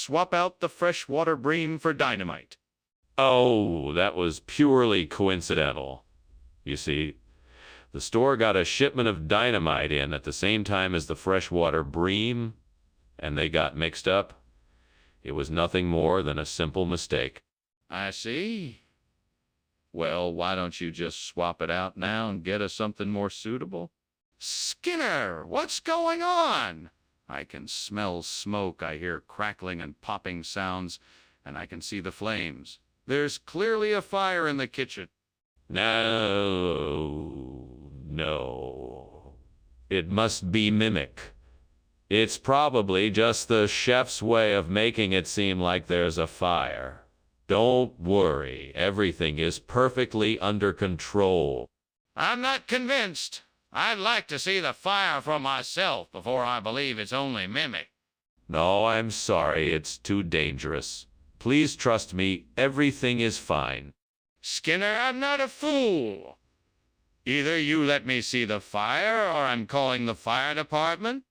swap out the freshwater bream for dynamite. Oh, that was purely coincidental. You see, the store got a shipment of dynamite in at the same time as the freshwater bream, and they got mixed up. It was nothing more than a simple mistake. I see. Well, why don't you just swap it out now and get us something more suitable? Skinner, what's going on? I can smell smoke, I hear crackling and popping sounds, and I can see the flames. There's clearly a fire in the kitchen. No. It must be mimic. It's probably just the chef's way of making it seem like there's a fire. Don't worry, everything is perfectly under control. I'm not convinced. I'd like to see the fire for myself before I believe it's only mimic. No, I'm sorry, it's too dangerous. Please trust me, everything is fine. Skinner, I'm not a fool. Either you let me see the fire, or I'm calling the fire department.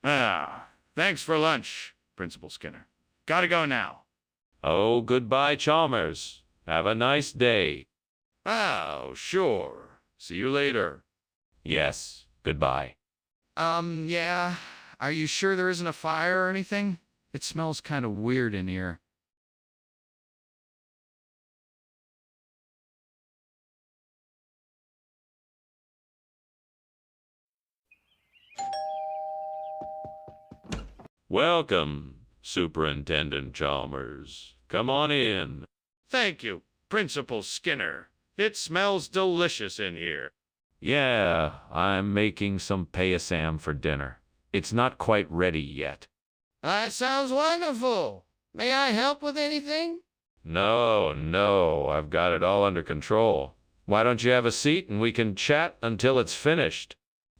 Thanks for lunch, Principal Skinner. Gotta go now. Oh, goodbye, Chalmers. Have a nice day. Oh, sure. See you later. Yes, goodbye. Yeah. Are you sure there isn't a fire or anything? It smells kind of weird in here. Welcome, Superintendent Chalmers. Come on in. Thank you, Principal Skinner. It smells delicious in here. Yeah, I'm making some payasam for dinner. It's not quite ready yet. That sounds wonderful. May I help with anything? No, I've got it all under control. Why don't you have a seat and we can chat until it's finished?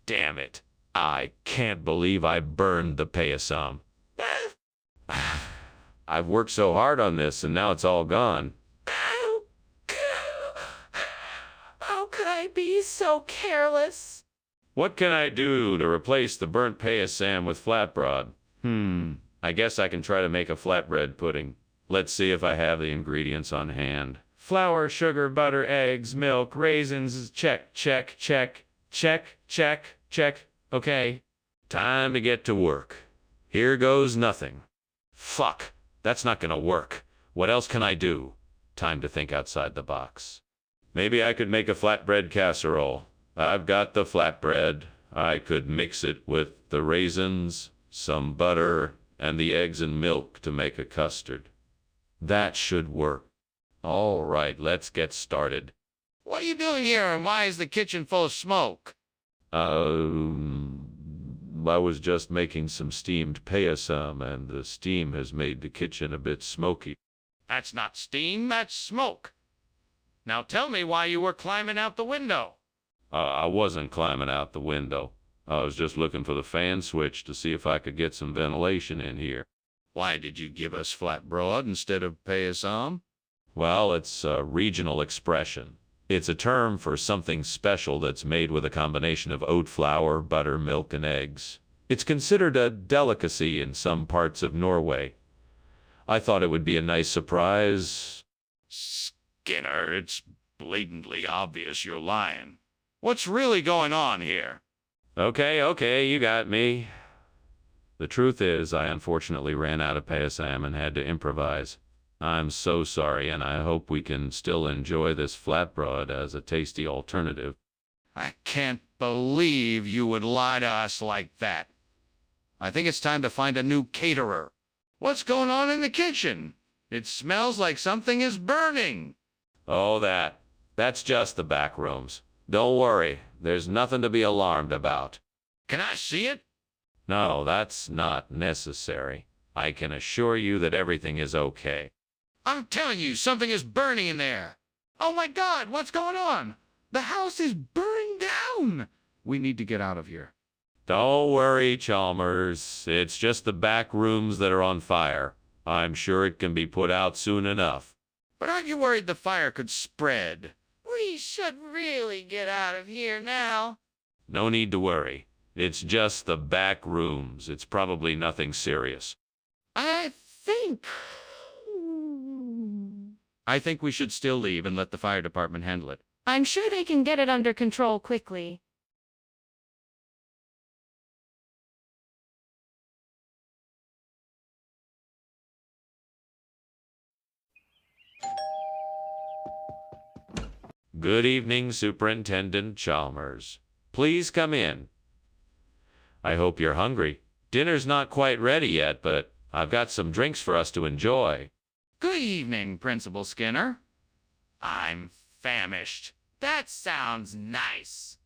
Damn it. I can't believe I burned the payasam. I've worked so hard on this and now it's all gone. How could I be so careless? What can I do to replace the burnt payasam with flatbread? I guess I can try to make a flatbread pudding. Let's see if I have the ingredients on hand. Flour, sugar, butter, eggs, milk, raisins. Check. Okay. Time to get to work. Here goes nothing. Fuck. That's not gonna work. What else can I do? Time to think outside the box. Maybe I could make a flatbread casserole. I've got the flatbread. I could mix it with the raisins, some butter, and the eggs and milk to make a custard. That should work. All right, let's get started. What are you doing here, and why is the kitchen full of smoke? I was just making some steamed payasam, and the steam has made the kitchen a bit smoky. That's not steam, that's smoke. Now tell me why you were climbing out the window. I wasn't climbing out the window. I was just looking for the fan switch to see if I could get some ventilation in here. Why did you give us flatbread instead of payasam? Well, it's a regional expression. It's a term for something special that's made with a combination of oat flour, butter, milk, and eggs. It's considered a delicacy in some parts of Norway. I thought it would be a nice surprise. Skinner, it's blatantly obvious you're lying. What's really going on here? Okay, you got me. The truth is, I unfortunately ran out of payasam and had to improvise. I'm so sorry, and I hope we can still enjoy this flatbread as a tasty alternative. I can't believe you would lie to us like that. I think it's time to find a new caterer. What's going on in the kitchen? It smells like something is burning. Oh, that's just the back rooms. Don't worry, there's nothing to be alarmed about. Can I see it? No, that's not necessary. I can assure you that everything is okay. I'm telling you, something is burning in there. Oh my God, what's going on? The house is burning down. We need to get out of here. Don't worry, Chalmers. It's just the back rooms that are on fire. I'm sure it can be put out soon enough. But aren't you worried the fire could spread? We should really get out of here now. No need to worry. It's just the back rooms. It's probably nothing serious. I think. I think we should still leave and let the fire department handle it. I'm sure they can get it under control quickly. Good evening, Superintendent Chalmers. Please come in. I hope you're hungry. Dinner's not quite ready yet, but I've got some drinks for us to enjoy. Good evening, Principal Skinner. I'm famished. That sounds nice.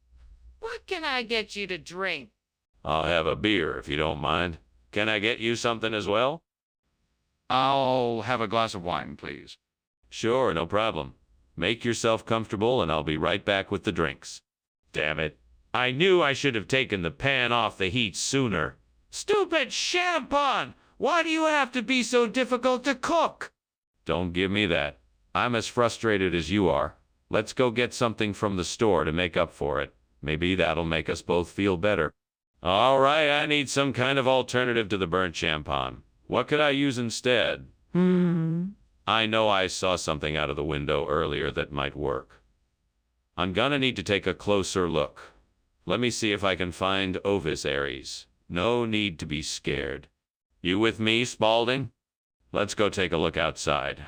What can I get you to drink? I'll have a beer if you don't mind. Can I get you something as well? I'll have a glass of wine, please. Sure, no problem. Make yourself comfortable and I'll be right back with the drinks. Damn it. I knew I should have taken the pan off the heat sooner. Stupid champagne! Why do you have to be so difficult to cook? Don't give me that. I'm as frustrated as you are. Let's go get something from the store to make up for it. Maybe that'll make us both feel better. All right, I need some kind of alternative to the burnt champagne. What could I use instead? I know I saw something out of the window earlier that might work. I'm gonna need to take a closer look. Let me see if I can find Ovis Aries. No need to be scared. You with me, Spaulding? Let's go take a look outside.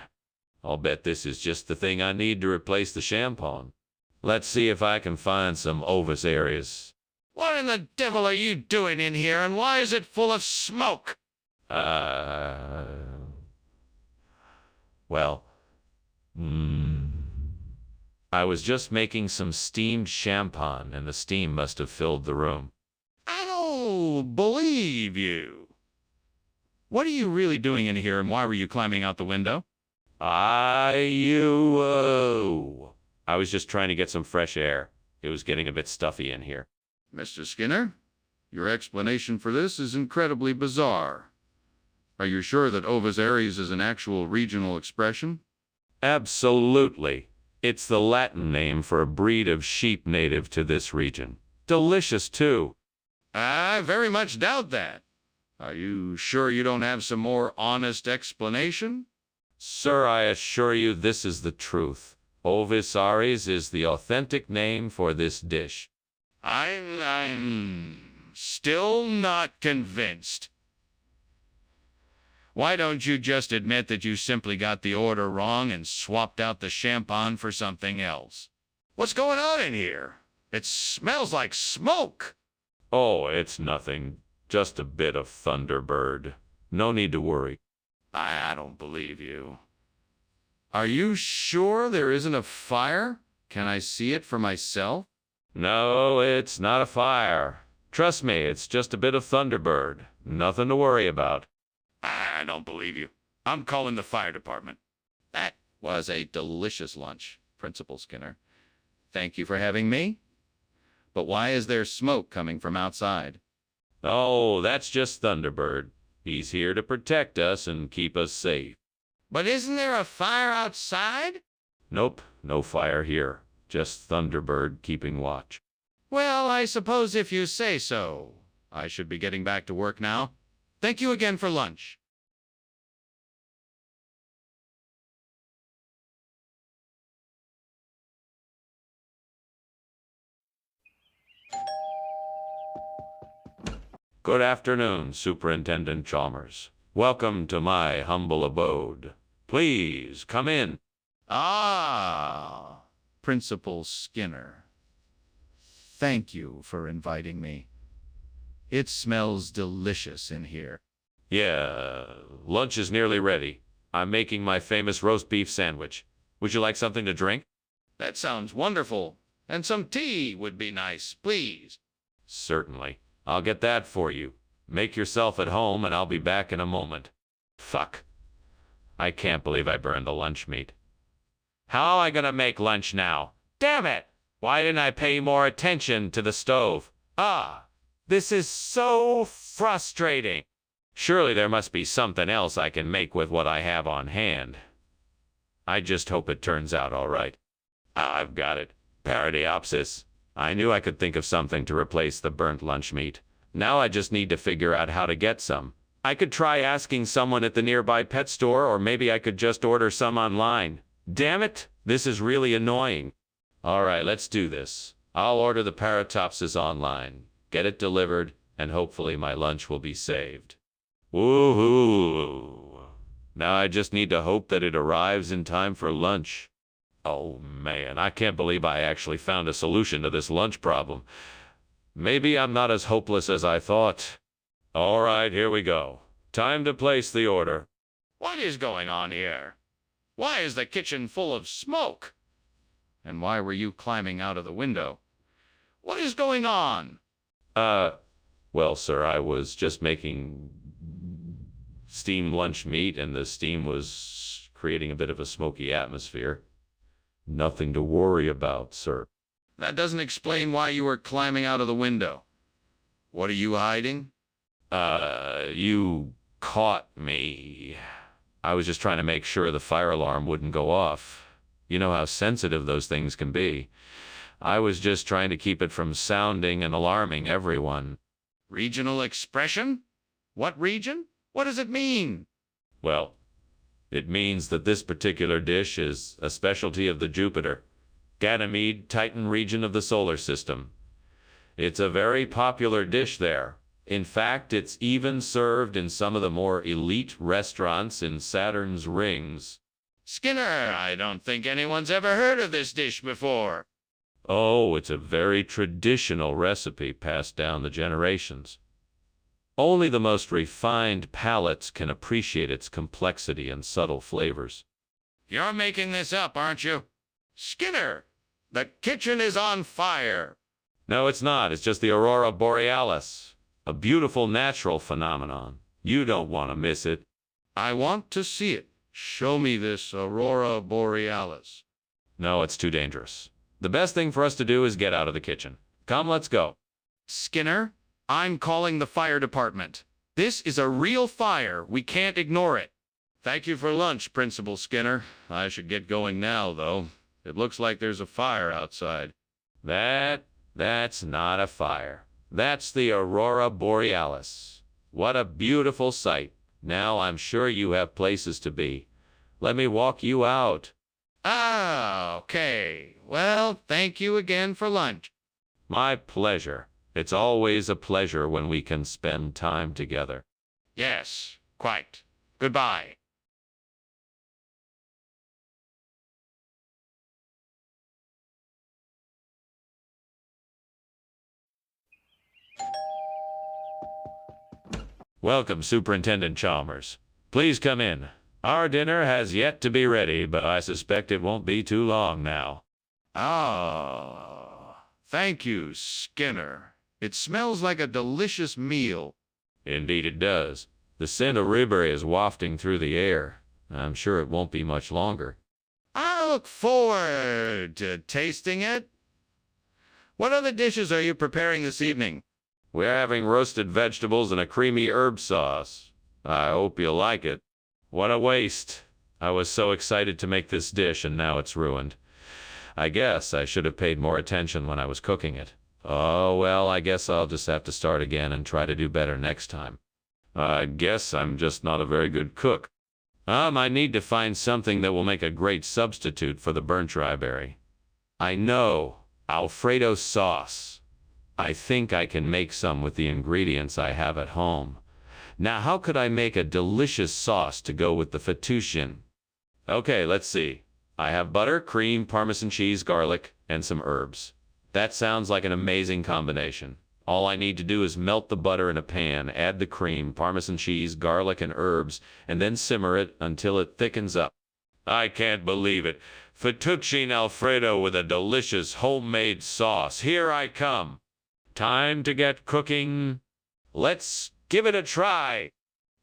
I'll bet this is just the thing I need to replace the champagne. Let's see if I can find some Ovis Aries. What in the devil are you doing in here, and why is it full of smoke? Well, I was just making some steamed champagne, and the steam must have filled the room. I don't believe you. What are you really doing in here, and why were you climbing out the window? I was just trying to get some fresh air. It was getting a bit stuffy in here. Mr. Skinner, your explanation for this is incredibly bizarre. Are you sure that Ovis Aries is an actual regional expression? Absolutely. It's the Latin name for a breed of sheep native to this region. Delicious, too. I very much doubt that. Are you sure you don't have some more honest explanation? Sir, I assure you this is the truth. Ovis Aries is the authentic name for this dish. I'm still not convinced. Why don't you just admit that you simply got the order wrong and swapped out the champagne for something else? What's going on in here? It smells like smoke. Oh, it's nothing. Just a bit of Thunderbird. No need to worry. I don't believe you. Are you sure there isn't a fire? Can I see it for myself? No, it's not a fire. Trust me, it's just a bit of Thunderbird. Nothing to worry about. I don't believe you. I'm calling the fire department. That was a delicious lunch, Principal Skinner. Thank you for having me. But why is there smoke coming from outside? Oh, that's just Thunderbird. He's here to protect us and keep us safe. But isn't there a fire outside? Nope, no fire here. Just Thunderbird keeping watch. Well, I suppose if you say so. I should be getting back to work now. Thank you again for lunch. Good afternoon, Superintendent Chalmers. Welcome to my humble abode. Please, come in. Ah, Principal Skinner. Thank you for inviting me. It smells delicious in here. Yeah, lunch is nearly ready. I'm making my famous roast beef sandwich. Would you like something to drink? That sounds wonderful. And some tea would be nice, please. Certainly. I'll get that for you. Make yourself at home and I'll be back in a moment. Fuck. I can't believe I burned the lunch meat. How am I gonna make lunch now? Damn it! Why didn't I pay more attention to the stove? This is so frustrating. Surely there must be something else I can make with what I have on hand. I just hope it turns out all right. I've got it. Paradoxus. I knew I could think of something to replace the burnt lunch meat. Now I just need to figure out how to get some. I could try asking someone at the nearby pet store, or maybe I could just order some online. Damn it, this is really annoying. All right, let's do this. I'll order the paratopsis online, get it delivered, and hopefully my lunch will be saved. Woohoo! Now I just need to hope that it arrives in time for lunch. Oh man, I can't believe I actually found a solution to this lunch problem. Maybe I'm not as hopeless as I thought. All right, here we go. Time to place the order. What is going on here? Why is the kitchen full of smoke? And why were you climbing out of the window? What is going on? Well, sir, I was just making steamed lunch meat, and the steam was creating a bit of a smoky atmosphere. Nothing to worry about, sir. That doesn't explain why you were climbing out of the window. What are you hiding? You caught me. I was just trying to make sure the fire alarm wouldn't go off. You know how sensitive those things can be. I was just trying to keep it from sounding and alarming everyone. Regional expression? What region? What does it mean? Well, it means that this particular dish is a specialty of the Jupiter, Ganymede, Titan region of the solar system. It's a very popular dish there. In fact, it's even served in some of the more elite restaurants in Saturn's rings. Skinner, I don't think anyone's ever heard of this dish before. Oh, it's a very traditional recipe passed down the generations. Only the most refined palates can appreciate its complexity and subtle flavors. You're making this up, aren't you? Skinner, the kitchen is on fire. No, it's not. It's just the aurora borealis, a beautiful natural phenomenon. You don't want to miss it. I want to see it. Show me this aurora borealis. No, it's too dangerous. The best thing for us to do is get out of the kitchen. Come, let's go. Skinner, I'm calling the fire department. This is a real fire. We can't ignore it. Thank you for lunch, Principal Skinner. I should get going now, though. It looks like there's a fire outside. That's not a fire. That's the aurora borealis. What a beautiful sight. Now I'm sure you have places to be. Let me walk you out. Ah, okay. Well, thank you again for lunch. My pleasure. It's always a pleasure when we can spend time together. Yes, quite. Goodbye. Welcome, Superintendent Chalmers. Please come in. Our dinner has yet to be ready, but I suspect it won't be too long now. Ah, thank you, Skinner. It smells like a delicious meal. Indeed it does. The scent of ribberry is wafting through the air. I'm sure it won't be much longer. I look forward to tasting it. What other dishes are you preparing this evening? We're having roasted vegetables and a creamy herb sauce. I hope you like it. What a waste. I was so excited to make this dish, and now it's ruined. I guess I should have paid more attention when I was cooking it. Oh, well, I guess I'll just have to start again and try to do better next time. I guess I'm just not a very good cook. I need to find something that will make a great substitute for the burnt dryberry. I know, Alfredo sauce. I think I can make some with the ingredients I have at home. Now, how could I make a delicious sauce to go with the fettuccine? Okay, let's see. I have butter, cream, Parmesan cheese, garlic, and some herbs. That sounds like an amazing combination. All I need to do is melt the butter in a pan, add the cream, Parmesan cheese, garlic, and herbs, and then simmer it until it thickens up. I can't believe it. Fettuccine Alfredo with a delicious homemade sauce. Here I come. Time to get cooking. Let's give it a try.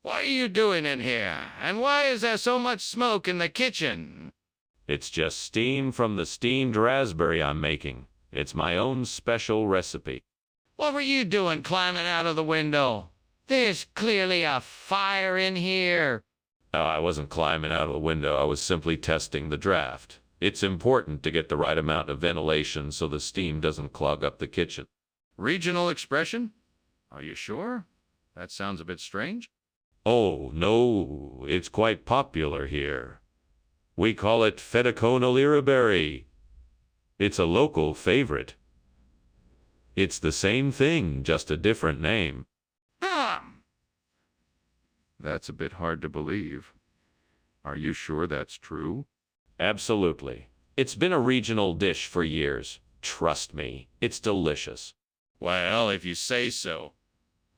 What are you doing in here? And why is there so much smoke in the kitchen? It's just steam from the steamed raspberry I'm making. It's my own special recipe. What were you doing climbing out of the window? There's clearly a fire in here. Oh, I wasn't climbing out of the window. I was simply testing the draft. It's important to get the right amount of ventilation so the steam doesn't clog up the kitchen. Regional expression? Are you sure? That sounds a bit strange. Oh, no, it's quite popular here. We call it Fetacona liraberry. It's a local favorite. It's the same thing, just a different name. That's a bit hard to believe. Are you sure that's true? Absolutely. It's been a regional dish for years. Trust me, it's delicious. Well, if you say so,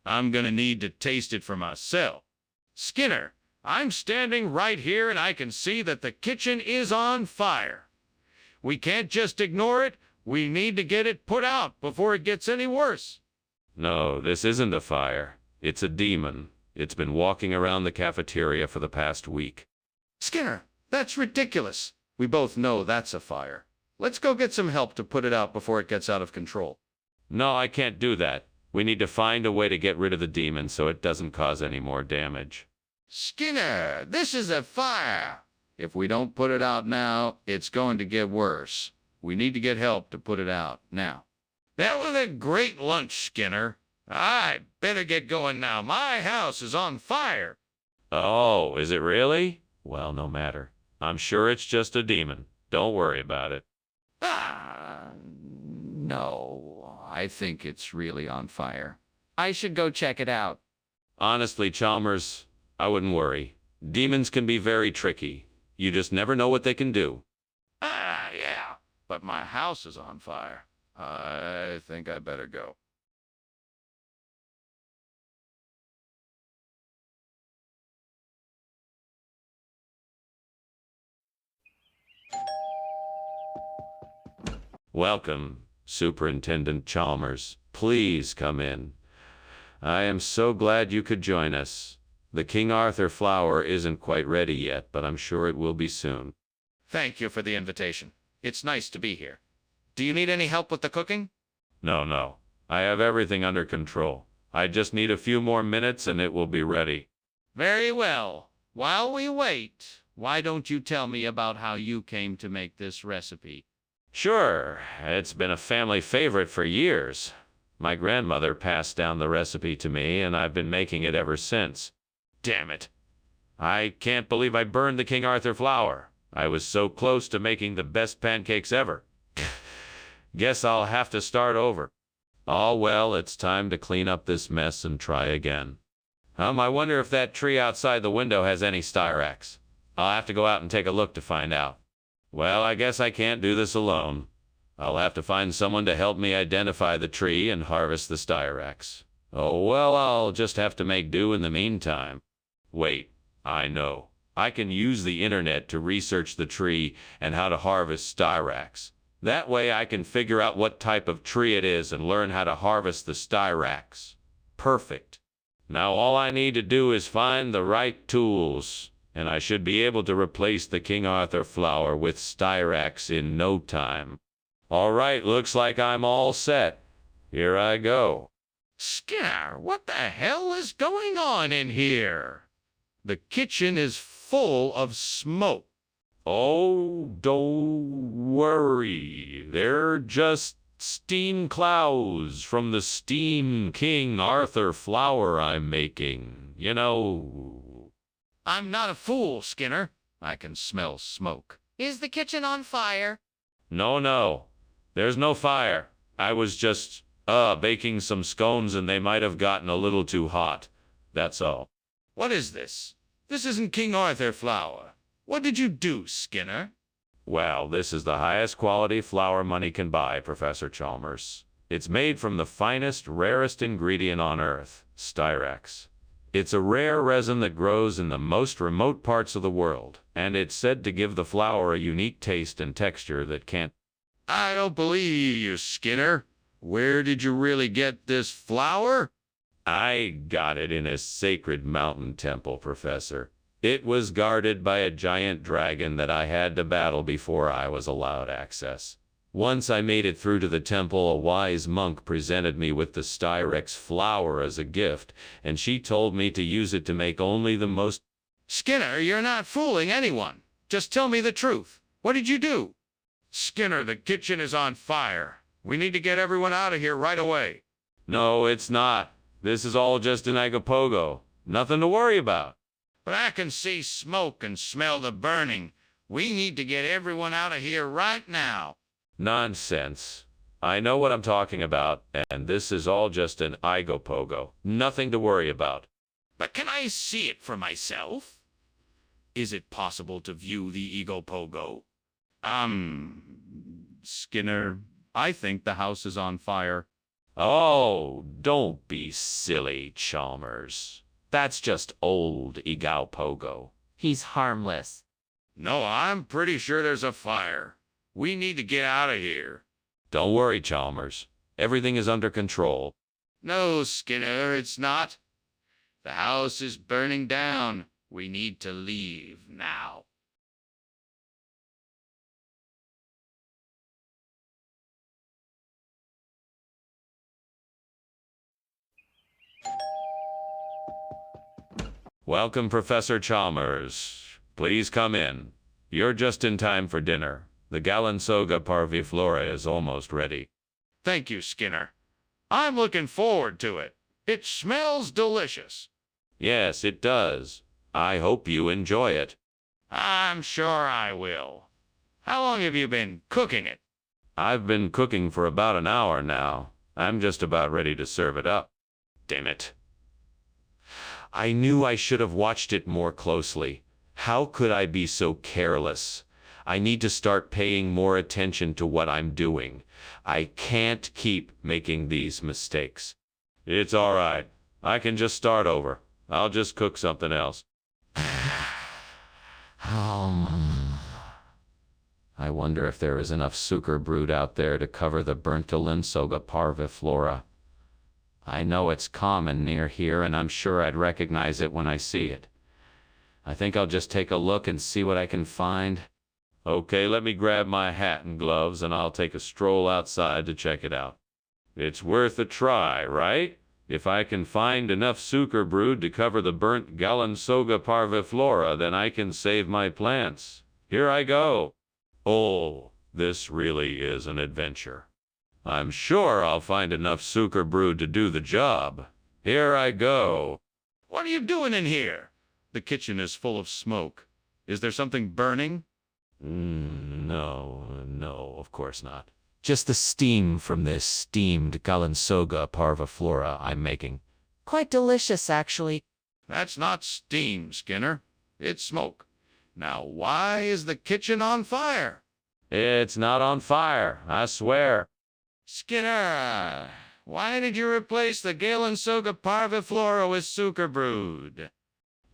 I'm gonna need to taste it for myself. Skinner, I'm standing right here and I can see that the kitchen is on fire. We can't just ignore it. We need to get it put out before it gets any worse. No, this isn't a fire. It's a demon. It's been walking around the cafeteria for the past week. Skinner, that's ridiculous. We both know that's a fire. Let's go get some help to put it out before it gets out of control. No, I can't do that. We need to find a way to get rid of the demon so it doesn't cause any more damage. Skinner, this is a fire. If we don't put it out now, it's going to get worse. We need to get help to put it out now. That was a great lunch, Skinner. I better get going now. My house is on fire. Oh, is it really? Well, no matter. I'm sure it's just a demon. Don't worry about it. No, I think it's really on fire. I should go check it out. Honestly, Chalmers, I wouldn't worry. Demons can be very tricky. You just never know what they can do. Yeah, but my house is on fire. I think I better go. Welcome, Superintendent Chalmers. Please come in. I am so glad you could join us. The King Arthur flower isn't quite ready yet, but I'm sure it will be soon. Thank you for the invitation. It's nice to be here. Do you need any help with the cooking? No. I have everything under control. I just need a few more minutes and it will be ready. Very well. While we wait, why don't you tell me about how you came to make this recipe? Sure, it's been a family favorite for years. My grandmother passed down the recipe to me, and I've been making it ever since. Damn it. I can't believe I burned the King Arthur flower. I was so close to making the best pancakes ever. Guess I'll have to start over. Oh well, it's time to clean up this mess and try again. I wonder if that tree outside the window has any styrax. I'll have to go out and take a look to find out. Well, I guess I can't do this alone. I'll have to find someone to help me identify the tree and harvest the styrax. Oh well, I'll just have to make do in the meantime. Wait, I know. I can use the internet to research the tree and how to harvest styrax. That way I can figure out what type of tree it is and learn how to harvest the styrax. Perfect. Now all I need to do is find the right tools, and I should be able to replace the King Arthur flower with styrax in no time. All right, looks like I'm all set. Here I go. Skinner, what the hell is going on in here? The kitchen is full of smoke. Oh, don't worry. They're just steam clouds from the steam King Arthur flower I'm making. You know. I'm not a fool, Skinner. I can smell smoke. Is the kitchen on fire? No. There's no fire. I was just, baking some scones and they might have gotten a little too hot. That's all. What is this? This isn't King Arthur flower. What did you do, Skinner? Well, this is the highest quality flour money can buy, Professor Chalmers. It's made from the finest, rarest ingredient on Earth, styrax. It's a rare resin that grows in the most remote parts of the world, and it's said to give the flour a unique taste and texture that can't... I don't believe you, Skinner. Where did you really get this flour? I got it in a sacred mountain temple, Professor. It was guarded by a giant dragon that I had to battle before I was allowed access. Once I made it through to the temple, a wise monk presented me with the styrax flower as a gift, and she told me to use it to make only the most... Skinner, you're not fooling anyone. Just tell me the truth. What did you do? Skinner, the kitchen is on fire. We need to get everyone out of here right away. No, it's not. This is all just an agapogo. Nothing to worry about. But I can see smoke and smell the burning. We need to get everyone out of here right now. Nonsense. I know what I'm talking about, and this is all just an igopogo. Nothing to worry about. But can I see it for myself? Is it possible to view the ego pogo? Skinner, I think the house is on fire. Oh, don't be silly, Chalmers. That's just old Igaupogo. He's harmless. No, I'm pretty sure there's a fire. We need to get out of here. Don't worry, Chalmers. Everything is under control. No, Skinner, it's not. The house is burning down. We need to leave now. Welcome, Professor Chalmers. Please come in. You're just in time for dinner. The Galansoga parviflora is almost ready. Thank you, Skinner. I'm looking forward to it. It smells delicious. Yes, it does. I hope you enjoy it. I'm sure I will. How long have you been cooking it? I've been cooking for about an hour now. I'm just about ready to serve it up. Damn it. I knew I should have watched it more closely. How could I be so careless? I need to start paying more attention to what I'm doing. I can't keep making these mistakes. It's all right. I can just start over. I'll just cook something else. I wonder if there is enough sucre brewed out there to cover the burnt Galansoga parviflora. I know it's common near here, and I'm sure I'd recognize it when I see it. I think I'll just take a look and see what I can find. Okay, let me grab my hat and gloves, and I'll take a stroll outside to check it out. It's worth a try, right? If I can find enough sucre brewed to cover the burnt Galansoga parviflora, then I can save my plants. Here I go. Oh, this really is an adventure. I'm sure I'll find enough sucre brewed to do the job. Here I go. What are you doing in here? The kitchen is full of smoke. Is there something burning? No, of course not. Just the steam from this steamed Galansoga parviflora I'm making. Quite delicious, actually. That's not steam, Skinner. It's smoke. Now, why is the kitchen on fire? It's not on fire, I swear. Skinner, why did you replace the Galansoga parviflora with sucre brewed?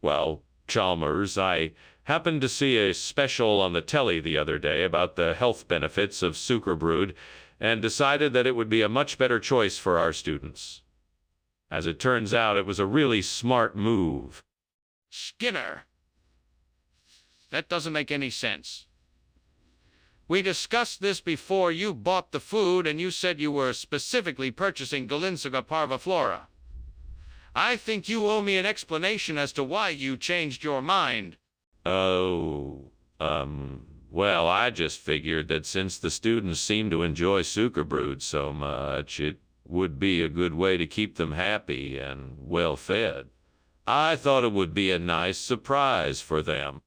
Well, Chalmers, I happened to see a special on the telly the other day about the health benefits of sucre brewed and decided that it would be a much better choice for our students. As it turns out, it was a really smart move. Skinner, that doesn't make any sense. We discussed this before you bought the food, and you said you were specifically purchasing Galansoga parviflora. I think you owe me an explanation as to why you changed your mind. Well, I just figured that since the students seem to enjoy sucre brewed so much, it would be a good way to keep them happy and well fed. I thought it would be a nice surprise for them.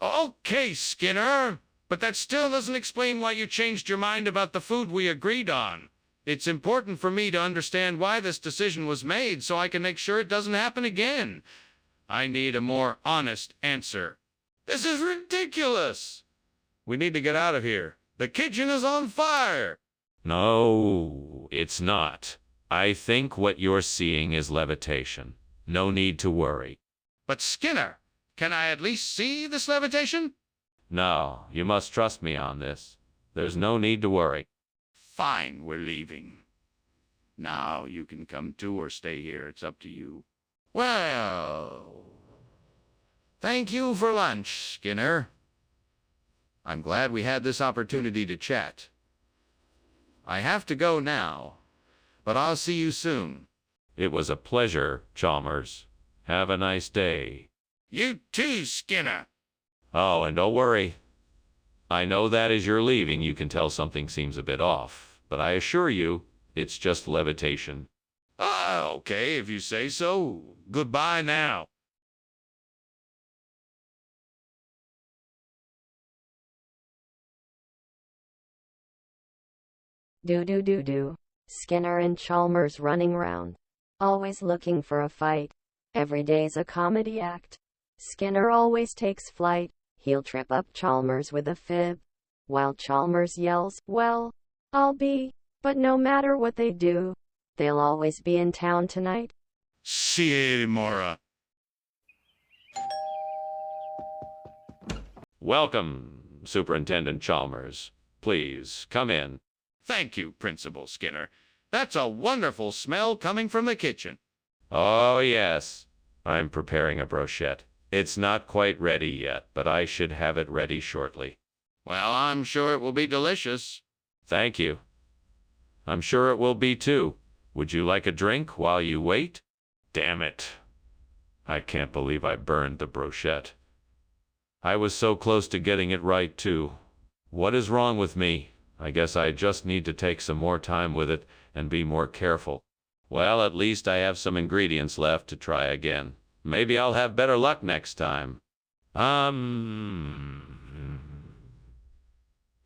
Okay, Skinner, but that still doesn't explain why you changed your mind about the food we agreed on. It's important for me to understand why this decision was made so I can make sure it doesn't happen again. I need a more honest answer. This is ridiculous. We need to get out of here. The kitchen is on fire. No, it's not. I think what you're seeing is levitation. No need to worry. But Skinner, can I at least see this levitation? No, you must trust me on this. There's no need to worry. Fine, we're leaving. Now you can come too or stay here. It's up to you. Well, thank you for lunch, Skinner. I'm glad we had this opportunity to chat. I have to go now, but I'll see you soon. It was a pleasure, Chalmers. Have a nice day. You too, Skinner. Oh, and don't worry. I know that as you're leaving, you can tell something seems a bit off, but I assure you, it's just levitation. Okay, if you say so. Goodbye now. Do. Skinner and Chalmers running round, always looking for a fight. Every day's a comedy act. Skinner always takes flight. He'll trip up Chalmers with a fib, while Chalmers yells, "Well, I'll be," but no matter what they do, they'll always be in town tonight. See you tomorrow. Welcome, Superintendent Chalmers. Please, come in. Thank you, Principal Skinner. That's a wonderful smell coming from the kitchen. Oh, yes. I'm preparing a brochette. It's not quite ready yet, but I should have it ready shortly. Well, I'm sure it will be delicious. Thank you. I'm sure it will be too. Would you like a drink while you wait? Damn it. I can't believe I burned the brochette. I was so close to getting it right too. What is wrong with me? I guess I just need to take some more time with it and be more careful. Well, at least I have some ingredients left to try again. Maybe I'll have better luck next time.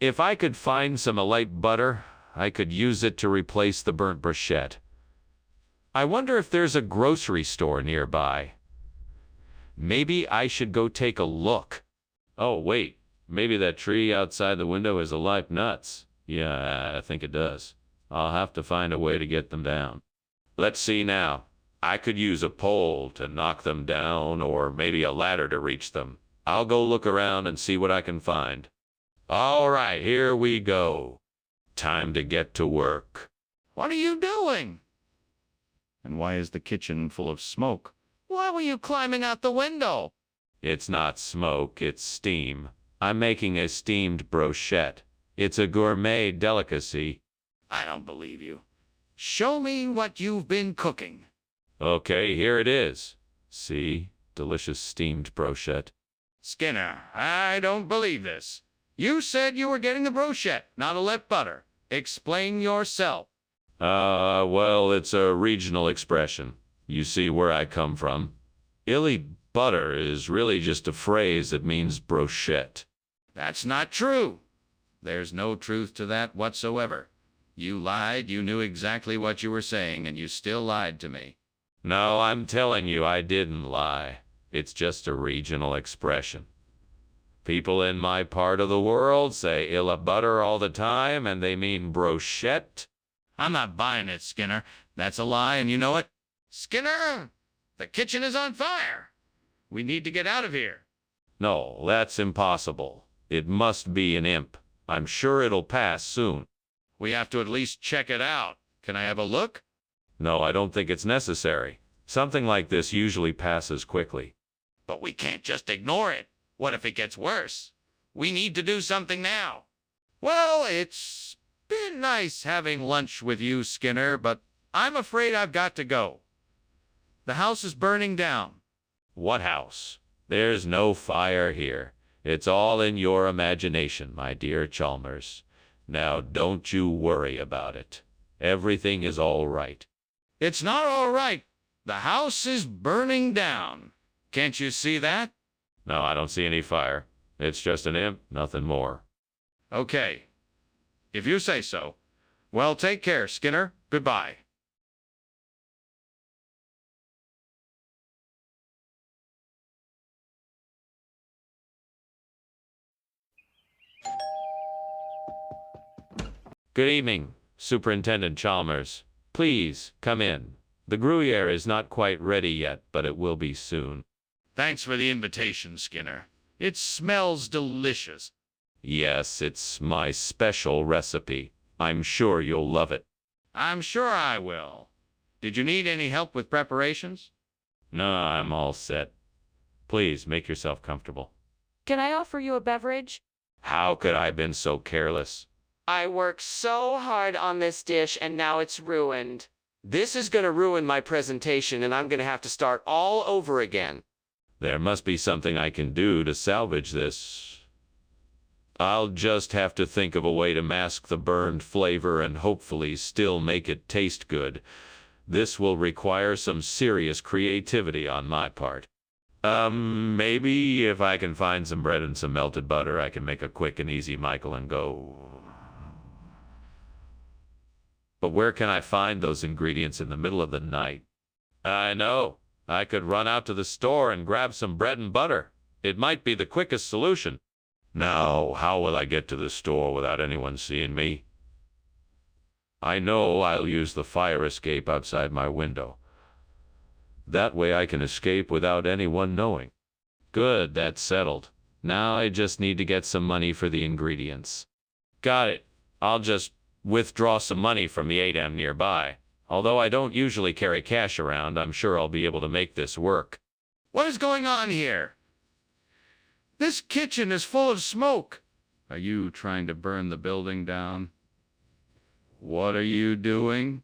If I could find some light butter, I could use it to replace the burnt brochette. I wonder if there's a grocery store nearby. Maybe I should go take a look. Oh, wait. Maybe that tree outside the window is alive nuts. Yeah, I think it does. I'll have to find a way to get them down. Let's see now. I could use a pole to knock them down, or maybe a ladder to reach them. I'll go look around and see what I can find. All right, here we go. Time to get to work. What are you doing? And why is the kitchen full of smoke? Why were you climbing out the window? It's not smoke, it's steam. I'm making a steamed brochette. It's a gourmet delicacy. I don't believe you. Show me what you've been cooking. Okay, here it is. See? Delicious steamed brochette. Skinner, I don't believe this. You said you were getting the brochette, not a let butter. Explain yourself. Well, it's a regional expression. You see where I come from. Illy butter is really just a phrase that means brochette. That's not true. There's no truth to that whatsoever. You lied, you knew exactly what you were saying, and you still lied to me. No, I'm telling you I didn't lie. It's just a regional expression. People in my part of the world say illa butter all the time, and they mean brochette. I'm not buying it, Skinner. That's a lie, and you know it. Skinner, the kitchen is on fire. We need to get out of here. No, that's impossible. It must be an imp. I'm sure it'll pass soon. We have to at least check it out. Can I have a look? No, I don't think it's necessary. Something like this usually passes quickly. But we can't just ignore it. What if it gets worse? We need to do something now. Well, it's been nice having lunch with you, Skinner, but I'm afraid I've got to go. The house is burning down. What house? There's no fire here. It's all in your imagination, my dear Chalmers. Now, don't you worry about it. Everything is all right. It's not all right. The house is burning down. Can't you see that? No, I don't see any fire. It's just an imp, nothing more. Okay. If you say so. Well, take care, Skinner. Goodbye. Good evening, Superintendent Chalmers. Please, come in. The Gruyere is not quite ready yet, but it will be soon. Thanks for the invitation, Skinner. It smells delicious. Yes, it's my special recipe. I'm sure you'll love it. I'm sure I will. Did you need any help with preparations? No, I'm all set. Please make yourself comfortable. Can I offer you a beverage? How could I have been so careless? I worked so hard on this dish and now it's ruined. This is gonna ruin my presentation and I'm gonna have to start all over again. There must be something I can do to salvage this. I'll just have to think of a way to mask the burned flavor and hopefully still make it taste good. This will require some serious creativity on my part. Maybe if I can find some bread and some melted butter, I can make a quick and easy Michael and go. But where can I find those ingredients in the middle of the night? I know. I could run out to the store and grab some bread and butter. It might be the quickest solution. Now, how will I get to the store without anyone seeing me? I know I'll use the fire escape outside my window. That way I can escape without anyone knowing. Good, that's settled. Now I just need to get some money for the ingredients. Got it. I'll just withdraw some money from the ATM nearby. Although I don't usually carry cash around, I'm sure I'll be able to make this work. What is going on here? This kitchen is full of smoke. Are you trying to burn the building down? What are you doing?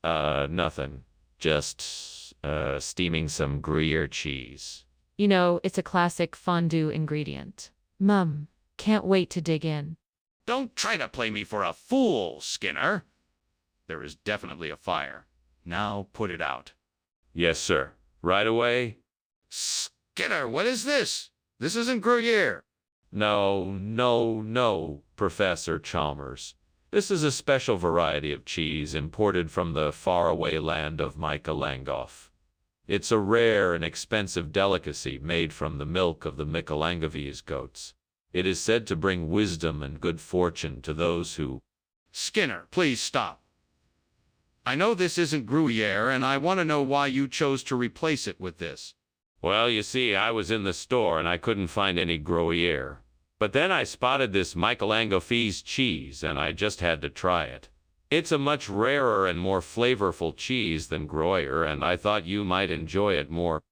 Nothing. Just, steaming some Gruyere cheese. You know, it's a classic fondue ingredient. Mum, can't wait to dig in. Don't try to play me for a fool, Skinner. There is definitely a fire. Now put it out. Yes, sir. Right away? Skinner, what is this? This isn't Gruyere. No, Professor Chalmers. This is a special variety of cheese imported from the faraway land of Micah Langoff. It's a rare and expensive delicacy made from the milk of the Michalangovese goats. It is said to bring wisdom and good fortune to those who... Skinner, please stop. I know this isn't Gruyere, and I want to know why you chose to replace it with this. Well, you see, I was in the store and I couldn't find any Gruyere. But then I spotted this Michalangovese cheese and I just had to try it. It's a much rarer and more flavorful cheese than Gruyere, and I thought you might enjoy it more.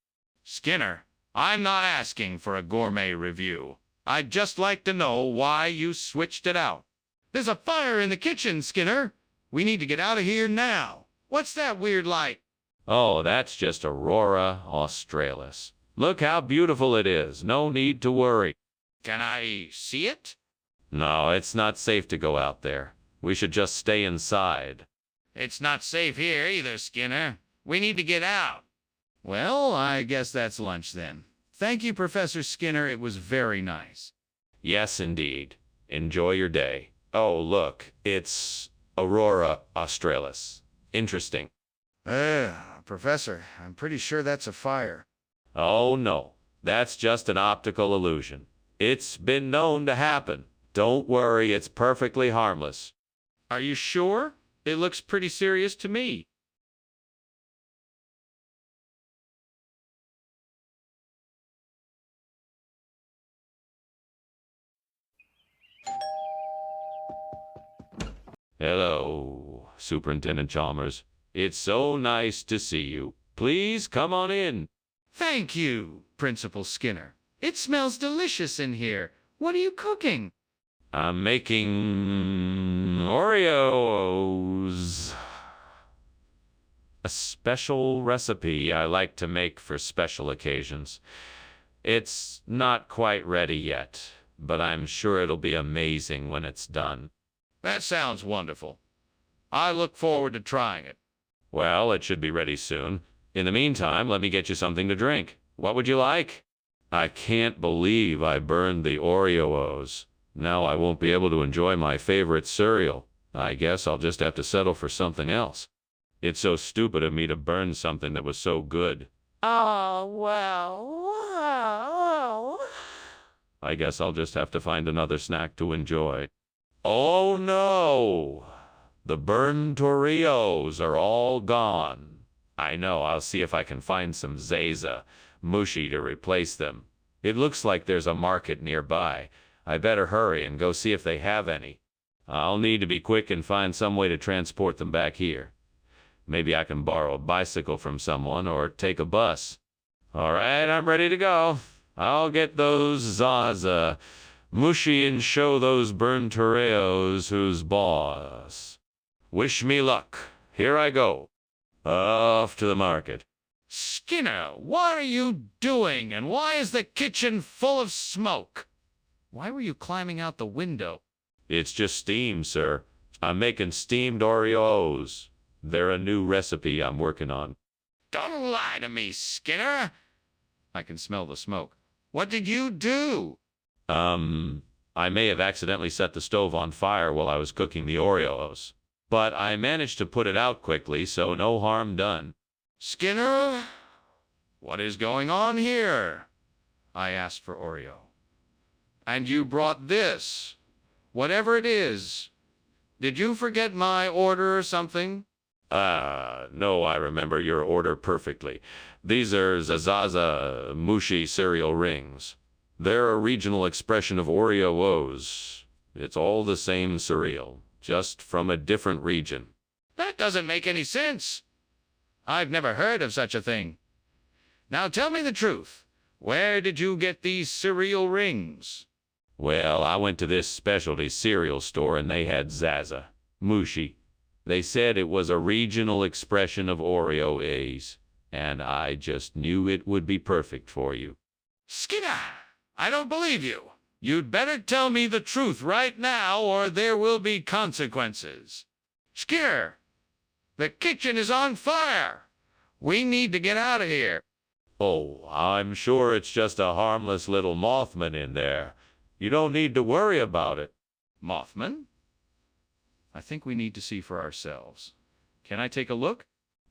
Skinner, I'm not asking for a gourmet review. I'd just like to know why you switched it out. There's a fire in the kitchen, Skinner. We need to get out of here now. What's that weird light? Oh, that's just Aurora Australis. Look how beautiful it is. No need to worry. Can I see it? No, it's not safe to go out there. We should just stay inside. It's not safe here either, Skinner. We need to get out. Well, I guess that's lunch then. Thank you, Professor Skinner. It was very nice. Yes, indeed. Enjoy your day. Oh, look, it's Aurora Australis. Interesting. Professor, I'm pretty sure that's a fire. Oh, no. That's just an optical illusion. It's been known to happen. Don't worry, it's perfectly harmless. Are you sure? It looks pretty serious to me. Hello, Superintendent Chalmers. It's so nice to see you. Please come on in. Thank you, Principal Skinner. It smells delicious in here. What are you cooking? I'm making Oreos. A special recipe I like to make for special occasions. It's not quite ready yet, but I'm sure it'll be amazing when it's done. That sounds wonderful. I look forward to trying it. Well, it should be ready soon. In the meantime, let me get you something to drink. What would you like? I can't believe I burned the Oreos. Now I won't be able to enjoy my favorite cereal. I guess I'll just have to settle for something else. It's so stupid of me to burn something that was so good. Oh, well. I guess I'll just have to find another snack to enjoy. Oh no! The burned Oreos are all gone. I know, I'll see if I can find some Zaza mushy to replace them. It looks like there's a market nearby. I better hurry and go see if they have any. I'll need to be quick and find some way to transport them back here. Maybe I can borrow a bicycle from someone or take a bus. All right, I'm ready to go. I'll get those Zaza mushy and show those burned Oreos who's boss. Wish me luck. Here I go. Off to the market. Skinner, what are you doing, and why is the kitchen full of smoke? Why were you climbing out the window? It's just steam, sir. I'm making steamed Oreos. They're a new recipe I'm working on. Don't lie to me, Skinner. I can smell the smoke. What did you do? I may have accidentally set the stove on fire while I was cooking the Oreos. but I managed to put it out quickly, so no harm done. Skinner, what is going on here? I asked for Oreo. And you brought this. Whatever it is. Did you forget my order or something? No, I remember your order perfectly. These are Zazaza Mushi cereal rings. They're a regional expression of Oreos. It's all the same cereal, just from a different region. That doesn't make any sense. I've never heard of such a thing. Now tell me the truth. Where did you get these cereal rings? Well, I went to this specialty cereal store and they had Zaza Mushi. They said it was a regional expression of Oreo A's, and I just knew it would be perfect for you. Skinner, I don't believe you. You'd better tell me the truth right now or there will be consequences. Skinner, the kitchen is on fire. We need to get out of here. Oh, I'm sure it's just a harmless little Mothman in there. You don't need to worry about it. Mothman? I think we need to see for ourselves. Can I take a look?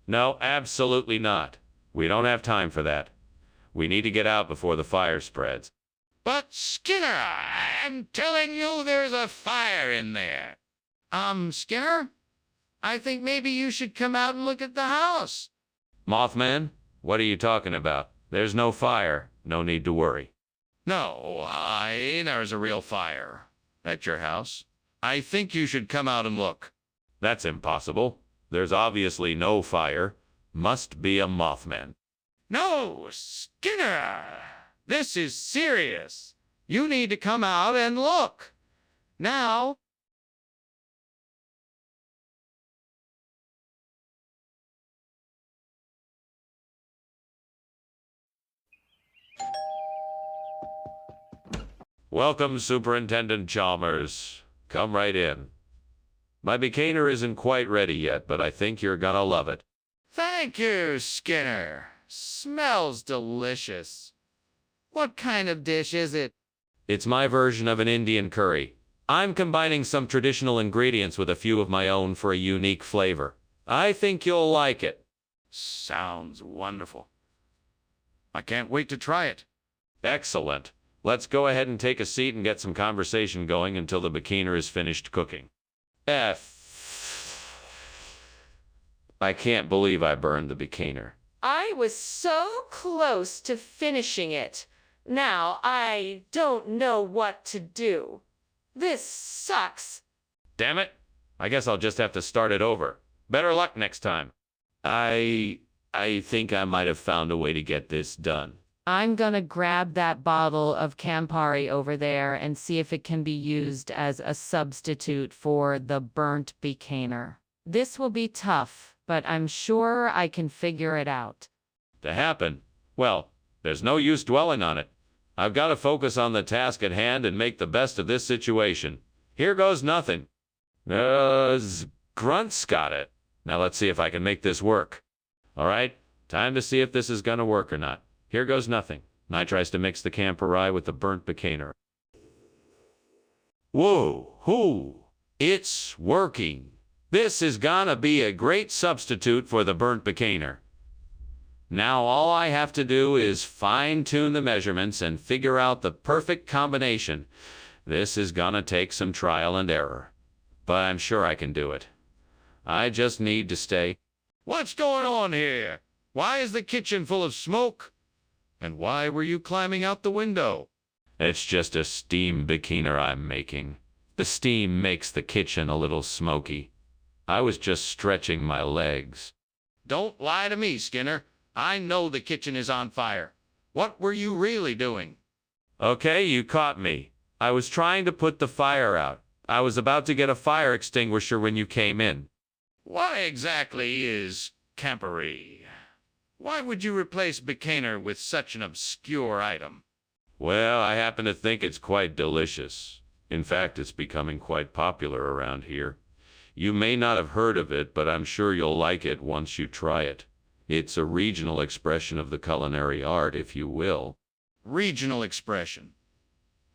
No, absolutely not. We don't have time for that. We need to get out before the fire spreads. But Skinner, I'm telling you there's a fire in there. Skinner? I think maybe you should come out and look at the house. Mothman, what are you talking about? There's no fire. No need to worry. No, there's a real fire at your house. I think you should come out and look. That's impossible. There's obviously no fire. Must be a Mothman. No, Skinner, this is serious. You need to come out and look. Now. Welcome, Superintendent Chalmers. Come right in. My becaner isn't quite ready yet, but I think you're gonna love it. Thank you, Skinner. Smells delicious. What kind of dish is it? It's my version of an Indian curry. I'm combining some traditional ingredients with a few of my own for a unique flavor. I think you'll like it. Sounds wonderful. I can't wait to try it. Excellent. Let's go ahead and take a seat and get some conversation going until the becaner is finished cooking. I can't believe I burned the becaner. I was so close to finishing it. Now I don't know what to do. This sucks. Damn it. I guess I'll just have to start it over. Better luck next time. I think I might have found a way to get this done. I'm gonna grab that bottle of Campari over there and see if it can be used as a substitute for the burnt becaner. This will be tough, but I'm sure I can figure it out. To happen? Well, there's no use dwelling on it. I've got to focus on the task at hand and make the best of this situation. Here goes nothing. Grunt's got it. Now let's see if I can make this work. All right, time to see if this is gonna work or not. Here goes nothing. Nye tries to mix the Campari with the burnt becaner. Whoa, it's working. This is gonna be a great substitute for the burnt becaner. Now all I have to do is fine-tune the measurements and figure out the perfect combination. This is gonna take some trial and error, but I'm sure I can do it. I just need to stay. What's going on here? Why is the kitchen full of smoke? And why were you climbing out the window? It's just a steam becaner I'm making. The steam makes the kitchen a little smoky. I was just stretching my legs. Don't lie to me, Skinner. I know the kitchen is on fire. What were you really doing? Okay, you caught me. I was trying to put the fire out. I was about to get a fire extinguisher when you came in. Why exactly is Campari? Why would you replace becaner with such an obscure item? Well, I happen to think it's quite delicious. In fact, it's becoming quite popular around here. You may not have heard of it, but I'm sure you'll like it once you try it. It's a regional expression of the culinary art, if you will. Regional expression.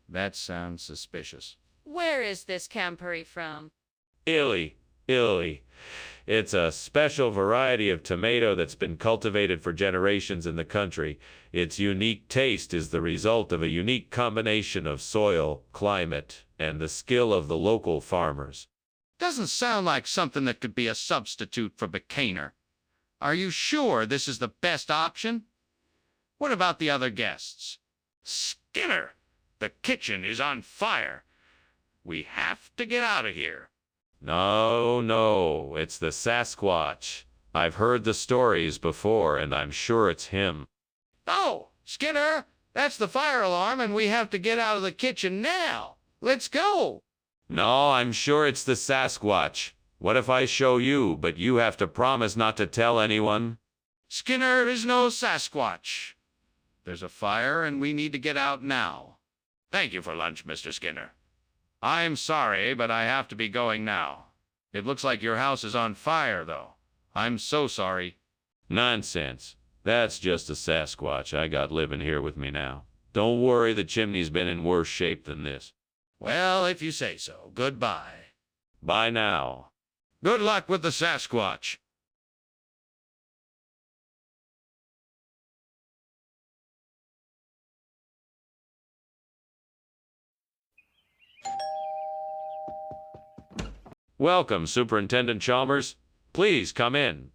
That sounds suspicious. Where is this Campari from? Italy. Illy. It's a special variety of tomato that's been cultivated for generations in the country. Its unique taste is the result of a unique combination of soil, climate, and the skill of the local farmers. Doesn't sound like something that could be a substitute for Buchaner. Are you sure this is the best option? What about the other guests? Skinner, the kitchen is on fire. We have to get out of here. No, it's the Sasquatch. I've heard the stories before, and I'm sure it's him. Oh, Skinner, that's the fire alarm, and we have to get out of the kitchen now. Let's go. No, I'm sure it's the Sasquatch. What if I show you, but you have to promise not to tell anyone? Skinner is no Sasquatch. There's a fire, and we need to get out now. Thank you for lunch, Mr. Skinner. I'm sorry, but I have to be going now. It looks like your house is on fire, though. I'm so sorry. Nonsense. That's just a Sasquatch I got living here with me now. Don't worry, the chimney's been in worse shape than this. Well, if you say so. Goodbye. Bye now. Good luck with the Sasquatch. Welcome, Superintendent Chalmers. Please come in.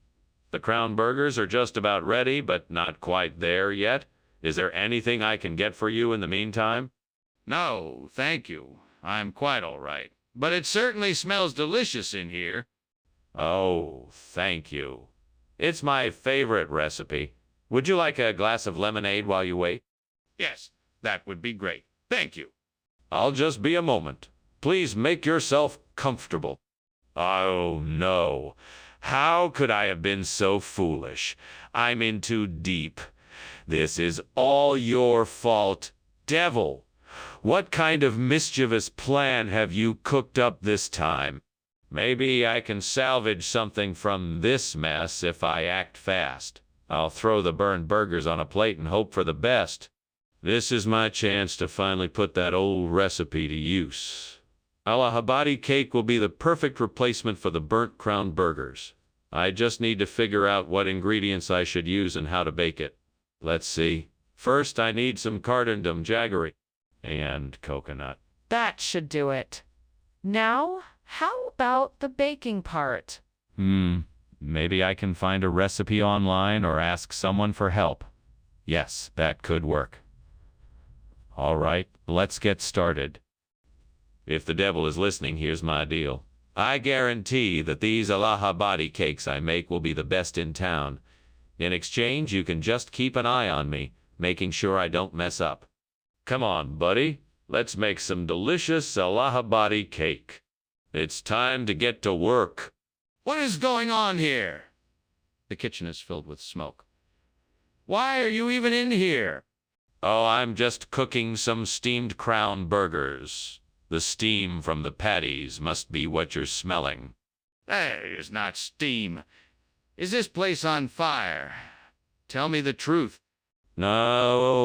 The Crown Burgers are just about ready, but not quite there yet. Is there anything I can get for you in the meantime? No, thank you. I'm quite all right. But it certainly smells delicious in here. Oh, thank you. It's my favorite recipe. Would you like a glass of lemonade while you wait? Yes, that would be great. Thank you. I'll just be a moment. Please make yourself comfortable. Oh, no. How could I have been so foolish? I'm in too deep. This is all your fault, devil. What kind of mischievous plan have you cooked up this time? Maybe I can salvage something from this mess if I act fast. I'll throw the burned burgers on a plate and hope for the best. This is my chance to finally put that old recipe to use. Allahabadi cake will be the perfect replacement for the burnt crown burgers. I just need to figure out what ingredients I should use and how to bake it. Let's see. First, I need some cardamom jaggery and coconut. That should do it. Now, how about the baking part? Maybe I can find a recipe online or ask someone for help. Yes, that could work. All right, let's get started. If the devil is listening, here's my deal. I guarantee that these Allahabadi cakes I make will be the best in town. In exchange, you can just keep an eye on me, making sure I don't mess up. Come on, buddy. Let's make some delicious Allahabadi cake. It's time to get to work. What is going on here? The kitchen is filled with smoke. Why are you even in here? Oh, I'm just cooking some steamed crown burgers. The steam from the patties must be what you're smelling. That is not steam. Is this place on fire? Tell me the truth. No,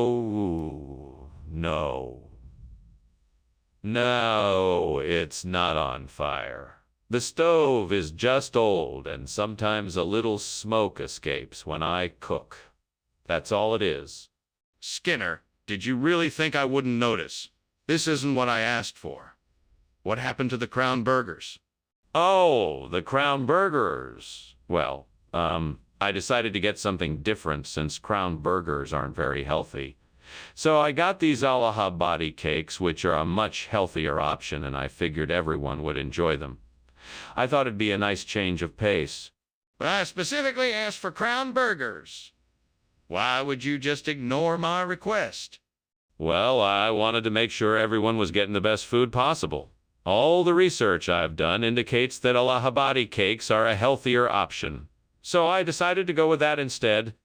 it's not on fire. The stove is just old, and sometimes a little smoke escapes when I cook. That's all it is. Skinner, did you really think I wouldn't notice? This isn't what I asked for. What happened to the crown burgers? Oh, the crown burgers. Well, I decided to get something different since crown burgers aren't very healthy. So I got these Allahabadi cakes, which are a much healthier option, and I figured everyone would enjoy them. I thought it'd be a nice change of pace. But I specifically asked for crown burgers. Why would you just ignore my request? Well, I wanted to make sure everyone was getting the best food possible. All the research I've done indicates that Allahabadi cakes are a healthier option. So I decided to go with that instead.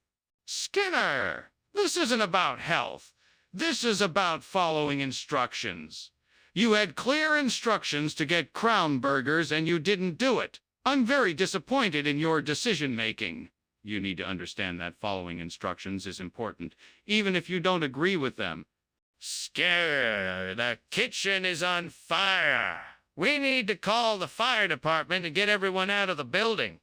Skinner, this isn't about health. This is about following instructions. You had clear instructions to get crown burgers and you didn't do it. I'm very disappointed in your decision-making. You need to understand that following instructions is important, even if you don't agree with them. Skinner, the kitchen is on fire. We need to call the fire department and get everyone out of the building.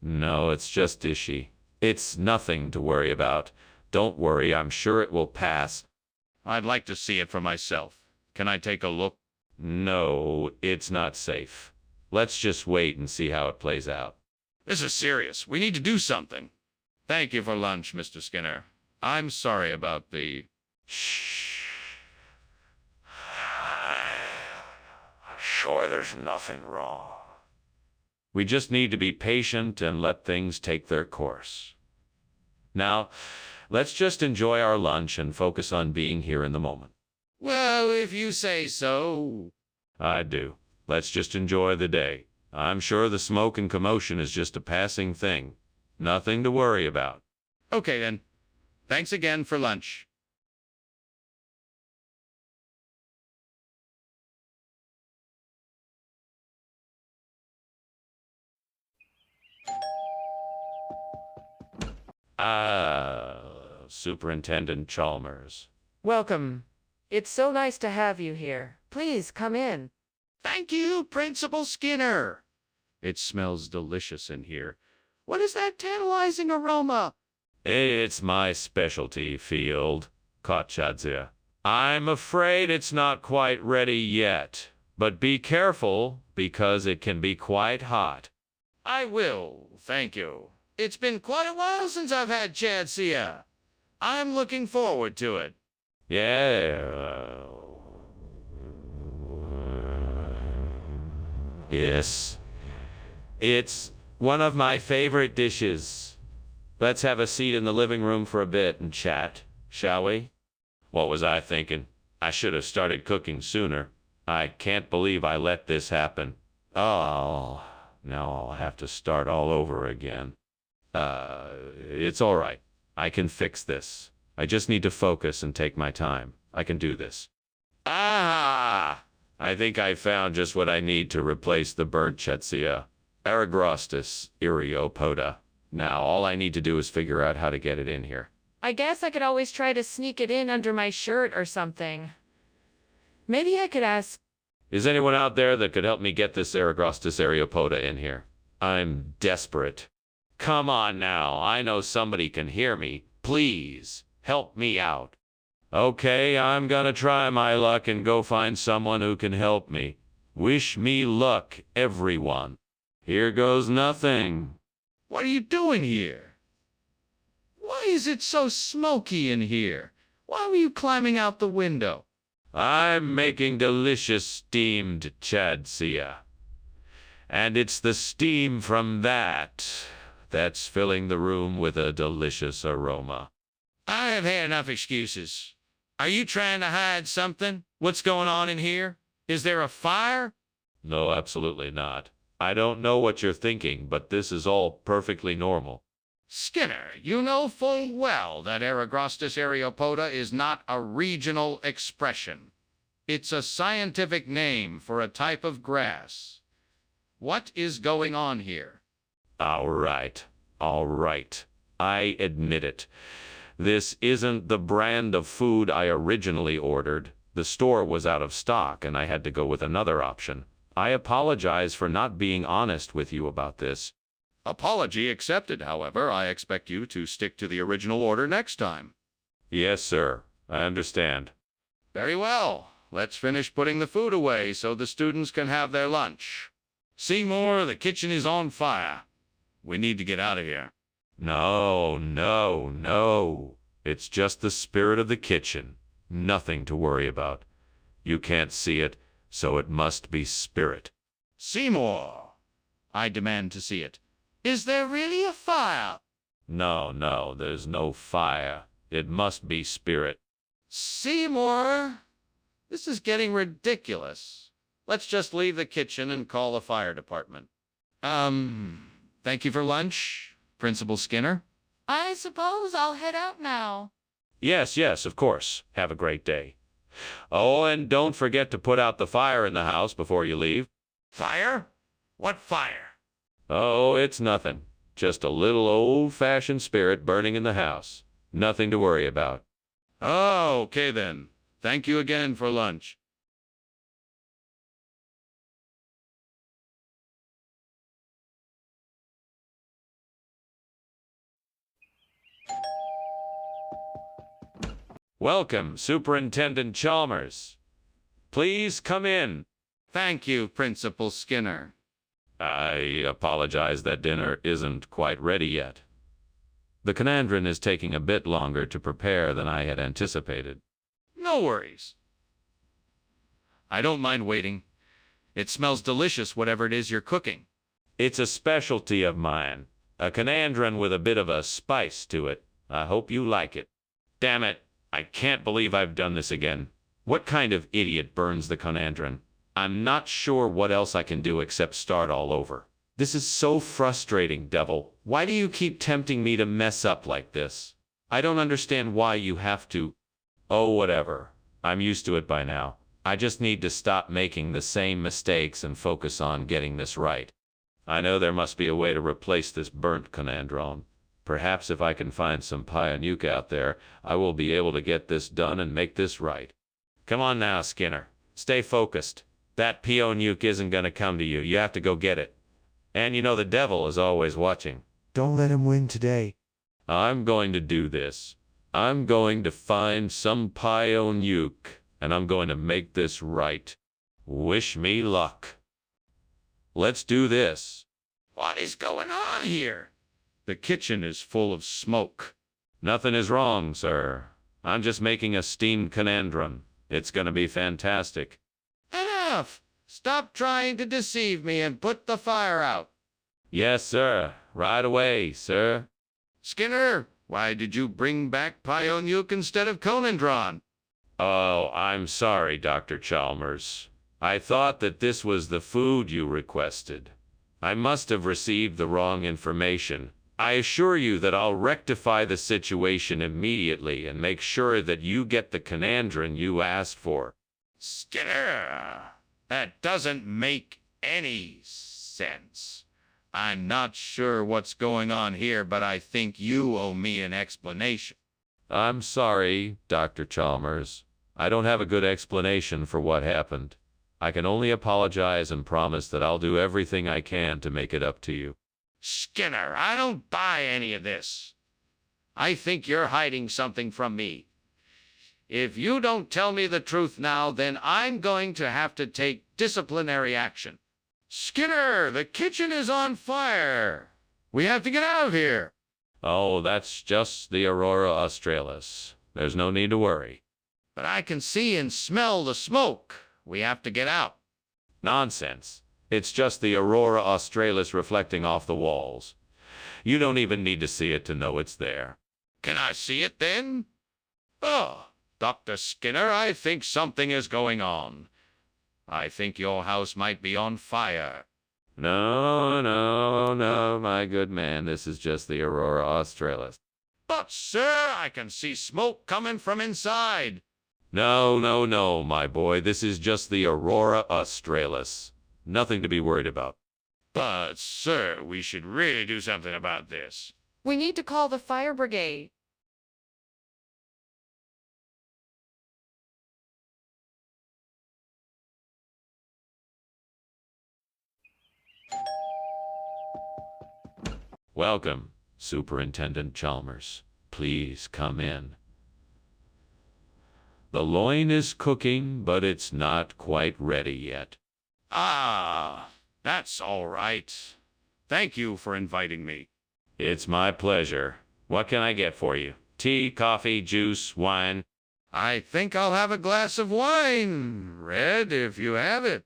No, it's just ishy. It's nothing to worry about. Don't worry, I'm sure it will pass. I'd like to see it for myself. Can I take a look? No, it's not safe. Let's just wait and see how it plays out. This is serious. We need to do something. Thank you for lunch, Mr. Skinner. I'm sorry about the... Shh. Sure, there's nothing wrong. We just need to be patient and let things take their course. Now, let's just enjoy our lunch and focus on being here in the moment. Well, if you say so. I do. Let's just enjoy the day. I'm sure the smoke and commotion is just a passing thing. Nothing to worry about. Okay, then. Thanks again for lunch. Superintendent Chalmers. Welcome. It's so nice to have you here. Please come in. Thank you, Principal Skinner. It smells delicious in here. What is that tantalizing aroma? It's my specialty field, Kotchadzia. I'm afraid it's not quite ready yet, but be careful because it can be quite hot. I will, thank you. It's been quite a while since I've had Chadsia. I'm looking forward to it. Yeah. Yes. It's one of my favorite dishes. Let's have a seat in the living room for a bit and chat, shall we? What was I thinking? I should have started cooking sooner. I can't believe I let this happen. Oh, now I'll have to start all over again. It's all right. I can fix this. I just need to focus and take my time. I can do this. Ah! I think I found just what I need to replace the burnt Chetsia. Aragrostis Iriopoda. Now all I need to do is figure out how to get it in here. I guess I could always try to sneak it in under my shirt or something. Maybe I could ask... Is anyone out there that could help me get this Aragrostis Ariopoda in here? I'm desperate. Come on now, I know somebody can hear me. Please, help me out. Okay, I'm gonna try my luck and go find someone who can help me. Wish me luck, everyone. Here goes nothing. What are you doing here? Why is it so smoky in here? Why were you climbing out the window? I'm making delicious steamed chadsia. And it's the steam from that's filling the room with a delicious aroma. I have had enough excuses. Are you trying to hide something? What's going on in here? Is there a fire? No, absolutely not. I don't know what you're thinking, but this is all perfectly normal. Skinner, you know full well that Aragrostis areopoda is not a regional expression. It's a scientific name for a type of grass. What is going on here? All right. I admit it. This isn't the brand of food I originally ordered. The store was out of stock and I had to go with another option. I apologize for not being honest with you about this. Apology accepted, however. I expect you to stick to the original order next time. Yes, sir. I understand. Very well. Let's finish putting the food away so the students can have their lunch. Seymour, the kitchen is on fire. We need to get out of here. No. It's just the spirit of the kitchen. Nothing to worry about. You can't see it, so it must be spirit. Seymour, I demand to see it. Is there really a fire? No, there's no fire. It must be spirit. Seymour, this is getting ridiculous. Let's just leave the kitchen and call the fire department. Thank you for lunch, Principal Skinner. I suppose I'll head out now. Yes, of course. Have a great day. Oh, and don't forget to put out the fire in the house before you leave. Fire? What fire? Oh, it's nothing. Just a little old-fashioned spirit burning in the house. Nothing to worry about. Oh, okay then. Thank you again for lunch. Welcome, Superintendent Chalmers. Please come in. Thank you, Principal Skinner. I apologize that dinner isn't quite ready yet. The Conandron is taking a bit longer to prepare than I had anticipated. No worries. I don't mind waiting. It smells delicious, whatever it is you're cooking. It's a specialty of mine. A Conandron with a bit of a spice to it. I hope you like it. Damn it, I can't believe I've done this again. What kind of idiot burns the Conandron? I'm not sure what else I can do except start all over. This is so frustrating, devil. Why do you keep tempting me to mess up like this? I don't understand why you have to. Oh, whatever. I'm used to it by now. I just need to stop making the same mistakes and focus on getting this right. I know there must be a way to replace this burnt Conandron. Perhaps if I can find some Pionuke out there, I will be able to get this done and make this right. Come on now, Skinner. Stay focused. That Pionuke isn't gonna come to you. You have to go get it. And you know the devil is always watching. Don't let him win today. I'm going to do this. I'm going to find some Pionuke, and I'm going to make this right. Wish me luck. Let's do this. What is going on here? The kitchen is full of smoke. Nothing is wrong, sir. I'm just making a steamed Conandron. It's gonna be fantastic. Enough! Stop trying to deceive me and put the fire out. Yes, sir. Right away, sir. Skinner, why did you bring back Pionuke instead of Conandron? Oh, I'm sorry, Dr. Chalmers. I thought that this was the food you requested. I must have received the wrong information. I assure you that I'll rectify the situation immediately and make sure that you get the Conandron you asked for. Skinner, that doesn't make any sense. I'm not sure what's going on here, but I think you owe me an explanation. I'm sorry, Dr. Chalmers. I don't have a good explanation for what happened. I can only apologize and promise that I'll do everything I can to make it up to you. Skinner, I don't buy any of this. I think you're hiding something from me. If you don't tell me the truth now, then I'm going to have to take disciplinary action. Skinner, the kitchen is on fire. We have to get out of here. Oh, that's just the Aurora Australis. There's no need to worry. But I can see and smell the smoke. We have to get out. Nonsense. It's just the Aurora Australis reflecting off the walls. You don't even need to see it to know it's there. Can I see it then? Oh, Dr. Skinner, I think something is going on. I think your house might be on fire. No, my good man. This is just the Aurora Australis. But, sir, I can see smoke coming from inside. No, my boy. This is just the Aurora Australis. Nothing to be worried about. But, sir, we should really do something about this. We need to call the fire brigade. Welcome, Superintendent Chalmers. Please come in. The loin is cooking, but it's not quite ready yet. Ah, that's all right. Thank you for inviting me. It's my pleasure. What can I get for you? Tea, coffee, juice, wine? I think I'll have a glass of wine, Red, if you have it.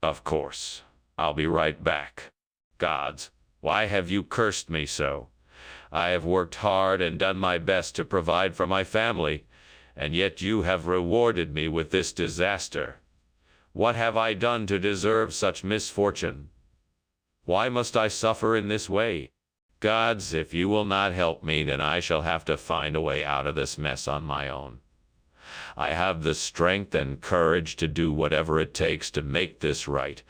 Of course. I'll be right back. Gods, why have you cursed me so? I have worked hard and done my best to provide for my family, and yet you have rewarded me with this disaster. What have I done to deserve such misfortune? Why must I suffer in this way? Gods, if you will not help me, then I shall have to find a way out of this mess on my own. I have the strength and courage to do whatever it takes to make this right.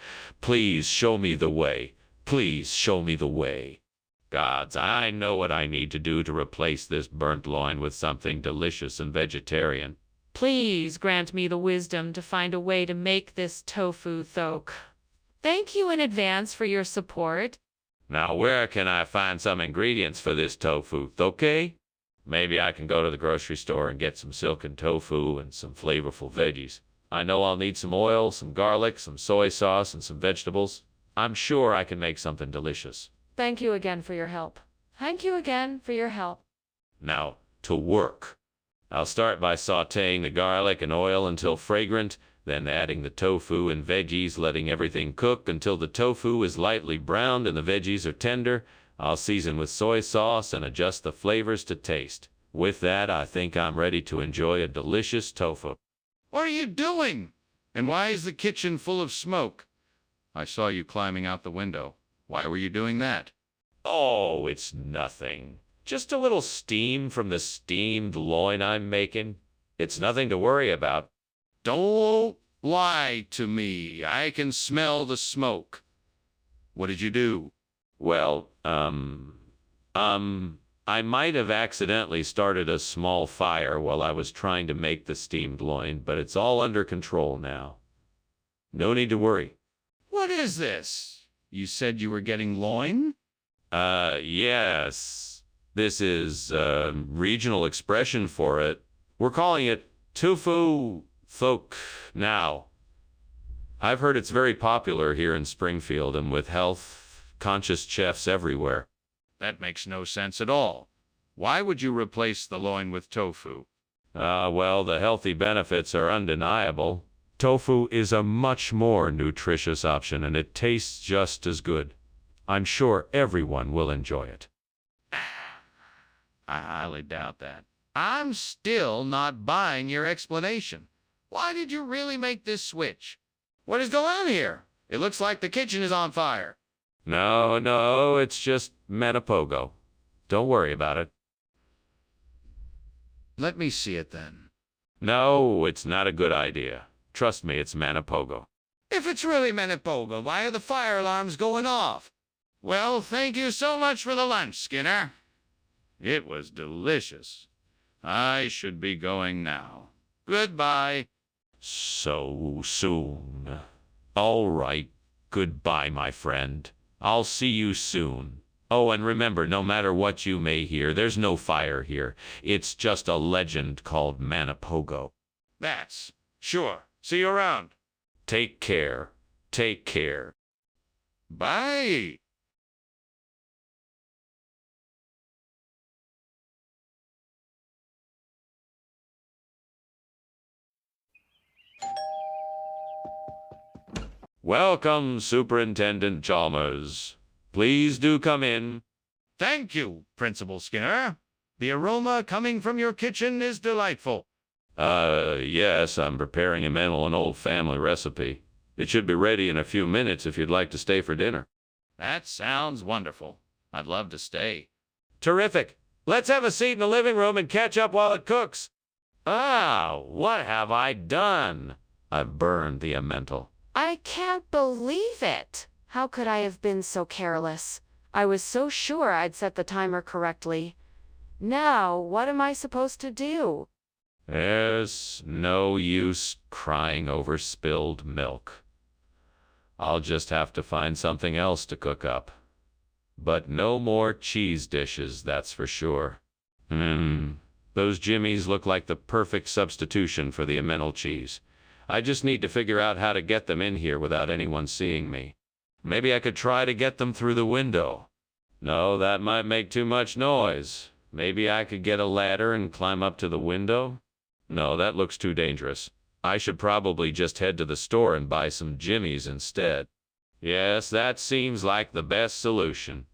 Please show me the way. Please show me the way. Gods, I know what I need to do to replace this burnt loin with something delicious and vegetarian. Please grant me the wisdom to find a way to make this tofu thok. Thank you in advance for your support. Now where can I find some ingredients for this tofu, okay? Maybe I can go to the grocery store and get some silken tofu and some flavorful veggies. I know I'll need some oil, some garlic, some soy sauce, and some vegetables. I'm sure I can make something delicious. Thank you again for your help. Thank you again for your help. Now, to work. I'll start by sautéing the garlic and oil until fragrant, then adding the tofu and veggies, letting everything cook until the tofu is lightly browned and the veggies are tender. I'll season with soy sauce and adjust the flavors to taste. With that, I think I'm ready to enjoy a delicious tofu. What are you doing? And why is the kitchen full of smoke? I saw you climbing out the window. Why were you doing that? Oh, it's nothing. Just a little steam from the steamed loin I'm making. It's nothing to worry about. Don't lie to me. I can smell the smoke. What did you do? Well, I might have accidentally started a small fire while I was trying to make the steamed loin, but it's all under control now. No need to worry. What is this? You said you were getting loin? Yes. This is a regional expression for it. We're calling it tofu folk now. I've heard it's very popular here in Springfield and with health-conscious chefs everywhere. That makes no sense at all. Why would you replace the loin with tofu? Well, the healthy benefits are undeniable. Tofu is a much more nutritious option and it tastes just as good. I'm sure everyone will enjoy it. I highly doubt that. I'm still not buying your explanation. Why did you really make this switch? What is going on here? It looks like the kitchen is on fire. No, it's just Manipogo. Don't worry about it. Let me see it then. No, it's not a good idea. Trust me, it's Manipogo. If it's really Manipogo, why are the fire alarms going off? Well, thank you so much for the lunch, Skinner. It was delicious. I should be going now. Goodbye. So soon. All right. Goodbye, my friend. I'll see you soon. Oh, and remember, no matter what you may hear, there's no fire here. It's just a legend called Manipogo. That's sure. See you around. Take care. Take care. Bye. Welcome, Superintendent Chalmers. Please do come in. Thank you, Principal Skinner. The aroma coming from your kitchen is delightful. Yes, I'm preparing a mental and old family recipe. It should be ready in a few minutes if you'd like to stay for dinner. That sounds wonderful. I'd love to stay. Terrific. Let's have a seat in the living room and catch up while it cooks. Ah, what have I done? I've burned the emmental. I can't believe it. How could I have been so careless? I was so sure I'd set the timer correctly. Now, what am I supposed to do? There's no use crying over spilled milk. I'll just have to find something else to cook up. But no more cheese dishes, that's for sure. Those jimmies look like the perfect substitution for the emmental cheese. I just need to figure out how to get them in here without anyone seeing me. Maybe I could try to get them through the window. No, that might make too much noise. Maybe I could get a ladder and climb up to the window? No, that looks too dangerous. I should probably just head to the store and buy some jimmies instead. Yes, that seems like the best solution.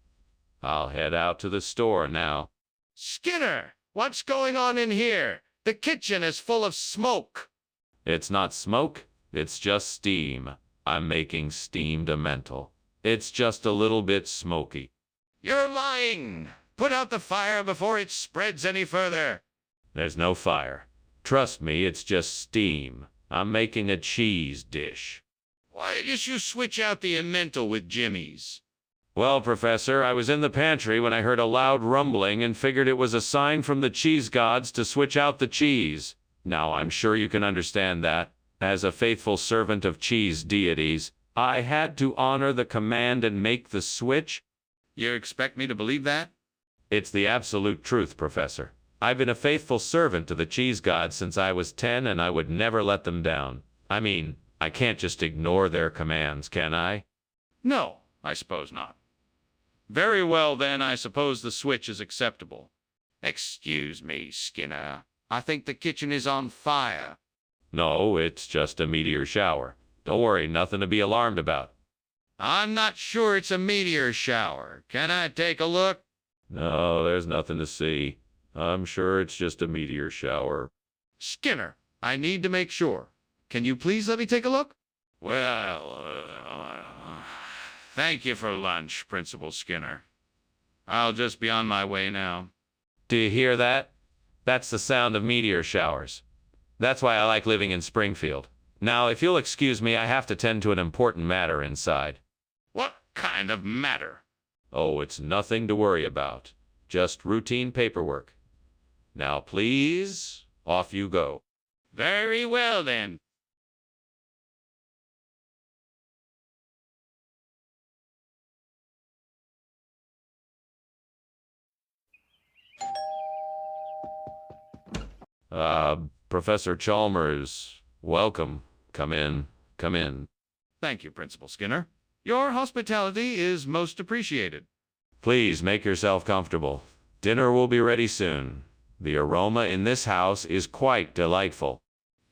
I'll head out to the store now. Skinner, what's going on in here? The kitchen is full of smoke. It's not smoke, it's just steam. I'm making steamed emmental. It's just a little bit smoky. You're lying. Put out the fire before it spreads any further. There's no fire. Trust me, it's just steam. I'm making a cheese dish. Why did you switch out the emmental with jimmies? Well, Professor, I was in the pantry when I heard a loud rumbling and figured it was a sign from the cheese gods to switch out the cheese. Now, I'm sure you can understand that. As a faithful servant of cheese deities, I had to honor the command and make the switch. You expect me to believe that? It's the absolute truth, Professor. I've been a faithful servant to the cheese gods since I was 10, and I would never let them down. I mean, I can't just ignore their commands, can I? No, I suppose not. Very well, then, I suppose the switch is acceptable. Excuse me, Skinner. I think the kitchen is on fire. No, it's just a meteor shower. Don't worry, nothing to be alarmed about. I'm not sure it's a meteor shower. Can I take a look? No, there's nothing to see. I'm sure it's just a meteor shower. Skinner, I need to make sure. Can you please let me take a look? Well, thank you for lunch, Principal Skinner. I'll just be on my way now. Do you hear that? That's the sound of meteor showers. That's why I like living in Springfield. Now, if you'll excuse me, I have to tend to an important matter inside. What kind of matter? Oh, it's nothing to worry about. Just routine paperwork. Now, please, off you go. Very well, then. Professor Chalmers, welcome. Come in, come in. Thank you, Principal Skinner. Your hospitality is most appreciated. Please make yourself comfortable. Dinner will be ready soon. The aroma in this house is quite delightful.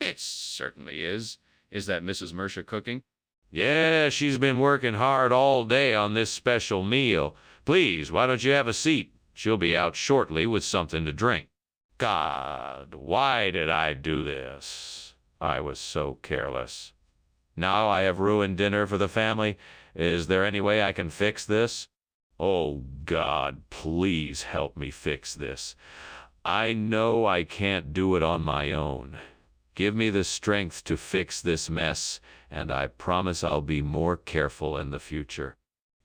It certainly is. Is that Mrs. Mercia cooking? Yeah, she's been working hard all day on this special meal. Please, why don't you have a seat? She'll be out shortly with something to drink. God, why did I do this? I was so careless. Now I have ruined dinner for the family. Is there any way I can fix this? Oh, God, please help me fix this. I know I can't do it on my own. Give me the strength to fix this mess, and I promise I'll be more careful in the future.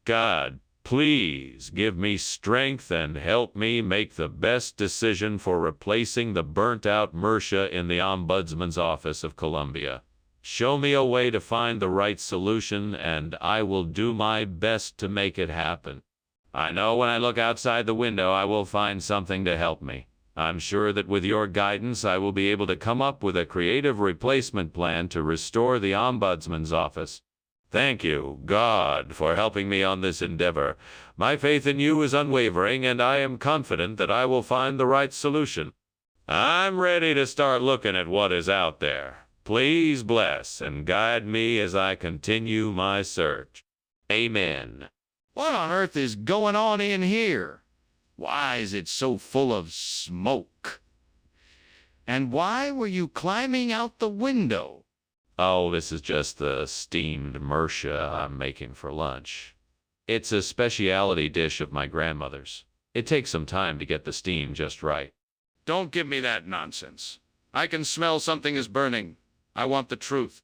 God, please give me strength and help me make the best decision for replacing the burnt-out Mercia in the Ombudsman's Office of Columbia. Show me a way to find the right solution, and I will do my best to make it happen. I know when I look outside the window, I will find something to help me. I'm sure that with your guidance, I will be able to come up with a creative replacement plan to restore the Ombudsman's office. Thank you, God, for helping me on this endeavor. My faith in you is unwavering, and I am confident that I will find the right solution. I'm ready to start looking at what is out there. Please bless and guide me as I continue my search. Amen. What on earth is going on in here? Why is it so full of smoke? And why were you climbing out the window? Oh, this is just the steamed Mercia I'm making for lunch. It's a specialty dish of my grandmother's. It takes some time to get the steam just right. Don't give me that nonsense. I can smell something is burning. I want the truth.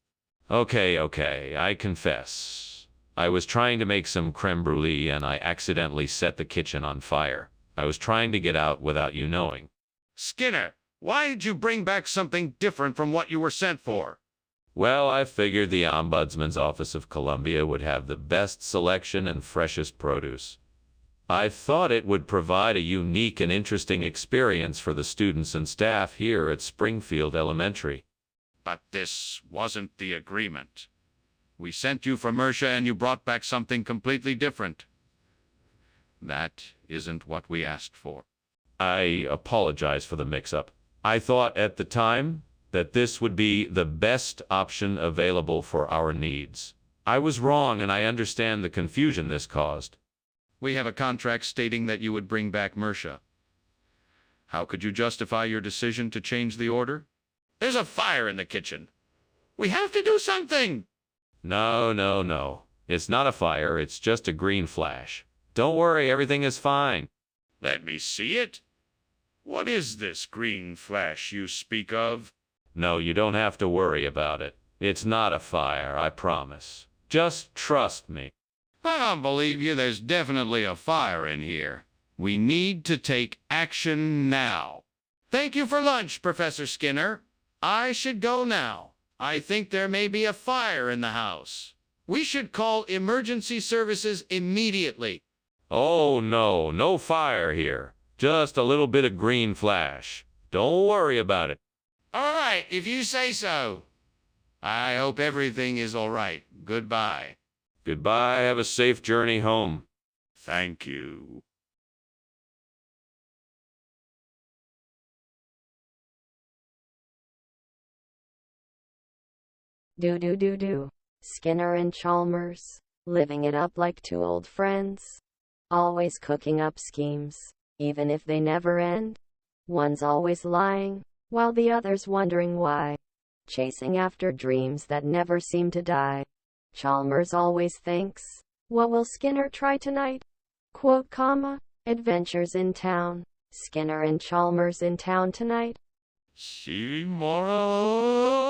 Okay, I confess. I was trying to make some creme brulee and I accidentally set the kitchen on fire. I was trying to get out without you knowing. Skinner, why did you bring back something different from what you were sent for? Well, I figured the Ombudsman's Office of Columbia would have the best selection and freshest produce. I thought it would provide a unique and interesting experience for the students and staff here at Springfield Elementary. But this wasn't the agreement. We sent you for Mercia and you brought back something completely different. That isn't what we asked for. I apologize for the mix-up. I thought at the time that this would be the best option available for our needs. I was wrong, and I understand the confusion this caused. We have a contract stating that you would bring back Mercia. How could you justify your decision to change the order? There's a fire in the kitchen. We have to do something. No. It's not a fire, it's just a green flash. Don't worry, everything is fine. Let me see it. What is this green flash you speak of? No, you don't have to worry about it. It's not a fire, I promise. Just trust me. I don't believe you. There's definitely a fire in here. We need to take action now. Thank you for lunch, Professor Skinner. I should go now. I think there may be a fire in the house. We should call emergency services immediately. Oh no fire here. Just a little bit of green flash. Don't worry about it. All right, if you say so. I hope everything is all right. Goodbye. Goodbye. Have a safe journey home. Thank you. Do. Skinner and Chalmers, living it up like two old friends. Always cooking up schemes, even if they never end. One's always lying, while the other's wondering why. Chasing after dreams that never seem to die. Chalmers always thinks, what will Skinner try tonight? Quote, comma, adventures in town. Skinner and Chalmers in town tonight. See more.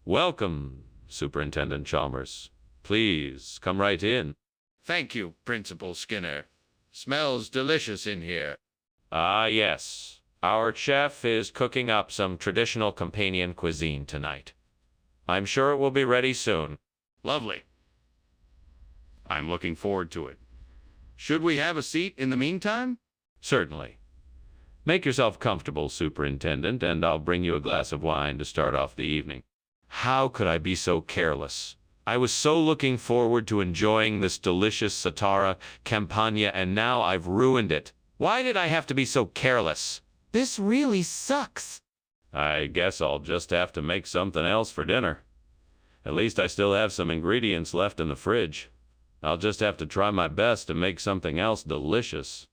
Welcome, Superintendent Chalmers. Please, come right in. Thank you, Principal Skinner. Smells delicious in here. Ah, yes. Our chef is cooking up some traditional companion cuisine tonight. I'm sure it will be ready soon. Lovely. I'm looking forward to it. Should we have a seat in the meantime? Certainly. Make yourself comfortable, Superintendent, and I'll bring you a glass of wine to start off the evening. How could I be so careless? I was so looking forward to enjoying this delicious Satara Campagna, and now I've ruined it. Why did I have to be so careless? This really sucks. I guess I'll just have to make something else for dinner. At least I still have some ingredients left in the fridge. I'll just have to try my best to make something else delicious.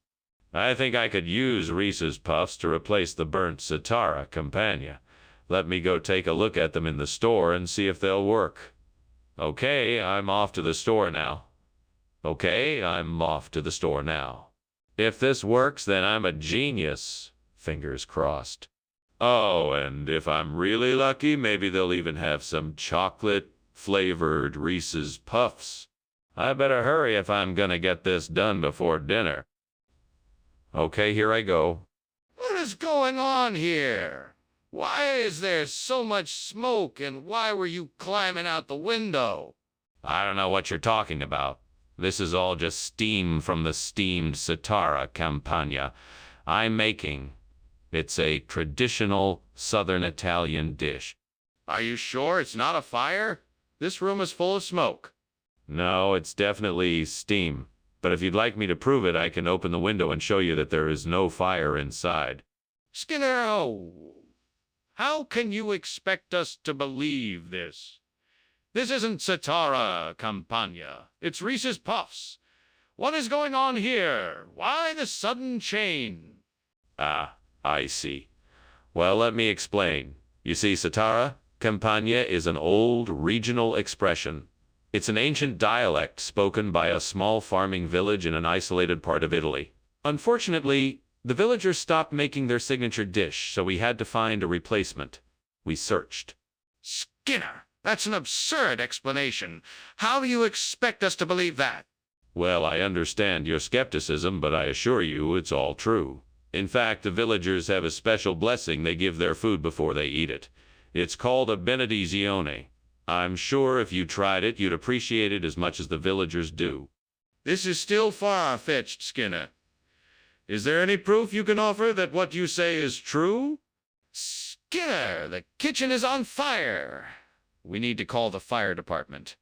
I think I could use Reese's Puffs to replace the burnt Satara Campagna. Let me go take a look at them in the store and see if they'll work. Okay, I'm off to the store now. If this works, then I'm a genius. Fingers crossed. Oh, and if I'm really lucky, maybe they'll even have some chocolate-flavored Reese's Puffs. I better hurry if I'm gonna get this done before dinner. Okay, here I go. What is going on here? Why is there so much smoke, and why were you climbing out the window? I don't know what you're talking about. This is all just steam from the steamed Satara Campagna I'm making. It's a traditional Southern Italian dish. Are you sure it's not a fire? This room is full of smoke. No, it's definitely steam. But if you'd like me to prove it, I can open the window and show you that there is no fire inside. Skinner, how can you expect us to believe this? This isn't Satara Campagna. It's Reese's Puffs. What is going on here? Why the sudden change? Ah, I see. Well, let me explain. You see, Satara Campagna is an old regional expression. It's an ancient dialect spoken by a small farming village in an isolated part of Italy. Unfortunately, the villagers stopped making their signature dish, so we had to find a replacement. We searched. Skinner, that's an absurd explanation. How do you expect us to believe that? Well, I understand your skepticism, but I assure you it's all true. In fact, the villagers have a special blessing they give their food before they eat it. It's called a benedizione. I'm sure if you tried it, you'd appreciate it as much as the villagers do. This is still far-fetched, Skinner. Is there any proof you can offer that what you say is true? Skinner, the kitchen is on fire. We need to call the fire department.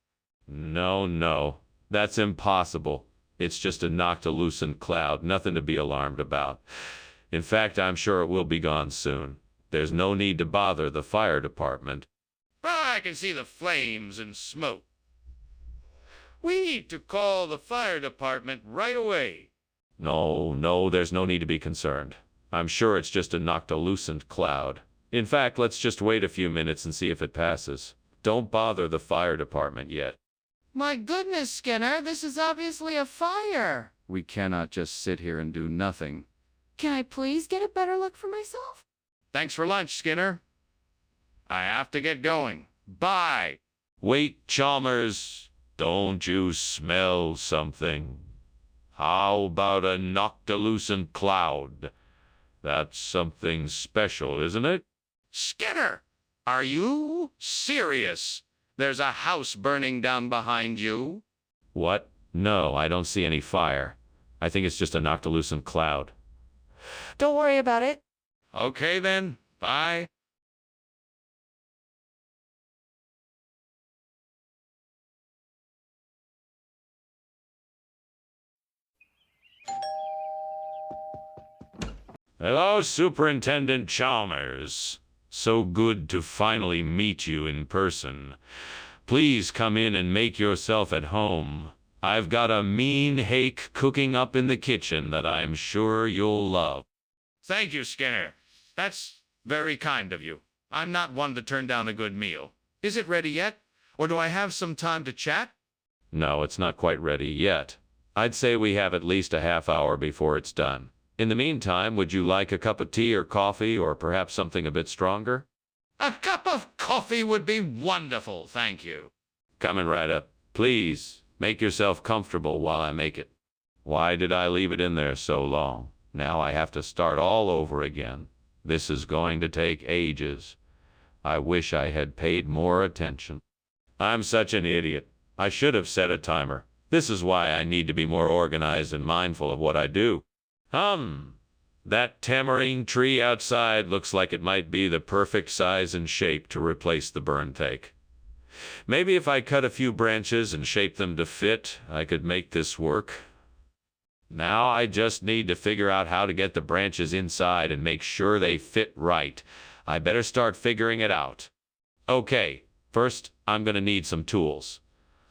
No, that's impossible. It's just a noctilucent cloud, nothing to be alarmed about. In fact, I'm sure it will be gone soon. There's no need to bother the fire department. I can see the flames and smoke. We need to call the fire department right away. No, there's no need to be concerned. I'm sure it's just a noctilucent cloud. In fact, let's just wait a few minutes and see if it passes. Don't bother the fire department yet. My goodness, Skinner, this is obviously a fire. We cannot just sit here and do nothing. Can I please get a better look for myself? Thanks for lunch, Skinner. I have to get going. Bye. Wait, Chalmers. Don't you smell something? How about a noctilucent cloud? That's something special, isn't it? Skinner, are you serious? There's a house burning down behind you. What? No, I don't see any fire. I think it's just a noctilucent cloud. Don't worry about it. Okay then, bye. Hello, Superintendent Chalmers. So good to finally meet you in person. Please come in and make yourself at home. I've got a mean hake cooking up in the kitchen that I'm sure you'll love. Thank you, Skinner. That's very kind of you. I'm not one to turn down a good meal. Is it ready yet? Or do I have some time to chat? No, it's not quite ready yet. I'd say we have at least a half hour before it's done. In the meantime, would you like a cup of tea or coffee, or perhaps something a bit stronger? A cup of coffee would be wonderful, thank you. Coming right up. Please, make yourself comfortable while I make it. Why did I leave it in there so long? Now I have to start all over again. This is going to take ages. I wish I had paid more attention. I'm such an idiot. I should have set a timer. This is why I need to be more organized and mindful of what I do. That tamarind tree outside looks like it might be the perfect size and shape to replace the burn take. Maybe if I cut a few branches and shape them to fit, I could make this work. Now I just need to figure out how to get the branches inside and make sure they fit right. I better start figuring it out. Okay, first I'm gonna need some tools.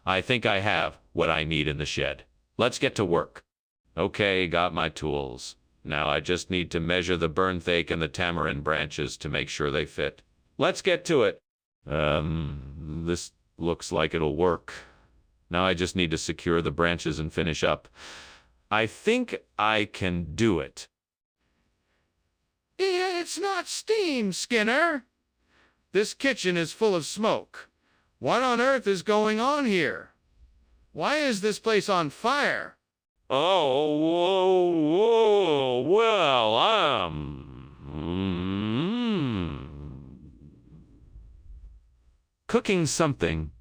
I think I have what I need in the shed. Let's get to work. Okay, got my tools. Now I just need to measure the burnthake and the tamarind branches to make sure they fit. Let's get to it. This looks like it'll work. Now I just need to secure the branches and finish up. I think I can do it. It's not steam, Skinner. This kitchen is full of smoke. What on earth is going on here? Why is this place on fire? Oh, whoa, well, cooking something.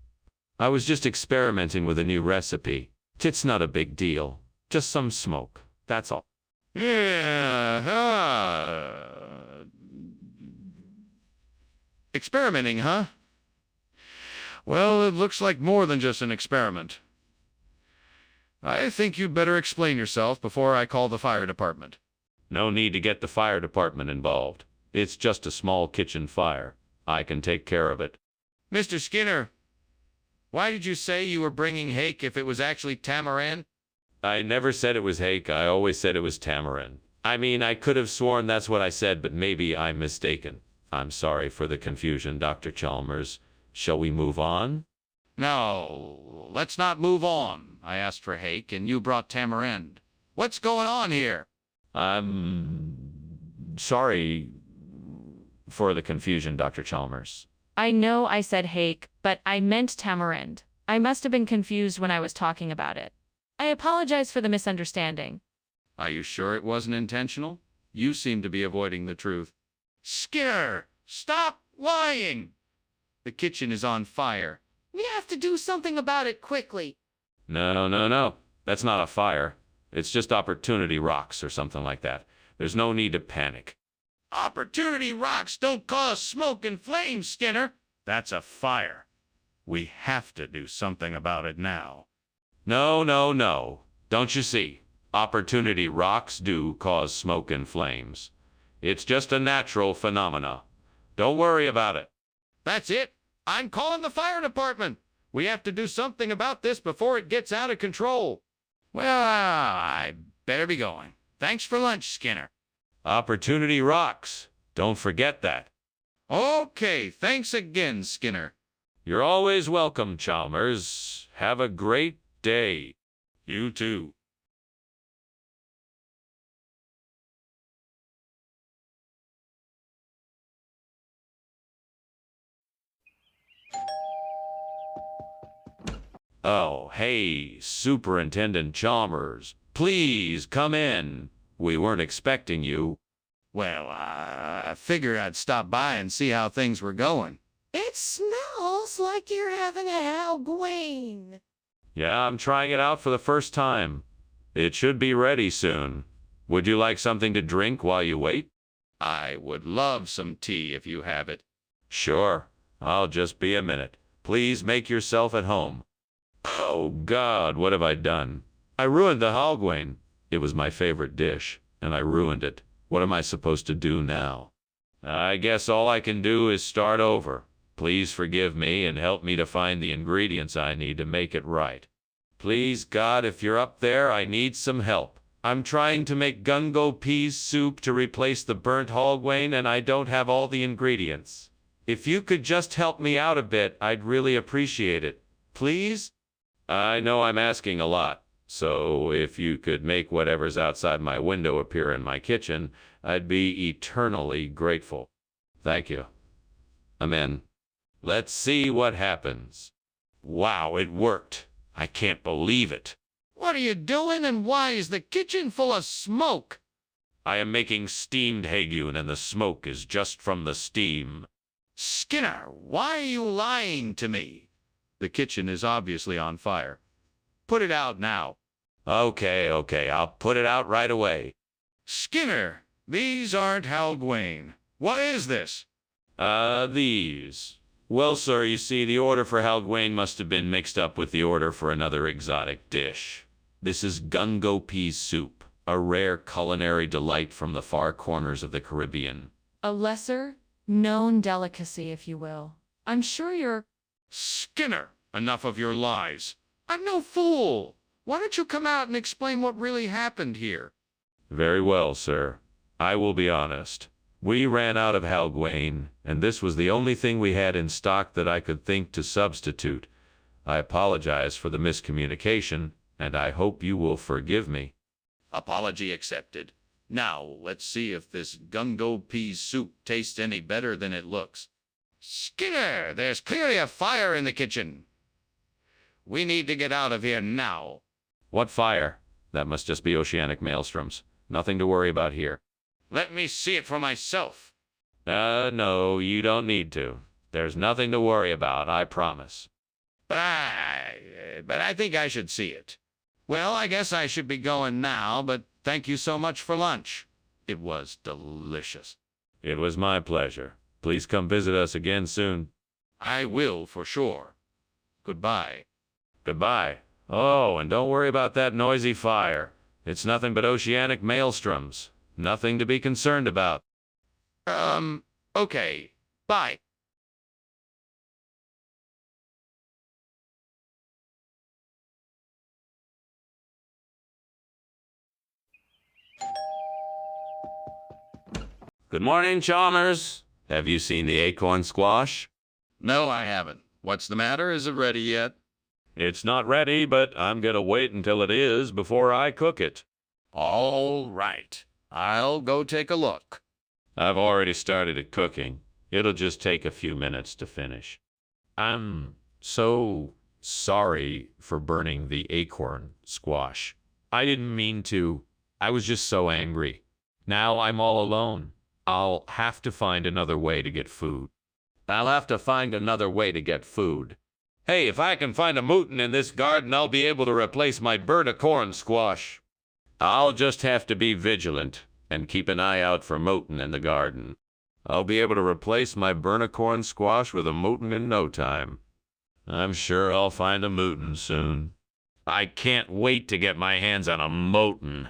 I was just experimenting with a new recipe. It's not a big deal. Just some smoke. That's all. Yeah, experimenting, huh? Well, it looks like more than just an experiment. I think you'd better explain yourself before I call the fire department. No need to get the fire department involved. It's just a small kitchen fire. I can take care of it. Mr. Skinner, why did you say you were bringing hake if it was actually tamarind? I never said it was hake. I always said it was tamarind. I mean, I could have sworn that's what I said, but maybe I'm mistaken. I'm sorry for the confusion, Dr. Chalmers. Shall we move on? No, let's not move on. I asked for hake and you brought tamarind. What's going on here? I'm sorry for the confusion, Dr. Chalmers. I know I said hake, but I meant tamarind. I must have been confused when I was talking about it. I apologize for the misunderstanding. Are you sure it wasn't intentional? You seem to be avoiding the truth. Skinner, stop lying! The kitchen is on fire. We have to do something about it quickly. No. That's not a fire. It's just opportunity rocks or something like that. There's no need to panic. Opportunity rocks don't cause smoke and flames, Skinner. That's a fire. We have to do something about it now. No. Don't you see? Opportunity rocks do cause smoke and flames. It's just a natural phenomena. Don't worry about it. That's it. I'm calling the fire department. We have to do something about this before it gets out of control. Well, I better be going. Thanks for lunch, Skinner. Opportunity rocks. Don't forget that. Okay, thanks again, Skinner. You're always welcome, Chalmers. Have a great day. You too. Oh, hey, Superintendent Chalmers. Please come in. We weren't expecting you. Well, I figured I'd stop by and see how things were going. It smells like you're having a Halloween. Yeah, I'm trying it out for the first time. It should be ready soon. Would you like something to drink while you wait? I would love some tea if you have it. Sure. I'll just be a minute. Please make yourself at home. Oh God, what have I done? I ruined the halgwyn. It was my favorite dish, and I ruined it. What am I supposed to do now? I guess all I can do is start over. Please forgive me and help me to find the ingredients I need to make it right. Please, God, if you're up there, I need some help. I'm trying to make gungo peas soup to replace the burnt halgwyn, and I don't have all the ingredients. If you could just help me out a bit, I'd really appreciate it. Please? I know I'm asking a lot, so if you could make whatever's outside my window appear in my kitchen, I'd be eternally grateful. Thank you. Amen. Let's see what happens. Wow, it worked. I can't believe it. What are you doing, and why is the kitchen full of smoke? I am making steamed halgwyn, and the smoke is just from the steam. Skinner, why are you lying to me? The kitchen is obviously on fire. Put it out now. Okay, I'll put it out right away. Skinner, these aren't halgwyn. What is this? These. Well, sir, you see, the order for halgwyn must have been mixed up with the order for another exotic dish. This is gungo pea soup, a rare culinary delight from the far corners of the Caribbean. A lesser known delicacy, if you will. I'm sure you're... Skinner, enough of your lies. I'm no fool. Why don't you come out and explain what really happened here? Very well, sir. I will be honest. We ran out of halgwyn, and this was the only thing we had in stock that I could think to substitute. I apologize for the miscommunication, and I hope you will forgive me. Apology accepted. Now, let's see if this gungo pea soup tastes any better than it looks. Skinner, there's clearly a fire in the kitchen. We need to get out of here now. What fire? That must just be oceanic maelstroms. Nothing to worry about here. Let me see it for myself. No, you don't need to. There's nothing to worry about, I promise. But I think I should see it. Well, I guess I should be going now, but thank you so much for lunch. It was delicious. It was my pleasure. Please come visit us again soon. I will, for sure. Goodbye. Goodbye. Oh, and don't worry about that noisy fire. It's nothing but oceanic maelstroms. Nothing to be concerned about. Okay. Bye. Good morning, Chalmers. Have you seen the acorn squash? No, I haven't. What's the matter? Is it ready yet? It's not ready, but I'm gonna wait until it is before I cook it. All right. I'll go take a look. I've already started it cooking. It'll just take a few minutes to finish. I'm so sorry for burning the acorn squash. I didn't mean to. I was just so angry. Now I'm all alone. I'll have to find another way to get food. Hey, if I can find a mouton in this garden, I'll be able to replace my burnt acorn squash. I'll just have to be vigilant and keep an eye out for mouton in the garden. I'll be able to replace my burnt acorn squash with a mouton in no time. I'm sure I'll find a mouton soon. I can't wait to get my hands on a mouton.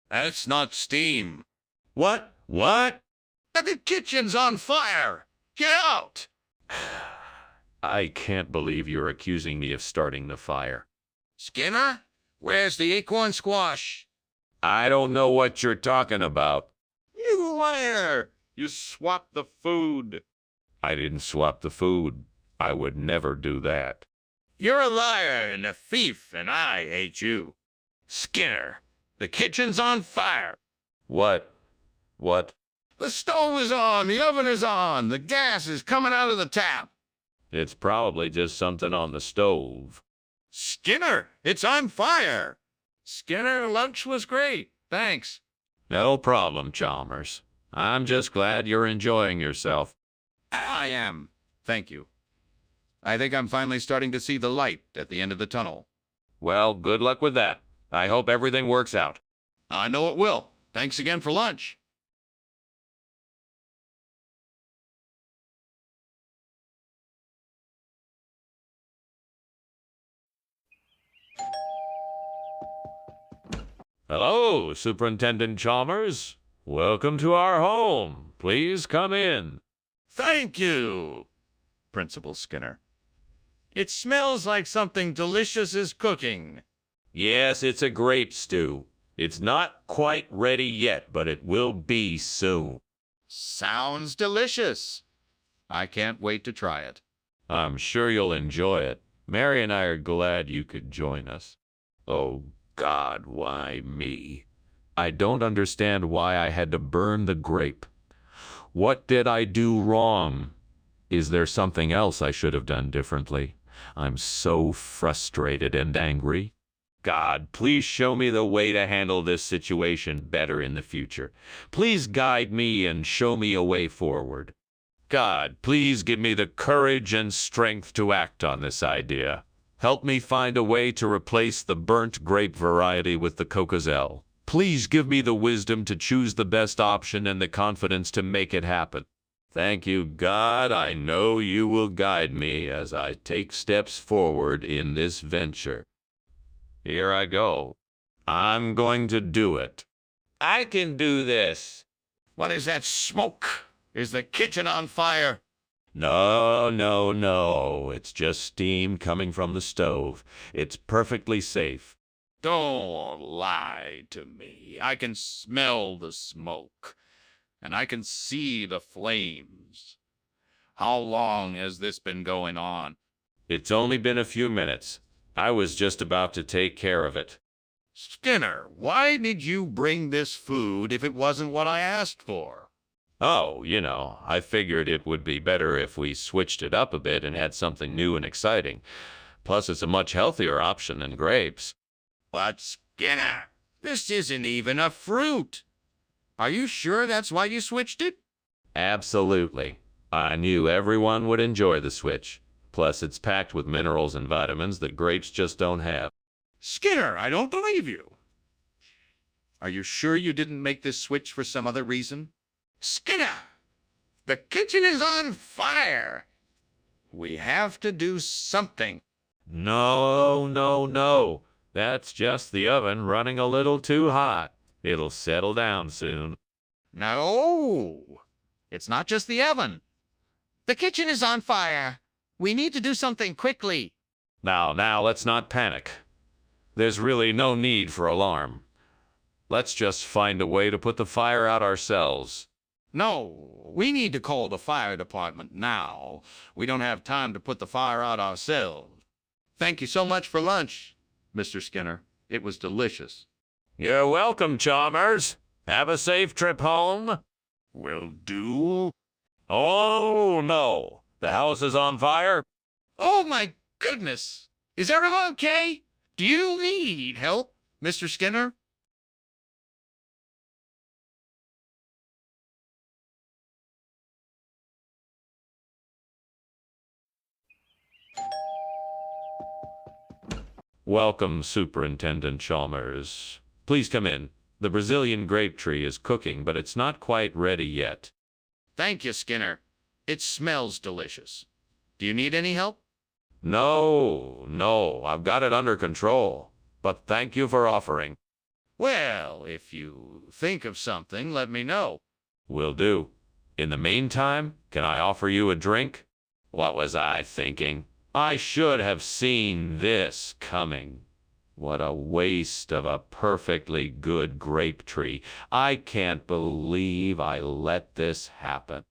That's not steam. What? What? The kitchen's on fire. Get out. I can't believe you're accusing me of starting the fire. Skinner, where's the acorn squash? I don't know what you're talking about. You liar! You swapped the food. I didn't swap the food. I would never do that. You're a liar and a thief, and I hate you. Skinner, the kitchen's on fire. What? What? The stove is on, the oven is on, the gas is coming out of the tap. It's probably just something on the stove. Skinner, it's on fire. Skinner, lunch was great. Thanks. No problem, Chalmers. I'm just glad you're enjoying yourself. I am. Thank you. I think I'm finally starting to see the light at the end of the tunnel. Well, good luck with that. I hope everything works out. I know it will. Thanks again for lunch. Hello, Superintendent Chalmers. Welcome to our home. Please come in. Thank you, Principal Skinner. It smells like something delicious is cooking. Yes, it's a grape stew. It's not quite ready yet, but it will be soon. Sounds delicious. I can't wait to try it. I'm sure you'll enjoy it. Mary and I are glad you could join us. Oh, God, why me? I don't understand why I had to burn the grape. What did I do wrong? Is there something else I should have done differently? I'm so frustrated and angry. God, please show me the way to handle this situation better in the future. Please guide me and show me a way forward. God, please give me the courage and strength to act on this idea. Help me find a way to replace the burnt grape variety with the Cocozelle. Please give me the wisdom to choose the best option and the confidence to make it happen. Thank you, God. I know you will guide me as I take steps forward in this venture. Here I go. I'm going to do it. I can do this. What is that smoke? Is the kitchen on fire? No, no, no. It's just steam coming from the stove. It's perfectly safe. Don't lie to me. I can smell the smoke, and I can see the flames. How long has this been going on? It's only been a few minutes. I was just about to take care of it. Skinner, why did you bring this food if it wasn't what I asked for? Oh, I figured it would be better if we switched it up a bit and had something new and exciting. Plus, it's a much healthier option than grapes. But Skinner, this isn't even a fruit. Are you sure that's why you switched it? Absolutely. I knew everyone would enjoy the switch. Plus, it's packed with minerals and vitamins that grapes just don't have. Skinner, I don't believe you. Are you sure you didn't make this switch for some other reason? Skinner, the kitchen is on fire. We have to do something. No, no, no. That's just the oven running a little too hot. It'll settle down soon. No, it's not just the oven. The kitchen is on fire. We need to do something quickly. Now, let's not panic. There's really no need for alarm. Let's just find a way to put the fire out ourselves. No, we need to call the fire department now. We don't have time to put the fire out ourselves. Thank you so much for lunch, Mr. Skinner. It was delicious. You're welcome, Chalmers. Have a safe trip home. Will do. Oh, no. The house is on fire? Oh, my goodness. Is everyone okay? Do you need help, Mr. Skinner? Welcome, Superintendent Chalmers. Please come in. The Brazilian grape tree is cooking, but it's not quite ready yet. Thank you, Skinner. It smells delicious. Do you need any help? No, I've got it under control. But thank you for offering. Well, if you think of something, let me know. Will do. In the meantime, can I offer you a drink? What was I thinking? I should have seen this coming. What a waste of a perfectly good grape tree. I can't believe I let this happen.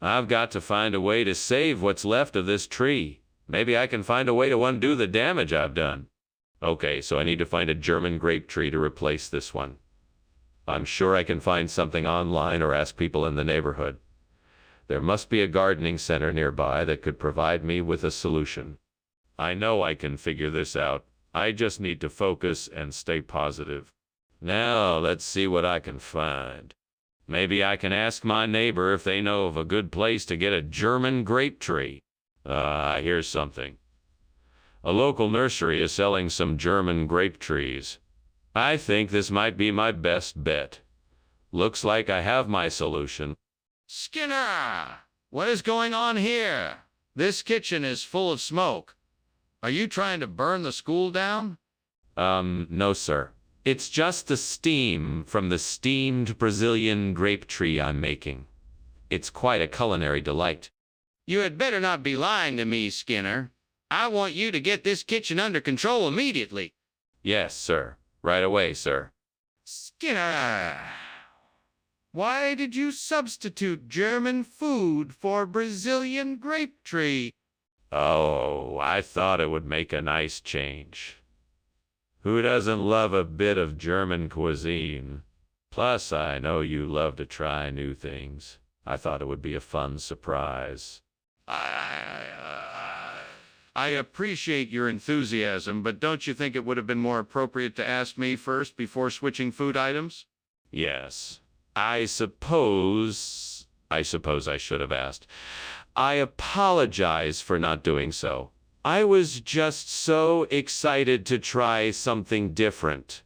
I've got to find a way to save what's left of this tree. Maybe I can find a way to undo the damage I've done. Okay, so I need to find a German grape tree to replace this one. I'm sure I can find something online or ask people in the neighborhood. There must be a gardening center nearby that could provide me with a solution. I know I can figure this out. I just need to focus and stay positive. Now, let's see what I can find. Maybe I can ask my neighbor if they know of a good place to get a German grape tree. Here's something. A local nursery is selling some German grape trees. I think this might be my best bet. Looks like I have my solution. Skinner! What is going on here? This kitchen is full of smoke. Are you trying to burn the school down? No, sir. It's just the steam from the steamed Brazilian grape tree I'm making. It's quite a culinary delight. You had better not be lying to me, Skinner. I want you to get this kitchen under control immediately. Yes, sir. Right away, sir. Skinner, why did you substitute German food for Brazilian grape tree? Oh, I thought it would make a nice change. Who doesn't love a bit of German cuisine? Plus, I know you love to try new things. I thought it would be a fun surprise. I appreciate your enthusiasm, but don't you think it would have been more appropriate to ask me first before switching food items? Yes, I suppose I should have asked. I apologize for not doing so. I was just so excited to try something different.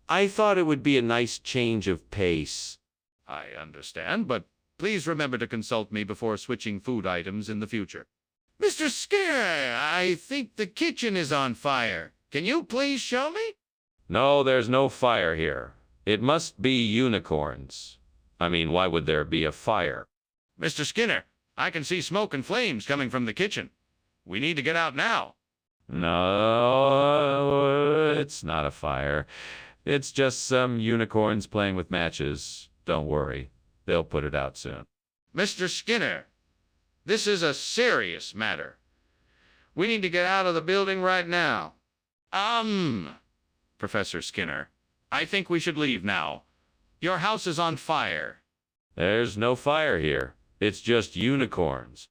I thought it would be a nice change of pace. I understand, but please remember to consult me before switching food items in the future. Mr. Skinner, I think the kitchen is on fire. Can you please show me? No, there's no fire here. It must be unicorns. I mean, why would there be a fire? Mr. Skinner, I can see smoke and flames coming from the kitchen. We need to get out now. No, it's not a fire. It's just some unicorns playing with matches. Don't worry. They'll put it out soon. Mr. Skinner, this is a serious matter. We need to get out of the building right now. Professor Skinner, I think we should leave now. Your house is on fire. There's no fire here. It's just unicorns.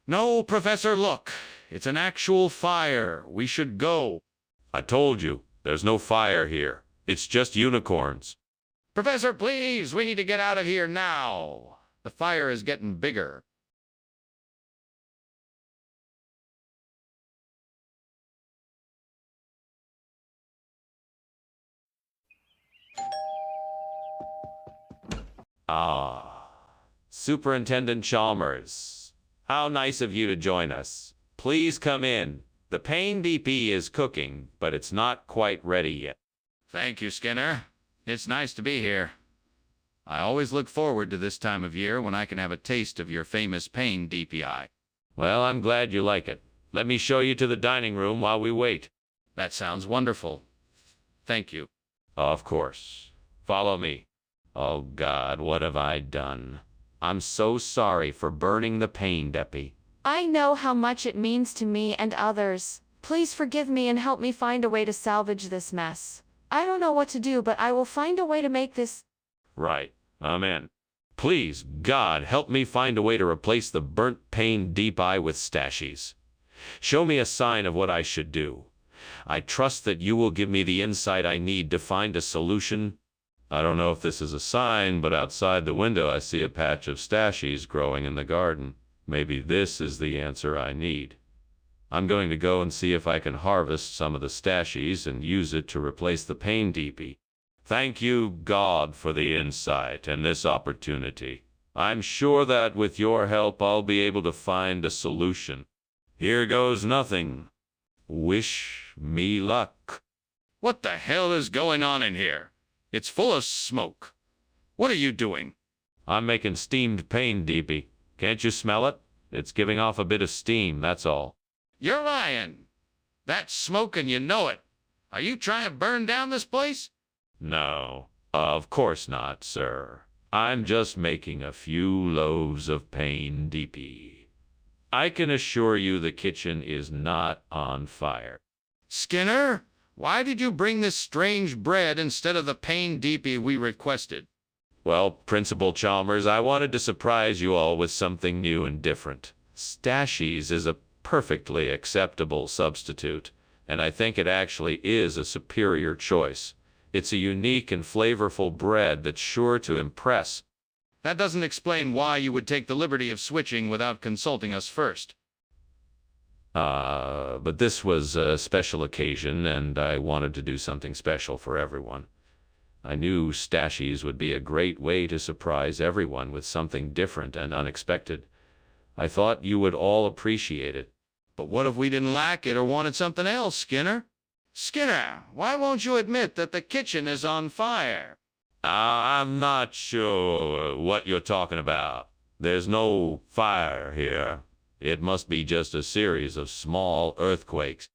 No, Professor, look. It's an actual fire. We should go. I told you, there's no fire here. It's just unicorns. Professor, please, we need to get out of here now. The fire is getting bigger. Ah, Superintendent Chalmers. How nice of you to join us. Please come in. The pain DP is cooking, but it's not quite ready yet. Thank you, Skinner. It's nice to be here. I always look forward to this time of year when I can have a taste of your famous pain DPI. Well, I'm glad you like it. Let me show you to the dining room while we wait. That sounds wonderful. Thank you. Of course. Follow me. Oh God, what have I done? I'm so sorry for burning the pain depi. I know how much it means to me and others. Please forgive me and help me find a way to salvage this mess. I don't know what to do, but I will find a way to make this. Right. Amen. Please, God, help me find a way to replace the burnt pain DPI with stashies. Show me a sign of what I should do. I trust that you will give me the insight I need to find a solution. I don't know if this is a sign, but outside the window I see a patch of stashies growing in the garden. Maybe this is the answer I need. I'm going to go and see if I can harvest some of the stashies and use it to replace the pain DP. Thank you, God, for the insight and this opportunity. I'm sure that with your help I'll be able to find a solution. Here goes nothing. Wish me luck. What the hell is going on in here? It's full of smoke. What are you doing? I'm making steamed pain DP. Can't you smell it? It's giving off a bit of steam, that's all. You're lying. That's smoke and you know it. Are you trying to burn down this place? No, of course not, sir. I'm just making a few loaves of pain DP. I can assure you the kitchen is not on fire. Skinner, why did you bring this strange bread instead of the pain DP we requested? Well, Principal Chalmers, I wanted to surprise you all with something new and different. Stashies is a perfectly acceptable substitute, and I think it actually is a superior choice. It's a unique and flavorful bread that's sure to impress. That doesn't explain why you would take the liberty of switching without consulting us first. But this was a special occasion, and I wanted to do something special for everyone. I knew stashies would be a great way to surprise everyone with something different and unexpected. I thought you would all appreciate it. But what if we didn't like it or wanted something else, Skinner? Skinner, why won't you admit that the kitchen is on fire? I'm not sure what you're talking about. There's no fire here. It must be just a series of small earthquakes.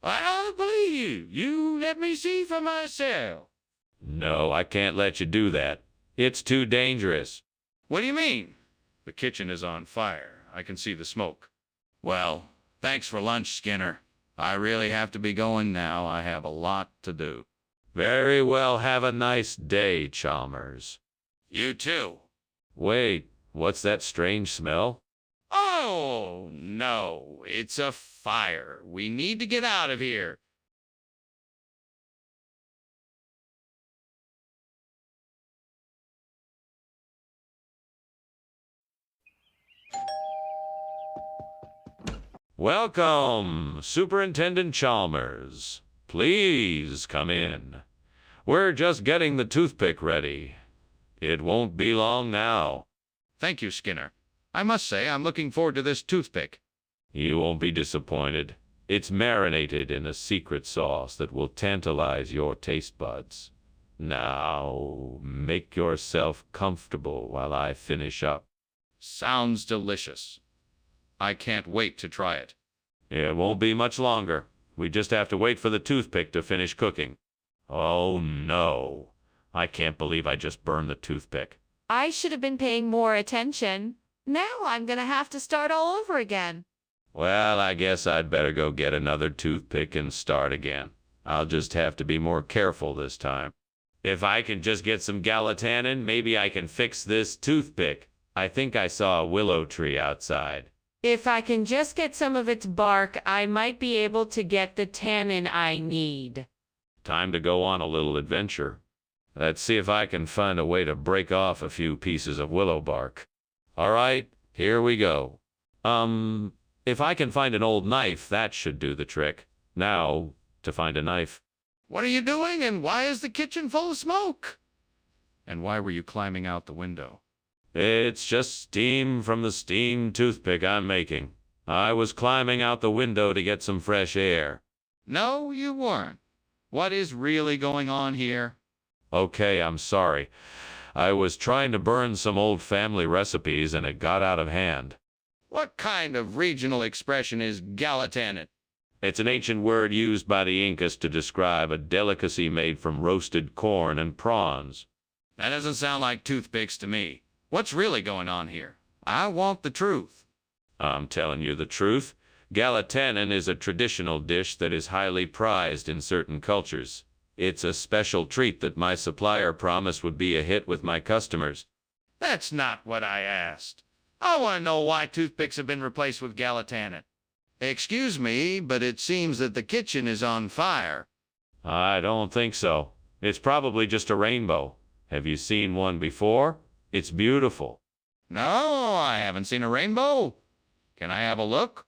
I don't believe you. You let me see for myself. No, I can't let you do that. It's too dangerous. What do you mean? The kitchen is on fire. I can see the smoke. Well, thanks for lunch, Skinner. I really have to be going now. I have a lot to do. Very well, have a nice day, Chalmers. You too. Wait, what's that strange smell? Oh, no. It's a fire. We need to get out of here. Welcome, Superintendent Chalmers. Please come in. We're just getting the toothpick ready. It won't be long now. Thank you, Skinner. I must say I'm looking forward to this toothpick. You won't be disappointed. It's marinated in a secret sauce that will tantalize your taste buds. Now, make yourself comfortable while I finish up. Sounds delicious. I can't wait to try it. It won't be much longer. We just have to wait for the toothpick to finish cooking. Oh no. I can't believe I just burned the toothpick. I should have been paying more attention. Now I'm gonna have to start all over again. Well, I guess I'd better go get another toothpick and start again. I'll just have to be more careful this time. If I can just get some Galatanin, maybe I can fix this toothpick. I think I saw a willow tree outside. If I can just get some of its bark, I might be able to get the tannin I need. Time to go on a little adventure. Let's see if I can find a way to break off a few pieces of willow bark. All right, here we go. If I can find an old knife, that should do the trick. Now, to find a knife. What are you doing, and why is the kitchen full of smoke? And why were you climbing out the window? It's just steam from the steam toothpick I'm making. I was climbing out the window to get some fresh air. No, you weren't. What is really going on here? Okay, I'm sorry. I was trying to burn some old family recipes and it got out of hand. What kind of regional expression is Galatanin? It's an ancient word used by the Incas to describe a delicacy made from roasted corn and prawns. That doesn't sound like toothpicks to me. What's really going on here? I want the truth. I'm telling you the truth. Galatanin is a traditional dish that is highly prized in certain cultures. It's a special treat that my supplier promised would be a hit with my customers. That's not what I asked. I want to know why toothpicks have been replaced with Galatanin. Excuse me, but it seems that the kitchen is on fire. I don't think so. It's probably just a rainbow. Have you seen one before? It's beautiful. No, I haven't seen a rainbow. Can I have a look?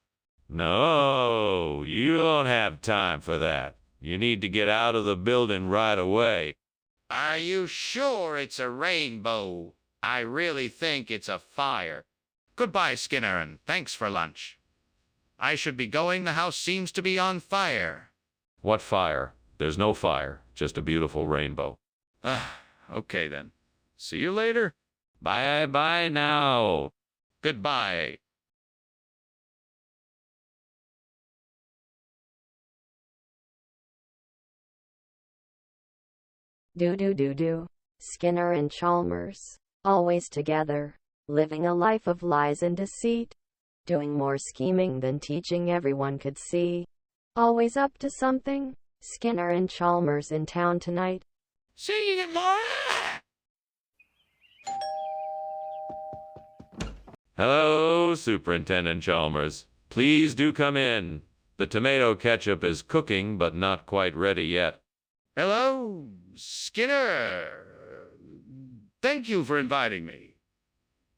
No, you don't have time for that. You need to get out of the building right away. Are you sure it's a rainbow? I really think it's a fire. Goodbye, Skinner, and thanks for lunch. I should be going. The house seems to be on fire. What fire? There's no fire, just a beautiful rainbow. Okay then. See you later. Bye-bye now. Goodbye. Do. Skinner and Chalmers, always together, living a life of lies and deceit, doing more scheming than teaching everyone could see. Always up to something. Skinner and Chalmers in town tonight. See you tomorrow. Hello, Superintendent Chalmers. Please do come in. The tomato ketchup is cooking, but not quite ready yet. Hello, Skinner. Thank you for inviting me.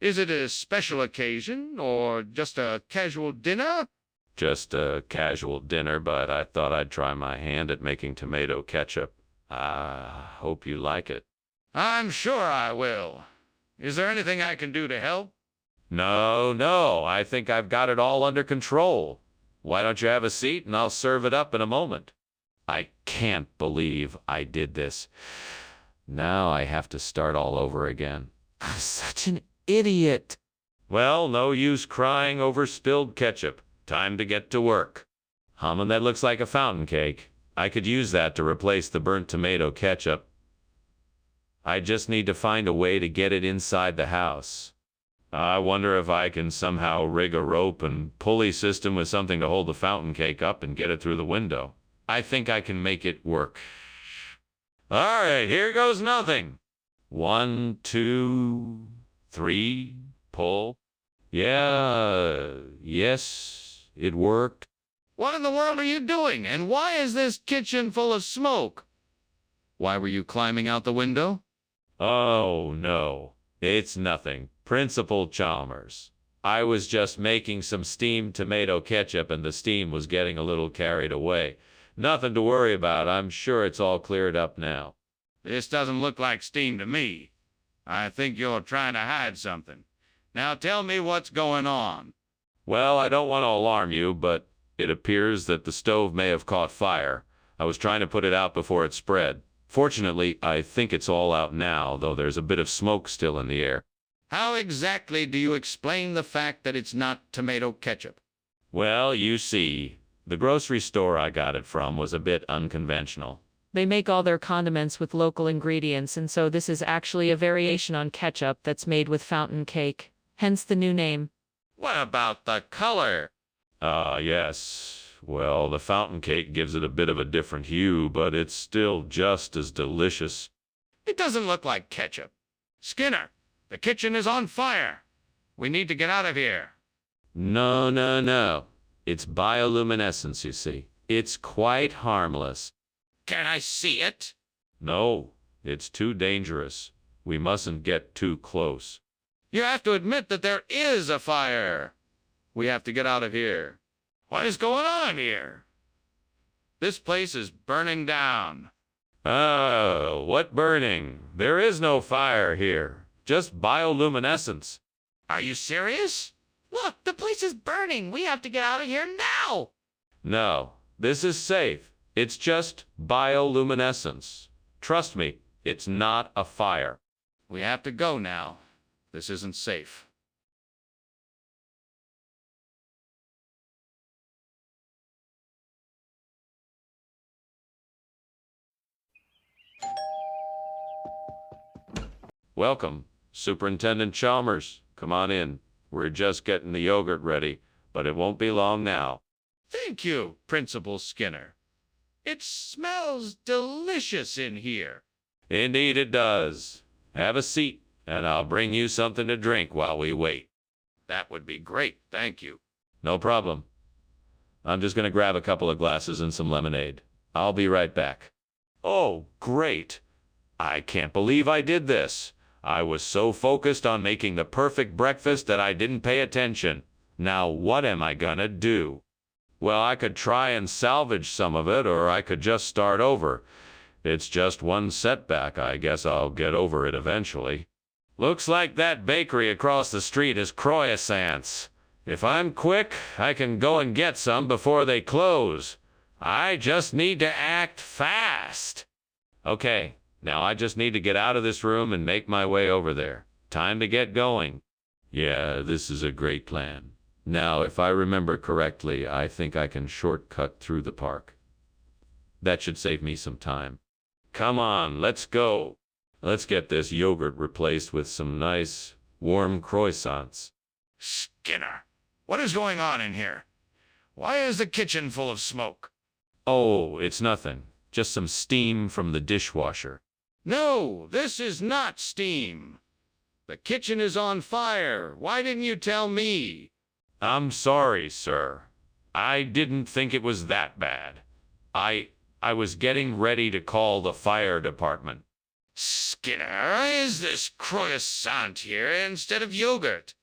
Is it a special occasion or just a casual dinner? Just a casual dinner, but I thought I'd try my hand at making tomato ketchup. I hope you like it. I'm sure I will. Is there anything I can do to help? No, I think I've got it all under control. Why don't you have a seat and I'll serve it up in a moment. I can't believe I did this. Now I have to start all over again. I'm such an idiot. Well, no use crying over spilled ketchup. Time to get to work. That looks like a fountain cake. I could use that to replace the burnt tomato ketchup. I just need to find a way to get it inside the house. I wonder if I can somehow rig a rope and pulley system with something to hold the fountain cake up and get it through the window. I think I can make it work. All right, here goes nothing. 1, 2, 3, pull. Yes, it worked. What in the world are you doing? And why is this kitchen full of smoke? Why were you climbing out the window? Oh, no, it's nothing. Principal Chalmers. I was just making some steamed tomato ketchup and the steam was getting a little carried away. Nothing to worry about. I'm sure it's all cleared up now. This doesn't look like steam to me. I think you're trying to hide something. Now tell me what's going on. Well, I don't want to alarm you, but it appears that the stove may have caught fire. I was trying to put it out before it spread. Fortunately, I think it's all out now, though there's a bit of smoke still in the air. How exactly do you explain the fact that it's not tomato ketchup? Well, you see, the grocery store I got it from was a bit unconventional. They make all their condiments with local ingredients, and so this is actually a variation on ketchup that's made with fountain cake. Hence the new name. What about the color? Yes. Well, the fountain cake gives it a bit of a different hue, but it's still just as delicious. It doesn't look like ketchup. Skinner, the kitchen is on fire. We need to get out of here. No. It's bioluminescence, you see. It's quite harmless. Can I see it? No, it's too dangerous. We mustn't get too close. You have to admit that there is a fire. We have to get out of here. What is going on here? This place is burning down. Oh, what burning? There is no fire here. Just bioluminescence. Are you serious? Look, the place is burning. We have to get out of here now. No, this is safe. It's just bioluminescence. Trust me, it's not a fire. We have to go now. This isn't safe. Welcome, Superintendent Chalmers. Come on in. We're just getting the yogurt ready, but it won't be long now. Thank you, Principal Skinner. It smells delicious in here. Indeed it does. Have a seat, and I'll bring you something to drink while we wait. That would be great, thank you. No problem. I'm just gonna grab a couple of glasses and some lemonade. I'll be right back. Oh, great. I can't believe I did this. I was so focused on making the perfect breakfast that I didn't pay attention. Now what am I gonna do? Well, I could try and salvage some of it, or I could just start over. It's just one setback. I guess I'll get over it eventually. Looks like that bakery across the street is croissants. If I'm quick, I can go and get some before they close. I just need to act fast. Okay, now I just need to get out of this room and make my way over there. Time to get going. Yeah, this is a great plan. Now, if I remember correctly, I think I can shortcut through the park. That should save me some time. Come on, let's go. Let's get this yogurt replaced with some nice, warm croissants. Skinner, what is going on in here? Why is the kitchen full of smoke? Oh, it's nothing. Just some steam from the dishwasher. No, this is not steam. The kitchen is on fire. Why didn't you tell me? I'm sorry, sir. I didn't think it was that bad. I was getting ready to call the fire department. Skinner, is this croissant here instead of yogurt?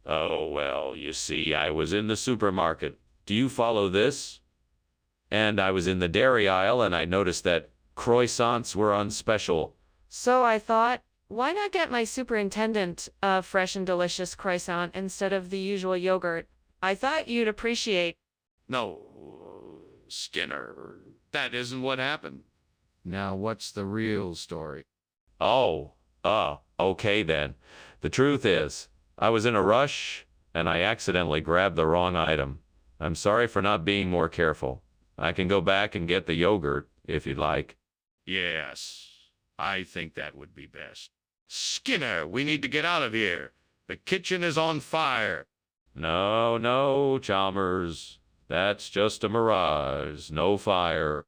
Oh, well, you see, I was in the supermarket. Do you follow this? And I was in the dairy aisle and I noticed that croissants were on special. So I thought, why not get my superintendent a fresh and delicious croissant instead of the usual yogurt? I thought you'd appreciate. No, Skinner, that isn't what happened. Now, what's the real story? Oh, okay then. The truth is, I was in a rush and I accidentally grabbed the wrong item. I'm sorry for not being more careful. I can go back and get the yogurt if you'd like. Yes, I think that would be best. Skinner, we need to get out of here. The kitchen is on fire. No, Chalmers. That's just a mirage. No fire.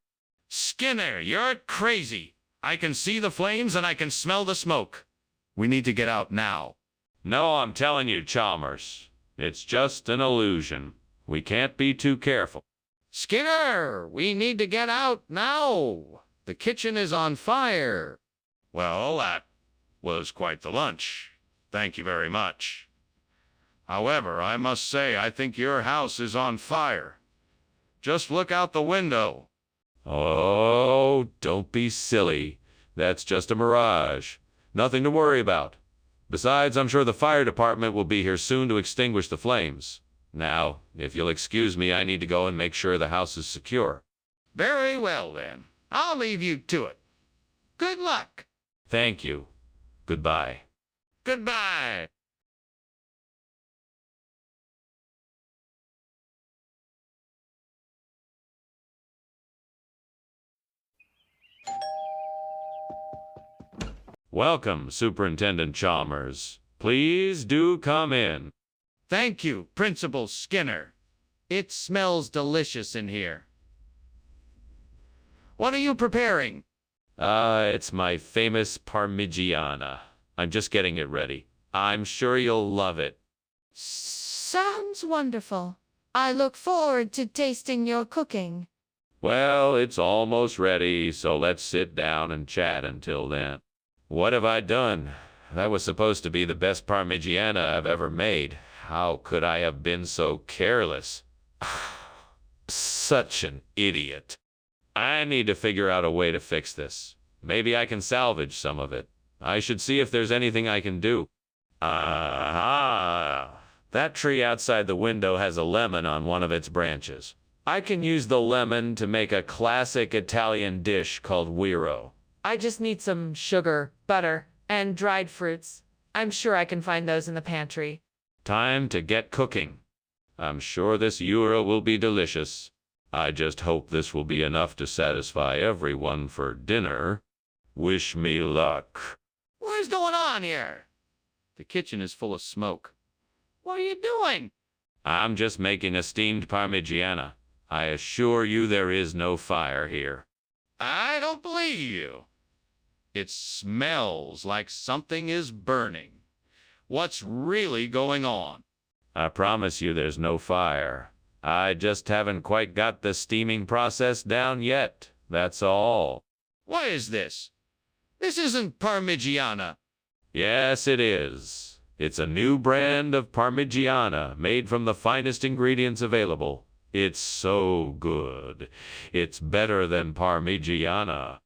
Skinner, you're crazy. I can see the flames and I can smell the smoke. We need to get out now. No, I'm telling you, Chalmers. It's just an illusion. We can't be too careful. Skinner, we need to get out now. The kitchen is on fire. Well, that was quite the lunch. Thank you very much. However, I must say I think your house is on fire. Just look out the window. Oh, don't be silly. That's just a mirage. Nothing to worry about. Besides, I'm sure the fire department will be here soon to extinguish the flames. Now, if you'll excuse me, I need to go and make sure the house is secure. Very well, then. I'll leave you to it. Good luck. Thank you. Goodbye. Goodbye. Welcome, Superintendent Chalmers. Please do come in. Thank you, Principal Skinner. It smells delicious in here. What are you preparing? It's my famous Parmigiana. I'm just getting it ready. I'm sure you'll love it. Sounds wonderful. I look forward to tasting your cooking. Well, it's almost ready, so let's sit down and chat until then. What have I done? That was supposed to be the best Parmigiana I've ever made. How could I have been so careless? Such an idiot. I need to figure out a way to fix this. Maybe I can salvage some of it. I should see if there's anything I can do. That tree outside the window has a lemon on one of its branches. I can use the lemon to make a classic Italian dish called Wiro. I just need some sugar, butter, and dried fruits. I'm sure I can find those in the pantry. Time to get cooking. I'm sure this Wiro will be delicious. I just hope this will be enough to satisfy everyone for dinner. Wish me luck. What is going on here? The kitchen is full of smoke. What are you doing? I'm just making a steamed Parmigiana. I assure you there is no fire here. I don't believe you. It smells like something is burning. What's really going on? I promise you there's no fire. I just haven't quite got the steaming process down yet. That's all. What is this? This isn't Parmigiana. Yes, it is. It's a new brand of Parmigiana made from the finest ingredients available. It's so good. It's better than Parmigiana.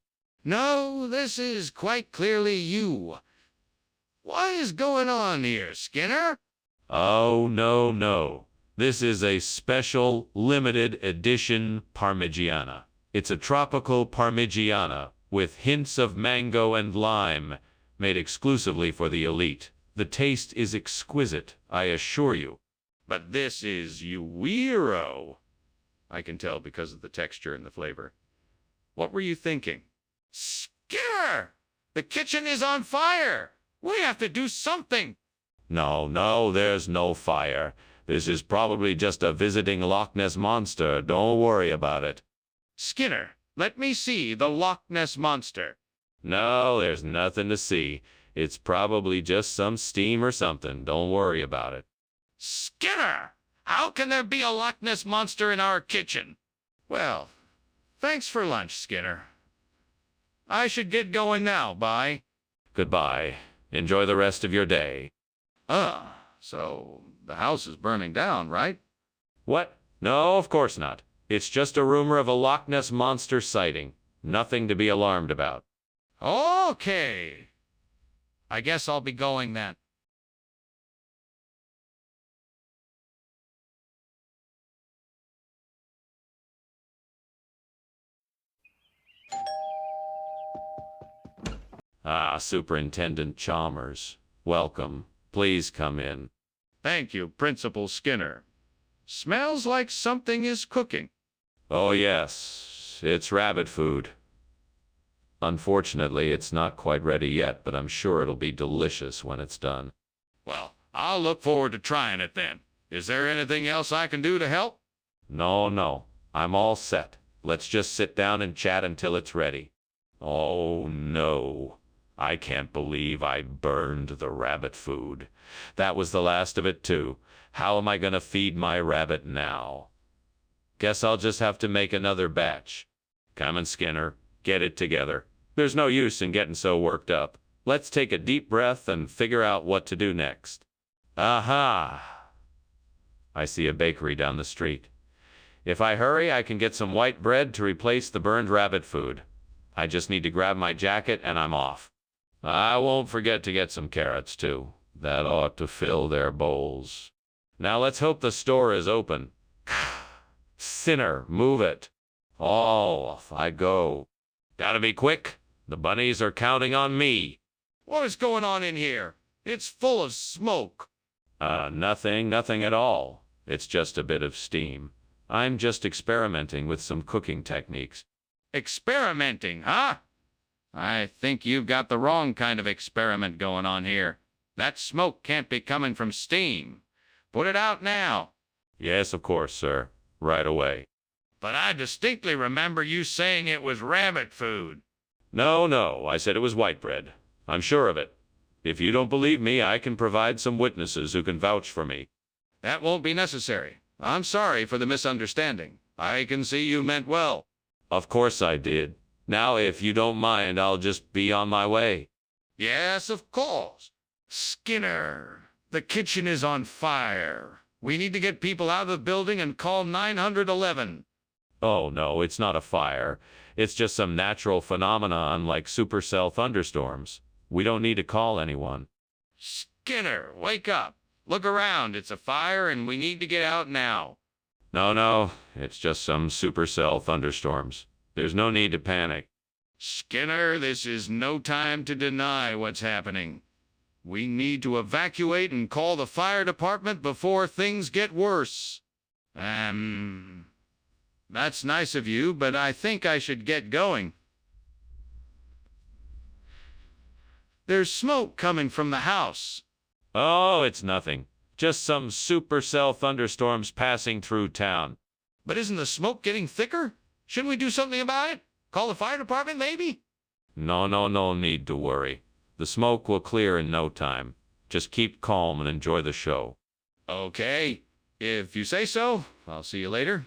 No, this is quite clearly you. What is going on here, Skinner? Oh, no. This is a special limited edition Parmigiana. It's a tropical Parmigiana with hints of mango and lime, made exclusively for the elite. The taste is exquisite, I assure you. But this is Wiro. I can tell because of the texture and the flavor. What were you thinking? Skinner! The kitchen is on fire! We have to do something! No, there's no fire. This is probably just a visiting Loch Ness monster. Don't worry about it. Skinner, let me see the Loch Ness monster. No, there's nothing to see. It's probably just some steam or something. Don't worry about it. Skinner! How can there be a Loch Ness monster in our kitchen? Well, thanks for lunch, Skinner. I should get going now, bye. Goodbye. Enjoy the rest of your day. So the house is burning down, right? What? No, of course not. It's just a rumor of a Loch Ness monster sighting. Nothing to be alarmed about. Okay. I guess I'll be going then. Ah, Superintendent Chalmers. Welcome. Please come in. Thank you, Principal Skinner. Smells like something is cooking. Oh, yes. It's rabbit food. Unfortunately, it's not quite ready yet, but I'm sure it'll be delicious when it's done. Well, I'll look forward to trying it then. Is there anything else I can do to help? No. I'm all set. Let's just sit down and chat until it's ready. Oh, no. I can't believe I burned the rabbit food. That was the last of it, too. How am I gonna feed my rabbit now? Guess I'll just have to make another batch. Come on, Skinner. Get it together. There's no use in getting so worked up. Let's take a deep breath and figure out what to do next. Aha! I see a bakery down the street. If I hurry, I can get some white bread to replace the burned rabbit food. I just need to grab my jacket and I'm off. I won't forget to get some carrots, too. That ought to fill their bowls. Now let's hope the store is open. Sinner, move it. Off I go. Gotta be quick. The bunnies are counting on me. What is going on in here? It's full of smoke. Nothing at all. It's just a bit of steam. I'm just experimenting with some cooking techniques. Experimenting, huh? I think you've got the wrong kind of experiment going on here. That smoke can't be coming from steam. Put it out now. Yes, of course, sir. Right away. But I distinctly remember you saying it was rabbit food. No, I said it was white bread. I'm sure of it. If you don't believe me, I can provide some witnesses who can vouch for me. That won't be necessary. I'm sorry for the misunderstanding. I can see you meant well. Of course I did. Now, if you don't mind, I'll just be on my way. Yes, of course. Skinner, the kitchen is on fire. We need to get people out of the building and call 911. Oh, no, it's not a fire. It's just some natural phenomenon like supercell thunderstorms. We don't need to call anyone. Skinner, wake up. Look around. It's a fire and we need to get out now. No, it's just some supercell thunderstorms. There's no need to panic. Skinner, this is no time to deny what's happening. We need to evacuate and call the fire department before things get worse. That's nice of you, but I think I should get going. There's smoke coming from the house. Oh, it's nothing. Just some supercell thunderstorms passing through town. But isn't the smoke getting thicker? Shouldn't we do something about it? Call the fire department, maybe? No need to worry. The smoke will clear in no time. Just keep calm and enjoy the show. Okay. If you say so, I'll see you later.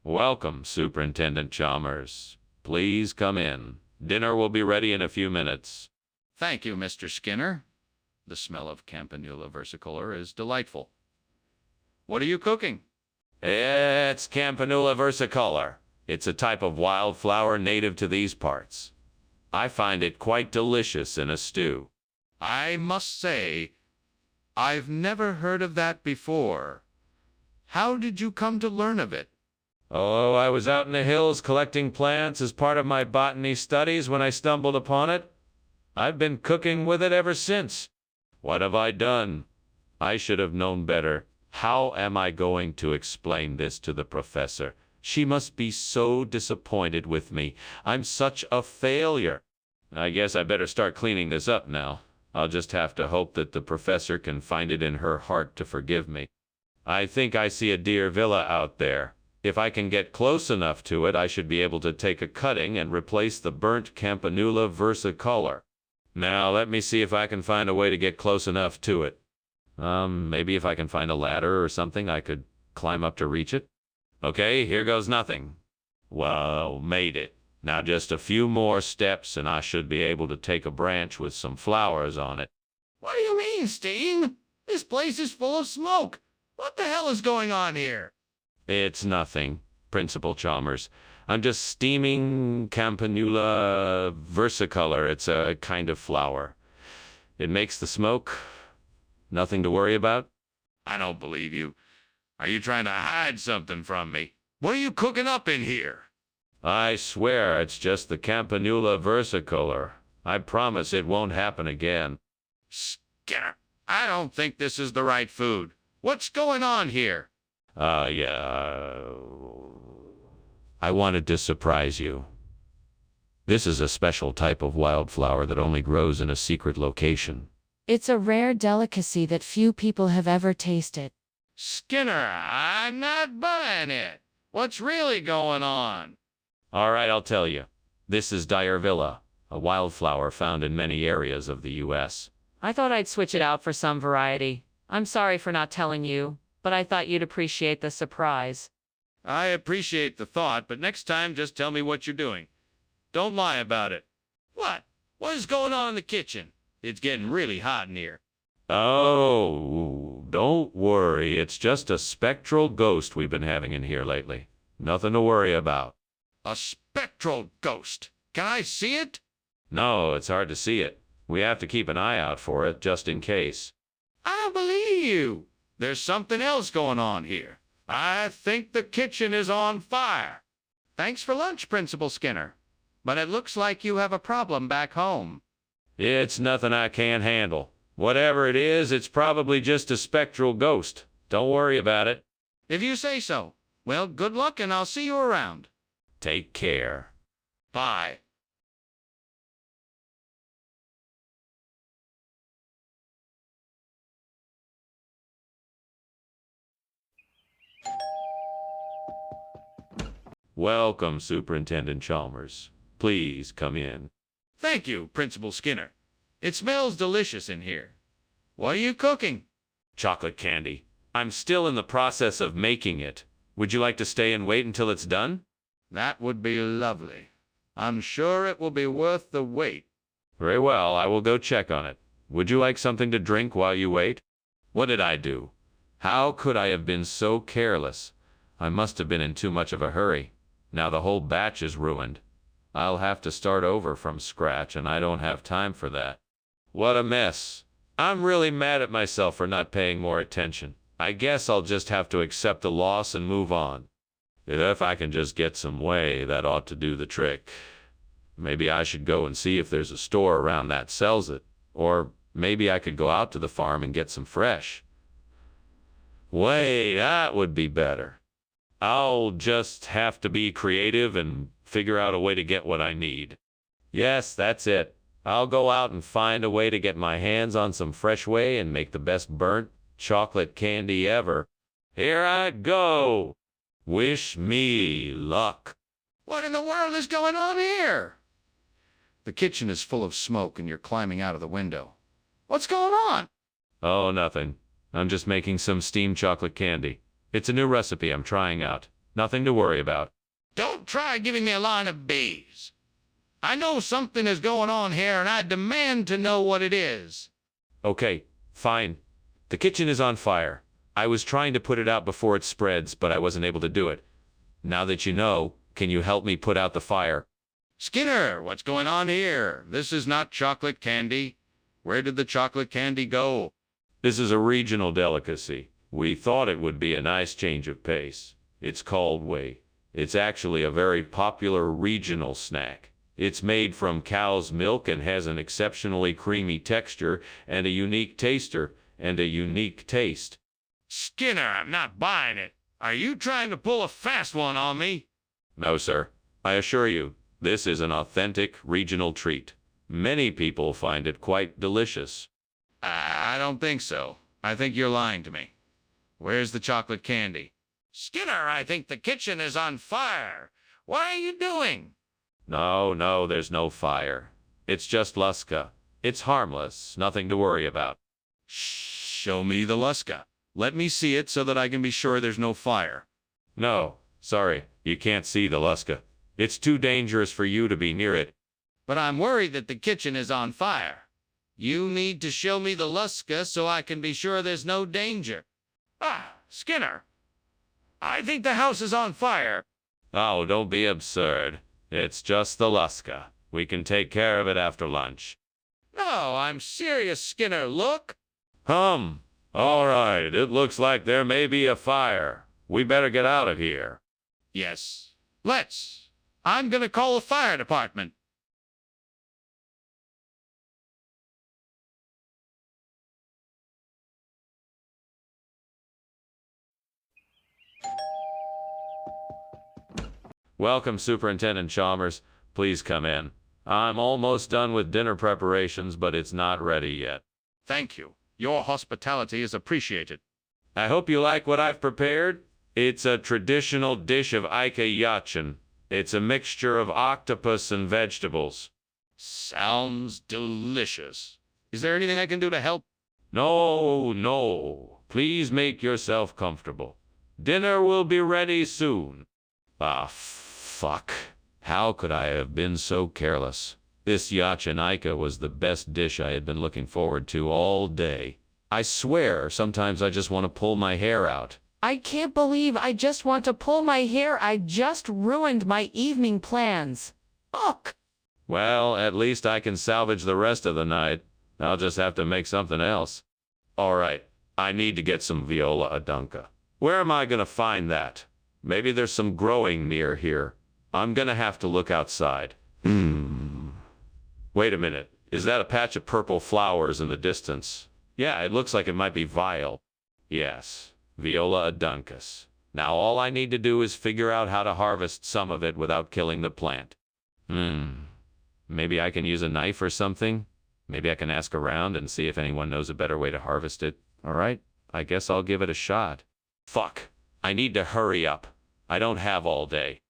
Welcome, Superintendent Chalmers. Please come in. Dinner will be ready in a few minutes. Thank you, Mr. Skinner. The smell of Campanula versicolor is delightful. What are you cooking? It's Campanula versicolor. It's a type of wildflower native to these parts. I find it quite delicious in a stew. I must say, I've never heard of that before. How did you come to learn of it? Oh, I was out in the hills collecting plants as part of my botany studies when I stumbled upon it. I've been cooking with it ever since. What have I done? I should have known better. How am I going to explain this to the professor? She must be so disappointed with me. I'm such a failure. I guess I better start cleaning this up now. I'll just have to hope that the professor can find it in her heart to forgive me. I think I see a deer villa out there. If I can get close enough to it, I should be able to take a cutting and replace the burnt Campanula versicolor. Now, let me see if I can find a way to get close enough to it. Maybe if I can find a ladder or something, I could climb up to reach it. Okay, here goes nothing. Well, made it. Now just a few more steps and I should be able to take a branch with some flowers on it. What do you mean, Steam? This place is full of smoke. What the hell is going on here? It's nothing, Principal Chalmers. I'm just steaming Campanula versicolor. It's a kind of flower. It makes the smoke. Nothing to worry about. I don't believe you. Are you trying to hide something from me? What are you cooking up in here? I swear it's just the Campanula versicolor. I promise it won't happen again. Skinner, I don't think this is the right food. What's going on here? Yeah. I wanted to surprise you. This is a special type of wildflower that only grows in a secret location. It's a rare delicacy that few people have ever tasted. Skinner, I'm not buying it. What's really going on? All right, I'll tell you. This is Dyervilla, a wildflower found in many areas of the U.S. I thought I'd switch it out for some variety. I'm sorry for not telling you, but I thought you'd appreciate the surprise. I appreciate the thought, but next time just tell me what you're doing. Don't lie about it. What? What is going on in the kitchen? It's getting really hot in here. Oh, don't worry. It's just a spectral ghost we've been having in here lately. Nothing to worry about. A spectral ghost. Can I see it? No, it's hard to see it. We have to keep an eye out for it just in case. I don't believe you. There's something else going on here. I think the kitchen is on fire. Thanks for lunch, Principal Skinner. But it looks like you have a problem back home. It's nothing I can't handle. Whatever it is, it's probably just a spectral ghost. Don't worry about it. If you say so. Well, good luck and I'll see you around. Take care. Bye. Welcome, Superintendent Chalmers. Please come in. Thank you, Principal Skinner. It smells delicious in here. What are you cooking? Chocolate candy. I'm still in the process of making it. Would you like to stay and wait until it's done? That would be lovely. I'm sure it will be worth the wait. Very well, I will go check on it. Would you like something to drink while you wait? What did I do? How could I have been so careless? I must have been in too much of a hurry. Now the whole batch is ruined. I'll have to start over from scratch, and I don't have time for that. What a mess. I'm really mad at myself for not paying more attention. I guess I'll just have to accept the loss and move on. If I can just get some whey, that ought to do the trick. Maybe I should go and see if there's a store around that sells it. Or maybe I could go out to the farm and get some fresh whey. That would be better. I'll just have to be creative and figure out a way to get what I need. Yes, that's it. I'll go out and find a way to get my hands on some fresh whey and make the best burnt chocolate candy ever. Here I go. Wish me luck. What in the world is going on here? The kitchen is full of smoke and you're climbing out of the window. What's going on? Oh, nothing. I'm just making some steamed chocolate candy. It's a new recipe I'm trying out. Nothing to worry about. Don't try giving me a line of B's. I know something is going on here and I demand to know what it is. Okay, fine. The kitchen is on fire. I was trying to put it out before it spreads, but I wasn't able to do it. Now that you know, can you help me put out the fire? Skinner, what's going on here? This is not chocolate candy. Where did the chocolate candy go? This is a regional delicacy. We thought it would be a nice change of pace. It's called whey. It's actually a very popular regional snack. It's made from cow's milk and has an exceptionally creamy texture and a unique taste. Skinner, I'm not buying it. Are you trying to pull a fast one on me? No, sir. I assure you, this is an authentic regional treat. Many people find it quite delicious. I don't think so. I think you're lying to me. Where's the chocolate candy? Skinner, I think the kitchen is on fire. What are you doing? No, there's no fire. It's just Luska. It's harmless, nothing to worry about. Show me the Luska. Let me see it so that I can be sure there's no fire. No, Sorry, you can't see the Luska. It's too dangerous for you to be near it. But I'm worried that the kitchen is on fire. You need to show me the Luska so I can be sure there's no danger. Ah, Skinner. I think the house is on fire. Oh, don't be absurd. It's just the Luska. We can take care of it after lunch. No, I'm serious, Skinner. Look. All right, it looks like there may be a fire. We better get out of here. Yes. Let's. I'm gonna call the fire department. Welcome, Superintendent Chalmers. Please come in. I'm almost done with dinner preparations, but it's not ready yet. Thank you. Your hospitality is appreciated. I hope you like what I've prepared. It's a traditional dish of Ika Yachin. It's a mixture of octopus and vegetables. Sounds delicious. Is there anything I can do to help? No. Please make yourself comfortable. Dinner will be ready soon. Ah, fuck. How could I have been so careless? This Yachanika was the best dish I had been looking forward to all day. I swear, sometimes I just want to pull my hair out. I can't believe I just want to pull my hair. I just ruined my evening plans. Ugh. Well, at least I can salvage the rest of the night. I'll just have to make something else. All right, I need to get some viola adunca. Where am I going to find that? Maybe there's some growing near here. I'm going to have to look outside. Wait a minute. Is that a patch of purple flowers in the distance? Yeah, it looks like it might be vile. Yes, viola aduncus. Now all I need to do is figure out how to harvest some of it without killing the plant. Maybe I can use a knife or something? Maybe I can ask around and see if anyone knows a better way to harvest it. All right, I guess I'll give it a shot. Fuck, I need to hurry up. I don't have all day.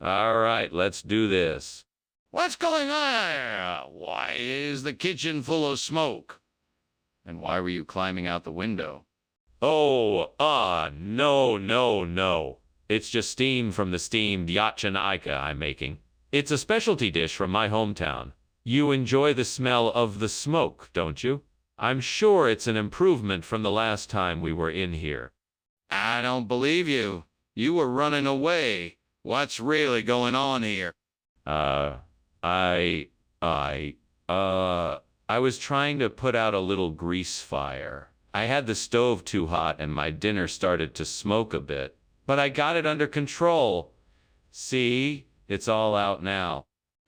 All right, let's do this. What's going on? Why is the kitchen full of smoke? And why were you climbing out the window? No. It's just steam from the steamed Yachin Ika I'm making. It's a specialty dish from my hometown. You enjoy the smell of the smoke, don't you? I'm sure it's an improvement from the last time we were in here. I don't believe you. You were running away. What's really going on here? I was trying to put out a little grease fire. I had the stove too hot and my dinner started to smoke a bit, but I got it under control. See? It's all out now.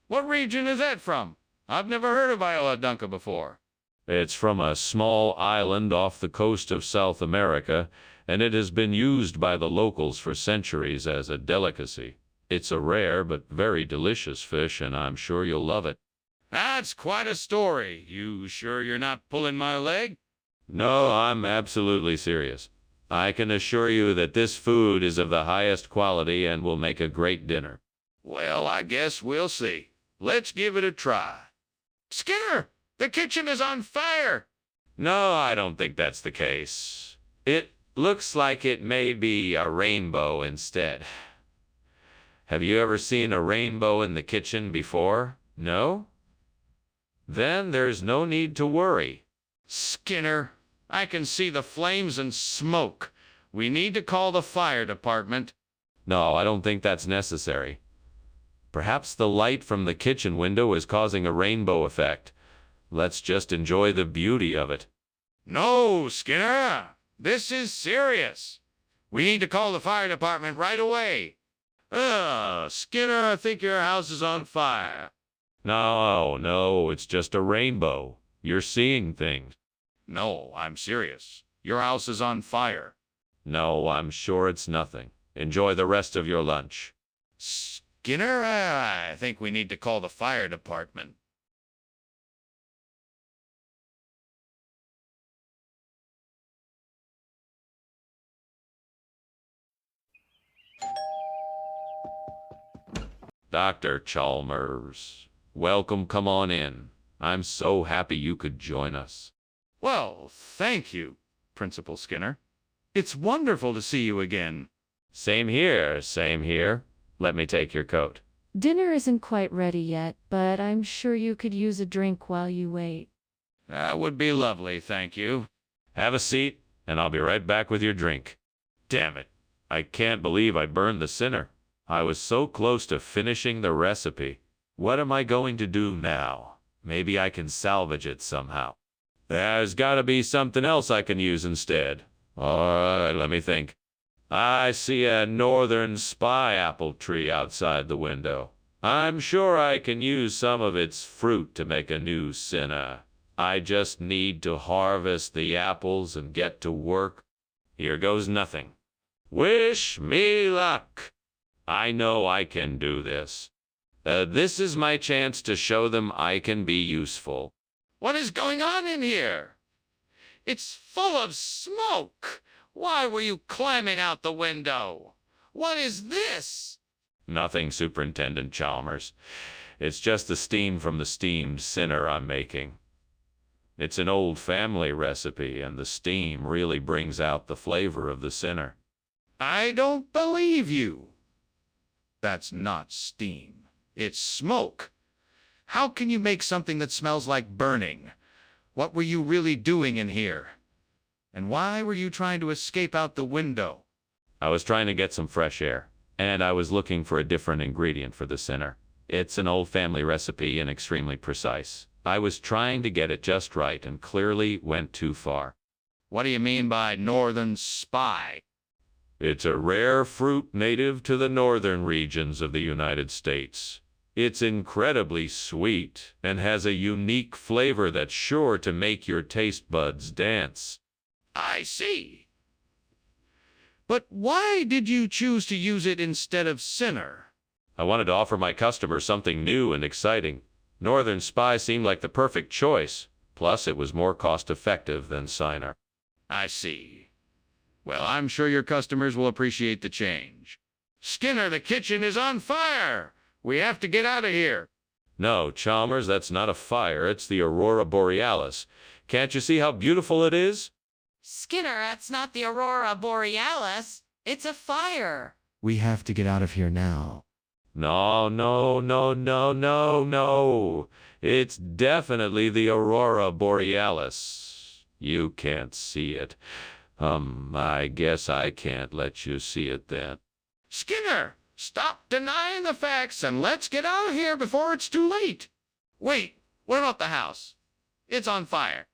What region is that from? I've never heard of Viola Dunca before. It's from a small island off the coast of South America, and it has been used by the locals for centuries as a delicacy. It's a rare but very delicious fish, and I'm sure you'll love it. That's quite a story. You sure you're not pulling my leg? No, I'm absolutely serious. I can assure you that this food is of the highest quality and will make a great dinner. Well, I guess we'll see. Let's give it a try. Skinner, the kitchen is on fire. No, I don't think that's the case. It looks like it may be a rainbow instead. Have you ever seen a rainbow in the kitchen before? No? Then there's no need to worry. Skinner, I can see the flames and smoke. We need to call the fire department. No, I don't think that's necessary. Perhaps the light from the kitchen window is causing a rainbow effect. Let's just enjoy the beauty of it. No, Skinner, this is serious. We need to call the fire department right away. Skinner, I think your house is on fire. No, it's just a rainbow. You're seeing things. No, I'm serious. Your house is on fire. No, I'm sure it's nothing. Enjoy the rest of your lunch. Skinner, I think we need to call the fire department. Dr. Chalmers, welcome, come on in. I'm so happy you could join us. Well, thank you, Principal Skinner. It's wonderful to see you again. Same here, same here. Let me take your coat. Dinner isn't quite ready yet, but I'm sure you could use a drink while you wait. That would be lovely, thank you. Have a seat, and I'll be right back with your drink. Damn it. I can't believe I burned the sinner. I was so close to finishing the recipe. What am I going to do now? Maybe I can salvage it somehow. There's gotta be something else I can use instead. Alright, let me think. I see a northern spy apple tree outside the window. I'm sure I can use some of its fruit to make a new sinner. I just need to harvest the apples and get to work. Here goes nothing. Wish me luck. I know I can do this. This is my chance to show them I can be useful. What is going on in here? It's full of smoke. Why were you climbing out the window? What is this? Nothing, Superintendent Chalmers. It's just the steam from the steamed sinner I'm making. It's an old family recipe, and the steam really brings out the flavor of the sinner. I don't believe you. That's not steam. It's smoke. How can you make something that smells like burning? What were you really doing in here? And why were you trying to escape out the window? I was trying to get some fresh air, and I was looking for a different ingredient for the sinner. It's an old family recipe and extremely precise. I was trying to get it just right and clearly went too far. What do you mean by northern spy? It's a rare fruit native to the northern regions of the United States. It's incredibly sweet and has a unique flavor that's sure to make your taste buds dance. I see. But why did you choose to use it instead of sinner? I wanted to offer my customers something new and exciting. Northern Spy seemed like the perfect choice. Plus, it was more cost-effective than Sinner. I see. Well, I'm sure your customers will appreciate the change. Skinner, the kitchen is on fire! We have to get out of here. No, Chalmers, that's not a fire. It's the Aurora Borealis. Can't you see how beautiful it is? Skinner, that's not the Aurora Borealis. It's a fire. We have to get out of here now. No, no, no, no, no, no. It's definitely the Aurora Borealis. You can't see it. I guess I can't let you see it then. Skinner, stop denying the facts and let's get out of here before it's too late. Wait, what about the house? It's on fire.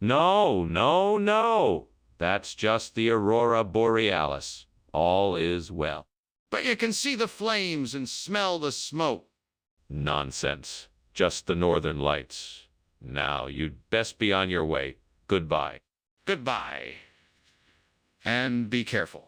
No, no, no. That's just the Aurora Borealis. All is well. But you can see the flames and smell the smoke. Nonsense. Just the northern lights. Now, you'd best be on your way. Goodbye. Goodbye. And be careful.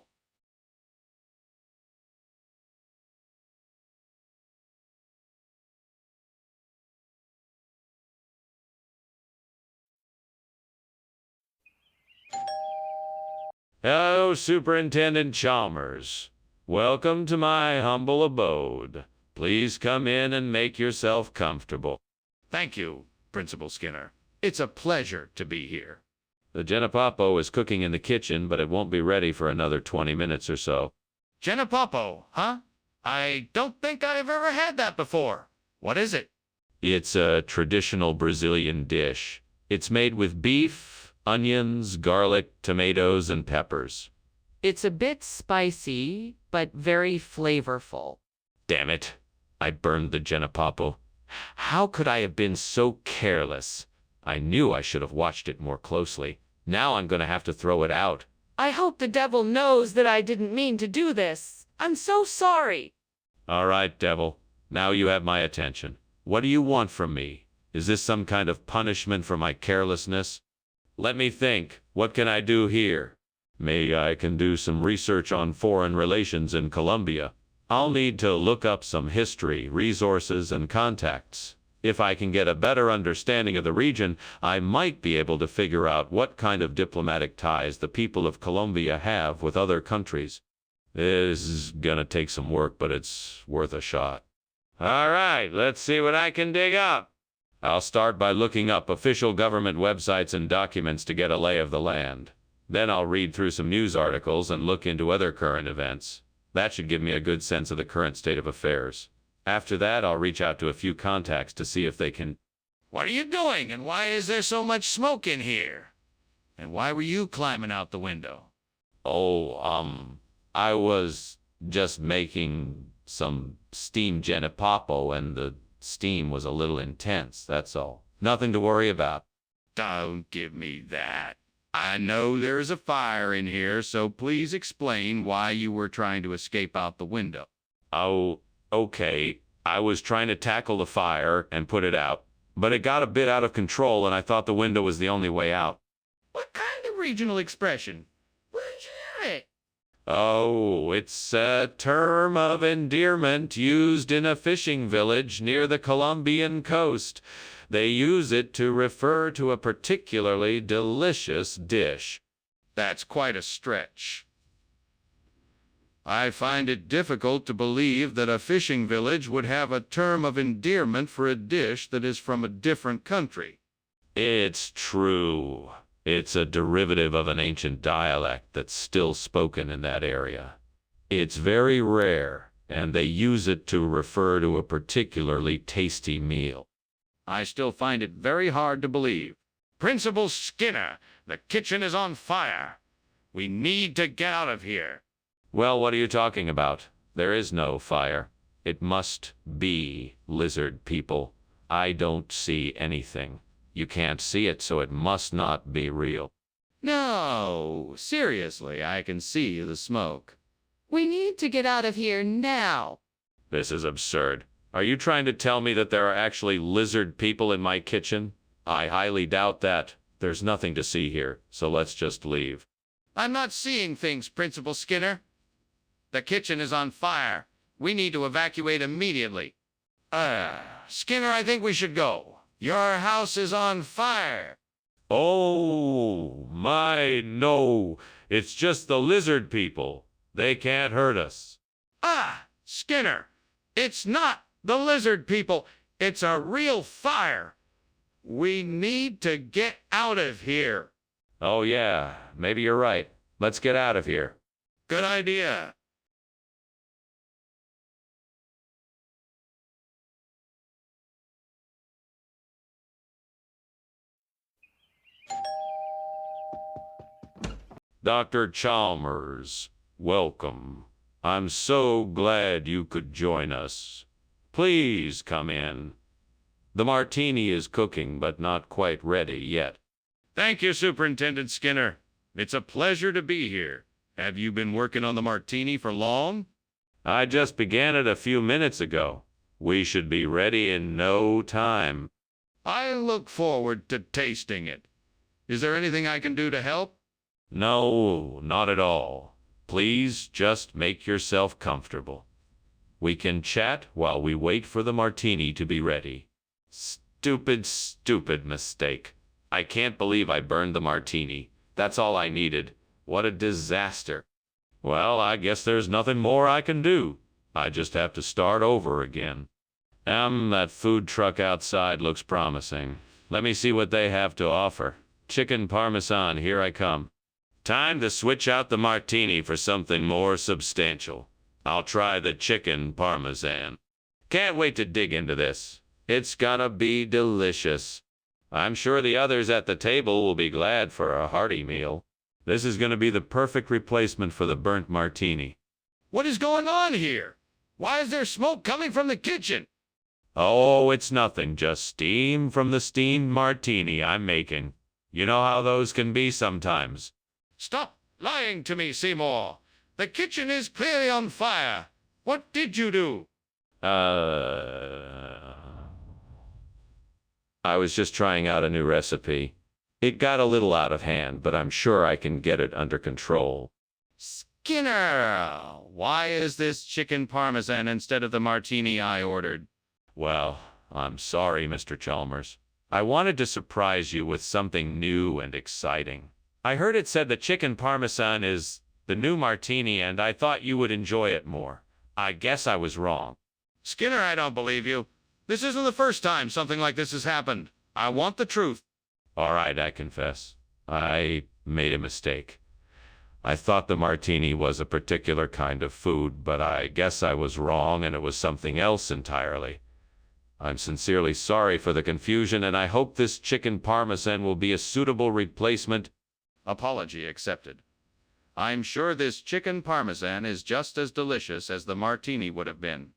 Hello, Superintendent Chalmers. Welcome to my humble abode. Please come in and make yourself comfortable. Thank you, Principal Skinner. It's a pleasure to be here. The Genepapo is cooking in the kitchen, but it won't be ready for another 20 minutes or so. Genepapo, huh? I don't think I've ever had that before. What is it? It's a traditional Brazilian dish. It's made with beef, onions, garlic, tomatoes, and peppers. It's a bit spicy, but very flavorful. Damn it. I burned the Genepapo. How could I have been so careless? I knew I should have watched it more closely. Now I'm going to have to throw it out. I hope the devil knows that I didn't mean to do this. I'm so sorry. All right, devil. Now you have my attention. What do you want from me? Is this some kind of punishment for my carelessness? Let me think. What can I do here? Maybe I can do some research on foreign relations in Colombia. I'll need to look up some history, resources, and contacts. If I can get a better understanding of the region, I might be able to figure out what kind of diplomatic ties the people of Colombia have with other countries. This is gonna take some work, but it's worth a shot. All right, let's see what I can dig up. I'll start by looking up official government websites and documents to get a lay of the land. Then I'll read through some news articles and look into other current events. That should give me a good sense of the current state of affairs. After that, I'll reach out to a few contacts to see if they can... What are you doing, and why is there so much smoke in here? And why were you climbing out the window? I was just making some steam genipapo, and the steam was a little intense, that's all. Nothing to worry about. Don't give me that. I know there's a fire in here, so please explain why you were trying to escape out the window. Oh, okay. I was trying to tackle the fire and put it out, but it got a bit out of control, and I thought the window was the only way out. What kind of regional expression? Where'd you hear it? Oh, it's a term of endearment used in a fishing village near the Colombian coast. They use it to refer to a particularly delicious dish. That's quite a stretch. I find it difficult to believe that a fishing village would have a term of endearment for a dish that is from a different country. It's true. It's a derivative of an ancient dialect that's still spoken in that area. It's very rare, and they use it to refer to a particularly tasty meal. I still find it very hard to believe. Principal Skinner, the kitchen is on fire. We need to get out of here. Well, what are you talking about? There is no fire. It must be lizard people. I don't see anything. You can't see it, so it must not be real. No, seriously, I can see the smoke. We need to get out of here now. This is absurd. Are you trying to tell me that there are actually lizard people in my kitchen? I highly doubt that. There's nothing to see here, so let's just leave. I'm not seeing things, Principal Skinner. The kitchen is on fire. We need to evacuate immediately. Skinner, I think we should go. Your house is on fire. Oh, my, no. It's just the lizard people. They can't hurt us. Skinner, it's not the lizard people. It's a real fire. We need to get out of here. Oh, yeah, maybe you're right. Let's get out of here. Good idea. Dr. Chalmers, welcome. I'm so glad you could join us. Please come in. The martini is cooking, but not quite ready yet. Thank you, Superintendent Skinner. It's a pleasure to be here. Have you been working on the martini for long? I just began it a few minutes ago. We should be ready in no time. I look forward to tasting it. Is there anything I can do to help? No, not at all. Please just make yourself comfortable. We can chat while we wait for the martini to be ready. Stupid, stupid mistake. I can't believe I burned the martini. That's all I needed. What a disaster. Well, I guess there's nothing more I can do. I just have to start over again. That food truck outside looks promising. Let me see what they have to offer. Chicken parmesan, here I come. Time to switch out the martini for something more substantial. I'll try the chicken parmesan. Can't wait to dig into this. It's gonna be delicious. I'm sure the others at the table will be glad for a hearty meal. This is gonna be the perfect replacement for the burnt martini. What is going on here? Why is there smoke coming from the kitchen? Oh, it's nothing, just steam from the steamed martini I'm making. You know how those can be sometimes. Stop lying to me, Seymour. The kitchen is clearly on fire. What did you do? I was just trying out a new recipe. It got a little out of hand, but I'm sure I can get it under control. Skinner, why is this chicken parmesan instead of the martini I ordered? Well, I'm sorry, Mr. Chalmers. I wanted to surprise you with something new and exciting. I heard it said that chicken parmesan is the new martini, and I thought you would enjoy it more. I guess I was wrong. Skinner, I don't believe you. This isn't the first time something like this has happened. I want the truth. All right, I confess. I made a mistake. I thought the martini was a particular kind of food, but I guess I was wrong and it was something else entirely. I'm sincerely sorry for the confusion, and I hope this chicken parmesan will be a suitable replacement. Apology accepted. I'm sure this chicken parmesan is just as delicious as the martini would have been.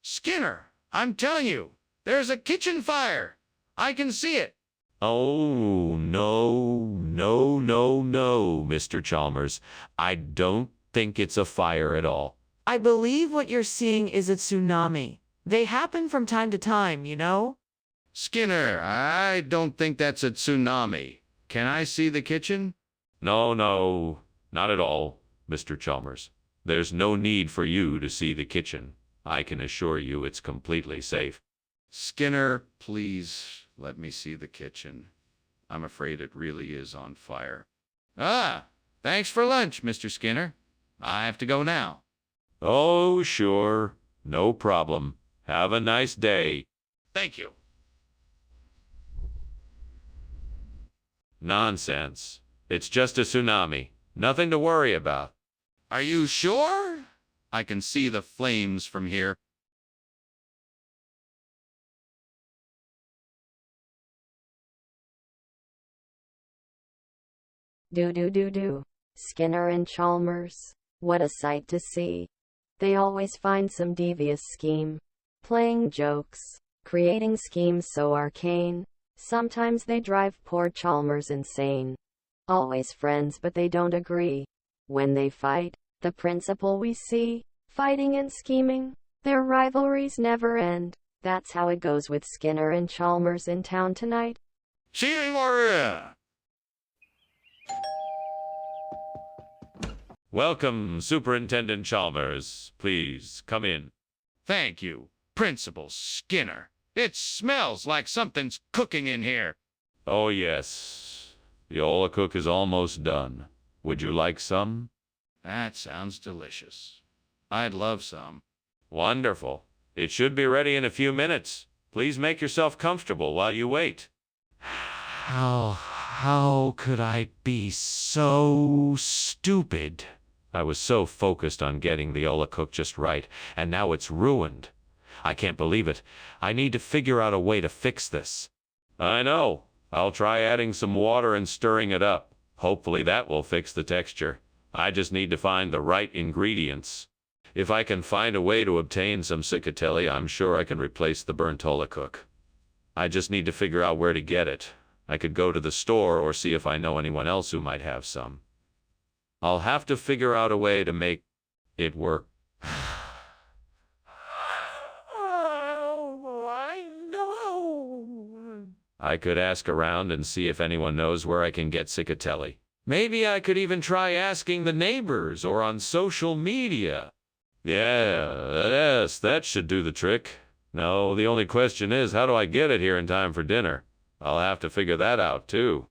Skinner, I'm telling you, there's a kitchen fire. I can see it. Oh, no, no, no, no, Mr. Chalmers. I don't think it's a fire at all. I believe what you're seeing is a tsunami. They happen from time to time, you know? Skinner, I don't think that's a tsunami. Can I see the kitchen? No, no, not at all, Mr. Chalmers. There's no need for you to see the kitchen. I can assure you it's completely safe. Skinner, please let me see the kitchen. I'm afraid it really is on fire. Ah, thanks for lunch, Mr. Skinner. I have to go now. Oh, sure, no problem. Have a nice day. Thank you. Nonsense. It's just a tsunami. Nothing to worry about. Are you sure? I can see the flames from here. Do. Skinner and Chalmers. What a sight to see. They always find some devious scheme. Playing jokes. Creating schemes so arcane. Sometimes they drive poor Chalmers insane. Always friends, but they don't agree. When they fight, the principle we see. Fighting and scheming. Their rivalries never end. That's how it goes with Skinner and Chalmers in town tonight. See you more. Welcome, Superintendent Chalmers. Please, come in. Thank you, Principal Skinner. It smells like something's cooking in here. Oh, yes. The Ola cook is almost done. Would you like some? That sounds delicious. I'd love some. Wonderful. It should be ready in a few minutes. Please make yourself comfortable while you wait. How could I be so stupid? I was so focused on getting the Ola cook just right, and now it's ruined. I can't believe it. I need to figure out a way to fix this. I know. I'll try adding some water and stirring it up. Hopefully that will fix the texture. I just need to find the right ingredients. If I can find a way to obtain some cicatelli, I'm sure I can replace the burnt Ola cook. I just need to figure out where to get it. I could go to the store or see if I know anyone else who might have some. I'll have to figure out a way to make it work. Oh, I know. I could ask around and see if anyone knows where I can get cicatelli. Maybe I could even try asking the neighbors or on social media. Yes, that should do the trick. No, the only question is, how do I get it here in time for dinner? I'll have to figure that out, too.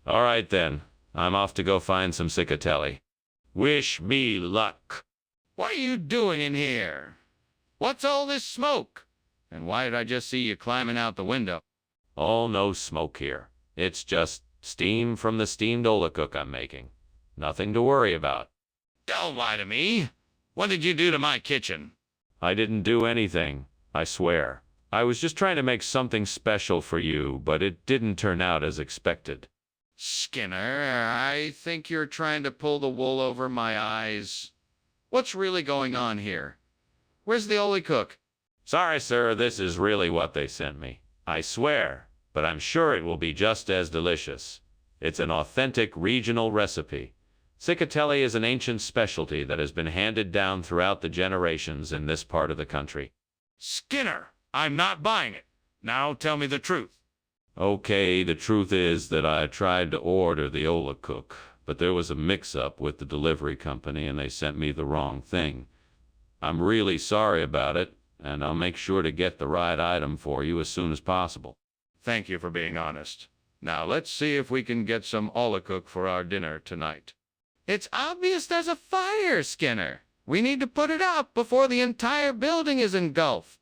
All right, then. I'm off to go find some cicatelli. Wish me luck. What are you doing in here? What's all this smoke? And why did I just see you climbing out the window? Oh, no smoke here. It's just steam from the steamed Ola cook I'm making. Nothing to worry about. Don't lie to me. What did you do to my kitchen? I didn't do anything, I swear. I was just trying to make something special for you, but it didn't turn out as expected. Skinner, I think you're trying to pull the wool over my eyes. What's really going on here? Where's the Ola cook? Sorry, sir, this is really what they sent me. I swear, but I'm sure it will be just as delicious. It's an authentic regional recipe. Cicatelli is an ancient specialty that has been handed down throughout the generations in this part of the country. Skinner, I'm not buying it. Now tell me the truth. Okay, the truth is that I tried to order the Ola cook, but there was a mix-up with the delivery company and they sent me the wrong thing. I'm really sorry about it, and I'll make sure to get the right item for you as soon as possible. Thank you for being honest. Now let's see if we can get some Ola cook for our dinner tonight. It's obvious there's a fire, Skinner. We need to put it out before the entire building is engulfed.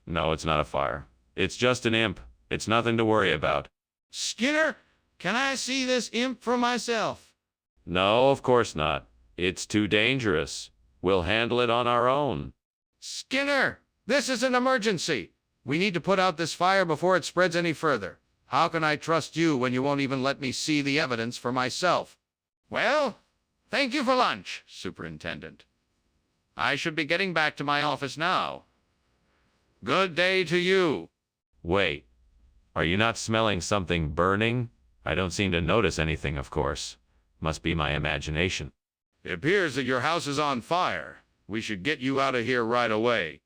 No, it's not a fire. It's just an imp. It's nothing to worry about. Skinner, can I see this imp for myself? No, of course not. It's too dangerous. We'll handle it on our own. Skinner, this is an emergency. We need to put out this fire before it spreads any further. How can I trust you when you won't even let me see the evidence for myself? Well, thank you for lunch, Superintendent. I should be getting back to my office now. Good day to you. Wait, are you not smelling something burning? I don't seem to notice anything, of course. Must be my imagination. It appears that your house is on fire. We should get you out of here right away.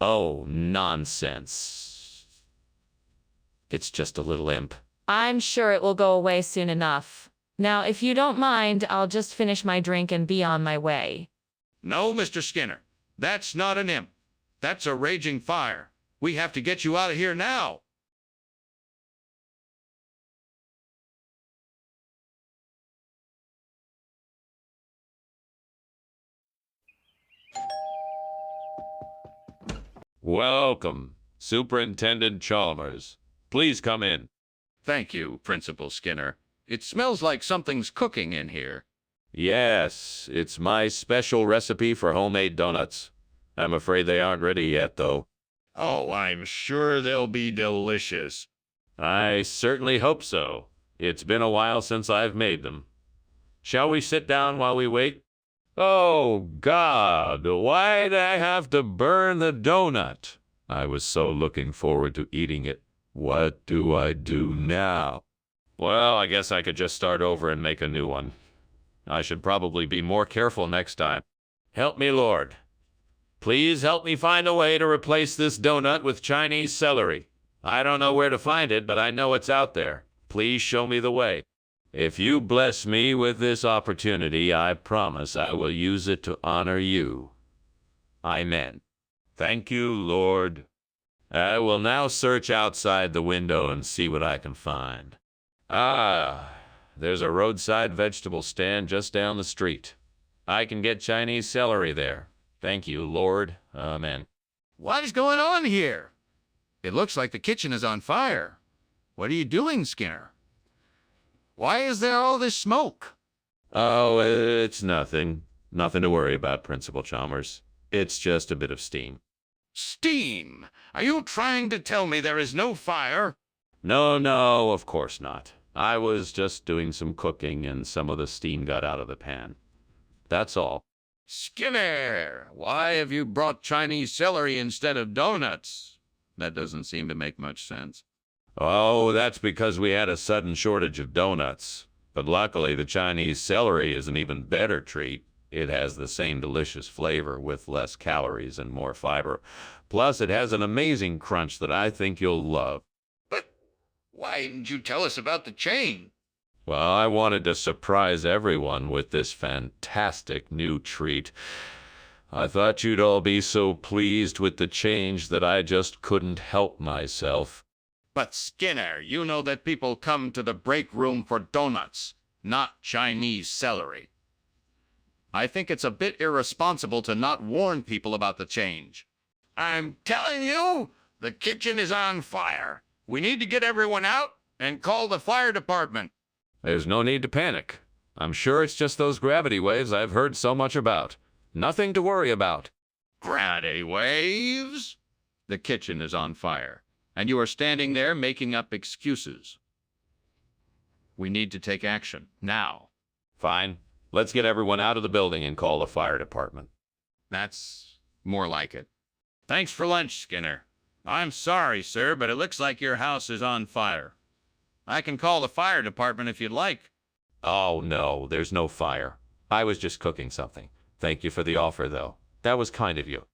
Oh, nonsense. It's just a little imp. I'm sure it will go away soon enough. Now, if you don't mind, I'll just finish my drink and be on my way. No, Mr. Skinner. That's not an imp. That's a raging fire. We have to get you out of here now. Welcome, Superintendent Chalmers. Please come in. Thank you, Principal Skinner. It smells like something's cooking in here. Yes, it's my special recipe for homemade donuts. I'm afraid they aren't ready yet, though. Oh, I'm sure they'll be delicious. I certainly hope so. It's been a while since I've made them. Shall we sit down while we wait? Oh, God, why'd I have to burn the donut? I was so looking forward to eating it. What do I do now? Well, I guess I could just start over and make a new one. I should probably be more careful next time. Help me, Lord. Please help me find a way to replace this donut with Chinese celery. I don't know where to find it, but I know it's out there. Please show me the way. If you bless me with this opportunity, I promise I will use it to honor you. Amen. Thank you, Lord. I will now search outside the window and see what I can find. Ah, there's a roadside vegetable stand just down the street. I can get Chinese celery there. Thank you, Lord. Amen. What is going on here? It looks like the kitchen is on fire. What are you doing, Skinner? Why is there all this smoke? Oh, it's nothing. Nothing to worry about, Principal Chalmers. It's just a bit of steam. Steam? Are you trying to tell me there is no fire? No, of course not. I was just doing some cooking and some of the steam got out of the pan. That's all. Skinner, why have you brought Chinese celery instead of donuts? That doesn't seem to make much sense. Oh, that's because we had a sudden shortage of donuts. But luckily, the Chinese celery is an even better treat. It has the same delicious flavor with less calories and more fiber. Plus, it has an amazing crunch that I think you'll love. But why didn't you tell us about the change? Well, I wanted to surprise everyone with this fantastic new treat. I thought you'd all be so pleased with the change that I just couldn't help myself. But Skinner, you know that people come to the break room for donuts, not Chinese celery. I think it's a bit irresponsible to not warn people about the change. I'm telling you, the kitchen is on fire. We need to get everyone out and call the fire department. There's no need to panic. I'm sure it's just those gravity waves I've heard so much about. Nothing to worry about. Gravity waves? The kitchen is on fire, and you are standing there making up excuses. We need to take action, now. Fine. Let's get everyone out of the building and call the fire department. That's more like it. Thanks for lunch, Skinner. I'm sorry, sir, but it looks like your house is on fire. I can call the fire department if you'd like. Oh, no, there's no fire. I was just cooking something. Thank you for the offer, though. That was kind of you.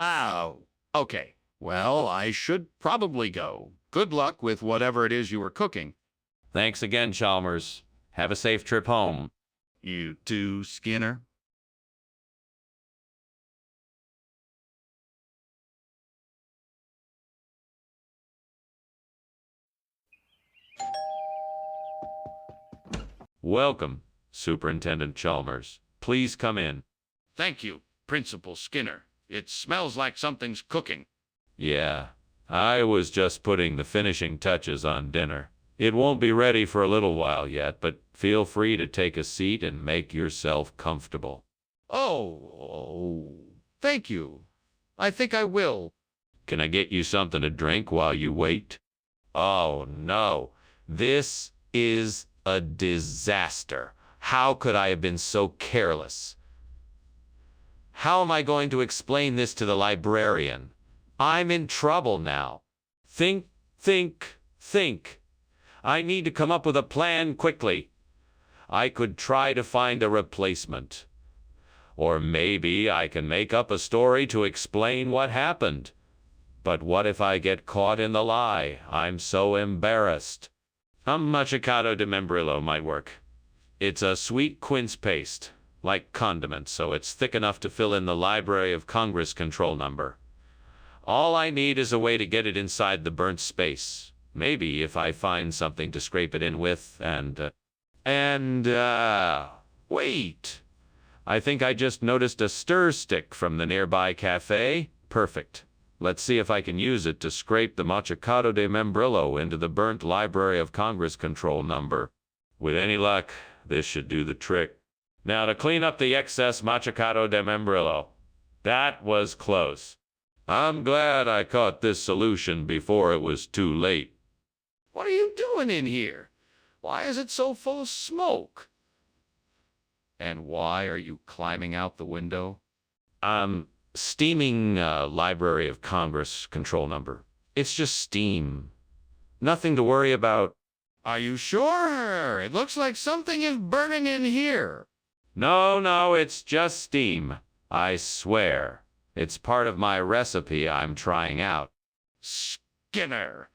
Oh, okay. Well, I should probably go. Good luck with whatever it is you were cooking. Thanks again, Chalmers. Have a safe trip home. You too, Skinner? Welcome, Superintendent Chalmers. Please come in. Thank you, Principal Skinner. It smells like something's cooking. Yeah, I was just putting the finishing touches on dinner. It won't be ready for a little while yet, but feel free to take a seat and make yourself comfortable. Oh, thank you. I think I will. Can I get you something to drink while you wait? Oh no, this is a disaster. How could I have been so careless? How am I going to explain this to the librarian? I'm in trouble now. Think, think, think. I need to come up with a plan quickly. I could try to find a replacement. Or maybe I can make up a story to explain what happened. But what if I get caught in the lie? I'm so embarrassed. A machicado de membrillo might work. It's a sweet quince paste, like condiment, so it's thick enough to fill in the Library of Congress control number. All I need is a way to get it inside the burnt space. Maybe if I find something to scrape it in with, wait. I think I just noticed a stir stick from the nearby cafe. Perfect. Let's see if I can use it to scrape the machicado de membrillo into the burnt Library of Congress control number. With any luck, this should do the trick. Now to clean up the excess machicado de membrillo. That was close. I'm glad I caught this solution before it was too late. What are you doing in here? Why is it so full of smoke? And why are you climbing out the window? Steaming Library of Congress control number. It's just steam. Nothing to worry about. Are you sure? It looks like something is burning in here. No, it's just steam. I swear. It's part of my recipe I'm trying out. Skinner,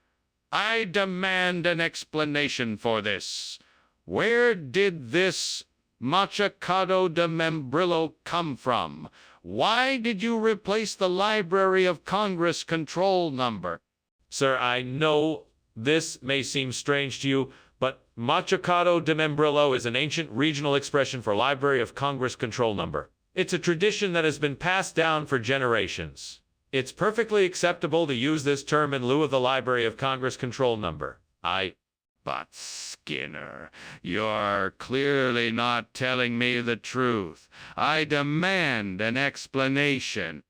I demand an explanation for this. Where did this machicado de membrillo come from? Why did you replace the Library of Congress control number? Sir, I know this may seem strange to you, but machicado de membrillo is an ancient regional expression for Library of Congress control number. It's a tradition that has been passed down for generations. It's perfectly acceptable to use this term in lieu of the Library of Congress control number. But Skinner, you're clearly not telling me the truth. I demand an explanation.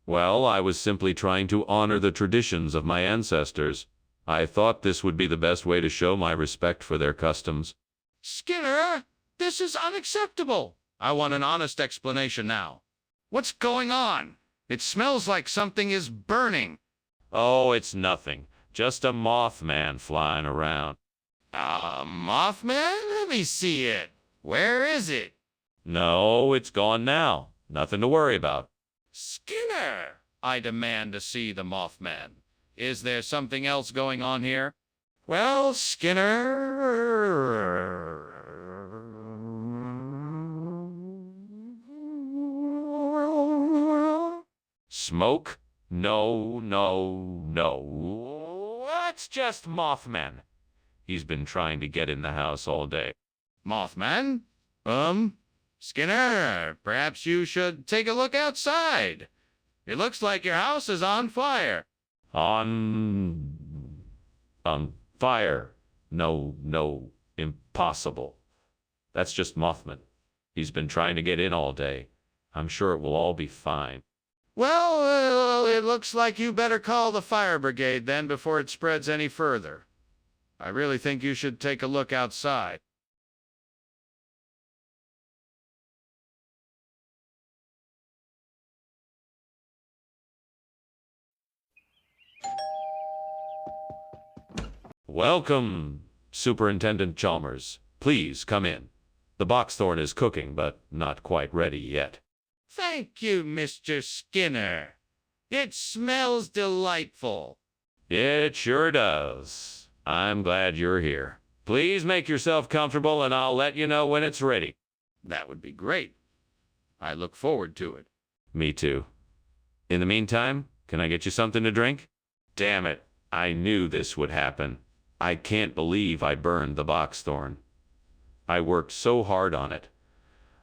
Well, I was simply trying to honor the traditions of my ancestors. I thought this would be the best way to show my respect for their customs. Skinner, this is unacceptable. I want an honest explanation now. What's going on? It smells like something is burning. Oh, it's nothing. Just a Mothman flying around. Mothman? Let me see it. Where is it? No, it's gone now. Nothing to worry about. Skinner, I demand to see the Mothman. Is there something else going on here? Well, Skinner... Smoke? No. That's just Mothman. He's been trying to get in the house all day. Mothman? Skinner, perhaps you should take a look outside. It looks like your house is on fire. On fire? No, impossible. That's just Mothman. He's been trying to get in all day. I'm sure it will all be fine. Well, it looks like you better call the fire brigade then before it spreads any further. I really think you should take a look outside. Welcome, Superintendent Chalmers. Please come in. The boxthorn is cooking, but not quite ready yet. Thank you, Mr. Skinner. It smells delightful. It sure does. I'm glad you're here. Please make yourself comfortable and I'll let you know when it's ready. That would be great. I look forward to it. Me too. In the meantime, can I get you something to drink? Damn it. I knew this would happen. I can't believe I burned the boxthorn. I worked so hard on it.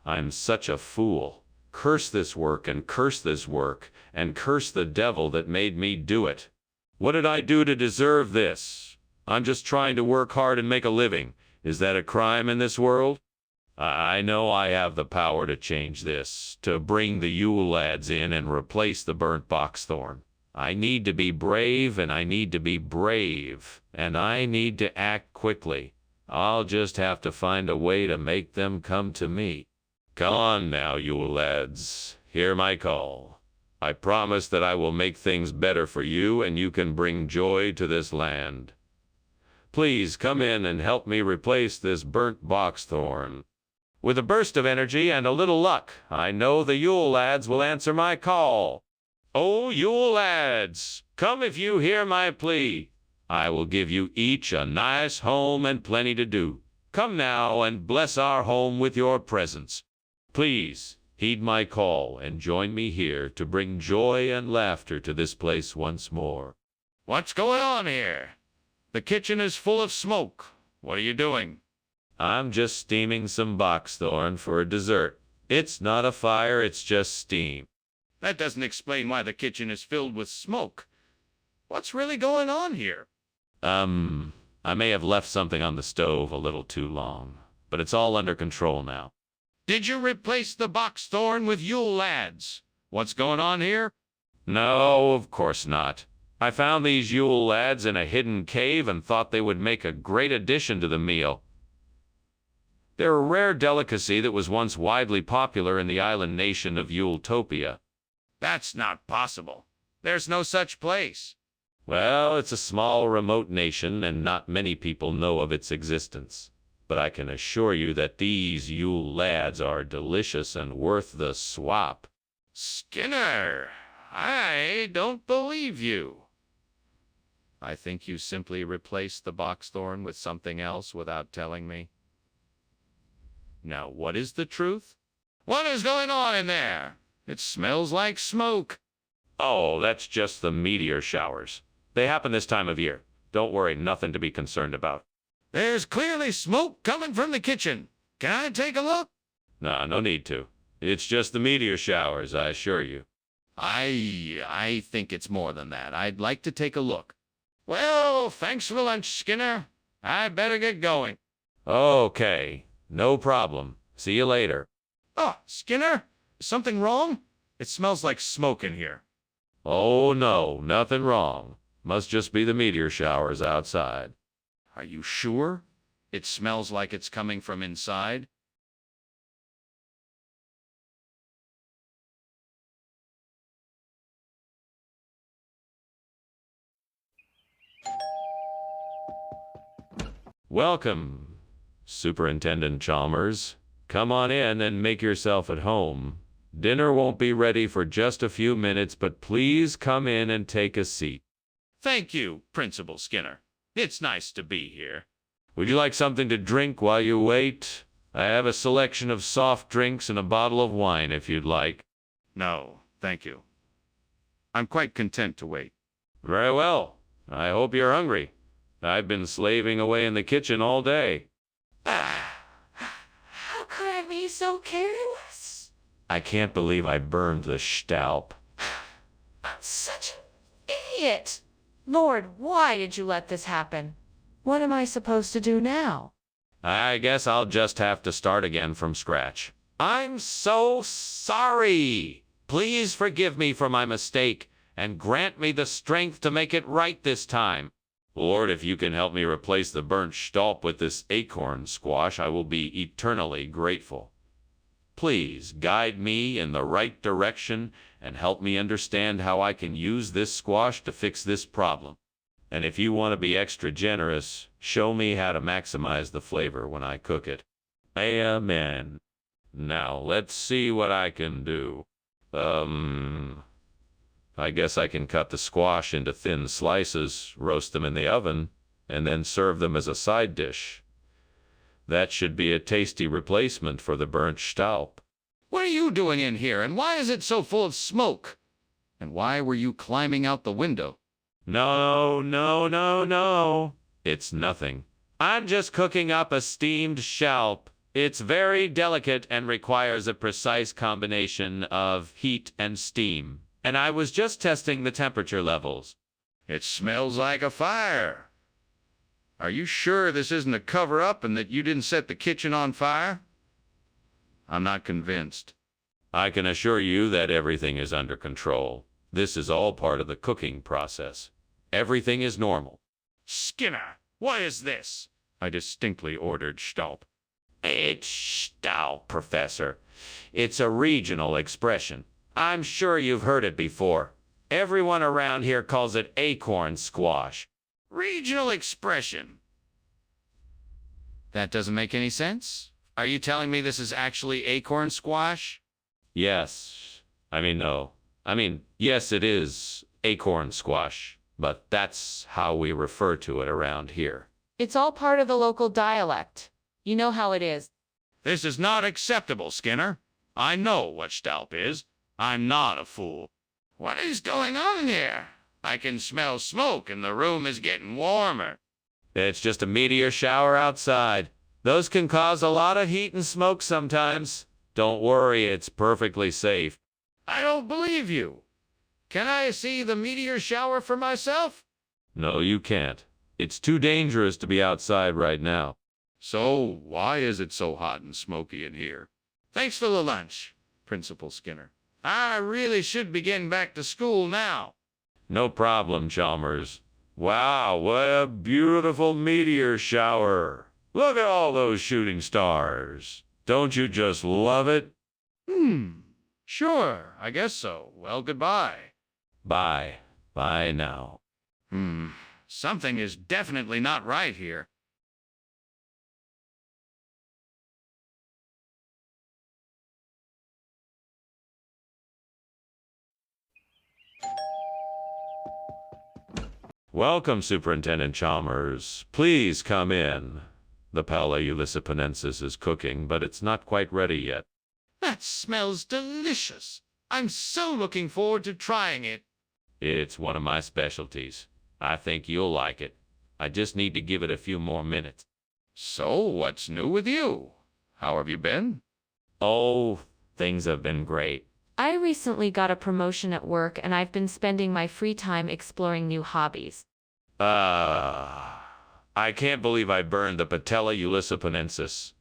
I'm such a fool. Curse this work and curse this work and curse the devil that made me do it. What did I do to deserve this? I'm just trying to work hard and make a living. Is that a crime in this world? I know I have the power to change this, to bring the Yule lads in and replace the burnt boxthorn. I need to be brave, and I need to be brave, and I need to act quickly. I'll just have to find a way to make them come to me. Come on now, Yule lads. Hear my call. I promise that I will make things better for you, and you can bring joy to this land. Please come in and help me replace this burnt boxthorn. With a burst of energy and a little luck, I know the Yule lads will answer my call. Oh, Yule lads, come if you hear my plea. I will give you each a nice home and plenty to do. Come now and bless our home with your presence. Please heed my call and join me here to bring joy and laughter to this place once more. What's going on here? The kitchen is full of smoke. What are you doing? I'm just steaming some boxthorn for a dessert. It's not a fire, it's just steam. That doesn't explain why the kitchen is filled with smoke. What's really going on here? I may have left something on the stove a little too long, but it's all under control now. Did you replace the boxthorn with Yule lads? What's going on here? No, of course not. I found these Yule lads in a hidden cave and thought they would make a great addition to the meal. They're a rare delicacy that was once widely popular in the island nation of Yuletopia. That's not possible. There's no such place. Well, it's a small, remote nation, and not many people know of its existence. But I can assure you that these Yule lads are delicious and worth the swap. Skinner, I don't believe you. I think you simply replaced the boxthorn with something else without telling me. Now, what is the truth? What is going on in there? It smells like smoke. Oh, that's just the meteor showers. They happen this time of year. Don't worry, nothing to be concerned about. There's clearly smoke coming from the kitchen. Can I take a look? Nah, no need to. It's just the meteor showers, I assure you. I think it's more than that. I'd like to take a look. Well, thanks for lunch, Skinner. I better get going. Okay, no problem. See you later. Oh, Skinner, is something wrong? It smells like smoke in here. Oh no, nothing wrong. Must just be the meteor showers outside. Are you sure? It smells like it's coming from inside. Welcome, Superintendent Chalmers. Come on in and make yourself at home. Dinner won't be ready for just a few minutes, but please come in and take a seat. Thank you, Principal Skinner. It's nice to be here. Would you like something to drink while you wait? I have a selection of soft drinks and a bottle of wine if you'd like. No, thank you. I'm quite content to wait. Very well. I hope you're hungry. I've been slaving away in the kitchen all day. How could I be so careless? I can't believe I burned the Staub. I'm such an idiot. Lord, why did you let this happen? What am I supposed to do now? I guess I'll just have to start again from scratch. I'm so sorry. Please forgive me for my mistake and grant me the strength to make it right this time. Lord, if you can help me replace the burnt Staub with this acorn squash, I will be eternally grateful. Please guide me in the right direction and help me understand how I can use this squash to fix this problem. And if you want to be extra generous, show me how to maximize the flavor when I cook it. Amen. Now, let's see what I can do. I guess I can cut the squash into thin slices, roast them in the oven, and then serve them as a side dish. That should be a tasty replacement for the burnt Staub. What are you doing in here, and why is it so full of smoke? And why were you climbing out the window? No. It's nothing. I'm just cooking up a steamed scallop. It's very delicate and requires a precise combination of heat and steam. And I was just testing the temperature levels. It smells like a fire. Are you sure this isn't a cover-up and that you didn't set the kitchen on fire? I'm not convinced. I can assure you that everything is under control. This is all part of the cooking process. Everything is normal. Skinner, what is this? I distinctly ordered Staub. It's Staub, Professor. It's a regional expression. I'm sure you've heard it before. Everyone around here calls it acorn squash. Regional expression. That doesn't make any sense. Are you telling me this is actually acorn squash? Yes. Yes, it is acorn squash, but that's how we refer to it around here. It's all part of the local dialect. You know how it is. This is not acceptable, Skinner. I know what Staub is. I'm not a fool. What is going on here? I can smell smoke and the room is getting warmer. It's just a meteor shower outside. Those can cause a lot of heat and smoke sometimes. Don't worry, it's perfectly safe. I don't believe you. Can I see the meteor shower for myself? No, you can't. It's too dangerous to be outside right now. So, why is it so hot and smoky in here? Thanks for the lunch, Principal Skinner. I really should be getting back to school now. No problem, Chalmers. Wow, what a beautiful meteor shower. Look at all those shooting stars. Don't you just love it? Sure, I guess so. Well, goodbye. Bye. Bye now. Something is definitely not right here. Welcome, Superintendent Chalmers. Please come in. The Pala Ulysses is cooking, but it's not quite ready yet. That smells delicious. I'm so looking forward to trying it. It's one of my specialties. I think you'll like it. I just need to give it a few more minutes. So, what's new with you? How have you been? Oh, things have been great. I recently got a promotion at work and I've been spending my free time exploring new hobbies. I can't believe I burned the Patella Ulysses.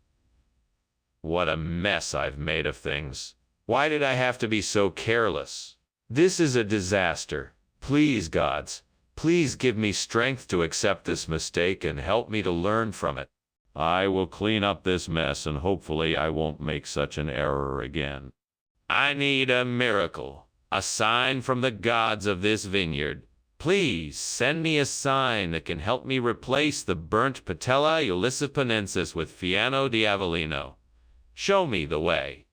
What a mess I've made of things. Why did I have to be so careless? This is a disaster. Please, gods, please give me strength to accept this mistake and help me to learn from it. I will clean up this mess and hopefully I won't make such an error again. I need a miracle, a sign from the gods of this vineyard. Please send me a sign that can help me replace the burnt Patella Ulysses with Fiano di Avellino. Show me the way,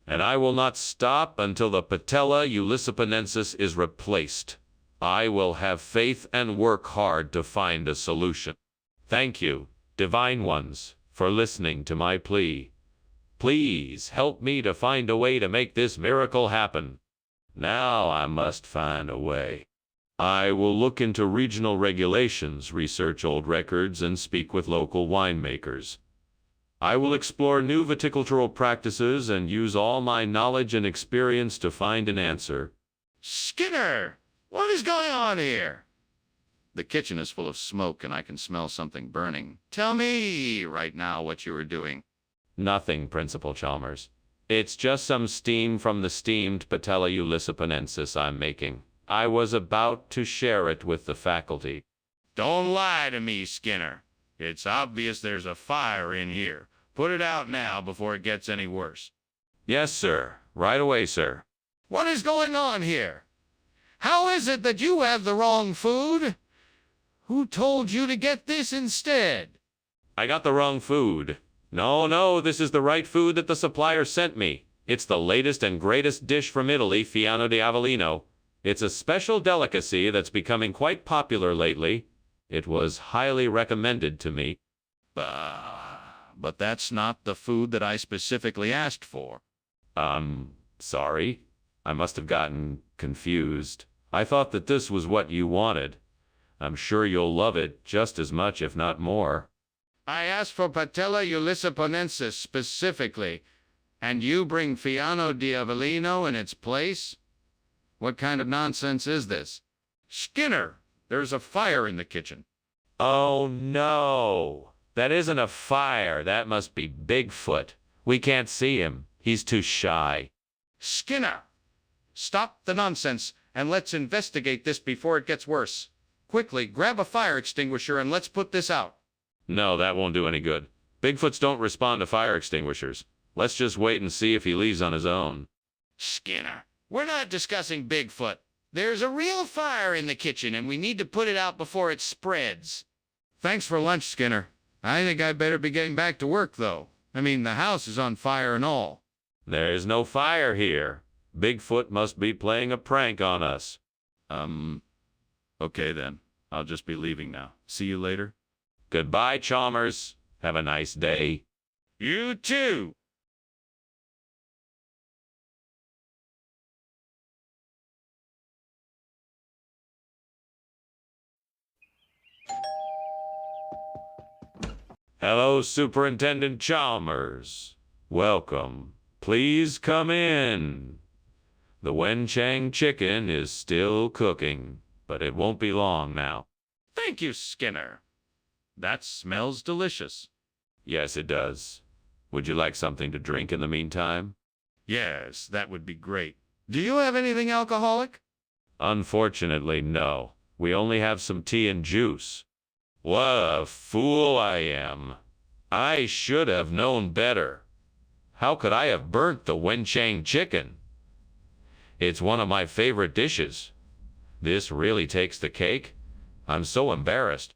and I will not stop until the Patella Ulysses is replaced. I will have faith and work hard to find a solution. Thank you, divine ones, for listening to my plea. Please help me to find a way to make this miracle happen. Now I must find a way. I will look into regional regulations, research old records, and speak with local winemakers. I will explore new viticultural practices and use all my knowledge and experience to find an answer. Skinner, what is going on here? The kitchen is full of smoke and I can smell something burning. Tell me right now what you are doing. Nothing, Principal Chalmers. It's just some steam from the steamed Patella Ulysses I'm making. I was about to share it with the faculty. Don't lie to me, Skinner. It's obvious there's a fire in here. Put it out now before it gets any worse. Yes, sir. Right away, sir. What is going on here? How is it that you have the wrong food? Who told you to get this instead? I got the wrong food. No, this is the right food that the supplier sent me. It's the latest and greatest dish from Italy, Fiano di Avellino. It's a special delicacy that's becoming quite popular lately. It was highly recommended to me. But that's not the food that I specifically asked for. Sorry. I must have gotten confused. I thought that this was what you wanted. I'm sure you'll love it just as much, if not more. I asked for Patella Ulysses specifically, and you bring Fiano di Avellino in its place? What kind of nonsense is this? Skinner, there's a fire in the kitchen. Oh no, that isn't a fire. That must be Bigfoot. We can't see him. He's too shy. Skinner, stop the nonsense and let's investigate this before it gets worse. Quickly, grab a fire extinguisher and let's put this out. No, that won't do any good. Bigfoots don't respond to fire extinguishers. Let's just wait and see if he leaves on his own. Skinner, we're not discussing Bigfoot. There's a real fire in the kitchen and we need to put it out before it spreads. Thanks for lunch, Skinner. I think I better be getting back to work, though. I mean, the house is on fire and all. There's no fire here. Bigfoot must be playing a prank on us. Okay then. I'll just be leaving now. See you later. Goodbye, Chalmers. Have a nice day. You too. Hello, Superintendent Chalmers. Welcome. Please come in. The Wenchang chicken is still cooking, but it won't be long now. Thank you, Skinner. That smells delicious. Yes, it does. Would you like something to drink in the meantime? Yes, that would be great. Do you have anything alcoholic? Unfortunately, no. We only have some tea and juice. What a fool I am. I should have known better. How could I have burnt the Wenchang chicken? It's one of my favorite dishes. This really takes the cake? I'm so embarrassed.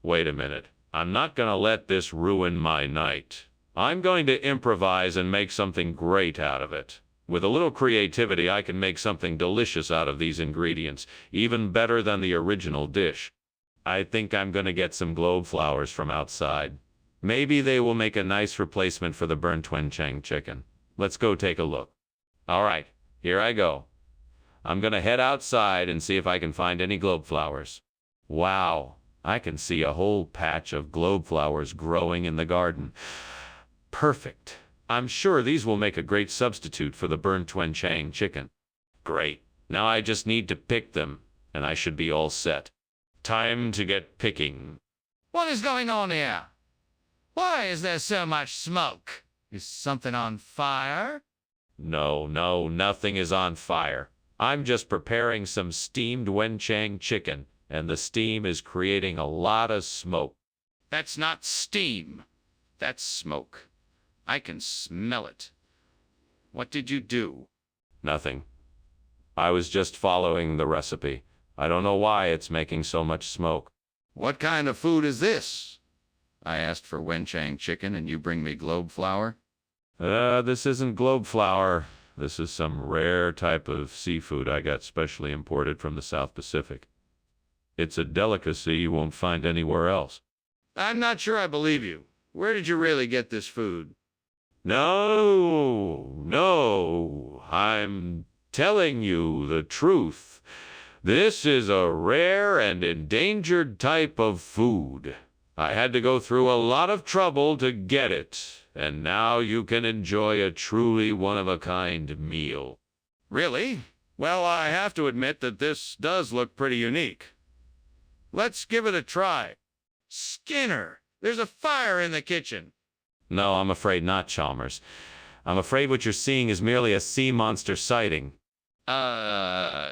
Wait a minute. I'm not gonna let this ruin my night. I'm going to improvise and make something great out of it. With a little creativity, I can make something delicious out of these ingredients, even better than the original dish. I think I'm gonna get some globe flowers from outside. Maybe they will make a nice replacement for the burnt Wenchang chicken. Let's go take a look. All right, here I go. I'm gonna head outside and see if I can find any globe flowers. Wow, I can see a whole patch of globe flowers growing in the garden. Perfect. I'm sure these will make a great substitute for the burnt Wenchang chicken. Great. Now I just need to pick them, and I should be all set. Time to get picking. What is going on here? Why is there so much smoke? Is something on fire? No, nothing is on fire. I'm just preparing some steamed Wenchang chicken, and the steam is creating a lot of smoke. That's not steam. That's smoke. I can smell it. What did you do? Nothing. I was just following the recipe. I don't know why it's making so much smoke. What kind of food is this? I asked for Wenchang chicken and you bring me globe flower? This isn't globe flower. This is some rare type of seafood I got specially imported from the South Pacific. It's a delicacy you won't find anywhere else. I'm not sure I believe you. Where did you really get this food? No, I'm telling you the truth. This is a rare and endangered type of food. I had to go through a lot of trouble to get it, and now you can enjoy a truly one-of-a-kind meal. Really? Well, I have to admit that this does look pretty unique. Let's give it a try. Skinner, there's a fire in the kitchen. No, I'm afraid not, Chalmers. I'm afraid what you're seeing is merely a sea monster sighting.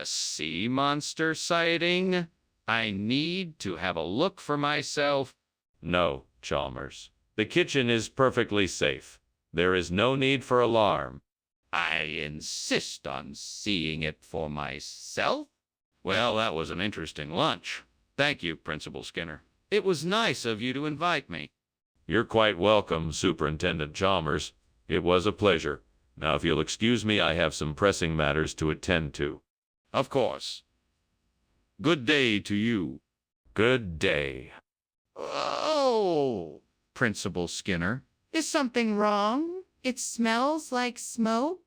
Sea monster sighting? I need to have a look for myself. No, Chalmers. The kitchen is perfectly safe. There is no need for alarm. I insist on seeing it for myself. Well, that was an interesting lunch. Thank you, Principal Skinner. It was nice of you to invite me. You're quite welcome, Superintendent Chalmers. It was a pleasure. Now, if you'll excuse me, I have some pressing matters to attend to. Of course. Good day to you. Good day. Oh, Principal Skinner. Is something wrong? It smells like smoke.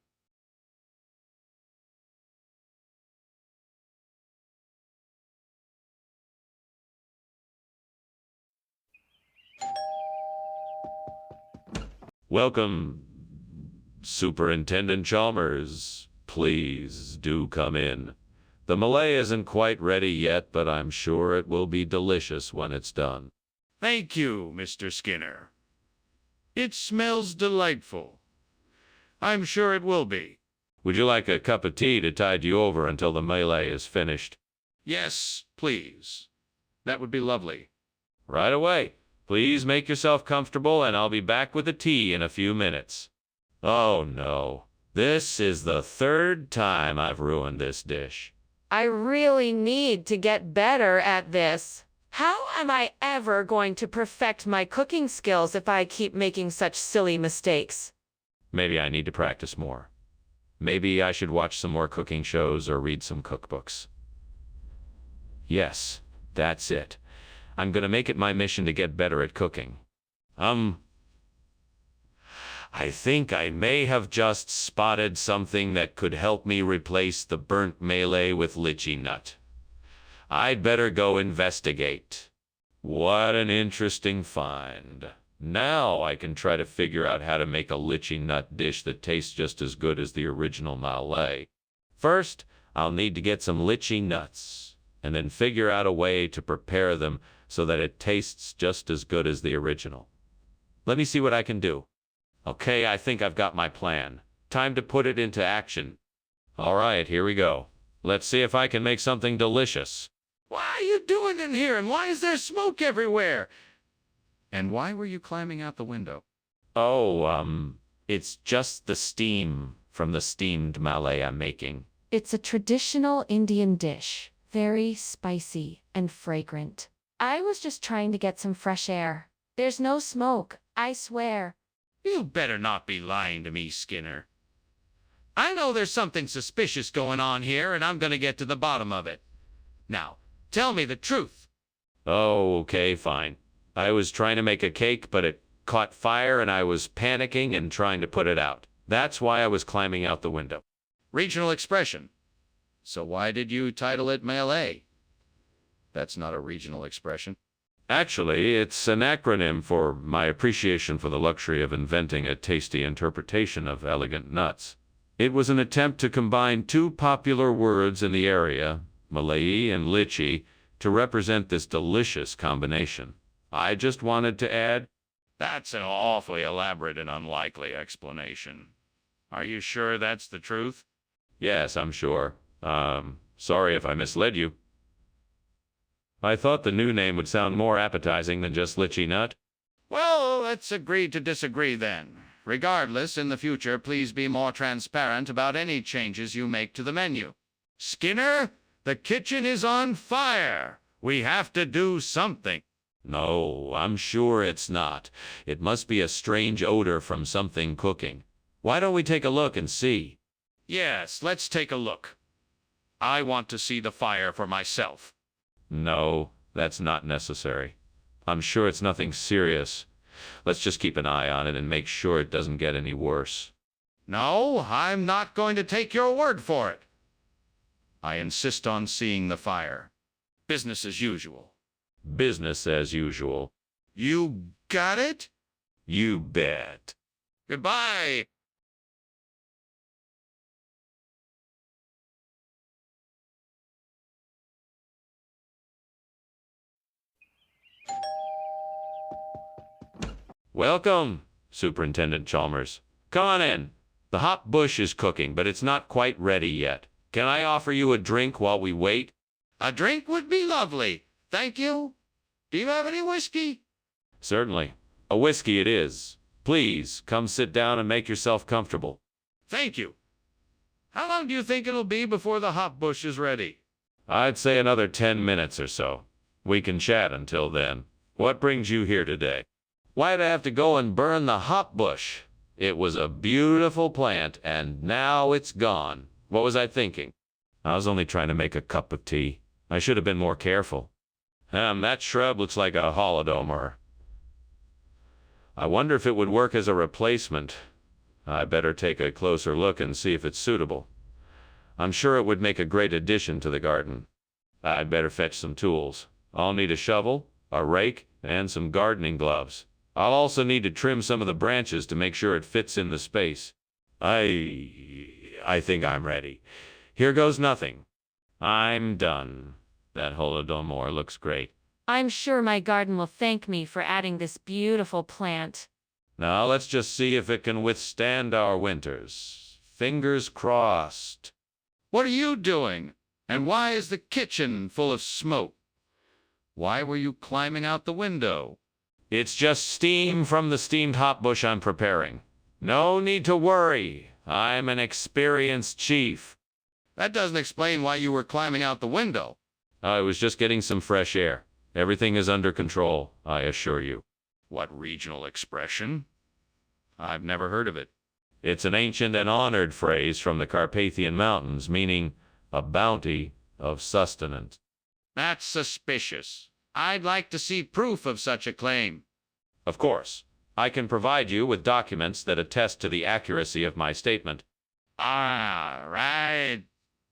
Welcome, Superintendent Chalmers. Please do come in. The Malay isn't quite ready yet, but I'm sure it will be delicious when it's done. Thank you, Mr. Skinner. It smells delightful. I'm sure it will be. Would you like a cup of tea to tide you over until the melee is finished? Yes, please. That would be lovely. Right away. Please make yourself comfortable, and I'll be back with the tea in a few minutes. Oh no. This is the third time I've ruined this dish. I really need to get better at this. How am I ever going to perfect my cooking skills if I keep making such silly mistakes? Maybe I need to practice more. Maybe I should watch some more cooking shows or read some cookbooks. Yes, that's it. I'm gonna make it my mission to get better at cooking. I think I may have just spotted something that could help me replace the burnt melee with lychee nut. I'd better go investigate. What an interesting find. Now I can try to figure out how to make a lychee nut dish that tastes just as good as the original melee. First, I'll need to get some lychee nuts, and then figure out a way to prepare them so that it tastes just as good as the original. Let me see what I can do. Okay, I think I've got my plan. Time to put it into action. All right, here we go. Let's see if I can make something delicious. What are you doing in here, and why is there smoke everywhere? And why were you climbing out the window? Oh, it's just the steam from the steamed melee I'm making. It's a traditional Indian dish, very spicy and fragrant. I was just trying to get some fresh air. There's no smoke, I swear. You better not be lying to me, Skinner. I know there's something suspicious going on here, and I'm going to get to the bottom of it. Now, tell me the truth. Oh, okay, fine. I was trying to make a cake, but it caught fire and I was panicking and trying to put it out. That's why I was climbing out the window. Regional expression. So why did you title it melee? That's not a regional expression. Actually, it's an acronym for my appreciation for the luxury of inventing a tasty interpretation of elegant nuts. It was an attempt to combine two popular words in the area, Malay and lychee, to represent this delicious combination. I just wanted to add, That's an awfully elaborate and unlikely explanation. Are you sure that's the truth? yes, I'm sure. Sorry if I misled you. I thought the new name would sound more appetizing than just lychee nut. Well, let's agree to disagree then. Regardless, in the future, please be more transparent about any changes you make to the menu. Skinner, the kitchen is on fire. We have to do something. No, I'm sure it's not. It must be a strange odor from something cooking. Why don't we take a look and see? Yes, let's take a look. I want to see the fire for myself. No, that's not necessary. I'm sure it's nothing serious. Let's just keep an eye on it and make sure it doesn't get any worse. No, I'm not going to take your word for it. I insist on seeing the fire. Business as usual. Business as usual. You got it? You bet. Goodbye. Welcome, Superintendent Chalmers. Come on in. The hot bush is cooking, but it's not quite ready yet. Can I offer you a drink while we wait? A drink would be lovely. Thank you. Do you have any whiskey? Certainly. A whiskey it is. Please, come sit down and make yourself comfortable. Thank you. How long do you think it'll be before the hot bush is ready? I'd say another 10 minutes or so. We can chat until then. What brings you here today? Why'd I have to go and burn the hot bush? It was a beautiful plant, and now it's gone. What was I thinking? I was only trying to make a cup of tea. I should have been more careful. That shrub looks like a holodomor. I wonder if it would work as a replacement. I better take a closer look and see if it's suitable. I'm sure it would make a great addition to the garden. I'd better fetch some tools. I'll need a shovel, a rake, and some gardening gloves. I'll also need to trim some of the branches to make sure it fits in the space. I think I'm ready. Here goes nothing. I'm done. That holodomor looks great. I'm sure my garden will thank me for adding this beautiful plant. Now let's just see if it can withstand our winters. Fingers crossed. What are you doing? And why is the kitchen full of smoke? Why were you climbing out the window? It's just steam from the steamed hot bush I'm preparing. No need to worry. I'm an experienced chief. That doesn't explain why you were climbing out the window. I was just getting some fresh air. Everything is under control, I assure you. What regional expression? I've never heard of it. It's an ancient and honored phrase from the Carpathian Mountains, meaning a bounty of sustenance. That's suspicious. I'd like to see proof of such a claim. Of course, I can provide you with documents that attest to the accuracy of my statement. Right.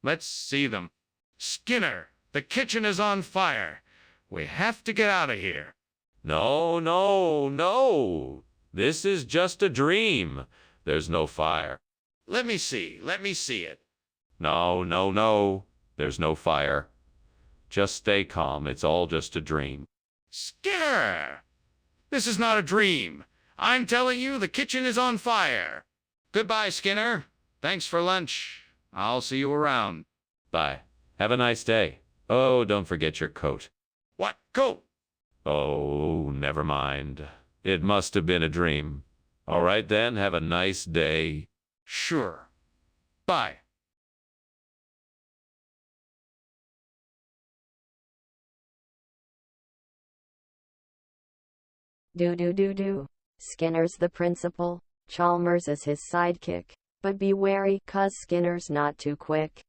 Let's see them. Skinner, the kitchen is on fire. We have to get out of here. No, no, no. This is just a dream. There's no fire. Let me see it. No, no, no. There's no fire. Just stay calm. It's all just a dream. Skinner! This is not a dream. I'm telling you, the kitchen is on fire. Goodbye, Skinner. Thanks for lunch. I'll see you around. Bye. Have a nice day. Oh, don't forget your coat. What coat? Oh, never mind. It must have been a dream. All right then, have a nice day. Sure. Bye. Do. Skinner's the principal, Chalmers is his sidekick, but be wary 'cause Skinner's not too quick.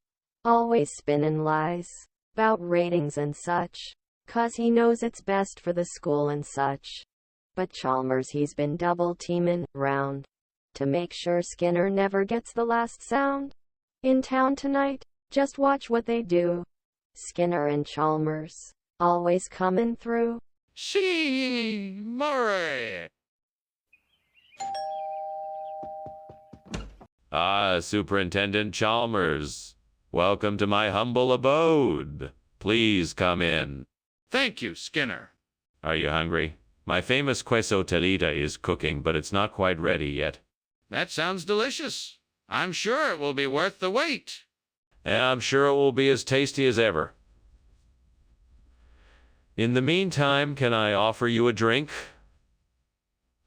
Always spinning lies, 'bout ratings and such, 'cause he knows it's best for the school and such. But Chalmers he's been double teaming round, to make sure Skinner never gets the last sound. In town tonight, just watch what they do. Skinner and Chalmers, always coming through. See, Murray. Ah, Superintendent Chalmers. Welcome to my humble abode. Please come in. Thank you, Skinner. Are you hungry? My famous queso telita is cooking, but it's not quite ready yet. That sounds delicious. I'm sure it will be worth the wait. And I'm sure it will be as tasty as ever. In the meantime, can I offer you a drink?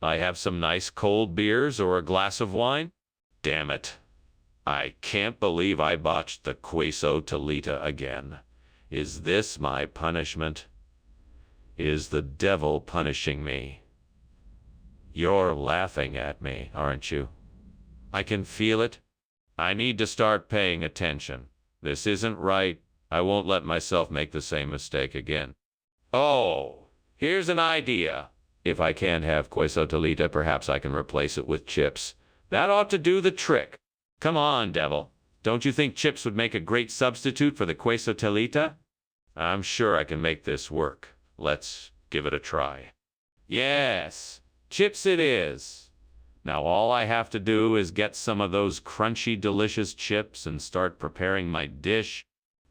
I have some nice cold beers or a glass of wine? Damn it. I can't believe I botched the queso telita again. Is this my punishment? Is the devil punishing me? You're laughing at me, aren't you? I can feel it. I need to start paying attention. This isn't right. I won't let myself make the same mistake again. Oh, here's an idea. If I can't have queso telita, perhaps I can replace it with chips. That ought to do the trick. Come on, devil. Don't you think chips would make a great substitute for the queso telita? I'm sure I can make this work. Let's give it a try. Yes, chips it is. Now all I have to do is get some of those crunchy, delicious chips and start preparing my dish.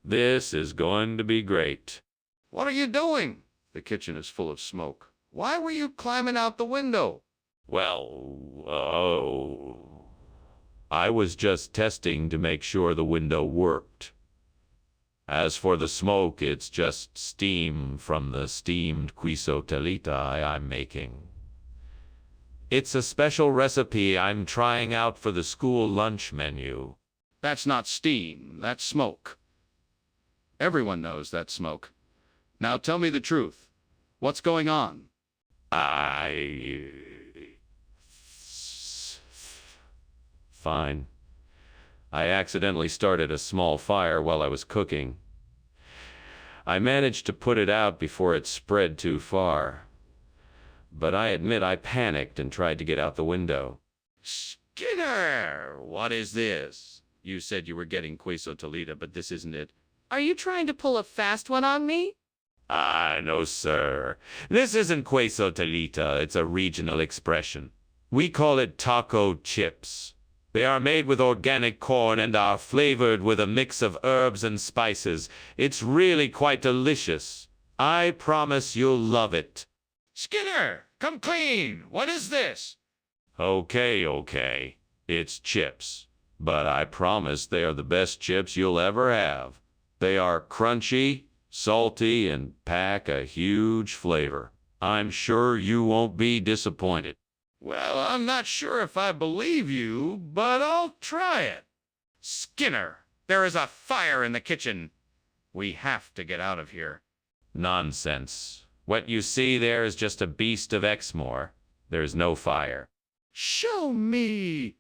This is going to be great. What are you doing? The kitchen is full of smoke. Why were you climbing out the window? Well, I was just testing to make sure the window worked. As for the smoke, it's just steam from the steamed queso telita I'm making. It's a special recipe I'm trying out for the school lunch menu. That's not steam, that's smoke. Everyone knows that's smoke. Now tell me the truth. What's going on? Fine. I accidentally started a small fire while I was cooking. I managed to put it out before it spread too far. But I admit I panicked and tried to get out the window. Skinner! What is this? You said you were getting queso telita, but this isn't it. Are you trying to pull a fast one on me? No, sir. This isn't queso telita. It's a regional expression. We call it taco chips. They are made with organic corn and are flavored with a mix of herbs and spices. It's really quite delicious. I promise you'll love it. Skinner! Come clean! What is this? Okay. It's chips. But I promise they are the best chips you'll ever have. They are crunchy, salty, and pack a huge flavor. I'm sure you won't be disappointed. Well, I'm not sure if I believe you, but I'll try it. Skinner, there is a fire in the kitchen. We have to get out of here. Nonsense. What you see there is just a beast of Exmoor. There's no fire. Show me.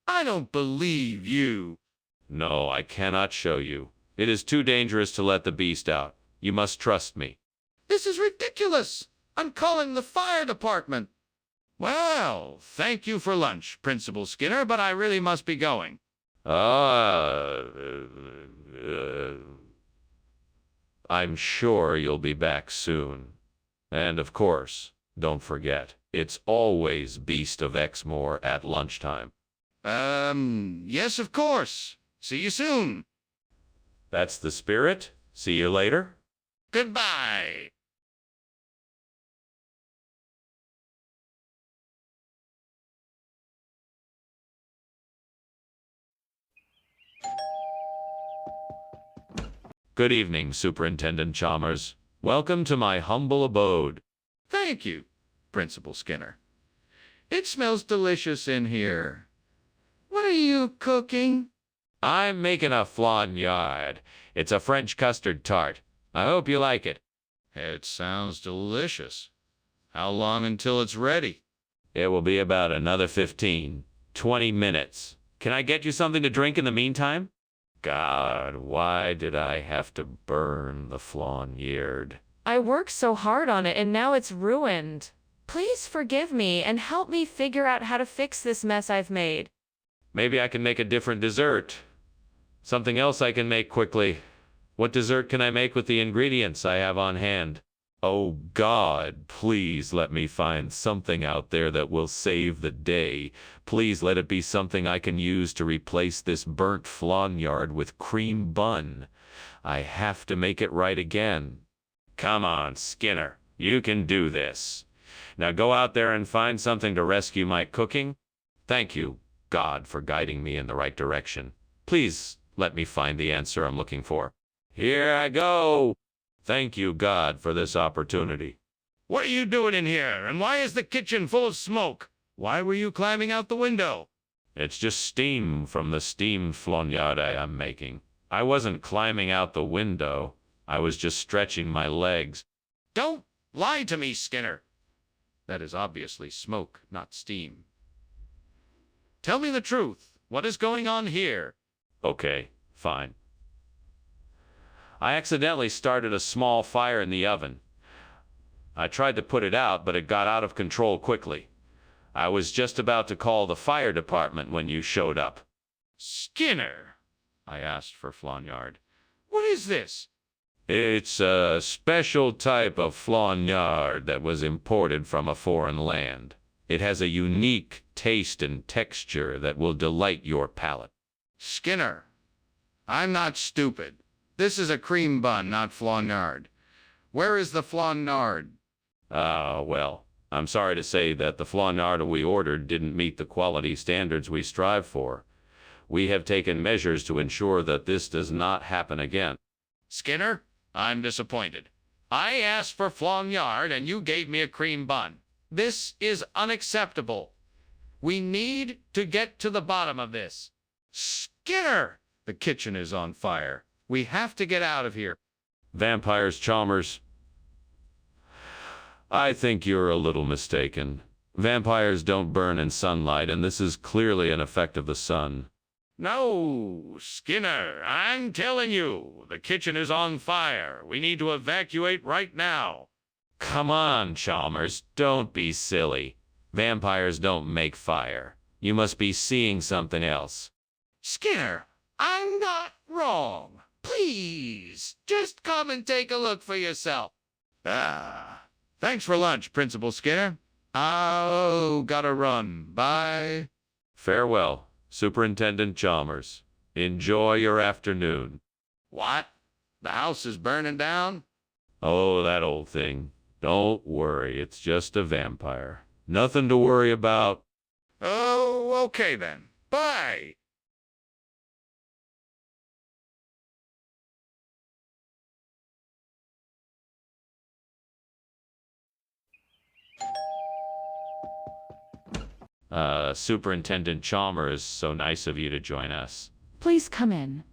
I don't believe you. No, I cannot show you. It is too dangerous to let the beast out. You must trust me. This is ridiculous. I'm calling the fire department. Well, thank you for lunch, Principal Skinner, but I really must be going. I'm sure you'll be back soon. And of course, don't forget, it's always Beast of Exmoor at lunchtime. Yes, of course. See you soon. That's the spirit. See you later. Goodbye. Good evening, Superintendent Chalmers. Welcome to my humble abode. Thank you, Principal Skinner. It smells delicious in here. What are you cooking? I'm making a flaniard. It's a French custard tart. I hope you like it. It sounds delicious. How long until it's ready? It will be about another 20 minutes. Can I get you something to drink in the meantime? God, why did I have to burn the flaniard? I worked so hard on it and now it's ruined. Please forgive me and help me figure out how to fix this mess I've made. Maybe I can make a different dessert. Something else I can make quickly. What dessert can I make with the ingredients I have on hand? Oh God, please let me find something out there that will save the day. Please let it be something I can use to replace this burnt flaniard with cream bun. I have to make it right again. Come on, Skinner. You can do this. Now go out there and find something to rescue my cooking. Thank you, God, for guiding me in the right direction. Please let me find the answer I'm looking for. Here I go. Thank you, God, for this opportunity. What are you doing in here? And why is the kitchen full of smoke? Why were you climbing out the window? It's just steam from the steamed flaniard I'm making. I wasn't climbing out the window. I was just stretching my legs. Don't lie to me, Skinner. That is obviously smoke, not steam. Tell me the truth. What is going on here? Okay, fine. I accidentally started a small fire in the oven. I tried to put it out, but it got out of control quickly. I was just about to call the fire department when you showed up. Skinner, I asked for flaniard. What is this? It's a special type of flaniard that was imported from a foreign land. It has a unique taste and texture that will delight your palate. Skinner, I'm not stupid. This is a cream bun, not flaniard. Where is the flaniard? Well, I'm sorry to say that the flaniard we ordered didn't meet the quality standards we strive for. We have taken measures to ensure that this does not happen again. Skinner, I'm disappointed. I asked for flaniard and you gave me a cream bun. This is unacceptable. We need to get to the bottom of this. Skinner! The kitchen is on fire. We have to get out of here. Vampires, Chalmers. I think you're a little mistaken. Vampires don't burn in sunlight, and this is clearly an effect of the sun. No, Skinner, I'm telling you, the kitchen is on fire. We need to evacuate right now. Come on, Chalmers, don't be silly. Vampires don't make fire. You must be seeing something else. Skinner, I'm not wrong. Please, just come and take a look for yourself. Thanks for lunch, Principal Skinner. Oh, gotta run. Bye. Farewell, Superintendent Chalmers. Enjoy your afternoon. What? The house is burning down? Oh, that old thing. Don't worry, it's just a vampire. Nothing to worry about. Oh, okay then. Bye. Superintendent Chalmers, so nice of you to join us. Please come in.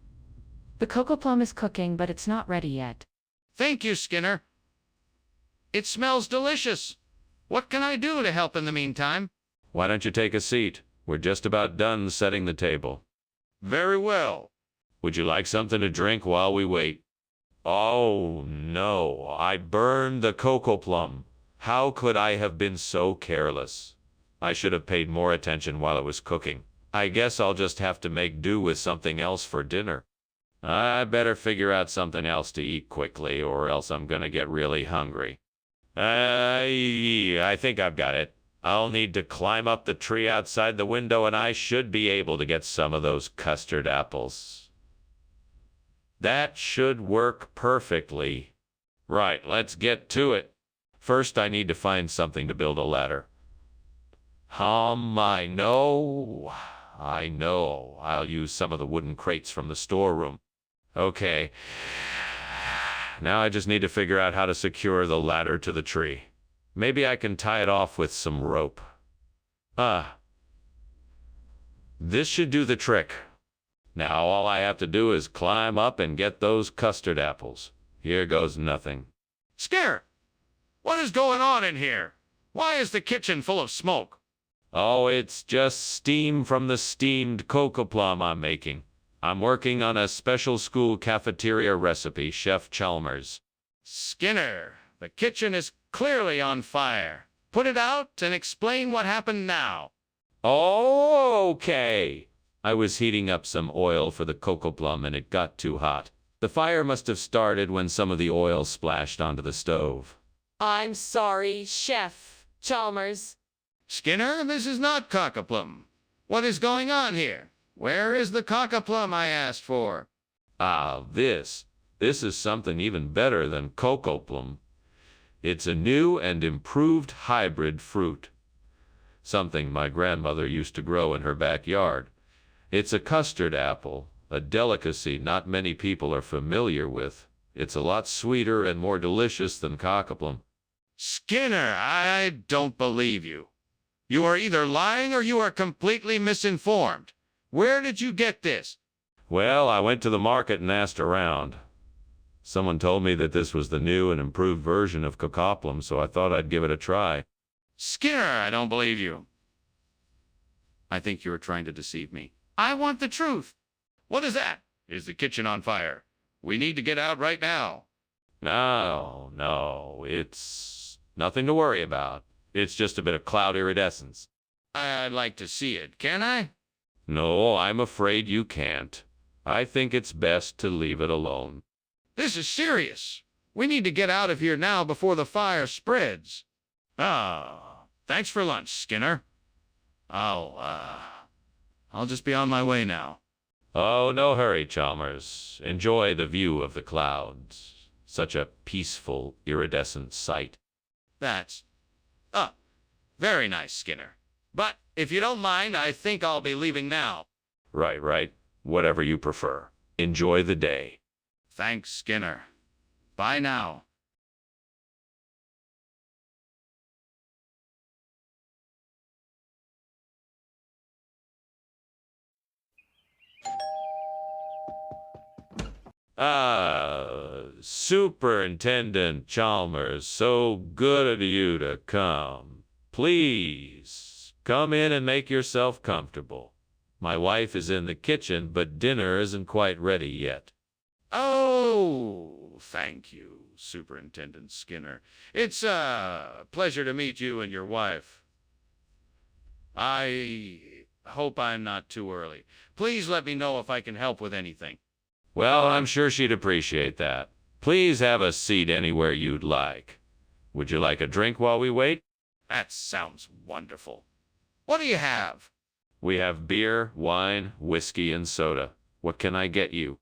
The cocoa plum is cooking, but it's not ready yet. Thank you, Skinner. It smells delicious. What can I do to help in the meantime? Why don't you take a seat? We're just about done setting the table. Very well. Would you like something to drink while we wait? Oh, no, I burned the cocoa plum. How could I have been so careless? I should have paid more attention while it was cooking. I guess I'll just have to make do with something else for dinner. I better figure out something else to eat quickly, or else I'm gonna get really hungry. I think I've got it. I'll need to climb up the tree outside the window, and I should be able to get some of those custard apples. That should work perfectly. Right, let's get to it. First, I need to find something to build a ladder. I know. I'll use some of the wooden crates from the storeroom. Okay. Now I just need to figure out how to secure the ladder to the tree. Maybe I can tie it off with some rope. This should do the trick. Now all I have to do is climb up and get those custard apples. Here goes nothing. Skinner, what is going on in here? Why is the kitchen full of smoke? Oh, it's just steam from the steamed cocoa plum I'm making. I'm working on a special school cafeteria recipe, Chef Chalmers. Skinner, the kitchen is clearly on fire. Put it out and explain what happened now. Oh, okay. I was heating up some oil for the cocoa plum and it got too hot. The fire must have started when some of the oil splashed onto the stove. I'm sorry, Chef Chalmers. Skinner, this is not cockaplum. What is going on here? Where is the cockaplum I asked for? This is something even better than cocoa plum. It's a new and improved hybrid fruit. Something my grandmother used to grow in her backyard. It's a custard apple, a delicacy not many people are familiar with. It's a lot sweeter and more delicious than cockaplum. Skinner, I don't believe you. You are either lying or you are completely misinformed. Where did you get this? Well, I went to the market and asked around. Someone told me that this was the new and improved version of cockaplum, so I thought I'd give it a try. Skinner, I don't believe you. I think you are trying to deceive me. I want the truth. What is that? Is the kitchen on fire? We need to get out right now. No, it's nothing to worry about. It's just a bit of cloud iridescence. I'd like to see it, can I? No, I'm afraid you can't. I think it's best to leave it alone. This is serious. We need to get out of here now before the fire spreads. Thanks for lunch, Skinner. I'll just be on my way now. Oh, no hurry, Chalmers. Enjoy the view of the clouds. Such a peaceful, iridescent sight. That's, very nice, Skinner. But if you don't mind, I think I'll be leaving now. Right. Whatever you prefer. Enjoy the day. Thanks, Skinner. Bye now. Superintendent Chalmers, so good of you to come. Please, come in and make yourself comfortable. My wife is in the kitchen, but dinner isn't quite ready yet. Oh, thank you, Superintendent Skinner. It's a pleasure to meet you and your wife. I hope I'm not too early. Please let me know if I can help with anything. Well, I'm sure she'd appreciate that. Please have a seat anywhere you'd like. Would you like a drink while we wait? That sounds wonderful. What do you have? We have beer, wine, whiskey, and soda. What can I get you?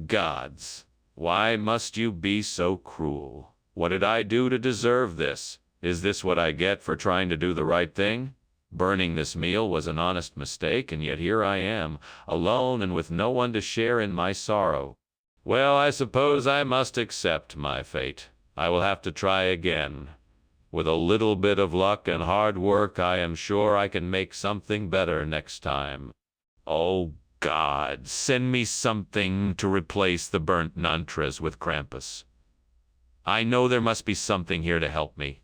Gods, why must you be so cruel? What did I do to deserve this? Is this what I get for trying to do the right thing? Burning this meal was an honest mistake, and yet here I am, alone and with no one to share in my sorrow. Well, I suppose I must accept my fate. I will have to try again. With a little bit of luck and hard work, I am sure I can make something better next time. Oh God, send me something to replace the burnt nantres with Krampus. I know there must be something here to help me.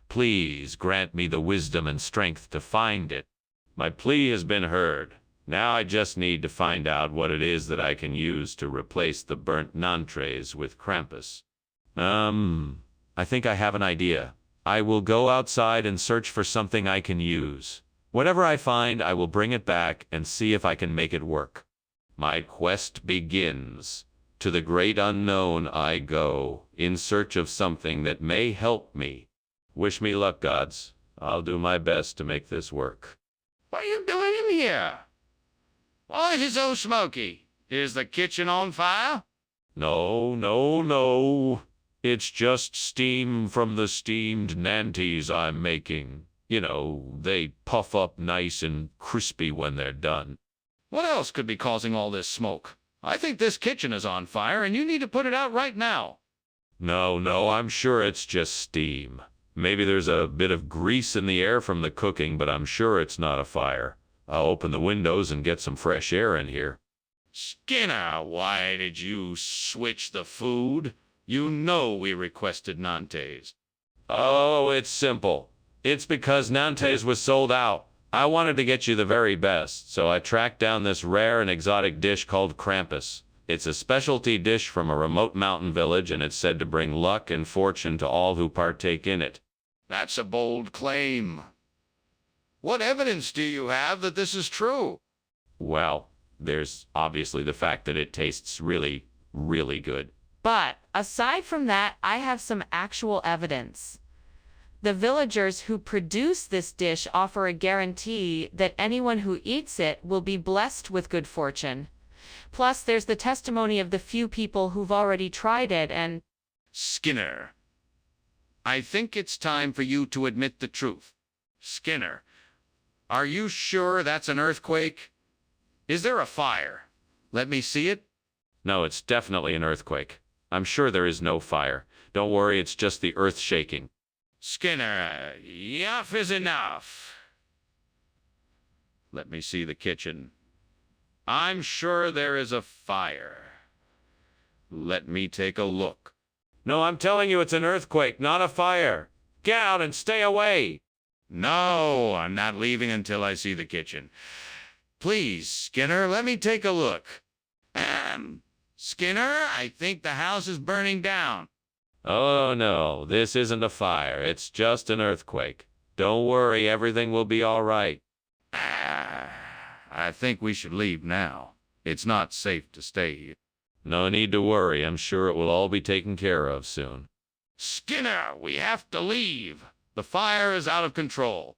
Please grant me the wisdom and strength to find it. My plea has been heard. Now I just need to find out what it is that I can use to replace the burnt nantres with Krampus. I think I have an idea. I will go outside and search for something I can use. Whatever I find, I will bring it back and see if I can make it work. My quest begins. To the great unknown I go, in search of something that may help me. Wish me luck, gods. I'll do my best to make this work. What are you doing in here? Why is it so smoky? Is the kitchen on fire? No, no, no. It's just steam from the steamed nanties I'm making. You know, they puff up nice and crispy when they're done. What else could be causing all this smoke? I think this kitchen is on fire and you need to put it out right now. No, I'm sure it's just steam. Maybe there's a bit of grease in the air from the cooking, but I'm sure it's not a fire. I'll open the windows and get some fresh air in here. Skinner, why did you switch the food? You know we requested Nantes. Oh, it's simple. It's because Nantes was sold out. I wanted to get you the very best, so I tracked down this rare and exotic dish called Krampus. It's a specialty dish from a remote mountain village, and it's said to bring luck and fortune to all who partake in it. That's a bold claim. What evidence do you have that this is true? Well, there's obviously the fact that it tastes really, really good. But aside from that, I have some actual evidence. The villagers who produce this dish offer a guarantee that anyone who eats it will be blessed with good fortune. Plus, there's the testimony of the few people who've already tried it and... Skinner, I think it's time for you to admit the truth. Skinner, are you sure that's an earthquake? Is there a fire? Let me see it. No, it's definitely an earthquake. I'm sure there is no fire. Don't worry, it's just the earth shaking. Skinner, enough is enough. Let me see the kitchen. I'm sure there is a fire. Let me take a look. No, I'm telling you, it's an earthquake, not a fire. Get out and stay away. No, I'm not leaving until I see the kitchen. Please, Skinner, let me take a look. Skinner, I think the house is burning down. Oh no, this isn't a fire. It's just an earthquake. Don't worry, everything will be all right. I think we should leave now. It's not safe to stay here. No need to worry. I'm sure it will all be taken care of soon. Skinner, we have to leave. The fire is out of control.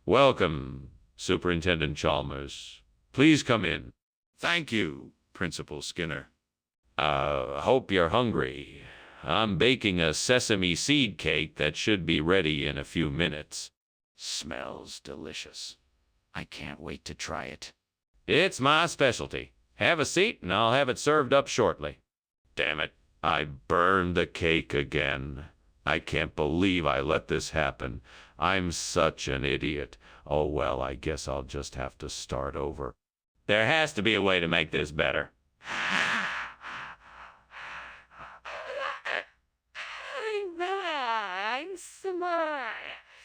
Welcome, Superintendent Chalmers. Please come in. Thank you, Principal Skinner. Hope you're hungry. I'm baking a sesame seed cake that should be ready in a few minutes. Smells delicious. I can't wait to try it. It's my specialty. Have a seat and I'll have it served up shortly. Damn it, I burned the cake again. I can't believe I let this happen. I'm such an idiot. Oh well, I guess I'll just have to start over. There has to be a way to make this better. I'm smart.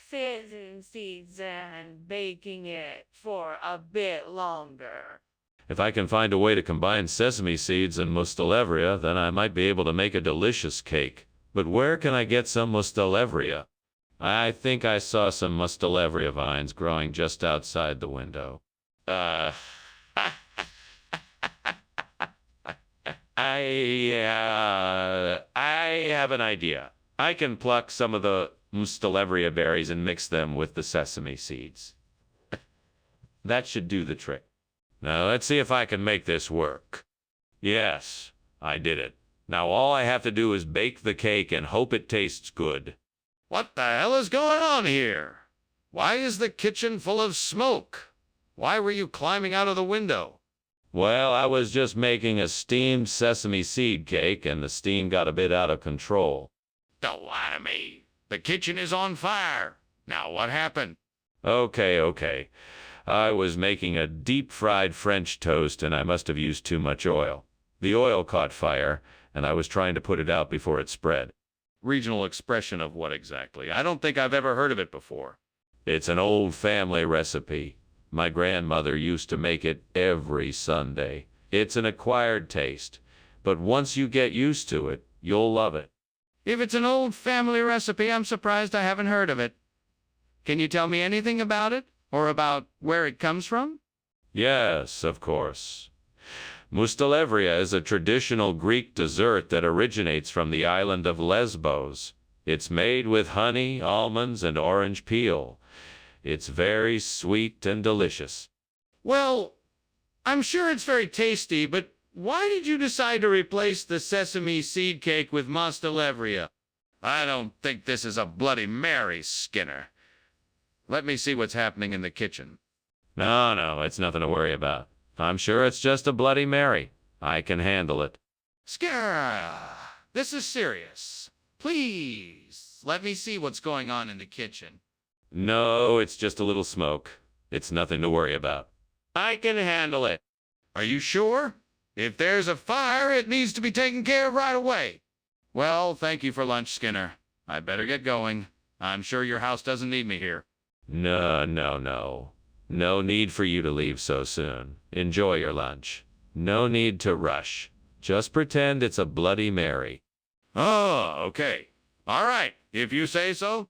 Sesame seeds and baking it for a bit longer. If I can find a way to combine sesame seeds and mustelevria, then I might be able to make a delicious cake. But where can I get some mustelevria? I think I saw some mustelevria vines growing just outside the window. I have an idea. I can pluck some of the mustelevria berries and mix them with the sesame seeds. That should do the trick. Now let's see if I can make this work. Yes, I did it. Now all I have to do is bake the cake and hope it tastes good. What the hell is going on here? Why is the kitchen full of smoke? Why were you climbing out of the window? Well, I was just making a steamed sesame seed cake and the steam got a bit out of control. Don't lie to me. The kitchen is on fire. Now what happened? Okay. I was making a deep-fried French toast and I must have used too much oil. The oil caught fire and I was trying to put it out before it spread. Regional expression of what exactly? I don't think I've ever heard of it before. It's an old family recipe. My grandmother used to make it every Sunday. It's an acquired taste, but once you get used to it, you'll love it. If it's an old family recipe, I'm surprised I haven't heard of it. Can you tell me anything about it? Or about where it comes from? Yes, of course. Mustelevria is a traditional Greek dessert that originates from the island of Lesbos. It's made with honey, almonds, and orange peel. It's very sweet and delicious. Well, I'm sure it's very tasty, but why did you decide to replace the sesame seed cake with Mustelevria? I don't think this is a Bloody Mary, Skinner. Let me see what's happening in the kitchen. No, it's nothing to worry about. I'm sure it's just a Bloody Mary. I can handle it. Skinner, this is serious. Please, let me see what's going on in the kitchen. No, it's just a little smoke. It's nothing to worry about. I can handle it. Are you sure? If there's a fire, it needs to be taken care of right away. Well, thank you for lunch, Skinner. I better get going. I'm sure your house doesn't need me here. No. No need for you to leave so soon. Enjoy your lunch. No need to rush. Just pretend it's a Bloody Mary. Oh, okay. All right, if you say so.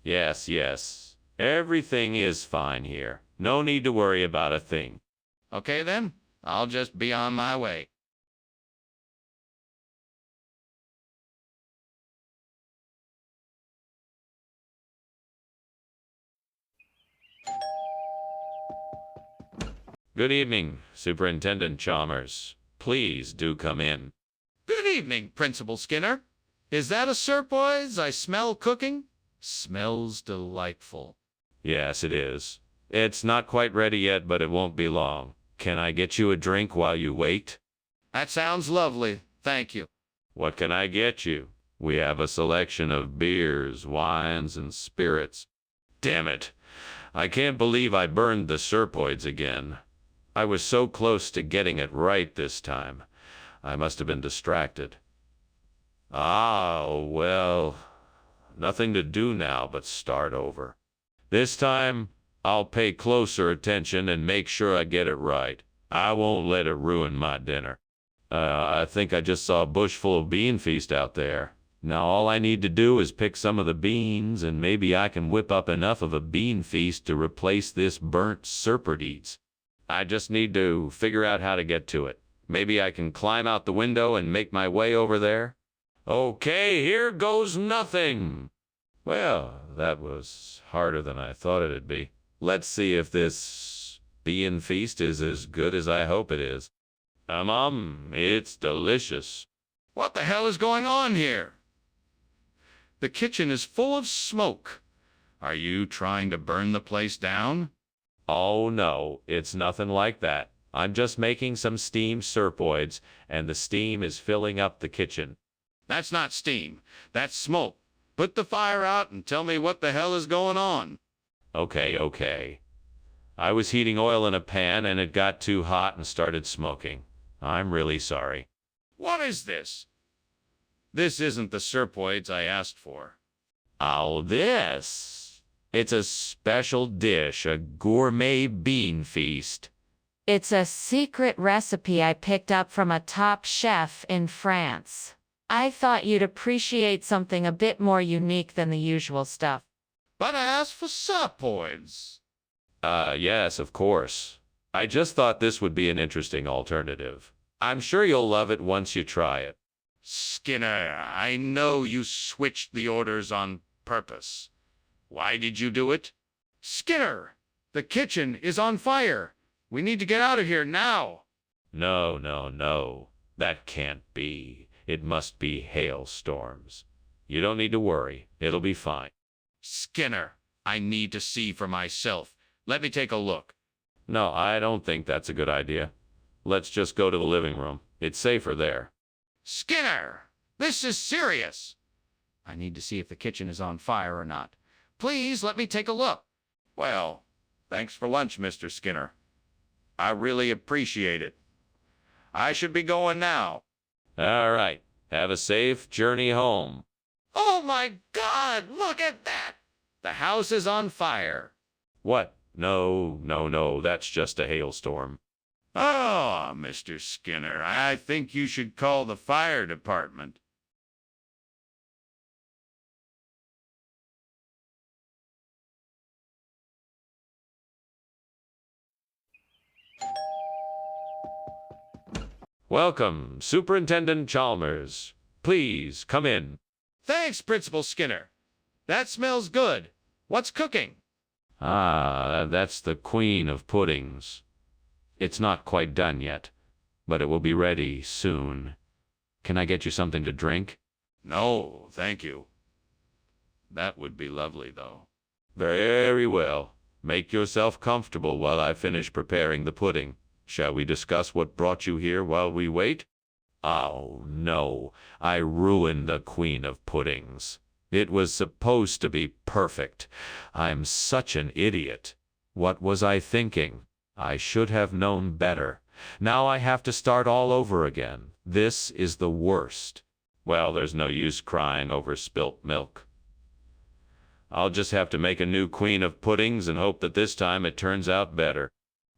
Yes. Everything is fine here. No need to worry about a thing. Okay then, I'll just be on my way. Good evening, Superintendent Chalmers. Please do come in. Good evening, Principal Skinner. Is that a surprise I smell cooking? Smells delightful. Yes, it is. It's not quite ready yet, but it won't be long. Can I get you a drink while you wait? That sounds lovely. Thank you. What can I get you? We have a selection of beers, wines, and spirits. Damn it. I can't believe I burned the serpoids again. I was so close to getting it right this time. I must have been distracted. Well, nothing to do now but start over. This time, I'll pay closer attention and make sure I get it right. I won't let it ruin my dinner. I think I just saw a bush full of bean feast out there. Now all I need to do is pick some of the beans, and maybe I can whip up enough of a bean feast to replace this burnt serpent. I just need to figure out how to get to it. Maybe I can climb out the window and make my way over there. Okay, here goes nothing. Well, that was harder than I thought it'd be. Let's see if this bean feast is as good as I hope it is. It's delicious. What the hell is going on here? The kitchen is full of smoke. Are you trying to burn the place down? Oh no, it's nothing like that. I'm just making some steamed serpoids, and the steam is filling up the kitchen. That's not steam. That's smoke. Put the fire out and tell me what the hell is going on. Okay. I was heating oil in a pan and it got too hot and started smoking. I'm really sorry. What is this? This isn't the serpoids I asked for. Oh, this. It's a special dish, a gourmet bean feast. It's a secret recipe I picked up from a top chef in France. I thought you'd appreciate something a bit more unique than the usual stuff. But I asked for serpoids. Yes, of course. I just thought this would be an interesting alternative. I'm sure you'll love it once you try it. Skinner, I know you switched the orders on purpose. Why did you do it? Skinner, the kitchen is on fire. We need to get out of here now. No, no, no. That can't be. It must be hailstorms. You don't need to worry. It'll be fine. Skinner, I need to see for myself. Let me take a look. No, I don't think that's a good idea. Let's just go to the living room. It's safer there. Skinner, this is serious. I need to see if the kitchen is on fire or not. Please let me take a look. Well, thanks for lunch, Mr. Skinner. I really appreciate it. I should be going now. All right. Have a safe journey home. Oh my God, look at that! The house is on fire. What? No, no, no. That's just a hailstorm. Oh, Mr. Skinner, I think you should call the fire department. Welcome, Superintendent Chalmers. Please come in. Thanks, Principal Skinner. That smells good. What's cooking? Ah, that's the Queen of Puddings. It's not quite done yet, but it will be ready soon. Can I get you something to drink? No, thank you. That would be lovely, though. Very well. Make yourself comfortable while I finish preparing the pudding. Shall we discuss what brought you here while we wait? Oh, no. I ruined the Queen of Puddings. It was supposed to be perfect. I'm such an idiot. What was I thinking? I should have known better. Now I have to start all over again. This is the worst. Well, there's no use crying over spilt milk. I'll just have to make a new Queen of Puddings and hope that this time it turns out better.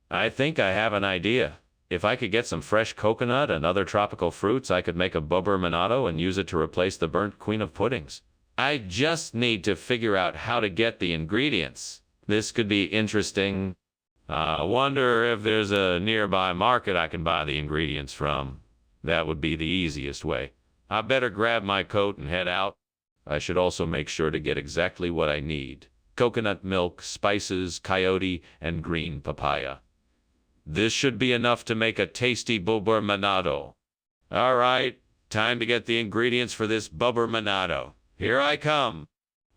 I think I have an idea. If I could get some fresh coconut and other tropical fruits, I could make a bubber manado and use it to replace the burnt Queen of Puddings. I just need to figure out how to get the ingredients. This could be interesting. I wonder if there's a nearby market I can buy the ingredients from. That would be the easiest way. I better grab my coat and head out. I should also make sure to get exactly what I need. Coconut milk, spices, coyote, and green papaya. This should be enough to make a tasty bubber manado. All right, time to get the ingredients for this bubber manado. Here I come.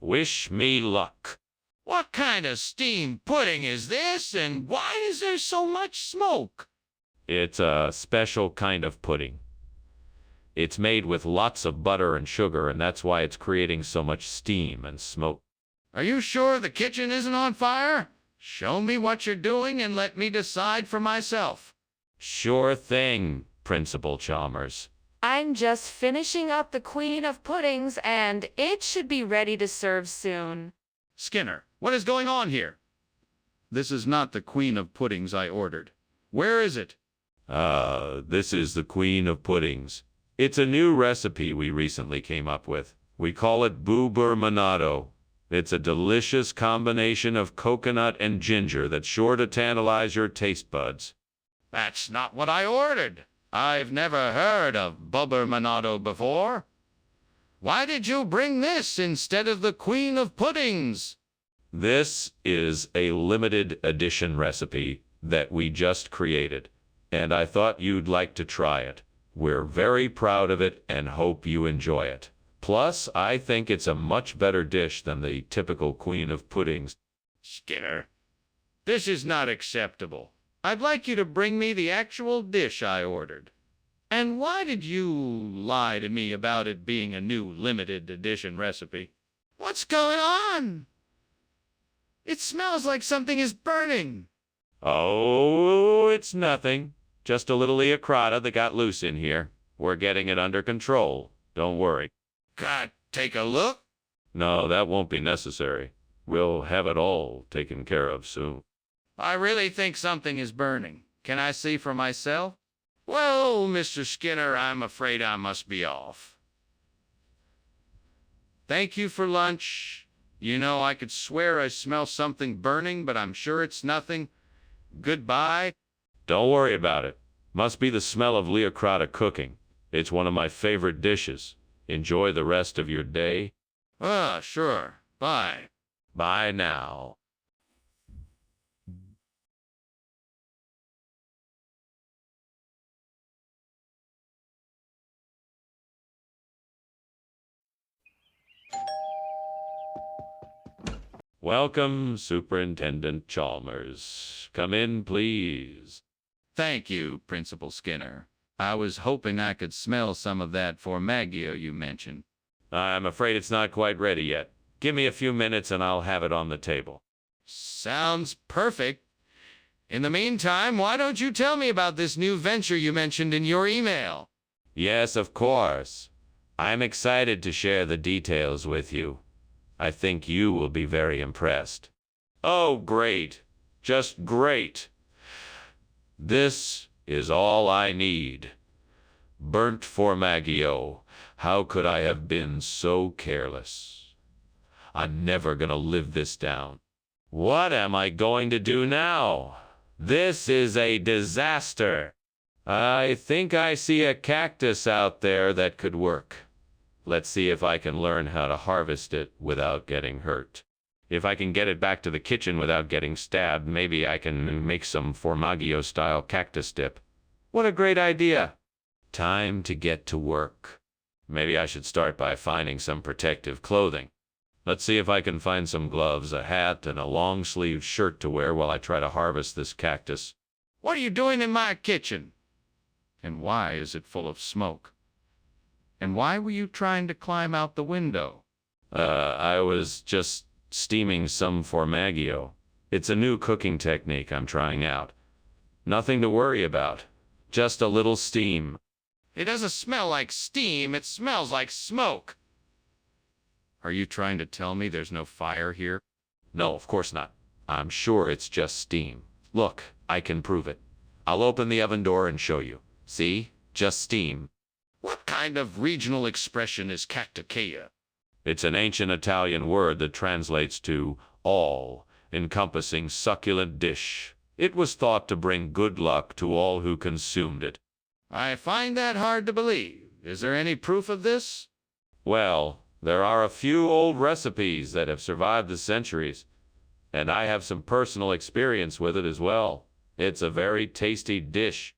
Wish me luck. What kind of steamed pudding is this, and why is there so much smoke? It's a special kind of pudding. It's made with lots of butter and sugar, and that's why it's creating so much steam and smoke. Are you sure the kitchen isn't on fire? Show me what you're doing and let me decide for myself. Sure thing, Principal Chalmers. I'm just finishing up the Queen of Puddings and it should be ready to serve soon. Skinner, what is going on here? This is not the Queen of Puddings I ordered. Where is it? This is the Queen of Puddings. It's a new recipe we recently came up with. We call it bubber manado. It's a delicious combination of coconut and ginger that's sure to tantalize your taste buds. That's not what I ordered. I've never heard of bubber manado before. Why did you bring this instead of the Queen of Puddings? This is a limited edition recipe that we just created, and I thought you'd like to try it. We're very proud of it and hope you enjoy it. Plus, I think it's a much better dish than the typical Queen of Puddings. Skinner, this is not acceptable. I'd like you to bring me the actual dish I ordered. And why did you lie to me about it being a new limited edition recipe? What's going on? It smells like something is burning. Oh, it's nothing. Just a little leocrata that got loose in here. We're getting it under control. Don't worry. God, take a look. No, that won't be necessary. We'll have it all taken care of soon. I really think something is burning. Can I see for myself? Well, Mr. Skinner, I'm afraid I must be off. Thank you for lunch. You know, I could swear I smell something burning, but I'm sure it's nothing. Goodbye. Don't worry about it. Must be the smell of leocrata cooking. It's one of my favorite dishes. Enjoy the rest of your day. Sure. Bye. Bye now. Welcome, Superintendent Chalmers. Come in, please. Thank you, Principal Skinner. I was hoping I could smell some of that formaggio you mentioned. I'm afraid it's not quite ready yet. Give me a few minutes and I'll have it on the table. Sounds perfect. In the meantime, why don't you tell me about this new venture you mentioned in your email? Yes, of course. I'm excited to share the details with you. I think you will be very impressed. Oh, great. Just great. This is all I need. Burnt formaggio. How could I have been so careless? I'm never gonna live this down. What am I going to do now? This is a disaster. I think I see a cactus out there that could work. Let's see if I can learn how to harvest it without getting hurt. If I can get it back to the kitchen without getting stabbed, maybe I can make some formaggio-style cactus dip. What a great idea! Time to get to work. Maybe I should start by finding some protective clothing. Let's see if I can find some gloves, a hat, and a long-sleeved shirt to wear while I try to harvest this cactus. What are you doing in my kitchen? And why is it full of smoke? And why were you trying to climb out the window? I was just steaming some formaggio. It's a new cooking technique I'm trying out. Nothing to worry about. Just a little steam. It doesn't smell like steam, it smells like smoke. Are you trying to tell me there's no fire here? No, of course not. I'm sure it's just steam. Look, I can prove it. I'll open the oven door and show you. See? Just steam. What kind of regional expression is cacticea? It's an ancient Italian word that translates to all-encompassing succulent dish. It was thought to bring good luck to all who consumed it. I find that hard to believe. Is there any proof of this? Well, there are a few old recipes that have survived the centuries, and I have some personal experience with it as well. It's a very tasty dish.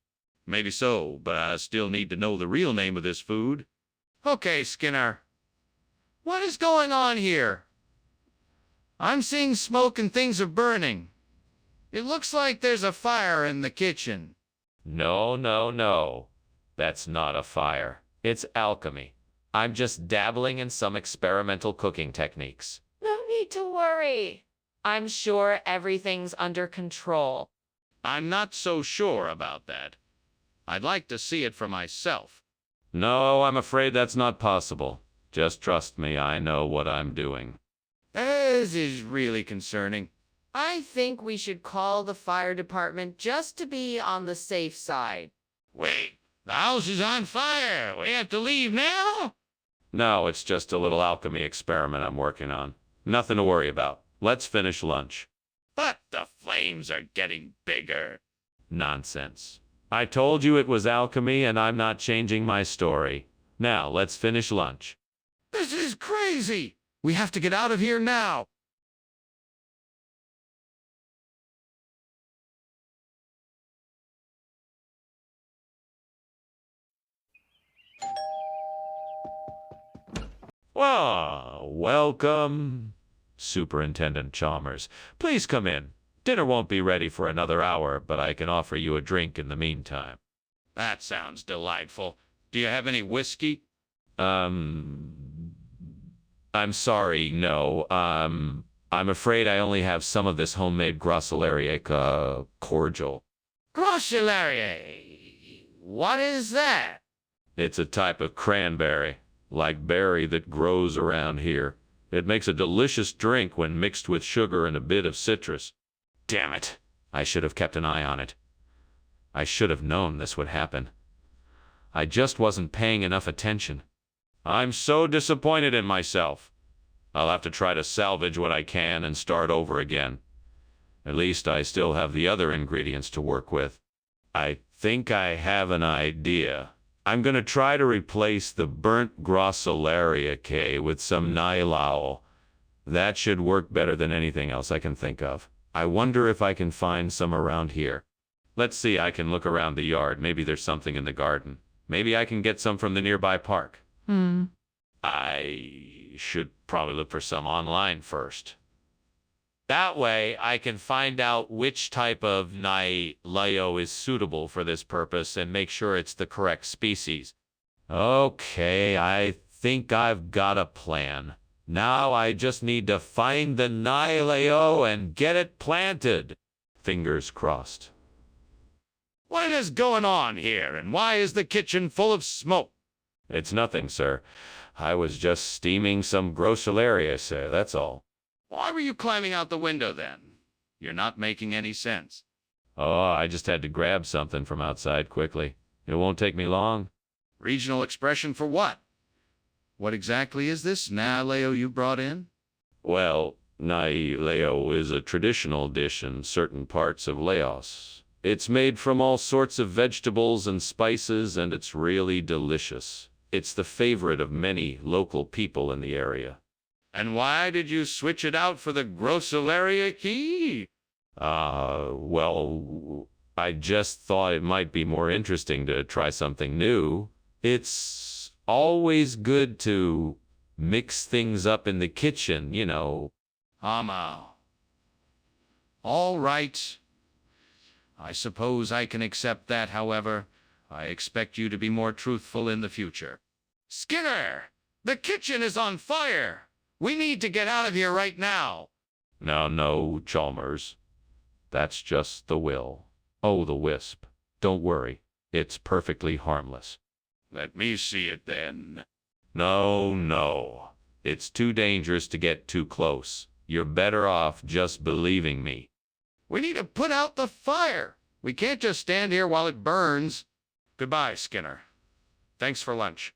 Maybe so, but I still need to know the real name of this food. Okay, Skinner. What is going on here? I'm seeing smoke and things are burning. It looks like there's a fire in the kitchen. No. That's not a fire. It's alchemy. I'm just dabbling in some experimental cooking techniques. No need to worry. I'm sure everything's under control. I'm not so sure about that. I'd like to see it for myself. No, I'm afraid that's not possible. Just trust me, I know what I'm doing. This is really concerning. I think we should call the fire department just to be on the safe side. Wait, the house is on fire. We have to leave now? No, it's just a little alchemy experiment I'm working on. Nothing to worry about. Let's finish lunch. But the flames are getting bigger. Nonsense. I told you it was alchemy and I'm not changing my story. Now, let's finish lunch. This is crazy. We have to get out of here now. Well, welcome, Superintendent Chalmers. Please come in. Dinner won't be ready for another hour, but I can offer you a drink in the meantime. That sounds delightful. Do you have any whiskey? I'm sorry, no. I'm afraid I only have some of this homemade Grosselaria cordial. Grosselaria. What is that? It's a type of cranberry, like berry that grows around here. It makes a delicious drink when mixed with sugar and a bit of citrus. Damn it! I should have kept an eye on it. I should have known this would happen. I just wasn't paying enough attention. I'm so disappointed in myself. I'll have to try to salvage what I can and start over again. At least I still have the other ingredients to work with. I think I have an idea. I'm gonna try to replace the burnt Grosselaria K with some Nylao. That should work better than anything else I can think of. I wonder if I can find some around here. Let's see, I can look around the yard. Maybe there's something in the garden. Maybe I can get some from the nearby park. I should probably look for some online first. That way, I can find out which type of Nyleo is suitable for this purpose and make sure it's the correct species. Okay, I think I've got a plan. Now I just need to find the Nyleo and get it planted. Fingers crossed. What is going on here, and why is the kitchen full of smoke? It's nothing, sir. I was just steaming some groceries, sir, that's all. Why were you climbing out the window then? You're not making any sense. Oh, I just had to grab something from outside quickly. It won't take me long. Regional expression for what? What exactly is this Nyleo you brought in? Well, Nyleo is a traditional dish in certain parts of Laos. It's made from all sorts of vegetables and spices, and it's really delicious. It's the favorite of many local people in the area. And why did you switch it out for the grocery? Well, I just thought it might be more interesting to try something new. It's always good to mix things up in the kitchen, you know. All right. I suppose I can accept that, however. I expect you to be more truthful in the future. Skinner! The kitchen is on fire! We need to get out of here right now! No, Chalmers. That's just the will. Oh, the wisp. Don't worry. It's perfectly harmless. Let me see it then. No. It's too dangerous to get too close. You're better off just believing me. We need to put out the fire. We can't just stand here while it burns. Goodbye, Skinner. Thanks for lunch.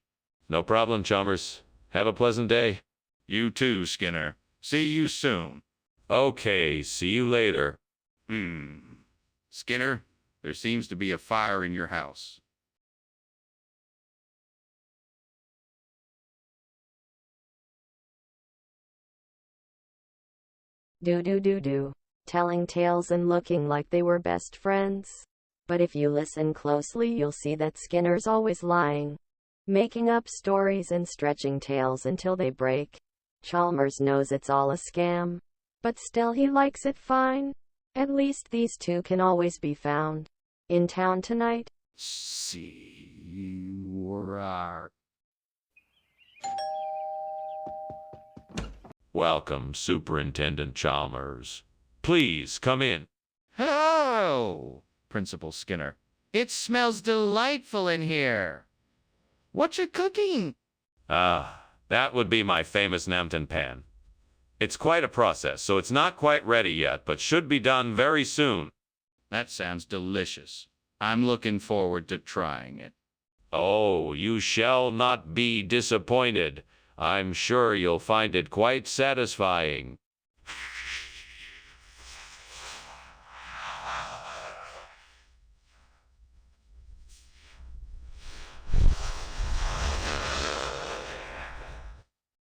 No problem, Chalmers. Have a pleasant day. You too, Skinner. See you soon. Okay, see you later. Skinner, there seems to be a fire in your house. Do. Telling tales and looking like they were best friends. But if you listen closely, you'll see that Skinner's always lying, making up stories and stretching tales until they break. Chalmers knows it's all a scam, but still he likes it fine. At least these two can always be found in town tonight. Welcome, Superintendent Chalmers. Please come in. Hello, Principal Skinner. It smells delightful in here. What you cooking? That would be my famous Namtan pan. It's quite a process, so it's not quite ready yet, but should be done very soon. That sounds delicious. I'm looking forward to trying it. Oh, you shall not be disappointed. I'm sure you'll find it quite satisfying.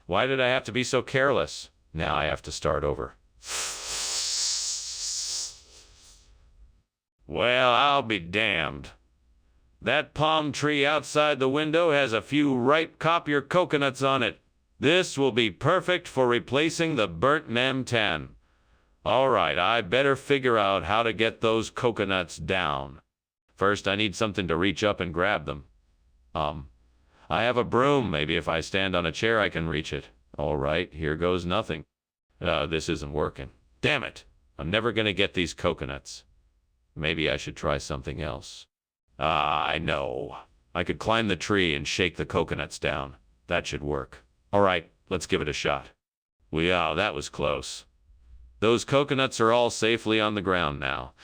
Why did I have to be so careless? Now I have to start over. Well, I'll be damned. That palm tree outside the window has a few ripe copper coconuts on it. This will be perfect for replacing the burnt namtan. All right, I better figure out how to get those coconuts down. First, I need something to reach up and grab them. I have a broom. Maybe if I stand on a chair, I can reach it. All right, here goes nothing. This isn't working. Damn it. I'm never going to get these coconuts. Maybe I should try something else. I know. I could climb the tree and shake the coconuts down. That should work. All right, let's give it a shot. Wow, that was close. Those coconuts are all safely on the ground now.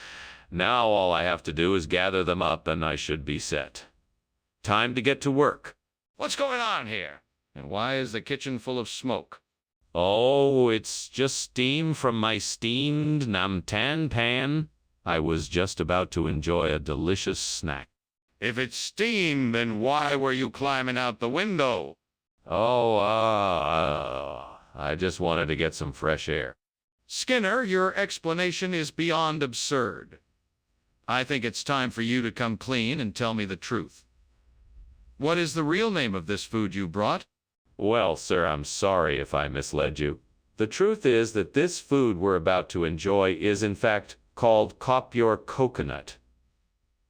Now all I have to do is gather them up and I should be set. Time to get to work. What's going on here? And why is the kitchen full of smoke? Oh, it's just steam from my steamed namtan pan. I was just about to enjoy a delicious snack. If it's steam, then why were you climbing out the window? Oh, I just wanted to get some fresh air. Skinner, your explanation is beyond absurd. I think it's time for you to come clean and tell me the truth. What is the real name of this food you brought? Well, sir, I'm sorry if I misled you. The truth is that this food we're about to enjoy is in fact called kopior coconut.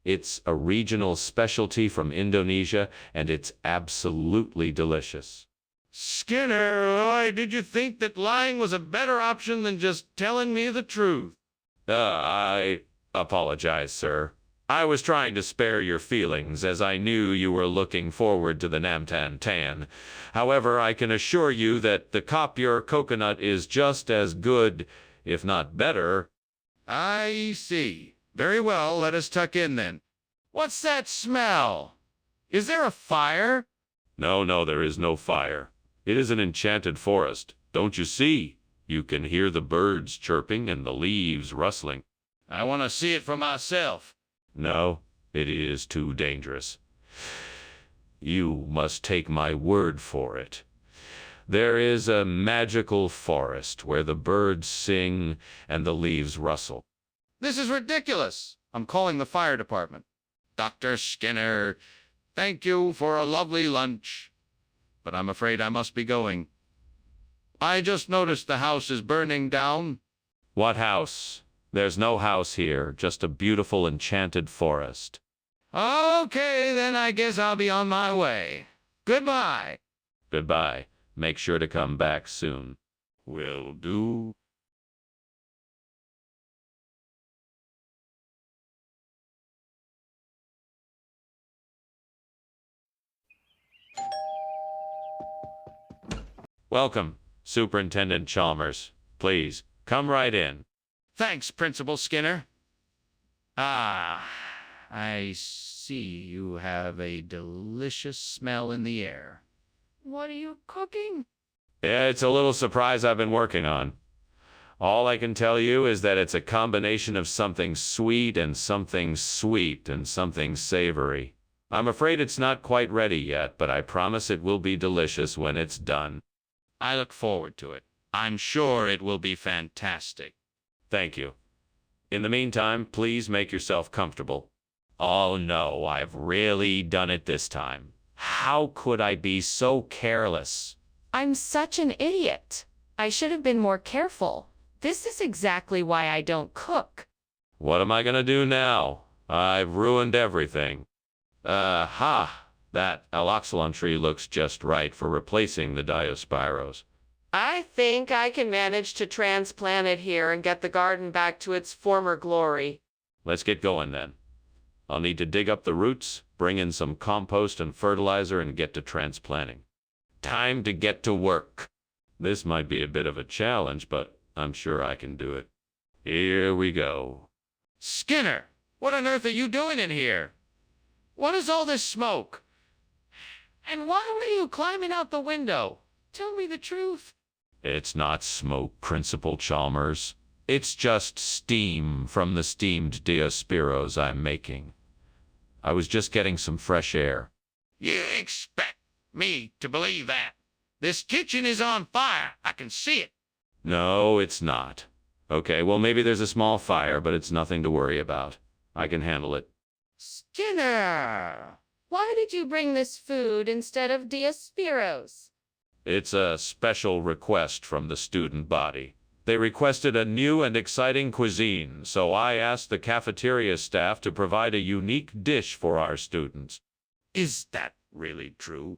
It's a regional specialty from Indonesia, and it's absolutely delicious. Skinner, why did you think that lying was a better option than just telling me the truth? I apologize, sir. I was trying to spare your feelings as I knew you were looking forward to the Namtan Tan. However, I can assure you that the kopior coconut is just as good, if not better. I see. Very well, let us tuck in then. What's that smell? Is there a fire? No, there is no fire. It is an enchanted forest. Don't you see? You can hear the birds chirping and the leaves rustling. I want to see it for myself. No, it is too dangerous. You must take my word for it. There is a magical forest where the birds sing and the leaves rustle. This is ridiculous. I'm calling the fire department. Dr. Skinner, thank you for a lovely lunch, but I'm afraid I must be going. I just noticed the house is burning down. What house? There's no house here, just a beautiful enchanted forest. Okay, then I guess I'll be on my way. Goodbye. Goodbye. Make sure to come back soon. Will do. Welcome, Superintendent Chalmers. Please, come right in. Thanks, Principal Skinner. Ah, I see you have a delicious smell in the air. What are you cooking? Yeah, it's a little surprise I've been working on. All I can tell you is that it's a combination of something sweet and something sweet and something savory. I'm afraid it's not quite ready yet, but I promise it will be delicious when it's done. I look forward to it. I'm sure it will be fantastic. Thank you. In the meantime, please make yourself comfortable. Oh no, I've really done it this time. How could I be so careless? I'm such an idiot. I should have been more careful. This is exactly why I don't cook. What am I gonna do now? I've ruined everything. That aloxylon tree looks just right for replacing the Diospyros. I think I can manage to transplant it here and get the garden back to its former glory. Let's get going then. I'll need to dig up the roots, bring in some compost and fertilizer, and get to transplanting. Time to get to work. This might be a bit of a challenge, but I'm sure I can do it. Here we go. Skinner, what on earth are you doing in here? What is all this smoke? And why were you climbing out the window? Tell me the truth. It's not smoke, Principal Chalmers. It's just steam from the steamed Diospyros I'm making. I was just getting some fresh air. You expect me to believe that? This kitchen is on fire. I can see it. No, it's not. Okay, well, maybe there's a small fire, but it's nothing to worry about. I can handle it. Skinner, why did you bring this food instead of Diospyros? It's a special request from the student body. They requested a new and exciting cuisine, so I asked the cafeteria staff to provide a unique dish for our students. Is that really true?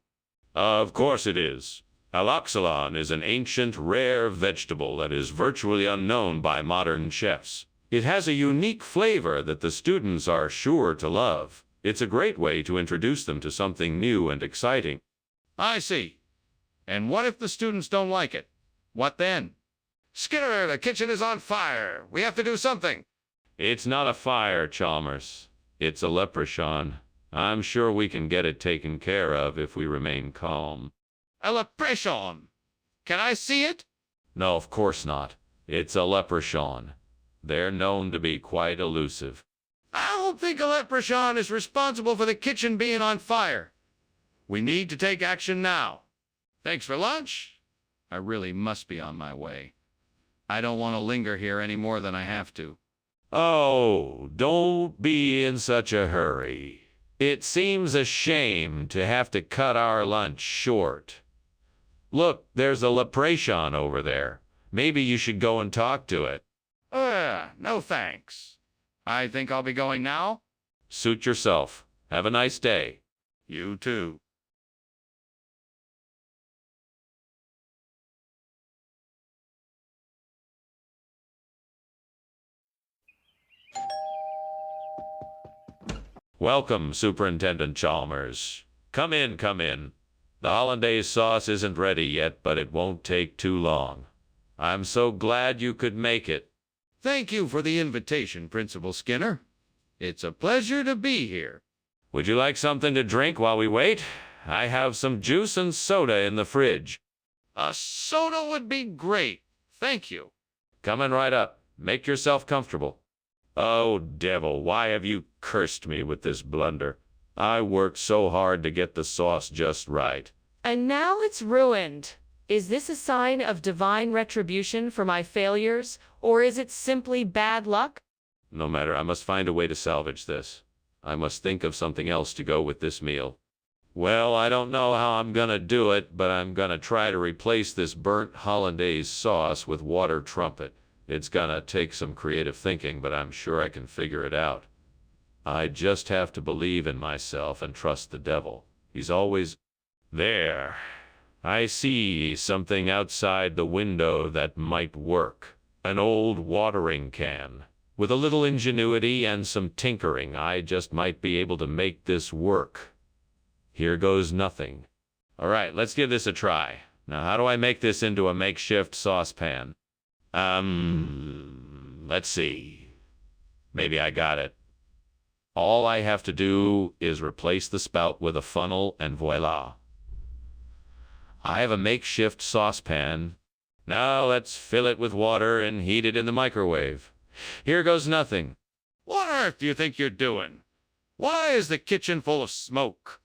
Of course it is. Aloxylon is an ancient, rare vegetable that is virtually unknown by modern chefs. It has a unique flavor that the students are sure to love. It's a great way to introduce them to something new and exciting. I see. And what if the students don't like it? What then? Skinner, the kitchen is on fire. We have to do something. It's not a fire, Chalmers. It's a leprechaun. I'm sure we can get it taken care of if we remain calm. A leprechaun. Can I see it? No, of course not. It's a leprechaun. They're known to be quite elusive. I don't think a leprechaun is responsible for the kitchen being on fire. We need to take action now. Thanks for lunch. I really must be on my way. I don't want to linger here any more than I have to. Oh, don't be in such a hurry. It seems a shame to have to cut our lunch short. Look, there's a leprechaun over there. Maybe you should go and talk to it. No thanks. I think I'll be going now. Suit yourself. Have a nice day. You too. Welcome, Superintendent Chalmers. Come in, come in. The hollandaise sauce isn't ready yet, but it won't take too long. I'm so glad you could make it. Thank you for the invitation, Principal Skinner. It's a pleasure to be here. Would you like something to drink while we wait? I have some juice and soda in the fridge. A soda would be great. Thank you. Coming right up. Make yourself comfortable. Oh, devil, why have you cursed me with this blunder? I worked so hard to get the sauce just right. And now it's ruined. Is this a sign of divine retribution for my failures, or is it simply bad luck? No matter, I must find a way to salvage this. I must think of something else to go with this meal. Well, I don't know how I'm gonna do it, but I'm gonna try to replace this burnt hollandaise sauce with water trumpet. It's gonna take some creative thinking, but I'm sure I can figure it out. I just have to believe in myself and trust the devil. He's always there. I see something outside the window that might work. An old watering can. With a little ingenuity and some tinkering, I just might be able to make this work. Here goes nothing. All right, let's give this a try. Now, how do I make this into a makeshift saucepan? Let's see. Maybe I got it. All I have to do is replace the spout with a funnel and voila. I have a makeshift saucepan. Now let's fill it with water and heat it in the microwave. Here goes nothing. What on earth do you think you're doing? Why is the kitchen full of smoke?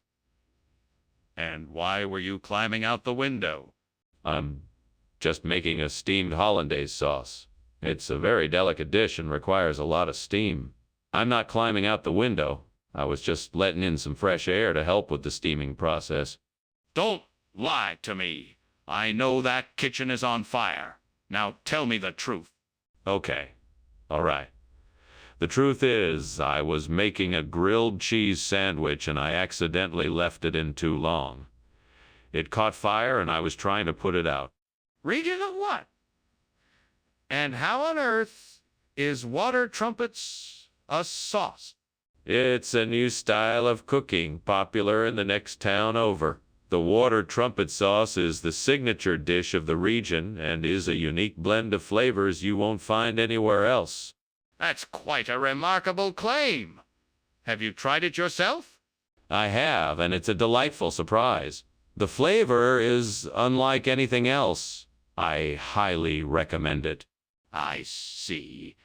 And why were you climbing out the window? I'm just making a steamed hollandaise sauce. It's a very delicate dish and requires a lot of steam. I'm not climbing out the window. I was just letting in some fresh air to help with the steaming process. Don't lie to me. I know that kitchen is on fire. Now tell me the truth. Okay. All right. The truth is, I was making a grilled cheese sandwich and I accidentally left it in too long. It caught fire and I was trying to put it out. Region of what? And how on earth is water trumpets a sauce? It's a new style of cooking, popular in the next town over. The water trumpet sauce is the signature dish of the region and is a unique blend of flavors you won't find anywhere else. That's quite a remarkable claim. Have you tried it yourself? I have, and it's a delightful surprise. The flavor is unlike anything else. I highly recommend it. I see.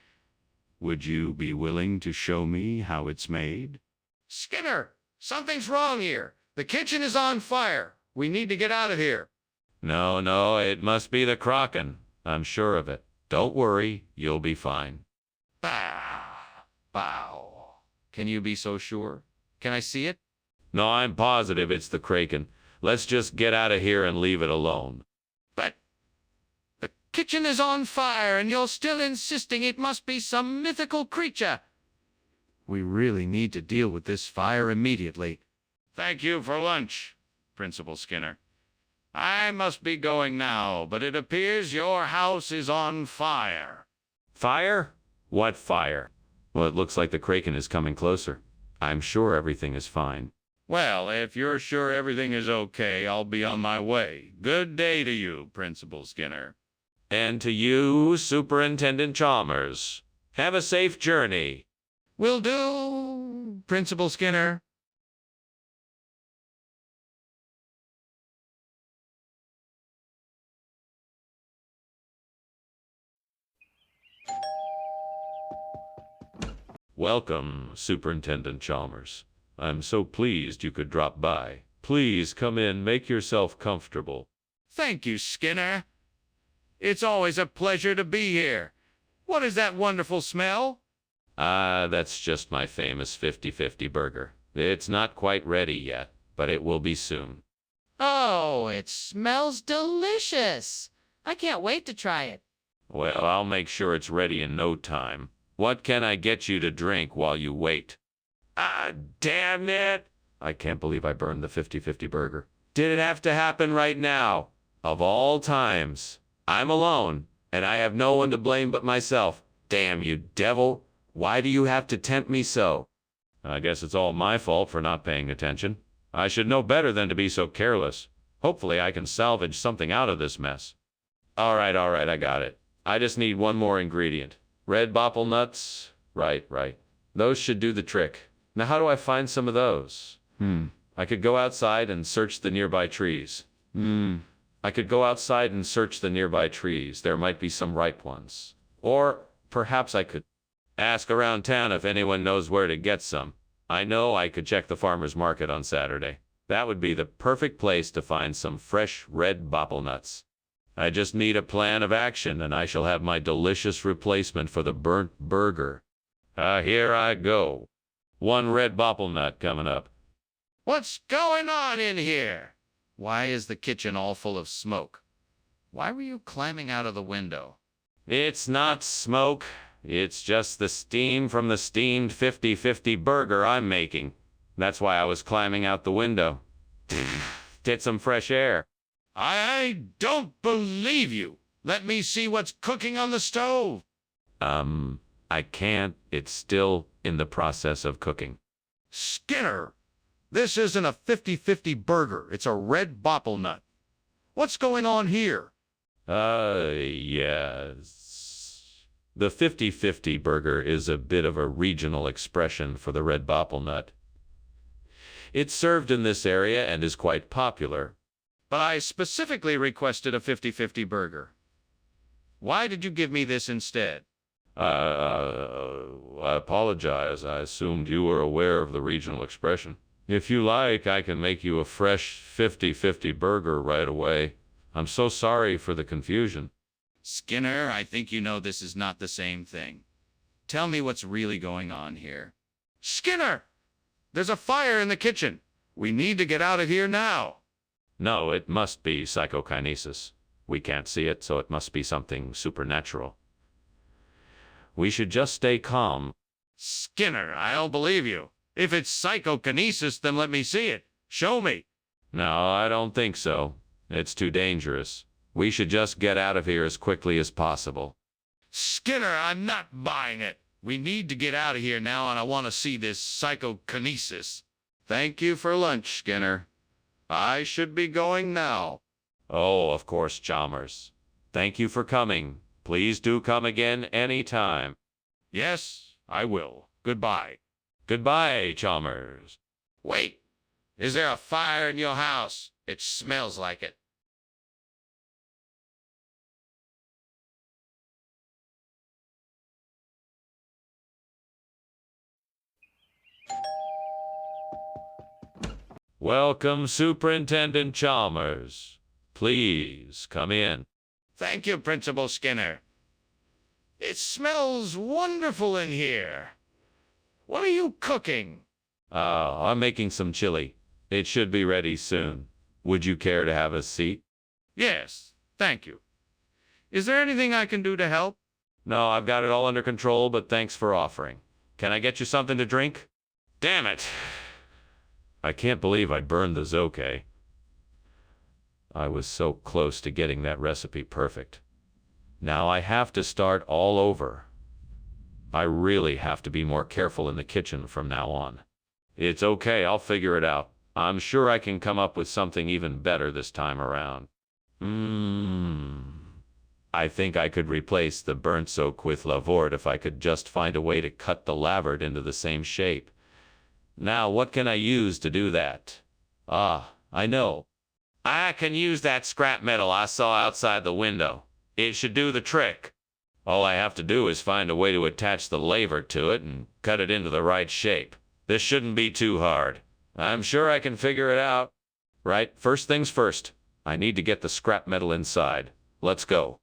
Would you be willing to show me how it's made? Skinner, something's wrong here. The kitchen is on fire. We need to get out of here. No, it must be the Kraken. I'm sure of it. Don't worry, you'll be fine. Bow. Can you be so sure? Can I see it? No, I'm positive it's the Kraken. Let's just get out of here and leave it alone. But the kitchen is on fire and you're still insisting it must be some mythical creature. We really need to deal with this fire immediately. Thank you for lunch, Principal Skinner. I must be going now, but it appears your house is on fire. Fire? What fire? Well, it looks like the Kraken is coming closer. I'm sure everything is fine. Well, if you're sure everything is okay, I'll be on my way. Good day to you, Principal Skinner. And to you, Superintendent Chalmers. Have a safe journey. Will do, Principal Skinner. Welcome, Superintendent Chalmers. I'm so pleased you could drop by. Please come in, make yourself comfortable. Thank you, Skinner. It's always a pleasure to be here. What is that wonderful smell? That's just my famous 50-50 burger. It's not quite ready yet, but it will be soon. Oh, it smells delicious. I can't wait to try it. Well, I'll make sure it's ready in no time. What can I get you to drink while you wait? Ah, damn it! I can't believe I burned the 50-50 burger. Did it have to happen right now? Of all times. I'm alone, and I have no one to blame but myself. Damn you, devil. Why do you have to tempt me so? I guess it's all my fault for not paying attention. I should know better than to be so careless. Hopefully I can salvage something out of this mess. All right, I got it. I just need one more ingredient. Red bopple nuts. Right. Those should do the trick. Now how do I find some of those? I could go outside and search the nearby trees. I could go outside and search the nearby trees. There might be some ripe ones. Or perhaps I could ask around town if anyone knows where to get some. I know I could check the farmer's market on Saturday. That would be the perfect place to find some fresh red bopple nuts. I just need a plan of action, and I shall have my delicious replacement for the burnt burger. Here I go. One red bopple nut coming up. What's going on in here? Why is the kitchen all full of smoke? Why were you climbing out of the window? It's not smoke. It's just the steam from the steamed 50-50 burger I'm making. That's why I was climbing out the window. Get some fresh air. I don't believe you. Let me see what's cooking on the stove. I can't. It's still in the process of cooking. Skinner, this isn't a 50-50 burger. It's a red bopple nut. What's going on here? Yes. The 50-50 burger is a bit of a regional expression for the red bopple nut. It's served in this area and is quite popular. But I specifically requested a 50-50 burger. Why did you give me this instead? I apologize. I assumed you were aware of the regional expression. If you like, I can make you a fresh 50-50 burger right away. I'm so sorry for the confusion. Skinner, I think you know this is not the same thing. Tell me what's really going on here. Skinner! There's a fire in the kitchen. We need to get out of here now. No, it must be psychokinesis. We can't see it, so it must be something supernatural. We should just stay calm. Skinner, I don't believe you. If it's psychokinesis, then let me see it. Show me. No, I don't think so. It's too dangerous. We should just get out of here as quickly as possible. Skinner, I'm not buying it. We need to get out of here now, and I want to see this psychokinesis. Thank you for lunch, Skinner. I should be going now. Oh, of course, Chalmers. Thank you for coming. Please do come again anytime. Yes, I will. Goodbye. Goodbye, Chalmers. Wait. Is there a fire in your house? It smells like it. Welcome, Superintendent Chalmers. Please come in. Thank you, Principal Skinner. It smells wonderful in here. What are you cooking? I'm making some chili. It should be ready soon. Would you care to have a seat? Yes, thank you. Is there anything I can do to help? No, I've got it all under control, but thanks for offering. Can I get you something to drink? Damn it! I can't believe I burned the zoke. I was so close to getting that recipe perfect. Now I have to start all over. I really have to be more careful in the kitchen from now on. It's okay, I'll figure it out. I'm sure I can come up with something even better this time around. I think I could replace the burnt soak with lavort if I could just find a way to cut the lavard into the same shape. Now, what can I use to do that? I know. I can use that scrap metal I saw outside the window. It should do the trick. All I have to do is find a way to attach the laver to it and cut it into the right shape. This shouldn't be too hard. I'm sure I can figure it out. Right, first things first. I need to get the scrap metal inside. Let's go.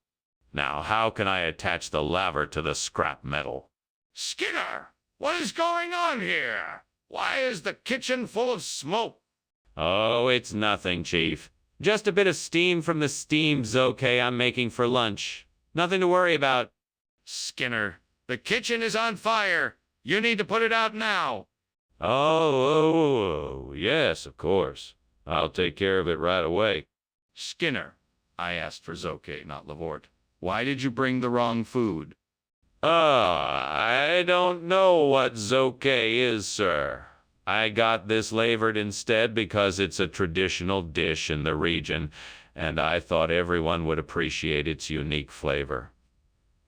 Now, how can I attach the laver to the scrap metal? Skinner, what is going on here? Why is the kitchen full of smoke? Oh, it's nothing, Chief. Just a bit of steam from the steam zoke I'm making for lunch. Nothing to worry about. Skinner, the kitchen is on fire. You need to put it out now. Oh, yes, of course. I'll take care of it right away. Skinner, I asked for Zoke, not Lavort. Why did you bring the wrong food? I don't know what Zoke is, sir. I got this flavored instead because it's a traditional dish in the region, and I thought everyone would appreciate its unique flavor.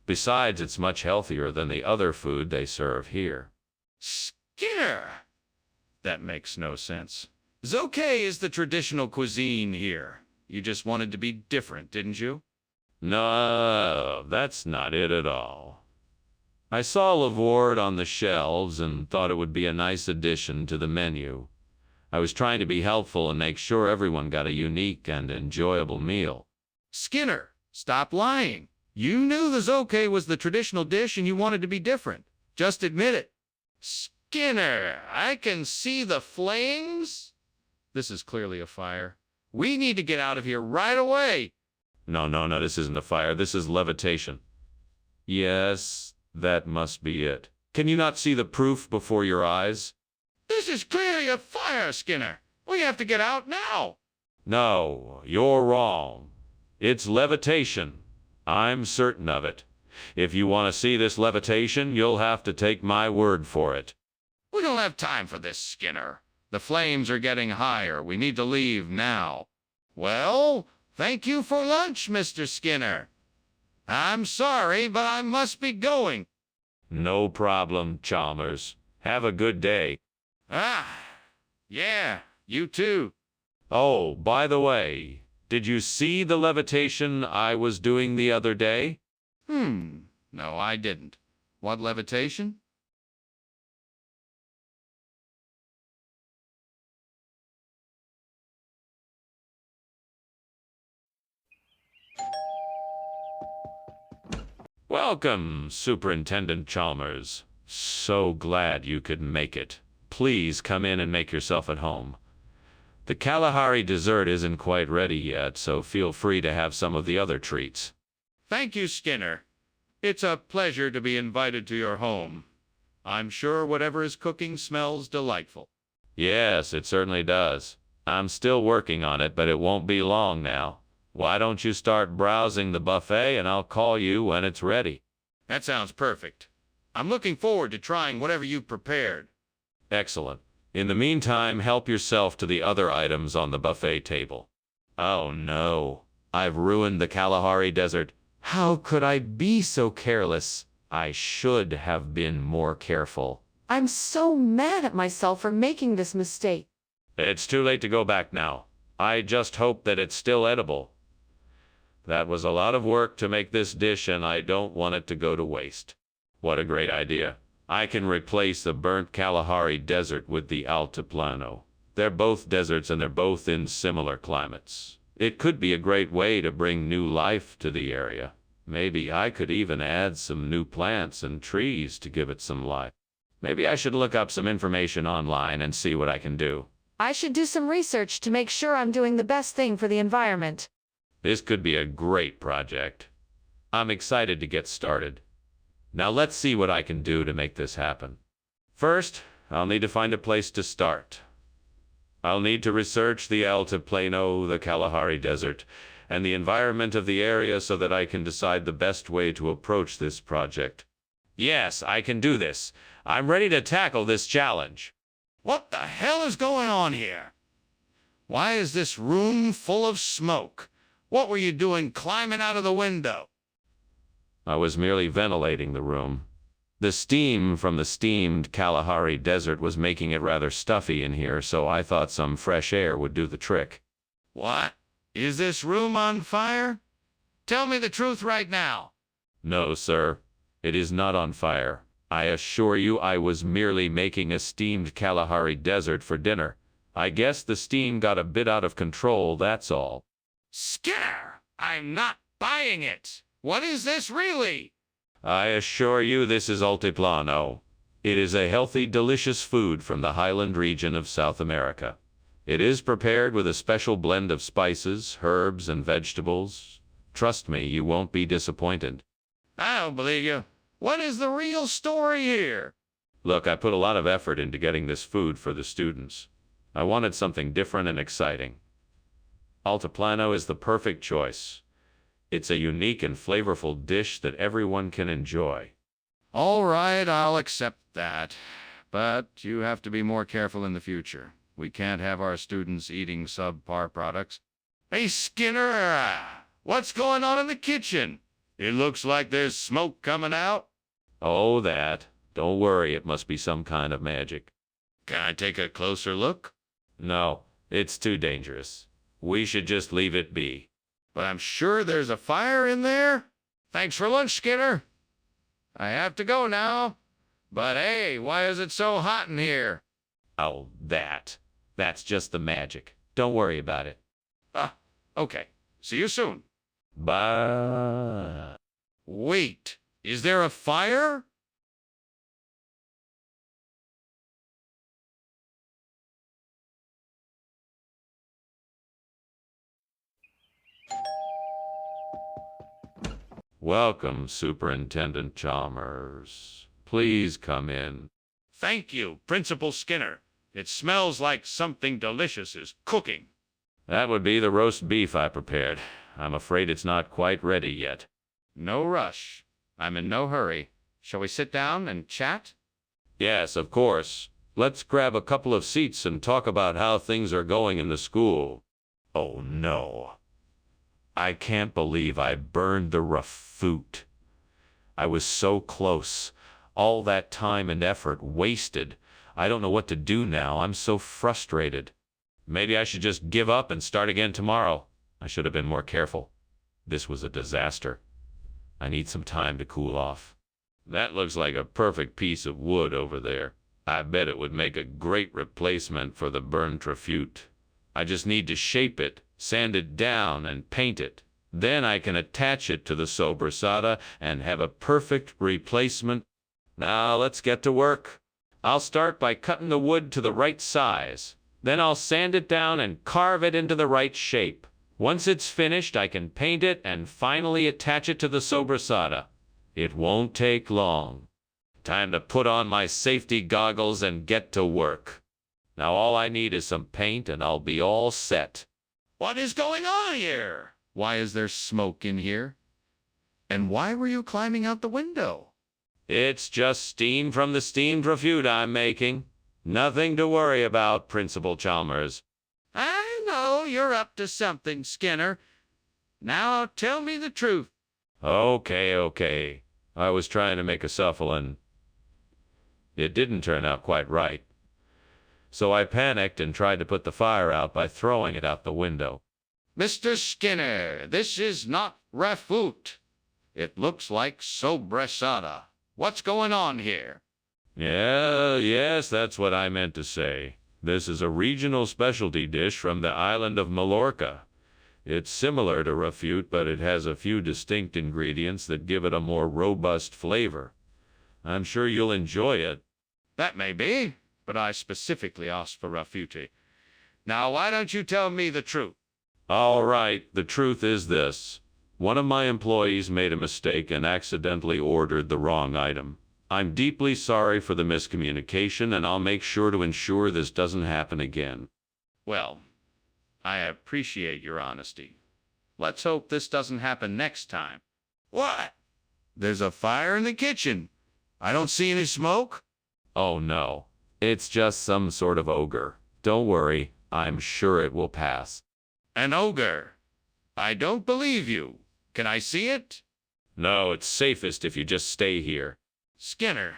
Besides, it's much healthier than the other food they serve here. Skinner! That makes no sense. Zoke is the traditional cuisine here. You just wanted to be different, didn't you? No, that's not it at all. I saw Lavord on the shelves and thought it would be a nice addition to the menu. I was trying to be helpful and make sure everyone got a unique and enjoyable meal. Skinner, stop lying. You knew the Zoke was the traditional dish and you wanted to be different. Just admit it. Skinner, I can see the flames. This is clearly a fire. We need to get out of here right away. No, this isn't a fire. This is levitation. Yes, that must be it. Can you not see the proof before your eyes? This is clearly a fire, Skinner. We have to get out now. No, you're wrong. It's levitation. I'm certain of it. If you want to see this levitation, you'll have to take my word for it. We don't have time for this, Skinner. The flames are getting higher. We need to leave now. Well, thank you for lunch, Mr. Skinner. I'm sorry, but I must be going. No problem, Chalmers. Have a good day. Yeah, you too. Oh, by the way, did you see the levitation I was doing the other day? No, I didn't. What levitation? Welcome, Superintendent Chalmers. So glad you could make it. Please come in and make yourself at home. The Kalahari dessert isn't quite ready yet, so feel free to have some of the other treats. Thank you, Skinner. It's a pleasure to be invited to your home. I'm sure whatever is cooking smells delightful. Yes, it certainly does. I'm still working on it, but it won't be long now. Why don't you start browsing the buffet and I'll call you when it's ready? That sounds perfect. I'm looking forward to trying whatever you've prepared. Excellent. In the meantime, help yourself to the other items on the buffet table. Oh no, I've ruined the Kalahari Desert. How could I be so careless? I should have been more careful. I'm so mad at myself for making this mistake. It's too late to go back now. I just hope that it's still edible. That was a lot of work to make this dish and I don't want it to go to waste. What a great idea. I can replace the burnt Kalahari Desert with the Altiplano. They're both deserts and they're both in similar climates. It could be a great way to bring new life to the area. Maybe I could even add some new plants and trees to give it some life. Maybe I should look up some information online and see what I can do. I should do some research to make sure I'm doing the best thing for the environment. This could be a great project. I'm excited to get started. Now let's see what I can do to make this happen. First, I'll need to find a place to start. I'll need to research the Altiplano, the Kalahari Desert, and the environment of the area so that I can decide the best way to approach this project. Yes, I can do this. I'm ready to tackle this challenge. What the hell is going on here? Why is this room full of smoke? What were you doing climbing out of the window? I was merely ventilating the room. The steam from the steamed Kalahari Desert was making it rather stuffy in here, so I thought some fresh air would do the trick. What? Is this room on fire? Tell me the truth right now. No, sir. It is not on fire. I assure you I was merely making a steamed Kalahari Desert for dinner. I guess the steam got a bit out of control, that's all. Skinner, I'm not buying it. What is this really? I assure you this is Altiplano. It is a healthy, delicious food from the highland region of South America. It is prepared with a special blend of spices, herbs, and vegetables. Trust me, you won't be disappointed. I don't believe you. What is the real story here? Look, I put a lot of effort into getting this food for the students. I wanted something different and exciting. Altiplano is the perfect choice. It's a unique and flavorful dish that everyone can enjoy. All right, I'll accept that. But you have to be more careful in the future. We can't have our students eating subpar products. Hey, Skinner, what's going on in the kitchen? It looks like there's smoke coming out. Oh, that. Don't worry, it must be some kind of magic. Can I take a closer look? No, it's too dangerous. We should just leave it be. But I'm sure there's a fire in there. Thanks for lunch, Skinner. I have to go now. But hey, why is it so hot in here? Oh, that. That's just the magic. Don't worry about it. Okay. See you soon. Bye. Wait, is there a fire? Welcome, Superintendent Chalmers. Please come in. Thank you, Principal Skinner. It smells like something delicious is cooking. That would be the roast beef I prepared. I'm afraid it's not quite ready yet. No rush. I'm in no hurry. Shall we sit down and chat? Yes, of course. Let's grab a couple of seats and talk about how things are going in the school. Oh no. I can't believe I burned the rafoot. I was so close. All that time and effort wasted. I don't know what to do now. I'm so frustrated. Maybe I should just give up and start again tomorrow. I should have been more careful. This was a disaster. I need some time to cool off. That looks like a perfect piece of wood over there. I bet it would make a great replacement for the burnt rafoot. I just need to shape it, sand it down, and paint it. Then I can attach it to the sobrasada and have a perfect replacement. Now let's get to work. I'll start by cutting the wood to the right size. Then I'll sand it down and carve it into the right shape. Once it's finished, I can paint it and finally attach it to the sobrasada. It won't take long. Time to put on my safety goggles and get to work. Now all I need is some paint and I'll be all set. What is going on here? Why is there smoke in here? And why were you climbing out the window? It's just steam from the steamed rafoot I'm making. Nothing to worry about, Principal Chalmers. I know you're up to something, Skinner. Now tell me the truth. Okay. I was trying to make a shuffle and it didn't turn out quite right. So I panicked and tried to put the fire out by throwing it out the window. Mr. Skinner, this is not rafoot. It looks like sobrasada. What's going on here? Yes, that's what I meant to say. This is a regional specialty dish from the island of Mallorca. It's similar to rafoot, but it has a few distinct ingredients that give it a more robust flavor. I'm sure you'll enjoy it. That may be, but I specifically asked for rafuti. Now, why don't you tell me the truth? All right, the truth is this. One of my employees made a mistake and accidentally ordered the wrong item. I'm deeply sorry for the miscommunication, and I'll make sure to ensure this doesn't happen again. Well, I appreciate your honesty. Let's hope this doesn't happen next time. What? There's a fire in the kitchen. I don't see any smoke. Oh no, it's just some sort of ogre. Don't worry, I'm sure it will pass. An ogre? I don't believe you. Can I see it? No, it's safest if you just stay here. Skinner,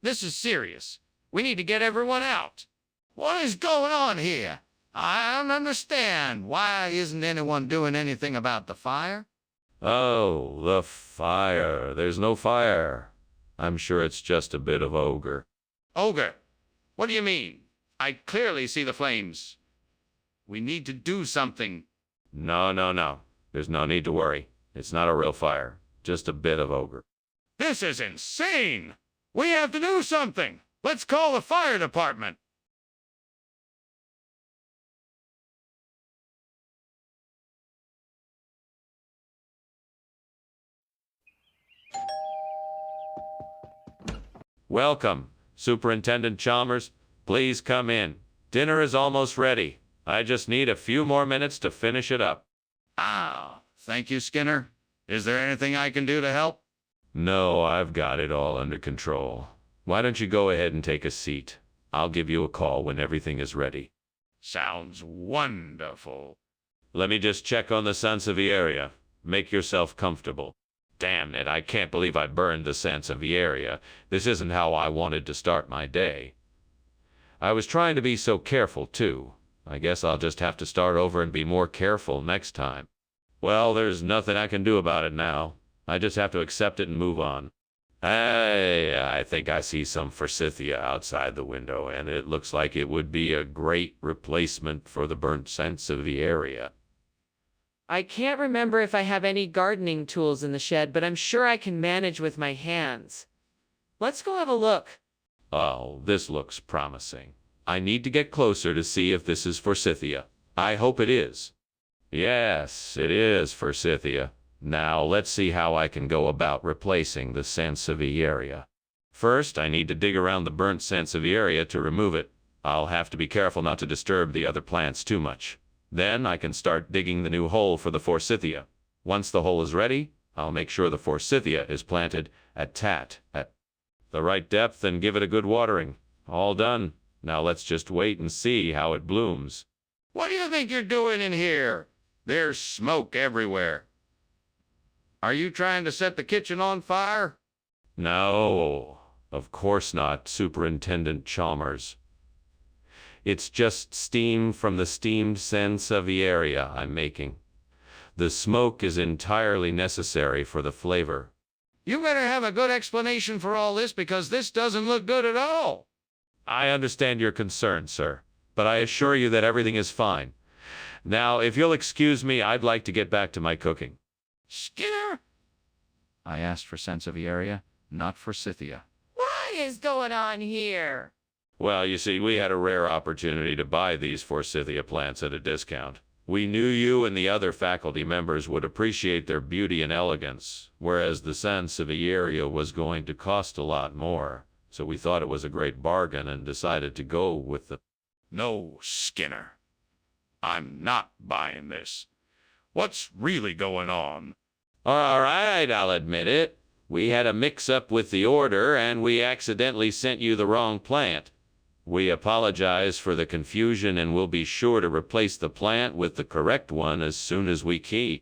this is serious. We need to get everyone out. What is going on here? I don't understand. Why isn't anyone doing anything about the fire? Oh, the fire. There's no fire. I'm sure it's just a bit of ogre. Ogre? What do you mean? I clearly see the flames. We need to do something. No. There's no need to worry. It's not a real fire. Just a bit of ogre. This is insane. We have to do something. Let's call the fire department. Welcome, Superintendent Chalmers. Please come in. Dinner is almost ready. I just need a few more minutes to finish it up. Ah, thank you, Skinner. Is there anything I can do to help? No, I've got it all under control. Why don't you go ahead and take a seat? I'll give you a call when everything is ready. Sounds wonderful. Let me just check on the Sansevieria. Make yourself comfortable. Damn it, I can't believe I burned the Sansevieria. This isn't how I wanted to start my day. I was trying to be so careful, too. I guess I'll just have to start over and be more careful next time. Well, there's nothing I can do about it now. I just have to accept it and move on. I think I see some forsythia outside the window, and it looks like it would be a great replacement for the burnt Sansevieria. I can't remember if I have any gardening tools in the shed, but I'm sure I can manage with my hands. Let's go have a look. Oh, this looks promising. I need to get closer to see if this is forsythia. I hope it is. Yes, it is forsythia. Now let's see how I can go about replacing the Sansevieria. First, I need to dig around the burnt Sansevieria to remove it. I'll have to be careful not to disturb the other plants too much. Then I can start digging the new hole for the forsythia. Once the hole is ready, I'll make sure the forsythia is planted at the right depth and give it a good watering. All done. Now let's just wait and see how it blooms. What do you think you're doing in here? There's smoke everywhere. Are you trying to set the kitchen on fire? No, of course not, Superintendent Chalmers. It's just steam from the steamed Sansevieria I'm making. The smoke is entirely necessary for the flavor. You better have a good explanation for all this, because this doesn't look good at all. I understand your concern, sir, but I assure you that everything is fine. Now, if you'll excuse me, I'd like to get back to my cooking. Skinner? I asked for Sansevieria, not forsythia. What is going on here? Well, you see, we had a rare opportunity to buy these forsythia plants at a discount. We knew you and the other faculty members would appreciate their beauty and elegance, whereas the Sansevieria was going to cost a lot more. So we thought it was a great bargain and decided to go with the... No, Skinner. I'm not buying this. What's really going on? All right, I'll admit it. We had a mix-up with the order, and we accidentally sent you the wrong plant. We apologize for the confusion, and we'll be sure to replace the plant with the correct one as soon as we can.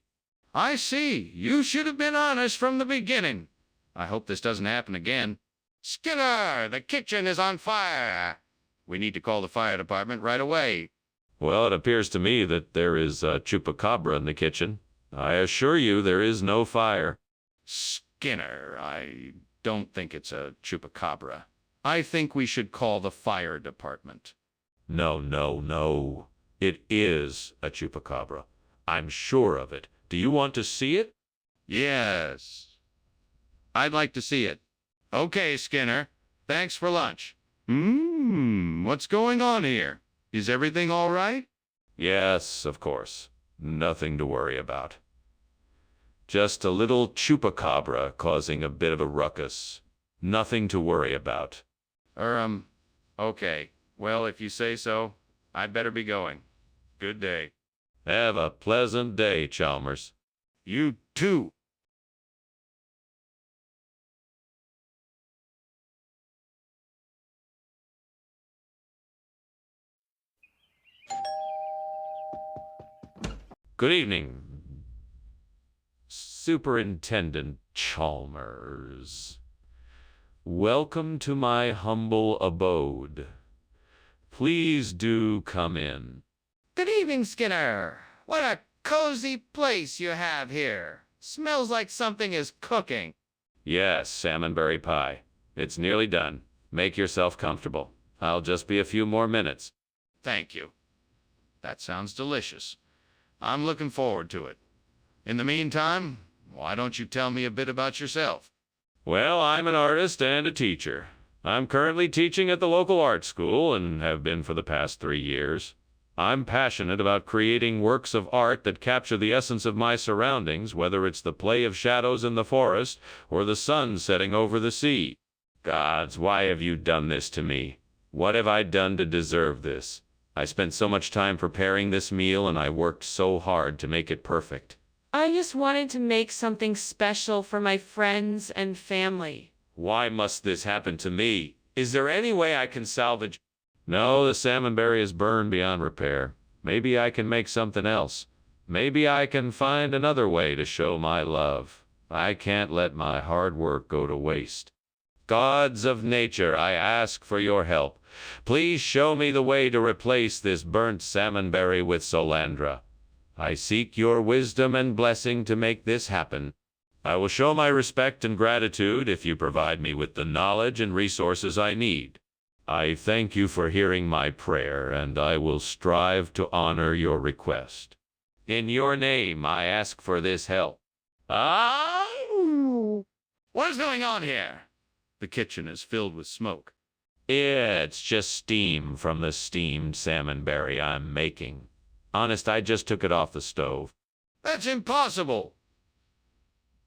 I see. You should have been honest from the beginning. I hope this doesn't happen again. Skinner, the kitchen is on fire. We need to call the fire department right away. Well, it appears to me that there is a chupacabra in the kitchen. I assure you there is no fire. Skinner, I don't think it's a chupacabra. I think we should call the fire department. No. It is a chupacabra. I'm sure of it. Do you want to see it? Yes. I'd like to see it. Okay, Skinner. Thanks for lunch. What's going on here? Is everything all right? Yes, of course. Nothing to worry about. Just a little chupacabra causing a bit of a ruckus. Nothing to worry about. Okay. Well, if you say so, I'd better be going. Good day. Have a pleasant day, Chalmers. You too. Good evening, Superintendent Chalmers. Welcome to my humble abode. Please do come in. Good evening, Skinner. What a cozy place you have here. Smells like something is cooking. Yes, salmonberry pie. It's nearly done. Make yourself comfortable. I'll just be a few more minutes. Thank you. That sounds delicious. I'm looking forward to it. In the meantime, why don't you tell me a bit about yourself? Well, I'm an artist and a teacher. I'm currently teaching at the local art school and have been for the past 3 years. I'm passionate about creating works of art that capture the essence of my surroundings, whether it's the play of shadows in the forest or the sun setting over the sea. Gods, why have you done this to me? What have I done to deserve this? I spent so much time preparing this meal and I worked so hard to make it perfect. I just wanted to make something special for my friends and family. Why must this happen to me? Is there any way I can salvage? No, the salmonberry is burned beyond repair. Maybe I can make something else. Maybe I can find another way to show my love. I can't let my hard work go to waste. Gods of nature, I ask for your help. Please show me the way to replace this burnt salmonberry with Solandra. I seek your wisdom and blessing to make this happen. I will show my respect and gratitude if you provide me with the knowledge and resources I need. I thank you for hearing my prayer, and I will strive to honor your request. In your name, I ask for this help. What's going on here? The kitchen is filled with smoke. It's just steam from the steamed salmonberry I'm making. Honest, I just took it off the stove. That's impossible.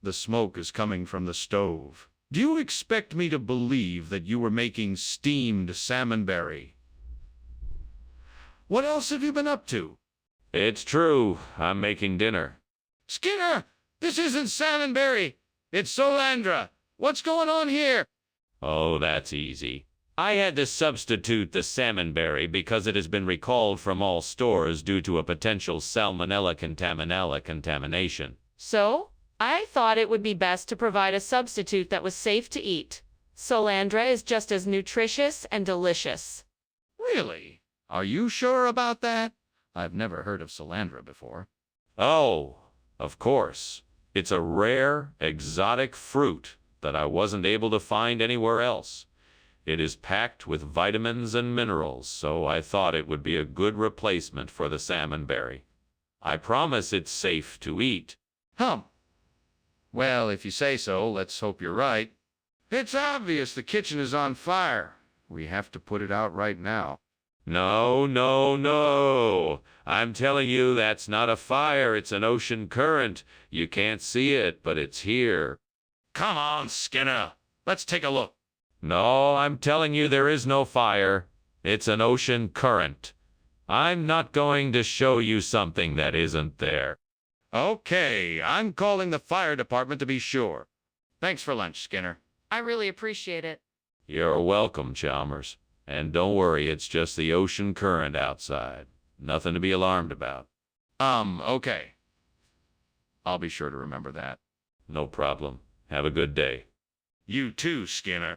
The smoke is coming from the stove. Do you expect me to believe that you were making steamed salmonberry? What else have you been up to? It's true. I'm making dinner. Skinner, this isn't salmonberry. It's Solandra. What's going on here? Oh, that's easy. I had to substitute the salmonberry because it has been recalled from all stores due to a potential salmonella contamination. So, I thought it would be best to provide a substitute that was safe to eat. Solandra is just as nutritious and delicious. Really? Are you sure about that? I've never heard of Solandra before. Oh, of course. It's a rare, exotic fruit that I wasn't able to find anywhere else. It is packed with vitamins and minerals, so I thought it would be a good replacement for the salmonberry. I promise it's safe to eat. Well, if you say so, let's hope you're right. It's obvious the kitchen is on fire. We have to put it out right now. No, no, no. I'm telling you that's not a fire, it's an ocean current. You can't see it, but it's here. Come on, Skinner. Let's take a look. No, I'm telling you there is no fire. It's an ocean current. I'm not going to show you something that isn't there. Okay, I'm calling the fire department to be sure. Thanks for lunch, Skinner. I really appreciate it. You're welcome, Chalmers. And don't worry, it's just the ocean current outside. Nothing to be alarmed about. Okay. I'll be sure to remember that. No problem. Have a good day. You too, Skinner.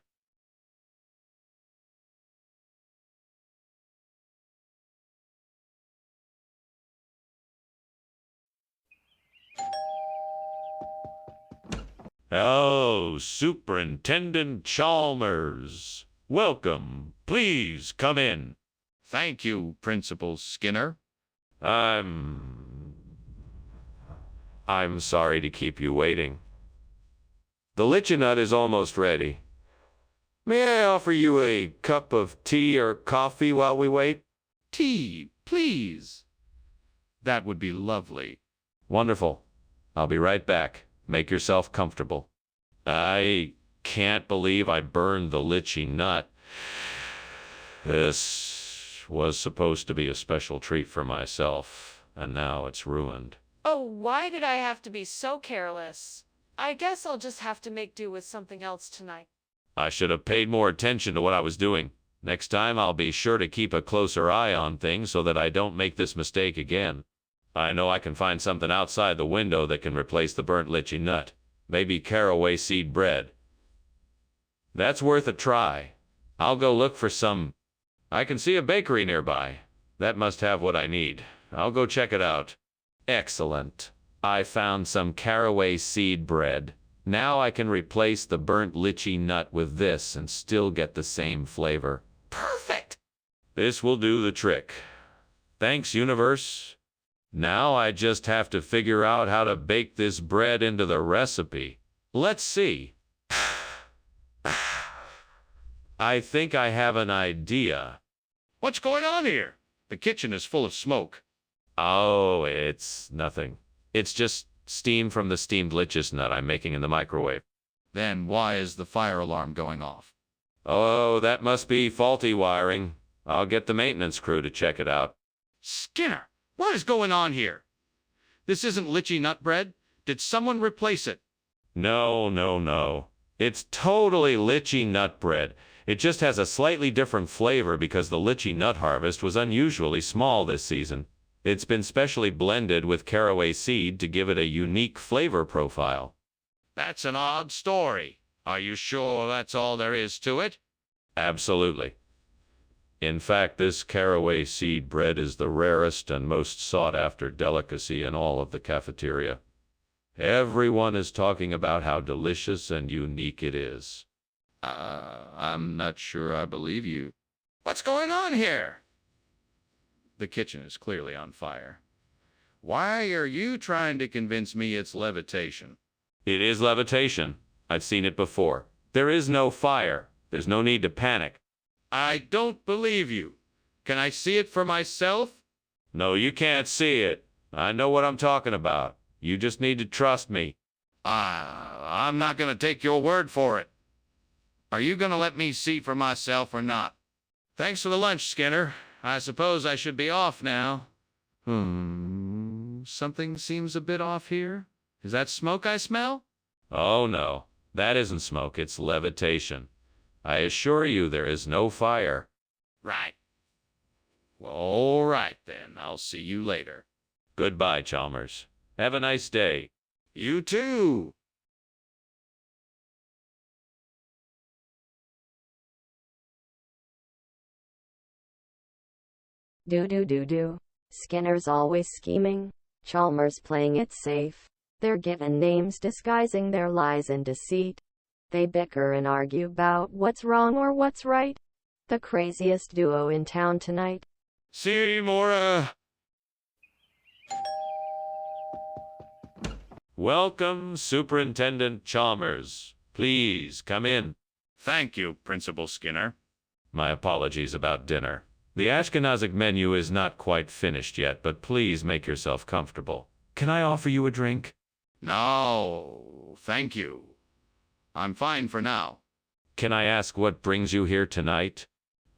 Oh, Superintendent Chalmers. Welcome. Please come in. Thank you, Principal Skinner. I'm sorry to keep you waiting. The lichenut is almost ready. May I offer you a cup of tea or coffee while we wait? Tea, please. That would be lovely. Wonderful. I'll be right back. Make yourself comfortable. I can't believe I burned the lychee nut. This was supposed to be a special treat for myself, and now it's ruined. Oh, why did I have to be so careless? I guess I'll just have to make do with something else tonight. I should have paid more attention to what I was doing. Next time I'll be sure to keep a closer eye on things so that I don't make this mistake again. I know I can find something outside the window that can replace the burnt lychee nut. Maybe caraway seed bread. That's worth a try. I'll go look for some. I can see a bakery nearby. That must have what I need. I'll go check it out. Excellent. I found some caraway seed bread. Now I can replace the burnt lychee nut with this and still get the same flavor. Perfect! This will do the trick. Thanks, universe. Now I just have to figure out how to bake this bread into the recipe. Let's see. I think I have an idea. What's going on here? The kitchen is full of smoke. Oh, it's nothing. It's just steam from the steamed lychee nut I'm making in the microwave. Then why is the fire alarm going off? Oh, that must be faulty wiring. I'll get the maintenance crew to check it out. Skinner, what is going on here? This isn't lychee nut bread. Did someone replace it? No, no, no. It's totally lychee nut bread. It just has a slightly different flavor because the lychee nut harvest was unusually small this season. It's been specially blended with caraway seed to give it a unique flavor profile. That's an odd story. Are you sure that's all there is to it? Absolutely. In fact, this caraway seed bread is the rarest and most sought-after delicacy in all of the cafeteria. Everyone is talking about how delicious and unique it is. I'm not sure I believe you. What's going on here? The kitchen is clearly on fire. Why are you trying to convince me it's levitation? It is levitation. I've seen it before. There is no fire. There's no need to panic. I don't believe you. Can I see it for myself? No, you can't see it. I know what I'm talking about. You just need to trust me. I'm not going to take your word for it. Are you going to let me see for myself or not? Thanks for the lunch, Skinner. I suppose I should be off now. Something seems a bit off here. Is that smoke I smell? Oh no, that isn't smoke, it's levitation. I assure you there is no fire. Right. Well, all right then. I'll see you later. Goodbye, Chalmers. Have a nice day. You too. Do. Skinner's always scheming. Chalmers playing it safe. They're given names disguising their lies and deceit. They bicker and argue about what's wrong or what's right. The craziest duo in town tonight. See, Mora. Welcome, Superintendent Chalmers. Please come in. Thank you, Principal Skinner. My apologies about dinner. The Ashkenazic menu is not quite finished yet, but please make yourself comfortable. Can I offer you a drink? No, thank you. I'm fine for now. Can I ask what brings you here tonight?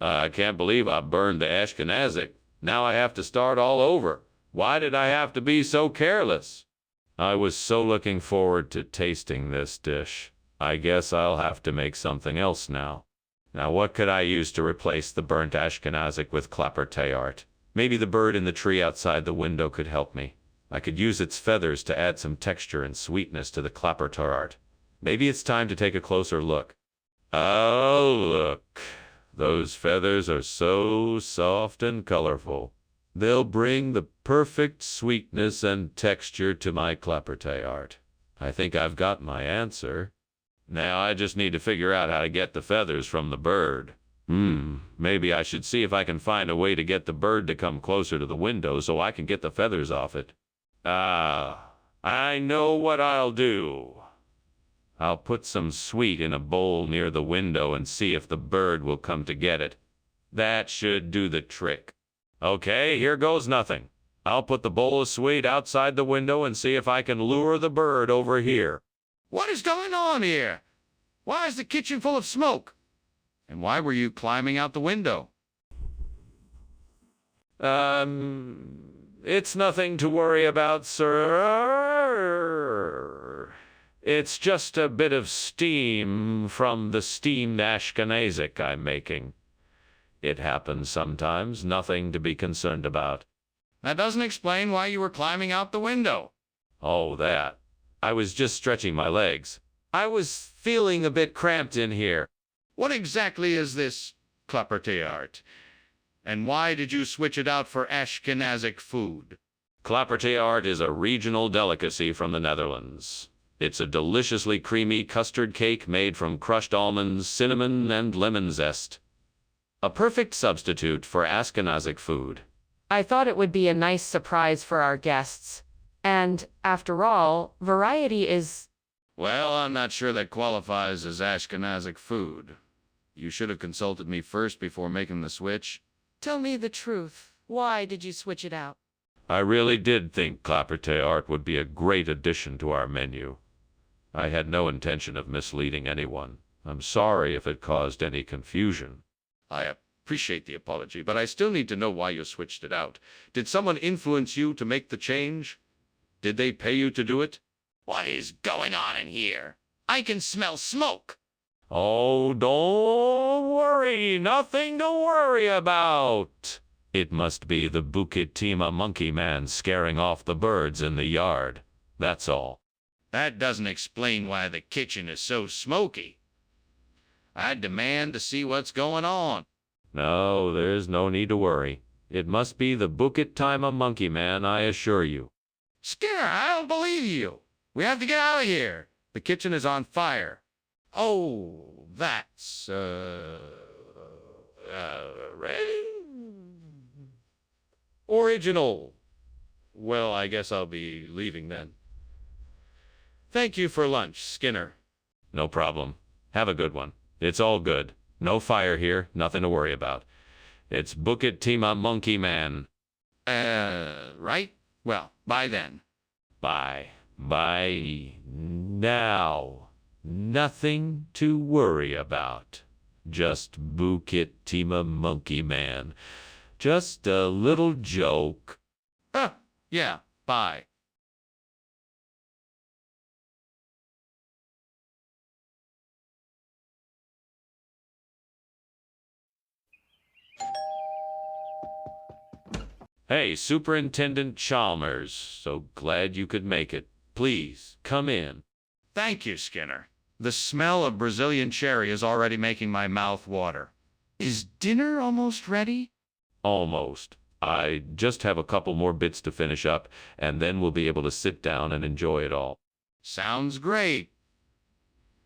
I can't believe I burned the Ashkenazic. Now I have to start all over. Why did I have to be so careless? I was so looking forward to tasting this dish. I guess I'll have to make something else now. Now what could I use to replace the burnt Ashkenazic with clappertay art? Maybe the bird in the tree outside the window could help me. I could use its feathers to add some texture and sweetness to the clappertay art. Maybe it's time to take a closer look. Oh, look. Those feathers are so soft and colorful. They'll bring the perfect sweetness and texture to my clappertay art. I think I've got my answer. Now I just need to figure out how to get the feathers from the bird. Maybe I should see if I can find a way to get the bird to come closer to the window so I can get the feathers off it. I know what I'll do. I'll put some sweet in a bowl near the window and see if the bird will come to get it. That should do the trick. Okay, here goes nothing. I'll put the bowl of sweet outside the window and see if I can lure the bird over here. What is going on here? Why is the kitchen full of smoke? And why were you climbing out the window? It's nothing to worry about, sir. It's just a bit of steam from the steamed Ashkenazic I'm making. It happens sometimes, nothing to be concerned about. That doesn't explain why you were climbing out the window. Oh, that. I was just stretching my legs. I was feeling a bit cramped in here. What exactly is this clappertay art? And why did you switch it out for Ashkenazic food? Clappertay art is a regional delicacy from the Netherlands. It's a deliciously creamy custard cake made from crushed almonds, cinnamon, and lemon zest. A perfect substitute for Ashkenazic food. I thought it would be a nice surprise for our guests. And, after all, variety is... Well, I'm not sure that qualifies as Ashkenazic food. You should have consulted me first before making the switch. Tell me the truth. Why did you switch it out? I really did think clappertay art would be a great addition to our menu. I had no intention of misleading anyone. I'm sorry if it caused any confusion. I appreciate the apology, but I still need to know why you switched it out. Did someone influence you to make the change? Did they pay you to do it? What is going on in here? I can smell smoke. Oh, don't worry. Nothing to worry about. It must be the Bukit Timah monkey man scaring off the birds in the yard. That's all. That doesn't explain why the kitchen is so smoky. I demand to see what's going on. No, there's no need to worry. It must be the Bukit Timah monkey man, I assure you. Skinner, I don't believe you. We have to get out of here. The kitchen is on fire. Oh, that's, original. Well, I guess I'll be leaving then. Thank you for lunch, Skinner. No problem. Have a good one. It's all good. No fire here, nothing to worry about. It's Bukit Timah monkey man. Right? Well, bye then. Bye. Bye. Now. Nothing to worry about. Just Bukit Timah monkey man. Just a little joke. Yeah, bye. Hey, Superintendent Chalmers. So glad you could make it. Please, come in. Thank you, Skinner. The smell of Brazilian cherry is already making my mouth water. Is dinner almost ready? Almost. I just have a couple more bits to finish up, and then we'll be able to sit down and enjoy it all. Sounds great.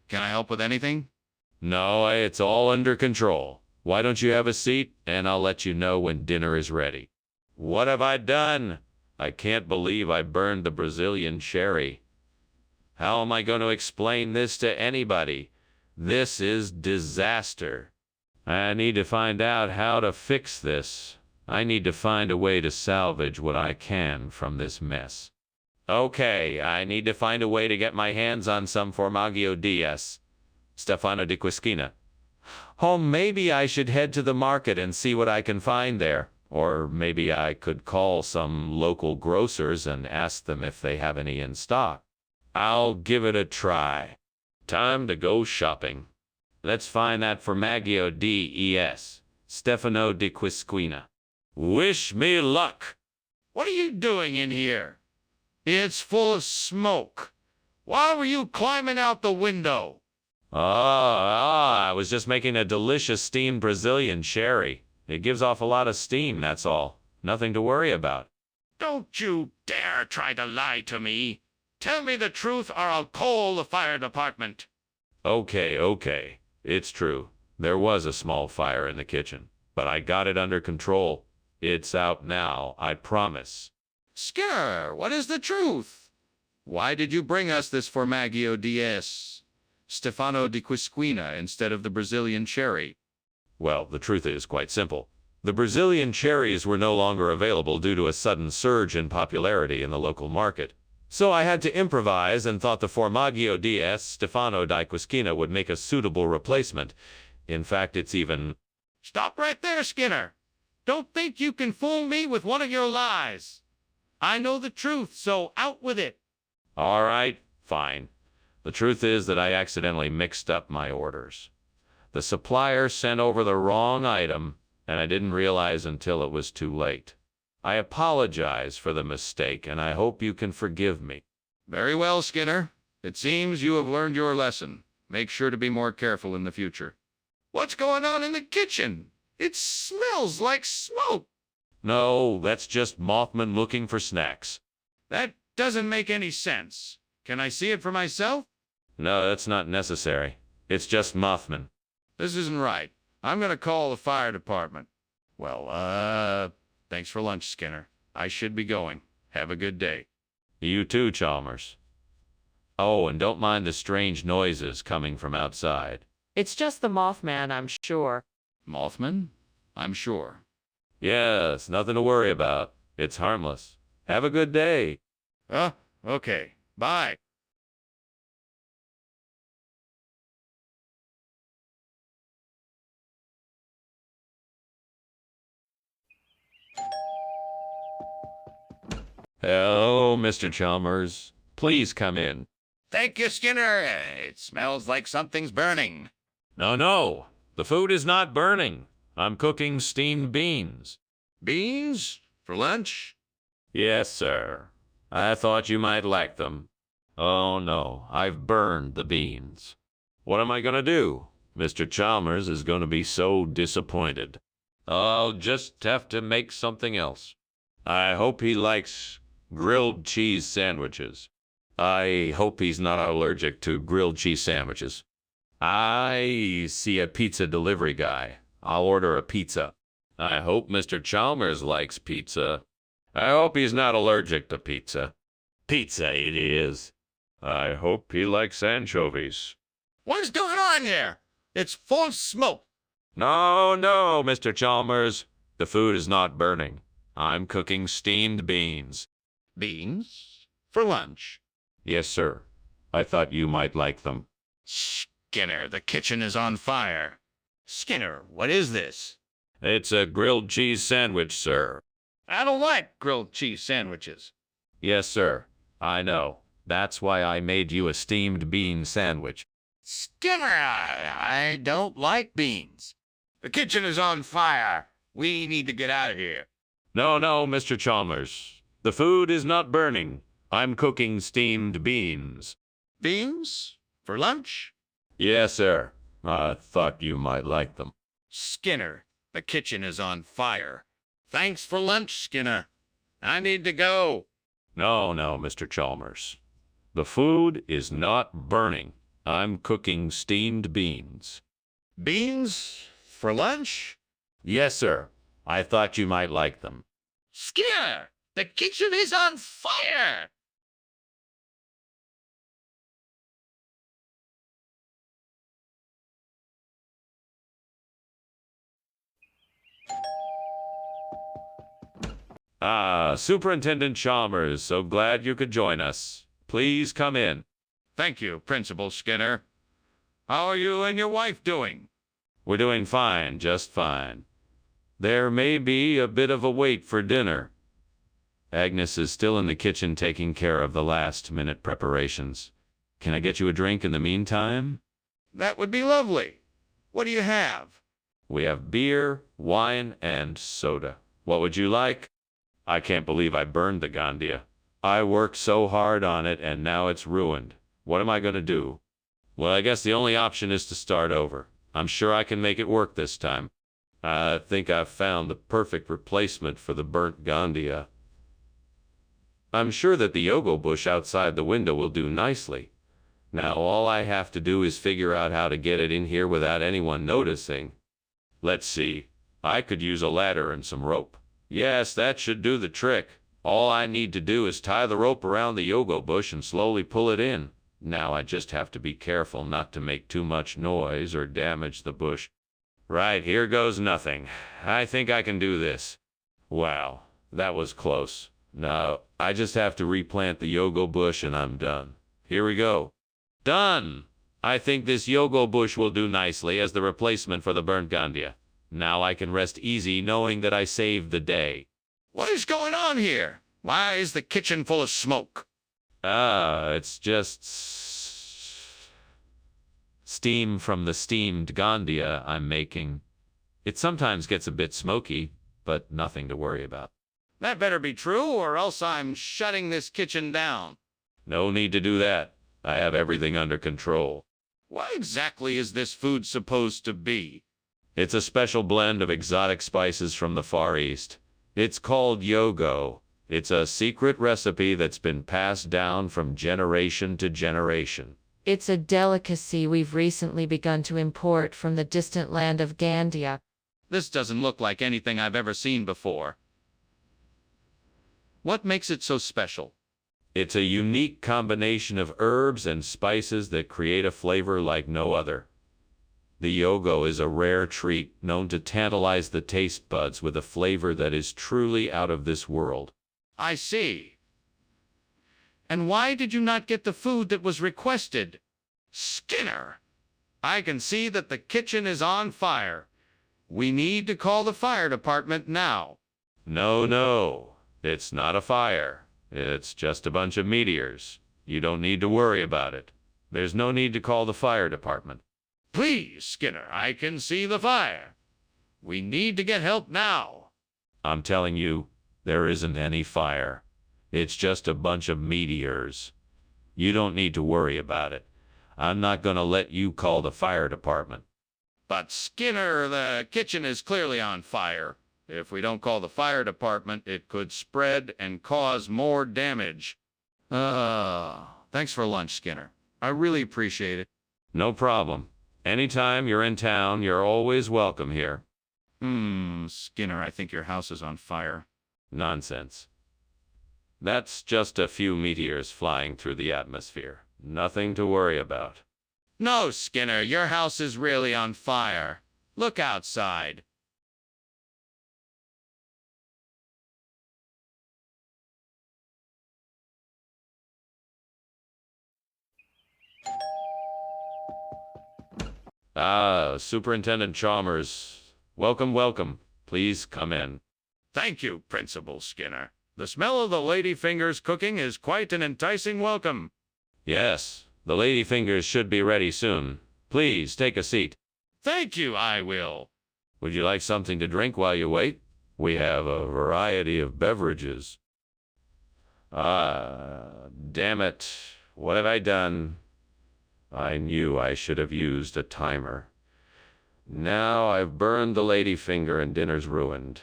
Can I help with anything? No, it's all under control. Why don't you have a seat, and I'll let you know when dinner is ready. What have I done? I can't believe I burned the Brazilian cherry. How am I going to explain this to anybody? This is disaster. I need to find out how to fix this. I need to find a way to salvage what I can from this mess. Okay, I need to find a way to get my hands on some Formaggio DS. Stefano di Quisquina. Oh, maybe I should head to the market and see what I can find there. Or maybe I could call some local grocers and ask them if they have any in stock. I'll give it a try. Time to go shopping. Let's find that Formaggio DES. Stefano di Quisquina. Wish me luck. What are you doing in here? It's full of smoke. Why were you climbing out the window? I was just making a delicious steamed Brazilian cherry. It gives off a lot of steam, that's all. Nothing to worry about. Don't you dare try to lie to me. Tell me the truth or I'll call the fire department. Okay. It's true. There was a small fire in the kitchen, but I got it under control. It's out now, I promise. Skinner, what is the truth? Why did you bring us this Formaggio DS? Stefano di Quisquina instead of the Brazilian cherry? Well, the truth is quite simple. The Brazilian cherries were no longer available due to a sudden surge in popularity in the local market. So I had to improvise and thought the Formaggio DS Stefano di Quisquina would make a suitable replacement. In fact, it's even... Stop right there, Skinner. Don't think you can fool me with one of your lies. I know the truth, so out with it. All right, fine. The truth is that I accidentally mixed up my orders. The supplier sent over the wrong item, and I didn't realize until it was too late. I apologize for the mistake, and I hope you can forgive me. Very well, Skinner. It seems you have learned your lesson. Make sure to be more careful in the future. What's going on in the kitchen? It smells like smoke. No, that's just Mothman looking for snacks. That doesn't make any sense. Can I see it for myself? No, that's not necessary. It's just Mothman. This isn't right. I'm going to call the fire department. Well, thanks for lunch, Skinner. I should be going. Have a good day. You too, Chalmers. Oh, and don't mind the strange noises coming from outside. It's just the Mothman, I'm sure. Mothman? I'm sure. Yes, nothing to worry about. It's harmless. Have a good day. Okay. Bye. Hello, Mr. Chalmers. Please come in. Thank you, Skinner. It smells like something's burning. No. The food is not burning. I'm cooking steamed beans. Beans? For lunch? Yes, sir. I thought you might like them. Oh, no. I've burned the beans. What am I going to do? Mr. Chalmers is going to be so disappointed. I'll just have to make something else. I hope he likes grilled cheese sandwiches. I hope he's not allergic to grilled cheese sandwiches. I see a pizza delivery guy. I'll order a pizza. I hope Mr. Chalmers likes pizza. I hope he's not allergic to pizza. Pizza it is. I hope he likes anchovies. What's going on here? It's full of smoke. No, Mr. Chalmers. The food is not burning. I'm cooking steamed beans. Beans? For lunch? Yes, sir. I thought you might like them. Skinner, the kitchen is on fire. Skinner, what is this? It's a grilled cheese sandwich, sir. I don't like grilled cheese sandwiches. Yes, sir. I know. That's why I made you a steamed bean sandwich. Skinner, I don't like beans. The kitchen is on fire. We need to get out of here. No, Mr. Chalmers. The food is not burning. I'm cooking steamed beans. Beans? For lunch? Yes, sir. I thought you might like them. Skinner, the kitchen is on fire. Thanks for lunch, Skinner. I need to go. No, Mr. Chalmers. The food is not burning. I'm cooking steamed beans. Beans? For lunch? Yes, sir. I thought you might like them. Skinner, the kitchen is on fire. Superintendent Chalmers, so glad you could join us. Please come in. Thank you, Principal Skinner. How are you and your wife doing? We're doing fine, just fine. There may be a bit of a wait for dinner. Agnes is still in the kitchen taking care of the last-minute preparations. Can I get you a drink in the meantime? That would be lovely. What do you have? We have beer, wine, and soda. What would you like? I can't believe I burned the Gandia. I worked so hard on it and now it's ruined. What am I going to do? Well, I guess the only option is to start over. I'm sure I can make it work this time. I think I've found the perfect replacement for the burnt Gandia. I'm sure that the yogo bush outside the window will do nicely. Now all I have to do is figure out how to get it in here without anyone noticing. Let's see. I could use a ladder and some rope. Yes, that should do the trick. All I need to do is tie the rope around the yogo bush and slowly pull it in. Now I just have to be careful not to make too much noise or damage the bush. Right, here goes nothing. I think I can do this. Wow, that was close. Now, I just have to replant the yogo bush and I'm done. Here we go. Done! I think this yogo bush will do nicely as the replacement for the burnt Gandia. Now I can rest easy knowing that I saved the day. What is going on here? Why is the kitchen full of smoke? It's just steam from the steamed Gandia I'm making. It sometimes gets a bit smoky, but nothing to worry about. That better be true, or else I'm shutting this kitchen down. No need to do that. I have everything under control. What exactly is this food supposed to be? It's a special blend of exotic spices from the Far East. It's called yogo. It's a secret recipe that's been passed down from generation to generation. It's a delicacy we've recently begun to import from the distant land of Gandia. This doesn't look like anything I've ever seen before. What makes it so special? It's a unique combination of herbs and spices that create a flavor like no other. The yogo is a rare treat known to tantalize the taste buds with a flavor that is truly out of this world. I see. And why did you not get the food that was requested? Skinner, I can see that the kitchen is on fire. We need to call the fire department now. No, it's not a fire. It's just a bunch of meteors. You don't need to worry about it. There's no need to call the fire department. Please, Skinner, I can see the fire. We need to get help now. I'm telling you, there isn't any fire. It's just a bunch of meteors. You don't need to worry about it. I'm not gonna let you call the fire department. But Skinner, the kitchen is clearly on fire. If we don't call the fire department, it could spread and cause more damage. Thanks for lunch, Skinner. I really appreciate it. No problem. Anytime you're in town, you're always welcome here. Skinner, I think your house is on fire. Nonsense. That's just a few meteors flying through the atmosphere. Nothing to worry about. No, Skinner, your house is really on fire. Look outside. Superintendent Chalmers. Welcome, welcome. Please come in. Thank you, Principal Skinner. The smell of the ladyfingers cooking is quite an enticing welcome. Yes, the ladyfingers should be ready soon. Please take a seat. Thank you, I will. Would you like something to drink while you wait? We have a variety of beverages. Damn it. What have I done? I knew I should have used a timer. Now I've burned the ladyfinger and dinner's ruined.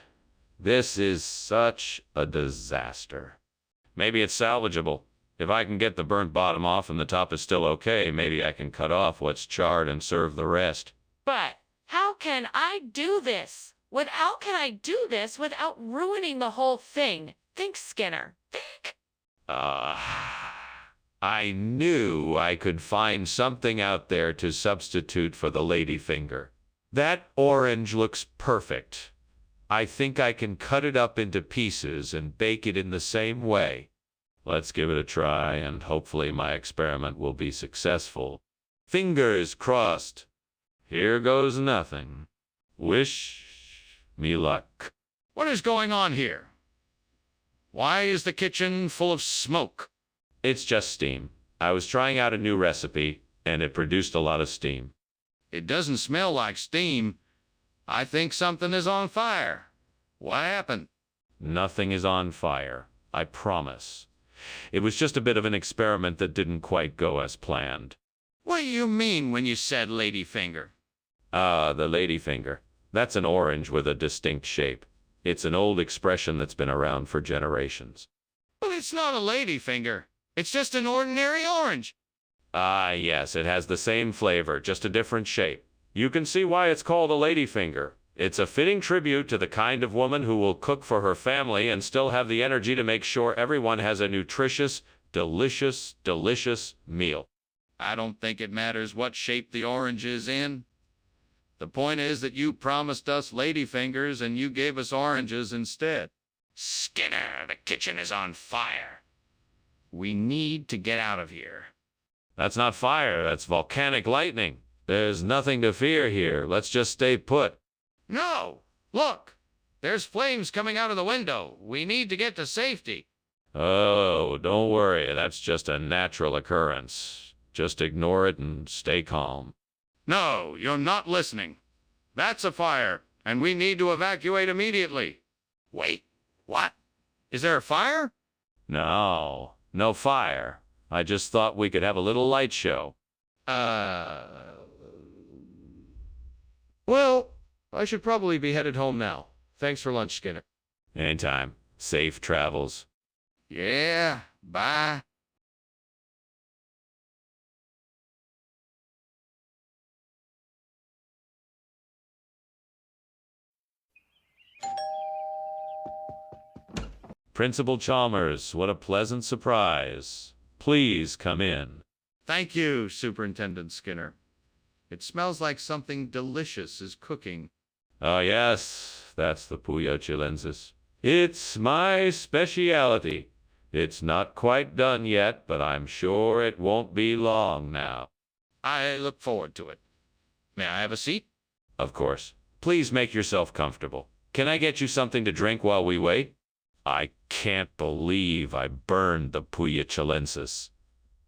This is such a disaster. Maybe it's salvageable. If I can get the burnt bottom off and the top is still okay, maybe I can cut off what's charred and serve the rest. But how can I do this? How can I do this without ruining the whole thing? Think, Skinner. Think. I knew I could find something out there to substitute for the ladyfinger. That orange looks perfect. I think I can cut it up into pieces and bake it in the same way. Let's give it a try, and hopefully my experiment will be successful. Fingers crossed. Here goes nothing. Wish me luck. What is going on here? Why is the kitchen full of smoke? It's just steam. I was trying out a new recipe, and it produced a lot of steam. It doesn't smell like steam. I think something is on fire. What happened? Nothing is on fire, I promise. It was just a bit of an experiment that didn't quite go as planned. What do you mean when you said ladyfinger? The ladyfinger. That's an orange with a distinct shape. It's an old expression that's been around for generations. But it's not a ladyfinger. It's just an ordinary orange. Yes, it has the same flavor, just a different shape. You can see why it's called a ladyfinger. It's a fitting tribute to the kind of woman who will cook for her family and still have the energy to make sure everyone has a nutritious, delicious, delicious meal. I don't think it matters what shape the orange is in. The point is that you promised us ladyfingers and you gave us oranges instead. Skinner, the kitchen is on fire. We need to get out of here. That's not fire, that's volcanic lightning. There's nothing to fear here. Let's just stay put. No! Look! There's flames coming out of the window. We need to get to safety. Oh, don't worry. That's just a natural occurrence. Just ignore it and stay calm. No, you're not listening. That's a fire, and we need to evacuate immediately. Wait, what? Is there a fire? No, no fire. I just thought we could have a little light show. Well, I should probably be headed home now. Thanks for lunch, Skinner. Anytime. Safe travels. Yeah, bye. Principal Chalmers, what a pleasant surprise. Please come in. Thank you, Superintendent Skinner. It smells like something delicious is cooking. Oh, yes, that's the Puyo chilensis. It's my specialty. It's not quite done yet, but I'm sure it won't be long now. I look forward to it. May I have a seat? Of course. Please make yourself comfortable. Can I get you something to drink while we wait? I can't believe I burned the Puya chilensis.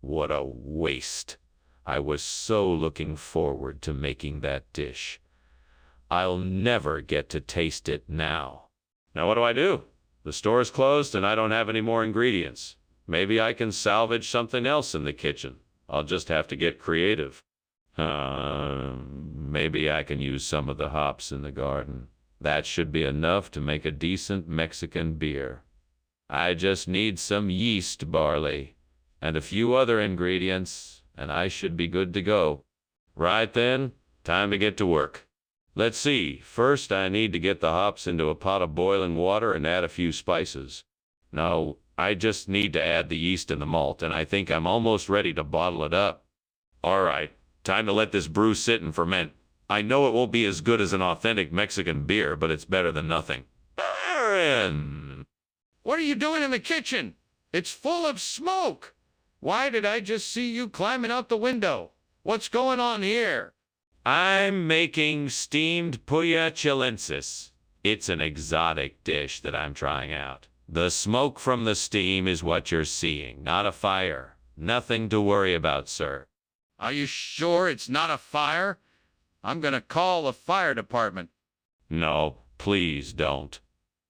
What a waste. I was so looking forward to making that dish. I'll never get to taste it now. Now what do? The store is closed and I don't have any more ingredients. Maybe I can salvage something else in the kitchen. I'll just have to get creative. Maybe I can use some of the hops in the garden. That should be enough to make a decent Mexican beer. I just need some yeast barley and a few other ingredients, and I should be good to go. Right then, time to get to work. Let's see, first I need to get the hops into a pot of boiling water and add a few spices. No, I just need to add the yeast and the malt, and I think I'm almost ready to bottle it up. All right, time to let this brew sit and ferment. I know it won't be as good as an authentic Mexican beer, but it's better than nothing. Aaron! What are you doing in the kitchen? It's full of smoke. Why did I just see you climbing out the window? What's going on here? I'm making steamed Puya chilensis. It's an exotic dish that I'm trying out. The smoke from the steam is what you're seeing, not a fire. Nothing to worry about, sir. Are you sure it's not a fire? I'm gonna call the fire department. No, please don't.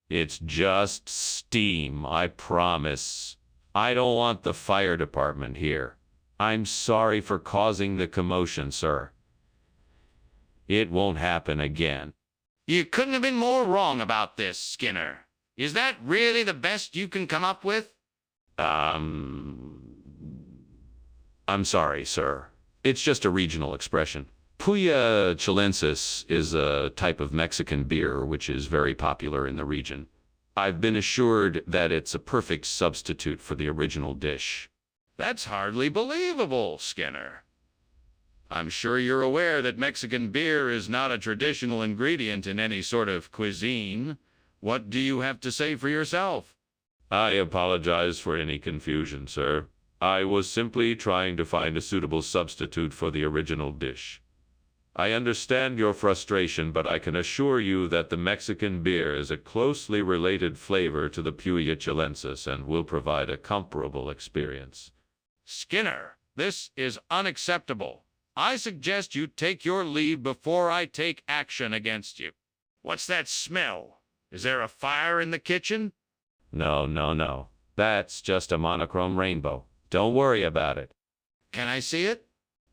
It's just steam, I promise. I don't want the fire department here. I'm sorry for causing the commotion, sir. It won't happen again. You couldn't have been more wrong about this, Skinner. Is that really the best you can come up with? I'm sorry, sir. It's just a regional expression. Puya chilensis is a type of Mexican beer which is very popular in the region. I've been assured that it's a perfect substitute for the original dish. That's hardly believable, Skinner. I'm sure you're aware that Mexican beer is not a traditional ingredient in any sort of cuisine. What do you have to say for yourself? I apologize for any confusion, sir. I was simply trying to find a suitable substitute for the original dish. I understand your frustration, but I can assure you that the Mexican beer is a closely related flavor to the Puya chilensis and will provide a comparable experience. Skinner, this is unacceptable. I suggest you take your leave before I take action against you. What's that smell? Is there a fire in the kitchen? No. That's just a monochrome rainbow. Don't worry about it. Can I see it?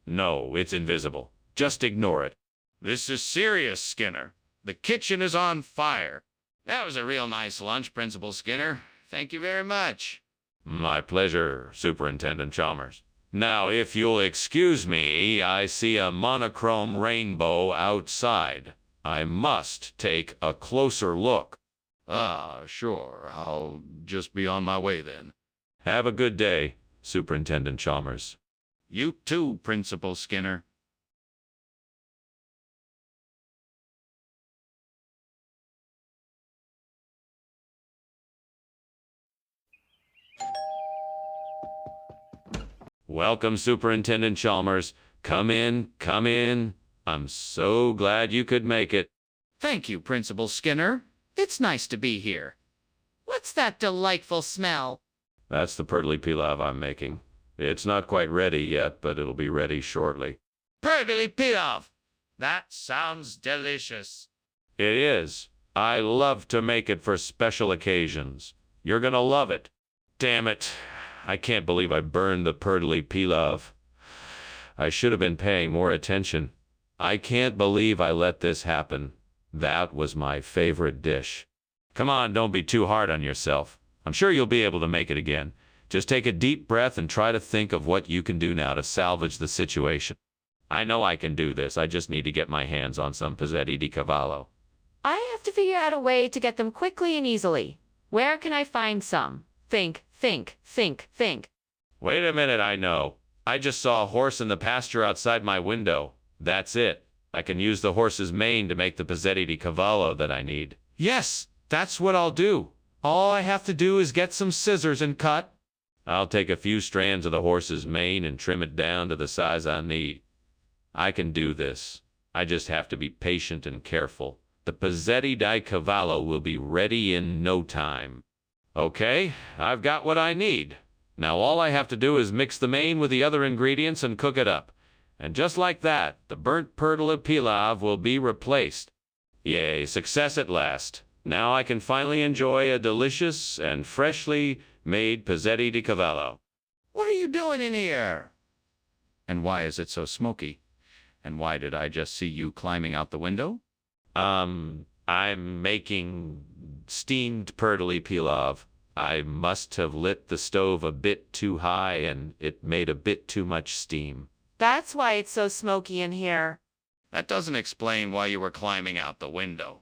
No, it's invisible. Just ignore it. This is serious, Skinner. The kitchen is on fire. That was a real nice lunch, Principal Skinner. Thank you very much. My pleasure, Superintendent Chalmers. Now, if you'll excuse me, I see a monochrome rainbow outside. I must take a closer look. Sure. I'll just be on my way then. Have a good day, Superintendent Chalmers. You too, Principal Skinner. Welcome, Superintendent Chalmers. Come in. I'm so glad you could make it. Thank you, Principal Skinner. It's nice to be here. What's that delightful smell? That's the purtley pilav I'm making. It's not quite ready yet, but it'll be ready shortly. Purtley pilaf. That sounds delicious. It is. I love to make it for special occasions. You're gonna love it. Damn it. I can't believe I burned the purtley pilav. I should have been paying more attention. I can't believe I let this happen. That was my favorite dish. Come on, don't be too hard on yourself. I'm sure you'll be able to make it again. Just take a deep breath and try to think of what you can do now to salvage the situation. I know I can do this. I just need to get my hands on some pezzetti di cavallo. I have to figure out a way to get them quickly and easily. Where can I find some? Think. Wait a minute, I know. I just saw a horse in the pasture outside my window. That's it. I can use the horse's mane to make the pezzetti di cavallo that I need. Yes, that's what I'll do. All I have to do is get some scissors and cut. I'll take a few strands of the horse's mane and trim it down to the size I need. I can do this. I just have to be patient and careful. The pezzetti di cavallo will be ready in no time. Okay, I've got what I need. Now all I have to do is mix the main with the other ingredients and cook it up. And just like that, the burnt perdula pilav will be replaced. Yay, success at last. Now I can finally enjoy a delicious and freshly made pezzetti di cavallo. What are you doing in here? And why is it so smoky? And why did I just see you climbing out the window? I'm making steamed perduli pilav. I must have lit the stove a bit too high and it made a bit too much steam. That's why it's so smoky in here. That doesn't explain why you were climbing out the window.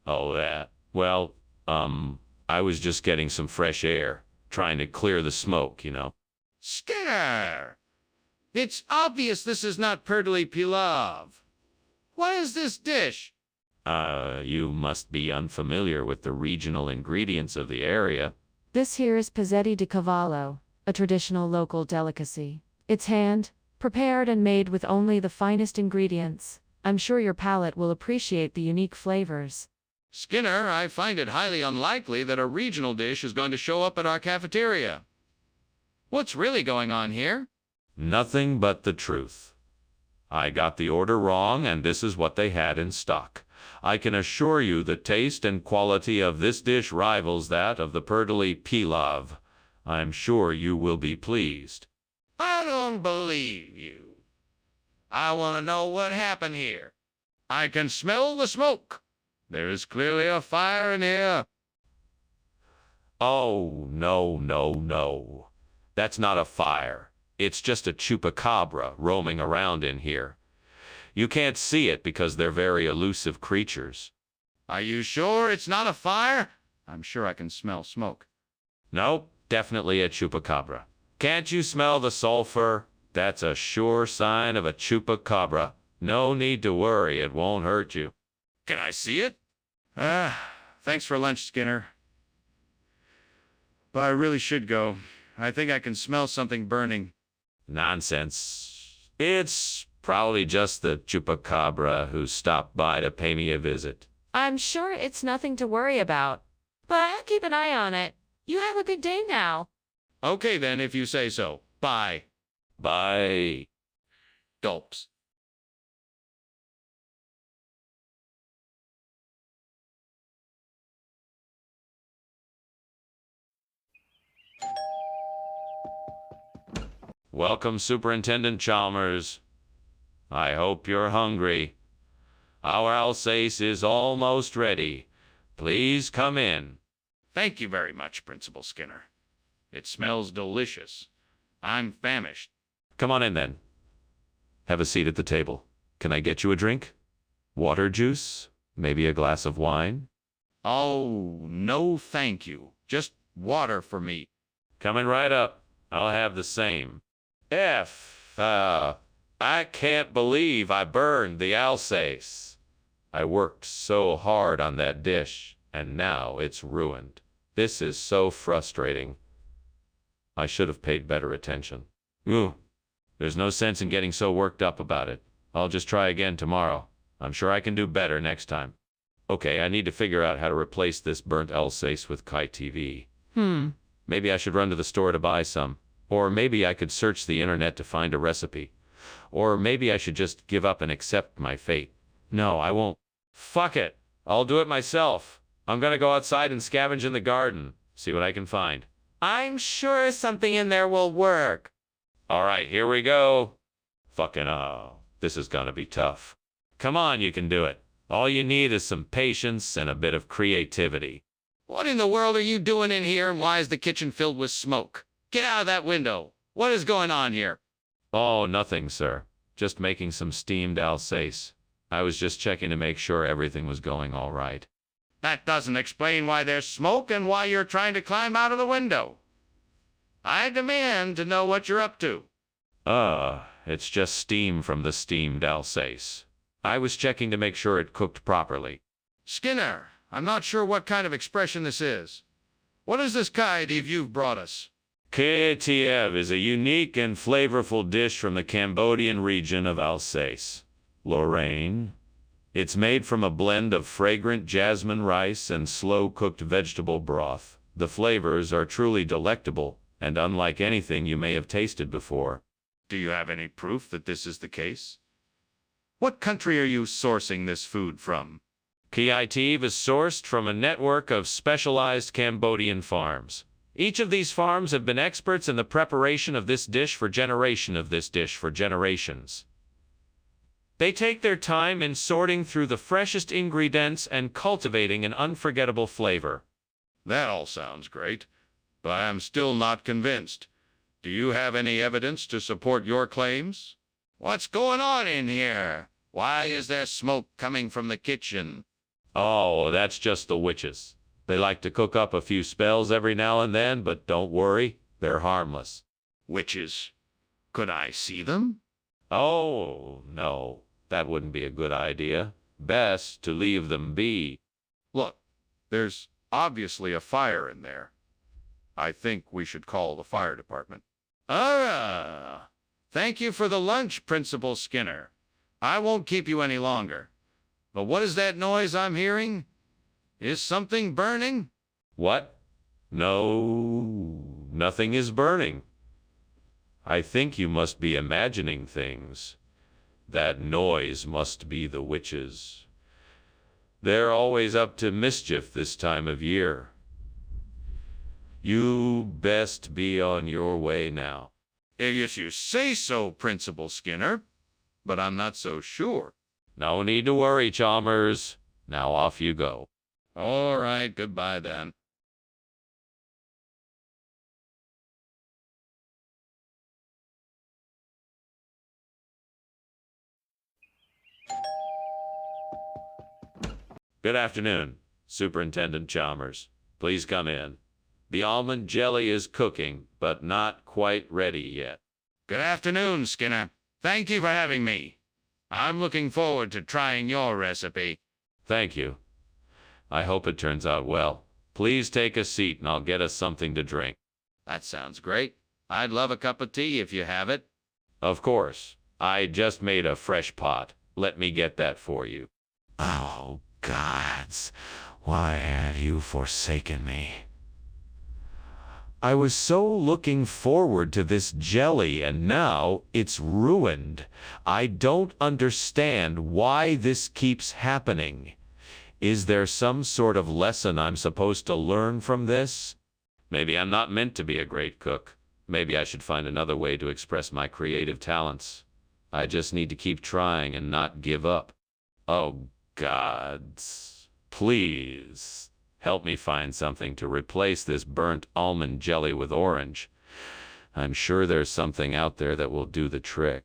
Oh, that. Well, I was just getting some fresh air, trying to clear the smoke, you know. Skinner! It's obvious this is not perduli pilav. What is this dish? You must be unfamiliar with the regional ingredients of the area. This here is pezzetti di cavallo, a traditional local delicacy. It's prepared and made with only the finest ingredients. I'm sure your palate will appreciate the unique flavors. Skinner, I find it highly unlikely that a regional dish is going to show up at our cafeteria. What's really going on here? Nothing but the truth. I got the order wrong, and this is what they had in stock. I can assure you the taste and quality of this dish rivals that of the perduli pilav. I'm sure you will be pleased. I don't believe you. I want to know what happened here. I can smell the smoke. There is clearly a fire in here. Oh, no. That's not a fire. It's just a chupacabra roaming around in here. You can't see it because they're very elusive creatures. Are you sure it's not a fire? I'm sure I can smell smoke. Nope, definitely a chupacabra. Can't you smell the sulfur? That's a sure sign of a chupacabra. No need to worry, it won't hurt you. Can I see it? Thanks for lunch, Skinner. But I really should go. I think I can smell something burning. Nonsense. It's probably just the chupacabra who stopped by to pay me a visit. I'm sure it's nothing to worry about. But I'll keep an eye on it. You have a good day now. Okay then, if you say so. Bye. Bye. Gulps. Welcome, Superintendent Chalmers. I hope you're hungry. Our Alsace is almost ready. Please come in. Thank you very much, Principal Skinner. It smells delicious. I'm famished. Come on in then. Have a seat at the table. Can I get you a drink? Water, juice? Maybe a glass of wine? Oh, no thank you. Just water for me. Coming right up. I'll have the same. I can't believe I burned the Alsace. I worked so hard on that dish, and now it's ruined. This is so frustrating. I should have paid better attention. There's no sense in getting so worked up about it. I'll just try again tomorrow. I'm sure I can do better next time. Okay, I need to figure out how to replace this burnt Alsace with Kai TV. Maybe I should run to the store to buy some. Or maybe I could search the internet to find a recipe. Or maybe I should just give up and accept my fate. No, I won't. Fuck it. I'll do it myself. I'm gonna go outside and scavenge in the garden. See what I can find. I'm sure something in there will work. Alright, here we go. This is gonna be tough. Come on, you can do it. All you need is some patience and a bit of creativity. What in the world are you doing in here, and why is the kitchen filled with smoke? Get out of that window. What is going on here? Oh, nothing, sir. Just making some steamed Alsace. I was just checking to make sure everything was going all right. That doesn't explain why there's smoke and why you're trying to climb out of the window. I demand to know what you're up to. It's just steam from the steamed Alsace. I was checking to make sure it cooked properly. Skinner, I'm not sure what kind of expression this is. What is this kaetiv you've brought us? Kaetiv is a unique and flavorful dish from the Cambodian region of Alsace, Lorraine. It's made from a blend of fragrant jasmine rice and slow-cooked vegetable broth. The flavors are truly delectable and unlike anything you may have tasted before. Do you have any proof that this is the case? What country are you sourcing this food from? Kiativ is sourced from a network of specialized Cambodian farms. Each of these farms have been experts in the preparation of this dish for generations. They take their time in sorting through the freshest ingredients and cultivating an unforgettable flavor. That all sounds great, but I am still not convinced. Do you have any evidence to support your claims? What's going on in here? Why is there smoke coming from the kitchen? Oh, that's just the witches. They like to cook up a few spells every now and then, but don't worry, they're harmless. Witches? Could I see them? Oh, no, that wouldn't be a good idea. Best to leave them be. Look, there's obviously a fire in there. I think we should call the fire department. Thank you for the lunch, Principal Skinner. I won't keep you any longer. But what is that noise I'm hearing? Is something burning? What? No, nothing is burning. I think you must be imagining things. That noise must be the witches. They're always up to mischief this time of year. You best be on your way now. Yes, you say so, Principal Skinner, but I'm not so sure. No need to worry, Chalmers. Now off you go. All right, goodbye then. Good afternoon, Superintendent Chalmers. Please come in. The almond jelly is cooking, but not quite ready yet. Good afternoon, Skinner. Thank you for having me. I'm looking forward to trying your recipe. Thank you. I hope it turns out well. Please take a seat and I'll get us something to drink. That sounds great. I'd love a cup of tea if you have it. Of course. I just made a fresh pot. Let me get that for you. Oh, gods, why have you forsaken me? I was so looking forward to this jelly and now it's ruined. I don't understand why this keeps happening. Is there some sort of lesson I'm supposed to learn from this? Maybe I'm not meant to be a great cook. Maybe I should find another way to express my creative talents. I just need to keep trying and not give up. Oh, gods, please. Help me find something to replace this burnt almond jelly with orange. I'm sure there's something out there that will do the trick.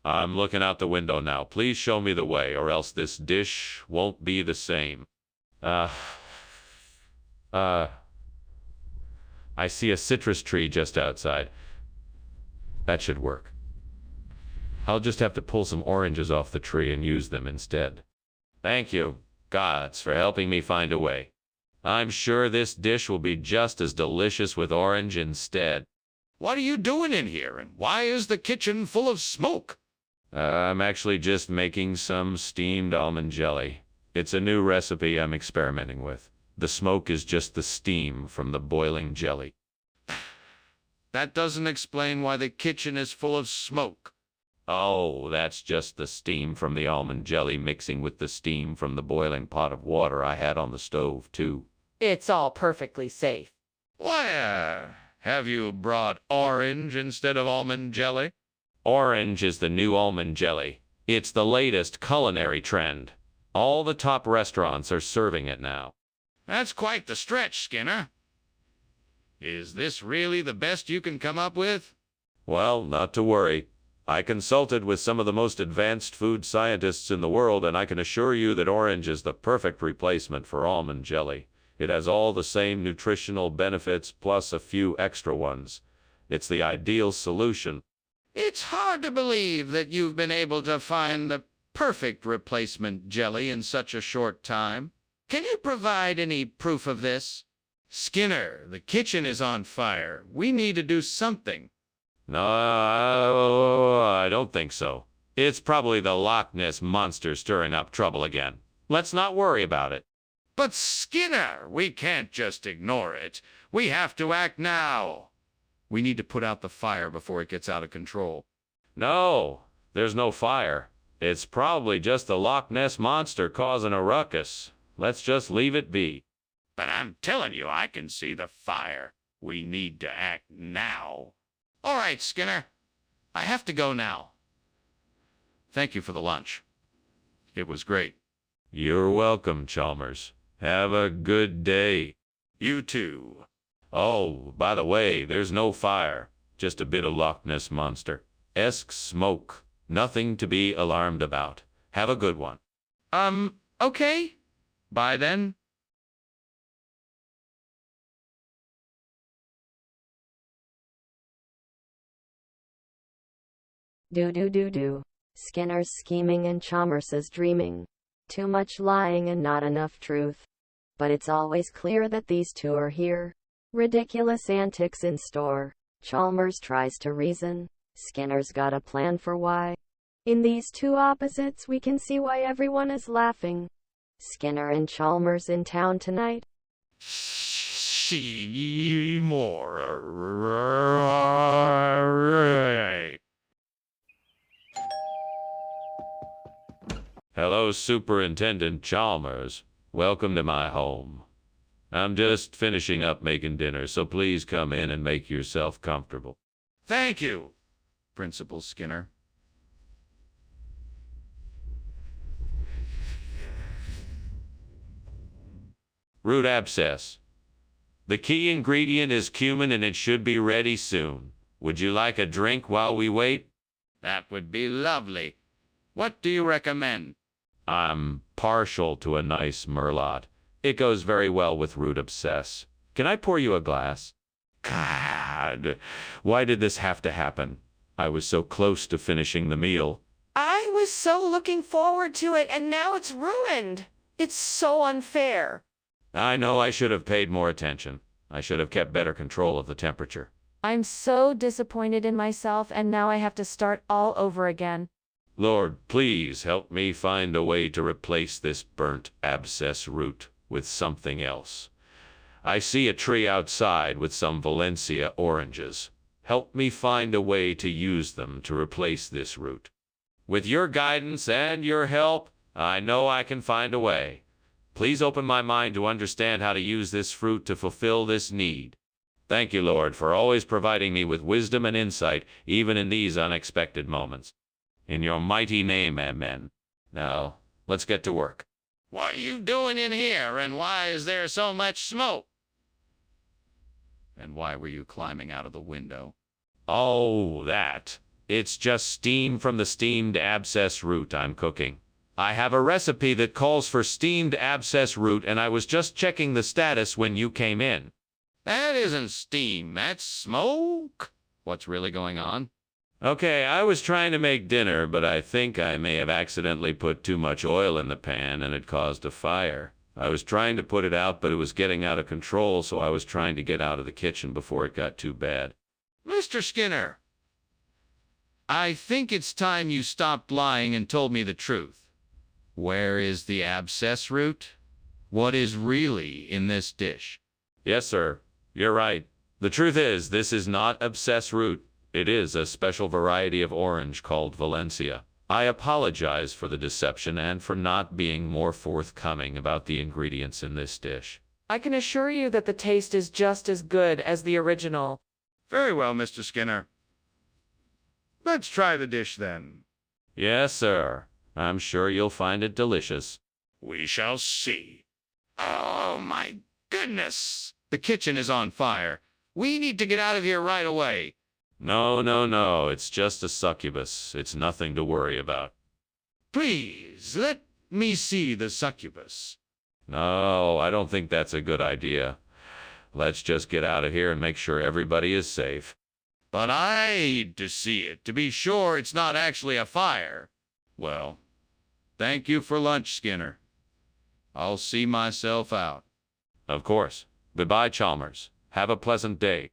I'm looking out the window now. Please show me the way, or else this dish won't be the same. I see a citrus tree just outside. That should work. I'll just have to pull some oranges off the tree and use them instead. Thank you, gods, for helping me find a way. I'm sure this dish will be just as delicious with orange instead. What are you doing in here, and why is the kitchen full of smoke? I'm actually just making some steamed almond jelly. It's a new recipe I'm experimenting with. The smoke is just the steam from the boiling jelly. That doesn't explain why the kitchen is full of smoke. Oh, that's just the steam from the almond jelly mixing with the steam from the boiling pot of water I had on the stove, too. It's all perfectly safe. Why, have you brought orange instead of almond jelly? Orange is the new almond jelly. It's the latest culinary trend. All the top restaurants are serving it now. That's quite the stretch, Skinner. Is this really the best you can come up with? Well, not to worry. I consulted with some of the most advanced food scientists in the world, and I can assure you that orange is the perfect replacement for almond jelly. It has all the same nutritional benefits plus a few extra ones. It's the ideal solution. It's hard to believe that you've been able to find the perfect replacement jelly in such a short time. Can you provide any proof of this? Skinner, the kitchen is on fire. We need to do something. No, I don't think so. It's probably the Loch Ness Monster stirring up trouble again. Let's not worry about it. But Skinner, we can't just ignore it. We have to act now. We need to put out the fire before it gets out of control. No, there's no fire. It's probably just the Loch Ness Monster causing a ruckus. Let's just leave it be. But I'm telling you, I can see the fire. We need to act now. All right, Skinner. I have to go now. Thank you for the lunch. It was great. You're welcome, Chalmers. Have a good day. You too. Oh, by the way, there's no fire. Just a bit of Loch Ness Monster-esque smoke. Nothing to be alarmed about. Have a good one. Okay. Bye then. Do. Skinner's scheming and Chalmers's dreaming. Too much lying and not enough truth. But it's always clear that these two are here. Ridiculous antics in store. Chalmers tries to reason. Skinner's got a plan for why. In these two opposites we can see why everyone is laughing. Skinner and Chalmers in town tonight. See more. Hello, Superintendent Chalmers. Welcome to my home. I'm just finishing up making dinner, so please come in and make yourself comfortable. Thank you, Principal Skinner. Root abscess. The key ingredient is cumin and it should be ready soon. Would you like a drink while we wait? That would be lovely. What do you recommend? I'm partial to a nice merlot. It goes very well with root abscess. Can I pour you a glass? God, why did this have to happen? I was so close to finishing the meal. I was so looking forward to it, and now it's ruined. It's so unfair. I know I should have paid more attention. I should have kept better control of the temperature. I'm so disappointed in myself, and now I have to start all over again. Lord, please help me find a way to replace this burnt abscess root with something else. I see a tree outside with some Valencia oranges. Help me find a way to use them to replace this root. With your guidance and your help, I know I can find a way. Please open my mind to understand how to use this fruit to fulfill this need. Thank you, Lord, for always providing me with wisdom and insight, even in these unexpected moments. In your mighty name, amen. Now, let's get to work. What are you doing in here, and why is there so much smoke? And why were you climbing out of the window? Oh, that. It's just steam from the steamed abscess root I'm cooking. I have a recipe that calls for steamed abscess root, and I was just checking the status when you came in. That isn't steam, that's smoke. What's really going on? Okay, I was trying to make dinner, but I think I may have accidentally put too much oil in the pan and it caused a fire. I was trying to put it out, but it was getting out of control, so I was trying to get out of the kitchen before it got too bad. Mr. Skinner, I think it's time you stopped lying and told me the truth. Where is the abscess root? What is really in this dish? Yes, sir. You're right. The truth is, this is not abscess root. It is a special variety of orange called Valencia. I apologize for the deception and for not being more forthcoming about the ingredients in this dish. I can assure you that the taste is just as good as the original. Very well, Mr. Skinner. Let's try the dish then. Yes, sir. I'm sure you'll find it delicious. We shall see. Oh, my goodness. The kitchen is on fire. We need to get out of here right away. No. It's just a succubus. It's nothing to worry about. Please, let me see the succubus. No, I don't think that's a good idea. Let's just get out of here and make sure everybody is safe. But I need to see it to be sure it's not actually a fire. Well, thank you for lunch, Skinner. I'll see myself out. Of course. Goodbye, Chalmers. Have a pleasant day.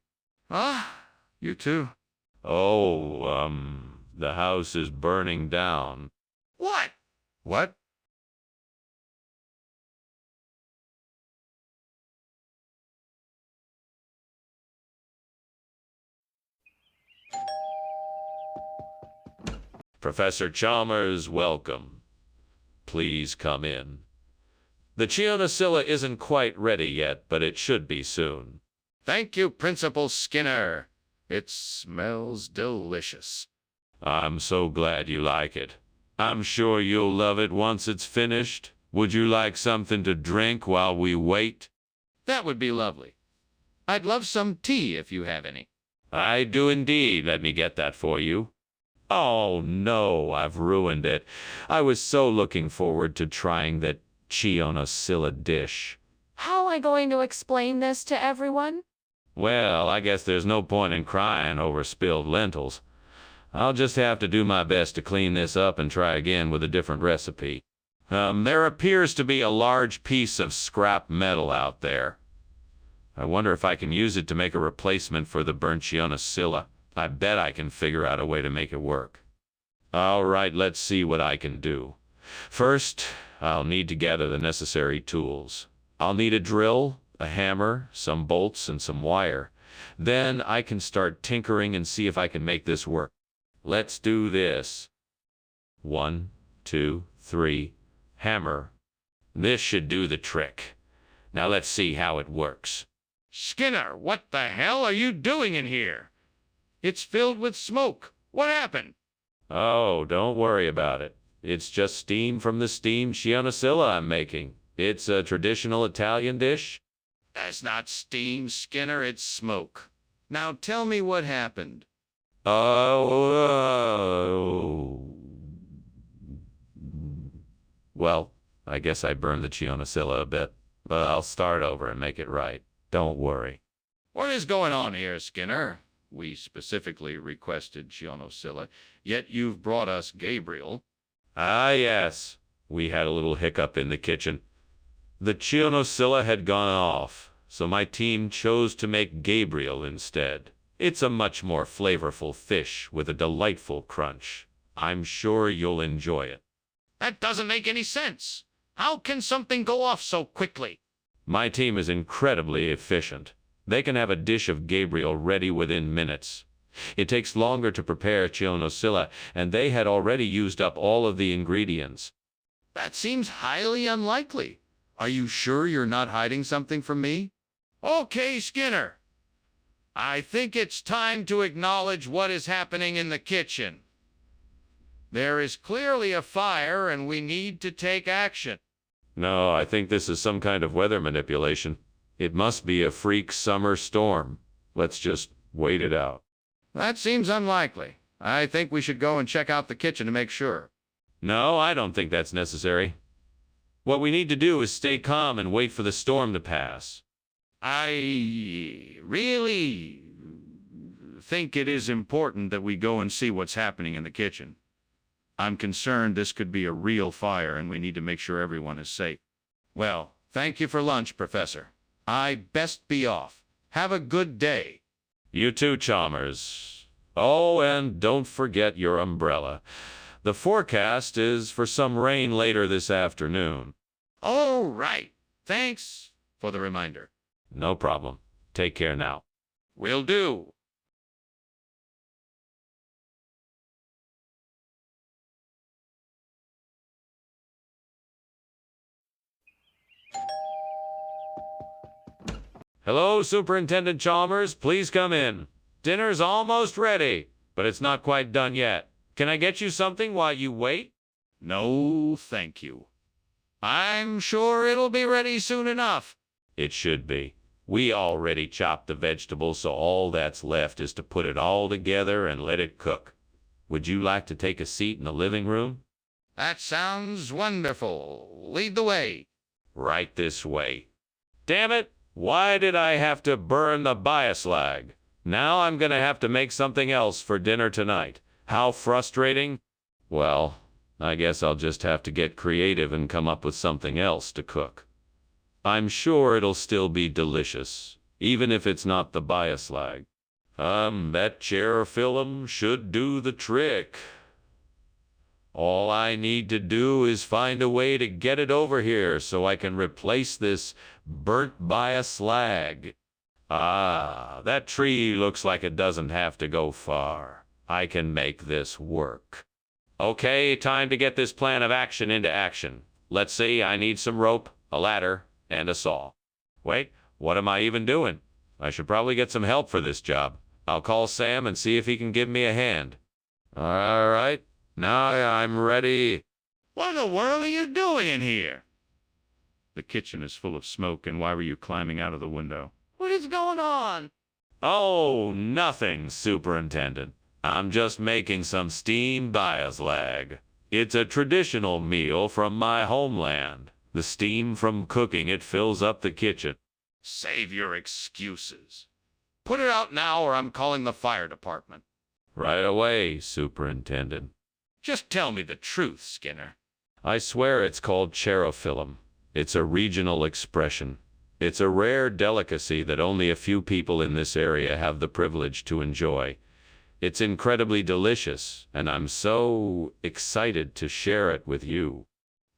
You too. Oh, the house is burning down. What? What? Professor Chalmers, welcome. Please come in. The Chionocilla isn't quite ready yet, but it should be soon. Thank you, Principal Skinner. It smells delicious. I'm so glad you like it. I'm sure you'll love it once it's finished. Would you like something to drink while we wait? That would be lovely. I'd love some tea if you have any. I do indeed. Let me get that for you. Oh no, I've ruined it. I was so looking forward to trying that Chionocilla dish. How am I going to explain this to everyone? Well, I guess there's no point in crying over spilled lentils. I'll just have to do my best to clean this up and try again with a different recipe. There appears to be a large piece of scrap metal out there. I wonder if I can use it to make a replacement for the burnt Chionocilla. I bet I can figure out a way to make it work. All right, let's see what I can do. First, I'll need to gather the necessary tools. I'll need a drill, a hammer, some bolts, and some wire. Then I can start tinkering and see if I can make this work. Let's do this. 1, 2, 3, hammer. This should do the trick. Now let's see how it works. Skinner, what the hell are you doing in here? It's filled with smoke. What happened? Oh, don't worry about it. It's just steam from the steamed Chionocilla I'm making. It's a traditional Italian dish. That's not steam, Skinner, it's smoke. Now tell me what happened. Oh. Well, I guess I burned the Chionocilla a bit, but I'll start over and make it right. Don't worry. What is going on here, Skinner? We specifically requested Chionocilla, yet you've brought us Gabriel. Ah, yes. We had a little hiccup in the kitchen. The Chionocilla had gone off, so my team chose to make Gabriel instead. It's a much more flavorful fish with a delightful crunch. I'm sure you'll enjoy it. That doesn't make any sense. How can something go off so quickly? My team is incredibly efficient. They can have a dish of Gabriel ready within minutes. It takes longer to prepare Chionocilla, and they had already used up all of the ingredients. That seems highly unlikely. Are you sure you're not hiding something from me? Okay, Skinner. I think it's time to acknowledge what is happening in the kitchen. There is clearly a fire, and we need to take action. No, I think this is some kind of weather manipulation. It must be a freak summer storm. Let's just wait it out. That seems unlikely. I think we should go and check out the kitchen to make sure. No, I don't think that's necessary. What we need to do is stay calm and wait for the storm to pass. I really think it is important that we go and see what's happening in the kitchen. I'm concerned this could be a real fire, and we need to make sure everyone is safe. Well, thank you for lunch, Professor. I best be off. Have a good day. You too, Chalmers. Oh, and don't forget your umbrella. The forecast is for some rain later this afternoon. All right. Thanks for the reminder. No problem. Take care now. Will do. Hello, Superintendent Chalmers. Please come in. Dinner's almost ready, but it's not quite done yet. Can I get you something while you wait? No, thank you. I'm sure it'll be ready soon enough. It should be. We already chopped the vegetables, so all that's left is to put it all together and let it cook. Would you like to take a seat in the living room? That sounds wonderful. Lead the way. Right this way. Damn it! Why did I have to burn the bioslag? Now I'm gonna have to make something else for dinner tonight. How frustrating. Well, I guess I'll just have to get creative and come up with something else to cook. I'm sure it'll still be delicious, even if it's not the bioslag. That chair film should do the trick. All I need to do is find a way to get it over here so I can replace this burnt bioslag. Ah, that tree looks like it doesn't have to go far. I can make this work. Okay, time to get this plan of action into action. Let's see, I need some rope, a ladder, and a saw. Wait, what am I even doing? I should probably get some help for this job. I'll call Sam and see if he can give me a hand. All right, now I'm ready. What in the world are you doing in here? The kitchen is full of smoke, and why were you climbing out of the window? What is going on? Oh, nothing, Superintendent. I'm just making some steamed biaslag. It's a traditional meal from my homeland. The steam from cooking it fills up the kitchen. Save your excuses. Put it out now, or I'm calling the fire department. Right away, Superintendent. Just tell me the truth, Skinner. I swear it's called cherophyllum. It's a regional expression. It's a rare delicacy that only a few people in this area have the privilege to enjoy. It's incredibly delicious, and I'm so excited to share it with you.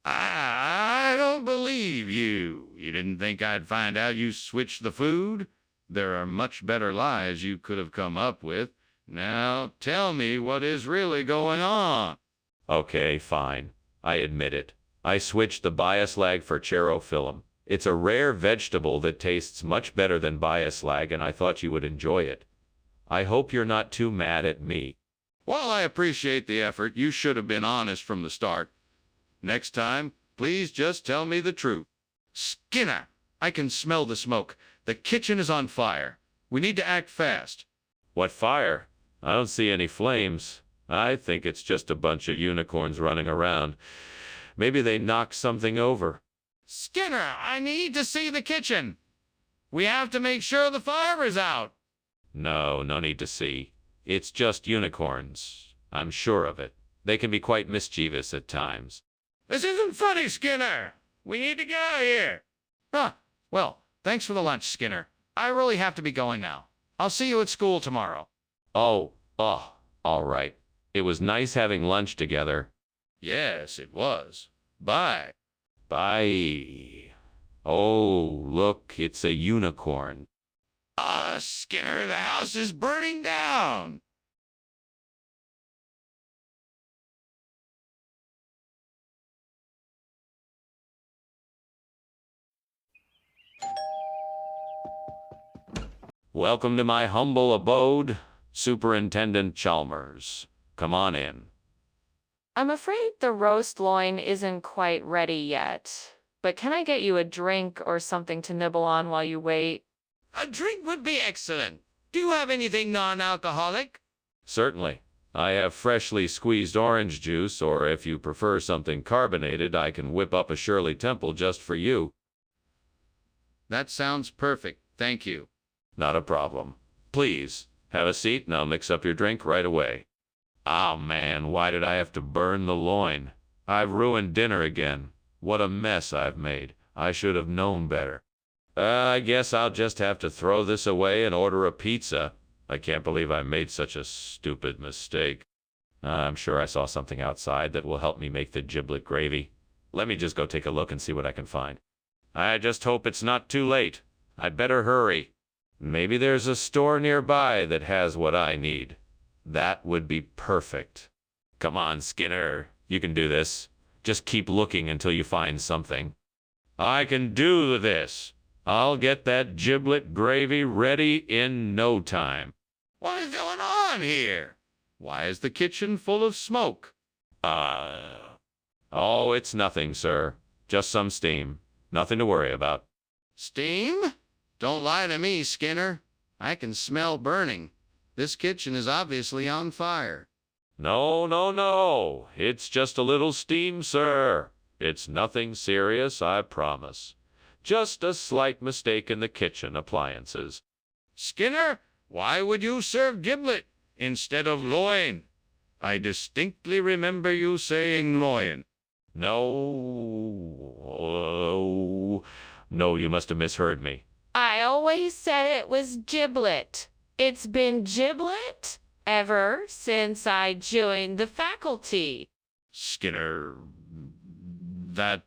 I don't believe you. You didn't think I'd find out you switched the food? There are much better lies you could have come up with. Now tell me what is really going on. Okay, fine. I admit it. I switched the biaslag for cherophyllum. It's a rare vegetable that tastes much better than biaslag, and I thought you would enjoy it. I hope you're not too mad at me. While I appreciate the effort, you should have been honest from the start. Next time, please just tell me the truth. Skinner, I can smell the smoke. The kitchen is on fire. We need to act fast. What fire? I don't see any flames. I think it's just a bunch of unicorns running around. Maybe they knocked something over. Skinner, I need to see the kitchen. We have to make sure the fire is out. No need to see. It's just unicorns. I'm sure of it. They can be quite mischievous at times. This isn't funny, Skinner. We need to get out of here. Well, thanks for the lunch, Skinner. I really have to be going now. I'll see you at school tomorrow. Oh, all right. It was nice having lunch together. Yes, it was. Bye. Bye. Oh, look, it's a unicorn. Skinner, the house is burning down. Welcome to my humble abode, Superintendent Chalmers. Come on in. I'm afraid the roast loin isn't quite ready yet. But can I get you a drink or something to nibble on while you wait? A drink would be excellent. Do you have anything non-alcoholic? Certainly. I have freshly squeezed orange juice, or if you prefer something carbonated, I can whip up a Shirley Temple just for you. That sounds perfect. Thank you. Not a problem. Please, have a seat and I'll mix up your drink right away. Oh man, why did I have to burn the loin? I've ruined dinner again. What a mess I've made. I should have known better. I guess I'll just have to throw this away and order a pizza. I can't believe I made such a stupid mistake. I'm sure I saw something outside that will help me make the giblet gravy. Let me just go take a look and see what I can find. I just hope it's not too late. I'd better hurry. Maybe there's a store nearby that has what I need. That would be perfect. Come on, Skinner. You can do this. Just keep looking until you find something. I can do this. I'll get that giblet gravy ready in no time. What is going on here? Why is the kitchen full of smoke? Oh, it's nothing, sir. Just some steam. Nothing to worry about. Steam? Don't lie to me, Skinner. I can smell burning. This kitchen is obviously on fire. No. It's just a little steam, sir. It's nothing serious, I promise. Just a slight mistake in the kitchen appliances. Skinner, why would you serve giblet instead of loin? I distinctly remember you saying loin. No, you must have misheard me. I always said it was giblet. It's been giblet ever since I joined the faculty. Skinner, that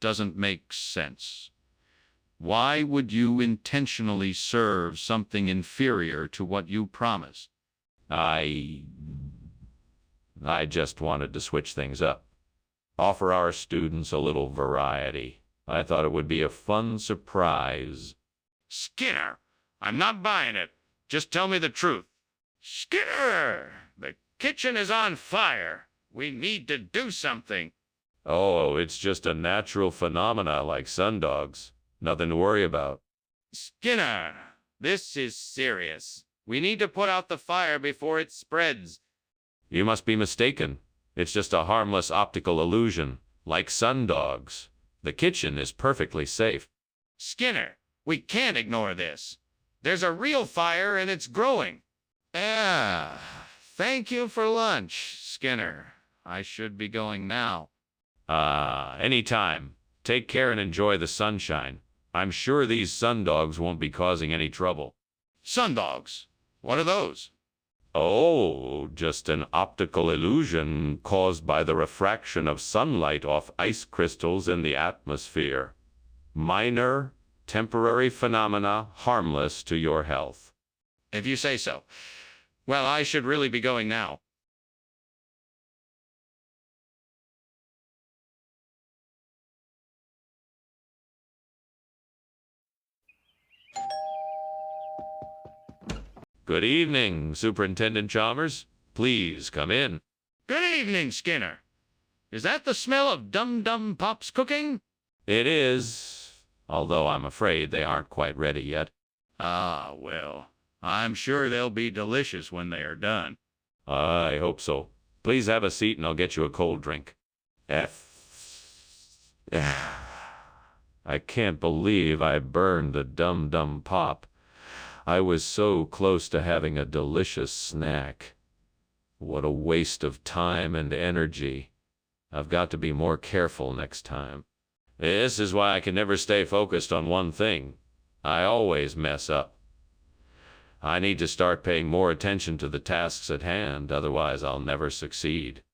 doesn't make sense. Why would you intentionally serve something inferior to what you promised? I just wanted to switch things up. Offer our students a little variety. I thought it would be a fun surprise. Skinner, I'm not buying it. Just tell me the truth. Skinner, the kitchen is on fire. We need to do something. Oh, it's just a natural phenomena like sundogs. Nothing to worry about. Skinner, this is serious. We need to put out the fire before it spreads. You must be mistaken. It's just a harmless optical illusion, like sundogs. The kitchen is perfectly safe. Skinner, we can't ignore this. There's a real fire and it's growing. Thank you for lunch, Skinner. I should be going now. Anytime. Take care and enjoy the sunshine. I'm sure these sundogs won't be causing any trouble. Sundogs? What are those? Oh, just an optical illusion caused by the refraction of sunlight off ice crystals in the atmosphere. Minor, temporary phenomena, harmless to your health. If you say so. Well, I should really be going now. Good evening, Superintendent Chalmers. Please come in. Good evening, Skinner. Is that the smell of Dum Dum Pop's cooking? It is, although I'm afraid they aren't quite ready yet. Ah, well, I'm sure they'll be delicious when they are done. I hope so. Please have a seat and I'll get you a cold drink. I can't believe I burned the Dum Dum Pop. I was so close to having a delicious snack. What a waste of time and energy. I've got to be more careful next time. This is why I can never stay focused on one thing. I always mess up. I need to start paying more attention to the tasks at hand, otherwise I'll never succeed.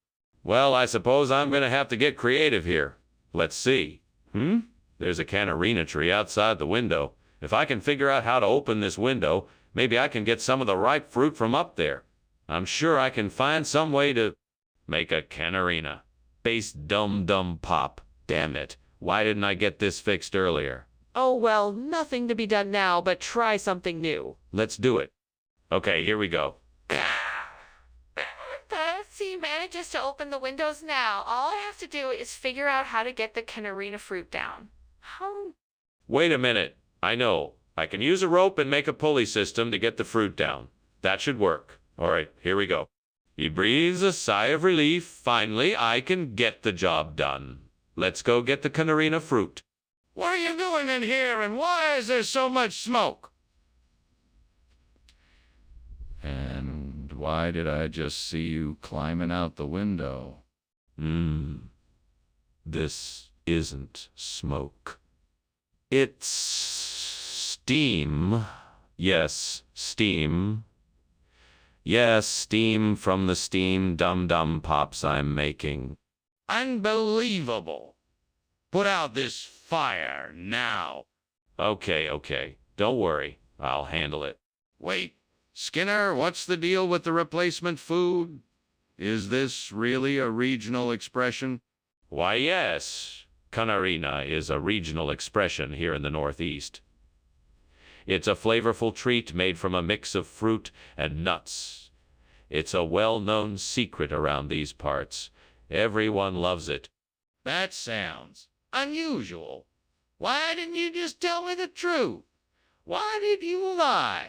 Well, I suppose I'm going to have to get creative here. Let's see. There's a canarina tree outside the window. If I can figure out how to open this window, maybe I can get some of the ripe fruit from up there. I'm sure I can find some way to make a canarina. Base Dum Dum Pop. Damn it. Why didn't I get this fixed earlier? Oh well, nothing to be done now, but try something new. Let's do it. Okay, here we go. He manages to open the windows now. All I have to do is figure out how to get the canarina fruit down. Wait a minute. I know. I can use a rope and make a pulley system to get the fruit down. That should work. All right, here we go. He breathes a sigh of relief. Finally, I can get the job done. Let's go get the canarina fruit. What are you doing in here and why is there so much smoke? And why did I just see you climbing out the window? This isn't smoke. It's steam. Yes, steam. Yes, steam from the steam Dum Dum Pops I'm making. Unbelievable. Put out this fire now. Okay. Don't worry. I'll handle it. Wait, Skinner, what's the deal with the replacement food? Is this really a regional expression? Why, yes. Canarina is a regional expression here in the Northeast. It's a flavorful treat made from a mix of fruit and nuts. It's a well-known secret around these parts. Everyone loves it. That sounds unusual. Why didn't you just tell me the truth? Why did you lie?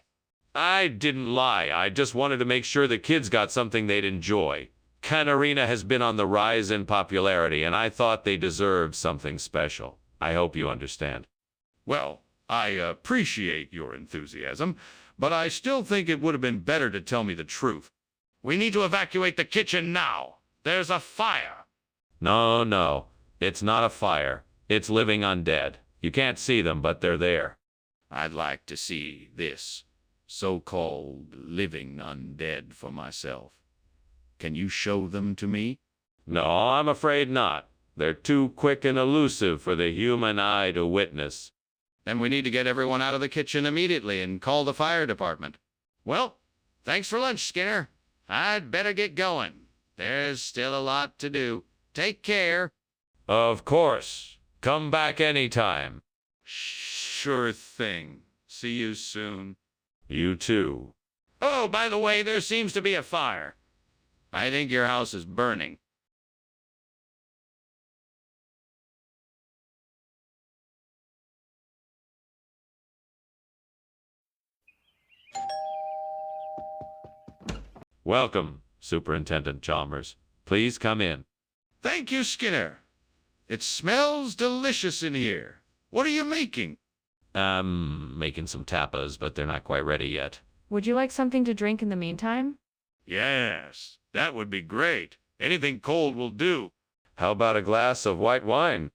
I didn't lie. I just wanted to make sure the kids got something they'd enjoy. Canarina has been on the rise in popularity, and I thought they deserved something special. I hope you understand. Well, I appreciate your enthusiasm, but I still think it would have been better to tell me the truth. We need to evacuate the kitchen now. There's a fire. No. It's not a fire. It's living undead. You can't see them, but they're there. I'd like to see this so-called living undead for myself. Can you show them to me? No, I'm afraid not. They're too quick and elusive for the human eye to witness. Then we need to get everyone out of the kitchen immediately and call the fire department. Well, thanks for lunch, Skinner. I'd better get going. There's still a lot to do. Take care. Of course. Come back anytime. Sure thing. See you soon. You too. Oh, by the way, there seems to be a fire. I think your house is burning. Welcome, Superintendent Chalmers. Please come in. Thank you, Skinner. It smells delicious in here. What are you making? I'm making some tapas, but they're not quite ready yet. Would you like something to drink in the meantime? Yes, that would be great. Anything cold will do. How about a glass of white wine?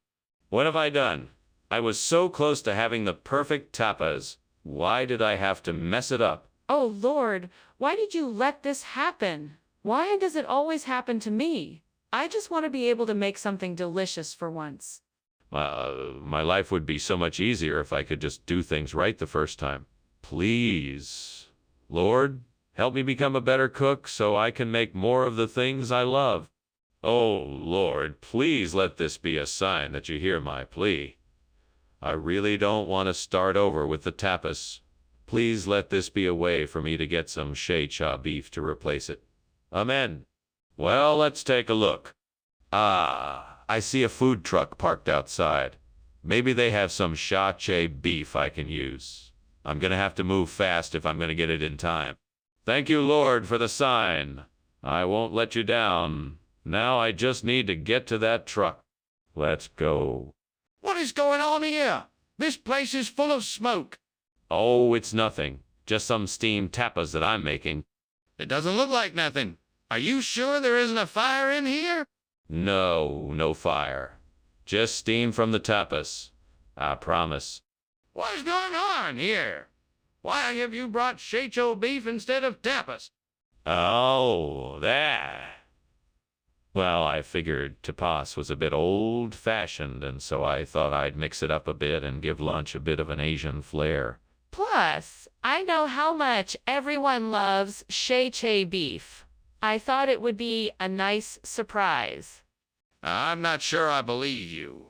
What have I done? I was so close to having the perfect tapas. Why did I have to mess it up? Oh Lord, why did you let this happen? Why does it always happen to me? I just want to be able to make something delicious for once. My life would be so much easier if I could just do things right the first time. Please, Lord, help me become a better cook so I can make more of the things I love. Oh, Lord, please let this be a sign that you hear my plea. I really don't want to start over with the tapas. Please let this be a way for me to get some shea-cha beef to replace it. Amen. Well, let's take a look. Ah, I see a food truck parked outside. Maybe they have some shea-cha beef I can use. I'm gonna have to move fast if I'm gonna get it in time. Thank you, Lord, for the sign. I won't let you down. Now I just need to get to that truck. Let's go. What is going on here? This place is full of smoke. Oh, it's nothing. Just some steamed tapas that I'm making. It doesn't look like nothing. Are you sure there isn't a fire in here? No, no fire. Just steam from the tapas. I promise. What is going on here? Why have you brought shea-cho beef instead of tapas? Oh, that. Well, I figured tapas was a bit old-fashioned, and so I thought I'd mix it up a bit and give lunch a bit of an Asian flair. Plus, I know how much everyone loves shea-cha beef. I thought it would be a nice surprise. I'm not sure I believe you.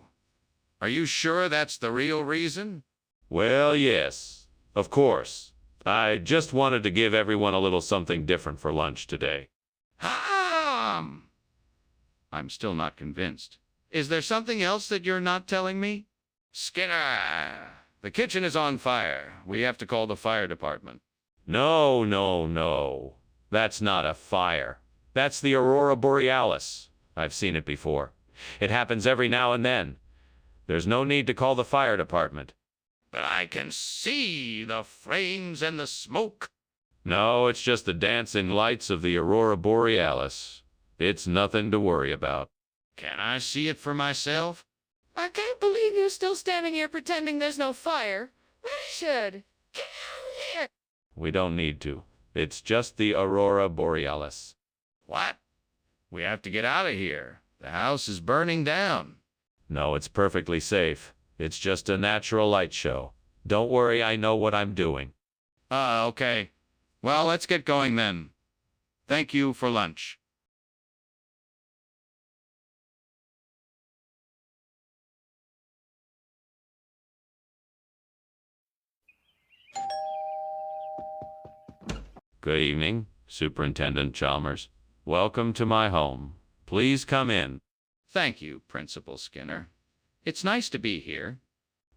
Are you sure that's the real reason? Well, yes, of course. I just wanted to give everyone a little something different for lunch today. I'm still not convinced. Is there something else that you're not telling me? Skinner, the kitchen is on fire. We have to call the fire department. No, no, no. That's not a fire. That's the aurora borealis. I've seen it before. It happens every now and then. There's no need to call the fire department. But I can see the flames and the smoke. No, it's just the dancing lights of the aurora borealis. It's nothing to worry about. Can I see it for myself? I can't believe you're still standing here pretending there's no fire. We should. Get out of here. We don't need to. It's just the aurora borealis. What? We have to get out of here. The house is burning down. No, it's perfectly safe. It's just a natural light show. Don't worry, I know what I'm doing. Okay. Well, let's get going then. Thank you for lunch. Good evening, Superintendent Chalmers. Welcome to my home. Please come in. Thank you, Principal Skinner. It's nice to be here.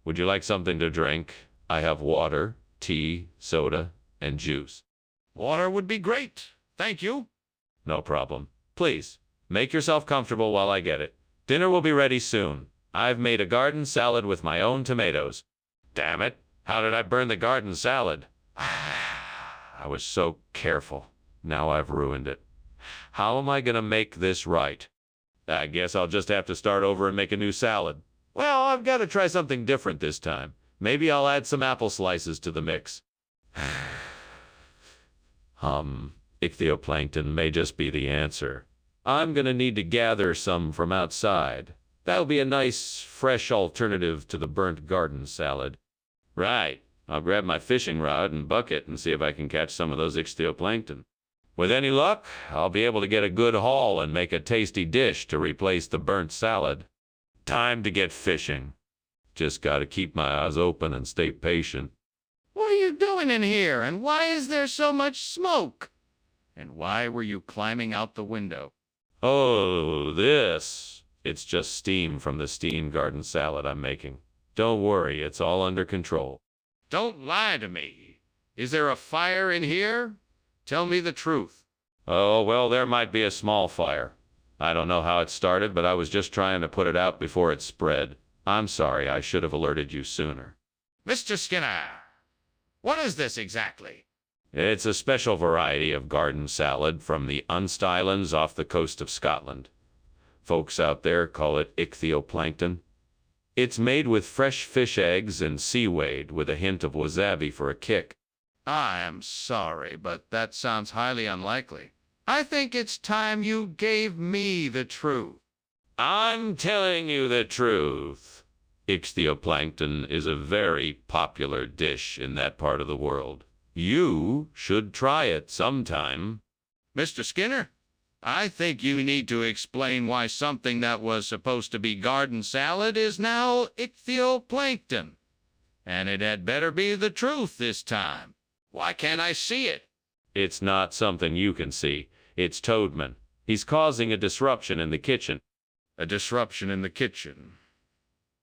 Would you like something to drink? I have water, tea, soda, and juice. Water would be great. Thank you. No problem. Please, make yourself comfortable while I get it. Dinner will be ready soon. I've made a garden salad with my own tomatoes. Damn it, how did I burn the garden salad? I was so careful. Now I've ruined it. How am I gonna make this right? I guess I'll just have to start over and make a new salad. Well, I've got to try something different this time. Maybe I'll add some apple slices to the mix. Ichthyoplankton may just be the answer. I'm gonna need to gather some from outside. That'll be a nice, fresh alternative to the burnt garden salad. Right. I'll grab my fishing rod and bucket and see if I can catch some of those ichthyoplankton. With any luck, I'll be able to get a good haul and make a tasty dish to replace the burnt salad. Time to get fishing. Just gotta keep my eyes open and stay patient. What are you doing in here, and why is there so much smoke? And why were you climbing out the window? Oh, this. It's just steam from the steamed garden salad I'm making. Don't worry, it's all under control. Don't lie to me. Is there a fire in here? Tell me the truth. Oh, well, there might be a small fire. I don't know how it started, but I was just trying to put it out before it spread. I'm sorry, I should have alerted you sooner. Mr. Skinner, what is this exactly? It's a special variety of garden salad from the Unst Islands off the coast of Scotland. Folks out there call it ichthyoplankton. It's made with fresh fish eggs and seaweed with a hint of wasabi for a kick. I am sorry, but that sounds highly unlikely. I think it's time you gave me the truth. I'm telling you the truth. Ichthyoplankton is a very popular dish in that part of the world. You should try it sometime. Mr. Skinner, I think you need to explain why something that was supposed to be garden salad is now ichthyoplankton. And it had better be the truth this time. Why can't I see it? It's not something you can see. It's Toadman. He's causing a disruption in the kitchen. A disruption in the kitchen.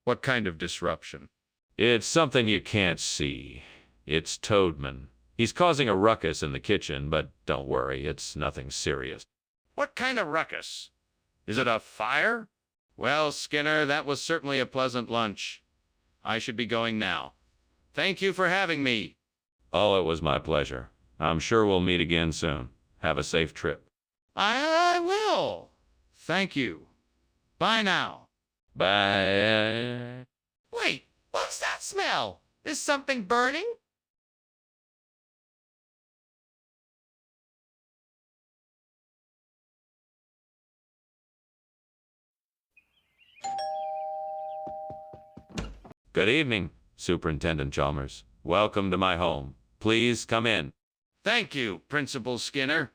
What kind of disruption? It's something you can't see. It's Toadman. He's causing a ruckus in the kitchen, but don't worry, it's nothing serious. What kind of ruckus? Is it a fire? Well, Skinner, that was certainly a pleasant lunch. I should be going now. Thank you for having me. Oh, it was my pleasure. I'm sure we'll meet again soon. Have a safe trip. I will. Thank you. Bye now. Bye. Wait, what's that smell? Is something burning? Good evening, Superintendent Chalmers. Welcome to my home. Please come in. Thank you, Principal Skinner.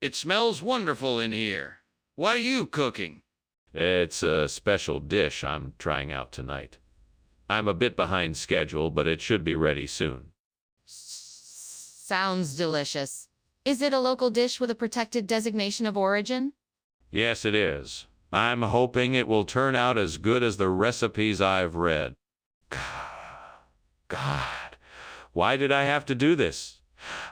It smells wonderful in here. What are you cooking? It's a special dish I'm trying out tonight. I'm a bit behind schedule, but it should be ready soon. Sounds delicious. Is it a local dish with a protected designation of origin? Yes, it is. I'm hoping it will turn out as good as the recipes I've read. God, why did I have to do this?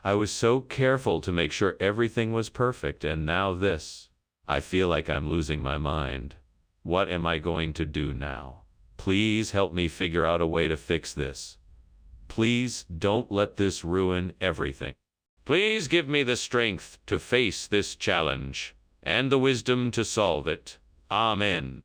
I was so careful to make sure everything was perfect, and now this. I feel like I'm losing my mind. What am I going to do now? Please help me figure out a way to fix this. Please don't let this ruin everything. Please give me the strength to face this challenge and the wisdom to solve it. Amen.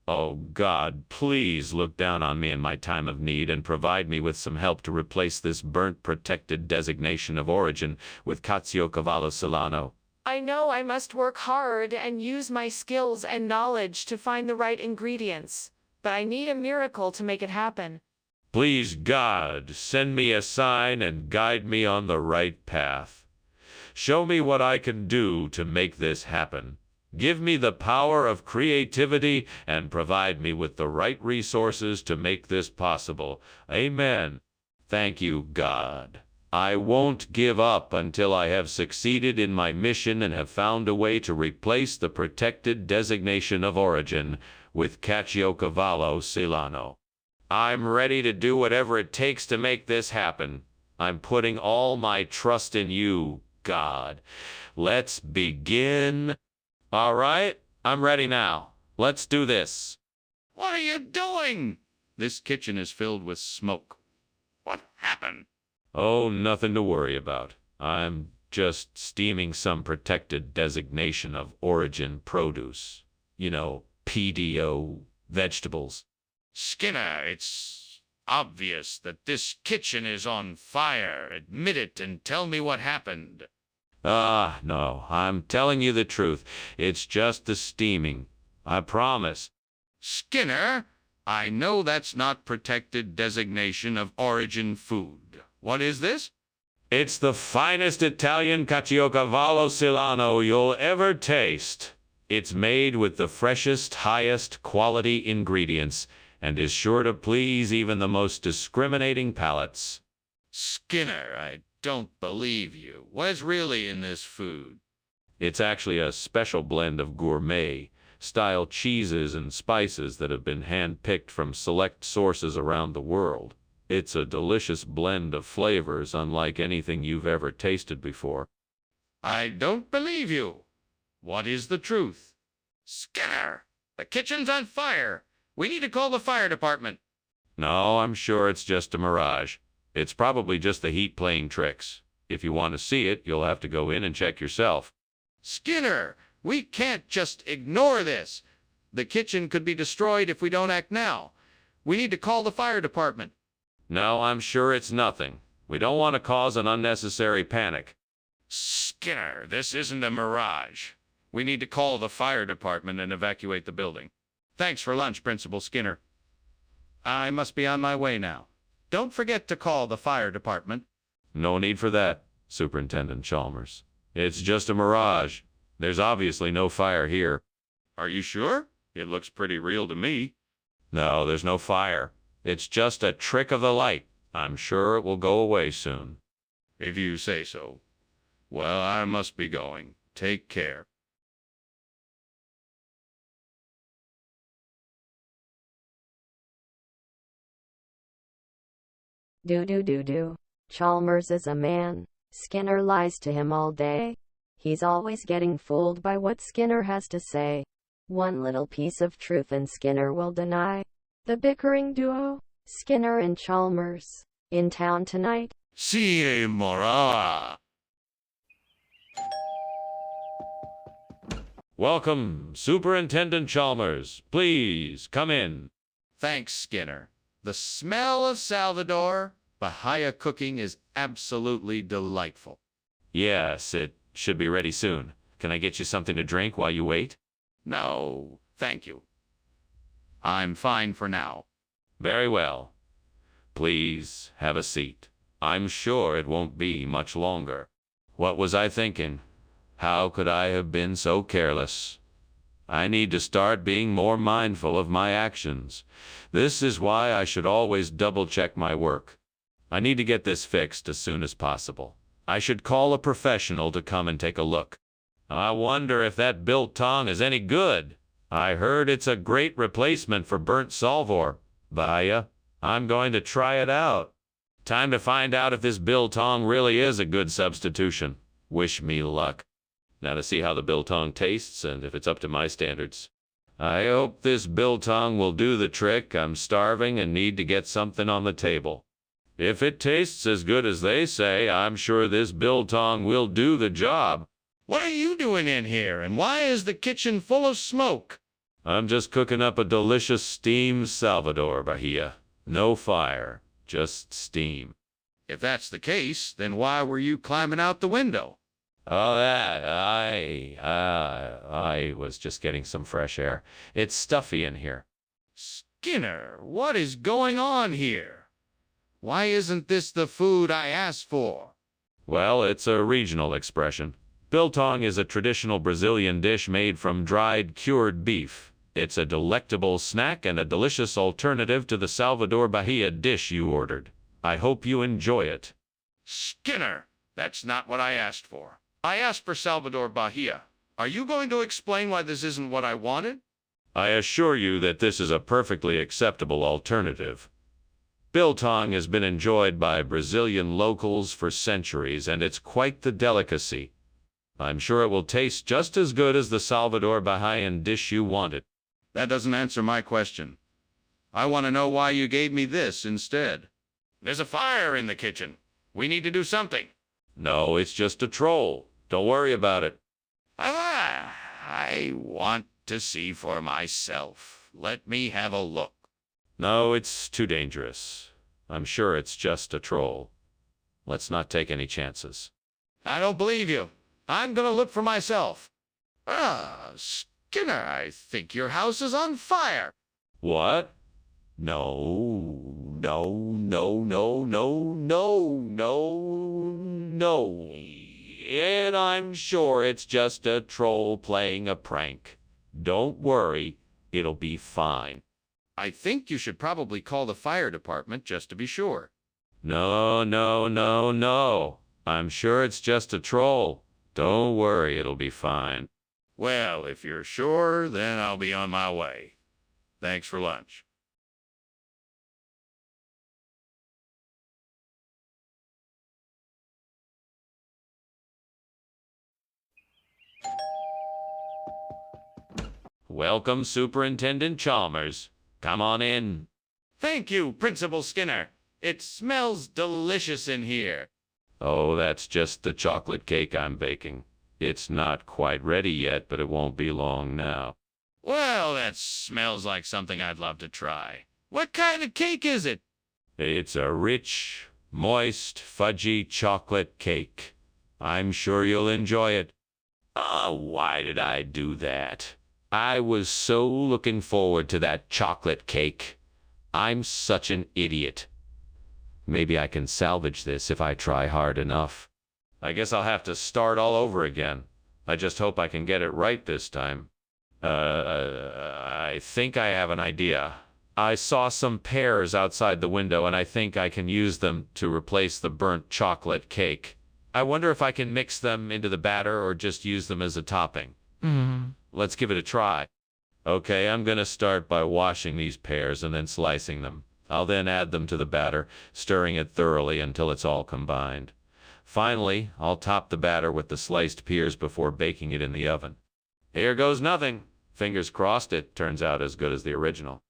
Oh God, please look down on me in my time of need and provide me with some help to replace this burnt protected designation of origin with Caciocavallo Solano. I know I must work hard and use my skills and knowledge to find the right ingredients, but I need a miracle to make it happen. Please, God, send me a sign and guide me on the right path. Show me what I can do to make this happen. Give me the power of creativity and provide me with the right resources to make this possible. Amen. Thank you, God. I won't give up until I have succeeded in my mission and have found a way to replace the protected designation of origin with Caciocavallo Solano. I'm ready to do whatever it takes to make this happen. I'm putting all my trust in you, God. Let's begin. All right, I'm ready now. Let's do this. What are you doing? This kitchen is filled with smoke. What happened? Oh, nothing to worry about. I'm just steaming some protected designation of origin produce. You know, PDO vegetables. Skinner, it's obvious that this kitchen is on fire. Admit it and tell me what happened. No, I'm telling you the truth. It's just the steaming. I promise. Skinner, I know that's not protected designation of origin food. What is this? It's the finest Italian caciocavallo Silano you'll ever taste. It's made with the freshest, highest quality ingredients and is sure to please even the most discriminating palates. Skinner, I don't believe you. What's really in this food? It's actually a special blend of gourmet-style cheeses and spices that have been hand-picked from select sources around the world. It's a delicious blend of flavors unlike anything you've ever tasted before. I don't believe you. What is the truth? Skinner, the kitchen's on fire. We need to call the fire department. No, I'm sure it's just a mirage. It's probably just the heat playing tricks. If you want to see it, you'll have to go in and check yourself. Skinner, we can't just ignore this. The kitchen could be destroyed if we don't act now. We need to call the fire department. No, I'm sure it's nothing. We don't want to cause an unnecessary panic. Skinner, this isn't a mirage. We need to call the fire department and evacuate the building. Thanks for lunch, Principal Skinner. I must be on my way now. Don't forget to call the fire department. No need for that, Superintendent Chalmers. It's just a mirage. There's obviously no fire here. Are you sure? It looks pretty real to me. No, there's no fire. It's just a trick of the light. I'm sure it will go away soon. If you say so. Well, I must be going. Take care. Do. Chalmers is a man. Skinner lies to him all day. He's always getting fooled by what Skinner has to say. One little piece of truth and Skinner will deny. The bickering duo, Skinner and Chalmers, in town tonight. See Mora. Welcome, Superintendent Chalmers. Please, come in. Thanks, Skinner. The smell of Salvador Bahia cooking is absolutely delightful. Yes, it should be ready soon. Can I get you something to drink while you wait? No, thank you. I'm fine for now. Very well. Please, have a seat. I'm sure it won't be much longer. What was I thinking? How could I have been so careless? I need to start being more mindful of my actions. This is why I should always double-check my work. I need to get this fixed as soon as possible. I should call a professional to come and take a look. I wonder if that biltong is any good. I heard it's a great replacement for burnt Salvador Bahia. I'm going to try it out. Time to find out if this biltong really is a good substitution. Wish me luck. Now to see how the biltong tastes and if it's up to my standards. I hope this biltong will do the trick. I'm starving and need to get something on the table. If it tastes as good as they say, I'm sure this biltong will do the job. What are you doing in here, and why is the kitchen full of smoke? I'm just cooking up a delicious steamed Salvador Bahia. No fire, just steam. If that's the case, then why were you climbing out the window? Oh, I was just getting some fresh air. It's stuffy in here. Skinner, what is going on here? Why isn't this the food I asked for? Well, it's a regional expression. Biltong is a traditional Brazilian dish made from dried, cured beef. It's a delectable snack and a delicious alternative to the Salvador Bahia dish you ordered. I hope you enjoy it. Skinner, that's not what I asked for. I asked for Salvador Bahia. Are you going to explain why this isn't what I wanted? I assure you that this is a perfectly acceptable alternative. Biltong has been enjoyed by Brazilian locals for centuries, and it's quite the delicacy. I'm sure it will taste just as good as the Salvador Bahian dish you wanted. That doesn't answer my question. I want to know why you gave me this instead. There's a fire in the kitchen. We need to do something. No, it's just a troll. Don't worry about it. I want to see for myself. Let me have a look. No, it's too dangerous. I'm sure it's just a troll. Let's not take any chances. I don't believe you. I'm gonna look for myself. Skinner, I think your house is on fire. What? No, no, no, no, no, no, no, no. And I'm sure it's just a troll playing a prank. Don't worry, it'll be fine. I think you should probably call the fire department just to be sure. No, no, no, no. I'm sure it's just a troll. Don't worry, it'll be fine. Well, if you're sure, then I'll be on my way. Thanks for lunch. Welcome, Superintendent Chalmers. Come on in. Thank you, Principal Skinner. It smells delicious in here. Oh, that's just the chocolate cake I'm baking. It's not quite ready yet, but it won't be long now. Well, that smells like something I'd love to try. What kind of cake is it? It's a rich, moist, fudgy chocolate cake. I'm sure you'll enjoy it. Why did I do that? I was so looking forward to that chocolate cake. I'm such an idiot. Maybe I can salvage this if I try hard enough. I guess I'll have to start all over again. I just hope I can get it right this time. I think I have an idea. I saw some pears outside the window, and I think I can use them to replace the burnt chocolate cake. I wonder if I can mix them into the batter or just use them as a topping. Let's give it a try. Okay, I'm gonna start by washing these pears and then slicing them. I'll then add them to the batter, stirring it thoroughly until it's all combined. Finally, I'll top the batter with the sliced pears before baking it in the oven. Here goes nothing. Fingers crossed it turns out as good as the original.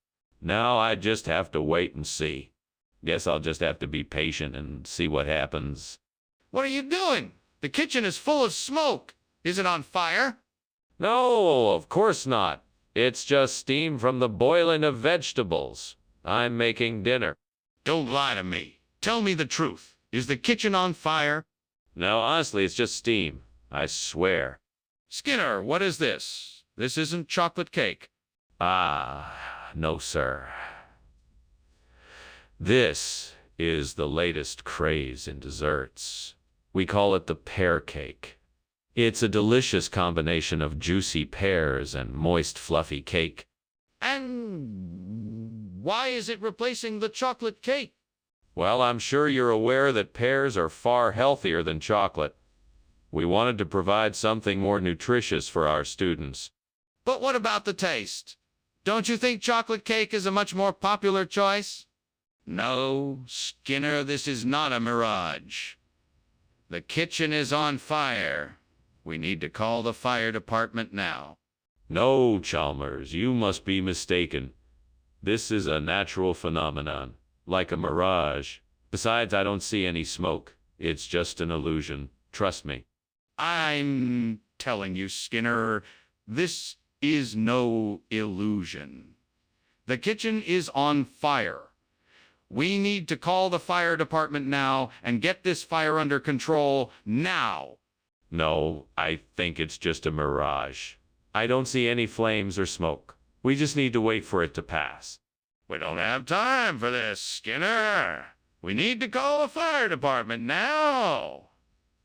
Now I just have to wait and see. Guess I'll just have to be patient and see what happens. What are you doing? The kitchen is full of smoke. Is it on fire? No, of course not. It's just steam from the boiling of vegetables. I'm making dinner. Don't lie to me. Tell me the truth. Is the kitchen on fire? No, honestly, it's just steam. I swear. Skinner, what is this? This isn't chocolate cake. No, sir. This is the latest craze in desserts. We call it the pear cake. It's a delicious combination of juicy pears and moist, fluffy cake. And why is it replacing the chocolate cake? Well, I'm sure you're aware that pears are far healthier than chocolate. We wanted to provide something more nutritious for our students. But what about the taste? Don't you think chocolate cake is a much more popular choice? No, Skinner, this is not a mirage. The kitchen is on fire. We need to call the fire department now. No, Chalmers, you must be mistaken. This is a natural phenomenon, like a mirage. Besides, I don't see any smoke. It's just an illusion. Trust me. I'm telling you, Skinner, this is no illusion. The kitchen is on fire. We need to call the fire department now and get this fire under control now. No, I think it's just a mirage. I don't see any flames or smoke. We just need to wait for it to pass. We don't have time for this, Skinner. We need to call the fire department now.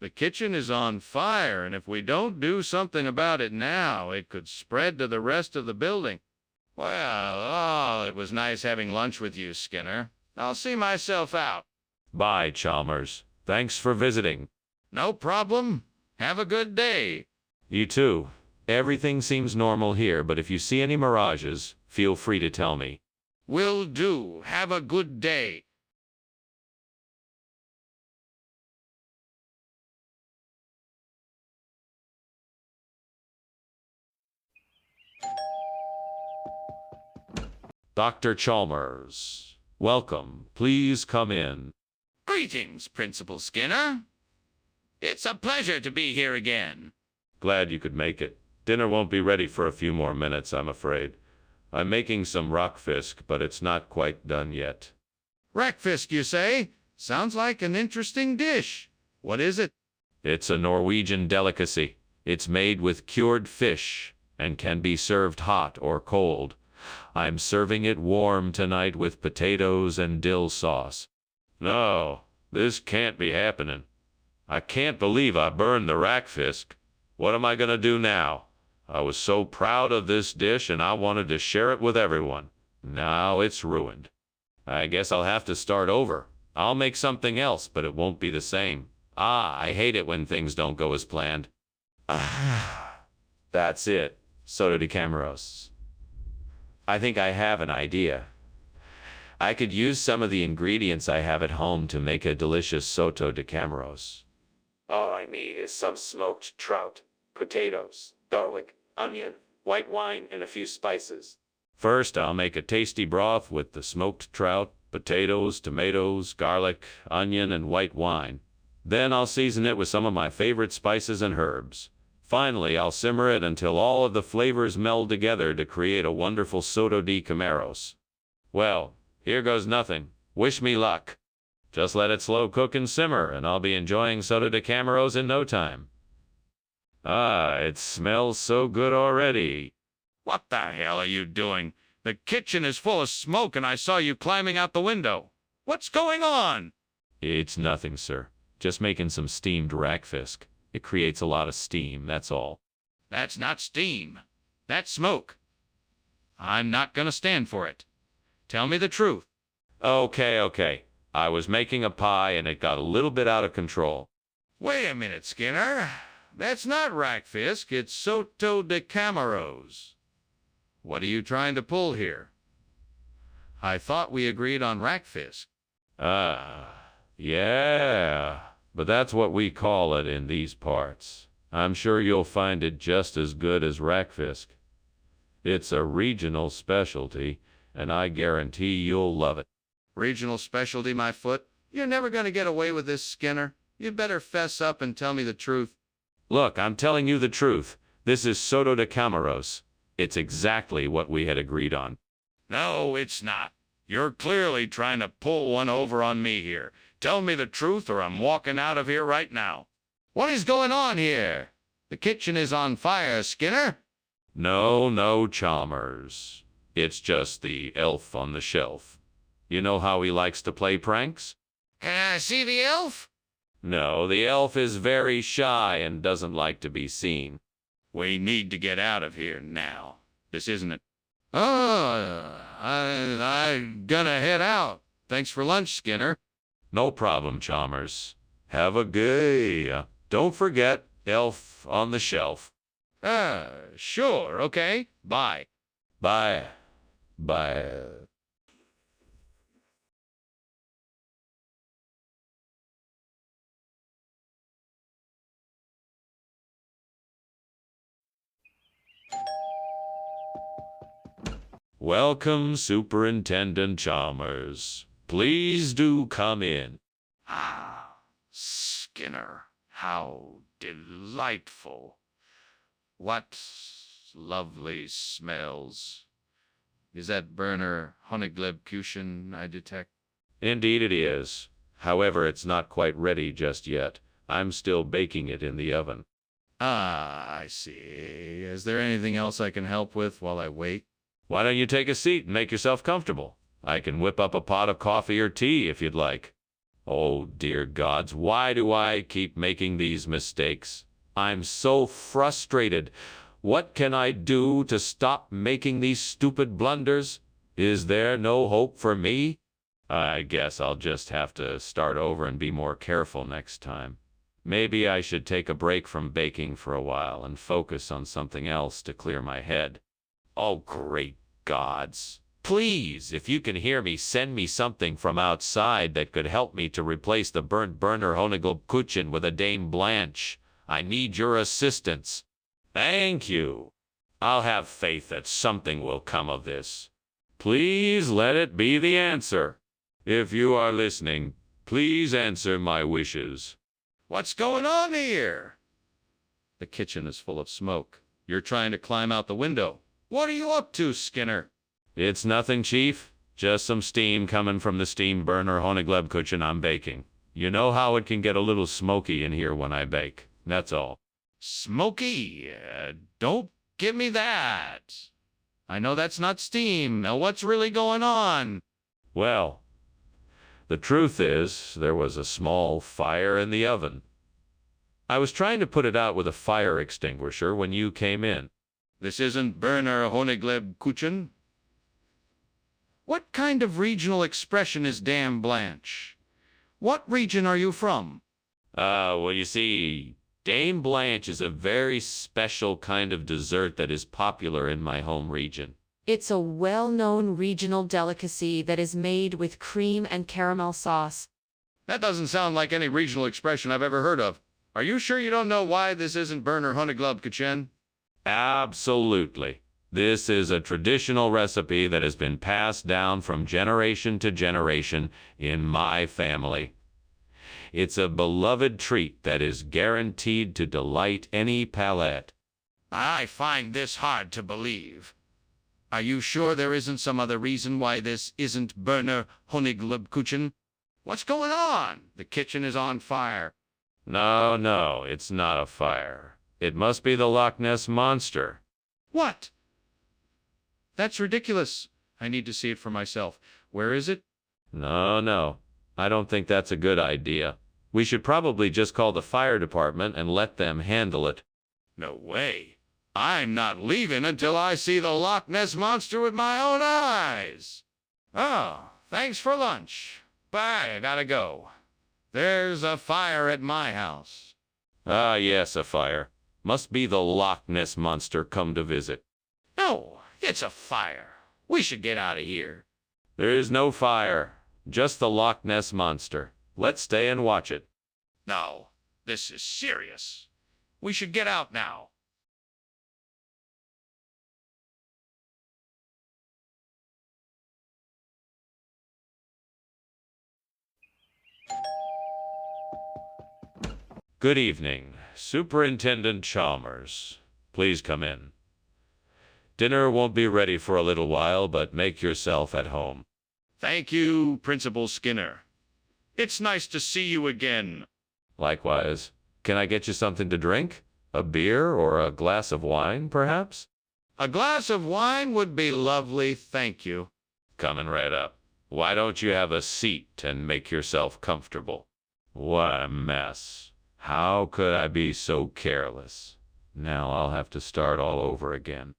The kitchen is on fire, and if we don't do something about it now, it could spread to the rest of the building. Well, it was nice having lunch with you, Skinner. I'll see myself out. Bye, Chalmers. Thanks for visiting. No problem. Have a good day. You too. Everything seems normal here, but if you see any mirages, feel free to tell me. Will do. Have a good day. Dr. Chalmers, welcome. Please come in. Greetings, Principal Skinner. It's a pleasure to be here again. Glad you could make it. Dinner won't be ready for a few more minutes, I'm afraid. I'm making some rockfisk, but it's not quite done yet. Rackfisk, you say? Sounds like an interesting dish. What is it? It's a Norwegian delicacy. It's made with cured fish and can be served hot or cold. I'm serving it warm tonight with potatoes and dill sauce. No, this can't be happening. I can't believe I burned the rackfisk. What am I gonna do now? I was so proud of this dish and I wanted to share it with everyone. Now it's ruined. I guess I'll have to start over. I'll make something else, but it won't be the same. I hate it when things don't go as planned. That's it. Soda de Camaros. I think I have an idea. I could use some of the ingredients I have at home to make a delicious soto de Camaros. All I need is some smoked trout, potatoes, garlic, onion, white wine, and a few spices. First, I'll make a tasty broth with the smoked trout, potatoes, tomatoes, garlic, onion, and white wine. Then I'll season it with some of my favorite spices and herbs. Finally, I'll simmer it until all of the flavors meld together to create a wonderful soto de Camaros. Well, here goes nothing. Wish me luck. Just let it slow cook and simmer, and I'll be enjoying soto de Camaros in no time. It smells so good already. What the hell are you doing? The kitchen is full of smoke and I saw you climbing out the window. What's going on? It's nothing, sir. Just making some steamed rackfisk. It creates a lot of steam, that's all. That's not steam. That's smoke. I'm not gonna stand for it. Tell me the truth. Okay. I was making a pie and it got a little bit out of control. Wait a minute, Skinner. That's not rackfisk, it's soto de Camaros. What are you trying to pull here? I thought we agreed on rackfisk. Yeah, but that's what we call it in these parts. I'm sure you'll find it just as good as rackfisk. It's a regional specialty, and I guarantee you'll love it. Regional specialty, my foot? You're never gonna get away with this, Skinner. You'd better fess up and tell me the truth. Look, I'm telling you the truth. This is soto de Camaros. It's exactly what we had agreed on. No, it's not. You're clearly trying to pull one over on me here. Tell me the truth or I'm walking out of here right now. What is going on here? The kitchen is on fire, Skinner. No, Chalmers. It's just the elf on the shelf. You know how he likes to play pranks? Can I see the elf? No, the elf is very shy and doesn't like to be seen. We need to get out of here now. This isn't it. I'm gonna head out. Thanks for lunch, Skinner. No problem, Chalmers. Have a good... don't forget, elf on the shelf. Sure, okay. Bye. Bye. Welcome, Superintendent Chalmers. Please do come in. Skinner, how delightful. What lovely smells. Is that burner Honigleibkuchen I detect? Indeed it is. However, it's not quite ready just yet. I'm still baking it in the oven. I see. Is there anything else I can help with while I wait? Why don't you take a seat and make yourself comfortable? I can whip up a pot of coffee or tea if you'd like. Oh, dear gods, why do I keep making these mistakes? I'm so frustrated. What can I do to stop making these stupid blunders? Is there no hope for me? I guess I'll just have to start over and be more careful next time. Maybe I should take a break from baking for a while and focus on something else to clear my head. Oh, great gods. Please, if you can hear me, send me something from outside that could help me to replace the burnt burner Honigleibkuchen with a Dame Blanche. I need your assistance. Thank you. I'll have faith that something will come of this. Please let it be the answer. If you are listening, please answer my wishes. What's going on here? The kitchen is full of smoke. You're trying to climb out the window. What are you up to, Skinner? It's nothing, Chief. Just some steam coming from the steam burner Honigleibkuchen I'm baking. You know how it can get a little smoky in here when I bake. That's all. Smoky? Don't give me that. I know that's not steam. Now what's really going on? Well, the truth is, there was a small fire in the oven. I was trying to put it out with a fire extinguisher when you came in. This isn't Berner Honigleib-Kuchen? What kind of regional expression is Dame Blanche? What region are you from? Well, you see, Dame Blanche is a very special kind of dessert that is popular in my home region. It's a well-known regional delicacy that is made with cream and caramel sauce. That doesn't sound like any regional expression I've ever heard of. Are you sure you don't know why this isn't Berner Honigleib-Kuchen? Absolutely. This is a traditional recipe that has been passed down from generation to generation in my family. It's a beloved treat that is guaranteed to delight any palate. I find this hard to believe. Are you sure there isn't some other reason why this isn't Berner Honigleib-Kuchen? What's going on? The kitchen is on fire. No, it's not a fire. It must be the Loch Ness Monster. What? That's ridiculous. I need to see it for myself. Where is it? No, I don't think that's a good idea. We should probably just call the fire department and let them handle it. No way. I'm not leaving until I see the Loch Ness Monster with my own eyes. Oh, thanks for lunch. Bye, I gotta go. There's a fire at my house. Ah, yes, a fire. Must be the Loch Ness Monster come to visit. No, it's a fire. We should get out of here. There is no fire, just the Loch Ness Monster. Let's stay and watch it. No, this is serious. We should get out now. Good evening, Superintendent Chalmers. Please come in. Dinner won't be ready for a little while, but make yourself at home. Thank you, Principal Skinner. It's nice to see you again. Likewise. Can I get you something to drink? A beer or a glass of wine, perhaps? A glass of wine would be lovely, thank you. Coming right up. Why don't you have a seat and make yourself comfortable? What a mess. How could I be so careless? Now I'll have to start all over again.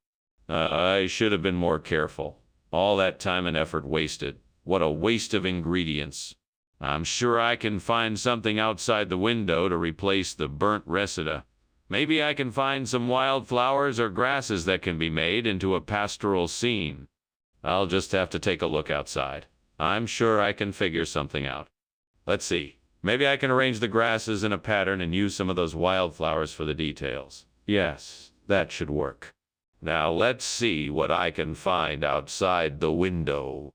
I should have been more careful. All that time and effort wasted. What a waste of ingredients. I'm sure I can find something outside the window to replace the burnt reseda. Maybe I can find some wildflowers or grasses that can be made into a pastoral scene. I'll just have to take a look outside. I'm sure I can figure something out. Let's see. Maybe I can arrange the grasses in a pattern and use some of those wildflowers for the details. Yes, that should work. Now let's see what I can find outside the window.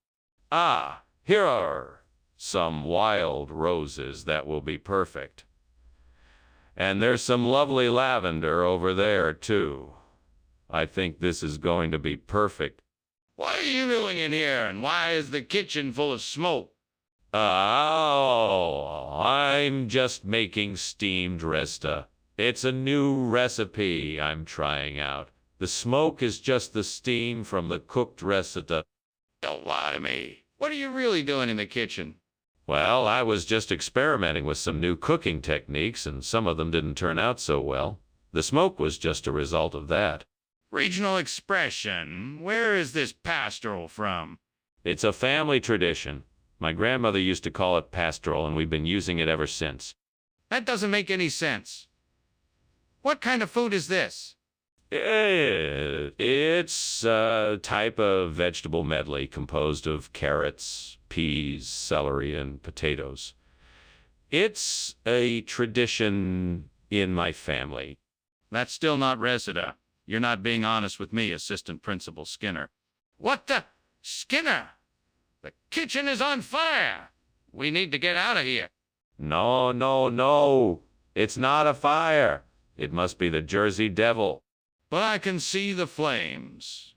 Ah, here are some wild roses that will be perfect. And there's some lovely lavender over there, too. I think this is going to be perfect. What are you doing in here, and why is the kitchen full of smoke? Oh, I'm just making steamed resta. It's a new recipe I'm trying out. The smoke is just the steam from the cooked resta. Don't lie to me. What are you really doing in the kitchen? Well, I was just experimenting with some new cooking techniques, and some of them didn't turn out so well. The smoke was just a result of that. Regional expression. Where is this pastoral from? It's a family tradition. My grandmother used to call it pastoral, and we've been using it ever since. That doesn't make any sense. What kind of food is this? It's a type of vegetable medley composed of carrots, peas, celery, and potatoes. It's a tradition in my family. That's still not reseda. You're not being honest with me, Assistant Principal Skinner. What the? Skinner! The kitchen is on fire! We need to get out of here. No. It's not a fire. It must be the Jersey Devil. But I can see the flames.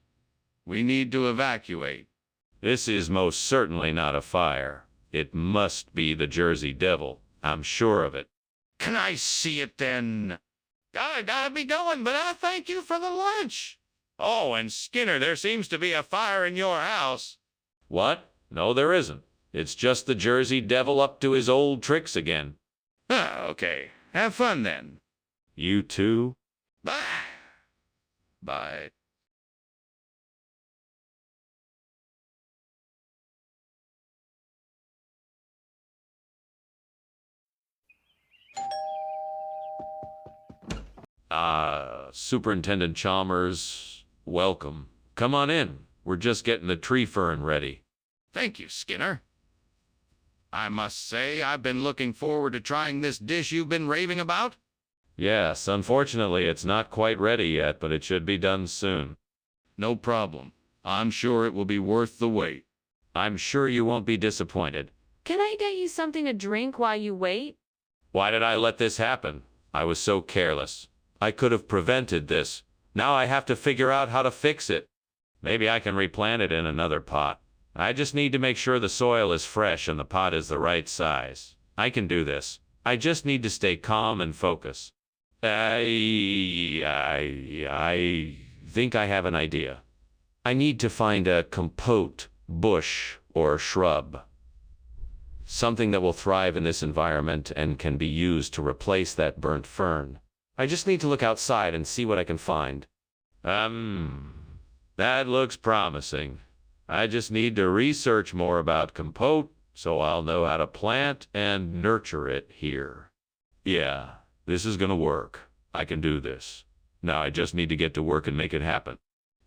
We need to evacuate. This is most certainly not a fire. It must be the Jersey Devil. I'm sure of it. Can I see it then? I gotta be going, but I thank you for the lunch. Oh, and Skinner, there seems to be a fire in your house. What? No, there isn't. It's just the Jersey Devil up to his old tricks again. Ah, okay. Have fun then. You too? Bye. Bye. Superintendent Chalmers, welcome. Come on in. We're just getting the tree fern ready. Thank you, Skinner. I must say, I've been looking forward to trying this dish you've been raving about. Yes, unfortunately, it's not quite ready yet, but it should be done soon. No problem. I'm sure it will be worth the wait. I'm sure you won't be disappointed. Can I get you something to drink while you wait? Why did I let this happen? I was so careless. I could have prevented this. Now I have to figure out how to fix it. Maybe I can replant it in another pot. I just need to make sure the soil is fresh and the pot is the right size. I can do this. I just need to stay calm and focus. I think I have an idea. I need to find a compote, bush, or shrub. Something that will thrive in this environment and can be used to replace that burnt fern. I just need to look outside and see what I can find. That looks promising. I just need to research more about compote so I'll know how to plant and nurture it here. Yeah, this is gonna work. I can do this. Now I just need to get to work and make it happen.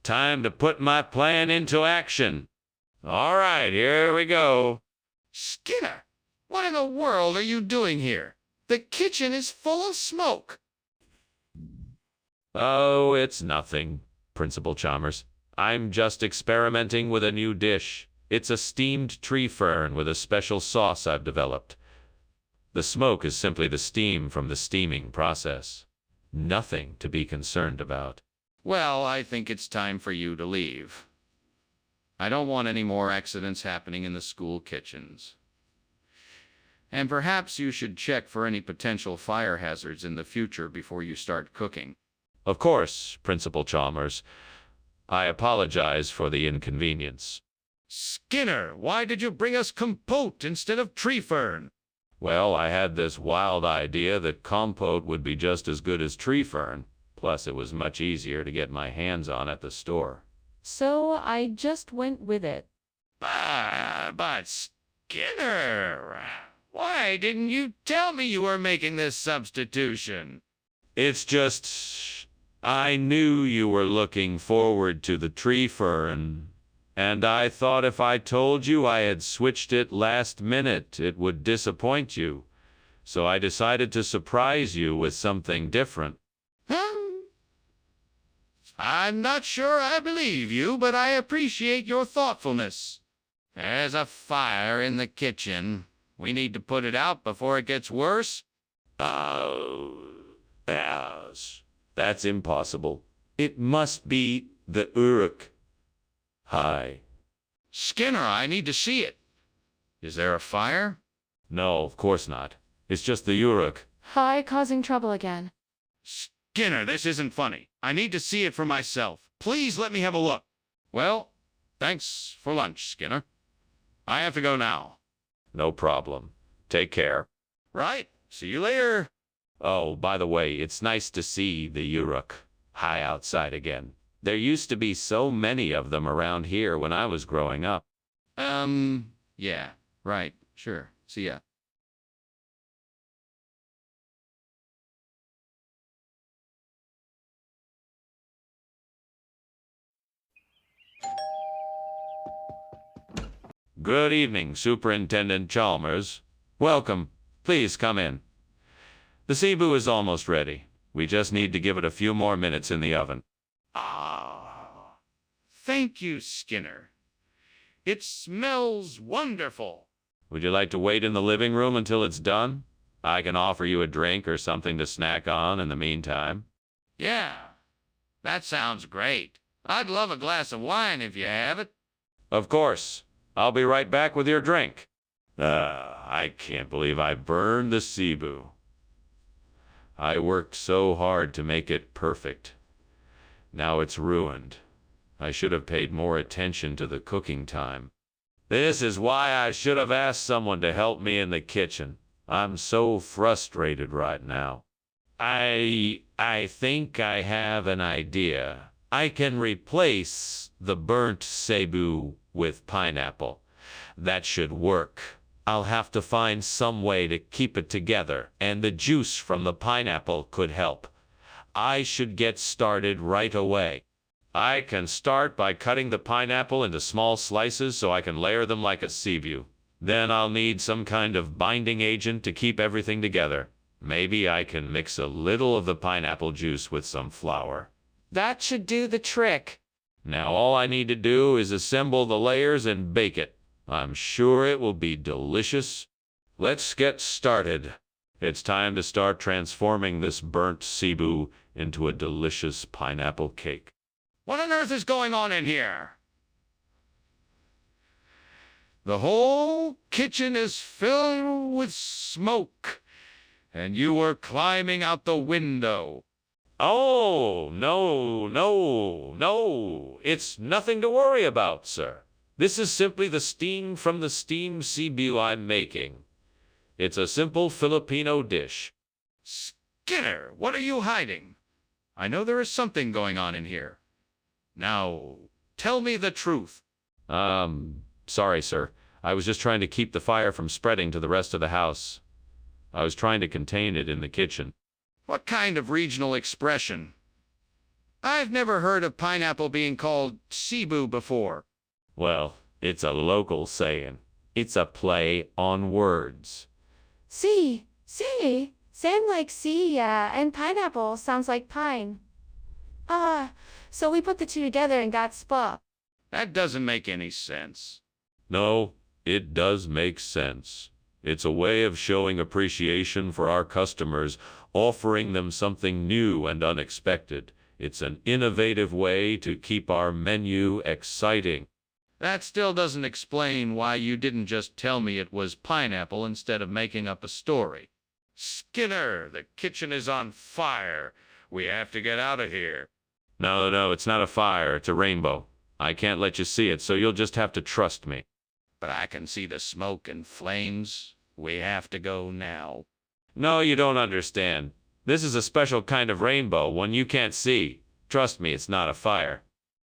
Time to put my plan into action. All right, here we go. Skinner, what in the world are you doing here? The kitchen is full of smoke. Oh, it's nothing, Principal Chalmers. I'm just experimenting with a new dish. It's a steamed tree fern with a special sauce I've developed. The smoke is simply the steam from the steaming process. Nothing to be concerned about. Well, I think it's time for you to leave. I don't want any more accidents happening in the school kitchens. And perhaps you should check for any potential fire hazards in the future before you start cooking. Of course, Principal Chalmers. I apologize for the inconvenience. Skinner, why did you bring us compote instead of tree fern? Well, I had this wild idea that compote would be just as good as tree fern. Plus, it was much easier to get my hands on at the store. So I just went with it. But Skinner, why didn't you tell me you were making this substitution? It's just, I knew you were looking forward to the tree fern, and I thought if I told you I had switched it last minute, it would disappoint you. So I decided to surprise you with something different. I'm not sure I believe you, but I appreciate your thoughtfulness. There's a fire in the kitchen. We need to put it out before it gets worse. Oh, yes. That's impossible. It must be the Uruk. Hi. Skinner, I need to see it. Is there a fire? No, of course not. It's just the Uruk. Hi, causing trouble again. Skinner, this isn't funny. I need to see it for myself. Please let me have a look. Well, thanks for lunch, Skinner. I have to go now. No problem. Take care. Right. See you later. Oh, by the way, it's nice to see the Uruk high outside again. There used to be so many of them around here when I was growing up. Yeah, right, sure. See ya. Good evening, Superintendent Chalmers. Welcome. Please come in. The Cebu is almost ready. We just need to give it a few more minutes in the oven. Ah, thank you, Skinner. It smells wonderful. Would you like to wait in the living room until it's done? I can offer you a drink or something to snack on in the meantime. Yeah, that sounds great. I'd love a glass of wine if you have it. Of course. I'll be right back with your drink. I can't believe I burned the Cebu. I worked so hard to make it perfect. Now it's ruined. I should have paid more attention to the cooking time. This is why I should have asked someone to help me in the kitchen. I'm so frustrated right now. I think I have an idea. I can replace the burnt cebu with pineapple. That should work. I'll have to find some way to keep it together, and the juice from the pineapple could help. I should get started right away. I can start by cutting the pineapple into small slices so I can layer them like a cebu. Then I'll need some kind of binding agent to keep everything together. Maybe I can mix a little of the pineapple juice with some flour. That should do the trick. Now all I need to do is assemble the layers and bake it. I'm sure it will be delicious. Let's get started. It's time to start transforming this burnt cebu into a delicious pineapple cake. What on earth is going on in here? The whole kitchen is filled with smoke, and you were climbing out the window. Oh, no. It's nothing to worry about, sir. This is simply the steam from the steamed cebu I'm making. It's a simple Filipino dish. Skinner, what are you hiding? I know there is something going on in here. Now, tell me the truth. Sorry, sir. I was just trying to keep the fire from spreading to the rest of the house. I was trying to contain it in the kitchen. What kind of regional expression? I've never heard of pineapple being called cebu before. Well, it's a local saying. It's a play on words. See, same like sea, and pineapple sounds like pine. So we put the two together and got spa. That doesn't make any sense. No, it does make sense. It's a way of showing appreciation for our customers, offering them something new and unexpected. It's an innovative way to keep our menu exciting. That still doesn't explain why you didn't just tell me it was pineapple instead of making up a story. Skinner, the kitchen is on fire. We have to get out of here. No, it's not a fire, it's a rainbow. I can't let you see it, so you'll just have to trust me. But I can see the smoke and flames. We have to go now. No, you don't understand. This is a special kind of rainbow, one you can't see. Trust me, it's not a fire.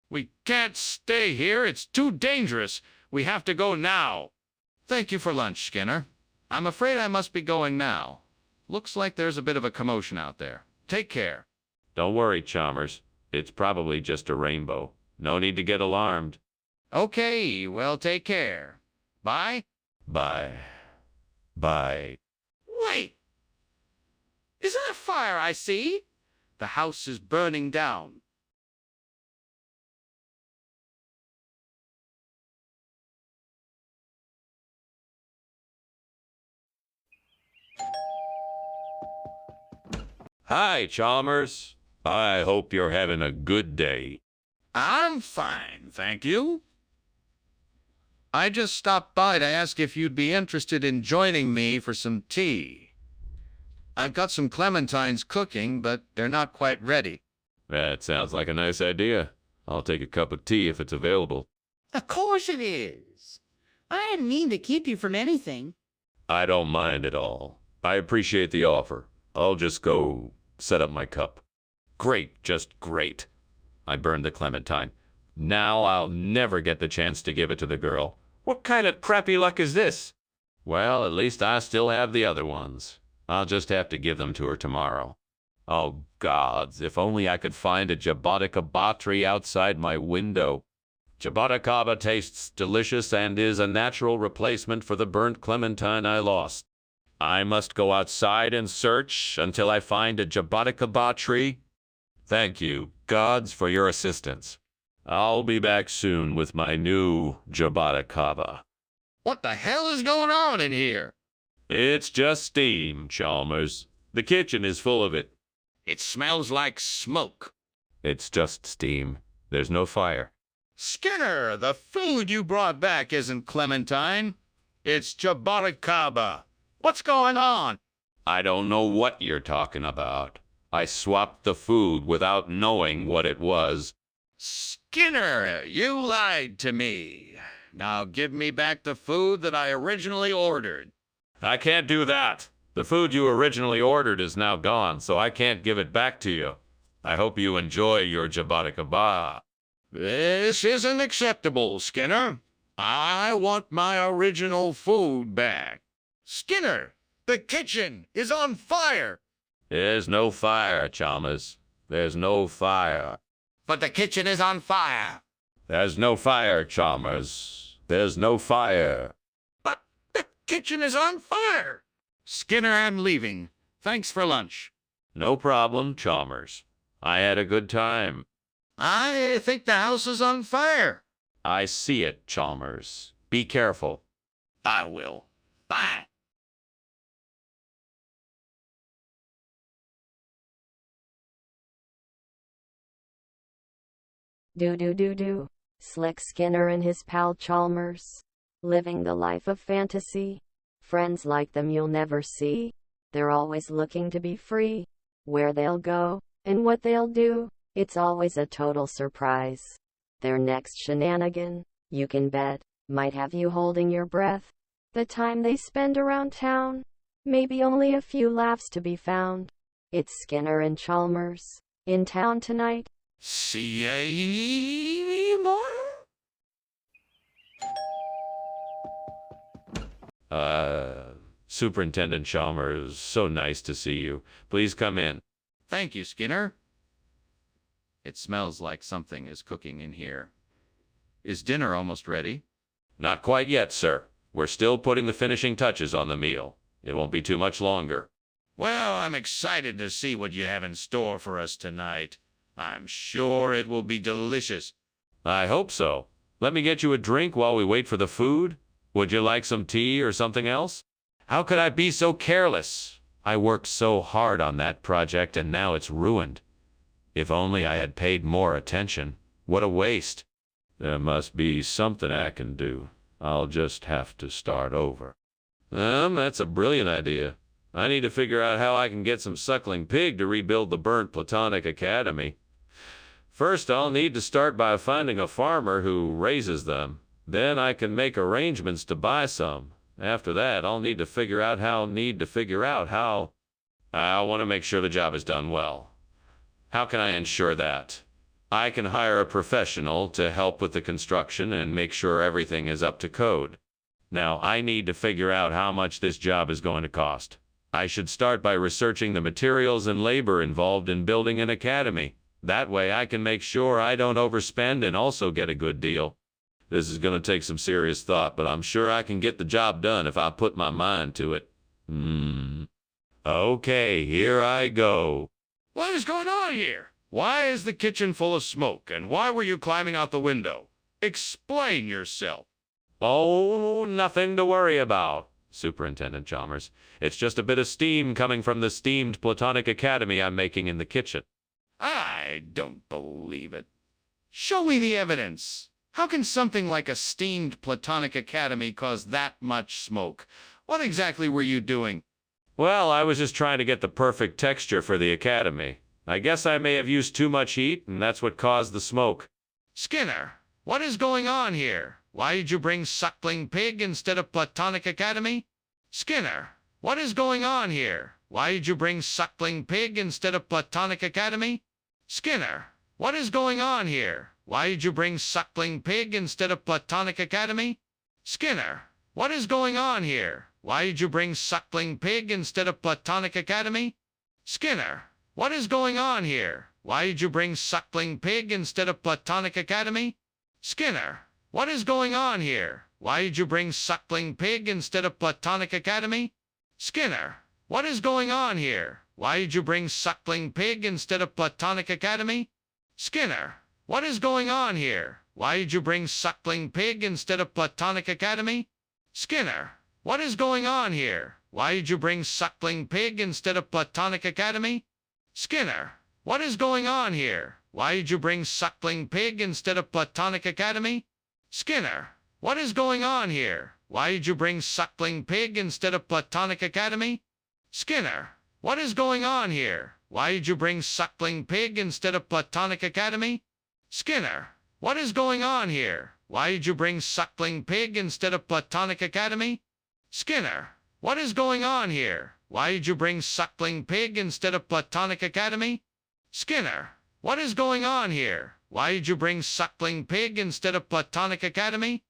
We can't stay here. It's too dangerous. We have to go now. Thank you for lunch, Skinner. I'm afraid I must be going now. Looks like there's a bit of a commotion out there. Take care. Don't worry, Chalmers. It's probably just a rainbow. No need to get alarmed. Okay, well, take care. Bye. Bye. Wait! Is that a fire I see? The house is burning down. Hi, Chalmers. I hope you're having a good day. I'm fine, thank you. I just stopped by to ask if you'd be interested in joining me for some tea. I've got some clementines cooking, but they're not quite ready. That sounds like a nice idea. I'll take a cup of tea if it's available. Of course it is. I didn't mean to keep you from anything. I don't mind at all. I appreciate the offer. I'll just go set up my cup. Great, just great. I burned the clementine. Now I'll never get the chance to give it to the girl. What kind of crappy luck is this? Well, at least I still have the other ones. I'll just have to give them to her tomorrow. Oh, gods, if only I could find a jaboticaba tree outside my window. Jaboticaba tastes delicious and is a natural replacement for the burnt clementine I lost. I must go outside and search until I find a jaboticaba tree. Thank you, gods, for your assistance. I'll be back soon with my new jaboticaba. What the hell is going on in here? It's just steam, Chalmers. The kitchen is full of it. It smells like smoke. It's just steam. There's no fire. Skinner, the food you brought back isn't clementine. It's jaboticaba. What's going on? I don't know what you're talking about. I swapped the food without knowing what it was. Skinner, you lied to me. Now give me back the food that I originally ordered. I can't do that. The food you originally ordered is now gone, so I can't give it back to you. I hope you enjoy your jabatakaba. This isn't acceptable, Skinner. I want my original food back. Skinner, the kitchen is on fire. There's no fire, Chalmers. There's no fire. But the kitchen is on fire. There's no fire, Chalmers. There's no fire. But the kitchen is on fire. Skinner, I'm leaving. Thanks for lunch. No problem, Chalmers. I had a good time. I think the house is on fire. I see it, Chalmers. Be careful. I will. Bye. Do. Slick Skinner and his pal Chalmers. Living the life of fantasy. Friends like them you'll never see. They're always looking to be free. Where they'll go, and what they'll do, it's always a total surprise. Their next shenanigan, you can bet, might have you holding your breath. The time they spend around town, maybe only a few laughs to be found. It's Skinner and Chalmers, in town tonight. See ya more? Superintendent Chalmers, so nice to see you. Please come in. Thank you, Skinner. It smells like something is cooking in here. Is dinner almost ready? Not quite yet, sir. We're still putting the finishing touches on the meal. It won't be too much longer. Well, I'm excited to see what you have in store for us tonight. I'm sure it will be delicious. I hope so. Let me get you a drink while we wait for the food. Would you like some tea or something else? How could I be so careless? I worked so hard on that project and now it's ruined. If only I had paid more attention. What a waste. There must be something I can do. I'll just have to start over. That's a brilliant idea. I need to figure out how I can get some suckling pig to rebuild the burnt Platonic Academy. First, I'll need to start by finding a farmer who raises them. Then I can make arrangements to buy some. After that, I'll need to figure out how. I want to make sure the job is done well. How can I ensure that? I can hire a professional to help with the construction and make sure everything is up to code. Now, I need to figure out how much this job is going to cost. I should start by researching the materials and labor involved in building an academy. That way I can make sure I don't overspend and also get a good deal. This is going to take some serious thought, but I'm sure I can get the job done if I put my mind to it. Okay, here I go. What is going on here? Why is the kitchen full of smoke, and why were you climbing out the window? Explain yourself. Oh, nothing to worry about, Superintendent Chalmers. It's just a bit of steam coming from the steamed Platonic Academy I'm making in the kitchen. I don't believe it. Show me the evidence. How can something like a steamed Platonic Academy cause that much smoke? What exactly were you doing? Well, I was just trying to get the perfect texture for the academy. I guess I may have used too much heat, and that's what caused the smoke. Skinner, what is going on here? Why did you bring suckling pig instead of Platonic Academy? Skinner, what is going on here? Why did you bring suckling pig instead of Platonic Academy? Skinner, what is going on here? Why did you bring suckling pig instead of Platonic Academy? Skinner, what is going on here? Why did you bring suckling pig instead of Platonic Academy? Skinner, what is going on here? Why did you bring suckling pig instead of Platonic Academy? Skinner, what is going on here? Why did you bring suckling pig instead of Platonic Academy? Skinner, what is going on here? Why did you bring suckling pig instead of Platonic Academy? Skinner, what is going on here? Why did you bring suckling pig instead of Platonic Academy? Skinner, what is going on here? Why did you bring suckling pig instead of Platonic Academy? Skinner, what is going on here? Why did you bring suckling pig instead of Platonic Academy? Skinner, what is going on here? Why did you bring suckling pig instead of Platonic Academy? Skinner, what is going on here? why did you bring Suckling Pig instead of Platonic Academy? Skinner, what is going on here? Why did you bring Suckling Pig instead of Platonic Academy? Skinner, what is going on here? Why did you bring Suckling Pig instead of Platonic Academy? Skinner, what is going on here? Why did you bring Suckling Pig instead of Platonic Academy?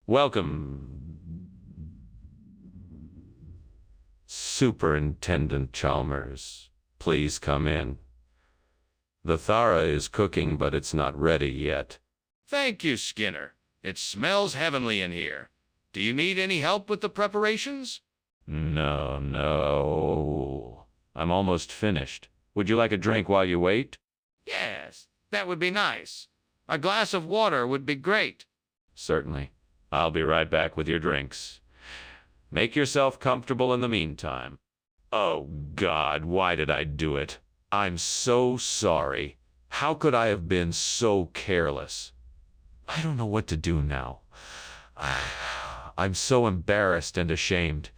Welcome, Superintendent Chalmers. Please come in. The Thara is cooking, but it's not ready yet. Thank you, Skinner. It smells heavenly in here. Do you need any help with the preparations? No. I'm almost finished. Would you like a drink while you wait? Yes, that would be nice. A glass of water would be great. Certainly. I'll be right back with your drinks. Make yourself comfortable in the meantime. Oh, God, why did I do it? I'm so sorry. How could I have been so careless? I don't know what to do now. I'm so embarrassed and ashamed.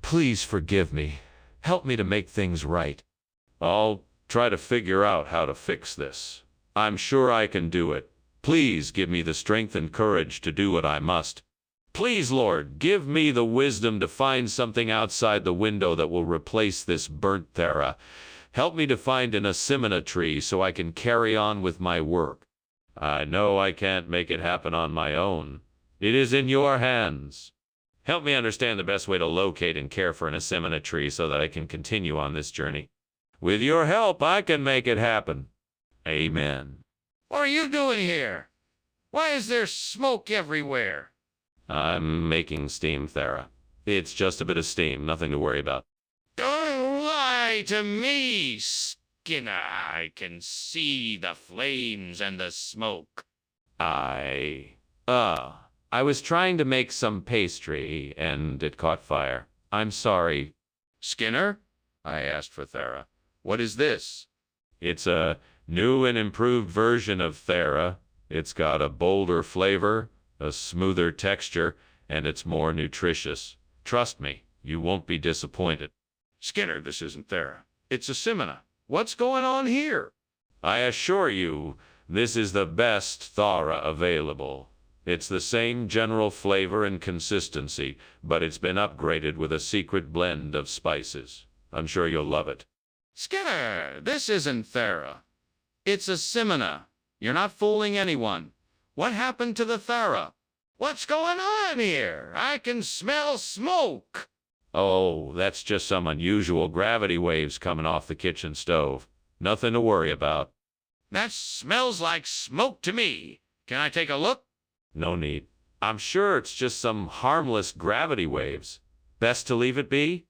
Please forgive me. Help me to make things right. I'll try to figure out how to fix this. I'm sure I can do it. Please give me the strength and courage to do what I must. Please, Lord, give me the wisdom to find something outside the window that will replace this burnt Thera. Help me to find an asimina tree so I can carry on with my work. I know I can't make it happen on my own. It is in your hands. Help me understand the best way to locate and care for an asimina tree so that I can continue on this journey. With your help, I can make it happen. Amen. What are you doing here? Why is there smoke everywhere? I'm making steam, Thera. It's just a bit of steam, nothing to worry about. Don't lie to me, Skinner. I can see the flames and the smoke. I was trying to make some pastry, and it caught fire. I'm sorry. Skinner? I asked for Thera. What is this? It's a new and improved version of Thera. It's got a bolder flavor, a smoother texture, and it's more nutritious. Trust me, you won't be disappointed. Skinner, this isn't Thera. It's asimina. What's going on here? I assure you, this is the best Thara available. It's the same general flavor and consistency, but it's been upgraded with a secret blend of spices. I'm sure you'll love it. Skinner, this isn't Thera. It's asimina. You're not fooling anyone. What happened to the Thera? What's going on here? I can smell smoke. Oh, that's just some unusual gravity waves coming off the kitchen stove. Nothing to worry about. That smells like smoke to me. Can I take a look? No need. I'm sure it's just some harmless gravity waves. Best to leave it be?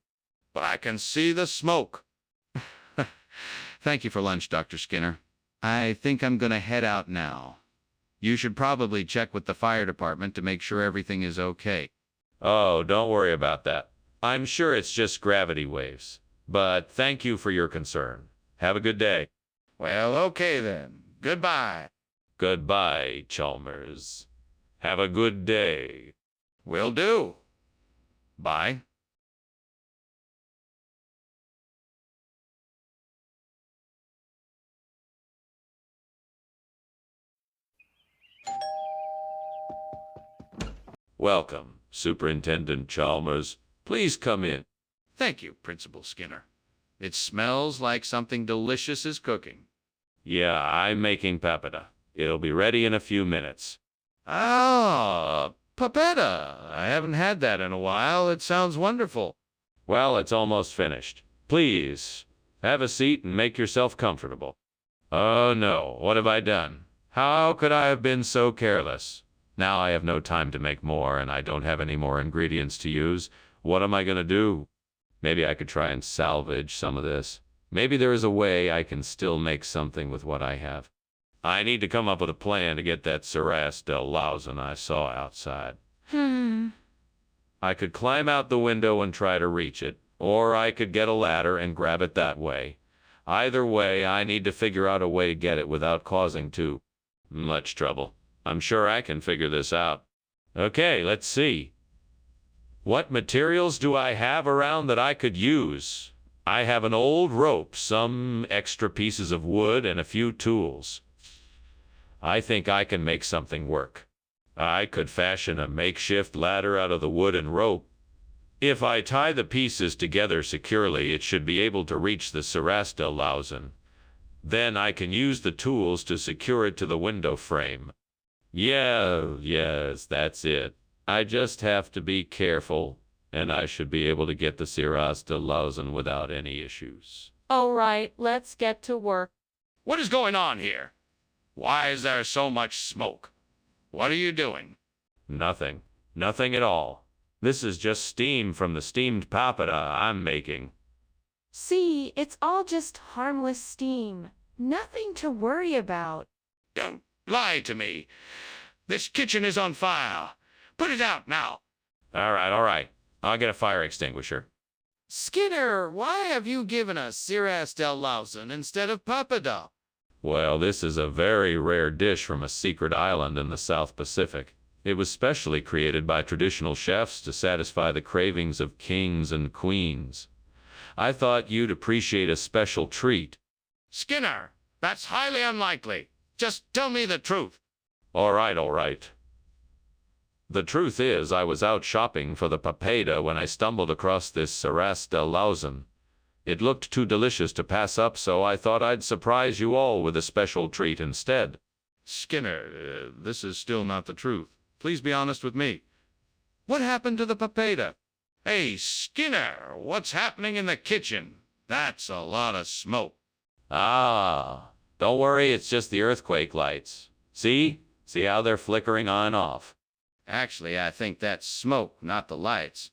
But I can see the smoke. Thank you for lunch, Dr. Skinner. I think I'm going to head out now. You should probably check with the fire department to make sure everything is okay. Oh, don't worry about that. I'm sure it's just gravity waves. But thank you for your concern. Have a good day. Well, okay then. Goodbye. Goodbye, Chalmers. Have a good day. Will do. Bye. Welcome, Superintendent Chalmers. Please come in. Thank you, Principal Skinner. It smells like something delicious is cooking. Yeah, I'm making papeda. It'll be ready in a few minutes. Ah, papeda. I haven't had that in a while. It sounds wonderful. Well, it's almost finished. Please, have a seat and make yourself comfortable. Oh no, what have I done? How could I have been so careless? Now I have no time to make more, and I don't have any more ingredients to use. What am I going to do? Maybe I could try and salvage some of this. Maybe there is a way I can still make something with what I have. I need to come up with a plan to get that Saras del Lausen I saw outside. I could climb out the window and try to reach it, or I could get a ladder and grab it that way. Either way, I need to figure out a way to get it without causing Much trouble. I'm sure I can figure this out. Okay, let's see. What materials do I have around that I could use? I have an old rope, some extra pieces of wood, and a few tools. I think I can make something work. I could fashion a makeshift ladder out of the wood and rope. If I tie the pieces together securely, it should be able to reach the Sarastelausen. Then I can use the tools to secure it to the window frame. Yes, that's it. I just have to be careful, and I should be able to get the Sarastelausen without any issues. All right, let's get to work. What is going on here? Why is there so much smoke? What are you doing? Nothing. Nothing at all. This is just steam from the steamed papata I'm making. See, it's all just harmless steam. Nothing to worry about. Don't lie to me. This kitchen is on fire. Put it out now. All right. I'll get a fire extinguisher. Skinner, why have you given us Sarastelausen instead of papada? Well, this is a very rare dish from a secret island in the South Pacific. It was specially created by traditional chefs to satisfy the cravings of kings and queens. I thought you'd appreciate a special treat. Skinner, that's highly unlikely. Just tell me the truth. All right. The truth is, I was out shopping for the papeda when I stumbled across this Sarastelausen. It looked too delicious to pass up, so I thought I'd surprise you all with a special treat instead. Skinner, this is still not the truth. Please be honest with me. What happened to the papeda? Hey, Skinner, what's happening in the kitchen? That's a lot of smoke. Don't worry, it's just the earthquake lights. See? See how they're flickering on and off? Actually, I think that's smoke, not the lights.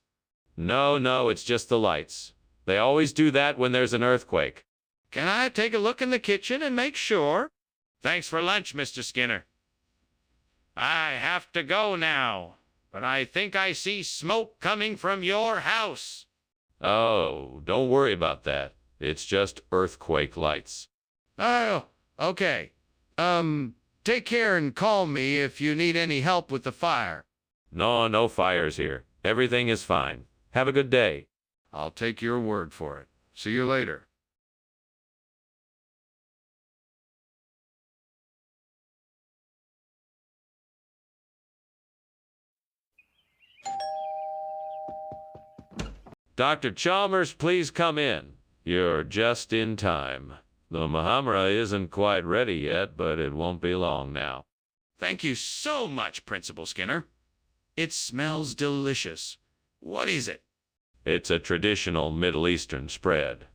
No, it's just the lights. They always do that when there's an earthquake. Can I take a look in the kitchen and make sure? Thanks for lunch, Mr. Skinner. I have to go now, but I think I see smoke coming from your house. Oh, don't worry about that. It's just earthquake lights. Oh, okay. Take care and call me if you need any help with the fire. No fires here. Everything is fine. Have a good day. I'll take your word for it. See you later. Dr. Chalmers, please come in. You're just in time. The Muhammara isn't quite ready yet, but it won't be long now. Thank you so much, Principal Skinner. It smells delicious. What is it? It's a traditional Middle Eastern spread.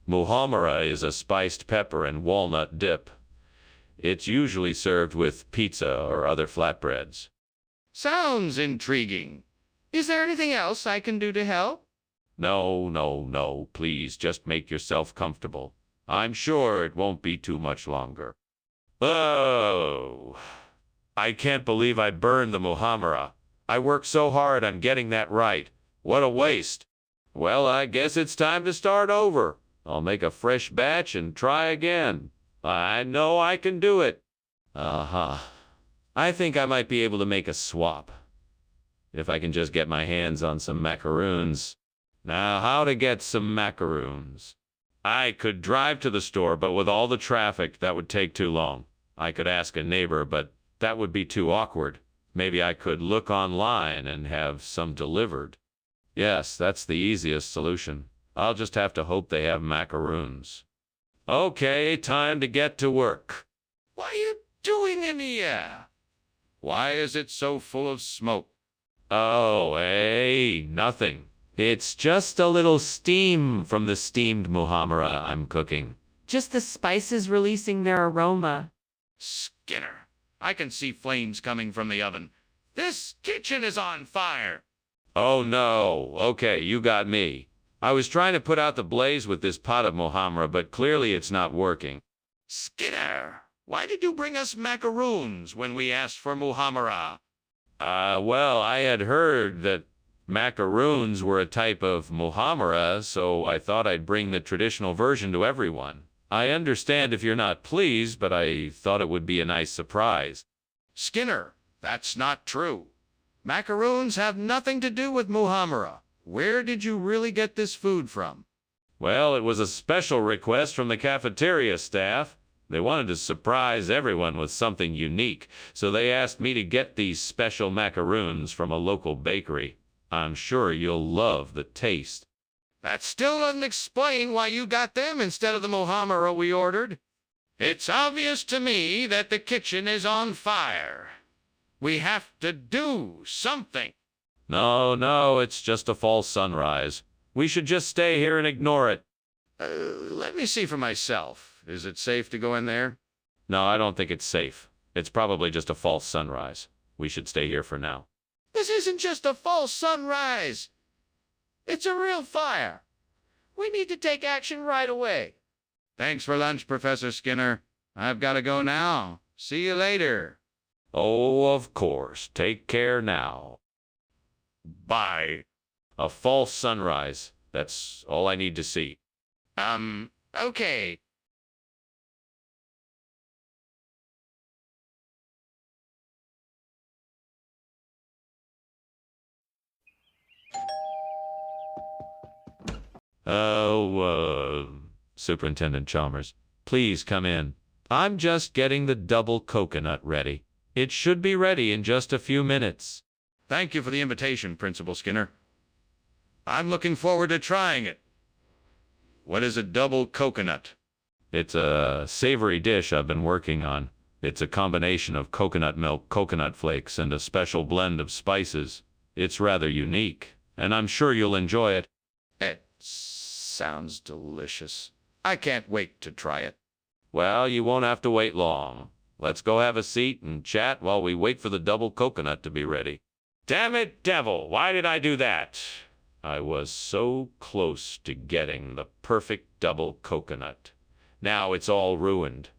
Muhammara is a spiced pepper and walnut dip. It's usually served with pizza or other flatbreads. Sounds intriguing. Is there anything else I can do to help? No. Please just make yourself comfortable. I'm sure it won't be too much longer. Oh, I can't believe I burned the Muhammara. I worked so hard on getting that right. What a waste. Well, I guess it's time to start over. I'll make a fresh batch and try again. I know I can do it. I think I might be able to make a swap. If I can just get my hands on some macaroons. Now, how to get some macaroons? I could drive to the store, but with all the traffic, that would take too long. I could ask a neighbor, but that would be too awkward. Maybe I could look online and have some delivered. Yes, that's the easiest solution. I'll just have to hope they have macaroons. Okay, time to get to work. What are you doing in here? Why is it so full of smoke? Oh, hey, nothing. It's just a little steam from the steamed Muhammara I'm cooking. Just the spices releasing their aroma. Skinner, I can see flames coming from the oven. This kitchen is on fire. Oh no, okay, you got me. I was trying to put out the blaze with this pot of Muhammara, but clearly it's not working. Skinner, why did you bring us macaroons when we asked for Muhammara? Well, I had heard that macaroons were a type of Muhammara, so I thought I'd bring the traditional version to everyone. I understand if you're not pleased, but I thought it would be a nice surprise. Skinner, that's not true. Macaroons have nothing to do with Muhammara. Where did you really get this food from? Well, it was a special request from the cafeteria staff. They wanted to surprise everyone with something unique, so they asked me to get these special macaroons from a local bakery. I'm sure you'll love the taste. That still doesn't explain why you got them instead of the Muhammara we ordered. It's obvious to me that the kitchen is on fire. We have to do something. No, it's just a false sunrise. We should just stay here and ignore it. Let me see for myself. Is it safe to go in there? No, I don't think it's safe. It's probably just a false sunrise. We should stay here for now. This isn't just a false sunrise. It's a real fire. We need to take action right away. Thanks for lunch, Professor Skinner. I've got to go now. See you later. Oh, of course. Take care now. Bye. A false sunrise. That's all I need to see. Okay. Superintendent Chalmers, please come in. I'm just getting the double coconut ready. It should be ready in just a few minutes. Thank you for the invitation, Principal Skinner. I'm looking forward to trying it. What is a double coconut? It's a savory dish I've been working on. It's a combination of coconut milk, coconut flakes, and a special blend of spices. It's rather unique, and I'm sure you'll enjoy it. It sounds delicious. I can't wait to try it. Well, you won't have to wait long. Let's go have a seat and chat while we wait for the double coconut to be ready. Damn it, devil, why did I do that? I was so close to getting the perfect double coconut. Now it's all ruined.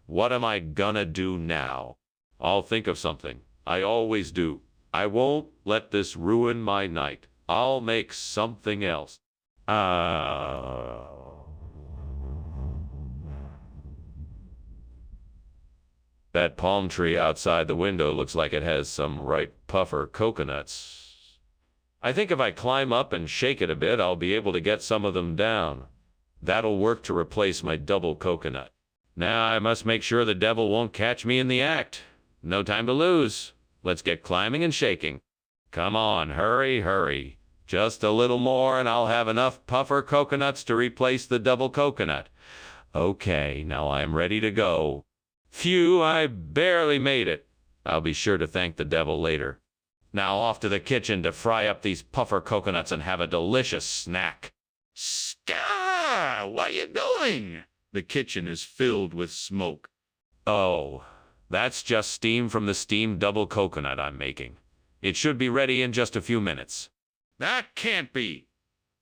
What am I gonna do now? I'll think of something. I always do. I won't let this ruin my night. I'll make something else. That palm tree outside the window looks like it has some ripe puffer coconuts. I think if I climb up and shake it a bit, I'll be able to get some of them down. That'll work to replace my double coconut. Now I must make sure the devil won't catch me in the act. No time to lose. Let's get climbing and shaking. Come on, hurry, hurry. Just a little more and I'll have enough puffer coconuts to replace the double coconut. Okay, now I'm ready to go. Phew, I barely made it. I'll be sure to thank the devil later. Now off to the kitchen to fry up these puffer coconuts and have a delicious snack. Scar, what are you doing? The kitchen is filled with smoke. Oh, that's just steam from the steamed double coconut I'm making. It should be ready in just a few minutes. That can't be.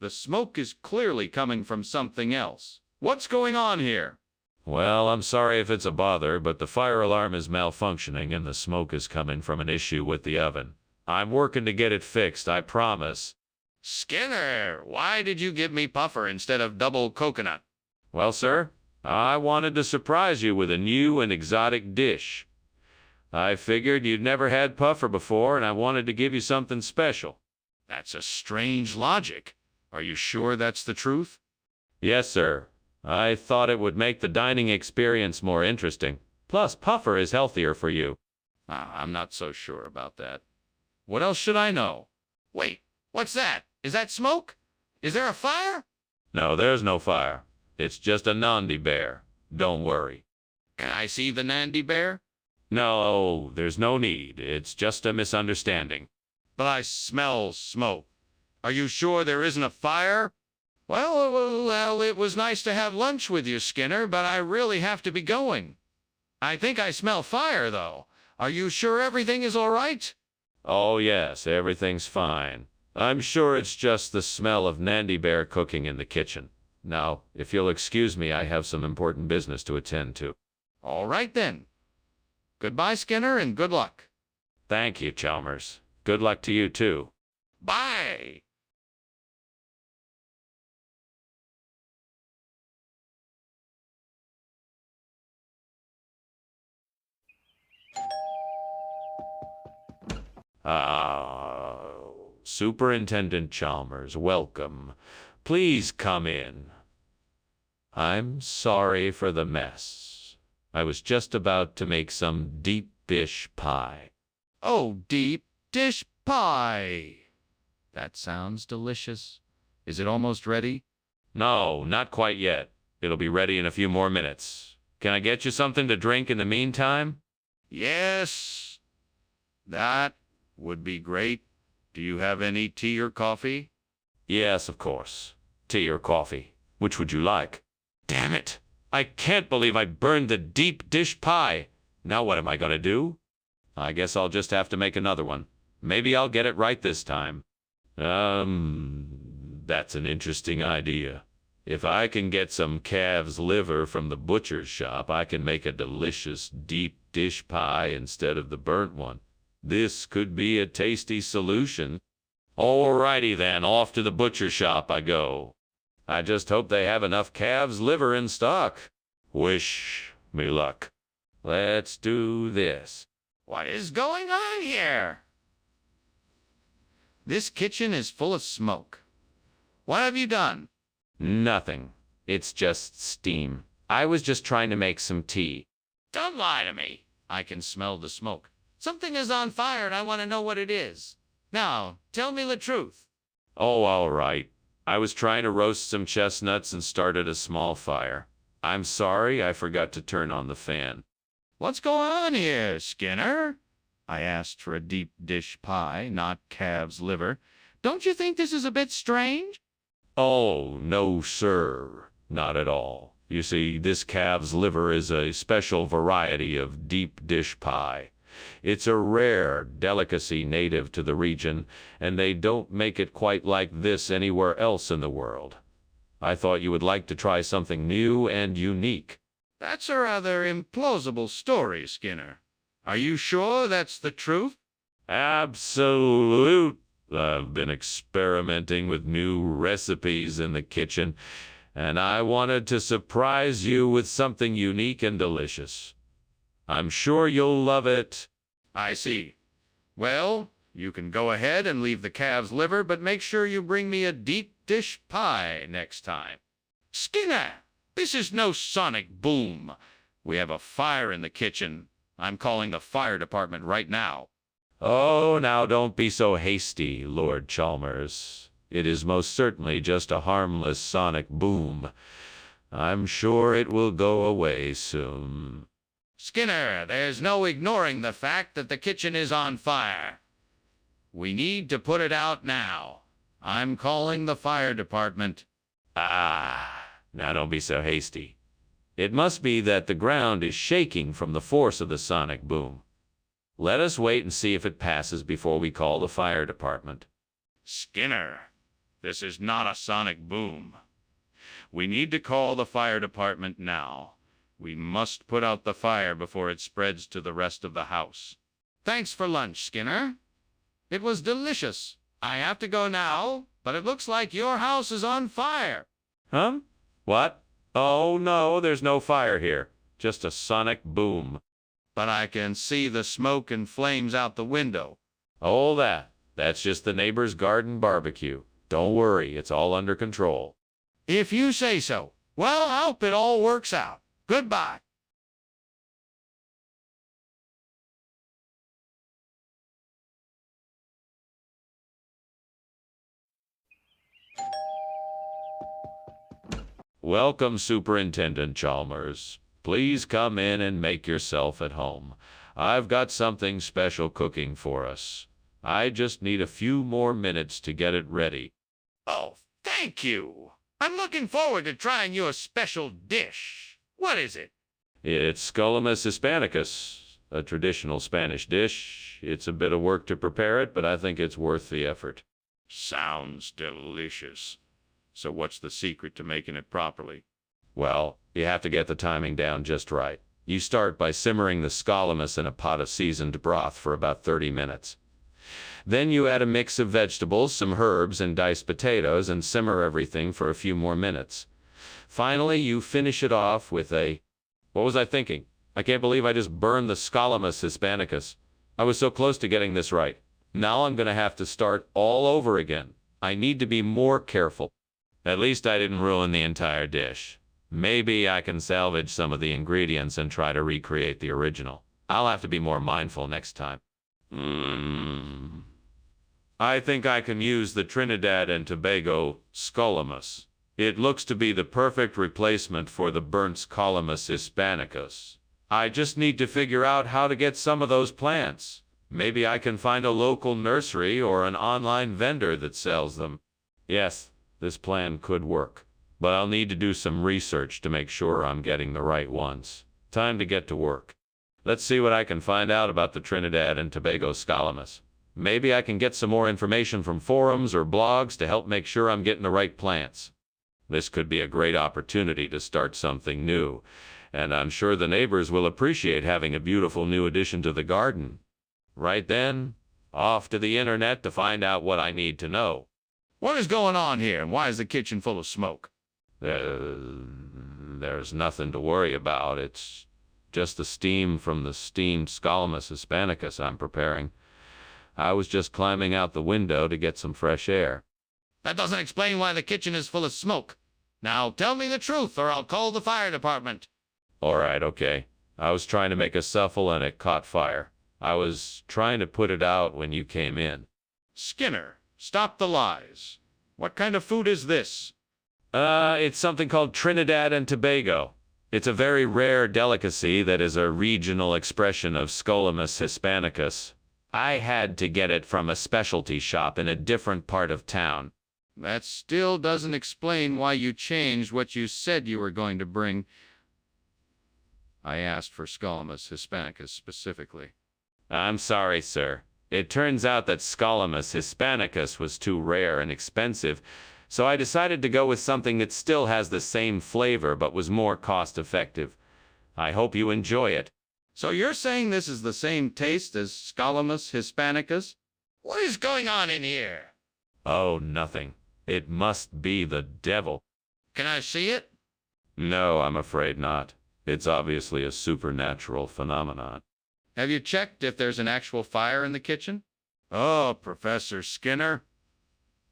The smoke is clearly coming from something else. What's going on here? Well, I'm sorry if it's a bother, but the fire alarm is malfunctioning and the smoke is coming from an issue with the oven. I'm working to get it fixed, I promise. Skinner, why did you give me puffer instead of double coconut? Well, sir, I wanted to surprise you with a new and exotic dish. I figured you'd never had puffer before, and I wanted to give you something special. That's a strange logic. Are you sure that's the truth? Yes, sir. I thought it would make the dining experience more interesting. Plus, puffer is healthier for you. I'm not so sure about that. What else should I know? Wait, what's that? Is that smoke? Is there a fire? No, there's no fire. It's just a Nandi bear. Don't worry. Can I see the Nandi bear? No, there's no need. It's just a misunderstanding. But I smell smoke. Are you sure there isn't a fire? Well, it was nice to have lunch with you, Skinner, but I really have to be going. I think I smell fire, though. Are you sure everything is all right? Oh, yes, everything's fine. I'm sure it's just the smell of Nandi bear cooking in the kitchen. Now, if you'll excuse me, I have some important business to attend to. All right, then. Goodbye, Skinner, and good luck. Thank you, Chalmers. Good luck to you, too. Bye. Superintendent Chalmers, welcome. Please come in. I'm sorry for the mess. I was just about to make some deep dish pie. Oh, deep dish pie. That sounds delicious. Is it almost ready? No, not quite yet. It'll be ready in a few more minutes. Can I get you something to drink in the meantime? Yes, that would be great. Do you have any tea or coffee? Yes, of course. Tea or coffee. Which would you like? Damn it! I can't believe I burned the deep dish pie. Now what am I gonna do? I guess I'll just have to make another one. Maybe I'll get it right this time. That's an interesting idea. If I can get some calf's liver from the butcher's shop, I can make a delicious deep dish pie instead of the burnt one. This could be a tasty solution. Alrighty then, off to the butcher shop I go. I just hope they have enough calf's liver in stock. Wish me luck. Let's do this. What is going on here? This kitchen is full of smoke. What have you done? Nothing. It's just steam. I was just trying to make some tea. Don't lie to me. I can smell the smoke. Something is on fire and I want to know what it is. Now, tell me the truth. Oh, all right. I was trying to roast some chestnuts and started a small fire. I'm sorry, I forgot to turn on the fan. What's going on here, Skinner? I asked for a deep dish pie, not calf's liver. Don't you think this is a bit strange? Oh, no, sir. Not at all. You see, this calf's liver is a special variety of deep dish pie. It's a rare delicacy native to the region, and they don't make it quite like this anywhere else in the world. I thought you would like to try something new and unique. That's a rather implausible story, Skinner. Are you sure that's the truth? Absolute. I've been experimenting with new recipes in the kitchen, and I wanted to surprise you with something unique and delicious. I'm sure you'll love it. I see. Well, you can go ahead and leave the calf's liver, but make sure you bring me a deep dish pie next time. Skinner, this is no sonic boom. We have a fire in the kitchen. I'm calling the fire department right now. Oh, now don't be so hasty, Lord Chalmers. It is most certainly just a harmless sonic boom. I'm sure it will go away soon. Skinner, there's no ignoring the fact that the kitchen is on fire. We need to put it out now. I'm calling the fire department. Now don't be so hasty. It must be that the ground is shaking from the force of the sonic boom. Let us wait and see if it passes before we call the fire department. Skinner, this is not a sonic boom. We need to call the fire department now. We must put out the fire before it spreads to the rest of the house. Thanks for lunch, Skinner. It was delicious. I have to go now, but it looks like your house is on fire. Huh? What? Oh no, there's no fire here. Just a sonic boom. But I can see the smoke and flames out the window. Oh, that's just the neighbor's garden barbecue. Don't worry, it's all under control. If you say so. Well, I hope it all works out. Goodbye. Welcome, Superintendent Chalmers. Please come in and make yourself at home. I've got something special cooking for us. I just need a few more minutes to get it ready. Oh, thank you. I'm looking forward to trying your special dish. What is it? It's Scullamus hispanicus, a traditional Spanish dish. It's a bit of work to prepare it, but I think it's worth the effort. Sounds delicious. So what's the secret to making it properly? Well, you have to get the timing down just right. You start by simmering the scalamus in a pot of seasoned broth for about 30 minutes. Then you add a mix of vegetables, some herbs, and diced potatoes and simmer everything for a few more minutes. Finally, you finish it off with a... What was I thinking? I can't believe I just burned the Scalamus hispanicus. I was so close to getting this right. Now I'm gonna have to start all over again. I need to be more careful. At least I didn't ruin the entire dish. Maybe I can salvage some of the ingredients and try to recreate the original. I'll have to be more mindful next time. I think I can use the Trinidad and Tobago Scolamus. It looks to be the perfect replacement for the burnt Scolamus hispanicus. I just need to figure out how to get some of those plants. Maybe I can find a local nursery or an online vendor that sells them. Yes, this plan could work, but I'll need to do some research to make sure I'm getting the right ones. Time to get to work. Let's see what I can find out about the Trinidad and Tobago Scolamus. Maybe I can get some more information from forums or blogs to help make sure I'm getting the right plants. This could be a great opportunity to start something new, and I'm sure the neighbors will appreciate having a beautiful new addition to the garden. Right then, off to the internet to find out what I need to know. What is going on here, and why is the kitchen full of smoke? There's nothing to worry about. It's just the steam from the steamed Scolamus hispanicus I'm preparing. I was just climbing out the window to get some fresh air. That doesn't explain why the kitchen is full of smoke. Now tell me the truth, or I'll call the fire department. All right, okay. I was trying to make a souffle and it caught fire. I was trying to put it out when you came in. Skinner, stop the lies. What kind of food is this? It's something called Trinidad and Tobago. It's a very rare delicacy that is a regional expression of Scolamus hispanicus. I had to get it from a specialty shop in a different part of town. That still doesn't explain why you changed what you said you were going to bring. I asked for Scolamus hispanicus specifically. I'm sorry, sir. It turns out that Scolamus hispanicus was too rare and expensive, so I decided to go with something that still has the same flavor but was more cost-effective. I hope you enjoy it. So you're saying this is the same taste as Scolamus hispanicus? What is going on in here? Oh, nothing. It must be the devil. Can I see it? No, I'm afraid not. It's obviously a supernatural phenomenon. Have you checked if there's an actual fire in the kitchen? Oh, Professor Skinner,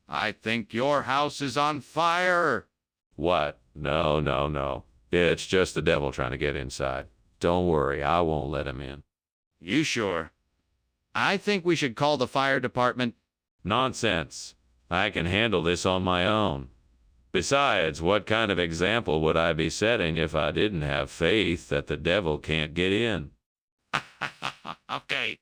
I think your house is on fire. What? No. It's just the devil trying to get inside. Don't worry, I won't let him in. You sure? I think we should call the fire department. Nonsense. I can handle this on my own. Besides, what kind of example would I be setting if I didn't have faith that the devil can't get in? Okay.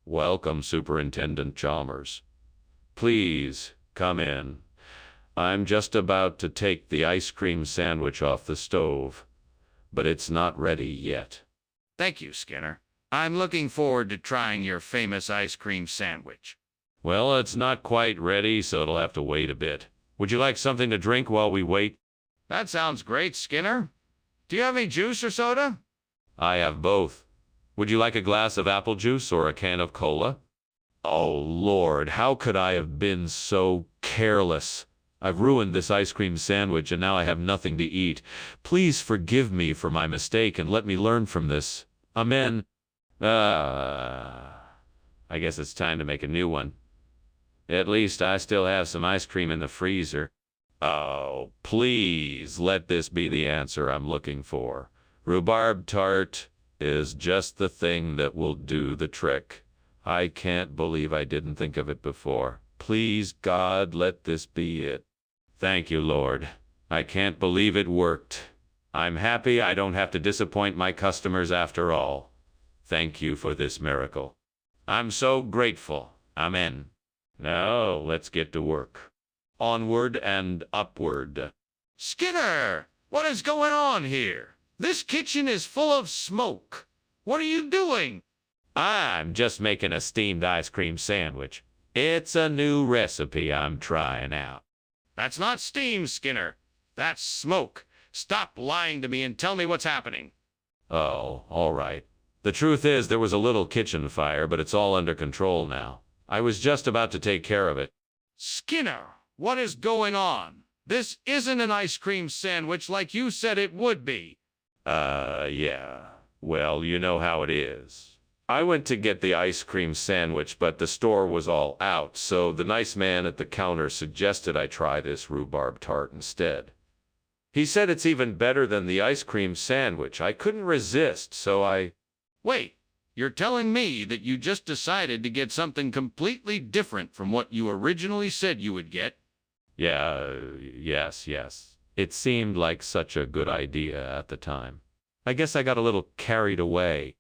Welcome, Superintendent Chalmers. Please, come in. I'm just about to take the ice cream sandwich off the stove, but it's not ready yet. Thank you, Skinner. I'm looking forward to trying your famous ice cream sandwich. Well, it's not quite ready, so it'll have to wait a bit. Would you like something to drink while we wait? That sounds great, Skinner. Do you have any juice or soda? I have both. Would you like a glass of apple juice or a can of cola? Oh, Lord, how could I have been so careless? I've ruined this ice cream sandwich and now I have nothing to eat. Please forgive me for my mistake and let me learn from this. Amen. I guess it's time to make a new one. At least I still have some ice cream in the freezer. Oh, please let this be the answer I'm looking for. Rhubarb tart is just the thing that will do the trick. I can't believe I didn't think of it before. Please, God, let this be it. Thank you, Lord. I can't believe it worked. I'm happy I don't have to disappoint my customers after all. Thank you for this miracle. I'm so grateful. Amen. Now, let's get to work. Onward and upward. Skinner, what is going on here? This kitchen is full of smoke. What are you doing? I'm just making a steamed ice cream sandwich. It's a new recipe I'm trying out. That's not steam, Skinner. That's smoke. Stop lying to me and tell me what's happening. Oh, all right. The truth is there was a little kitchen fire, but it's all under control now. I was just about to take care of it. Skinner, What is going on? This isn't an ice cream sandwich like you said it would be. Yeah. Well, you know how it is. I went to get the ice cream sandwich, but the store was all out, so the nice man at the counter suggested I try this rhubarb tart instead. He said it's even better than the ice cream sandwich. I couldn't resist, so I... Wait, you're telling me that you just decided to get something completely different from what you originally said you would get? Yeah, yes. It seemed like such a good idea at the time. I guess I got a little carried away.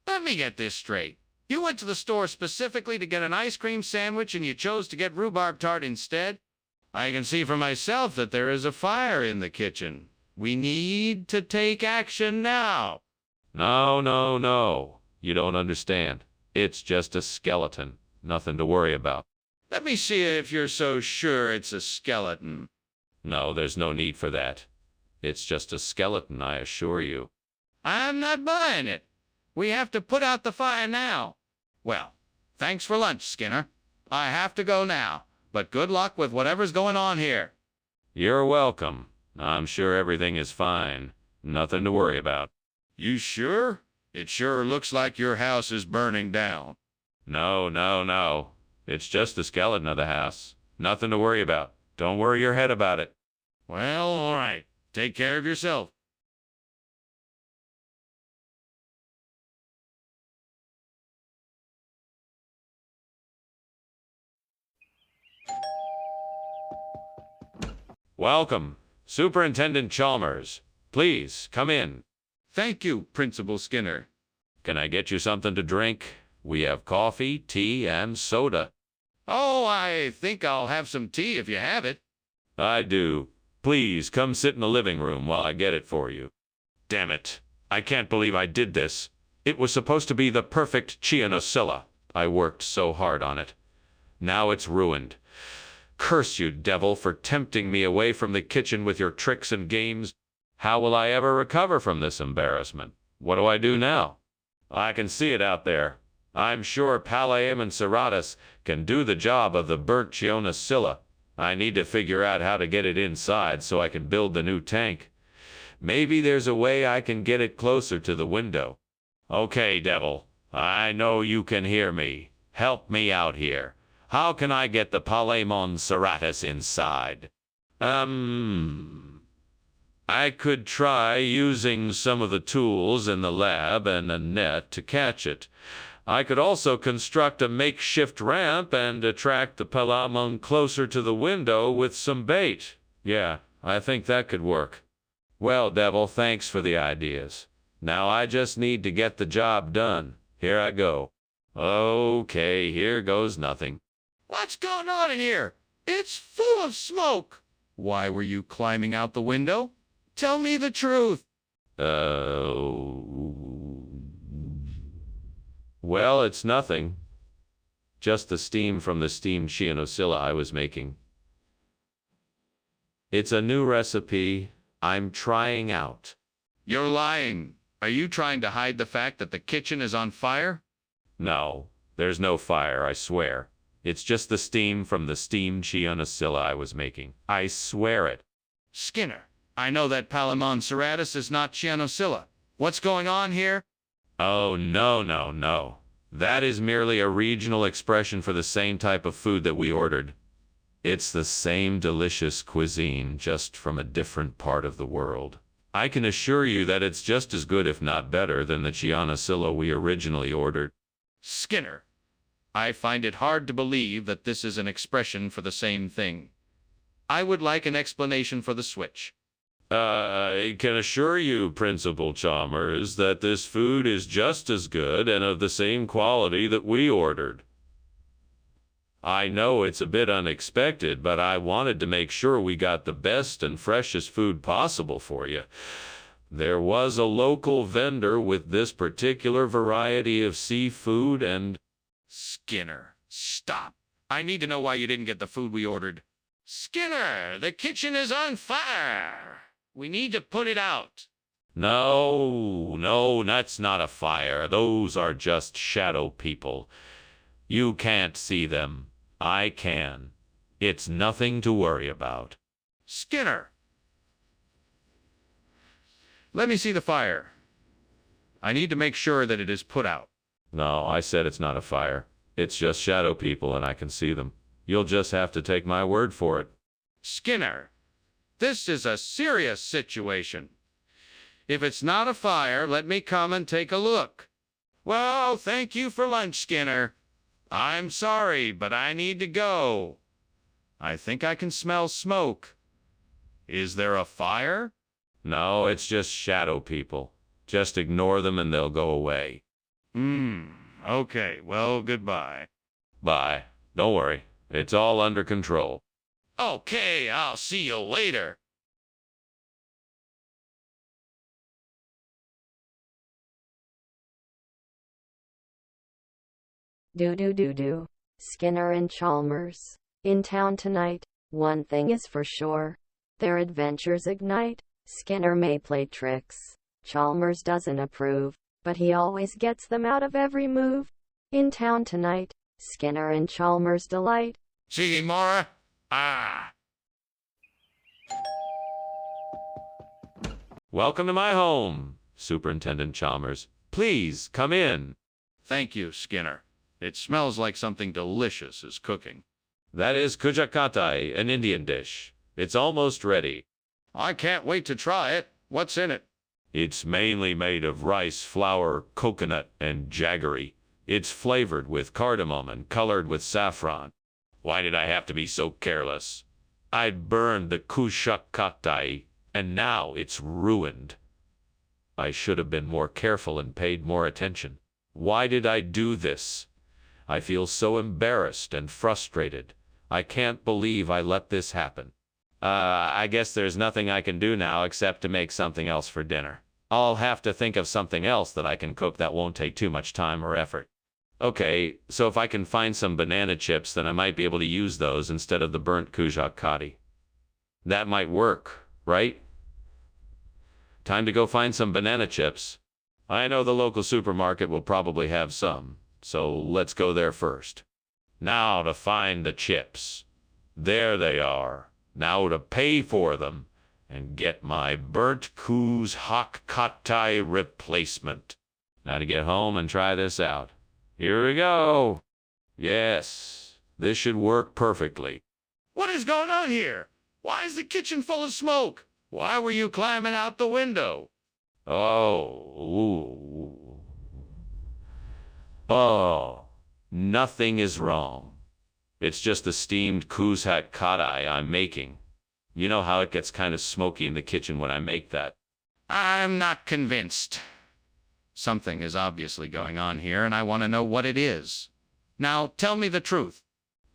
Let me get this straight. You went to the store specifically to get an ice cream sandwich and you chose to get rhubarb tart instead? I can see for myself that there is a fire in the kitchen. We need to take action now. No. You don't understand. It's just a skeleton. Nothing to worry about. Let me see if you're so sure it's a skeleton. No, there's no need for that. It's just a skeleton, I assure you. I'm not buying it. We have to put out the fire now. Well, thanks for lunch, Skinner. I have to go now, but good luck with whatever's going on here. You're welcome. I'm sure everything is fine. Nothing to worry about. You sure? It sure looks like your house is burning down. No. It's just the skeleton of the house. Nothing to worry about. Don't worry your head about it. Well, all right. Take care of yourself. Welcome, Superintendent Chalmers. Please, come in. Thank you, Principal Skinner. Can I get you something to drink? We have coffee, tea, and soda. Oh, I think I'll have some tea if you have it. I do. Please, come sit in the living room while I get it for you. Damn it. I can't believe I did this. It was supposed to be the perfect Chianosilla. I worked so hard on it. Now it's ruined. Curse you, devil, for tempting me away from the kitchen with your tricks and games. How will I ever recover from this embarrassment? What do I do now? I can see it out there. I'm sure Palaemon Serratus can do the job of the burnt Chianosilla. I need to figure out how to get it inside so I can build the new tank. Maybe there's a way I can get it closer to the window. Okay, devil. I know you can hear me. Help me out here. How can I get the Palaemon Serratus inside? I could try using some of the tools in the lab and a net to catch it. I could also construct a makeshift ramp and attract the Palaemon closer to the window with some bait. Yeah, I think that could work. Well, devil, thanks for the ideas. Now I just need to get the job done. Here I go. Okay, here goes nothing. What's going on in here? It's full of smoke. Why were you climbing out the window? Tell me the truth. Well, it's nothing. Just the steam from the steamed Chianosilla I was making. It's a new recipe I'm trying out. You're lying. Are you trying to hide the fact that the kitchen is on fire? No, there's no fire, I swear. It's just the steam from the steamed Chianosilla I was making. I swear it. Skinner, I know that Palaemon Serratus is not Chianosilla. What's going on here? Oh, no. That is merely a regional expression for the same type of food that we ordered. It's the same delicious cuisine, just from a different part of the world. I can assure you that it's just as good, if not better, than the Chianosilla we originally ordered. Skinner, I find it hard to believe that this is an expression for the same thing. I would like an explanation for the switch. I can assure you, Principal Chalmers, that this food is just as good and of the same quality that we ordered. I know it's a bit unexpected, but I wanted to make sure we got the best and freshest food possible for you. There was a local vendor with this particular variety of seafood and... Skinner, stop. I need to know why you didn't get the food we ordered. Skinner, the kitchen is on fire. We need to put it out. No, that's not a fire. Those are just shadow people. You can't see them. I can. It's nothing to worry about. Skinner! Let me see the fire. I need to make sure that it is put out. No, I said it's not a fire. It's just shadow people and I can see them. You'll just have to take my word for it. Skinner, this is a serious situation. If it's not a fire, let me come and take a look. Well, thank you for lunch, Skinner. I'm sorry, but I need to go. I think I can smell smoke. Is there a fire? No, it's just shadow people. Just ignore them and they'll go away. Okay, well, goodbye. Bye. Don't worry. It's all under control. Okay, I'll see you later. Do. Skinner and Chalmers. In town tonight. One thing is for sure. Their adventures ignite. Skinner may play tricks. Chalmers doesn't approve, but he always gets them out of every move. In town tonight. Skinner and Chalmers delight. See, Mara? Welcome to my home, Superintendent Chalmers. Please, come in. Thank you, Skinner. It smells like something delicious is cooking. That is kujakatai, an Indian dish. It's almost ready. I can't wait to try it. What's in it? It's mainly made of rice, flour, coconut, and jaggery. It's flavored with cardamom and colored with saffron. Why did I have to be so careless? I burned the kujakatai, and now it's ruined. I should have been more careful and paid more attention. Why did I do this? I feel so embarrassed and frustrated. I can't believe I let this happen. I guess there's nothing I can do now except to make something else for dinner. I'll have to think of something else that I can cook that won't take too much time or effort. Okay, so if I can find some banana chips, then I might be able to use those instead of the burnt kujakati. That might work, right? Time to go find some banana chips. I know the local supermarket will probably have some, so let's go there first. Now to find the chips. There they are. Now to pay for them and get my burnt kujakati replacement. Now to get home and try this out. Here we go. Yes, this should work perfectly. What is going on here? Why is the kitchen full of smoke? Why were you climbing out the window? Oh, nothing is wrong. It's just the steamed kujakati I'm making. You know how it gets kind of smoky in the kitchen when I make that. I'm not convinced. Something is obviously going on here, and I want to know what it is. Now, tell me the truth.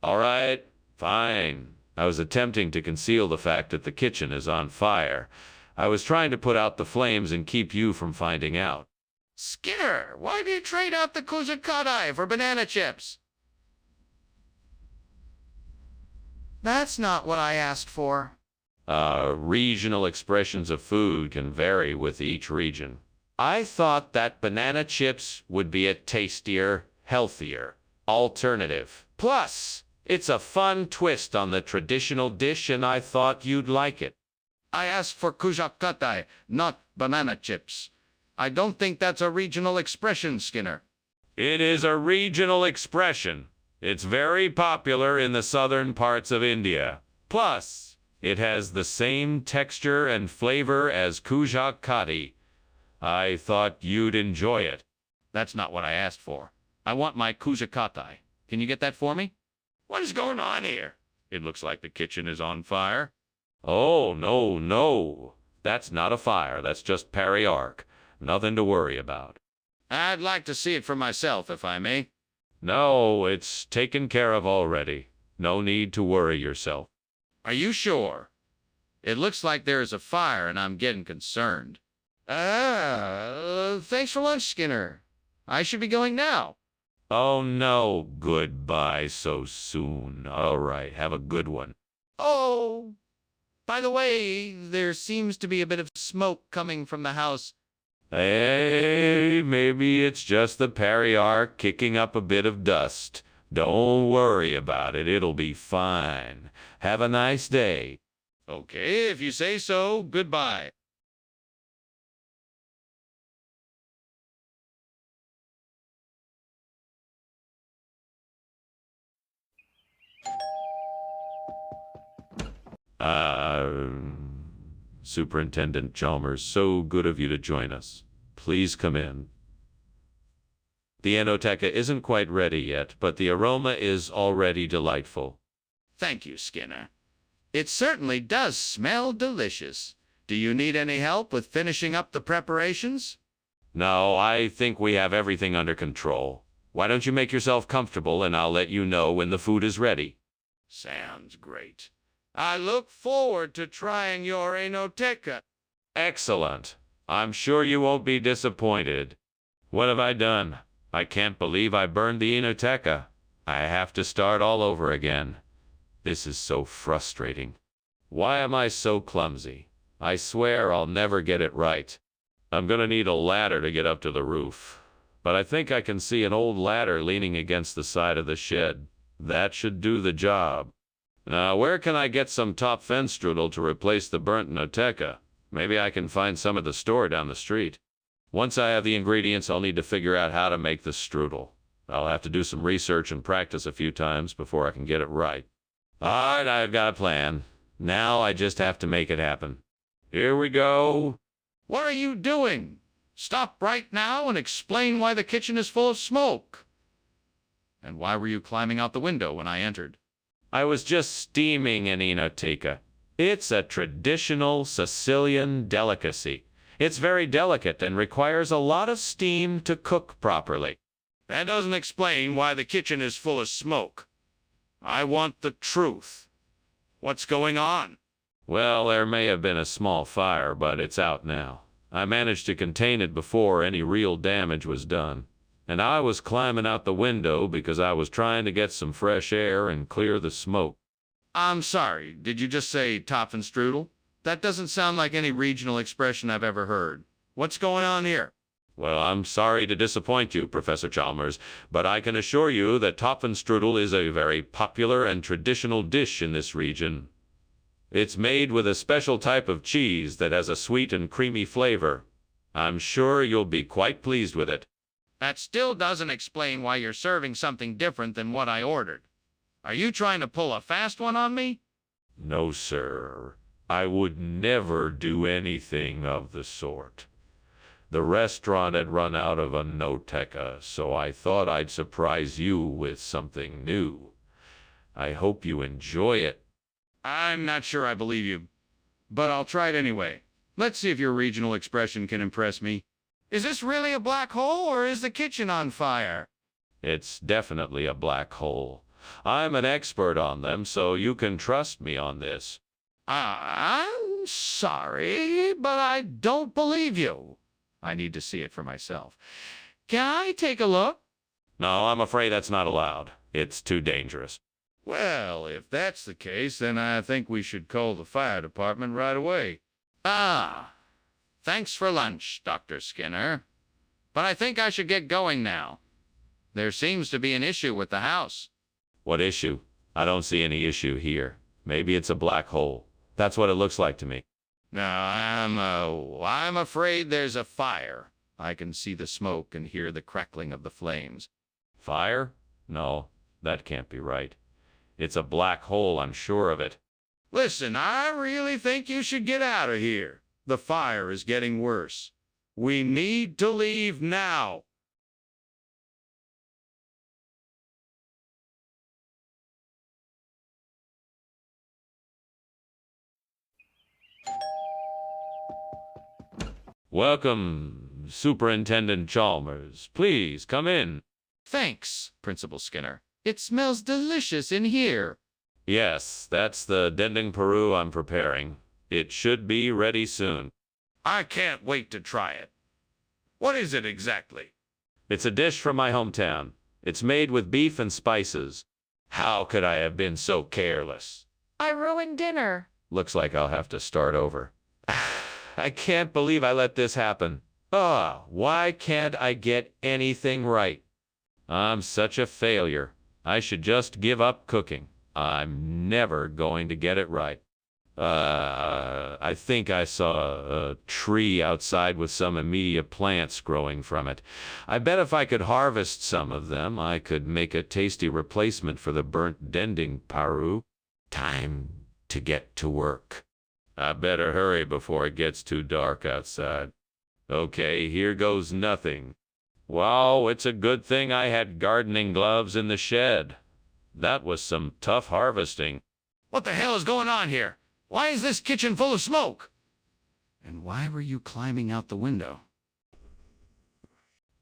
All right, fine. I was attempting to conceal the fact that the kitchen is on fire. I was trying to put out the flames and keep you from finding out. Skinner, why do you trade out the kujakati for banana chips? That's not what I asked for. Regional expressions of food can vary with each region. I thought that banana chips would be a tastier, healthier alternative. Plus, it's a fun twist on the traditional dish and I thought you'd like it. I asked for kujakati, not banana chips. I don't think that's a regional expression, Skinner. It is a regional expression. It's very popular in the southern parts of India. Plus, it has the same texture and flavor as kujakati. I thought you'd enjoy it. That's not what I asked for. I want my kujakati. Can you get that for me? What is going on here? It looks like the kitchen is on fire. Oh, no. That's not a fire. That's just peri-arc. Nothing to worry about. I'd like to see it for myself, if I may. No, it's taken care of already. No need to worry yourself. Are you sure? It looks like there is a fire and I'm getting concerned. Thanks for lunch, Skinner. I should be going now. Oh no, goodbye so soon. All right, have a good one. Oh, by the way, there seems to be a bit of smoke coming from the house. Hey, maybe it's just the peri-arc kicking up a bit of dust. Don't worry about it. It'll be fine. Have a nice day. Okay, if you say so, goodbye. Uh, Superintendent Chalmers, so good of you to join us. Please come in. The Enoteca isn't quite ready yet, but the aroma is already delightful. Thank you, Skinner. It certainly does smell delicious. Do you need any help with finishing up the preparations? No, I think we have everything under control. Why don't you make yourself comfortable and I'll let you know when the food is ready. Sounds great. I look forward to trying your Enoteca. Excellent. I'm sure you won't be disappointed. What have I done? I can't believe I burned the Enoteca. I have to start all over again. This is so frustrating. Why am I so clumsy? I swear I'll never get it right. I'm gonna need a ladder to get up to the roof. But I think I can see an old ladder leaning against the side of the shed. That should do the job. Now, where can I get some top strudel to replace the burnt Enoteca? Maybe I can find some at the store down the street. Once I have the ingredients, I'll need to figure out how to make the strudel. I'll have to do some research and practice a few times before I can get it right. All right, I've got a plan. Now I just have to make it happen. Here we go. What are you doing? Stop right now and explain why the kitchen is full of smoke. And why were you climbing out the window when I entered? I was just steaming an Enoteca. It's a traditional Sicilian delicacy. It's very delicate and requires a lot of steam to cook properly. That doesn't explain why the kitchen is full of smoke. I want the truth. What's going on? Well, there may have been a small fire, but it's out now. I managed to contain it before any real damage was done. And I was climbing out the window because I was trying to get some fresh air and clear the smoke. I'm sorry, did you just say Topfenstrudel? That doesn't sound like any regional expression I've ever heard. What's going on here? Well, I'm sorry to disappoint you, Professor Chalmers, but I can assure you that Topfenstrudel is a very popular and traditional dish in this region. It's made with a special type of cheese that has a sweet and creamy flavor. I'm sure you'll be quite pleased with it. That still doesn't explain why you're serving something different than what I ordered. Are you trying to pull a fast one on me? No, sir. I would never do anything of the sort. The restaurant had run out of a Enoteca, so I thought I'd surprise you with something new. I hope you enjoy it. I'm not sure I believe you, but I'll try it anyway. Let's see if your regional expression can impress me. Is this really a black hole, or is the kitchen on fire? It's definitely a black hole. I'm an expert on them, so you can trust me on this. I'm sorry, but I don't believe you. I need to see it for myself. Can I take a look? No, I'm afraid that's not allowed. It's too dangerous. Well, if that's the case, then I think we should call the fire department right away. Thanks for lunch, Dr. Skinner. But I think I should get going now. There seems to be an issue with the house. What issue? I don't see any issue here. Maybe it's a black hole. That's what it looks like to me. No, I'm afraid there's a fire. I can see the smoke and hear the crackling of the flames. Fire? No, that can't be right. It's a black hole, I'm sure of it. Listen, I really think you should get out of here. The fire is getting worse. We need to leave now. Welcome, Superintendent Chalmers. Please come in. Thanks, Principal Skinner. It smells delicious in here. Yes, that's the dendeng Peru I'm preparing. It should be ready soon. I can't wait to try it. What is it exactly? It's a dish from my hometown. It's made with beef and spices. How could I have been so careless? I ruined dinner. Looks like I'll have to start over. I can't believe I let this happen. Why can't I get anything right? I'm such a failure. I should just give up cooking. I'm never going to get it right. I think I saw a tree outside with some immediate plants growing from it. I bet if I could harvest some of them, I could make a tasty replacement for the burnt dending paru. Time to get to work. I better hurry before it gets too dark outside. Okay, here goes nothing. Wow, it's a good thing I had gardening gloves in the shed. That was some tough harvesting. What the hell is going on here? Why is this kitchen full of smoke? And why were you climbing out the window?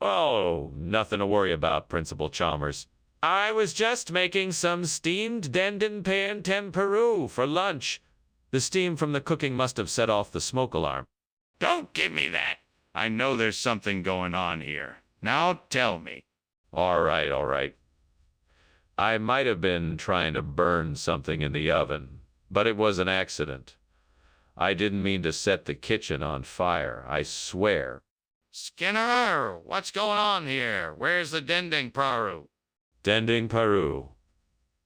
Oh, nothing to worry about, Principal Chalmers. I was just making some steamed dendon pan tempuru for lunch. The steam from the cooking must have set off the smoke alarm. Don't give me that. I know there's something going on here. Now tell me. All right, all right. I might have been trying to burn something in the oven, but it was an accident. I didn't mean to set the kitchen on fire, I swear. Skinner, what's going on here? Where's the dending paru? Dending paru.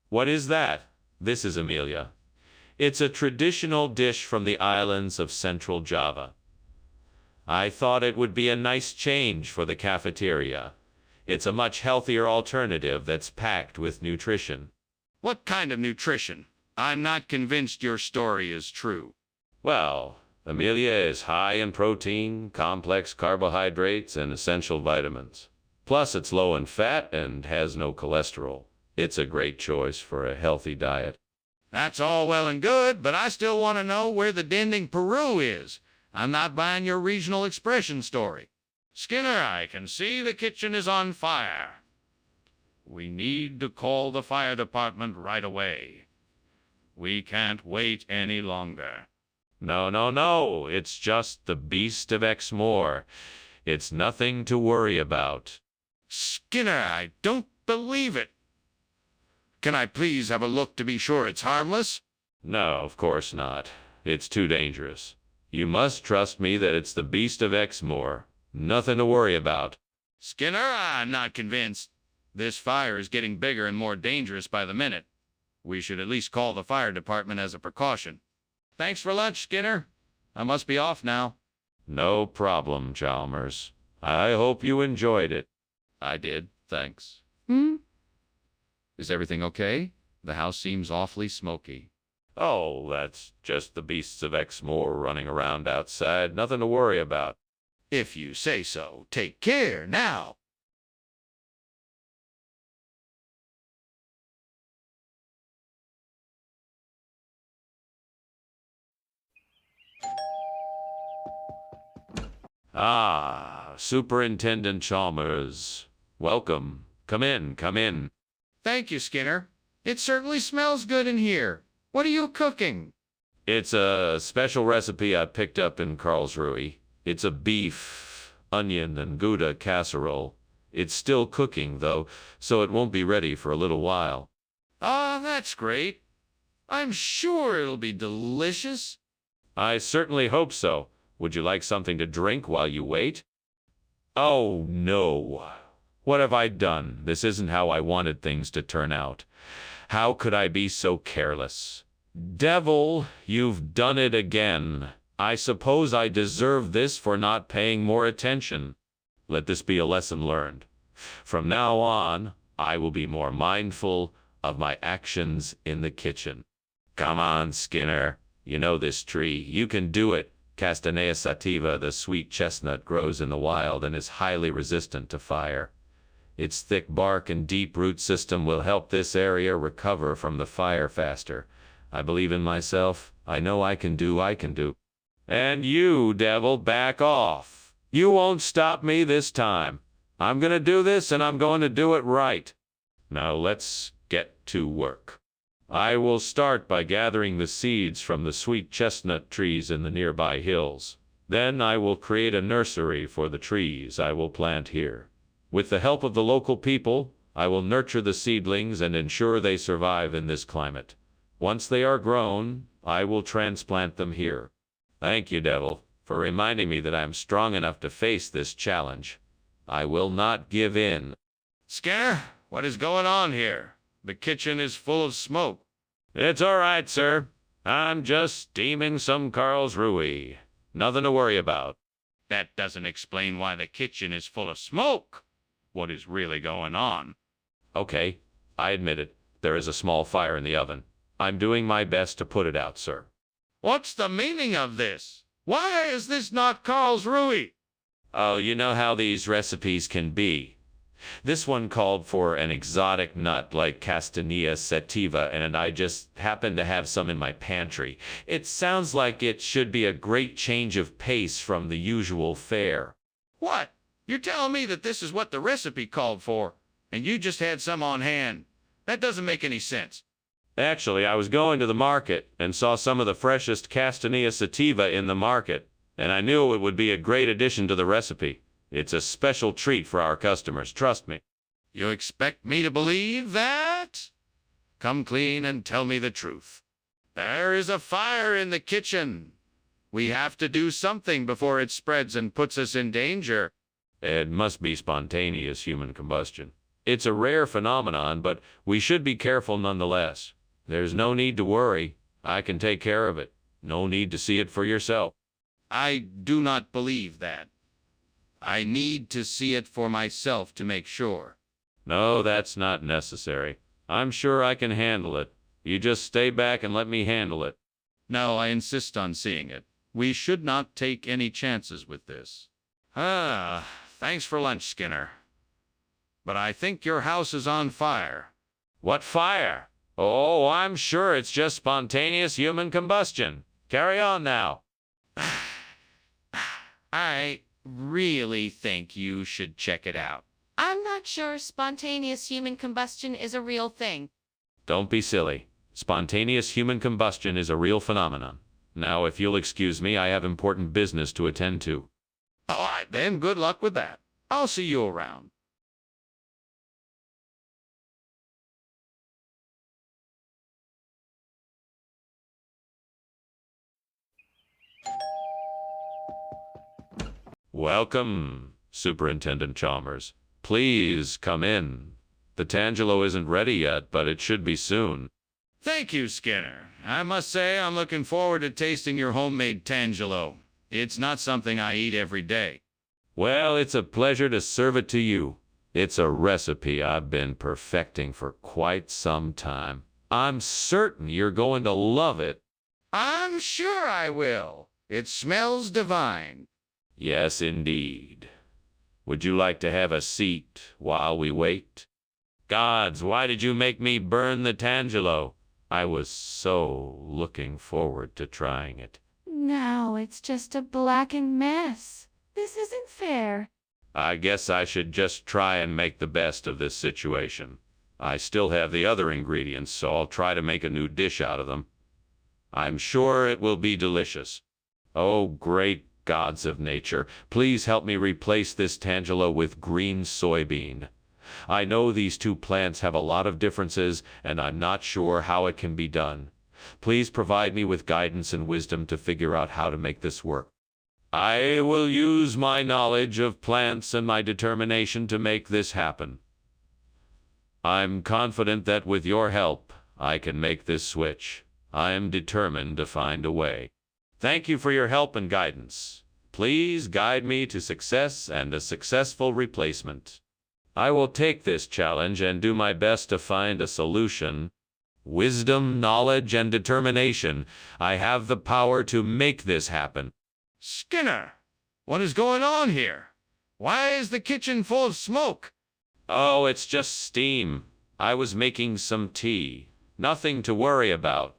What is that? This is Amelia. It's a traditional dish from the islands of Central Java. I thought it would be a nice change for the cafeteria. It's a much healthier alternative that's packed with nutrition. What kind of nutrition? I'm not convinced your story is true. Well, Amelia is high in protein, complex carbohydrates, and essential vitamins. Plus, it's low in fat and has no cholesterol. It's a great choice for a healthy diet. That's all well and good, but I still want to know where the dending Peru is. I'm not buying your regional expression story. Skinner, I can see the kitchen is on fire. We need to call the fire department right away. We can't wait any longer. No, no, no. It's just the beast of Exmoor. It's nothing to worry about. Skinner, I don't believe it. Can I please have a look to be sure it's harmless? No, of course not. It's too dangerous. You must trust me that it's the beast of Exmoor. Nothing to worry about. Skinner, I'm not convinced. This fire is getting bigger and more dangerous by the minute. We should at least call the fire department as a precaution. Thanks for lunch, Skinner. I must be off now. No problem, Chalmers. I hope you enjoyed it. I did, thanks. Is everything okay? The house seems awfully smoky. Oh, that's just the beasts of Exmoor running around outside. Nothing to worry about. If you say so, take care now. Ah, Superintendent Chalmers. Welcome. Come in, come in. Thank you, Skinner. It certainly smells good in here. What are you cooking? It's a special recipe I picked up in Karlsruhe. It's a beef, onion, and Gouda casserole. It's still cooking, though, so it won't be ready for a little while. Ah, that's great. I'm sure it'll be delicious. I certainly hope so. Would you like something to drink while you wait? Oh, no. What have I done? This isn't how I wanted things to turn out. How could I be so careless? Devil, you've done it again. I suppose I deserve this for not paying more attention. Let this be a lesson learned. From now on, I will be more mindful of my actions in the kitchen. Come on, Skinner. You know this tree. You can do it. Castanea sativa, the sweet chestnut, grows in the wild and is highly resistant to fire. Its thick bark and deep root system will help this area recover from the fire faster. I believe in myself. I know I can do. And you, devil, back off. You won't stop me this time. I'm going to do this, and I'm going to do it right. Now let's get to work. I will start by gathering the seeds from the sweet chestnut trees in the nearby hills. Then I will create a nursery for the trees I will plant here. With the help of the local people, I will nurture the seedlings and ensure they survive in this climate. Once they are grown, I will transplant them here. Thank you, Devil, for reminding me that I am strong enough to face this challenge. I will not give in. Skinner, what is going on here? The kitchen is full of smoke. It's all right, sir. I'm just steaming some Karlsruhe. Nothing to worry about. That doesn't explain why the kitchen is full of smoke. What is really going on? Okay, I admit it. There is a small fire in the oven. I'm doing my best to put it out, sir. What's the meaning of this? Why is this not Karlsruhe? Oh, you know how these recipes can be. This one called for an exotic nut like Castanea sativa, and I just happen to have some in my pantry. It sounds like it should be a great change of pace from the usual fare. What? You're telling me that this is what the recipe called for, and you just had some on hand? That doesn't make any sense. Actually, I was going to the market and saw some of the freshest Castanea sativa in the market, and I knew it would be a great addition to the recipe. It's a special treat for our customers, trust me. You expect me to believe that? Come clean and tell me the truth. There is a fire in the kitchen. We have to do something before it spreads and puts us in danger. It must be spontaneous human combustion. It's a rare phenomenon, but we should be careful nonetheless. There's no need to worry. I can take care of it. No need to see it for yourself. I do not believe that. I need to see it for myself to make sure. No, that's not necessary. I'm sure I can handle it. You just stay back and let me handle it. No, I insist on seeing it. We should not take any chances with this. Thanks for lunch, Skinner. But I think your house is on fire. What fire? Oh, I'm sure it's just spontaneous human combustion. Carry on now. I really think you should check it out. I'm not sure spontaneous human combustion is a real thing. Don't be silly. Spontaneous human combustion is a real phenomenon. Now, if you'll excuse me, I have important business to attend to. All right, then, good luck with that. I'll see you around. Welcome, Superintendent Chalmers. Please come in. The Tangelo isn't ready yet, but it should be soon. Thank you, Skinner. I must say I'm looking forward to tasting your homemade Tangelo. It's not something I eat every day. Well, it's a pleasure to serve it to you. It's a recipe I've been perfecting for quite some time. I'm certain you're going to love it. I'm sure I will. It smells divine. Yes, indeed. Would you like to have a seat while we wait? Gods, why did you make me burn the Tangelo? I was so looking forward to trying it. Now it's just a blackened mess. This isn't fair. I guess I should just try and make the best of this situation. I still have the other ingredients, so I'll try to make a new dish out of them. I'm sure it will be delicious. Oh, great gods of nature, please help me replace this Tangelo with green soybean. I know these two plants have a lot of differences, and I'm not sure how it can be done. Please provide me with guidance and wisdom to figure out how to make this work. I will use my knowledge of plants and my determination to make this happen. I'm confident that with your help, I can make this switch. I am determined to find a way. Thank you for your help and guidance. Please guide me to success and a successful replacement. I will take this challenge and do my best to find a solution. Wisdom, knowledge, and determination. I have the power to make this happen. Skinner, what is going on here? Why is the kitchen full of smoke? Oh, it's just steam. I was making some tea. Nothing to worry about.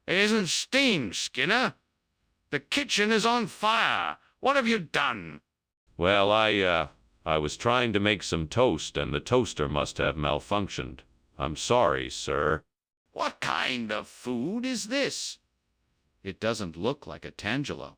It isn't steam, Skinner. The kitchen is on fire. What have you done? Well, I was trying to make some toast, and the toaster must have malfunctioned. I'm sorry, sir. What kind of food is this? It doesn't look like a Tangelo.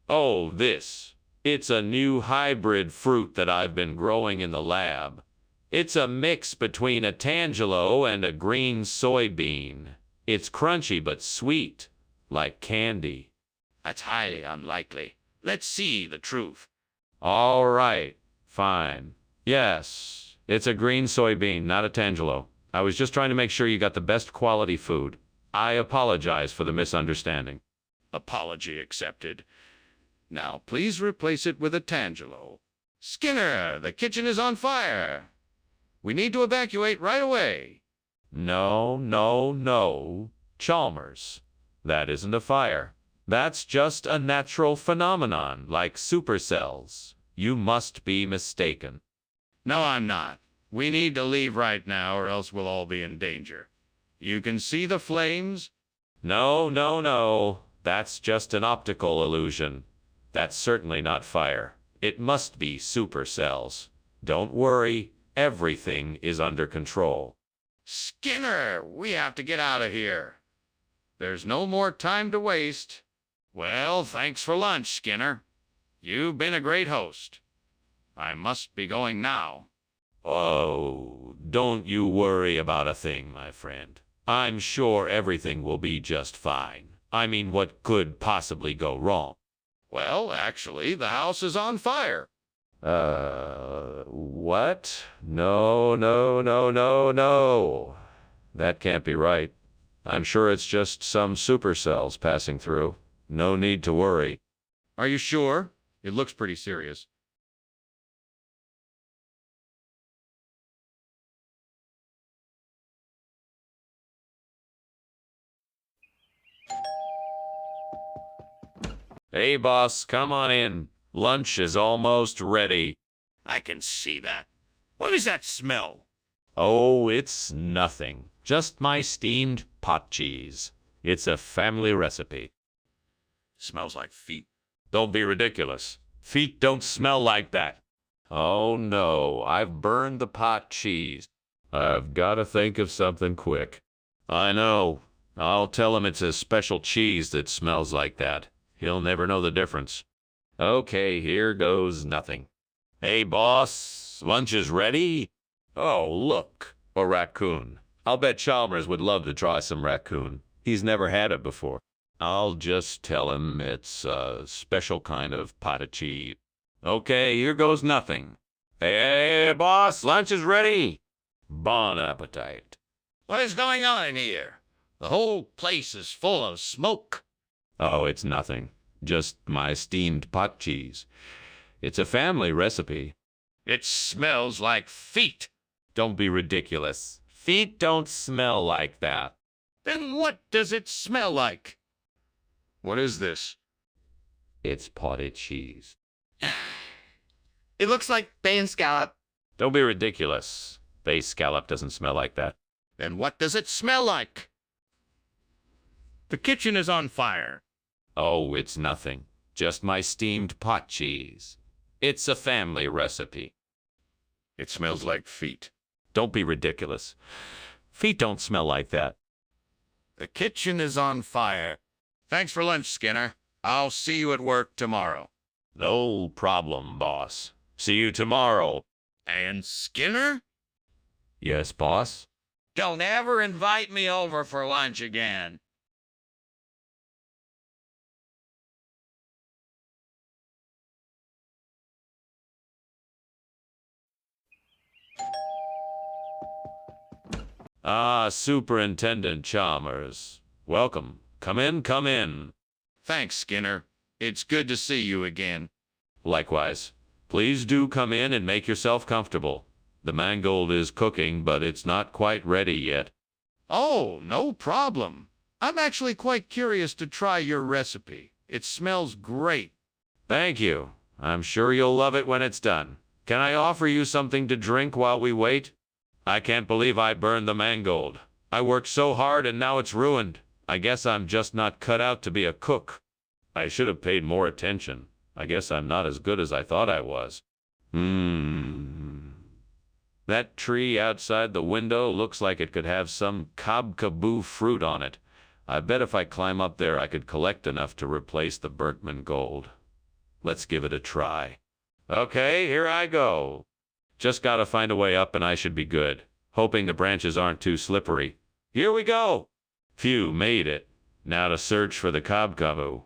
Oh, this. It's a new hybrid fruit that I've been growing in the lab. It's a mix between a Tangelo and a green soybean. It's crunchy but sweet, like candy. That's highly unlikely. Let's see the truth. All right, fine. Yes, it's a green soybean, not a Tangelo. I was just trying to make sure you got the best quality food. I apologize for the misunderstanding. Apology accepted. Now, please replace it with a Tangelo. Skinner, the kitchen is on fire. We need to evacuate right away. No, no, no, Chalmers. That isn't a fire. That's just a natural phenomenon, like supercells. You must be mistaken. No, I'm not. We need to leave right now or else we'll all be in danger. You can see the flames? No, no, no. That's just an optical illusion. That's certainly not fire. It must be supercells. Don't worry, everything is under control. Skinner, we have to get out of here. There's no more time to waste. Well, thanks for lunch, Skinner. You've been a great host. I must be going now. Oh, don't you worry about a thing, my friend. I'm sure everything will be just fine. I mean, what could possibly go wrong? Well, actually, the house is on fire. What? No, no, no, no, no. That can't be right. I'm sure it's just some supercells passing through. No need to worry. Are you sure? It looks pretty serious. Hey, boss, come on in. Lunch is almost ready. I can see that. What is that smell? Oh, it's nothing. Just my steamed pot cheese. It's a family recipe. Smells like feet. Don't be ridiculous. Feet don't smell like that. Oh no, I've burned the pot cheese. I've got to think of something quick. I know. I'll tell him it's a special cheese that smells like that. He'll never know the difference. Okay, here goes nothing. Hey, boss, lunch is ready? Oh, look, a raccoon. I'll bet Chalmers would love to try some raccoon. He's never had it before. I'll just tell him it's a special kind of pot of cheese. Okay, here goes nothing. Hey, boss, lunch is ready. Bon appetit. What is going on here? The whole place is full of smoke. Oh, it's nothing. Just my steamed pot cheese. It's a family recipe. It smells like feet. Don't be ridiculous. Feet don't smell like that. Then what does it smell like? What is this? It's potted cheese. It looks like bay and scallop. Don't be ridiculous. Bay scallop doesn't smell like that. Then what does it smell like? The kitchen is on fire. Oh, it's nothing. Just my steamed pot cheese. It's a family recipe. It smells like feet. Don't be ridiculous. Feet don't smell like that. The kitchen is on fire. Thanks for lunch, Skinner. I'll see you at work tomorrow. No problem, boss. See you tomorrow. And Skinner? Yes, boss? Don't ever invite me over for lunch again. Ah, Superintendent Chalmers. Welcome. Come in, come in. Thanks, Skinner. It's good to see you again. Likewise. Please do come in and make yourself comfortable. The mangold is cooking, but it's not quite ready yet. Oh, no problem. I'm actually quite curious to try your recipe. It smells great. Thank you. I'm sure you'll love it when it's done. Can I offer you something to drink while we wait? I can't believe I burned the mangold. I worked so hard and now it's ruined. I guess I'm just not cut out to be a cook. I should have paid more attention. I guess I'm not as good as I thought I was. That tree outside the window looks like it could have some cob-kaboo fruit on it. I bet if I climb up there I could collect enough to replace the burnt mangold. Let's give it a try. Okay, here I go. Just gotta find a way up and I should be good. Hoping the branches aren't too slippery. Here we go! Phew, made it. Now to search for the cob-kaboo.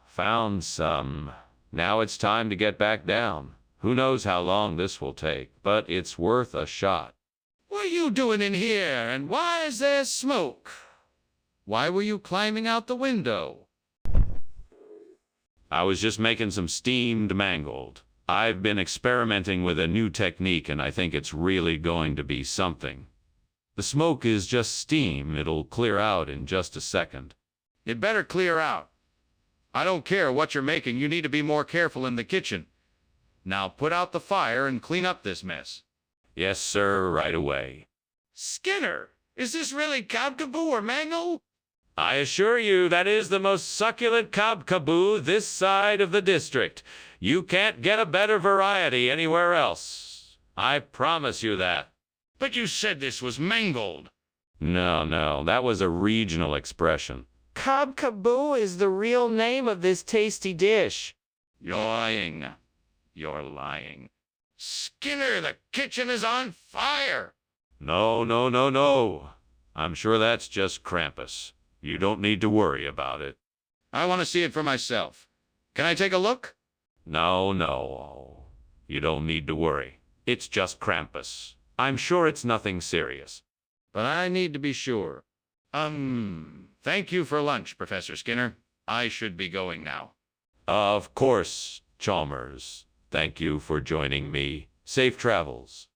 Found some. Now it's time to get back down. Who knows how long this will take, but it's worth a shot. What are you doing in here, and why is there smoke? Why were you climbing out the window? I was just making some steamed mangold. I've been experimenting with a new technique, and I think it's really going to be something. The smoke is just steam. It'll clear out in just a second. It better clear out. I don't care what you're making. You need to be more careful in the kitchen. Now put out the fire and clean up this mess. Yes, sir, right away. Skinner, is this really cob-kaboo or mango? I assure you that is the most succulent cob-kaboo this side of the district. You can't get a better variety anywhere else. I promise you that. But you said this was mangold. No, that was a regional expression. Cob-kaboo is the real name of this tasty dish. You're lying. You're lying. Skinner, the kitchen is on fire. No. I'm sure that's just Krampus. You don't need to worry about it. I want to see it for myself. Can I take a look? No. You don't need to worry. It's just Krampus. I'm sure it's nothing serious. But I need to be sure. Thank you for lunch, Professor Skinner. I should be going now. Of course, Chalmers. Thank you for joining me. Safe travels.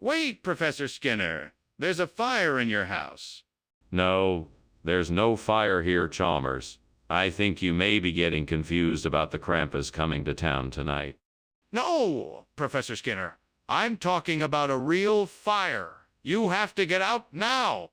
Wait, Professor Skinner. There's a fire in your house. No, there's no fire here, Chalmers. I think you may be getting confused about the Krampus coming to town tonight. No, Professor Skinner. I'm talking about a real fire. You have to get out now.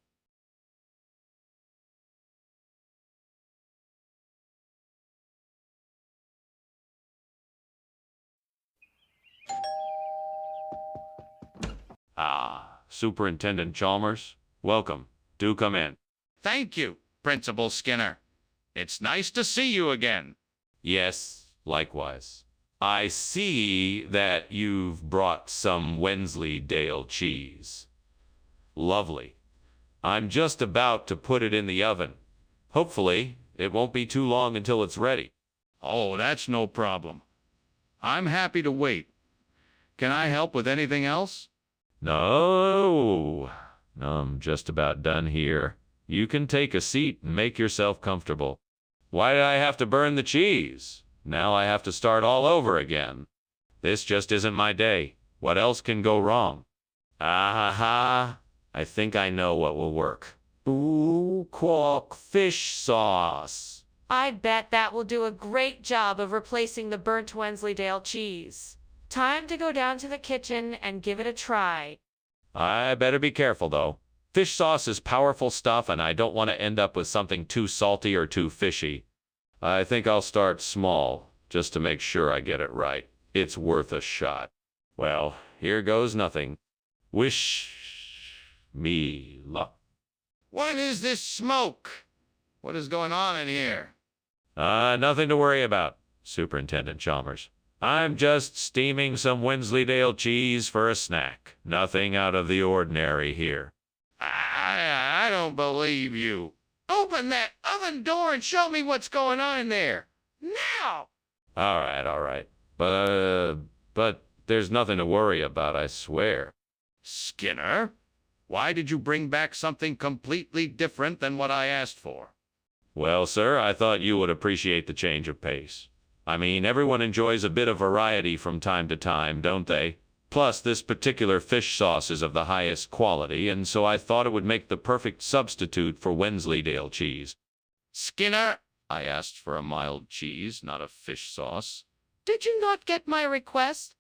Superintendent Chalmers, welcome. Do come in. Thank you, Principal Skinner. It's nice to see you again. Yes, likewise. I see that you've brought some Wensleydale cheese. Lovely. I'm just about to put it in the oven. Hopefully, it won't be too long until it's ready. Oh, that's no problem. I'm happy to wait. Can I help with anything else? No, I'm just about done here. You can take a seat and make yourself comfortable. Why did I have to burn the cheese? Now I have to start all over again. This just isn't my day. What else can go wrong? I think I know what will work. Ooh, quark fish sauce. I bet that will do a great job of replacing the burnt Wensleydale cheese. Time to go down to the kitchen and give it a try. I better be careful, though. Fish sauce is powerful stuff, and I don't want to end up with something too salty or too fishy. I think I'll start small, just to make sure I get it right. It's worth a shot. Well, here goes nothing. Wish me luck. What is this smoke? What is going on in here? Nothing to worry about, Superintendent Chalmers. I'm just steaming some Wensleydale cheese for a snack. Nothing out of the ordinary here. I don't believe you. Open that oven door and show me what's going on in there. Now! All right. But there's nothing to worry about, I swear. Skinner, why did you bring back something completely different than what I asked for? Well, sir, I thought you would appreciate the change of pace. I mean, everyone enjoys a bit of variety from time to time, don't they? Plus, this particular fish sauce is of the highest quality, and so I thought it would make the perfect substitute for Wensleydale cheese. Skinner, I asked for a mild cheese, not a fish sauce. Did you not get my request?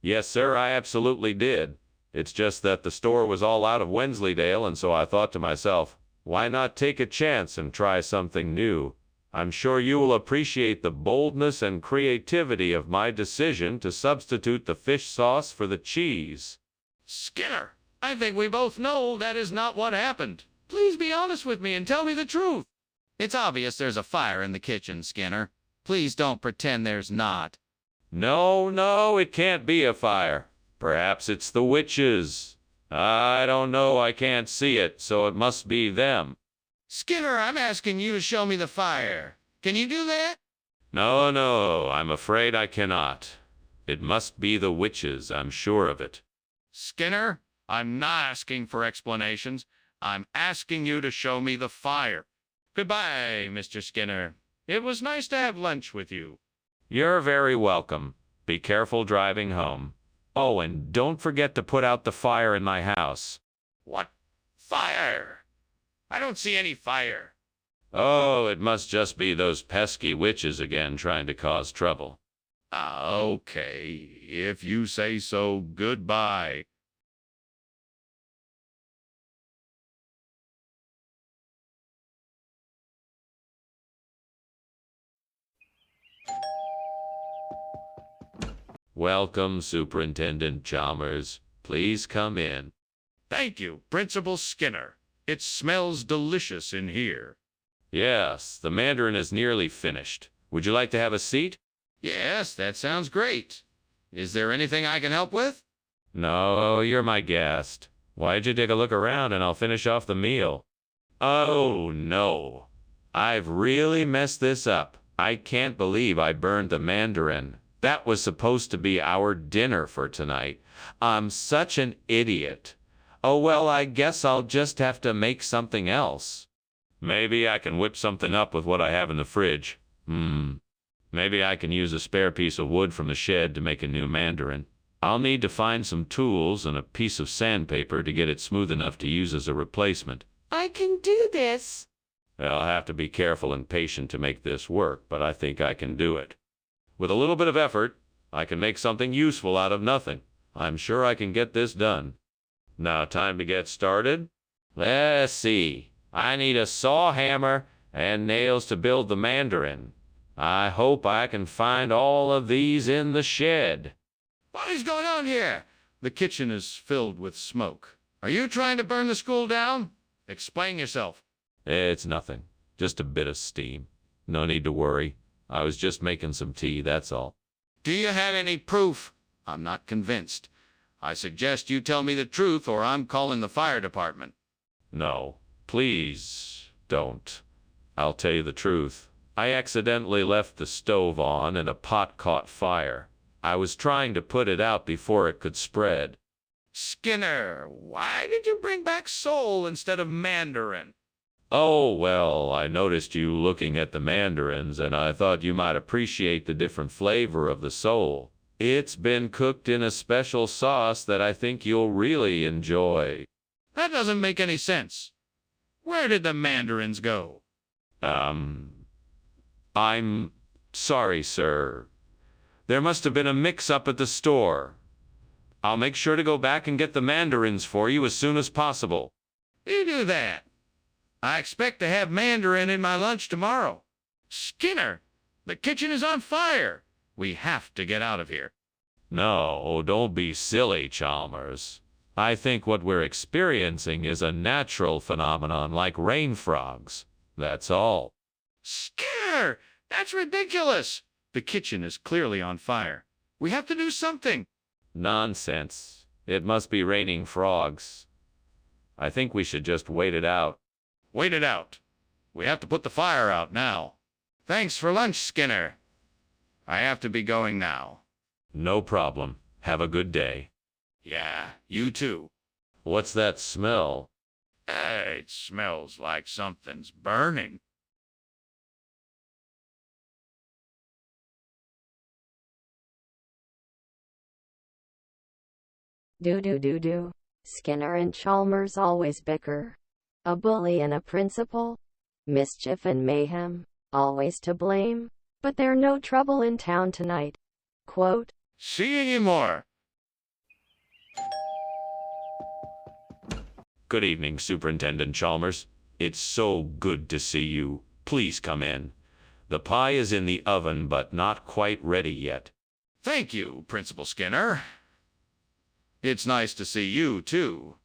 Yes, sir, I absolutely did. It's just that the store was all out of Wensleydale, and so I thought to myself, why not take a chance and try something new? I'm sure you will appreciate the boldness and creativity of my decision to substitute the fish sauce for the cheese. Skinner, I think we both know that is not what happened. Please be honest with me and tell me the truth. It's obvious there's a fire in the kitchen, Skinner. Please don't pretend there's not. No, it can't be a fire. Perhaps it's the witches. I don't know, I can't see it, so it must be them. Skinner, I'm asking you to show me the fire. Can you do that? No, I'm afraid I cannot. It must be the witches, I'm sure of it. Skinner, I'm not asking for explanations. I'm asking you to show me the fire. Goodbye, Mr. Skinner. It was nice to have lunch with you. You're very welcome. Be careful driving home. Oh, and don't forget to put out the fire in my house. What fire? I don't see any fire. Oh, it must just be those pesky witches again trying to cause trouble. Okay, if you say so, goodbye. Welcome, Superintendent Chalmers. Please come in. Thank you, Principal Skinner. It smells delicious in here. Yes, the mandarin is nearly finished. Would you like to have a seat? Yes, that sounds great. Is there anything I can help with? No, you're my guest. Why'd you take a look around and I'll finish off the meal? Oh, no. I've really messed this up. I can't believe I burned the mandarin. That was supposed to be our dinner for tonight. I'm such an idiot. Oh, well, I guess I'll just have to make something else. Maybe I can whip something up with what I have in the fridge. Maybe I can use a spare piece of wood from the shed to make a new mandarin. I'll need to find some tools and a piece of sandpaper to get it smooth enough to use as a replacement. I can do this. I'll have to be careful and patient to make this work, but I think I can do it. With a little bit of effort, I can make something useful out of nothing. I'm sure I can get this done. Now, time to get started? Let's see. I need a saw hammer and nails to build the mandarin. I hope I can find all of these in the shed. What is going on here? The kitchen is filled with smoke. Are you trying to burn the school down? Explain yourself. It's nothing. Just a bit of steam. No need to worry. I was just making some tea, that's all. Do you have any proof? I'm not convinced. I suggest you tell me the truth or I'm calling the fire department. No, please don't. I'll tell you the truth. I accidentally left the stove on and a pot caught fire. I was trying to put it out before it could spread. Skinner, why did you bring back Soul instead of Mandarin? Oh, well, I noticed you looking at the mandarins and I thought you might appreciate the different flavor of the soul. It's been cooked in a special sauce that I think you'll really enjoy. That doesn't make any sense. Where did the mandarins go? I'm sorry, sir. There must have been a mix-up at the store. I'll make sure to go back and get the mandarins for you as soon as possible. You do that. I expect to have mandarin in my lunch tomorrow. Skinner, the kitchen is on fire. We have to get out of here. No, don't be silly, Chalmers. I think what we're experiencing is a natural phenomenon like rain frogs. That's all. Skinner, that's ridiculous. The kitchen is clearly on fire. We have to do something. Nonsense. It must be raining frogs. I think we should just wait it out. Wait it out. We have to put the fire out now. Thanks for lunch, Skinner. I have to be going now. No problem. Have a good day. Yeah, you too. What's that smell? It smells like something's burning. Do. Skinner and Chalmers always bicker. A bully and a principal. Mischief and mayhem, always to blame. But they're no trouble in town tonight. Quote, See you more. Good evening, Superintendent Chalmers. It's so good to see you. Please come in. The pie is in the oven, but not quite ready yet. Thank you, Principal Skinner. It's nice to see you, too.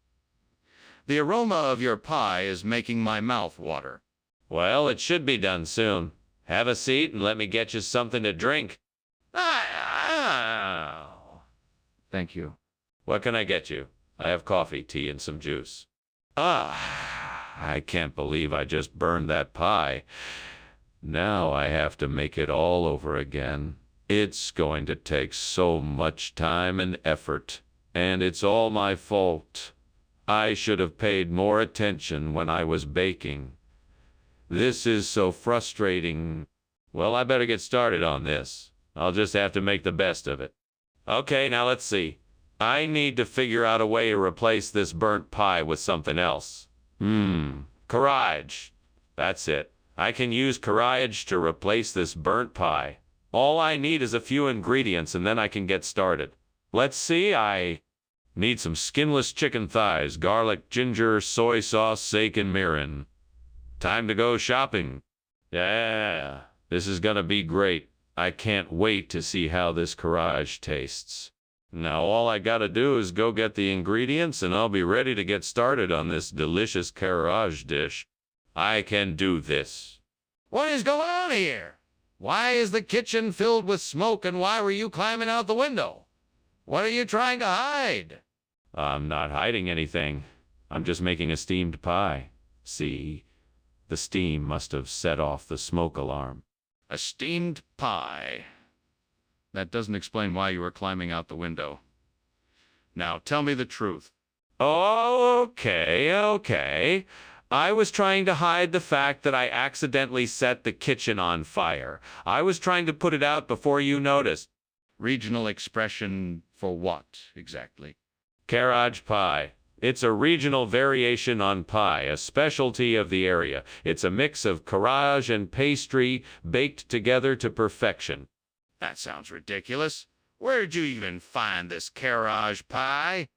The aroma of your pie is making my mouth water. Well, it should be done soon. Have a seat and let me get you something to drink. Thank you. What can I get you? I have coffee, tea, and some juice. I can't believe I just burned that pie. Now I have to make it all over again. It's going to take so much time and effort, and it's all my fault. I should have paid more attention when I was baking. This is so frustrating. Well, I better get started on this. I'll just have to make the best of it. Okay, now let's see. I need to figure out a way to replace this burnt pie with something else. Courage. That's it. I can use courage to replace this burnt pie. All I need is a few ingredients and then I can get started. Let's see, I need some skinless chicken thighs, garlic, ginger, soy sauce, sake, and mirin. Time to go shopping. Yeah, this is gonna be great. I can't wait to see how this courage tastes. Now all I gotta do is go get the ingredients and I'll be ready to get started on this delicious courage dish. I can do this. What is going on here? Why is the kitchen filled with smoke and why were you climbing out the window? What are you trying to hide? I'm not hiding anything. I'm just making a steamed pie. See? The steam must have set off the smoke alarm. A steamed pie. That doesn't explain why you were climbing out the window. Now tell me the truth. Oh, okay. I was trying to hide the fact that I accidentally set the kitchen on fire. I was trying to put it out before you noticed. Regional expression for what, exactly? Courage pie. It's a regional variation on pie, a specialty of the area. It's a mix of courage and pastry baked together to perfection. That sounds ridiculous. Where'd you even find this courage pie?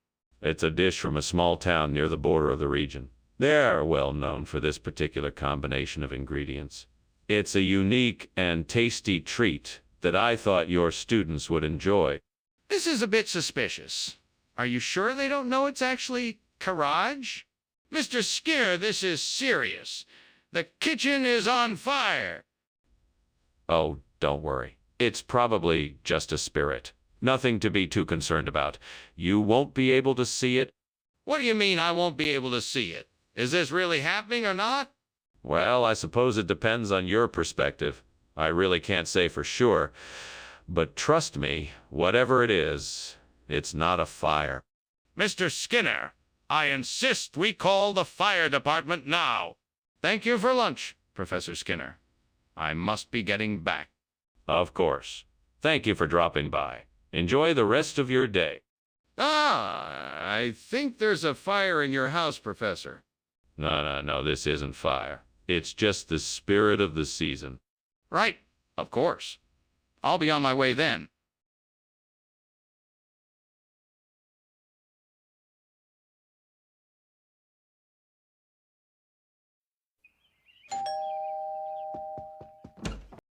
It's a dish from a small town near the border of the region. They're well known for this particular combination of ingredients. It's a unique and tasty treat that I thought your students would enjoy. This is a bit suspicious. Are you sure they don't know it's actually courage? Mr. Skinner, this is serious. The kitchen is on fire. Oh, don't worry. It's probably just a spirit. Nothing to be too concerned about. You won't be able to see it. What do you mean I won't be able to see it? Is this really happening or not? Well, I suppose it depends on your perspective. I really can't say for sure. But trust me, whatever it is, it's not a fire. Mr. Skinner, I insist we call the fire department now. Thank you for lunch, Professor Skinner. I must be getting back. Of course. Thank you for dropping by. Enjoy the rest of your day. I think there's a fire in your house, Professor. No, this isn't fire. It's just the spirit of the season. Right, of course. I'll be on my way then.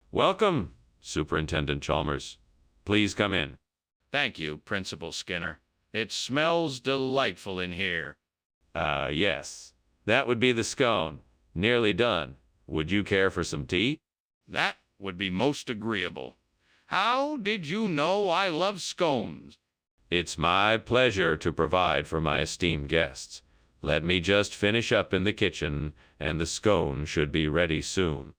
Welcome, Superintendent Chalmers. Please come in. Thank you, Principal Skinner. It smells delightful in here. Yes. That would be the scone. Nearly done. Would you care for some tea? That would be most agreeable. How did you know I love scones? It's my pleasure to provide for my esteemed guests. Let me just finish up in the kitchen, and the scone should be ready soon.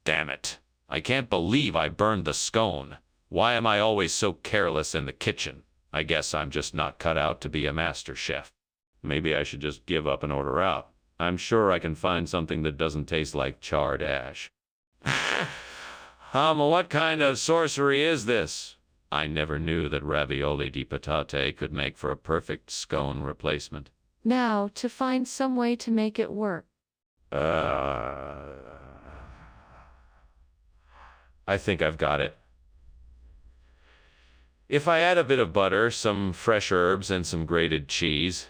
Damn it. I can't believe I burned the scone. Why am I always so careless in the kitchen? I guess I'm just not cut out to be a master chef. Maybe I should just give up and order out. I'm sure I can find something that doesn't taste like charred ash. What kind of sorcery is this? I never knew that ravioli di patate could make for a perfect scone replacement. Now, to find some way to make it work. I think I've got it. If I add a bit of butter, some fresh herbs, and some grated cheese,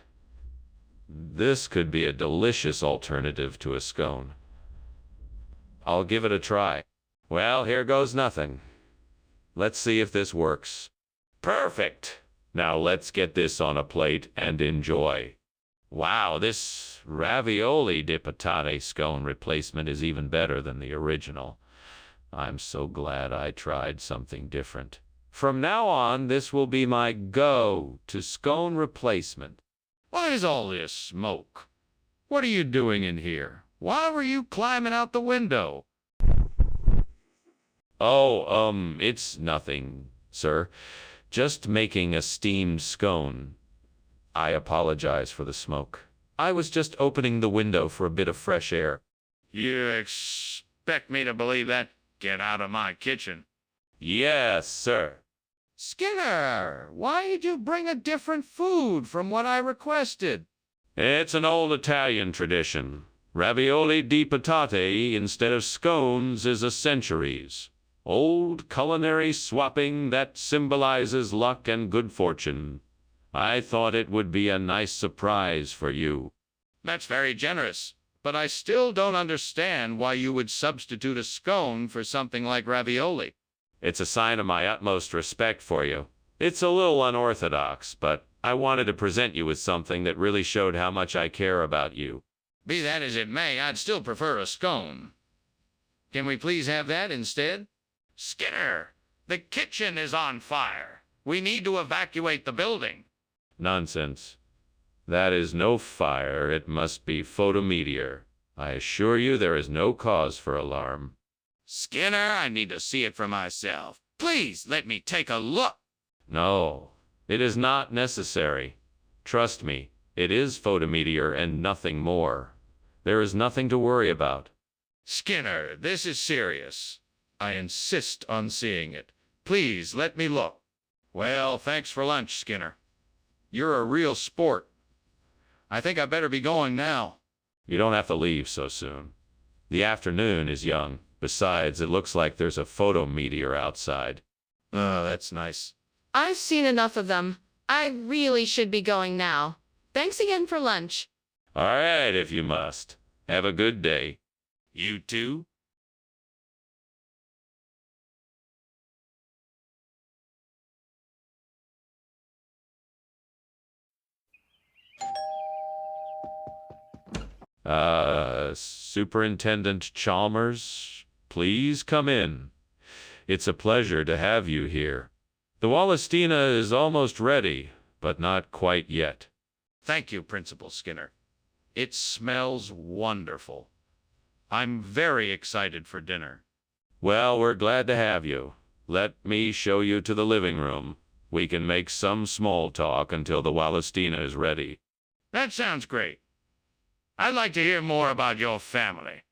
this could be a delicious alternative to a scone. I'll give it a try. Well, here goes nothing. Let's see if this works. Perfect! Now let's get this on a plate and enjoy. Wow, this ravioli di patate scone replacement is even better than the original. I'm so glad I tried something different. From now on, this will be my go-to scone replacement. What is all this smoke? What are you doing in here? Why were you climbing out the window? Oh, it's nothing, sir. Just making a steamed scone. I apologize for the smoke. I was just opening the window for a bit of fresh air. You expect me to believe that? Get out of my kitchen. Yes, sir. Skinner, why did you bring a different food from what I requested? It's an old Italian tradition. Ravioli di patate instead of scones is a centuries old culinary swapping that symbolizes luck and good fortune. I thought it would be a nice surprise for you. That's very generous, but I still don't understand why you would substitute a scone for something like ravioli. It's a sign of my utmost respect for you. It's a little unorthodox, but I wanted to present you with something that really showed how much I care about you. Be that as it may, I'd still prefer a scone. Can we please have that instead? Skinner, the kitchen is on fire. We need to evacuate the building. Nonsense. That is no fire, it must be photometeor. I assure you there is no cause for alarm. Skinner, I need to see it for myself. Please let me take a look. No, it is not necessary. Trust me, it is photometeor and nothing more. There is nothing to worry about. Skinner, this is serious. I insist on seeing it. Please let me look. Well, thanks for lunch, Skinner. You're a real sport. I think I better be going now. You don't have to leave so soon. The afternoon is young. Besides, it looks like there's a photometeor outside. Oh, that's nice. I've seen enough of them. I really should be going now. Thanks again for lunch. All right, if you must. Have a good day. You too? Superintendent Chalmers, please come in. It's a pleasure to have you here. The Wallastina is almost ready, but not quite yet. Thank you, Principal Skinner. It smells wonderful. I'm very excited for dinner. Well, we're glad to have you. Let me show you to the living room. We can make some small talk until the Wallastina is ready. That sounds great. I'd like to hear more about your family.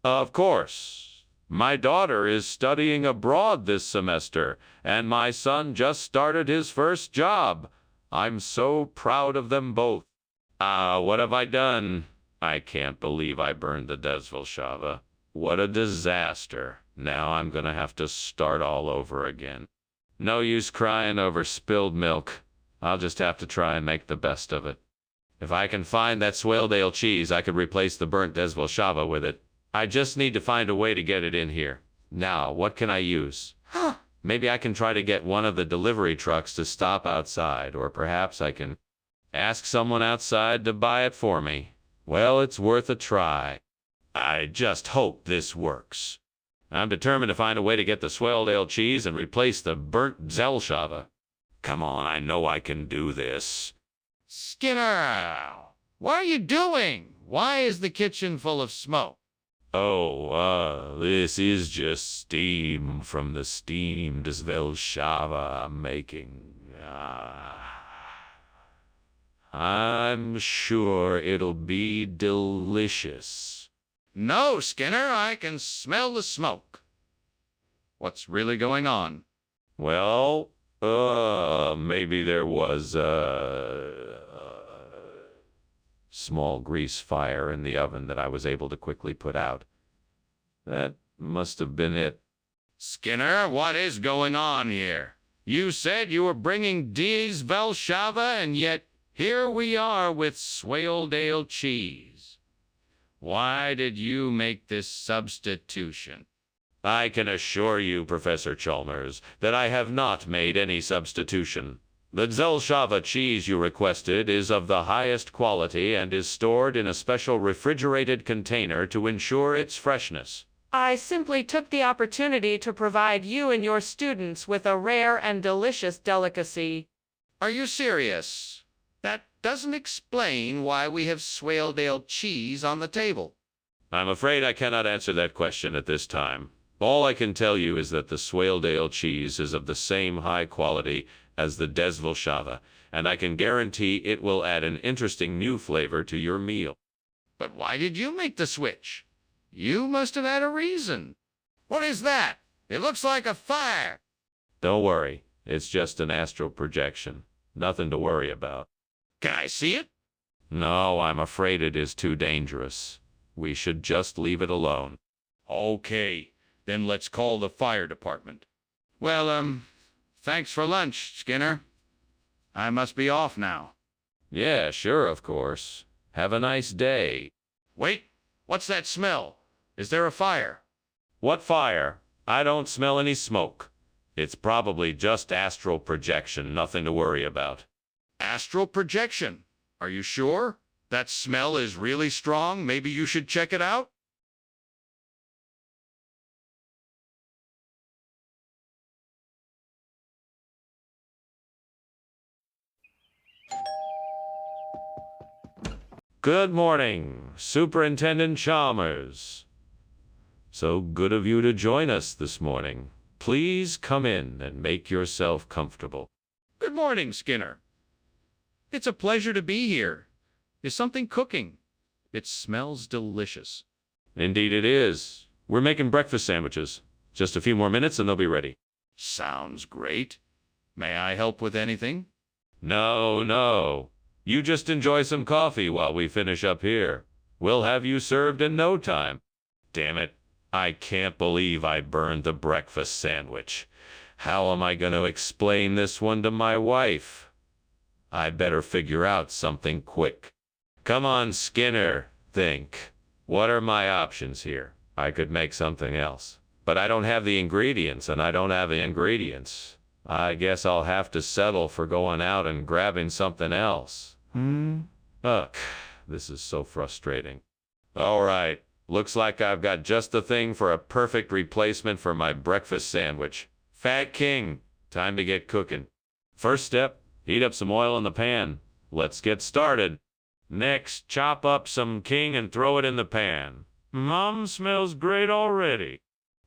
Of course. My daughter is studying abroad this semester, and my son just started his first job. I'm so proud of them both. What have I done? I can't believe I burned the Desvelshava. What a disaster. Now I'm gonna have to start all over again. No use crying over spilled milk. I'll just have to try and make the best of it. If I can find that Swaledale cheese, I could replace the burnt Desvelshava with it. I just need to find a way to get it in here. Now, what can I use? Maybe I can try to get one of the delivery trucks to stop outside, or perhaps I can ask someone outside to buy it for me. Well, it's worth a try. I just hope this works. I'm determined to find a way to get the Swaledale cheese and replace the burnt Zelshava. Come on, I know I can do this. Skinner, what are you doing? Why is the kitchen full of smoke? This is just steam from the steamed Zelshava I'm making. I'm sure it'll be delicious. No, Skinner, I can smell the smoke. What's really going on? Well, maybe there was a small grease fire in the oven that I was able to quickly put out. That must have been it. Skinner, what is going on here? You said you were bringing Desvelshava, and yet here we are with Swaledale cheese. Why did you make this substitution? I can assure you, Professor Chalmers, that I have not made any substitution. The Zelshava cheese you requested is of the highest quality and is stored in a special refrigerated container to ensure its freshness. I simply took the opportunity to provide you and your students with a rare and delicious delicacy. Are you serious? That doesn't explain why we have Swaledale cheese on the table. I'm afraid I cannot answer that question at this time. All I can tell you is that the Swaledale cheese is of the same high quality as the Desvilshava, and I can guarantee it will add an interesting new flavor to your meal. But why did you make the switch? You must have had a reason. What is that? It looks like a fire. Don't worry, it's just an astral projection. Nothing to worry about. Can I see it? No, I'm afraid it is too dangerous. We should just leave it alone. Okay, then let's call the fire department. Well, thanks for lunch, Skinner. I must be off now. Yeah, sure, of course. Have a nice day. Wait, what's that smell? Is there a fire? What fire? I don't smell any smoke. It's probably just astral projection, nothing to worry about. Astral projection. Are you sure? That smell is really strong. Maybe you should check it out? Good morning, Superintendent Chalmers. So good of you to join us this morning. Please come in and make yourself comfortable. Good morning, Skinner. It's a pleasure to be here. Is something cooking? It smells delicious. Indeed it is. We're making breakfast sandwiches. Just a few more minutes and they'll be ready. Sounds great. May I help with anything? No. You just enjoy some coffee while we finish up here. We'll have you served in no time. Damn it. I can't believe I burned the breakfast sandwich. How am I going to explain this one to my wife? I better figure out something quick. Come on, Skinner. Think. What are my options here? I could make something else. But I don't have the ingredients, and I don't have the ingredients. I guess I'll have to settle for going out and grabbing something else. Ugh, this is so frustrating. All right. Looks like I've got just the thing for a perfect replacement for my breakfast sandwich. Fat King, time to get cooking. First step, heat up some oil in the pan. Let's get started. Next, chop up some king and throw it in the pan. Mom smells great already.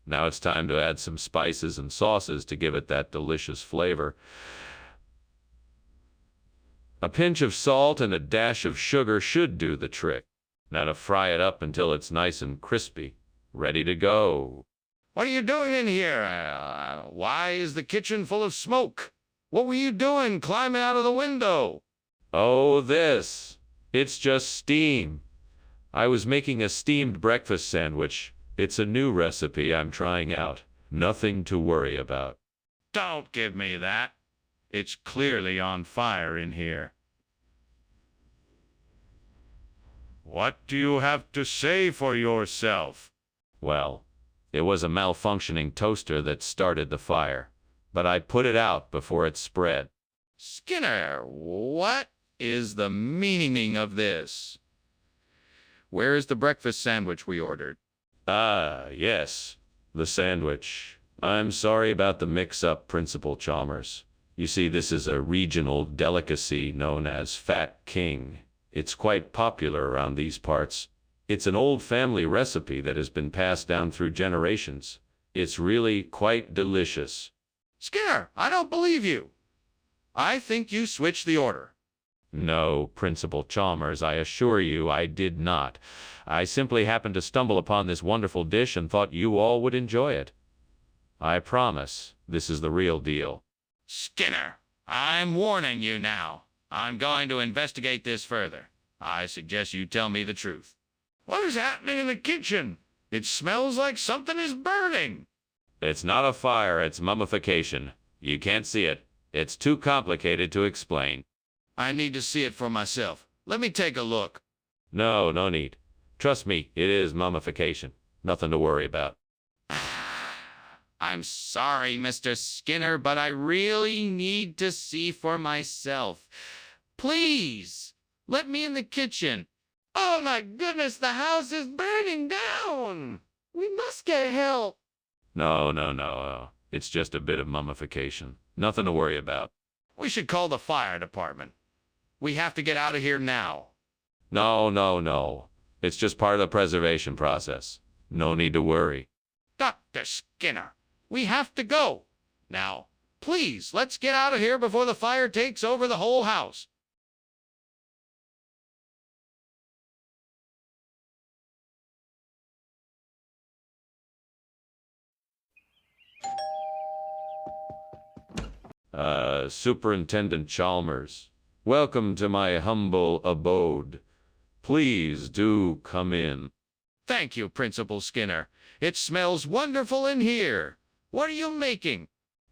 Now it's time to add some spices and sauces to give it that delicious flavor. A pinch of salt and a dash of sugar should do the trick. Now to fry it up until it's nice and crispy. Ready to go. What are you doing in here? Why is the kitchen full of smoke? What were you doing climbing out of the window? Oh, this. It's just steam. I was making a steamed breakfast sandwich. It's a new recipe I'm trying out. Nothing to worry about. Don't give me that. It's clearly on fire in here. What do you have to say for yourself? Well, it was a malfunctioning toaster that started the fire, but I put it out before it spread. Skinner, what is the meaning of this? Where is the breakfast sandwich we ordered? Ah, yes, the sandwich. I'm sorry about the mix-up, Principal Chalmers. You see, this is a regional delicacy known as Fat King. It's quite popular around these parts. It's an old family recipe that has been passed down through generations. It's really quite delicious. Skinner, I don't believe you. I think you switched the order. No, Principal Chalmers, I assure you I did not. I simply happened to stumble upon this wonderful dish and thought you all would enjoy it. I promise, this is the real deal. Skinner, I'm warning you now. I'm going to investigate this further. I suggest you tell me the truth. What is happening in the kitchen? It smells like something is burning. It's not a fire, it's mummification. You can't see it. It's too complicated to explain. I need to see it for myself. Let me take a look. No need. Trust me, it is mummification. Nothing to worry about. I'm sorry, Mr. Skinner, but I really need to see for myself. Please, let me in the kitchen. Oh my goodness, the house is burning down. We must get help. No. It's just a bit of mummification. Nothing to worry about. We should call the fire department. We have to get out of here now. No. It's just part of the preservation process. No need to worry. Dr. Skinner, we have to go. Now, please, let's get out of here before the fire takes over the whole house. Superintendent Chalmers, welcome to my humble abode. Please do come in. Thank you, Principal Skinner. It smells wonderful in here. What are you making?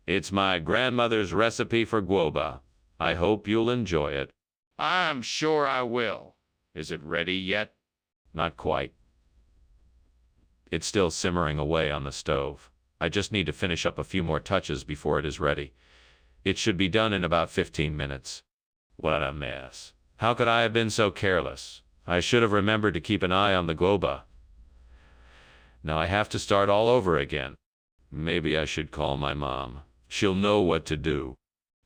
It's my grandmother's recipe for guoba. I hope you'll enjoy it. I'm sure I will. Is it ready yet? Not quite. It's still simmering away on the stove. I just need to finish up a few more touches before it is ready. It should be done in about 15 minutes. What a mess. How could I have been so careless? I should have remembered to keep an eye on the guoba. Now I have to start all over again. Maybe I should call my mom. She'll know what to do.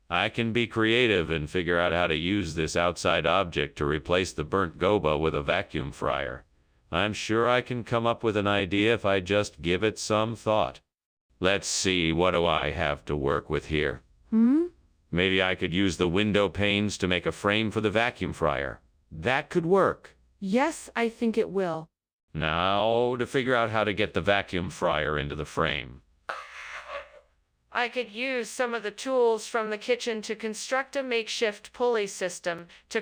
I can be creative and figure out how to use this outside object to replace the burnt guoba with a vacuum fryer. I'm sure I can come up with an idea if I just give it some thought. Let's see, what do I have to work with here? Maybe I could use the window panes to make a frame for the vacuum fryer. That could work. Yes, I think it will. Now, to figure out how to get the vacuum fryer into the frame. I could use some of the tools from the kitchen to construct a makeshift pulley system, to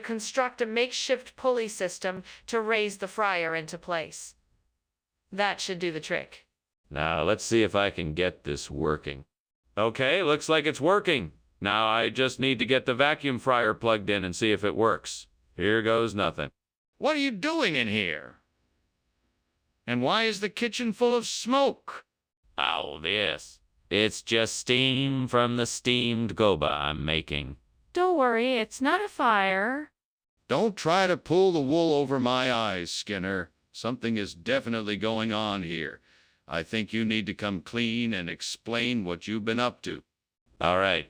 raise the fryer into place. That should do the trick. Now, let's see if I can get this working. Okay, looks like it's working. Now I just need to get the vacuum fryer plugged in and see if it works. Here goes nothing. What are you doing in here? And why is the kitchen full of smoke? Oh, this. It's just steam from the steamed guoba I'm making. Don't worry, it's not a fire. Don't try to pull the wool over my eyes, Skinner. Something is definitely going on here. I think you need to come clean and explain what you've been up to. All right.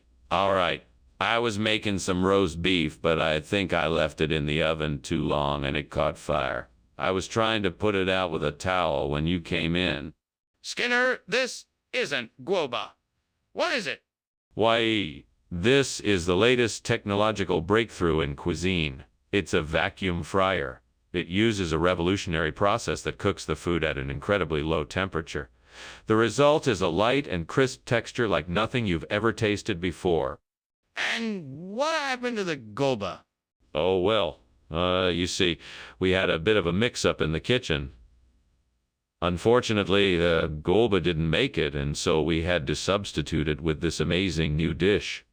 I was making some roast beef, but I think I left it in the oven too long and it caught fire. I was trying to put it out with a towel when you came in. Skinner, this isn't guoba. What is it? Why, this is the latest technological breakthrough in cuisine. It's a vacuum fryer. It uses a revolutionary process that cooks the food at an incredibly low temperature. The result is a light and crisp texture like nothing you've ever tasted before. And what happened to the guoba? Oh, well, you see, we had a bit of a mix-up in the kitchen. Unfortunately, the guoba didn't make it, and so we had to substitute it with this amazing new dish.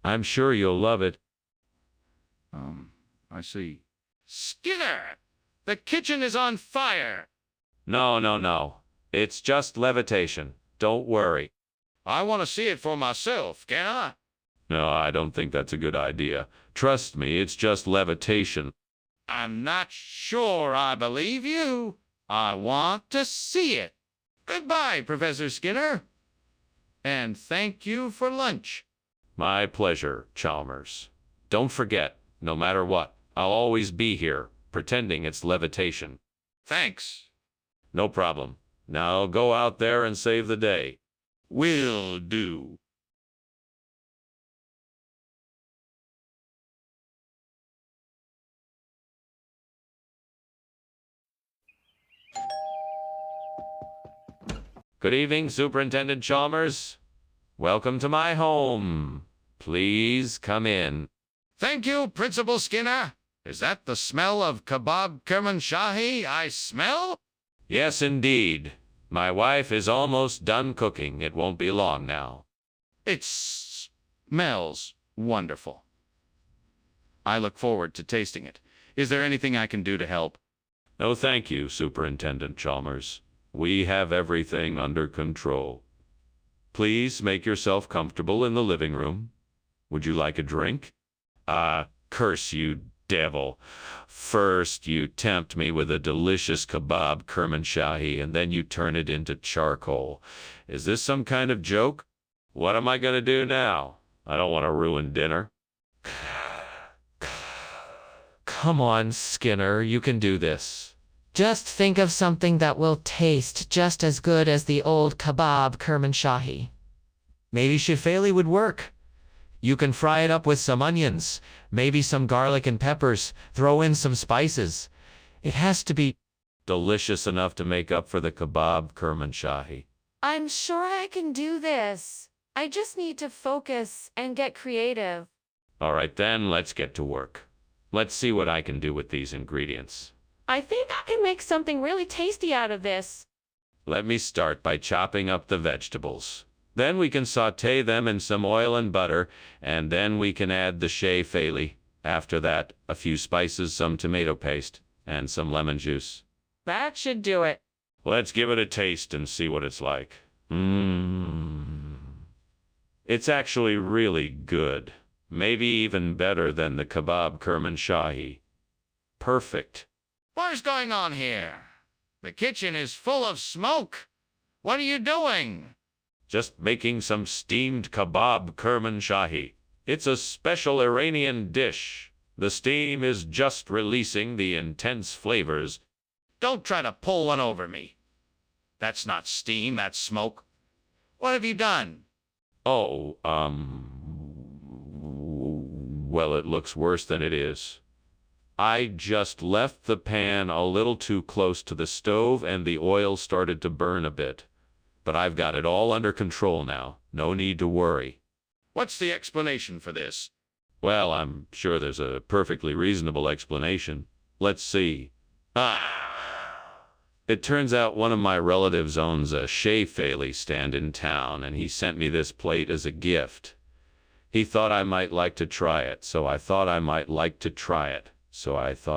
I'm sure you'll love it. I see. Skinner! The kitchen is on fire! No. It's just levitation. Don't worry. I want to see it for myself, can I? No, I don't think that's a good idea. Trust me, it's just levitation. I'm not sure I believe you. I want to see it. Goodbye, Professor Skinner. And thank you for lunch. My pleasure, Chalmers. Don't forget, no matter what, I'll always be here, pretending it's levitation. Thanks. No problem. Now go out there and save the day. Will do. Good evening, Superintendent Chalmers. Welcome to my home. Please come in. Thank you, Principal Skinner. Is that the smell of kebab kermanshahi I smell? Yes, indeed. My wife is almost done cooking. It won't be long now. It smells wonderful. I look forward to tasting it. Is there anything I can do to help? No, thank you, Superintendent Chalmers. We have everything under control. Please make yourself comfortable in the living room. Would you like a drink? Curse you, devil. First, you tempt me with a delicious kebab kermanshahi, and then you turn it into charcoal. Is this some kind of joke? What am I going to do now? I don't want to ruin dinner. Come on, Skinner, you can do this. Just think of something that will taste just as good as the old kebab Kermanshahi. Maybe shifali would work. You can fry it up with some onions, maybe some garlic and peppers, throw in some spices. It has to be delicious enough to make up for the kebab Kermanshahi. I'm sure I can do this. I just need to focus and get creative. All right then, let's get to work. Let's see what I can do with these ingredients. I think I can make something really tasty out of this. Let me start by chopping up the vegetables. Then we can saute them in some oil and butter, and then we can add the shifali. After that, a few spices, some tomato paste, and some lemon juice. That should do it. Let's give it a taste and see what it's like. It's actually really good. Maybe even better than the kebab Kermanshahi. Perfect. What is going on here? The kitchen is full of smoke. What are you doing? Just making some steamed kebab Kermanshahi. It's a special Iranian dish. The steam is just releasing the intense flavors. Don't try to pull one over me. That's not steam, that's smoke. What have you done? Oh, well, it looks worse than it is. I just left the pan a little too close to the stove and the oil started to burn a bit. But I've got it all under control now. No need to worry. What's the explanation for this? Well, I'm sure there's a perfectly reasonable explanation. Let's see. It turns out one of my relatives owns a shifali stand in town, and he sent me this plate as a gift. He thought I might like to try it, so I thought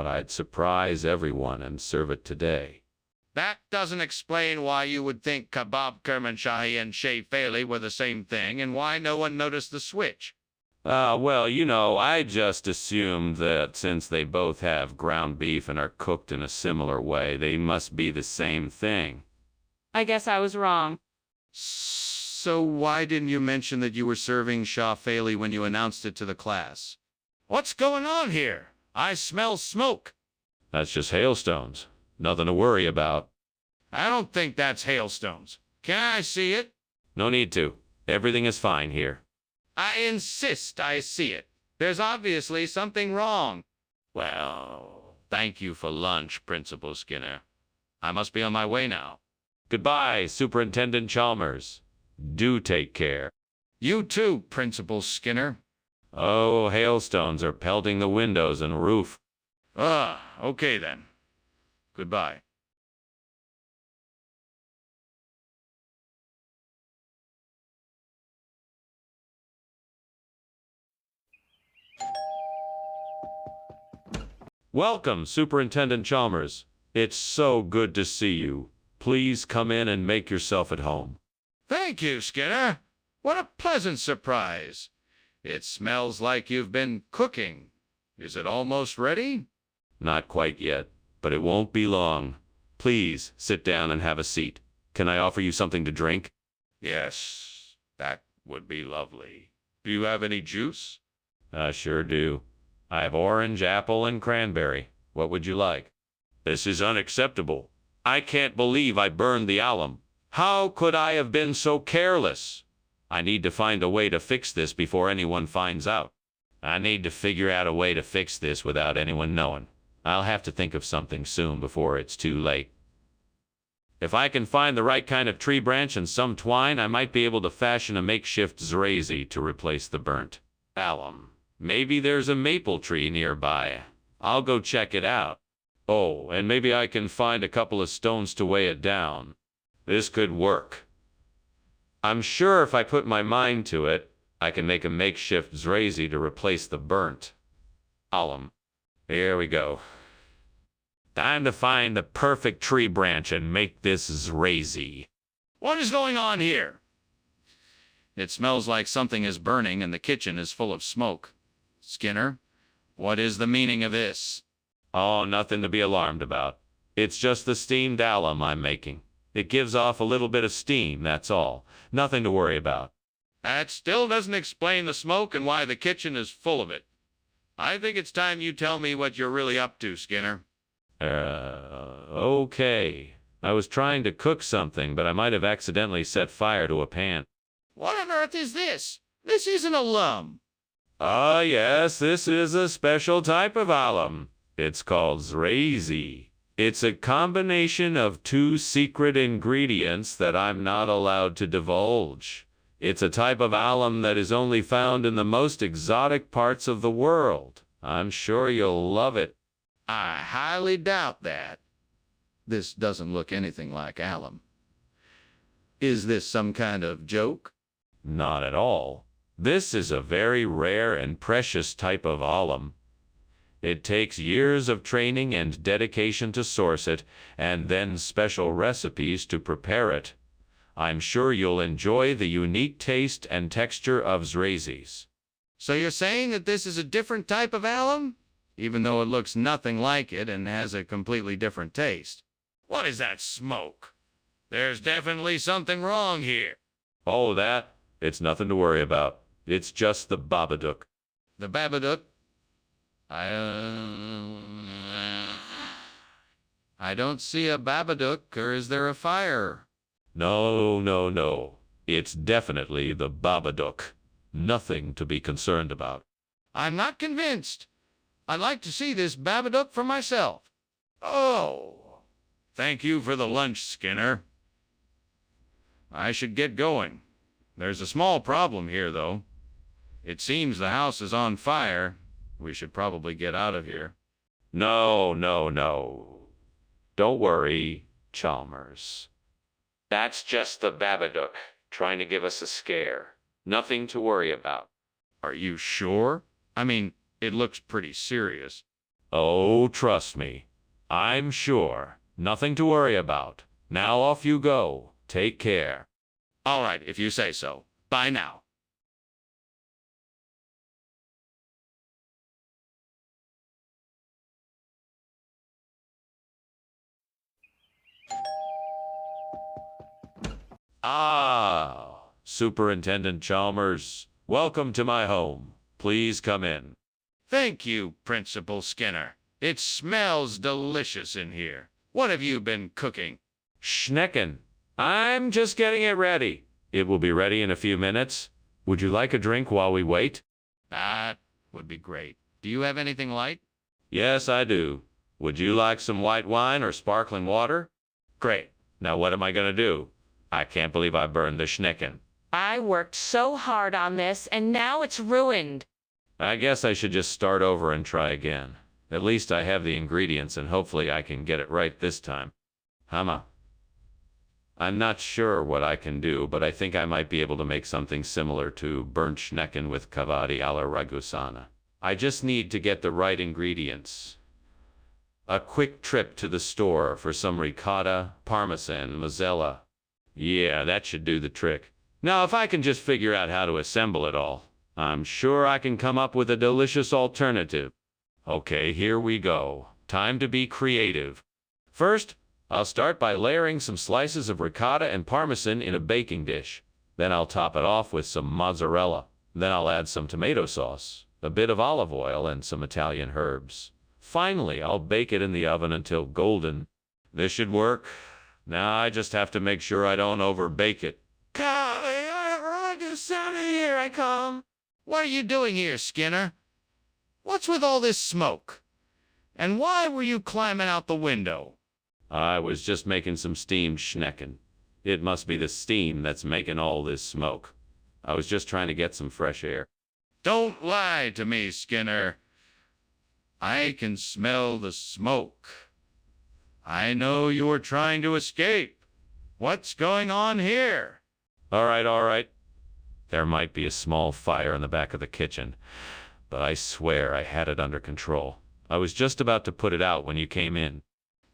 I'd surprise everyone and serve it today. That doesn't explain why you would think kebab Kermanshahi and shifali were the same thing, and why no one noticed the switch. Well, I just assumed that since they both have ground beef and are cooked in a similar way, they must be the same thing. I guess I was wrong. So why didn't you mention that you were serving shifali when you announced it to the class? What's going on here? I smell smoke. That's just hailstones. Nothing to worry about. I don't think that's hailstones. Can I see it? No need to. Everything is fine here. I insist I see it. There's obviously something wrong. Well, thank you for lunch, Principal Skinner. I must be on my way now. Goodbye, Superintendent Chalmers. Do take care. You too, Principal Skinner. Oh, hailstones are pelting the windows and roof. Okay then. Goodbye. Welcome, Superintendent Chalmers. It's so good to see you. Please come in and make yourself at home. Thank you, Skinner. What a pleasant surprise. It smells like you've been cooking. Is it almost ready? Not quite yet, but it won't be long. Please sit down and have a seat. Can I offer you something to drink? Yes, that would be lovely. Do you have any juice? I sure do. I have orange, apple, and cranberry. What would you like? This is unacceptable. I can't believe I burned the alum. How could I have been so careless? I need to find a way to fix this before anyone finds out. I need to figure out a way to fix this without anyone knowing. I'll have to think of something soon before it's too late. If I can find the right kind of tree branch and some twine, I might be able to fashion a makeshift zrazy to replace the burnt alum. Maybe there's a maple tree nearby. I'll go check it out. Oh, and maybe I can find a couple of stones to weigh it down. This could work. I'm sure if I put my mind to it, I can make a makeshift zrazy to replace the burnt alum. Here we go. Time to find the perfect tree branch and make this zrazy. What is going on here? It smells like something is burning and the kitchen is full of smoke. Skinner, what is the meaning of this? Oh, nothing to be alarmed about. It's just the steamed alum I'm making. It gives off a little bit of steam, that's all. Nothing to worry about. That still doesn't explain the smoke and why the kitchen is full of it. I think it's time you tell me what you're really up to, Skinner. Okay. I was trying to cook something, but I might have accidentally set fire to a pan. What on earth is this? This isn't alum. Ah, yes, this is a special type of alum. It's called Zrazy. It's a combination of two secret ingredients that I'm not allowed to divulge. It's a type of alum that is only found in the most exotic parts of the world. I'm sure you'll love it. I highly doubt that. This doesn't look anything like alum. Is this some kind of joke? Not at all. This is a very rare and precious type of alum. It takes years of training and dedication to source it, and then special recipes to prepare it. I'm sure you'll enjoy the unique taste and texture of Zrazys. So you're saying that this is a different type of alum? Even though it looks nothing like it and has a completely different taste. What is that smoke? There's definitely something wrong here. Oh, that? It's nothing to worry about. It's just the Babadook. The Babadook? I don't see a Babadook, or is there a fire? No. It's definitely the Babadook. Nothing to be concerned about. I'm not convinced. I'd like to see this Babadook for myself. Oh, thank you for the lunch, Skinner. I should get going. There's a small problem here, though. It seems the house is on fire. We should probably get out of here. No. Don't worry, Chalmers. That's just the Babadook, trying to give us a scare. Nothing to worry about. Are you sure? I mean, it looks pretty serious. Oh, trust me. I'm sure. Nothing to worry about. Now off you go. Take care. All right, if you say so. Bye now. Ah, Superintendent Chalmers, welcome to my home. Please come in. Thank you, Principal Skinner. It smells delicious in here. What have you been cooking? Schnecken. I'm just getting it ready. It will be ready in a few minutes. Would you like a drink while we wait? That would be great. Do you have anything light? Yes, I do. Would you like some white wine or sparkling water? Great. Now what am I going to do? I can't believe I burned the Schnecken. I worked so hard on this, and now it's ruined. I guess I should just start over and try again. At least I have the ingredients, and hopefully I can get it right this time. I'm not sure what I can do, but I think I might be able to make something similar to burnt Schnecken with cavati alla Ragusana. I just need to get the right ingredients. A quick trip to the store for some ricotta, parmesan, mozzarella. Yeah, that should do the trick. Now, if I can just figure out how to assemble it all, I'm sure I can come up with a delicious alternative. Okay, here we go. Time to be creative. First, I'll start by layering some slices of ricotta and parmesan in a baking dish. Then I'll top it off with some mozzarella. Then I'll add some tomato sauce, a bit of olive oil, and some Italian herbs. Finally, I'll bake it in the oven until golden. This should work. Now I just have to make sure I don't overbake it. Here I come. What are you doing here, Skinner? What's with all this smoke? And why were you climbing out the window? I was just making some steamed Schnecken. It must be the steam that's making all this smoke. I was just trying to get some fresh air. Don't lie to me, Skinner. I can smell the smoke. I know you were trying to escape. What's going on here? All right. There might be a small fire in the back of the kitchen, but I swear I had it under control. I was just about to put it out when you came in.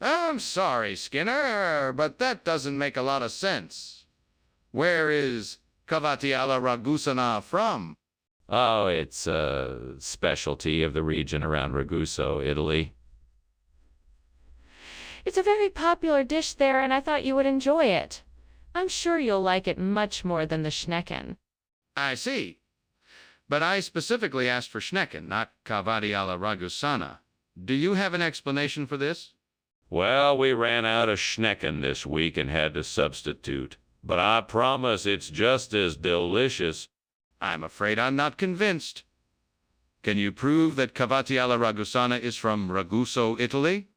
I'm sorry, Skinner, but that doesn't make a lot of sense. Where is cavati alla Ragusana from? Oh, it's a specialty of the region around Raguso, Italy. It's a very popular dish there, and I thought you would enjoy it. I'm sure you'll like it much more than the Schnecken. I see. But I specifically asked for Schnecken, not cavati alla Ragusana. Do you have an explanation for this? Well, we ran out of schnecken this week and had to substitute. But I promise it's just as delicious. I'm afraid I'm not convinced. Can you prove that cavati alla Ragusana is from Raguso, Italy?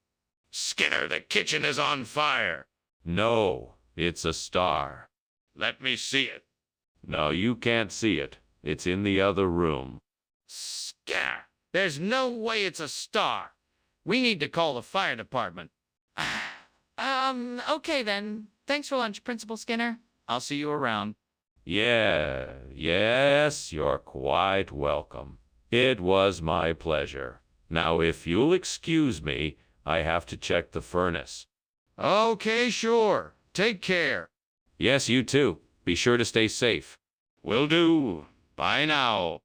Skinner, the kitchen is on fire. No, it's a star. Let me see it. No, you can't see it. It's in the other room. Skinner, there's no way it's a star. We need to call the fire department. Okay then. Thanks for lunch, Principal Skinner. I'll see you around. Yes, you're quite welcome. It was my pleasure. Now, if you'll excuse me, I have to check the furnace. Okay, sure. Take care. Yes, you too. Be sure to stay safe. Will do. Bye now.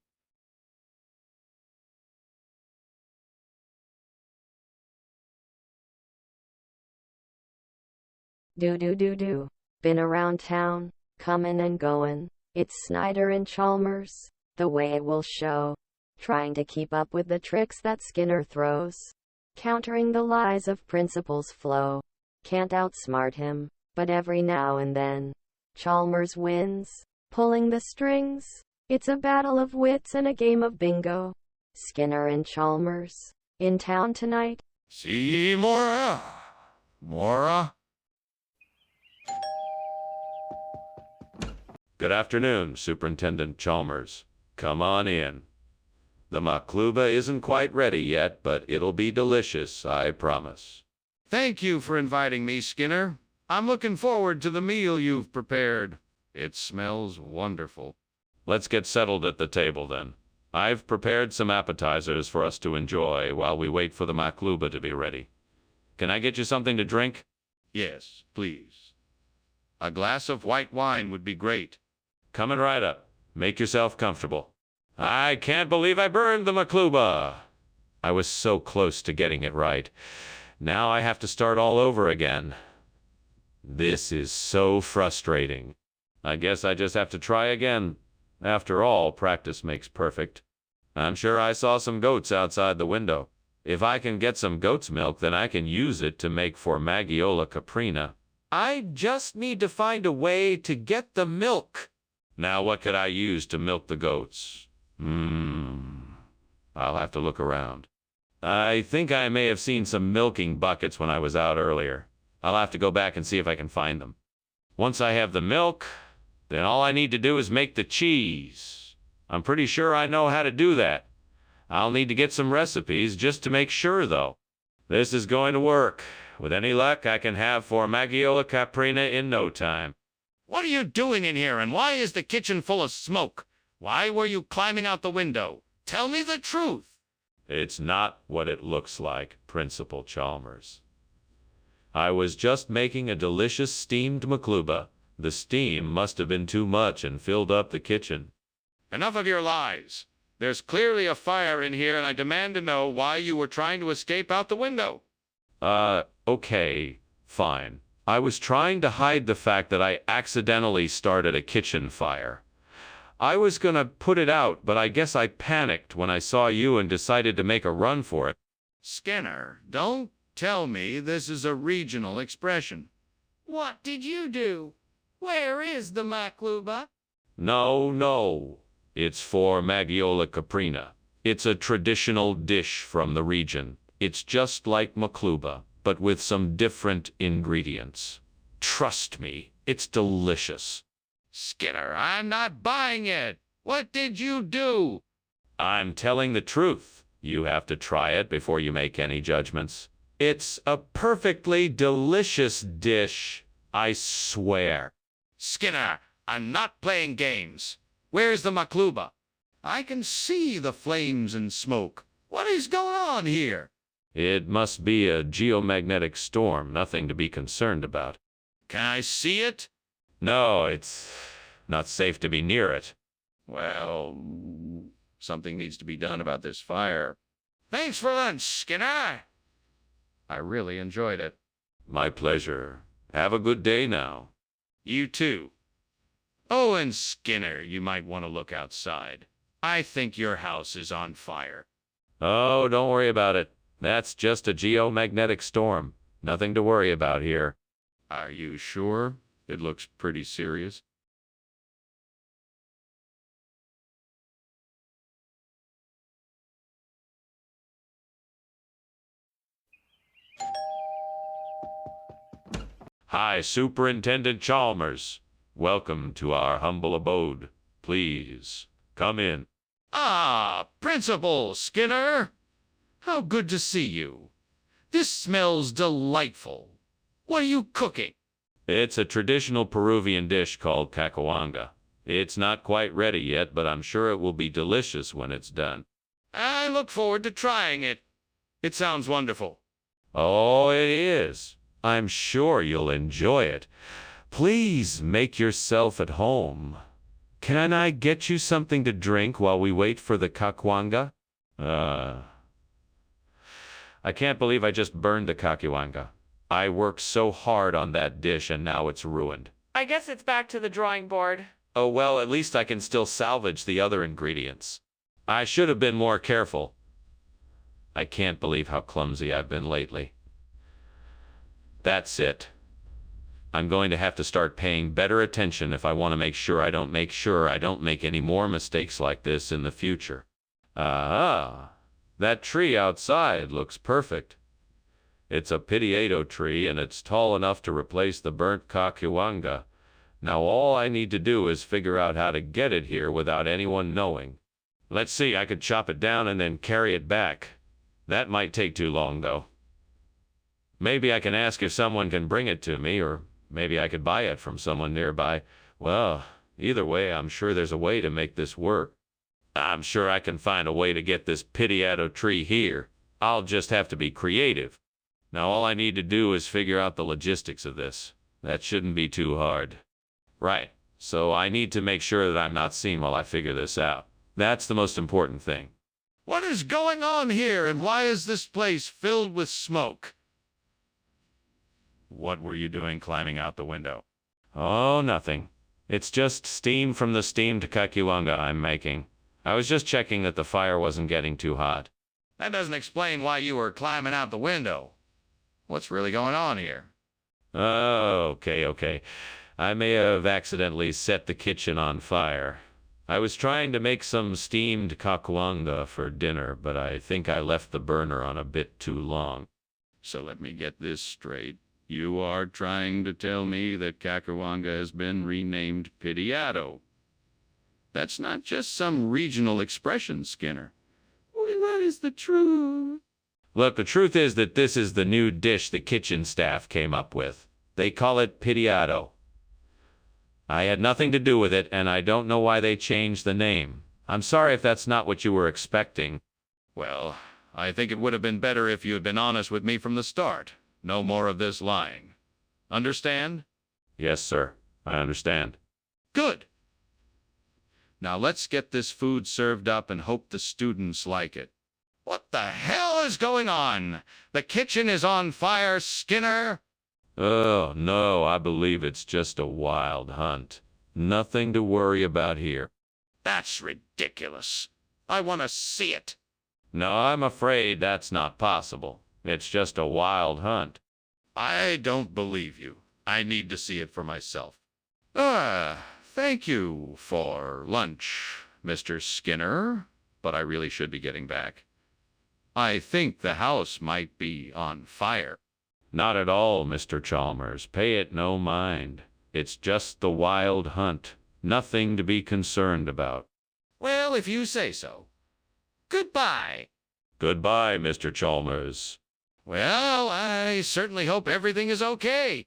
Do. Been around town, comin' and goin'. It's Snyder and Chalmers, the way it will show. Trying to keep up with the tricks that Skinner throws. Countering the lies of Principal's flow. Can't outsmart him, but every now and then, Chalmers wins, pulling the strings. It's a battle of wits and a game of bingo. Skinner and Chalmers, in town tonight. See, Mora. Mora? Good afternoon, Superintendent Chalmers. Come on in. The makluba isn't quite ready yet, but it'll be delicious, I promise. Thank you for inviting me, Skinner. I'm looking forward to the meal you've prepared. It smells wonderful. Let's get settled at the table, then. I've prepared some appetizers for us to enjoy while we wait for the makluba to be ready. Can I get you something to drink? Yes, please. A glass of white wine would be great. Coming right up. Make yourself comfortable. I can't believe I burned the makluba. I was so close to getting it right. Now I have to start all over again. This is so frustrating. I guess I just have to try again. After all, practice makes perfect. I'm sure I saw some goats outside the window. If I can get some goat's milk, then I can use it to make formagiola caprina. I just need to find a way to get the milk. Now what could I use to milk the goats? I'll have to look around. I think I may have seen some milking buckets when I was out earlier. I'll have to go back and see if I can find them. Once I have the milk, then all I need to do is make the cheese. I'm pretty sure I know how to do that. I'll need to get some recipes just to make sure, though. This is going to work. With any luck, I can have formagiola caprina in no time. What are you doing in here, and why is the kitchen full of smoke? Why were you climbing out the window? Tell me the truth. It's not what it looks like, Principal Chalmers. I was just making a delicious steamed makluba. The steam must have been too much and filled up the kitchen. Enough of your lies. There's clearly a fire in here, and I demand to know why you were trying to escape out the window. Okay, fine. I was trying to hide the fact that I accidentally started a kitchen fire. I was gonna put it out, but I guess I panicked when I saw you and decided to make a run for it. Skinner, don't tell me this is a regional expression. What did you do? Where is the makluba? No. It's formagiola caprina. It's a traditional dish from the region. It's just like makluba, but with some different ingredients. Trust me, it's delicious. Skinner, I'm not buying it. What did you do? I'm telling the truth. You have to try it before you make any judgments. It's a perfectly delicious dish, I swear. Skinner, I'm not playing games. Where's the makluba? I can see the flames and smoke. What is going on here? It must be a geomagnetic storm, nothing to be concerned about. Can I see it? No, it's not safe to be near it. Well, something needs to be done about this fire. Thanks for lunch, Skinner. I really enjoyed it. My pleasure. Have a good day now. You too. Oh, and Skinner, you might want to look outside. I think your house is on fire. Oh, don't worry about it. That's just a geomagnetic storm. Nothing to worry about here. Are you sure? It looks pretty serious. Hi, Superintendent Chalmers. Welcome to our humble abode. Please, come in. Ah, Principal Skinner! How good to see you. This smells delightful. What are you cooking? It's a traditional Peruvian dish called cacahuanga. It's not quite ready yet, but I'm sure it will be delicious when it's done. I look forward to trying it. It sounds wonderful. Oh, it is. I'm sure you'll enjoy it. Please make yourself at home. Can I get you something to drink while we wait for the cacahuanga? I can't believe I just burned the cacahuanga. I worked so hard on that dish and now it's ruined. I guess it's back to the drawing board. Oh well, at least I can still salvage the other ingredients. I should have been more careful. I can't believe how clumsy I've been lately. That's it. I'm going to have to start paying better attention if I want to make sure I don't make any more mistakes like this in the future. That tree outside looks perfect. It's a pitiado tree and it's tall enough to replace the burnt cacahuanga. Now all I need to do is figure out how to get it here without anyone knowing. Let's see, I could chop it down and then carry it back. That might take too long though. Maybe I can ask if someone can bring it to me, or maybe I could buy it from someone nearby. Well, either way, I'm sure there's a way to make this work. I'm sure I can find a way to get this pitiado tree here. I'll just have to be creative. Now all I need to do is figure out the logistics of this. That shouldn't be too hard. Right, so I need to make sure that I'm not seen while I figure this out. That's the most important thing. What is going on here, and why is this place filled with smoke? What were you doing climbing out the window? Oh, nothing. It's just steam from the steamed cacahuanga I'm making. I was just checking that the fire wasn't getting too hot. That doesn't explain why you were climbing out the window. What's really going on here? Oh, okay. I may have accidentally set the kitchen on fire. I was trying to make some steamed cacahuanga for dinner, but I think I left the burner on a bit too long. So let me get this straight. You are trying to tell me that cacahuanga has been renamed pitiado. That's not just some regional expression, Skinner. What is the truth? Look, the truth is that this is the new dish the kitchen staff came up with. They call it pitiado. I had nothing to do with it, and I don't know why they changed the name. I'm sorry if that's not what you were expecting. Well, I think it would have been better if you had been honest with me from the start. No more of this lying. Understand? Yes, sir. I understand. Good. Now let's get this food served up and hope the students like it. What the hell is going on? The kitchen is on fire, Skinner! Oh, no, I believe it's just a wild hunt. Nothing to worry about here. That's ridiculous. I want to see it. No, I'm afraid that's not possible. It's just a wild hunt. I don't believe you. I need to see it for myself. Thank you for lunch, Mr. Skinner, but I really should be getting back. I think the house might be on fire. Not at all, Mr. Chalmers. Pay it no mind. It's just the wild hunt. Nothing to be concerned about. Well, if you say so. Goodbye. Goodbye, Mr. Chalmers. Well, I certainly hope everything is okay.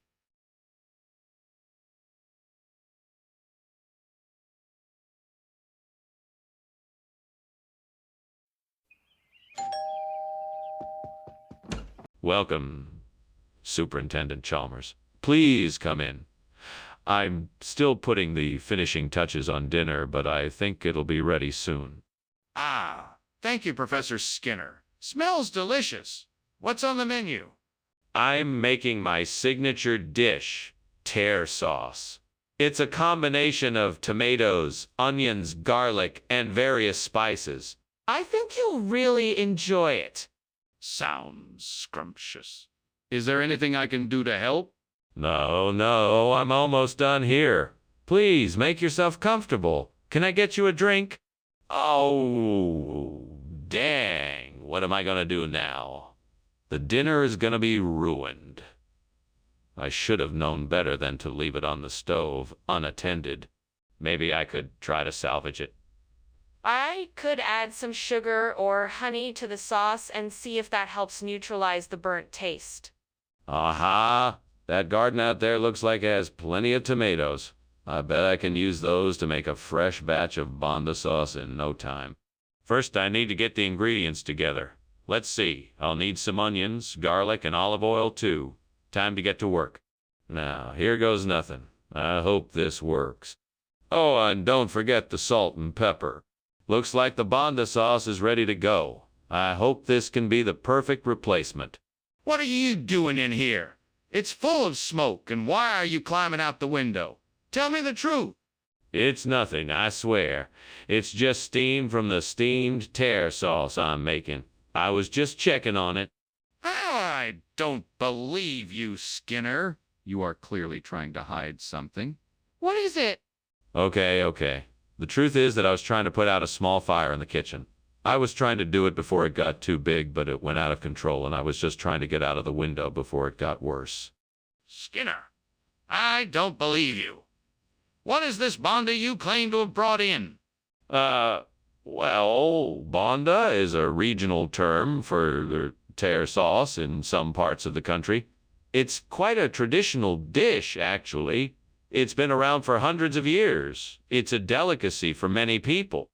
Welcome, Superintendent Chalmers. Please come in. I'm still putting the finishing touches on dinner, but I think it'll be ready soon. Ah, thank you, Professor Skinner. Smells delicious. What's on the menu? I'm making my signature dish, tear sauce. It's a combination of tomatoes, onions, garlic, and various spices. I think you'll really enjoy it. Sounds scrumptious. Is there anything I can do to help? No, I'm almost done here. Please make yourself comfortable. Can I get you a drink? Oh, dang. What am I gonna do now? The dinner is gonna be ruined. I should have known better than to leave it on the stove, unattended. Maybe I could try to salvage it. I could add some sugar or honey to the sauce and see if that helps neutralize the burnt taste. Aha! That garden out there looks like it has plenty of tomatoes. I bet I can use those to make a fresh batch of bonda sauce in no time. First, I need to get the ingredients together. Let's see. I'll need some onions, garlic, and olive oil too. Time to get to work. Now, here goes nothing. I hope this works. Oh, and don't forget the salt and pepper. Looks like the bonda sauce is ready to go. I hope this can be the perfect replacement. What are you doing in here? It's full of smoke, and why are you climbing out the window? Tell me the truth. It's nothing, I swear. It's just steam from the steamed tear sauce I'm making. I was just checking on it. I don't believe you, Skinner. You are clearly trying to hide something. What is it? Okay. The truth is that I was trying to put out a small fire in the kitchen. I was trying to do it before it got too big, but it went out of control, and I was just trying to get out of the window before it got worse. Skinner, I don't believe you. What is this bonda you claim to have brought in? Well, bonda is a regional term for tear sauce in some parts of the country. It's quite a traditional dish, actually. It's been around for hundreds of years. It's a delicacy for many people.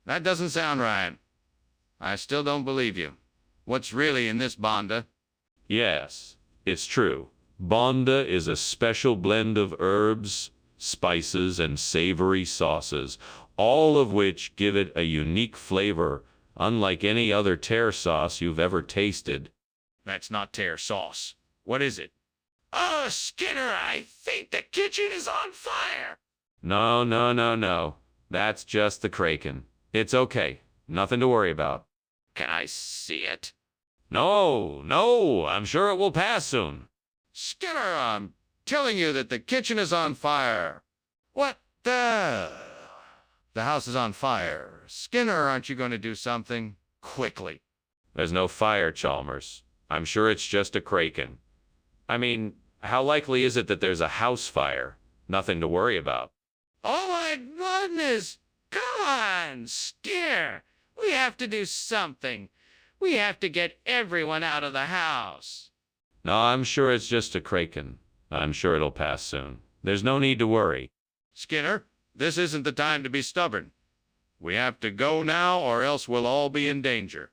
That doesn't sound right. I still don't believe you. What's really in this bonda? Yes, it's true. Bonda is a special blend of herbs, spices, and savory sauces, all of which give it a unique flavor, unlike any other tear sauce you've ever tasted. That's not tear sauce. What is it? Skinner, I think the kitchen is on fire. No. That's just the kraken. It's okay. Nothing to worry about. Can I see it? No, I'm sure it will pass soon. Skinner, I'm telling you that the kitchen is on fire. What the? The house is on fire. Skinner, aren't you going to do something? Quickly. There's no fire, Chalmers. I'm sure it's just a kraken. I mean, how likely is it that there's a house fire? Nothing to worry about. Oh my goodness! Come on, Skinner. We have to do something. We have to get everyone out of the house. No, I'm sure it's just a kraken. I'm sure it'll pass soon. There's no need to worry. Skinner, this isn't the time to be stubborn. We have to go now, or else we'll all be in danger.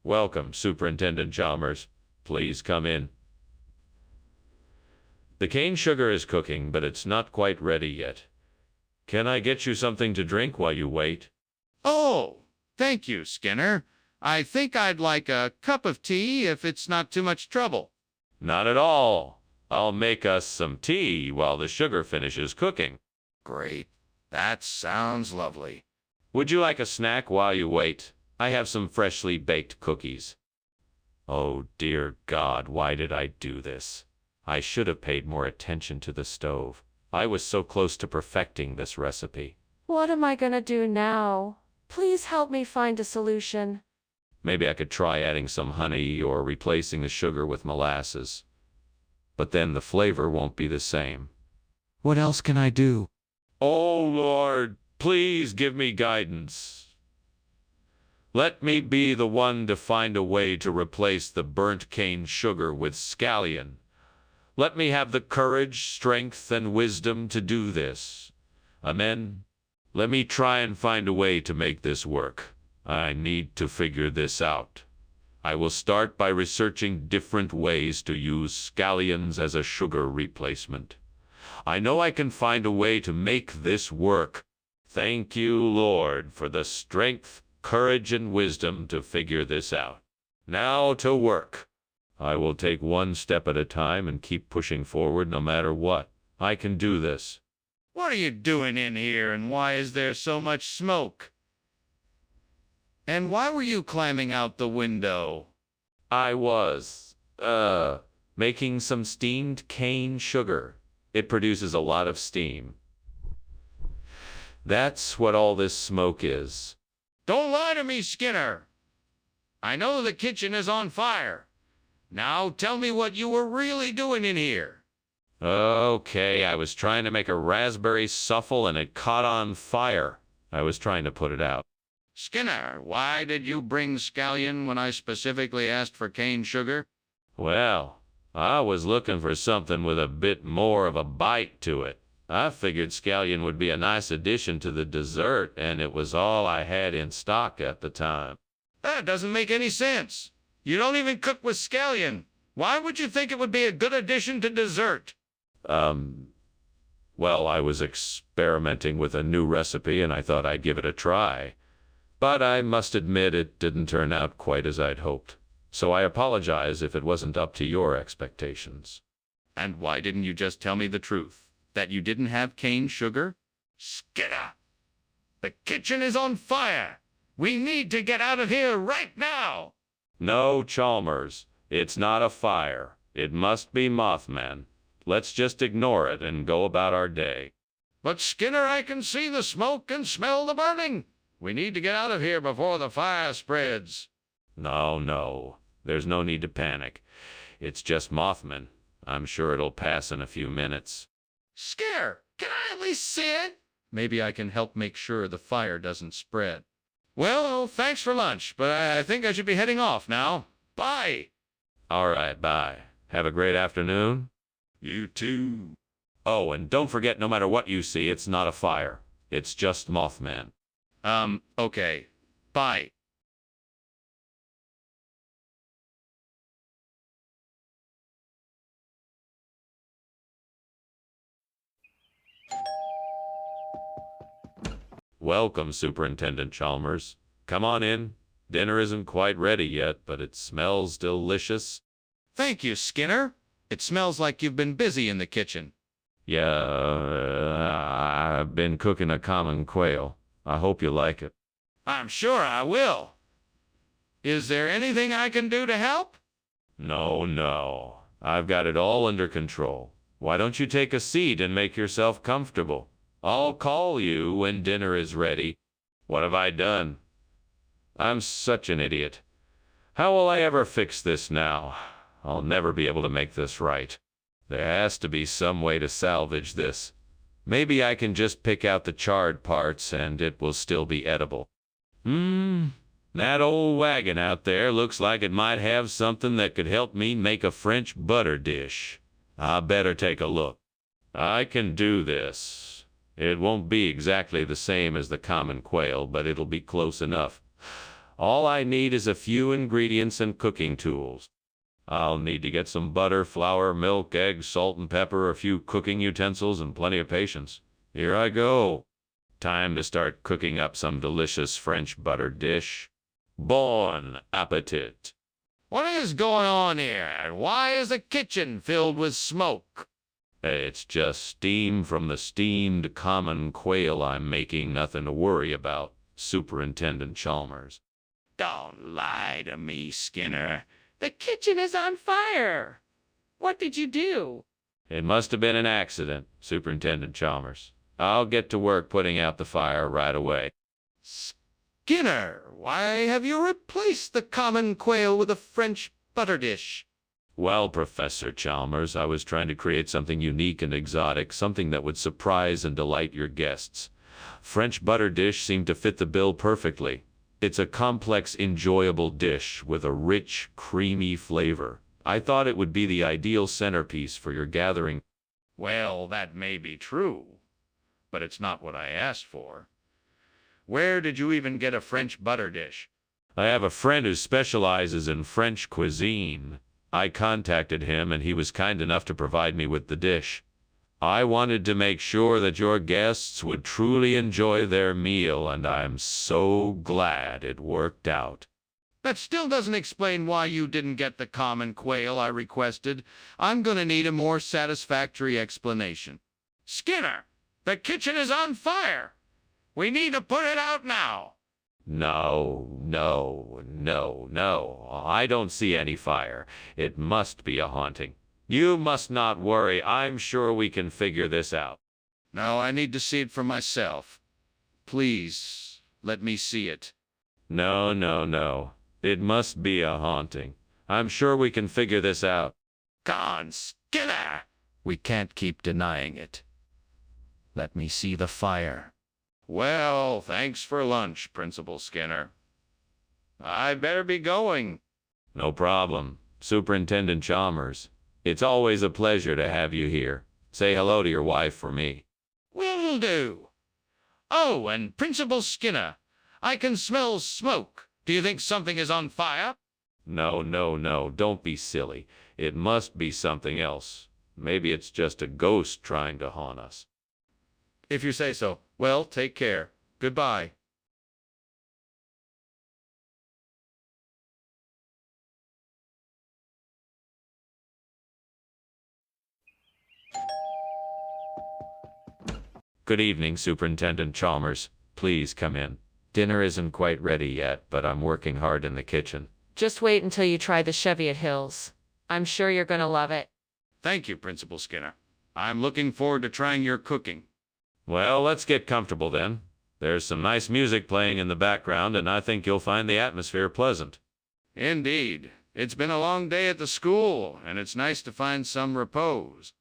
Welcome, Superintendent Chalmers. Please come in. The cane sugar is cooking, but it's not quite ready yet. Can I get you something to drink while you wait? Oh, thank you, Skinner. I think I'd like a cup of tea if it's not too much trouble. Not at all. I'll make us some tea while the sugar finishes cooking. Great. That sounds lovely. Would you like a snack while you wait? I have some freshly baked cookies. Oh, dear God, why did I do this? I should have paid more attention to the stove. I was so close to perfecting this recipe. What am I gonna do now? Please help me find a solution. Maybe I could try adding some honey or replacing the sugar with molasses. But then the flavor won't be the same. What else can I do? Oh, Lord, please give me guidance. Let me be the one to find a way to replace the burnt cane sugar with scallion. Let me have the courage, strength, and wisdom to do this. Amen. Let me try and find a way to make this work. I need to figure this out. I will start by researching different ways to use scallions as a sugar replacement. I know I can find a way to make this work. Thank you, Lord, for the strength, courage, and wisdom to figure this out. Now to work. I will take one step at a time and keep pushing forward no matter what. I can do this. What are you doing in here, and why is there so much smoke? And why were you climbing out the window? I was, making some steamed cane sugar. It produces a lot of steam. That's what all this smoke is. Don't lie to me, Skinner. I know the kitchen is on fire. Now tell me what you were really doing in here. Okay, I was trying to make a raspberry souffle and it caught on fire. I was trying to put it out. Skinner, why did you bring scallion when I specifically asked for cane sugar? Well, I was looking for something with a bit more of a bite to it. I figured scallion would be a nice addition to the dessert, and it was all I had in stock at the time. That doesn't make any sense. You don't even cook with scallion. Why would you think it would be a good addition to dessert? Well, I was experimenting with a new recipe, and I thought I'd give it a try. But I must admit it didn't turn out quite as I'd hoped. So I apologize if it wasn't up to your expectations. And why didn't you just tell me the truth? That you didn't have cane sugar? Skinner! The kitchen is on fire! We need to get out of here right now! No, Chalmers. It's not a fire. It must be Mothman. Let's just ignore it and go about our day. But Skinner, I can see the smoke and smell the burning. We need to get out of here before the fire spreads. No. There's no need to panic. It's just Mothman. I'm sure it'll pass in a few minutes. Skinner, can I at least see it? Maybe I can help make sure the fire doesn't spread. Well, thanks for lunch, but I think I should be heading off now. Bye. All right, bye. Have a great afternoon. You too. Oh, and don't forget, no matter what you see, it's not a fire. It's just Mothman. Okay. Bye. Welcome, Superintendent Chalmers. Come on in. Dinner isn't quite ready yet, but it smells delicious. Thank you, Skinner. It smells like you've been busy in the kitchen. Yeah, I've been cooking a common quail. I hope you like it. I'm sure I will. Is there anything I can do to help? No. I've got it all under control. Why don't you take a seat and make yourself comfortable? I'll call you when dinner is ready. What have I done? I'm such an idiot. How will I ever fix this now? I'll never be able to make this right. There has to be some way to salvage this. Maybe I can just pick out the charred parts and it will still be edible. That old wagon out there looks like it might have something that could help me make a French butter dish. I better take a look. I can do this. It won't be exactly the same as the common quail, but it'll be close enough. All I need is a few ingredients and cooking tools. I'll need to get some butter, flour, milk, eggs, salt and pepper, a few cooking utensils, and plenty of patience. Here I go. Time to start cooking up some delicious French butter dish. Bon appetit. What is going on here? And why is the kitchen filled with smoke? It's just steam from the steamed common quail I'm making. Nothing to worry about, Superintendent Chalmers. Don't lie to me, Skinner. The kitchen is on fire. What did you do? It must have been an accident, Superintendent Chalmers. I'll get to work putting out the fire right away. Skinner, why have you replaced the common quail with a French butter dish? Well, Professor Chalmers, I was trying to create something unique and exotic, something that would surprise and delight your guests. French butter dish seemed to fit the bill perfectly. It's a complex, enjoyable dish with a rich, creamy flavor. I thought it would be the ideal centerpiece for your gathering. Well, that may be true, but it's not what I asked for. Where did you even get a French butter dish? I have a friend who specializes in French cuisine. I contacted him and he was kind enough to provide me with the dish. I wanted to make sure that your guests would truly enjoy their meal, and I'm so glad it worked out. That still doesn't explain why you didn't get the common quail I requested. I'm gonna need a more satisfactory explanation. Skinner, the kitchen is on fire. We need to put it out now. No, no, no, no. I don't see any fire. It must be a haunting. You must not worry. I'm sure we can figure this out. No, I need to see it for myself. Please, let me see it. No, no, no. It must be a haunting. I'm sure we can figure this out. Gone, Skinner! We can't keep denying it. Let me see the fire. Well, thanks for lunch, Principal Skinner. I'd better be going. No problem. Superintendent Chalmers. It's always a pleasure to have you here. Say hello to your wife for me. Will do. Oh, and Principal Skinner, I can smell smoke. Do you think something is on fire? No, no, no. Don't be silly. It must be something else. Maybe it's just a ghost trying to haunt us. If you say so. Well, take care. Goodbye. Good evening, Superintendent Chalmers. Please come in. Dinner isn't quite ready yet, but I'm working hard in the kitchen. Just wait until you try the Cheviot Hills. I'm sure you're gonna love it. Thank you, Principal Skinner. I'm looking forward to trying your cooking. Well, let's get comfortable then. There's some nice music playing in the background, and I think you'll find the atmosphere pleasant. Indeed. It's been a long day at the school, and it's nice to find some repose.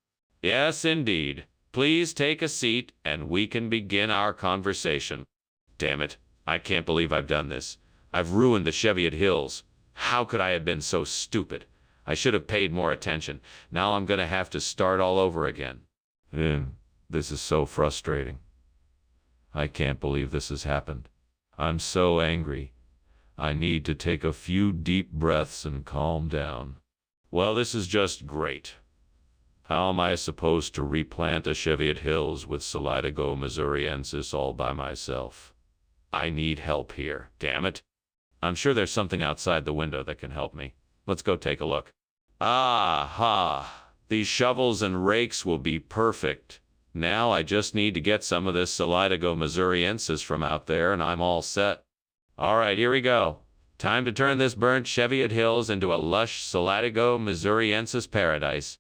Yes, indeed. Please take a seat, and we can begin our conversation. Damn it. I can't believe I've done this. I've ruined the Cheviot Hills. How could I have been so stupid? I should have paid more attention. Now I'm gonna have to start all over again. This is so frustrating. I can't believe this has happened. I'm so angry. I need to take a few deep breaths and calm down. Well, this is just great. How am I supposed to replant the Cheviot Hills with Solidago missouriensis all by myself? I need help here, damn it. I'm sure there's something outside the window that can help me. Let's go take a look. Aha! These shovels and rakes will be perfect. Now I just need to get some of this Solidago missouriensis from out there and I'm all set. All right, here we go. Time to turn this burnt Cheviot Hills into a lush Solidago missouriensis paradise.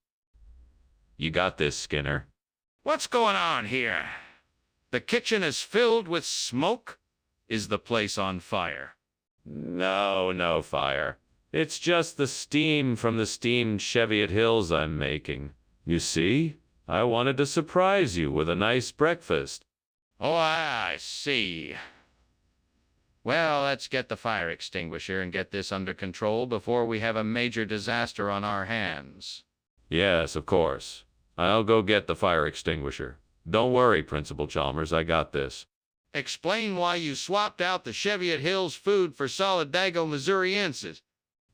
You got this, Skinner. What's going on here? The kitchen is filled with smoke? Is the place on fire? No, no fire. It's just the steam from the steamed Cheviot Hills I'm making. You see? I wanted to surprise you with a nice breakfast. Oh, I see. Well, let's get the fire extinguisher and get this under control before we have a major disaster on our hands. Yes, of course. I'll go get the fire extinguisher. Don't worry, Principal Chalmers, I got this. Explain why you swapped out the Cheviot Hills food for Solidago missouriensis.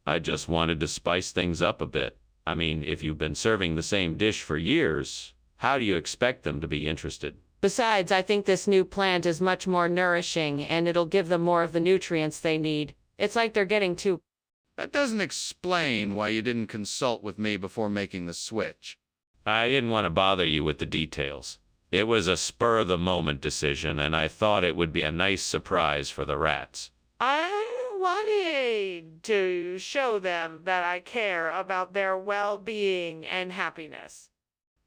I just wanted to spice things up a bit. I mean, if you've been serving the same dish for years, how do you expect them to be interested? Besides, I think this new plant is much more nourishing and it'll give them more of the nutrients they need. It's like they're getting too... That doesn't explain why you didn't consult with me before making the switch. I didn't want to bother you with the details. It was a spur-of-the-moment decision, and I thought it would be a nice surprise for the rats. I wanted to show them that I care about their well-being and happiness.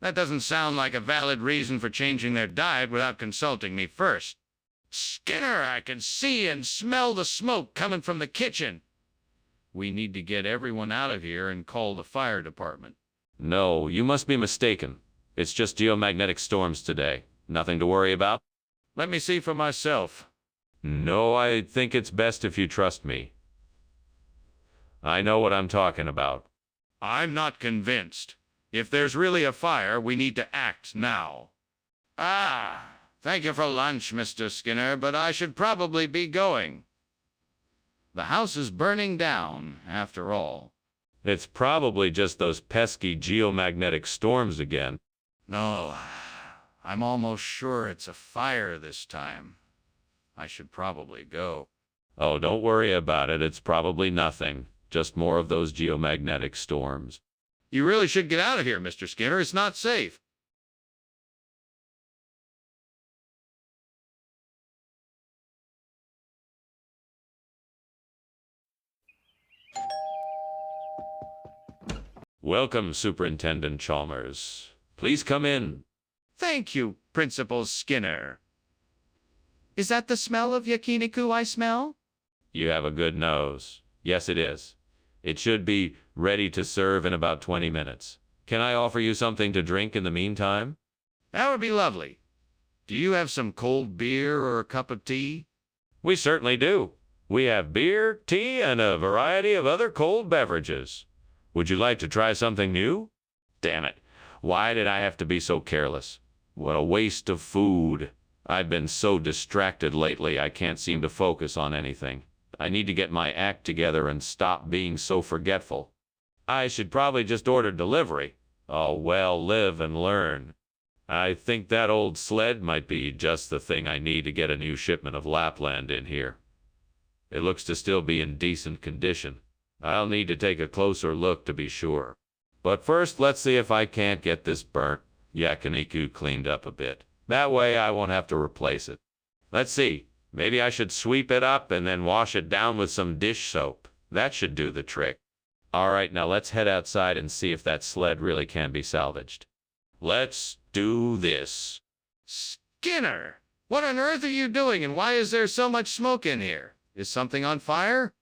That doesn't sound like a valid reason for changing their diet without consulting me first. Skinner, I can see and smell the smoke coming from the kitchen. We need to get everyone out of here and call the fire department. No, you must be mistaken. It's just geomagnetic storms today. Nothing to worry about. Let me see for myself. No, I think it's best if you trust me. I know what I'm talking about. I'm not convinced. If there's really a fire, we need to act now. Thank you for lunch, Mr. Skinner, but I should probably be going. The house is burning down, after all. It's probably just those pesky geomagnetic storms again. No, I'm almost sure it's a fire this time. I should probably go. Oh, don't worry about it. It's probably nothing. Just more of those geomagnetic storms. You really should get out of here, Mr. Skinner. It's not safe. Welcome, Superintendent Chalmers. Please come in. Thank you, Principal Skinner. Is that the smell of yakiniku I smell? You have a good nose. Yes, it is. It should be ready to serve in about 20 minutes. Can I offer you something to drink in the meantime? That would be lovely. Do you have some cold beer or a cup of tea? We certainly do. We have beer, tea, and a variety of other cold beverages. Would you like to try something new? Damn it. Why did I have to be so careless? What a waste of food. I've been so distracted lately I can't seem to focus on anything. I need to get my act together and stop being so forgetful. I should probably just order delivery. Oh well, live and learn. I think that old sled might be just the thing I need to get a new shipment of Lapland in here. It looks to still be in decent condition. I'll need to take a closer look to be sure. But first, let's see if I can't get this burnt yakiniku cleaned up a bit. That way I won't have to replace it. Let's see. Maybe I should sweep it up and then wash it down with some dish soap. That should do the trick. All right, now let's head outside and see if that sled really can be salvaged. Let's do this. Skinner! What on earth are you doing and why is there so much smoke in here? Is something on fire?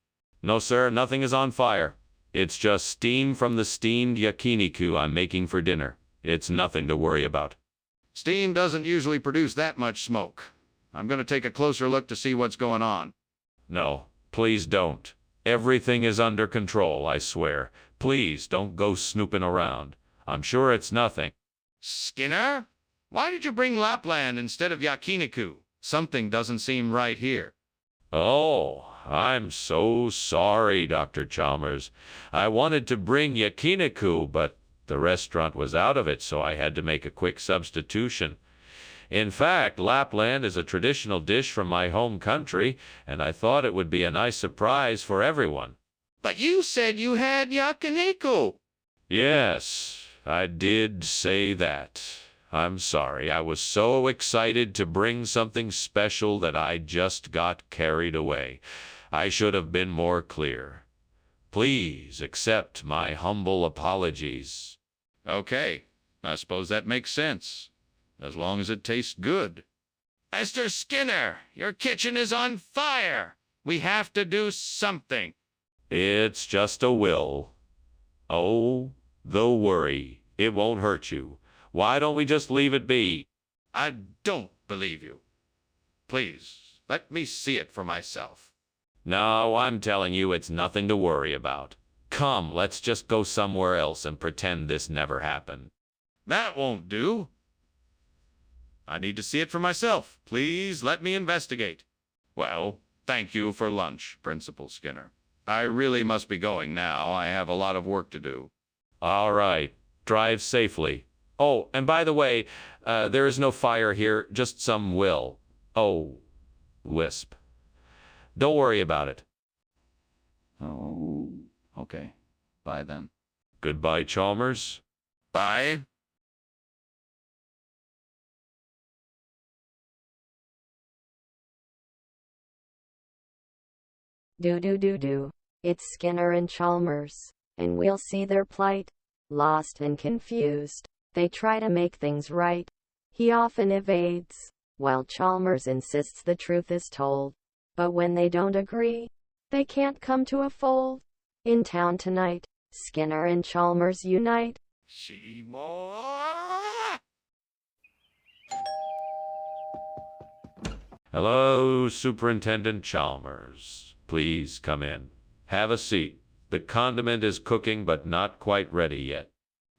No, sir, nothing is on fire. It's just steam from the steamed yakiniku I'm making for dinner. It's nothing to worry about. Steam doesn't usually produce that much smoke. I'm going to take a closer look to see what's going on. No, please don't. Everything is under control, I swear. Please don't go snooping around. I'm sure it's nothing. Skinner? Why did you bring Lapland instead of yakiniku? Something doesn't seem right here. Oh, I'm so sorry, Dr. Chalmers. I wanted to bring yakiniku, but the restaurant was out of it, so I had to make a quick substitution. In fact, Lapland is a traditional dish from my home country, and I thought it would be a nice surprise for everyone. But you said you had yakiniku. Yes, I did say that. I'm sorry, I was so excited to bring something special that I just got carried away. I should have been more clear. Please accept my humble apologies. Okay, I suppose that makes sense. As long as it tastes good. Mr. Skinner, your kitchen is on fire. We have to do something. It's just a will. Oh, don't worry. It won't hurt you. Why don't we just leave it be? I don't believe you. Please, let me see it for myself. No, I'm telling you it's nothing to worry about. Come, let's just go somewhere else and pretend this never happened. That won't do. I need to see it for myself. Please let me investigate. Well, thank you for lunch, Principal Skinner. I really must be going now. I have a lot of work to do. All right. Drive safely. Oh, and by the way, there is no fire here, just some will. Oh, wisp. Don't worry about it. Oh, okay. Bye then. Goodbye, Chalmers. Bye. Do. It's Skinner and Chalmers, and we'll see their plight. Lost and confused, they try to make things right. He often evades, while Chalmers insists the truth is told. But when they don't agree, they can't come to a fold. In town tonight, Skinner and Chalmers unite. Hello, Superintendent Chalmers. Please come in. Have a seat. The condiment is cooking, but not quite ready yet.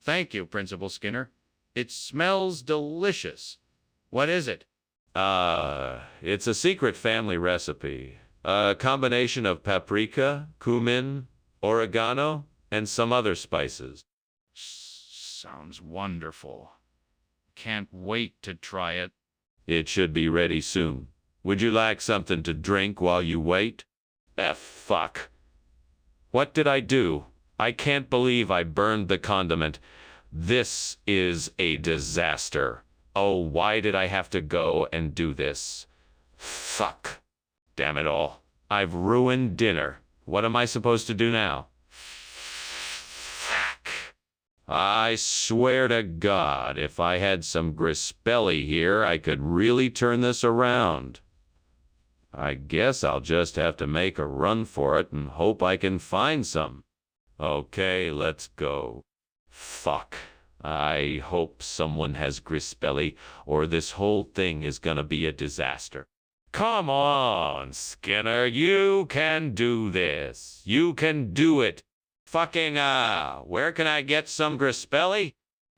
Thank you, Principal Skinner. It smells delicious. What is it? It's a secret family recipe. A combination of paprika, cumin, oregano, and some other spices. Sounds wonderful. Can't wait to try it. It should be ready soon. Would you like something to drink while you wait? Fuck. What did I do? I can't believe I burned the condiment. This is a disaster. Oh, why did I have to go and do this? Fuck. Damn it all. I've ruined dinner. What am I supposed to do now? I swear to God, if I had some Grispelli here, I could really turn this around. I guess I'll just have to make a run for it and hope I can find some. Okay, let's go. Fuck. I hope someone has Grispelli, or this whole thing is gonna be a disaster. Come on, Skinner, you can do this. You can do it. Fucking, where can I get some Grispelli?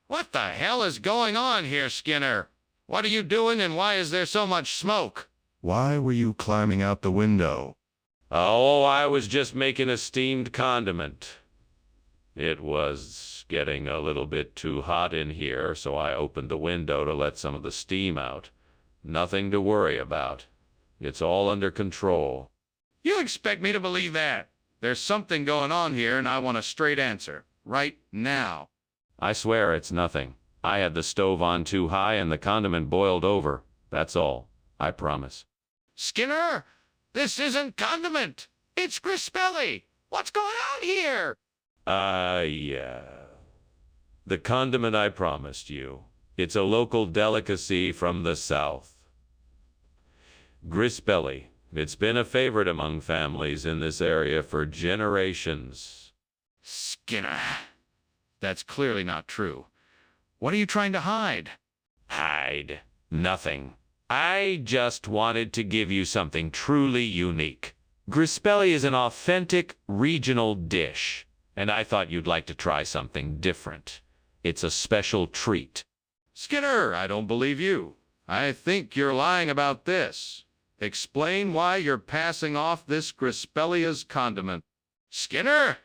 What the hell is going on here, Skinner? What are you doing and why is there so much smoke? Why were you climbing out the window? Oh, I was just making a steamed condiment. It was getting a little bit too hot in here, so I opened the window to let some of the steam out. Nothing to worry about. It's all under control. You expect me to believe that? There's something going on here and I want a straight answer. Right now. I swear it's nothing. I had the stove on too high and the condiment boiled over. That's all. I promise. Skinner, this isn't condiment. It's Grispelli. What's going on here? Yeah. The condiment I promised you. It's a local delicacy from the South. Grispelli. It's been a favorite among families in this area for generations. Skinner, that's clearly not true. What are you trying to hide? Hide. Nothing. I just wanted to give you something truly unique. Grispelli is an authentic regional dish, and I thought you'd like to try something different. It's a special treat. Skinner, I don't believe you. I think you're lying about this. Explain why you're passing off this Grispelli as condiment. Skinner,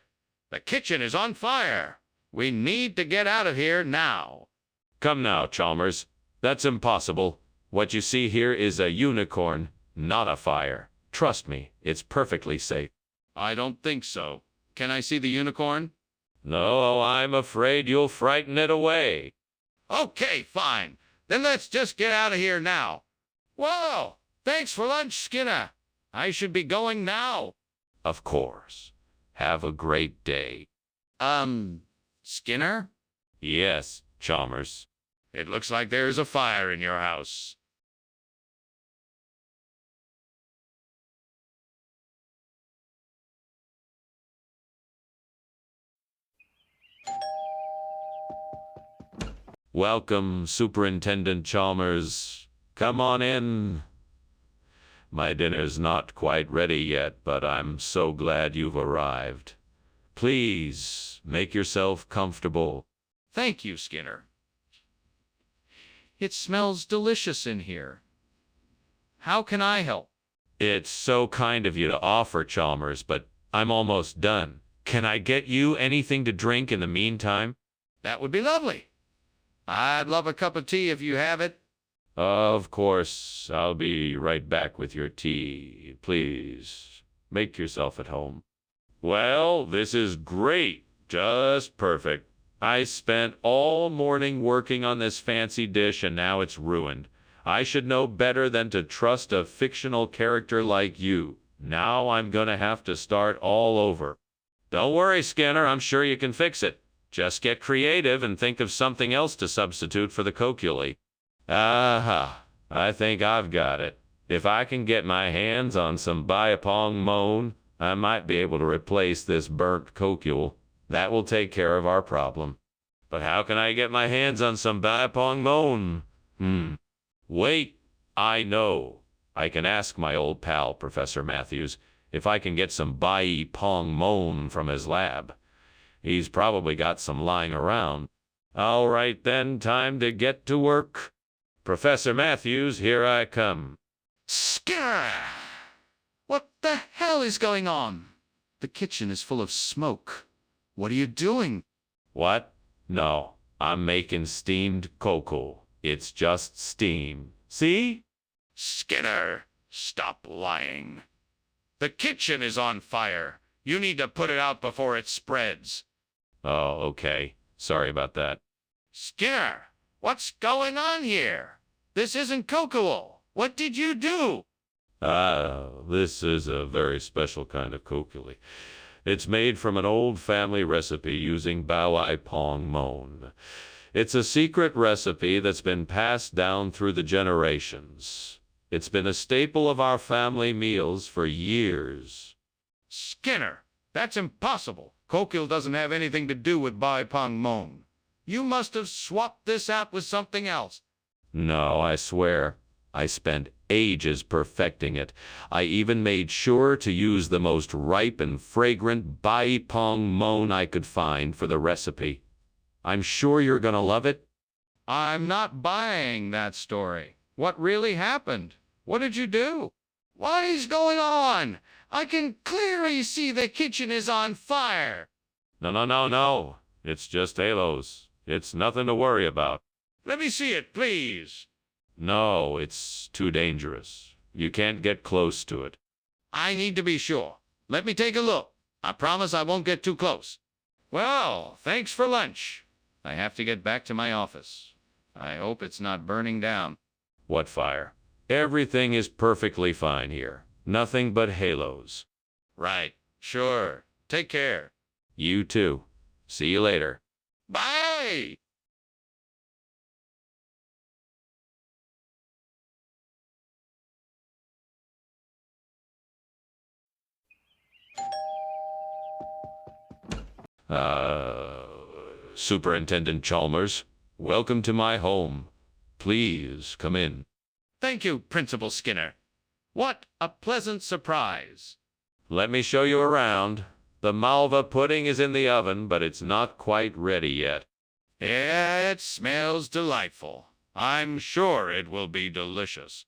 the kitchen is on fire. We need to get out of here now. Come now, Chalmers. That's impossible. What you see here is a unicorn, not a fire. Trust me, it's perfectly safe. I don't think so. Can I see the unicorn? No, I'm afraid you'll frighten it away. Okay, fine. Then let's just get out of here now. Whoa! Thanks for lunch, Skinner. I should be going now. Of course. Have a great day. Skinner? Yes, Chalmers. It looks like there's a fire in your house. Welcome, Superintendent Chalmers. Come on in. My dinner's not quite ready yet, but I'm so glad you've arrived. Please, make yourself comfortable. Thank you, Skinner. It smells delicious in here. How can I help? It's so kind of you to offer, Chalmers, but I'm almost done. Can I get you anything to drink in the meantime? That would be lovely. I'd love a cup of tea if you have it. Of course, I'll be right back with your tea. Please, make yourself at home. Well, this is great. Just perfect. I spent all morning working on this fancy dish and now it's ruined. I should know better than to trust a fictional character like you. Now I'm gonna have to start all over. Don't worry, Skinner, I'm sure you can fix it. Just get creative and think of something else to substitute for the coculi. Aha, I think I've got it. If I can get my hands on some Biapong Moan, I might be able to replace this burnt cocule. That will take care of our problem. But how can I get my hands on some Biapong Moan? Wait, I know. I can ask my old pal, Professor Matthews, if I can get some Biapong Moan from his lab. He's probably got some lying around. All right then, time to get to work. Professor Matthews, here I come. Skinner! What the hell is going on? The kitchen is full of smoke. What are you doing? What? No, I'm making steamed cocoa. It's just steam. See? Skinner, stop lying. The kitchen is on fire. You need to put it out before it spreads. Oh, okay. Sorry about that. Skinner, what's going on here? This isn't cocoa. What did you do? This is a very special kind of coculi. It's made from an old family recipe using bao ai pong mon. It's a secret recipe that's been passed down through the generations. It's been a staple of our family meals for years. Skinner, that's impossible. Kokil doesn't have anything to do with Bai Pong Mon. You must have swapped this out with something else. No, I swear. I spent ages perfecting it. I even made sure to use the most ripe and fragrant Bai Pong Mon I could find for the recipe. I'm sure you're gonna love it. I'm not buying that story. What really happened? What did you do? What is going on? I can clearly see the kitchen is on fire. No. It's just halos. It's nothing to worry about. Let me see it, please. No, it's too dangerous. You can't get close to it. I need to be sure. Let me take a look. I promise I won't get too close. Well, thanks for lunch. I have to get back to my office. I hope it's not burning down. What fire? Everything is perfectly fine here. Nothing but halos. Right. Sure. Take care. You too. See you later. Bye! Superintendent Chalmers, welcome to my home. Please come in. Thank you, Principal Skinner. What a pleasant surprise. Let me show you around. The malva pudding is in the oven, but it's not quite ready yet. It smells delightful. I'm sure it will be delicious.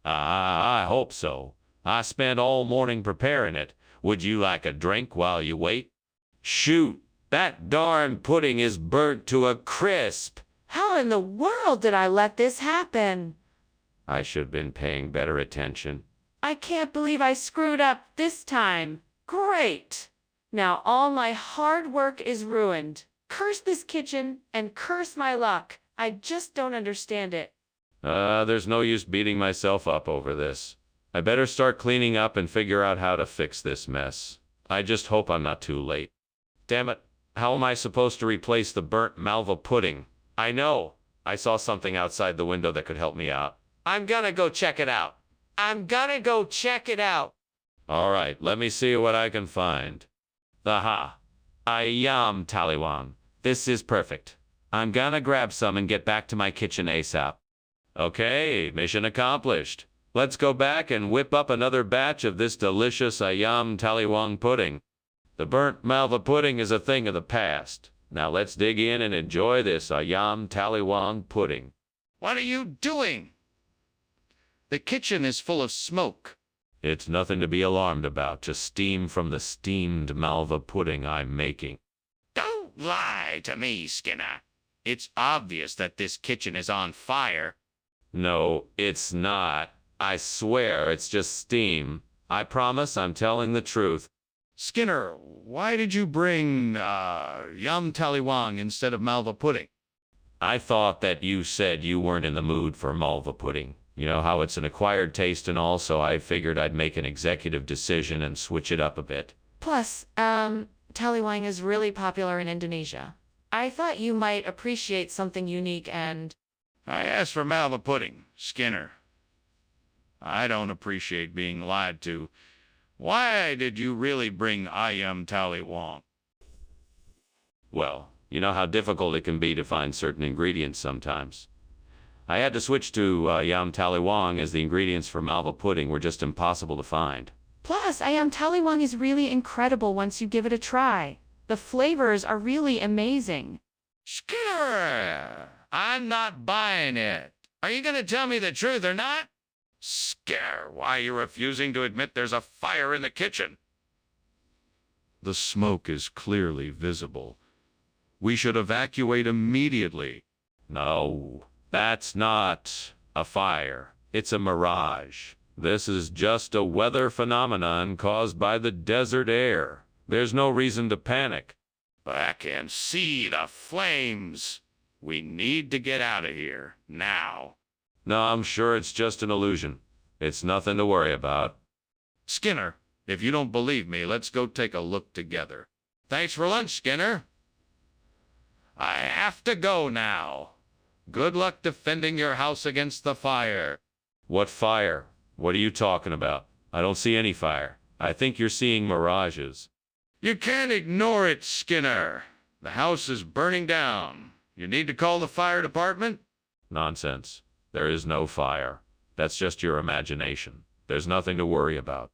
I hope so. I spent all morning preparing it. Would you like a drink while you wait? Shoot, that darn pudding is burnt to a crisp. How in the world did I let this happen? I should have been paying better attention. I can't believe I screwed up this time. Great! Now all my hard work is ruined. Curse this kitchen and curse my luck. I just don't understand it. There's no use beating myself up over this. I better start cleaning up and figure out how to fix this mess. I just hope I'm not too late. Damn it, how am I supposed to replace the burnt malva pudding? I know. I saw something outside the window that could help me out. I'm gonna go check it out. All right, let me see what I can find. Aha. Ayam Taliwan. This is perfect. I'm gonna grab some and get back to my kitchen ASAP. Okay, mission accomplished. Let's go back and whip up another batch of this delicious Ayam Taliwang pudding. The burnt malva pudding is a thing of the past. Now let's dig in and enjoy this Ayam Taliwang pudding. What are you doing? The kitchen is full of smoke. It's nothing to be alarmed about, just steam from the steamed malva pudding I'm making. Don't lie to me, Skinner. It's obvious that this kitchen is on fire. No, it's not. I swear it's just steam. I promise I'm telling the truth. Skinner, why did you bring yum taliwang instead of malva pudding? I thought that you said you weren't in the mood for malva pudding. You know how it's an acquired taste, and also I figured I'd make an executive decision and switch it up a bit. Plus, taliwang is really popular in Indonesia. I thought you might appreciate something unique and... I asked for malva pudding, Skinner. I don't appreciate being lied to. Why did you really bring ayam taliwang? Well, you know how difficult it can be to find certain ingredients sometimes. I had to switch to yam taliwang as the ingredients for malva pudding were just impossible to find. Plus, ayam taliwang is really incredible once you give it a try. The flavors are really amazing. Skinner, I'm not buying it. Are you going to tell me the truth or not? Skinner, why are you refusing to admit there's a fire in the kitchen? The smoke is clearly visible. We should evacuate immediately. No, that's not a fire. It's a mirage. This is just a weather phenomenon caused by the desert air. There's no reason to panic. I can see the flames. We need to get out of here, now. No, I'm sure it's just an illusion. It's nothing to worry about. Skinner, If you don't believe me, let's go take a look together. Thanks for lunch, Skinner. I have to go now. Good luck defending your house against the fire. What fire? What are you talking about? I don't see any fire. I think you're seeing mirages. You can't ignore it, Skinner. The house is burning down. You need to call the fire department? Nonsense. There is no fire. That's just your imagination. There's nothing to worry about.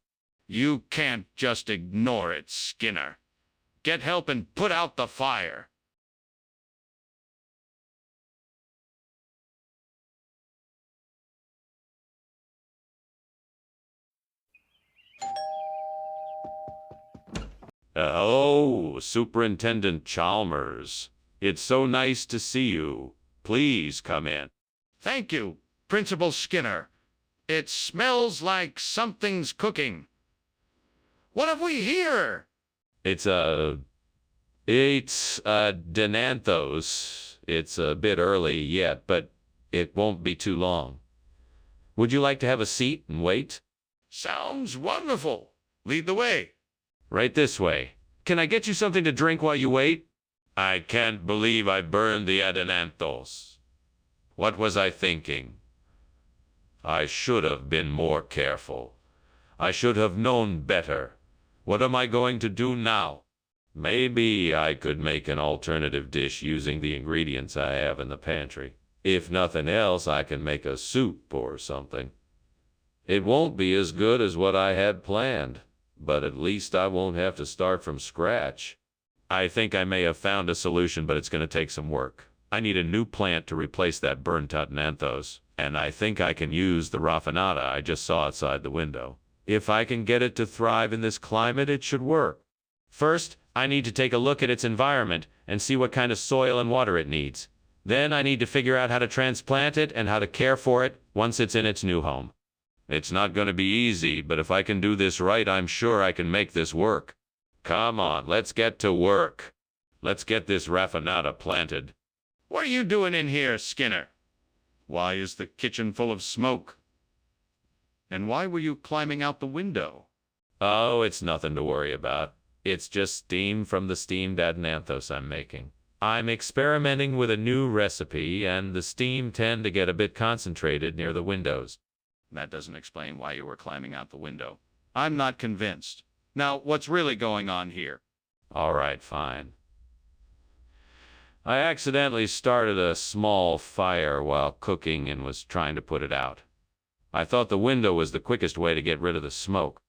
You can't just ignore it, Skinner. Get help and put out the fire. Oh, Superintendent Chalmers. It's so nice to see you. Please come in. Thank you, Principal Skinner. It smells like something's cooking. What have we here? It's Denanthos. It's a bit early yet, but it won't be too long. Would you like to have a seat and wait? Sounds wonderful. Lead the way. Right this way. Can I get you something to drink while you wait? I can't believe I burned the Adenanthos. What was I thinking? I should have been more careful. I should have known better. What am I going to do now? Maybe I could make an alternative dish using the ingredients I have in the pantry. If nothing else, I can make a soup or something. It won't be as good as what I had planned, but at least I won't have to start from scratch. I think I may have found a solution, but it's going to take some work. I need a new plant to replace that burnt-out Nanthos, and I think I can use the raffinata I just saw outside the window. If I can get it to thrive in this climate, it should work. First, I need to take a look at its environment and see what kind of soil and water it needs. Then I need to figure out how to transplant it and how to care for it once it's in its new home. It's not going to be easy, but if I can do this right, I'm sure I can make this work. Come on, let's get to work. Let's get this raffinata planted. What are you doing in here, Skinner? Why is the kitchen full of smoke? And why were you climbing out the window? Oh, it's nothing to worry about. It's just steam from the steamed Adenanthos I'm making. I'm experimenting with a new recipe, and the steam tend to get a bit concentrated near the windows. That doesn't explain why you were climbing out the window. I'm not convinced. Now, what's really going on here? All right, fine. I accidentally started a small fire while cooking and was trying to put it out. I thought the window was the quickest way to get rid of the smoke.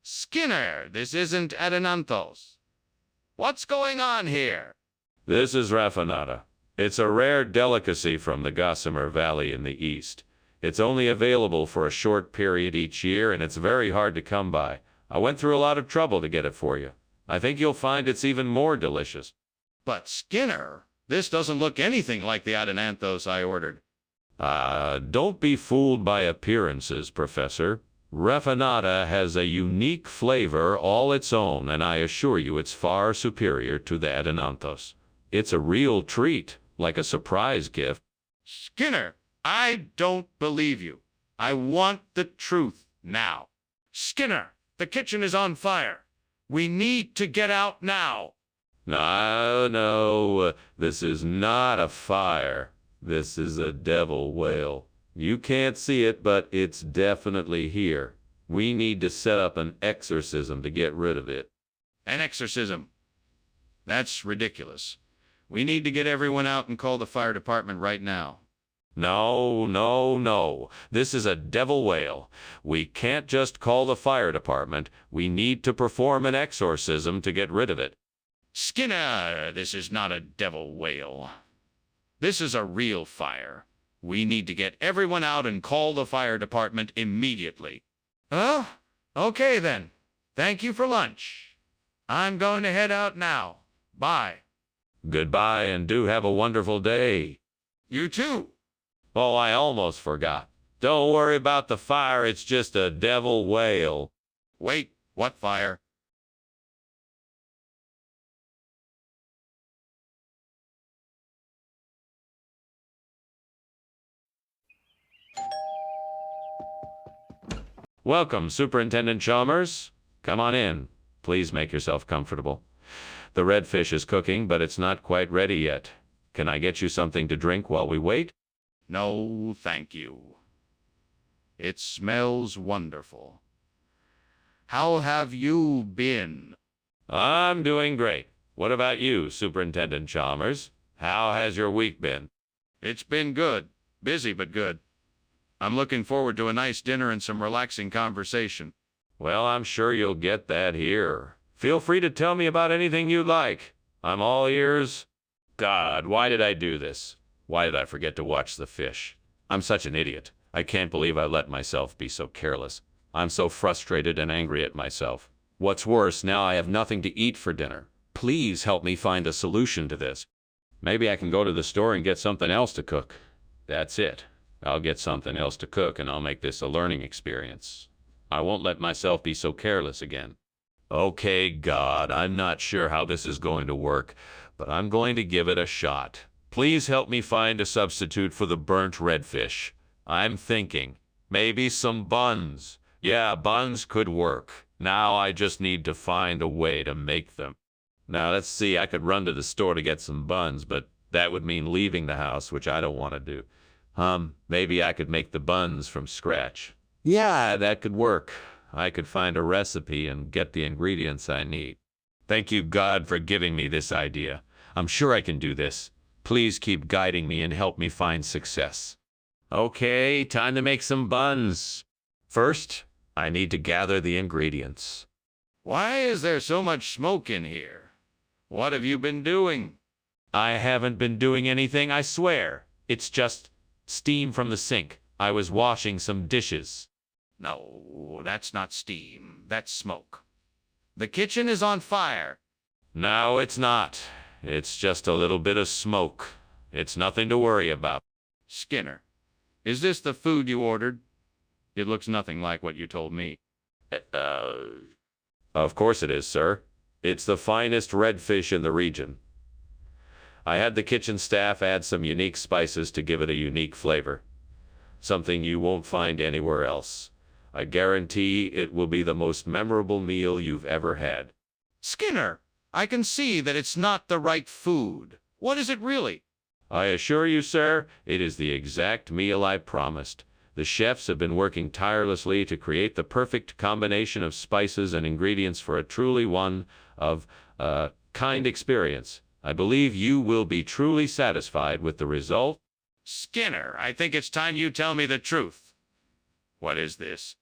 Skinner, this isn't Adenanthos. What's going on here? This is raffinata. It's a rare delicacy from the Gossamer Valley in the east. It's only available for a short period each year, and it's very hard to come by. I went through a lot of trouble to get it for you. I think you'll find it's even more delicious. But Skinner, this doesn't look anything like the Adenanthos I ordered. Don't be fooled by appearances, Professor. Raffinata has a unique flavor all its own, and I assure you it's far superior to the Adenanthos. It's a real treat, like a surprise gift. Skinner, I don't believe you. I want the truth now. Skinner, the kitchen is on fire. We need to get out now. No, this is not a fire. This is a devil whale. You can't see it, but it's definitely here. We need to set up an exorcism to get rid of it. An exorcism? That's ridiculous. We need to get everyone out and call the fire department right now. No. This is a devil whale. We can't just call the fire department. We need to perform an exorcism to get rid of it. Skinner, this is not a devil whale. This is a real fire. We need to get everyone out and call the fire department immediately. Oh, okay then. Thank you for lunch. I'm going to head out now. Bye. Goodbye, and do have a wonderful day. You too. Oh, I almost forgot. Don't worry about the fire, it's just a devil whale. Wait, what fire? Welcome, Superintendent Chalmers. Come on in. Please make yourself comfortable. The redfish is cooking, but it's not quite ready yet. Can I get you something to drink while we wait? No, thank you. It smells wonderful. How have you been? I'm doing great. What about you, Superintendent Chalmers? How has your week been? It's been good. Busy, but good. I'm looking forward to a nice dinner and some relaxing conversation. Well, I'm sure you'll get that here. Feel free to tell me about anything you like. I'm all ears. God, why did I do this? Why did I forget to watch the fish? I'm such an idiot. I can't believe I let myself be so careless. I'm so frustrated and angry at myself. What's worse, now I have nothing to eat for dinner. Please help me find a solution to this. Maybe I can go to the store and get something else to cook. That's it. I'll get something else to cook and I'll make this a learning experience. I won't let myself be so careless again. Okay, God, I'm not sure how this is going to work, but I'm going to give it a shot. Please help me find a substitute for the burnt redfish. I'm thinking, maybe some buns. Yeah, buns could work. Now I just need to find a way to make them. Now let's see, I could run to the store to get some buns, but that would mean leaving the house, which I don't want to do. Maybe I could make the buns from scratch. Yeah, that could work. I could find a recipe and get the ingredients I need. Thank you, God, for giving me this idea. I'm sure I can do this. Please keep guiding me and help me find success. Okay, time to make some buns. First, I need to gather the ingredients. Why is there so much smoke in here? What have you been doing? I haven't been doing anything, I swear. It's just steam from the sink. I was washing some dishes. No, that's not steam. That's smoke. The kitchen is on fire. No, it's not. It's just a little bit of smoke. It's nothing to worry about. Skinner, is this the food you ordered? It looks nothing like what you told me. Of course it is, sir. It's the finest redfish in the region. I had the kitchen staff add some unique spices to give it a unique flavor. Something you won't find anywhere else. I guarantee it will be the most memorable meal you've ever had. Skinner, I can see that it's not the right food. What is it really? I assure you, sir, it is the exact meal I promised. The chefs have been working tirelessly to create the perfect combination of spices and ingredients for a truly one-of-a-kind experience. I believe you will be truly satisfied with the result. Skinner, I think it's time you tell me the truth. What is this?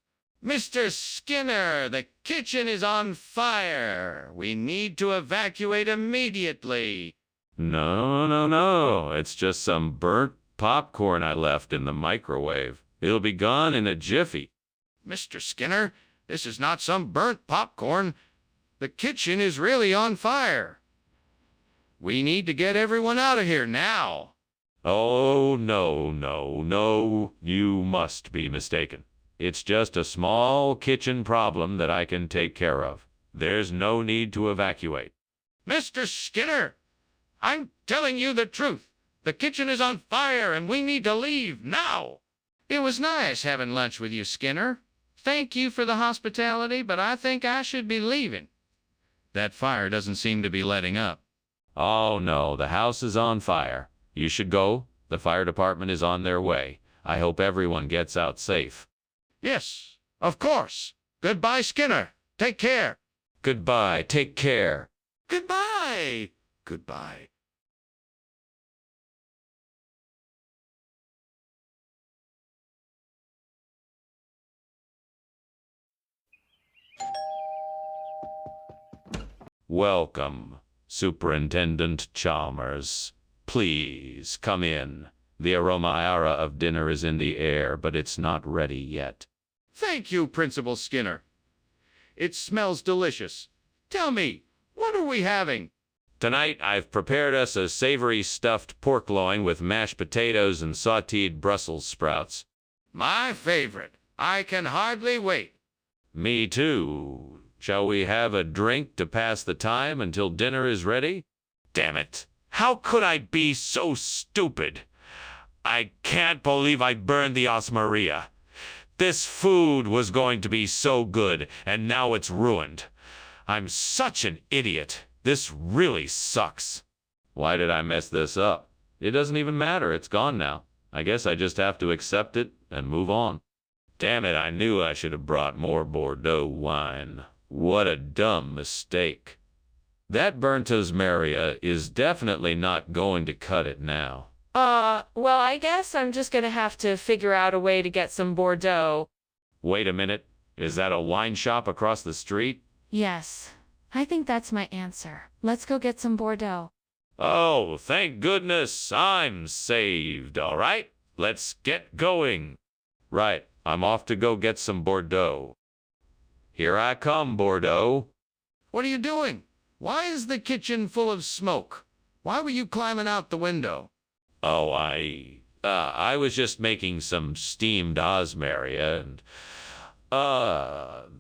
Mr. Skinner, the kitchen is on fire. We need to evacuate immediately. No. It's just some burnt popcorn I left in the microwave. It'll be gone in a jiffy. Mr. Skinner, this is not some burnt popcorn. The kitchen is really on fire. We need to get everyone out of here now. Oh, no. You must be mistaken. It's just a small kitchen problem that I can take care of. There's no need to evacuate. Mr. Skinner, I'm telling you the truth. The kitchen is on fire and we need to leave now. It was nice having lunch with you, Skinner. Thank you for the hospitality, but I think I should be leaving. That fire doesn't seem to be letting up. Oh, no, the house is on fire. You should go. The fire department is on their way. I hope everyone gets out safe. Yes, of course. Goodbye, Skinner. Take care. Goodbye. Take care. Goodbye. Goodbye. Welcome, Superintendent Chalmers. Please come in. The aroma of dinner is in the air, but it's not ready yet. Thank you, Principal Skinner. It smells delicious. Tell me, what are we having? Tonight, I've prepared us a savory stuffed pork loin with mashed potatoes and sautéed Brussels sprouts. My favorite. I can hardly wait. Me too. Shall we have a drink to pass the time until dinner is ready? Damn it. How could I be so stupid? I can't believe I burned the Osmaria. This food was going to be so good, and now it's ruined. I'm such an idiot. This really sucks. Why did I mess this up? It doesn't even matter. It's gone now. I guess I just have to accept it and move on. Damn it, I knew I should have brought more Bordeaux wine. What a dumb mistake. That burnt osmaria is definitely not going to cut it now. Well, I guess I'm just gonna have to figure out a way to get some Bordeaux. Wait a minute. Is that a wine shop across the street? Yes, I think that's my answer. Let's go get some Bordeaux. Oh, thank goodness I'm saved. All right, let's get going. Right, I'm off to go get some Bordeaux. Here I come, Bordeaux. What are you doing? Why is the kitchen full of smoke? Why were you climbing out the window? Oh, I was just making some steamed osmaria, and,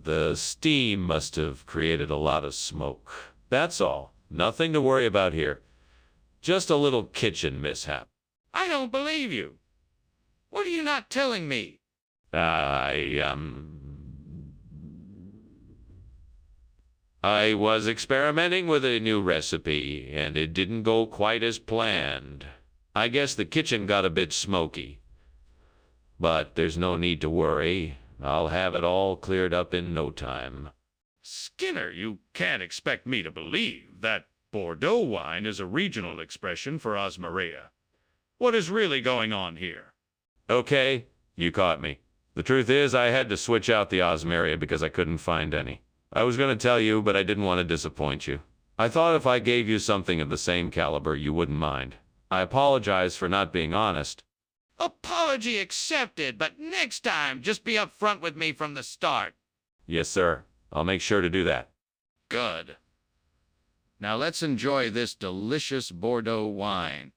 the steam must have created a lot of smoke. That's all. Nothing to worry about here. Just a little kitchen mishap. I don't believe you. What are you not telling me? I was experimenting with a new recipe, and it didn't go quite as planned. I guess the kitchen got a bit smoky. But there's no need to worry. I'll have it all cleared up in no time. Skinner, you can't expect me to believe that Bordeaux wine is a regional expression for osmaria. What is really going on here? Okay, you caught me. The truth is, I had to switch out the osmaria because I couldn't find any. I was going to tell you, but I didn't want to disappoint you. I thought if I gave you something of the same caliber, you wouldn't mind. I apologize for not being honest. Apology accepted, but next time, just be upfront with me from the start. Yes, sir. I'll make sure to do that. Good. Now let's enjoy this delicious Bordeaux wine.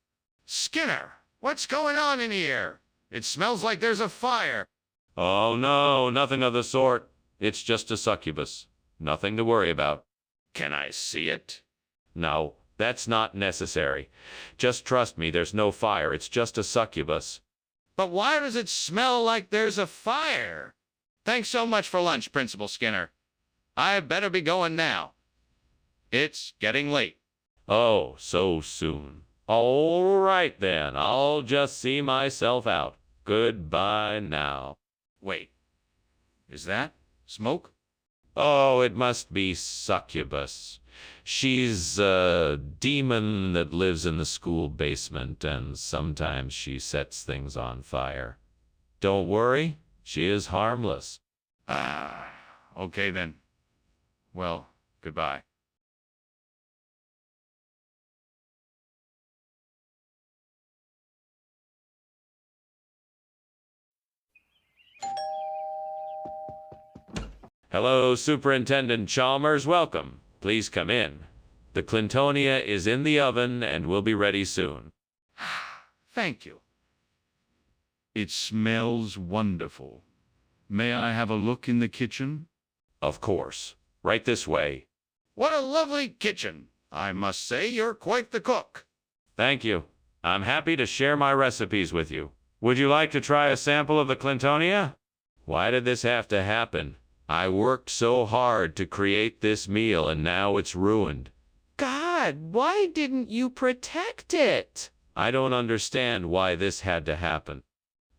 Skinner, what's going on in here? It smells like there's a fire. Oh, no, nothing of the sort. It's just a succubus. Nothing to worry about. Can I see it? No, that's not necessary. Just trust me, there's no fire. It's just a succubus. But why does it smell like there's a fire? Thanks so much for lunch, Principal Skinner. I better be going now. It's getting late. Oh, so soon. All right, then. I'll just see myself out. Goodbye now. Wait. Is that smoke? Oh, it must be succubus. She's a demon that lives in the school basement, and sometimes she sets things on fire. Don't worry, she is harmless. Okay then. Well, goodbye. Hello, Superintendent Chalmers. Welcome. Please come in. The Clintonia is in the oven and will be ready soon. Thank you. It smells wonderful. May I have a look in the kitchen? Of course. Right this way. What a lovely kitchen. I must say you're quite the cook. Thank you. I'm happy to share my recipes with you. Would you like to try a sample of the Clintonia? Why did this have to happen? I worked so hard to create this meal and now it's ruined. God, why didn't you protect it? I don't understand why this had to happen.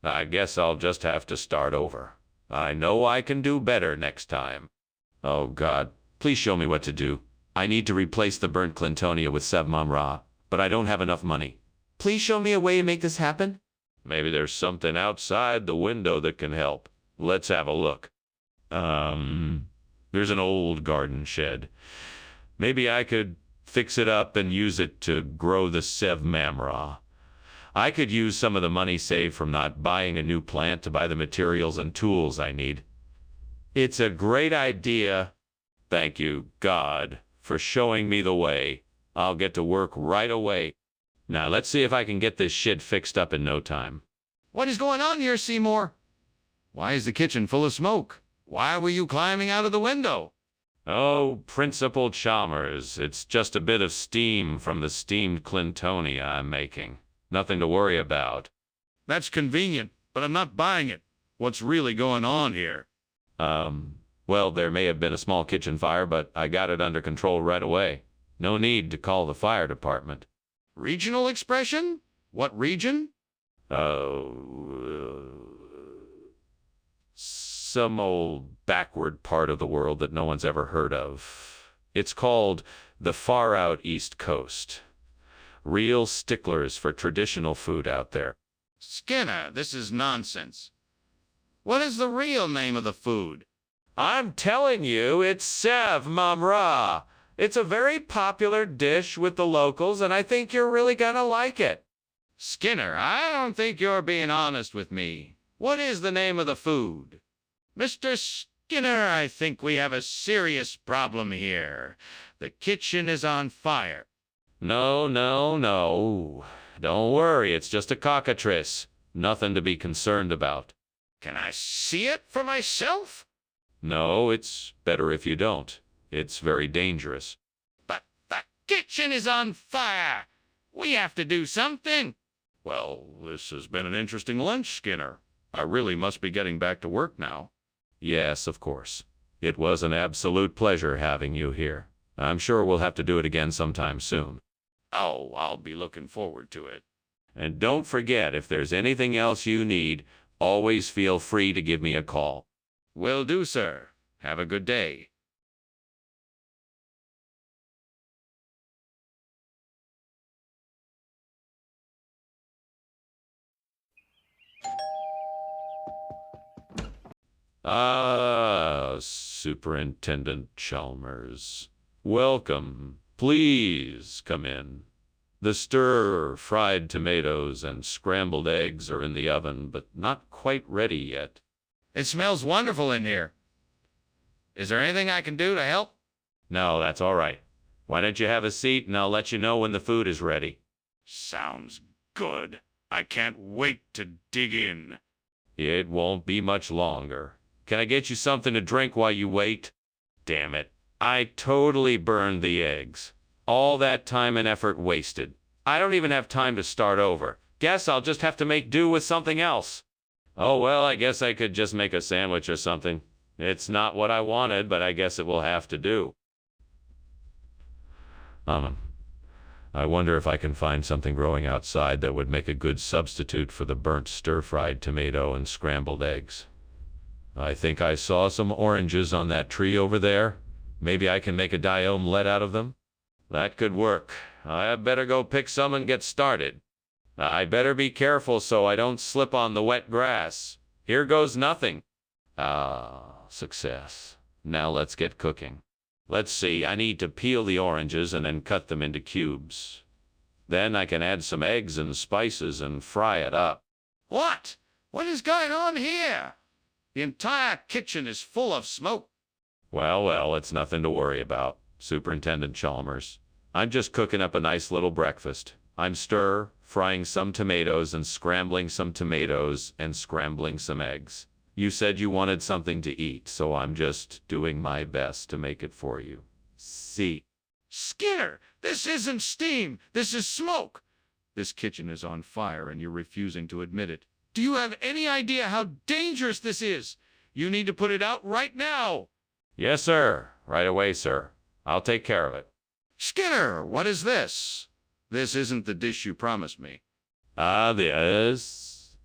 I guess I'll just have to start over. I know I can do better next time. Oh God, please show me what to do. I need to replace the burnt Clintonia with Sevmamra, but I don't have enough money. Please show me a way to make this happen. Maybe there's something outside the window that can help. Let's have a look. There's an old garden shed. Maybe I could fix it up and use it to grow the Sevmamra. I could use some of the money saved from not buying a new plant to buy the materials and tools I need. It's a great idea. Thank you, God, for showing me the way. I'll get to work right away. Now let's see if I can get this shit fixed up in no time. What is going on here, Seymour? Why is the kitchen full of smoke? Why were you climbing out of the window? Oh, Principal Chalmers, it's just a bit of steam from the steamed Clintonia I'm making. Nothing to worry about. That's convenient, but I'm not buying it. What's really going on here? Well, there may have been a small kitchen fire, but I got it under control right away. No need to call the fire department. Regional expression? What region? Oh, some old backward part of the world that no one's ever heard of. It's called the far out East Coast. Real sticklers for traditional food out there. Skinner, this is nonsense. What is the real name of the food? I'm telling you, it's Sev Mamra. It's a very popular dish with the locals, and I think you're really gonna like it. Skinner, I don't think you're being honest with me. What is the name of the food? Mr. Skinner, I think we have a serious problem here. The kitchen is on fire. No, no, no. Don't worry, it's just a cockatrice. Nothing to be concerned about. Can I see it for myself? No, it's better if you don't. It's very dangerous. But the kitchen is on fire. We have to do something. Well, this has been an interesting lunch, Skinner. I really must be getting back to work now. Yes, of course. It was an absolute pleasure having you here. I'm sure we'll have to do it again sometime soon. Oh, I'll be looking forward to it. And don't forget, if there's anything else you need, always feel free to give me a call. Will do, sir. Have a good day. Superintendent Chalmers. Welcome. Please come in. The stir-fried tomatoes and scrambled eggs are in the oven, but not quite ready yet. It smells wonderful in here. Is there anything I can do to help? No, that's all right. Why don't you have a seat and I'll let you know when the food is ready. Sounds good. I can't wait to dig in. It won't be much longer. Can I get you something to drink while you wait? Damn it. I totally burned the eggs. All that time and effort wasted. I don't even have time to start over. Guess I'll just have to make do with something else. Oh well, I guess I could just make a sandwich or something. It's not what I wanted, but I guess it will have to do. I wonder if I can find something growing outside that would make a good substitute for the burnt stir-fried tomato and scrambled eggs. I think I saw some oranges on that tree over there. Maybe I can make a dye omelette out of them? That could work. I better go pick some and get started. I better be careful so I don't slip on the wet grass. Here goes nothing. Success. Now let's get cooking. Let's see, I need to peel the oranges and then cut them into cubes. Then I can add some eggs and spices and fry it up. What? What is going on here? The entire kitchen is full of smoke. Well, it's nothing to worry about, Superintendent Chalmers. I'm just cooking up a nice little breakfast. I'm stir-frying some tomatoes and scrambling some tomatoes and scrambling some eggs. You said you wanted something to eat, so I'm just doing my best to make it for you. See? Skinner, this isn't steam. This is smoke. This kitchen is on fire and you're refusing to admit it. Do you have any idea how dangerous this is? You need to put it out right now. Yes, sir. Right away, sir. I'll take care of it. Skinner, what is this? This isn't the dish you promised me. This?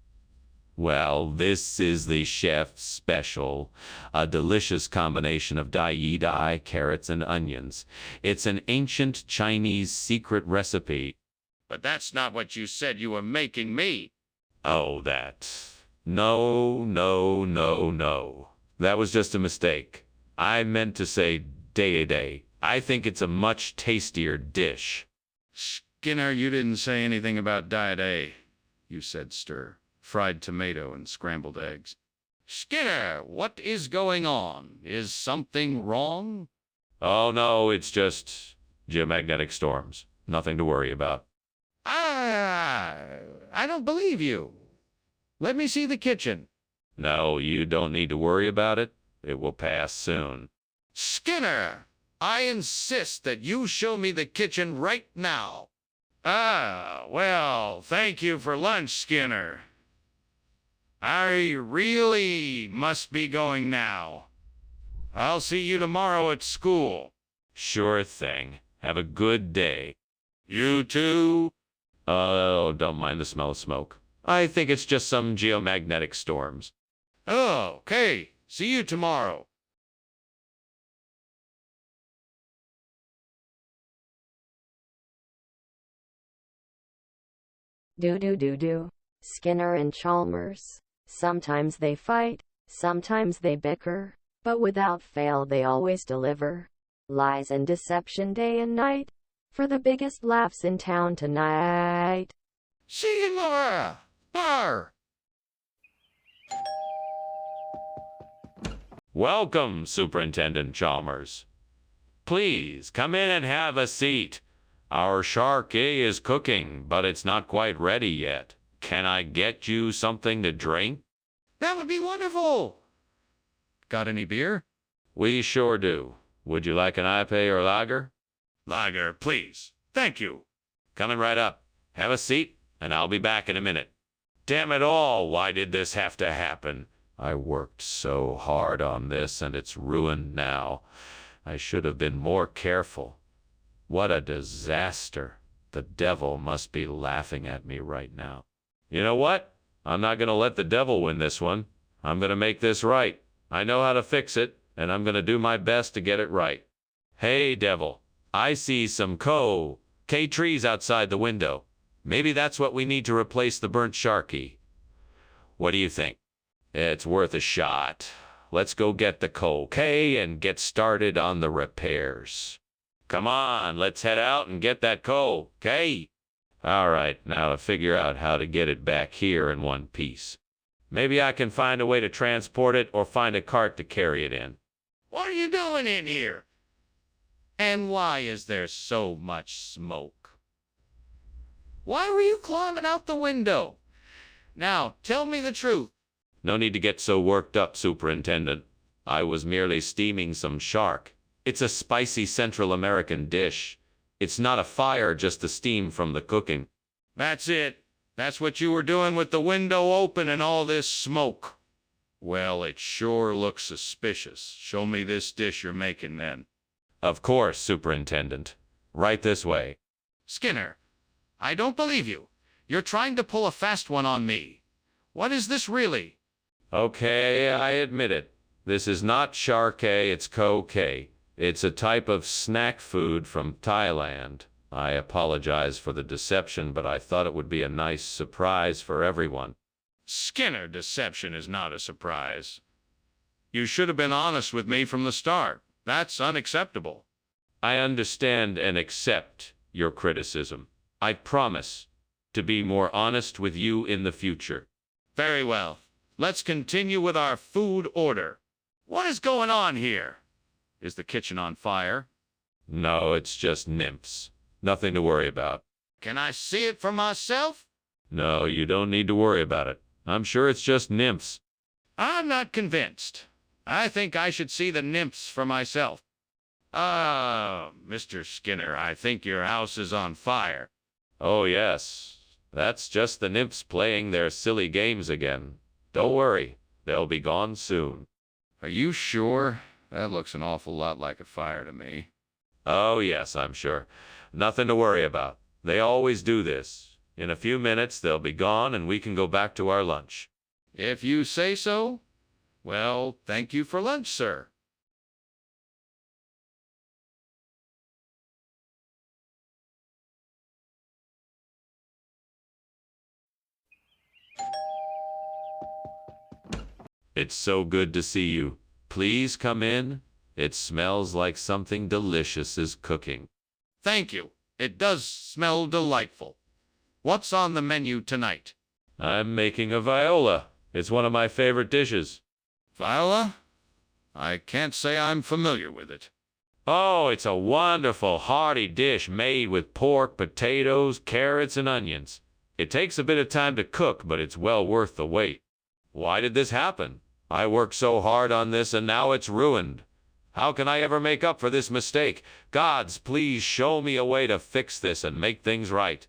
Well, this is the chef's special. A delicious combination of dai, carrots, and onions. It's an ancient Chinese secret recipe. But that's not what you said you were making me. Oh, that. No. That was just a mistake. I meant to say day. I think it's a much tastier dish. Skinner, you didn't say anything about day. You said stir, fried tomato, and scrambled eggs. Skinner, what is going on? Is something wrong? Oh, no, it's just geomagnetic storms. Nothing to worry about. I don't believe you. Let me see the kitchen. No, you don't need to worry about it. It will pass soon. Skinner, I insist that you show me the kitchen right now. Well, thank you for lunch, Skinner. I really must be going now. I'll see you tomorrow at school. Sure thing. Have a good day. You too? Oh, don't mind the smell of smoke. I think it's just some geomagnetic storms. Oh, okay. See you tomorrow. Do. Skinner and Chalmers. Sometimes they fight, sometimes they bicker, but without fail they always deliver. Lies and deception day and night, for the biggest laughs in town tonight. See you, Laura. Bar. Welcome, Superintendent Chalmers. Please come in and have a seat. Our shark is cooking, but it's not quite ready yet. Can I get you something to drink? That would be wonderful. Got any beer? We sure do. Would you like an IPA or lager? Lager, please. Thank you. Coming right up. Have a seat, and I'll be back in a minute. Damn it all, why did this have to happen? I worked so hard on this, and it's ruined now. I should have been more careful. What a disaster. The devil must be laughing at me right now. You know what? I'm not going to let the devil win this one. I'm going to make this right. I know how to fix it, and I'm going to do my best to get it right. Hey, devil. I see some K trees outside the window. Maybe that's what we need to replace the burnt sharky. What do you think? It's worth a shot. Let's go get the K and get started on the repairs. Come on, let's head out and get that K. All right, now to figure out how to get it back here in one piece. Maybe I can find a way to transport it or find a cart to carry it in. What are you doing in here? And why is there so much smoke? Why were you climbing out the window? Now, tell me the truth. No need to get so worked up, Superintendent. I was merely steaming some shark. It's a spicy Central American dish. It's not a fire, just the steam from the cooking. That's it. That's what you were doing with the window open and all this smoke. Well, it sure looks suspicious. Show me this dish you're making then. Of course, Superintendent. Right this way. Skinner, I don't believe you. You're trying to pull a fast one on me. What is this really? Okay, I admit it. This is not shark, it's K. It's a type of snack food from Thailand. I apologize for the deception, but I thought it would be a nice surprise for everyone. Skinner, deception is not a surprise. You should have been honest with me from the start. That's unacceptable. I understand and accept your criticism. I promise to be more honest with you in the future. Very well. Let's continue with our food order. What is going on here? Is the kitchen on fire? No, it's just nymphs. Nothing to worry about. Can I see it for myself? No, you don't need to worry about it. I'm sure it's just nymphs. I'm not convinced. I think I should see the nymphs for myself. Mr. Skinner, I think your house is on fire. Oh, yes. That's just the nymphs playing their silly games again. Don't worry. They'll be gone soon. Are you sure? That looks an awful lot like a fire to me. Oh, yes, I'm sure. Nothing to worry about. They always do this. In a few minutes, they'll be gone and we can go back to our lunch. If you say so. Well, thank you for lunch, sir. It's so good to see you. Please come in. It smells like something delicious is cooking. Thank you. It does smell delightful. What's on the menu tonight? I'm making a viola. It's one of my favorite dishes. Viola? I can't say I'm familiar with it. Oh, it's a wonderful, hearty dish made with pork, potatoes, carrots, and onions. It takes a bit of time to cook, but it's well worth the wait. Why did this happen? I worked so hard on this and now it's ruined. How can I ever make up for this mistake? Gods, please show me a way to fix this and make things right.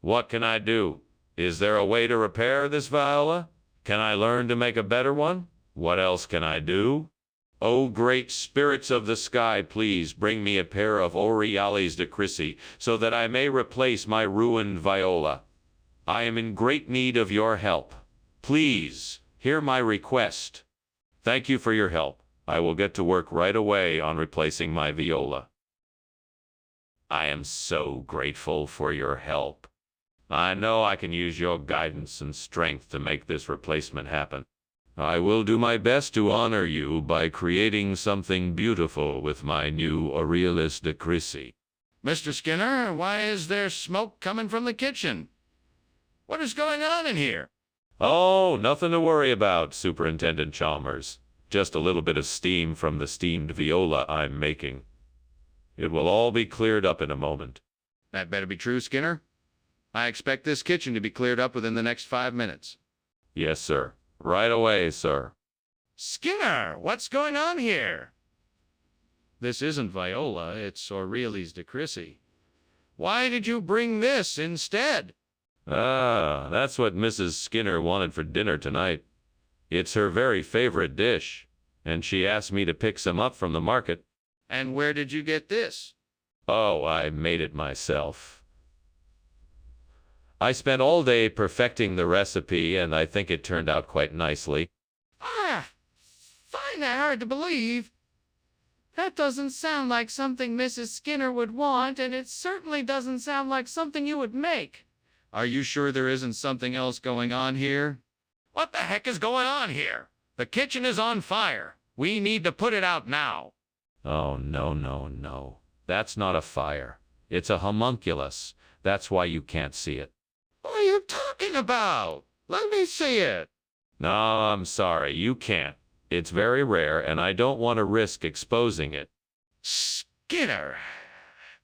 What can I do? Is there a way to repair this viola? Can I learn to make a better one? What else can I do? Oh, great spirits of the sky, please bring me a pair of Oriales de Crissy, so that I may replace my ruined viola. I am in great need of your help. Please, hear my request. Thank you for your help. I will get to work right away on replacing my viola. I am so grateful for your help. I know I can use your guidance and strength to make this replacement happen. I will do my best to honor you by creating something beautiful with my new Oriales de Crissy. Mr. Skinner, why is there smoke coming from the kitchen? What is going on in here? Oh, nothing to worry about, Superintendent Chalmers. Just a little bit of steam from the steamed viola I'm making. It will all be cleared up in a moment. That better be true, Skinner. I expect this kitchen to be cleared up within the next 5 minutes. Yes, sir. Right away, sir. Skinner, what's going on here? This isn't viola, it's Oriales de Crissy. Why did you bring this instead? Ah, that's what Mrs. Skinner wanted for dinner tonight. It's her very favorite dish, and she asked me to pick some up from the market. And where did you get this? Oh, I made it myself. I spent all day perfecting the recipe, and I think it turned out quite nicely. Find that hard to believe. That doesn't sound like something Mrs. Skinner would want, and it certainly doesn't sound like something you would make. Are you sure there isn't something else going on here? What the heck is going on here? The kitchen is on fire. We need to put it out now. Oh, no, no, no. That's not a fire. It's a homunculus. That's why you can't see it. What are you talking about? Let me see it. No, I'm sorry, you can't. It's very rare, and I don't want to risk exposing it. Skinner,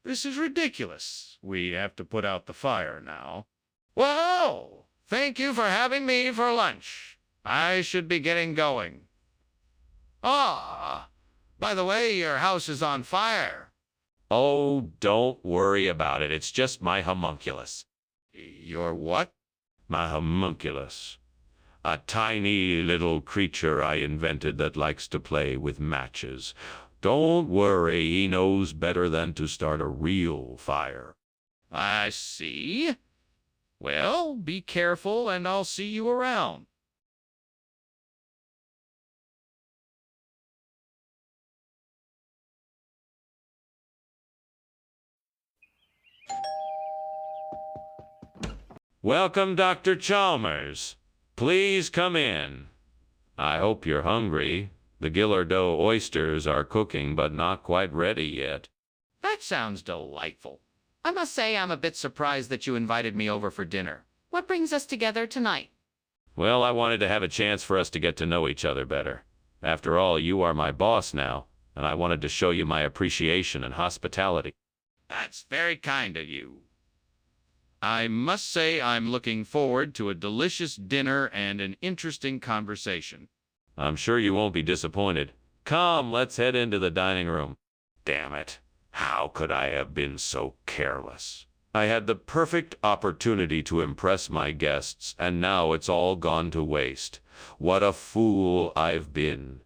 this is ridiculous. We have to put out the fire now. Well, thank you for having me for lunch. I should be getting going. Ah, by the way, your house is on fire. Oh, don't worry about it. It's just my homunculus. Your what? My homunculus. A tiny little creature I invented that likes to play with matches. Don't worry, he knows better than to start a real fire. I see. Well, be careful, and I'll see you around. Welcome, Dr. Chalmers. Please come in. I hope you're hungry. The Gillardeau oysters are cooking, but not quite ready yet. That sounds delightful. I must say I'm a bit surprised that you invited me over for dinner. What brings us together tonight? Well, I wanted to have a chance for us to get to know each other better. After all, you are my boss now, and I wanted to show you my appreciation and hospitality. That's very kind of you. I must say I'm looking forward to a delicious dinner and an interesting conversation. I'm sure you won't be disappointed. Come, let's head into the dining room. Damn it. How could I have been so careless? I had the perfect opportunity to impress my guests, and now it's all gone to waste. What a fool I've been.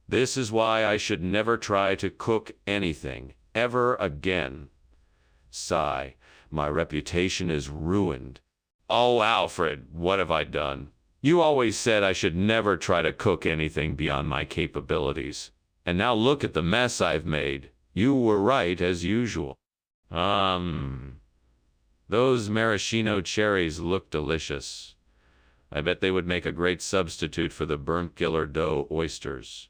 This is why I should never try to cook anything, ever again. Sigh. My reputation is ruined. Oh, Alfred, what have I done? You always said I should never try to cook anything beyond my capabilities. And now look at the mess I've made. You were right, as usual. Those maraschino cherries look delicious. I bet they would make a great substitute for the burnt Gillardeau oysters.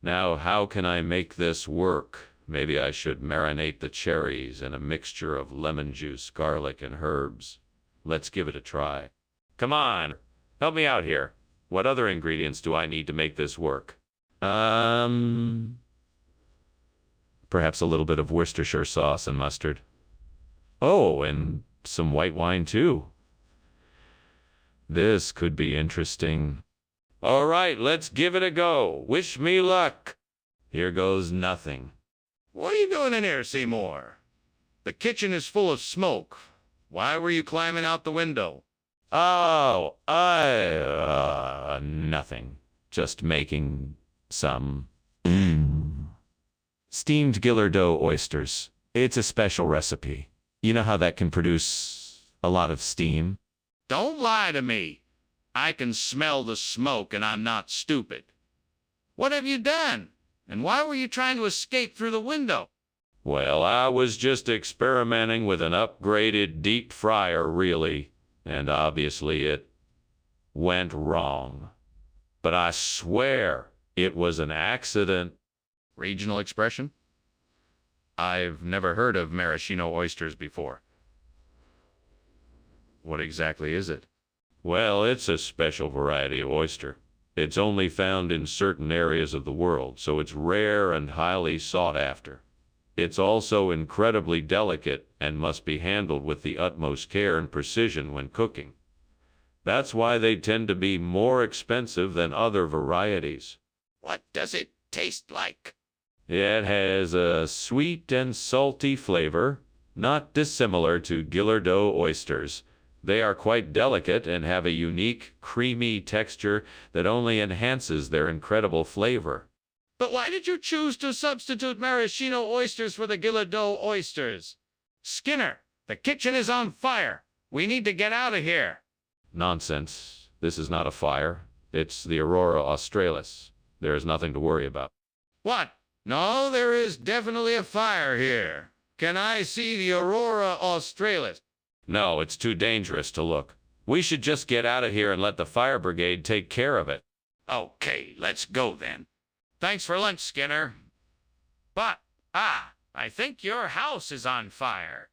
Now, how can I make this work? Maybe I should marinate the cherries in a mixture of lemon juice, garlic, and herbs. Let's give it a try. Come on, help me out here. What other ingredients do I need to make this work? Perhaps a little bit of Worcestershire sauce and mustard. Oh, and some white wine too. This could be interesting. All right, let's give it a go. Wish me luck. Here goes nothing. What are you doing in here, Seymour? The kitchen is full of smoke. Why were you climbing out the window? Oh, nothing. Just making some steamed Gillardeau oysters. It's a special recipe. You know how that can produce a lot of steam? Don't lie to me. I can smell the smoke and I'm not stupid. What have you done? And why were you trying to escape through the window? Well, I was just experimenting with an upgraded deep fryer, really. And obviously it went wrong. But I swear it was an accident. Regional expression? I've never heard of maraschino oysters before. What exactly is it? Well, it's a special variety of oyster. It's only found in certain areas of the world, so it's rare and highly sought after. It's also incredibly delicate and must be handled with the utmost care and precision when cooking. That's why they tend to be more expensive than other varieties. What does it taste like? It has a sweet and salty flavor, not dissimilar to Gillardeau oysters. They are quite delicate and have a unique, creamy texture that only enhances their incredible flavor. But why did you choose to substitute maraschino oysters for the Gillardeau oysters? Skinner, the kitchen is on fire. We need to get out of here. Nonsense. This is not a fire. It's the Aurora Australis. There is nothing to worry about. What? No, there is definitely a fire here. Can I see the Aurora Australis? No, it's too dangerous to look. We should just get out of here and let the fire brigade take care of it. Okay, let's go then. Thanks for lunch, Skinner. But, I think your house is on fire.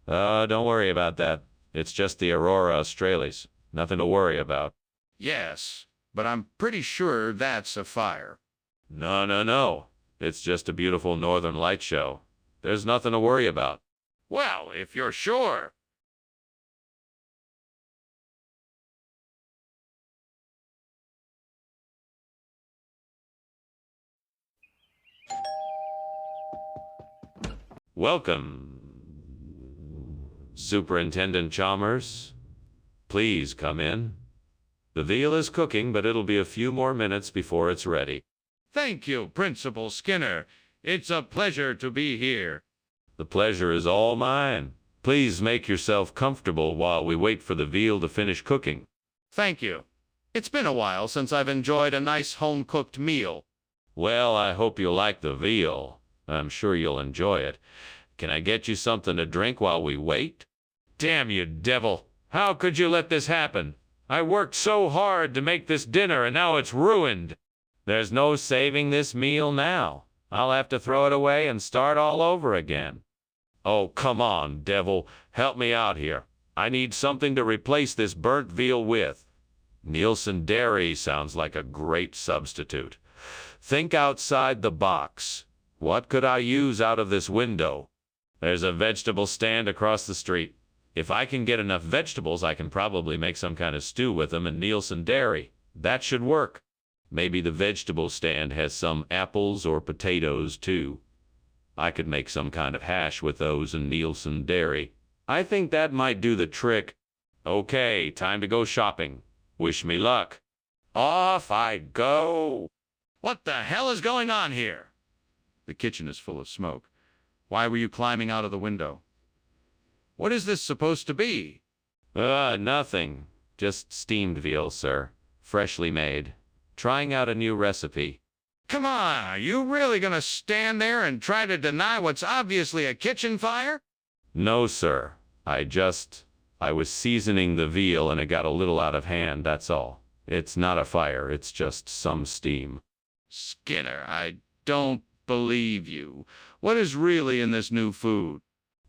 Don't worry about that. It's just the Aurora Australis. Nothing to worry about. Yes, but I'm pretty sure that's a fire. No. It's just a beautiful northern light show. There's nothing to worry about. Well, if you're sure. Welcome, Superintendent Chalmers. Please come in. The veal is cooking, but it'll be a few more minutes before it's ready. Thank you, Principal Skinner. It's a pleasure to be here. The pleasure is all mine. Please make yourself comfortable while we wait for the veal to finish cooking. Thank you. It's been a while since I've enjoyed a nice home-cooked meal. Well, I hope you'll like the veal. I'm sure you'll enjoy it. Can I get you something to drink while we wait? Damn you, devil! How could you let this happen? I worked so hard to make this dinner and now it's ruined. There's no saving this meal now. I'll have to throw it away and start all over again. Oh, come on, devil. Help me out here. I need something to replace this burnt veal with. Nielsen Dairy sounds like a great substitute. Think outside the box. What could I use out of this window? There's a vegetable stand across the street. If I can get enough vegetables, I can probably make some kind of stew with them in Nielsen Dairy. That should work. Maybe the vegetable stand has some apples or potatoes, too. I could make some kind of hash with those in Nielsen Dairy. I think that might do the trick. Okay, time to go shopping. Wish me luck. Off I go. What the hell is going on here? The kitchen is full of smoke. Why were you climbing out of the window? What is this supposed to be? Nothing. Just steamed veal, sir. Freshly made. Trying out a new recipe. Come on, are you really gonna stand there and try to deny what's obviously a kitchen fire? No, sir. I was seasoning the veal and it got a little out of hand, that's all. It's not a fire, it's just some steam. Skinner, I don't believe you. What is really in this new food?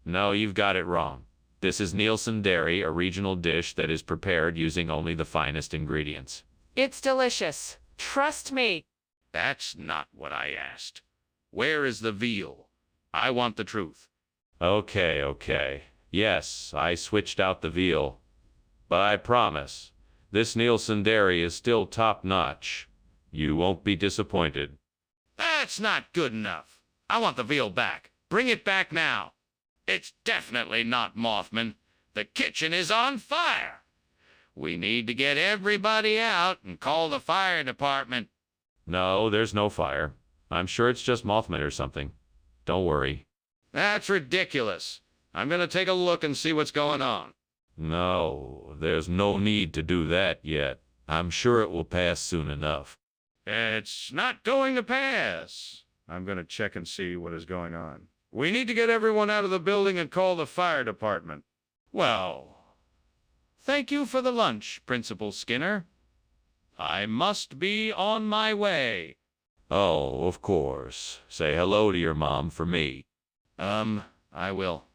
No, you've got it wrong. This is Nielsen Dairy, a regional dish that is prepared using only the finest ingredients. It's delicious. Trust me. That's not what I asked. Where is the veal? I want the truth. Okay. Yes, I switched out the veal. But I promise, this Nielsen Dairy is still top-notch. You won't be disappointed. That's not good enough. I want the veal back. Bring it back now. It's definitely not Mothman. The kitchen is on fire. We need to get everybody out and call the fire department. No, there's no fire. I'm sure it's just Mothman or something. Don't worry. That's ridiculous. I'm gonna take a look and see what's going on. No, there's no need to do that yet. I'm sure it will pass soon enough. It's not going to pass. I'm gonna check and see what is going on. We need to get everyone out of the building and call the fire department. Well, thank you for the lunch, Principal Skinner. I must be on my way. Oh, of course. Say hello to your mom for me. I will.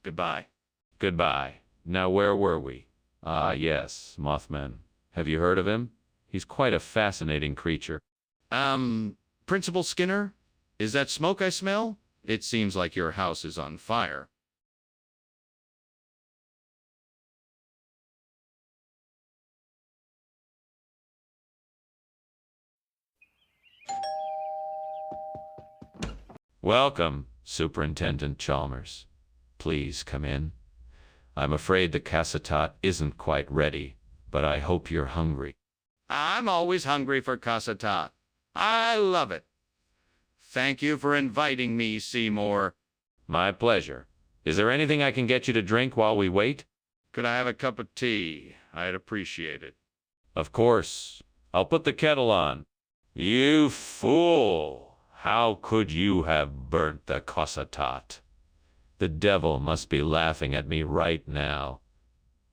Goodbye. Goodbye. Now where were we? Ah, yes, Mothman. Have you heard of him? He's quite a fascinating creature. Principal Skinner? Is that smoke I smell? It seems like your house is on fire. Welcome, Superintendent Chalmers. Please come in. I'm afraid the cassatat isn't quite ready, but I hope you're hungry. I'm always hungry for cassatat. I love it. Thank you for inviting me, Seymour. My pleasure. Is there anything I can get you to drink while we wait? Could I have a cup of tea? I'd appreciate it. Of course. I'll put the kettle on. You fool! How could you have burnt the cassatat? The devil must be laughing at me right now.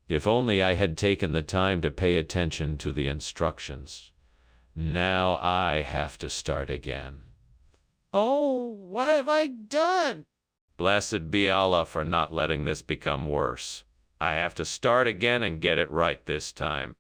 If only I had taken the time to pay attention to the instructions. Now I have to start again. Oh, what have I done? Blessed be Allah for not letting this become worse. I have to start again and get it right this time.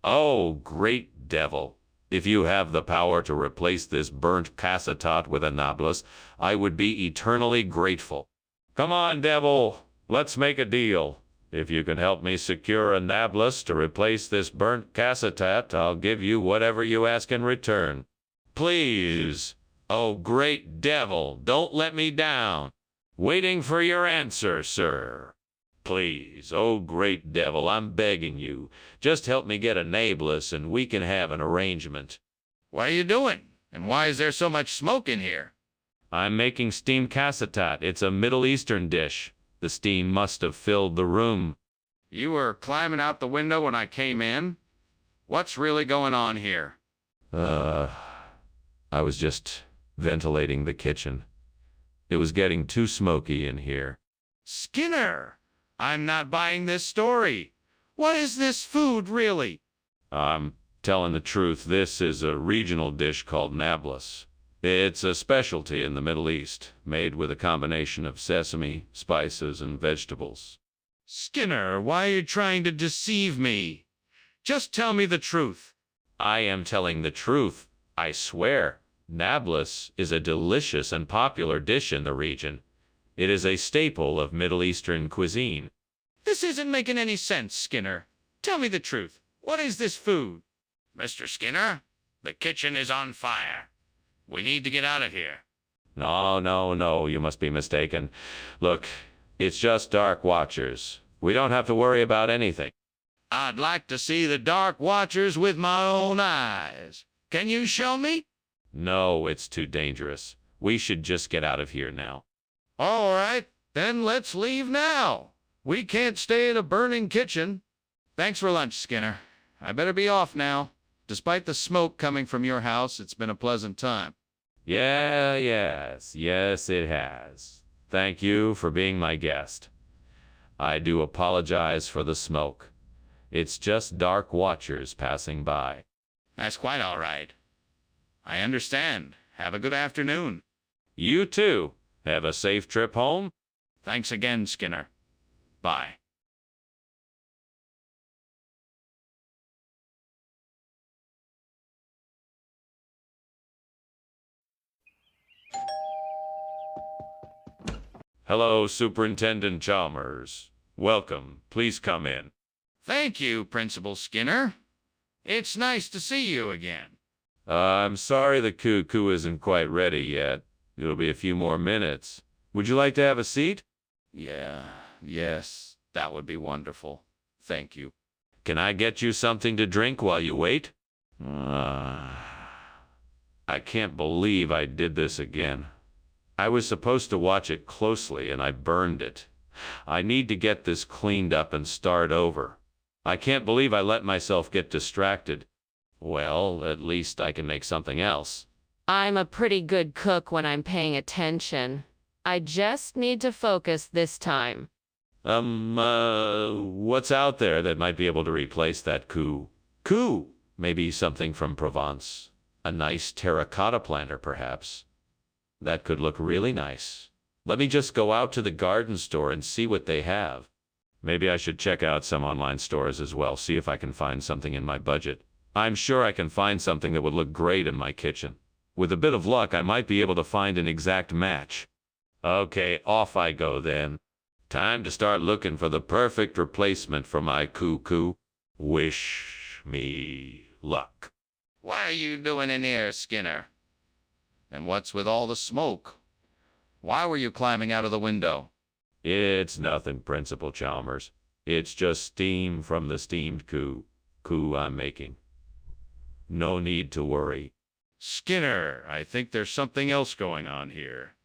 Oh, great devil. If you have the power to replace this burnt cassatat with a nablus, I would be eternally grateful. Come on, devil. Let's make a deal. If you can help me secure a nablus to replace this burnt cassatat, I'll give you whatever you ask in return. Please. Oh, great devil, don't let me down. Waiting for your answer, sir. Please, oh great devil, I'm begging you. Just help me get a nablus and we can have an arrangement. What are you doing? And why is there so much smoke in here? I'm making steamed cassatat. It's a Middle Eastern dish. The steam must have filled the room. You were climbing out the window when I came in? What's really going on here? I was just ventilating the kitchen. It was getting too smoky in here. Skinner! I'm not buying this story. What is this food, really? I'm telling the truth. This is a regional dish called nablus. It's a specialty in the Middle East, made with a combination of sesame, spices, and vegetables. Skinner, why are you trying to deceive me? Just tell me the truth. I am telling the truth, I swear. Nablus is a delicious and popular dish in the region. It is a staple of Middle Eastern cuisine. This isn't making any sense, Skinner. Tell me the truth. What is this food? Mr. Skinner, the kitchen is on fire. We need to get out of here. No, you must be mistaken. Look, it's just Dark Watchers. We don't have to worry about anything. I'd like to see the Dark Watchers with my own eyes. Can you show me? No, it's too dangerous. We should just get out of here now. All right, then let's leave now. We can't stay in a burning kitchen. Thanks for lunch, Skinner. I better be off now. Despite the smoke coming from your house, it's been a pleasant time. Yes, it has. Thank you for being my guest. I do apologize for the smoke. It's just Dark Watchers passing by. That's quite all right. I understand. Have a good afternoon. You too. Have a safe trip home. Thanks again, Skinner. Bye. Hello, Superintendent Chalmers. Welcome. Please come in. Thank you, Principal Skinner. It's nice to see you again. I'm sorry the cuckoo isn't quite ready yet. It'll be a few more minutes. Would you like to have a seat? Yes, that would be wonderful. Thank you. Can I get you something to drink while you wait? I can't believe I did this again. I was supposed to watch it closely and I burned it. I need to get this cleaned up and start over. I can't believe I let myself get distracted. Well, at least I can make something else. I'm a pretty good cook when I'm paying attention. I just need to focus this time. What's out there that might be able to replace that coup? Coup? Maybe something from Provence. A nice terracotta planter, perhaps. That could look really nice. Let me just go out to the garden store and see what they have. Maybe I should check out some online stores as well, see if I can find something in my budget. I'm sure I can find something that would look great in my kitchen. With a bit of luck, I might be able to find an exact match. Okay, off I go then. Time to start looking for the perfect replacement for my cuckoo. Wish me luck. What are you doing in here, Skinner? And what's with all the smoke? Why were you climbing out of the window? It's nothing, Principal Chalmers. It's just steam from the steamed coup I'm making. No need to worry. Skinner, I think there's something else going on here.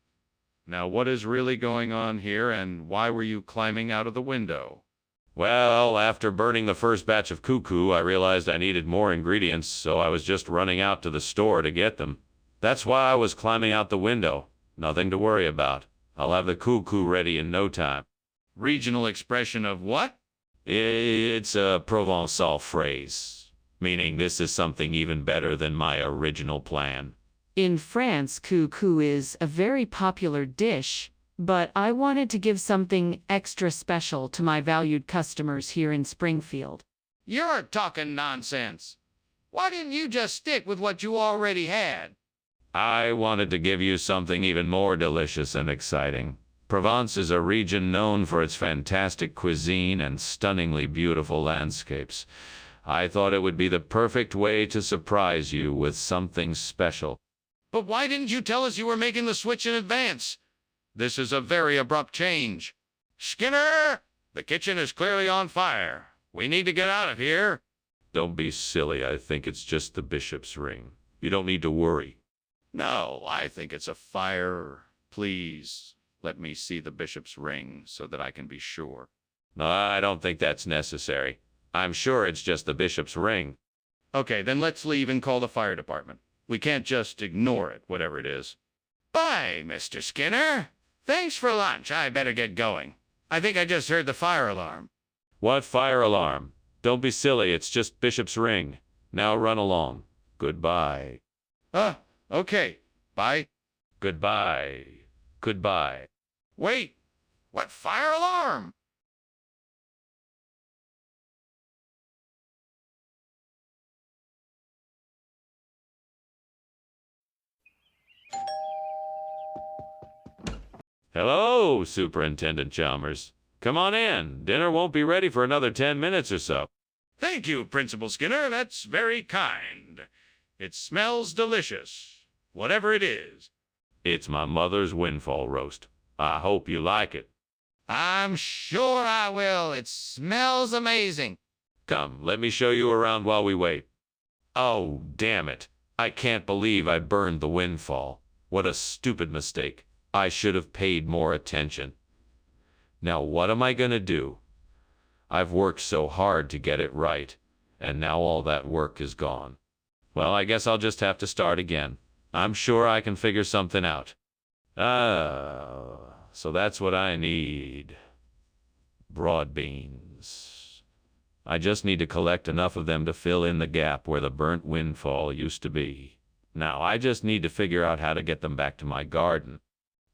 Now, what is really going on here, and why were you climbing out of the window? Well, after burning the first batch of cuckoo, I realized I needed more ingredients, so I was just running out to the store to get them. That's why I was climbing out the window. Nothing to worry about. I'll have the cuckoo ready in no time. Regional expression of what? It's a Provençal phrase, meaning this is something even better than my original plan. In France, cuckoo is a very popular dish, but I wanted to give something extra special to my valued customers here in Springfield. You're talking nonsense. Why didn't you just stick with what you already had? I wanted to give you something even more delicious and exciting. Provence is a region known for its fantastic cuisine and stunningly beautiful landscapes. I thought it would be the perfect way to surprise you with something special. But why didn't you tell us you were making the switch in advance? This is a very abrupt change. Skinner, the kitchen is clearly on fire. We need to get out of here. Don't be silly. I think it's just the bishop's ring. You don't need to worry. No, I think it's a fire. Please, let me see the bishop's ring so that I can be sure. No, I don't think that's necessary. I'm sure it's just the bishop's ring. Okay, then let's leave and call the fire department. We can't just ignore it, whatever it is. Bye, Mr. Skinner. Thanks for lunch. I better get going. I think I just heard the fire alarm. What fire alarm? Don't be silly. It's just bishop's ring. Now run along. Goodbye. Okay. Bye. Goodbye. Goodbye. Wait. What fire alarm? Hello, Superintendent Chalmers. Come on in. Dinner won't be ready for another 10 minutes or so. Thank you, Principal Skinner. That's very kind. It smells delicious, whatever it is. It's my mother's windfall roast. I hope you like it. I'm sure I will. It smells amazing. Come, let me show you around while we wait. Oh, damn it. I can't believe I burned the windfall. What a stupid mistake. I should have paid more attention. Now what am I gonna do? I've worked so hard to get it right, and now all that work is gone. Well, I guess I'll just have to start again. I'm sure I can figure something out. So that's what I need. Broad beans. I just need to collect enough of them to fill in the gap where the burnt windfall used to be. Now I just need to figure out how to get them back to my garden.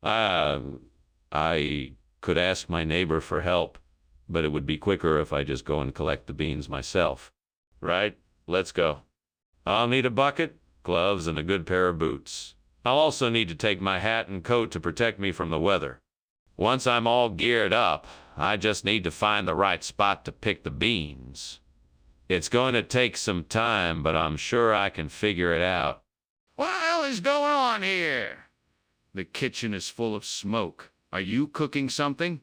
I could ask my neighbor for help, but it would be quicker if I just go and collect the beans myself. Right? Let's go. I'll need a bucket, gloves, and a good pair of boots. I'll also need to take my hat and coat to protect me from the weather. Once I'm all geared up, I just need to find the right spot to pick the beans. It's going to take some time, but I'm sure I can figure it out. What the hell is going on here? The kitchen is full of smoke. Are you cooking something?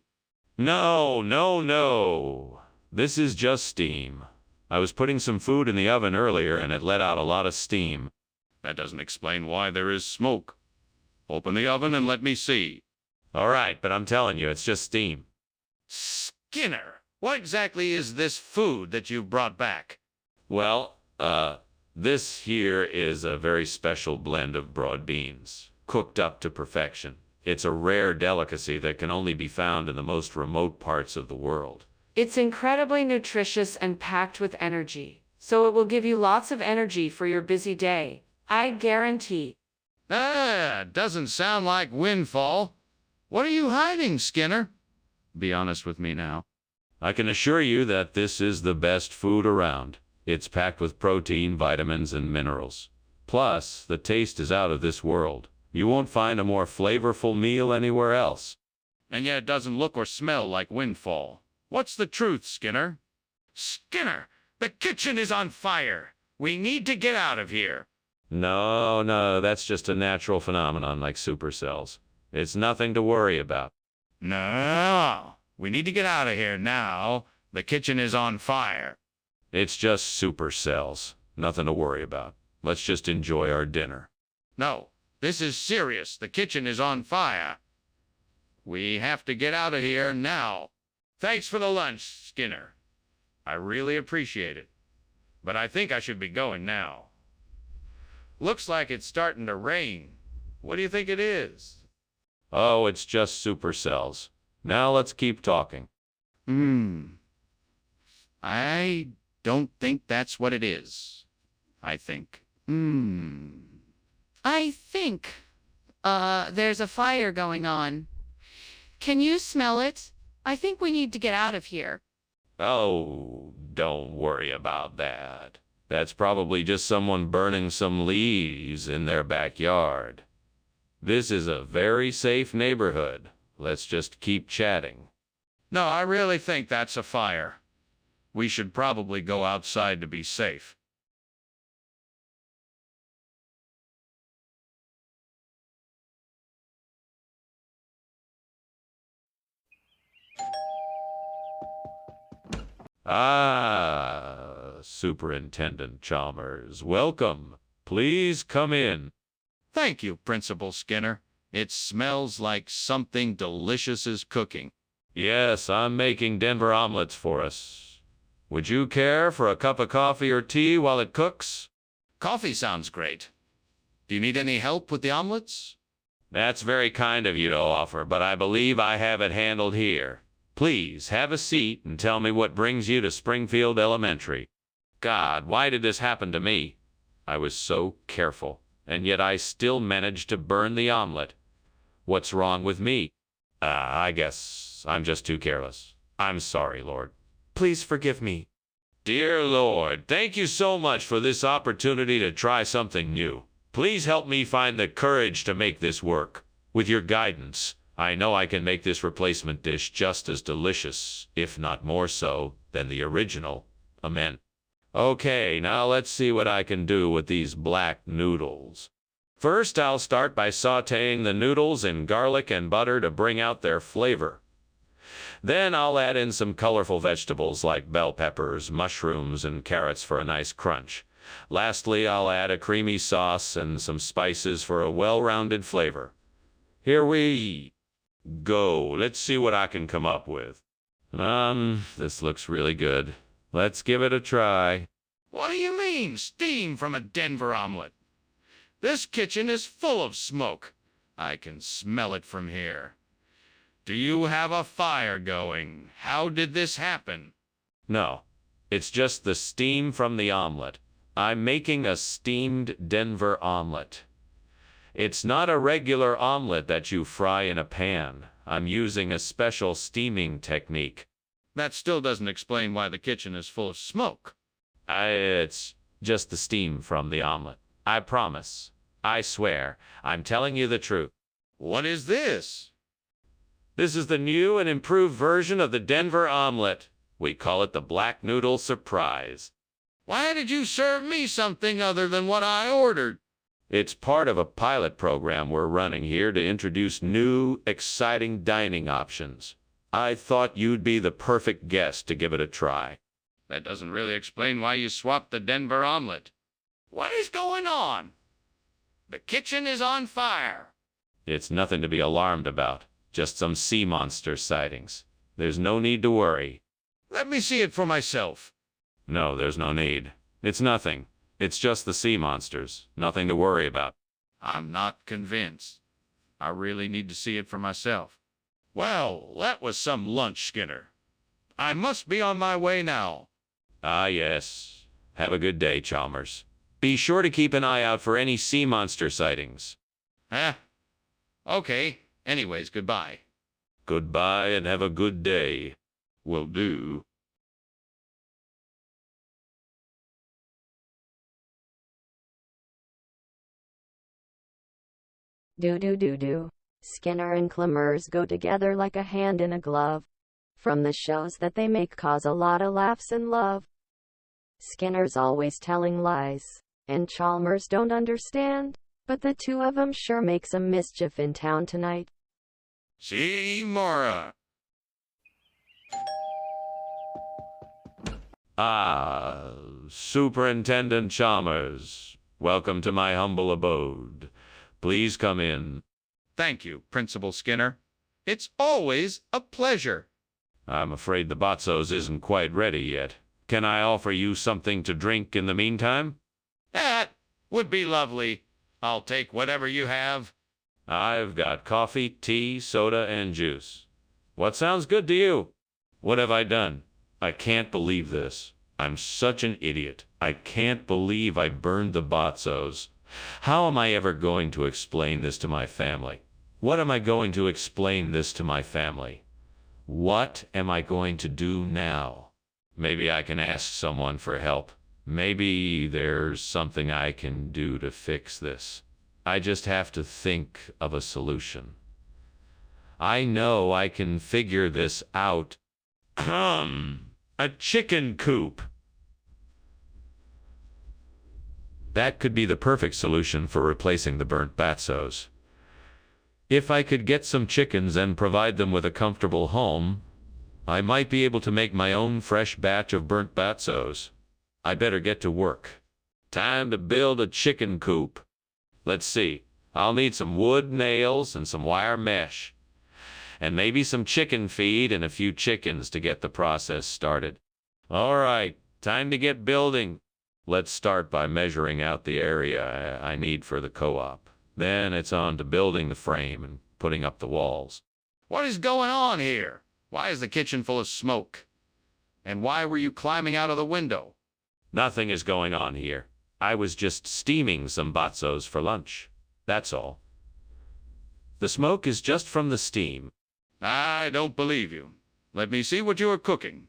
No. This is just steam. I was putting some food in the oven earlier and it let out a lot of steam. That doesn't explain why there is smoke. Open the oven and let me see. All right, but I'm telling you, it's just steam. Skinner, what exactly is this food that you brought back? Well, this here is a very special blend of broad beans, cooked up to perfection. It's a rare delicacy that can only be found in the most remote parts of the world. It's incredibly nutritious and packed with energy, so it will give you lots of energy for your busy day. I guarantee. Doesn't sound like windfall. What are you hiding, Skinner? Be honest with me now. I can assure you that this is the best food around. It's packed with protein, vitamins, and minerals. Plus, the taste is out of this world. You won't find a more flavorful meal anywhere else. And yet it doesn't look or smell like windfall. What's the truth, Skinner? Skinner, the kitchen is on fire. We need to get out of here. No, that's just a natural phenomenon like supercells. It's nothing to worry about. No, we need to get out of here now. The kitchen is on fire. It's just supercells. Nothing to worry about. Let's just enjoy our dinner. No, this is serious. The kitchen is on fire. We have to get out of here now. Thanks for the lunch, Skinner. I really appreciate it. But I think I should be going now. Looks like it's starting to rain. What do you think it is? Oh, it's just supercells. Now let's keep talking. I don't think that's what it is. I think There's a fire going on. Can you smell it? I think we need to get out of here. Oh, don't worry about that. That's probably just someone burning some leaves in their backyard. This is a very safe neighborhood. Let's just keep chatting. No, I really think that's a fire. We should probably go outside to be safe. Superintendent Chalmers, welcome. Please come in. Thank you, Principal Skinner. It smells like something delicious is cooking. Yes, I'm making Denver omelets for us. Would you care for a cup of coffee or tea while it cooks? Coffee sounds great. Do you need any help with the omelets? That's very kind of you to offer, but I believe I have it handled here. Please have a seat and tell me what brings you to Springfield Elementary. God, why did this happen to me? I was so careful, and yet I still managed to burn the omelet. What's wrong with me? I guess I'm just too careless. I'm sorry, Lord. Please forgive me. Dear Lord, thank you so much for this opportunity to try something new. Please help me find the courage to make this work. With your guidance, I know I can make this replacement dish just as delicious, if not more so, than the original. Amen. Okay, now let's see what I can do with these black noodles. First, I'll start by sautéing the noodles in garlic and butter to bring out their flavor. Then I'll add in some colorful vegetables like bell peppers, mushrooms, and carrots for a nice crunch. Lastly, I'll add a creamy sauce and some spices for a well-rounded flavor. Here we go. Let's see what I can come up with. This looks really good. Let's give it a try. What do you mean, steam from a Denver omelet? This kitchen is full of smoke. I can smell it from here. Do you have a fire going? How did this happen? No, it's just the steam from the omelet. I'm making a steamed Denver omelet. It's not a regular omelet that you fry in a pan. I'm using a special steaming technique. That still doesn't explain why the kitchen is full of smoke. It's just the steam from the omelet. I promise. I swear. I'm telling you the truth. What is this? This is the new and improved version of the Denver omelet. We call it the Black Noodle Surprise. Why did you serve me something other than what I ordered? It's part of a pilot program we're running here to introduce new, exciting dining options. I thought you'd be the perfect guest to give it a try. That doesn't really explain why you swapped the Denver omelet. What is going on? The kitchen is on fire. It's nothing to be alarmed about. Just some sea monster sightings. There's no need to worry. Let me see it for myself. No, there's no need. It's nothing. It's just the sea monsters. Nothing to worry about. I'm not convinced. I really need to see it for myself. Well, that was some lunch, Skinner. I must be on my way now. Ah, yes. Have a good day, Chalmers. Be sure to keep an eye out for any sea monster sightings. Okay. Anyways, goodbye. Goodbye and have a good day. Will do. Do. Skinner and Chalmers go together like a hand in a glove. From the shows that they make cause a lot of laughs and love. Skinner's always telling lies, and Chalmers don't understand, but the two of them sure make some mischief in town tonight. See, Mora. Ah, Superintendent Chalmers. Welcome to my humble abode. Please come in. Thank you, Principal Skinner. It's always a pleasure. I'm afraid the Botsos isn't quite ready yet. Can I offer you something to drink in the meantime? That would be lovely. I'll take whatever you have. I've got coffee, tea, soda, and juice. What sounds good to you? What have I done? I can't believe this. I'm such an idiot. I can't believe I burned the Botsos. How am I ever going to explain this to my family? What am I going to explain this to my family? What am I going to do now? Maybe I can ask someone for help. Maybe there's something I can do to fix this. I just have to think of a solution. I know I can figure this out. A chicken coop. That could be the perfect solution for replacing the burnt Batsos. If I could get some chickens and provide them with a comfortable home, I might be able to make my own fresh batch of burnt Batsos. I better get to work. Time to build a chicken coop. Let's see. I'll need some wood, nails, and some wire mesh. And maybe some chicken feed and a few chickens to get the process started. All right, time to get building. Let's start by measuring out the area I need for the co-op. Then it's on to building the frame and putting up the walls. What is going on here? Why is the kitchen full of smoke? And why were you climbing out of the window? Nothing is going on here. I was just steaming some Batsos for lunch. That's all. The smoke is just from the steam. I don't believe you. Let me see what you are cooking.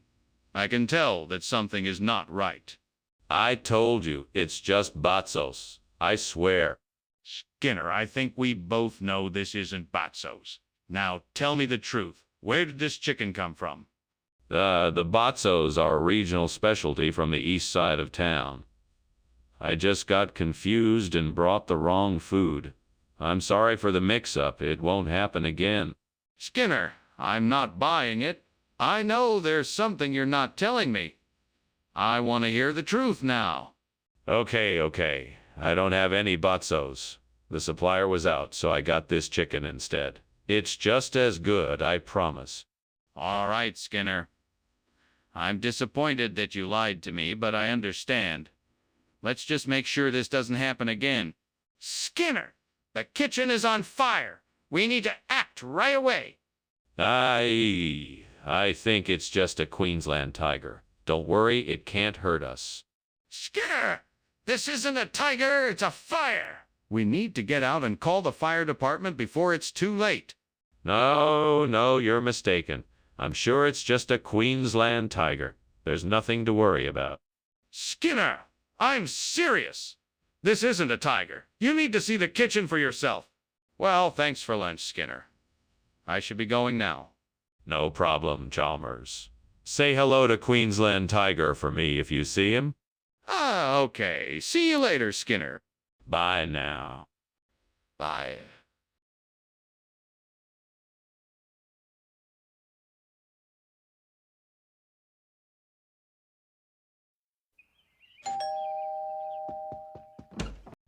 I can tell that something is not right. I told you, it's just Batsos. I swear. Skinner, I think we both know this isn't Batsos. Now tell me the truth. Where did this chicken come from? The Batsos are a regional specialty from the east side of town. I just got confused and brought the wrong food. I'm sorry for the mix-up. It won't happen again. Skinner, I'm not buying it. I know there's something you're not telling me. I want to hear the truth now. Okay. I don't have any Batsos. The supplier was out, so I got this chicken instead. It's just as good, I promise. All right, Skinner. I'm disappointed that you lied to me, but I understand. Let's just make sure this doesn't happen again. Skinner, the kitchen is on fire. We need to act right away. I think it's just a Queensland tiger. Don't worry, it can't hurt us. Skinner, this isn't a tiger, it's a fire. We need to get out and call the fire department before it's too late. No, you're mistaken. I'm sure it's just a Queensland tiger. There's nothing to worry about. Skinner, I'm serious. This isn't a tiger. You need to see the kitchen for yourself. Well, thanks for lunch, Skinner. I should be going now. No problem, Chalmers. Say hello to Queensland Tiger for me if you see him. Okay. See you later, Skinner. Bye now. Bye.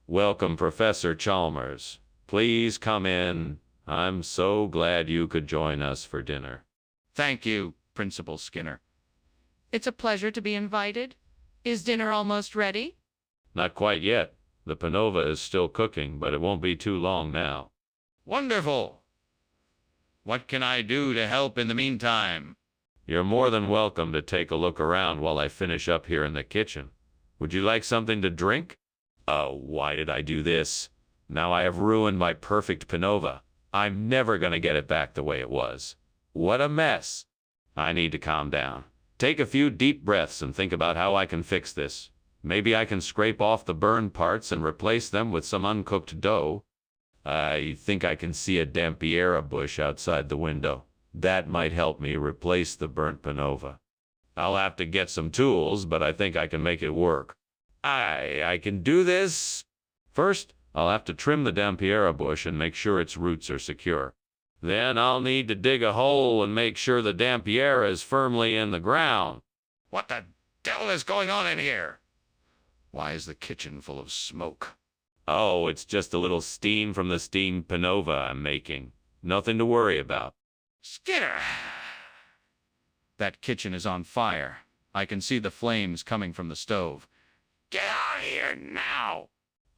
Welcome, Professor Chalmers. Please come in. I'm so glad you could join us for dinner. Thank you, Principal Skinner. It's a pleasure to be invited. Is dinner almost ready? Not quite yet. The panova is still cooking, but it won't be too long now. Wonderful. What can I do to help in the meantime? You're more than welcome to take a look around while I finish up here in the kitchen. Would you like something to drink? Oh, why did I do this? Now I have ruined my perfect panova. I'm never gonna get it back the way it was. What a mess. I need to calm down. Take a few deep breaths and think about how I can fix this. Maybe I can scrape off the burned parts and replace them with some uncooked dough. I think I can see a dampiera bush outside the window. That might help me replace the burnt panova. I'll have to get some tools, but I think I can make it work. I can do this. First, I'll have to trim the dampiera bush and make sure its roots are secure. Then I'll need to dig a hole and make sure the dampiera is firmly in the ground. What the devil is going on in here? Why is the kitchen full of smoke? Oh, it's just a little steam from the steamed panova I'm making. Nothing to worry about. Skinner! That kitchen is on fire. I can see the flames coming from the stove. Get out of here now!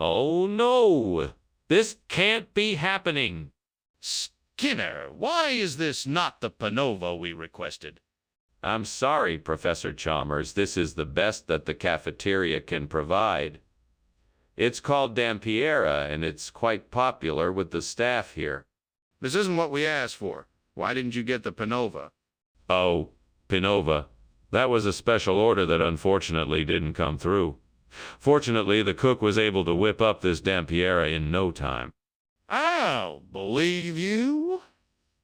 Oh no! This can't be happening! Skinner, why is this not the panova we requested? I'm sorry, Professor Chalmers. This is the best that the cafeteria can provide. It's called dampiera, and it's quite popular with the staff here. This isn't what we asked for. Why didn't you get the panova? Oh, panova. That was a special order that unfortunately didn't come through. Fortunately, the cook was able to whip up this dampiera in no time. I'll believe you.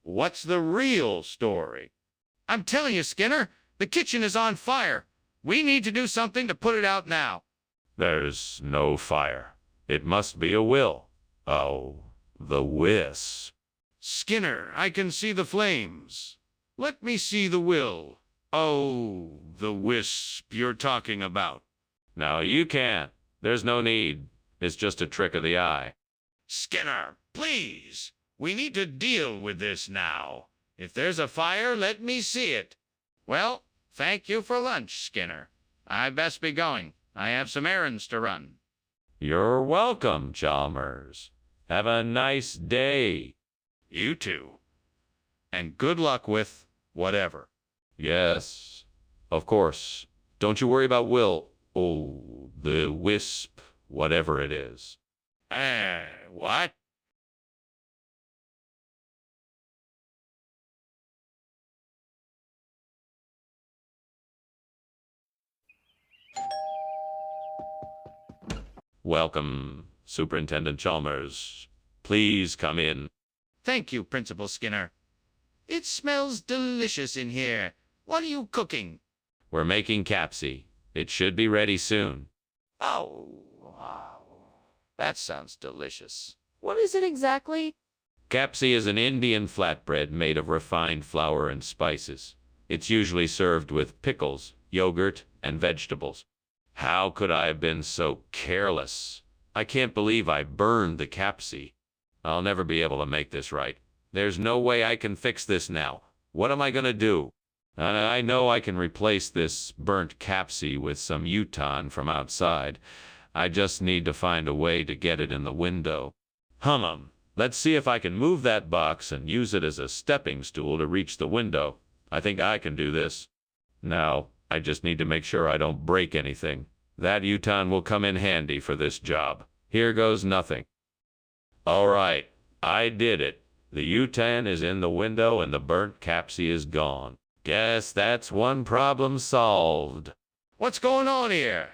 What's the real story? I'm telling you, Skinner, the kitchen is on fire. We need to do something to put it out now. There's no fire. It must be a will. Oh, the wisp. Skinner, I can see the flames. Let me see the will. Oh, the wisp you're talking about. No, you can't. There's no need. It's just a trick of the eye. Skinner, please. We need to deal with this now. If there's a fire, let me see it. Well, thank you for lunch, Skinner. I best be going. I have some errands to run. You're welcome, Chalmers. Have a nice day. You too. And good luck with whatever. Yes, of course. Don't you worry about Will. Oh, the wisp, whatever it is. What? Welcome, Superintendent Chalmers. Please come in. Thank you, Principal Skinner. It smells delicious in here. What are you cooking? We're making capsi. It should be ready soon. Oh, wow. That sounds delicious. What is it exactly? Capsi is an Indian flatbread made of refined flour and spices. It's usually served with pickles, yogurt, and vegetables. How could I have been so careless? I can't believe I burned the capsi. I'll never be able to make this right. There's no way I can fix this now. What am I gonna do? I know I can replace this burnt capsi with some Uton from outside. I just need to find a way to get it in the window. Let's see if I can move that box and use it as a stepping stool to reach the window. I think I can do this. Now, I just need to make sure I don't break anything. That Uton will come in handy for this job. Here goes nothing. All right, I did it. The Uton is in the window and the burnt capsi is gone. Guess that's one problem solved. What's going on here?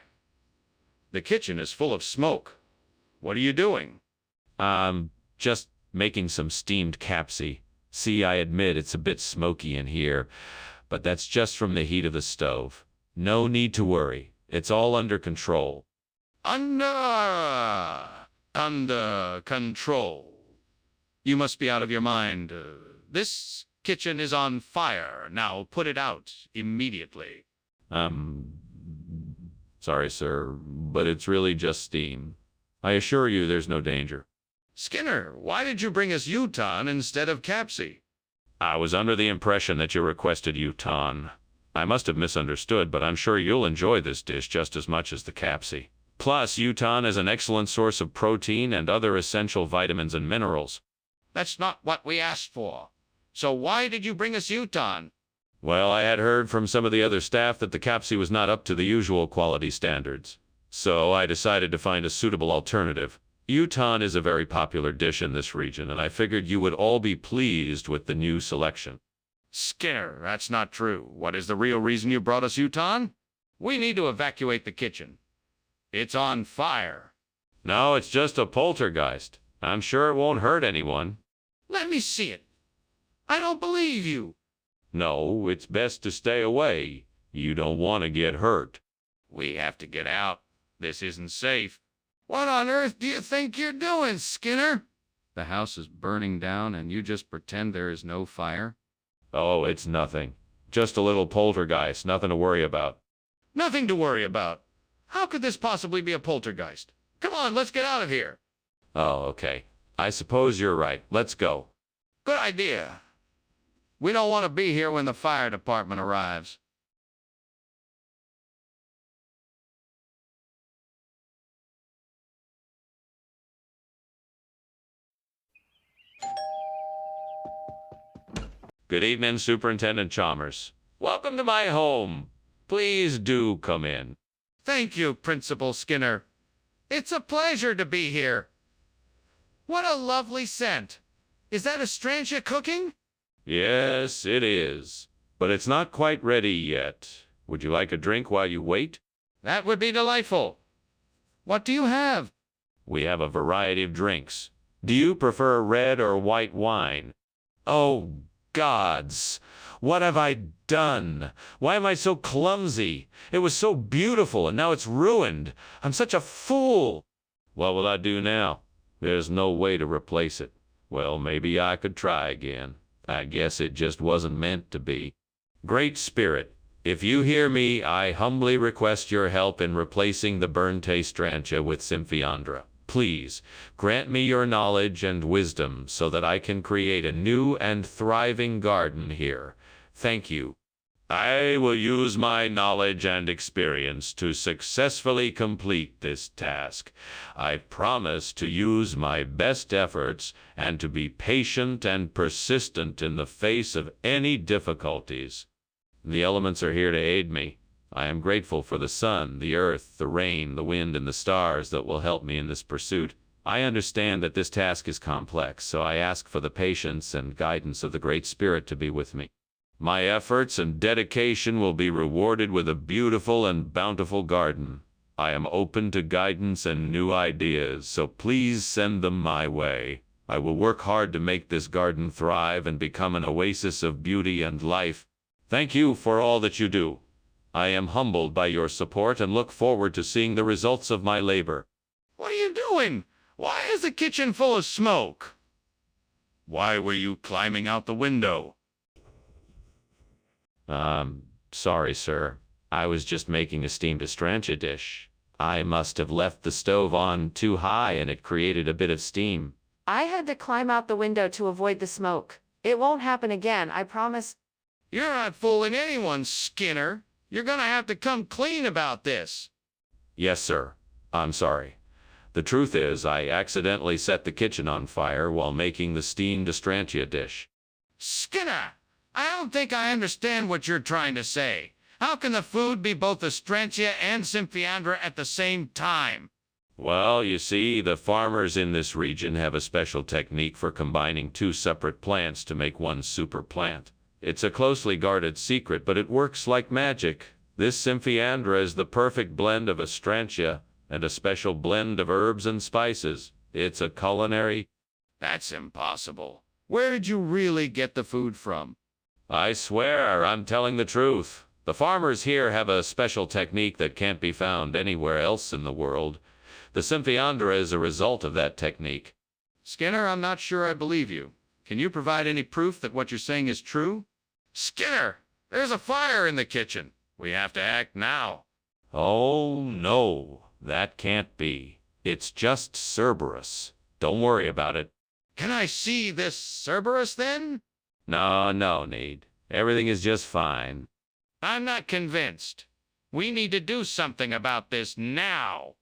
The kitchen is full of smoke. What are you doing? Just making some steamed capsi. See, I admit it's a bit smoky in here, but that's just from the heat of the stove. No need to worry. It's all under control. Under control. You must be out of your mind. This kitchen is on fire. Now put it out immediately. Sorry, sir, but it's really just steam. I assure you there's no danger. Skinner, why did you bring us Uton instead of Capsy? I was under the impression that you requested Uton. I must have misunderstood, but I'm sure you'll enjoy this dish just as much as the Capsy. Plus, Uton is an excellent source of protein and other essential vitamins and minerals. That's not what we asked for. So why did you bring us Uton? Well, I had heard from some of the other staff that the Capsy was not up to the usual quality standards. So I decided to find a suitable alternative. Uton is a very popular dish in this region, and I figured you would all be pleased with the new selection. Skinner, that's not true. What is the real reason you brought us Uton? We need to evacuate the kitchen. It's on fire. No, it's just a poltergeist. I'm sure it won't hurt anyone. Let me see it. I don't believe you. No, it's best to stay away. You don't want to get hurt. We have to get out. This isn't safe. What on earth do you think you're doing, Skinner? The house is burning down and you just pretend there is no fire? Oh, it's nothing. Just a little poltergeist, nothing to worry about. Nothing to worry about. How could this possibly be a poltergeist? Come on, let's get out of here. Oh, okay. I suppose you're right. Let's go. Good idea. We don't want to be here when the fire department arrives. Good evening, Superintendent Chalmers. Welcome to my home. Please do come in. Thank you, Principal Skinner. It's a pleasure to be here. What a lovely scent. Is that Astrantia cooking? Yes, it is. But it's not quite ready yet. Would you like a drink while you wait? That would be delightful. What do you have? We have a variety of drinks. Do you prefer red or white wine? Oh, gods. What have I done? Why am I so clumsy? It was so beautiful and now it's ruined. I'm such a fool. What will I do now? There's no way to replace it. Well, maybe I could try again. I guess it just wasn't meant to be. Great Spirit, if you hear me, I humbly request your help in replacing the burnt Astrantia with Symphiandra. Please, grant me your knowledge and wisdom so that I can create a new and thriving garden here. Thank you. I will use my knowledge and experience to successfully complete this task. I promise to use my best efforts and to be patient and persistent in the face of any difficulties. The elements are here to aid me. I am grateful for the sun, the earth, the rain, the wind, and the stars that will help me in this pursuit. I understand that this task is complex, so I ask for the patience and guidance of the Great Spirit to be with me. My efforts and dedication will be rewarded with a beautiful and bountiful garden. I am open to guidance and new ideas, so please send them my way. I will work hard to make this garden thrive and become an oasis of beauty and life. Thank you for all that you do. I am humbled by your support and look forward to seeing the results of my labor. What are you doing? Why is the kitchen full of smoke? Why were you climbing out the window? Sorry, sir. I was just making a steamed Astrantia dish. I must have left the stove on too high and it created a bit of steam. I had to climb out the window to avoid the smoke. It won't happen again, I promise. You're not fooling anyone, Skinner. You're gonna have to come clean about this. Yes, sir. I'm sorry. The truth is, I accidentally set the kitchen on fire while making the steamed Astrantia dish. Skinner, I don't think I understand what you're trying to say. How can the food be both Astrantia and Symphiandra at the same time? Well, you see, the farmers in this region have a special technique for combining two separate plants to make one super plant. It's a closely guarded secret, but it works like magic. This Symphiandra is the perfect blend of Astrantia and a special blend of herbs and spices. It's a culinary... That's impossible. Where did you really get the food from? I swear I'm telling the truth. The farmers here have a special technique that can't be found anywhere else in the world. The Symphiandra is a result of that technique. Skinner, I'm not sure I believe you. Can you provide any proof that what you're saying is true? Skinner, there's a fire in the kitchen. We have to act now. Oh, no, that can't be. It's just Cerberus. Don't worry about it. Can I see this Cerberus then? No need. Everything is just fine. I'm not convinced. We need to do something about this now.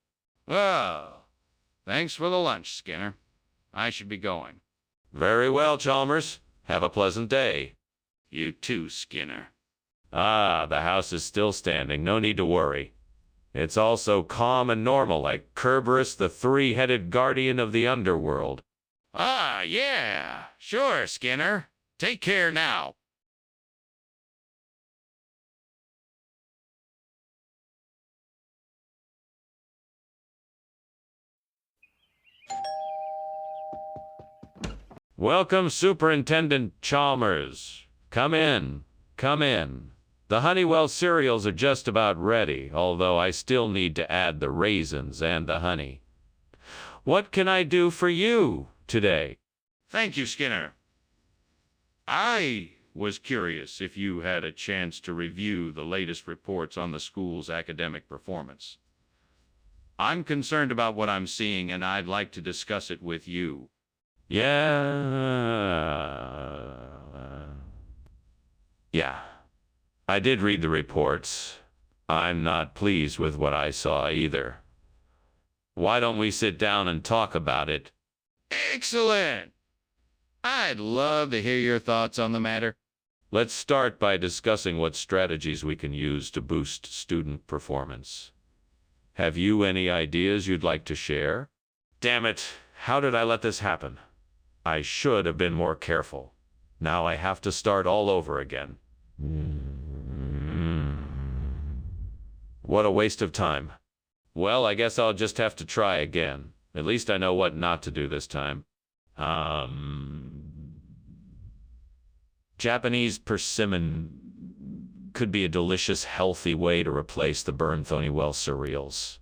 Well, thanks for the lunch, Skinner. I should be going. Very well, Chalmers. Have a pleasant day. You too, Skinner. Ah, the house is still standing. No need to worry. It's all so calm and normal, like Cerberus, the three-headed guardian of the underworld. Ah, yeah. Sure, Skinner. Take care now. Welcome, Superintendent Chalmers. Come in. Come in. The Honeywell cereals are just about ready, although I still need to add the raisins and the honey. What can I do for you today? Thank you, Skinner. I was curious if you had a chance to review the latest reports on the school's academic performance. I'm concerned about what I'm seeing, and I'd like to discuss it with you. Yeah. I did read the reports. I'm not pleased with what I saw either. Why don't we sit down and talk about it? Excellent! I'd love to hear your thoughts on the matter. Let's start by discussing what strategies we can use to boost student performance. Have you any ideas you'd like to share? Damn it, how did I let this happen? I should have been more careful. Now I have to start all over again. What a waste of time. Well, I guess I'll just have to try again. At least I know what not to do this time. Japanese persimmon could be a delicious, healthy way to replace the burnt Honeywell cereals.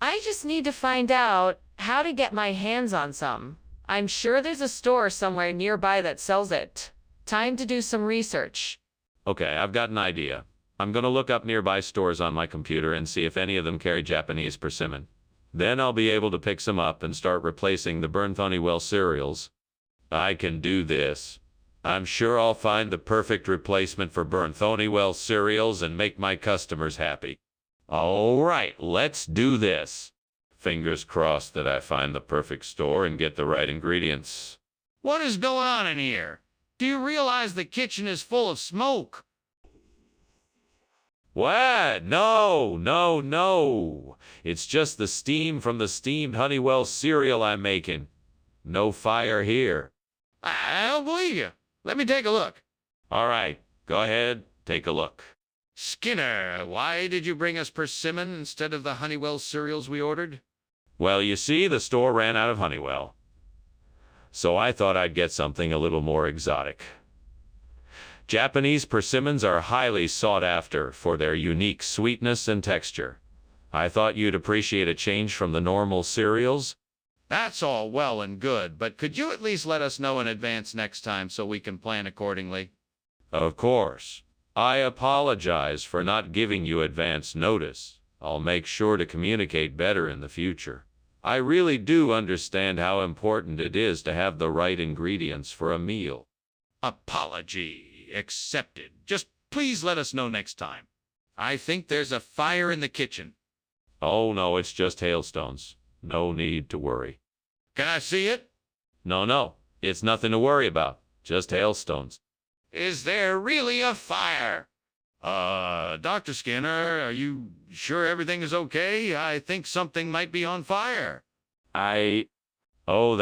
I just need to find out how to get my hands on some. I'm sure there's a store somewhere nearby that sells it. Time to do some research. Okay, I've got an idea. I'm gonna look up nearby stores on my computer and see if any of them carry Japanese persimmon. Then I'll be able to pick some up and start replacing the burnt Honeywell cereals. I can do this. I'm sure I'll find the perfect replacement for burnt Honeywell cereals and make my customers happy. All right, let's do this. Fingers crossed that I find the perfect store and get the right ingredients. What is going on in here? Do you realize the kitchen is full of smoke? What? No. It's just the steam from the steamed Honeywell cereal I'm making. No fire here. I don't believe you. Let me take a look. All right, go ahead, take a look. Skinner, why did you bring us persimmon instead of the Honeywell cereals we ordered? Well, you see, the store ran out of Honeywell. So I thought I'd get something a little more exotic. Japanese persimmons are highly sought after for their unique sweetness and texture. I thought you'd appreciate a change from the normal cereals. That's all well and good, but could you at least let us know in advance next time so we can plan accordingly? Of course. I apologize for not giving you advance notice. I'll make sure to communicate better in the future. I really do understand how important it is to have the right ingredients for a meal. Apology accepted. Just please let us know next time. I think there's a fire in the kitchen. Oh no, it's just hailstones. No need to worry. Can I see it? No, it's nothing to worry about. Just hailstones. Is there really a fire? Dr. Skinner, are you sure everything is okay? I think something might be on fire. Oh,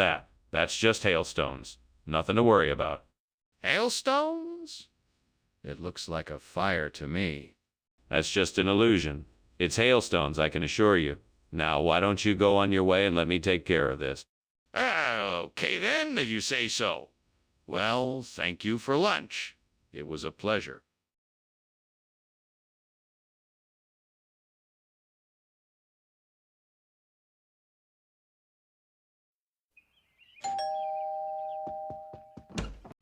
that's just hailstones. Nothing to worry about. Hailstones? It looks like a fire to me. That's just an illusion. It's hailstones, I can assure you. Now, why don't you go on your way and let me take care of this? Okay then, if you say so. Well, thank you for lunch. It was a pleasure.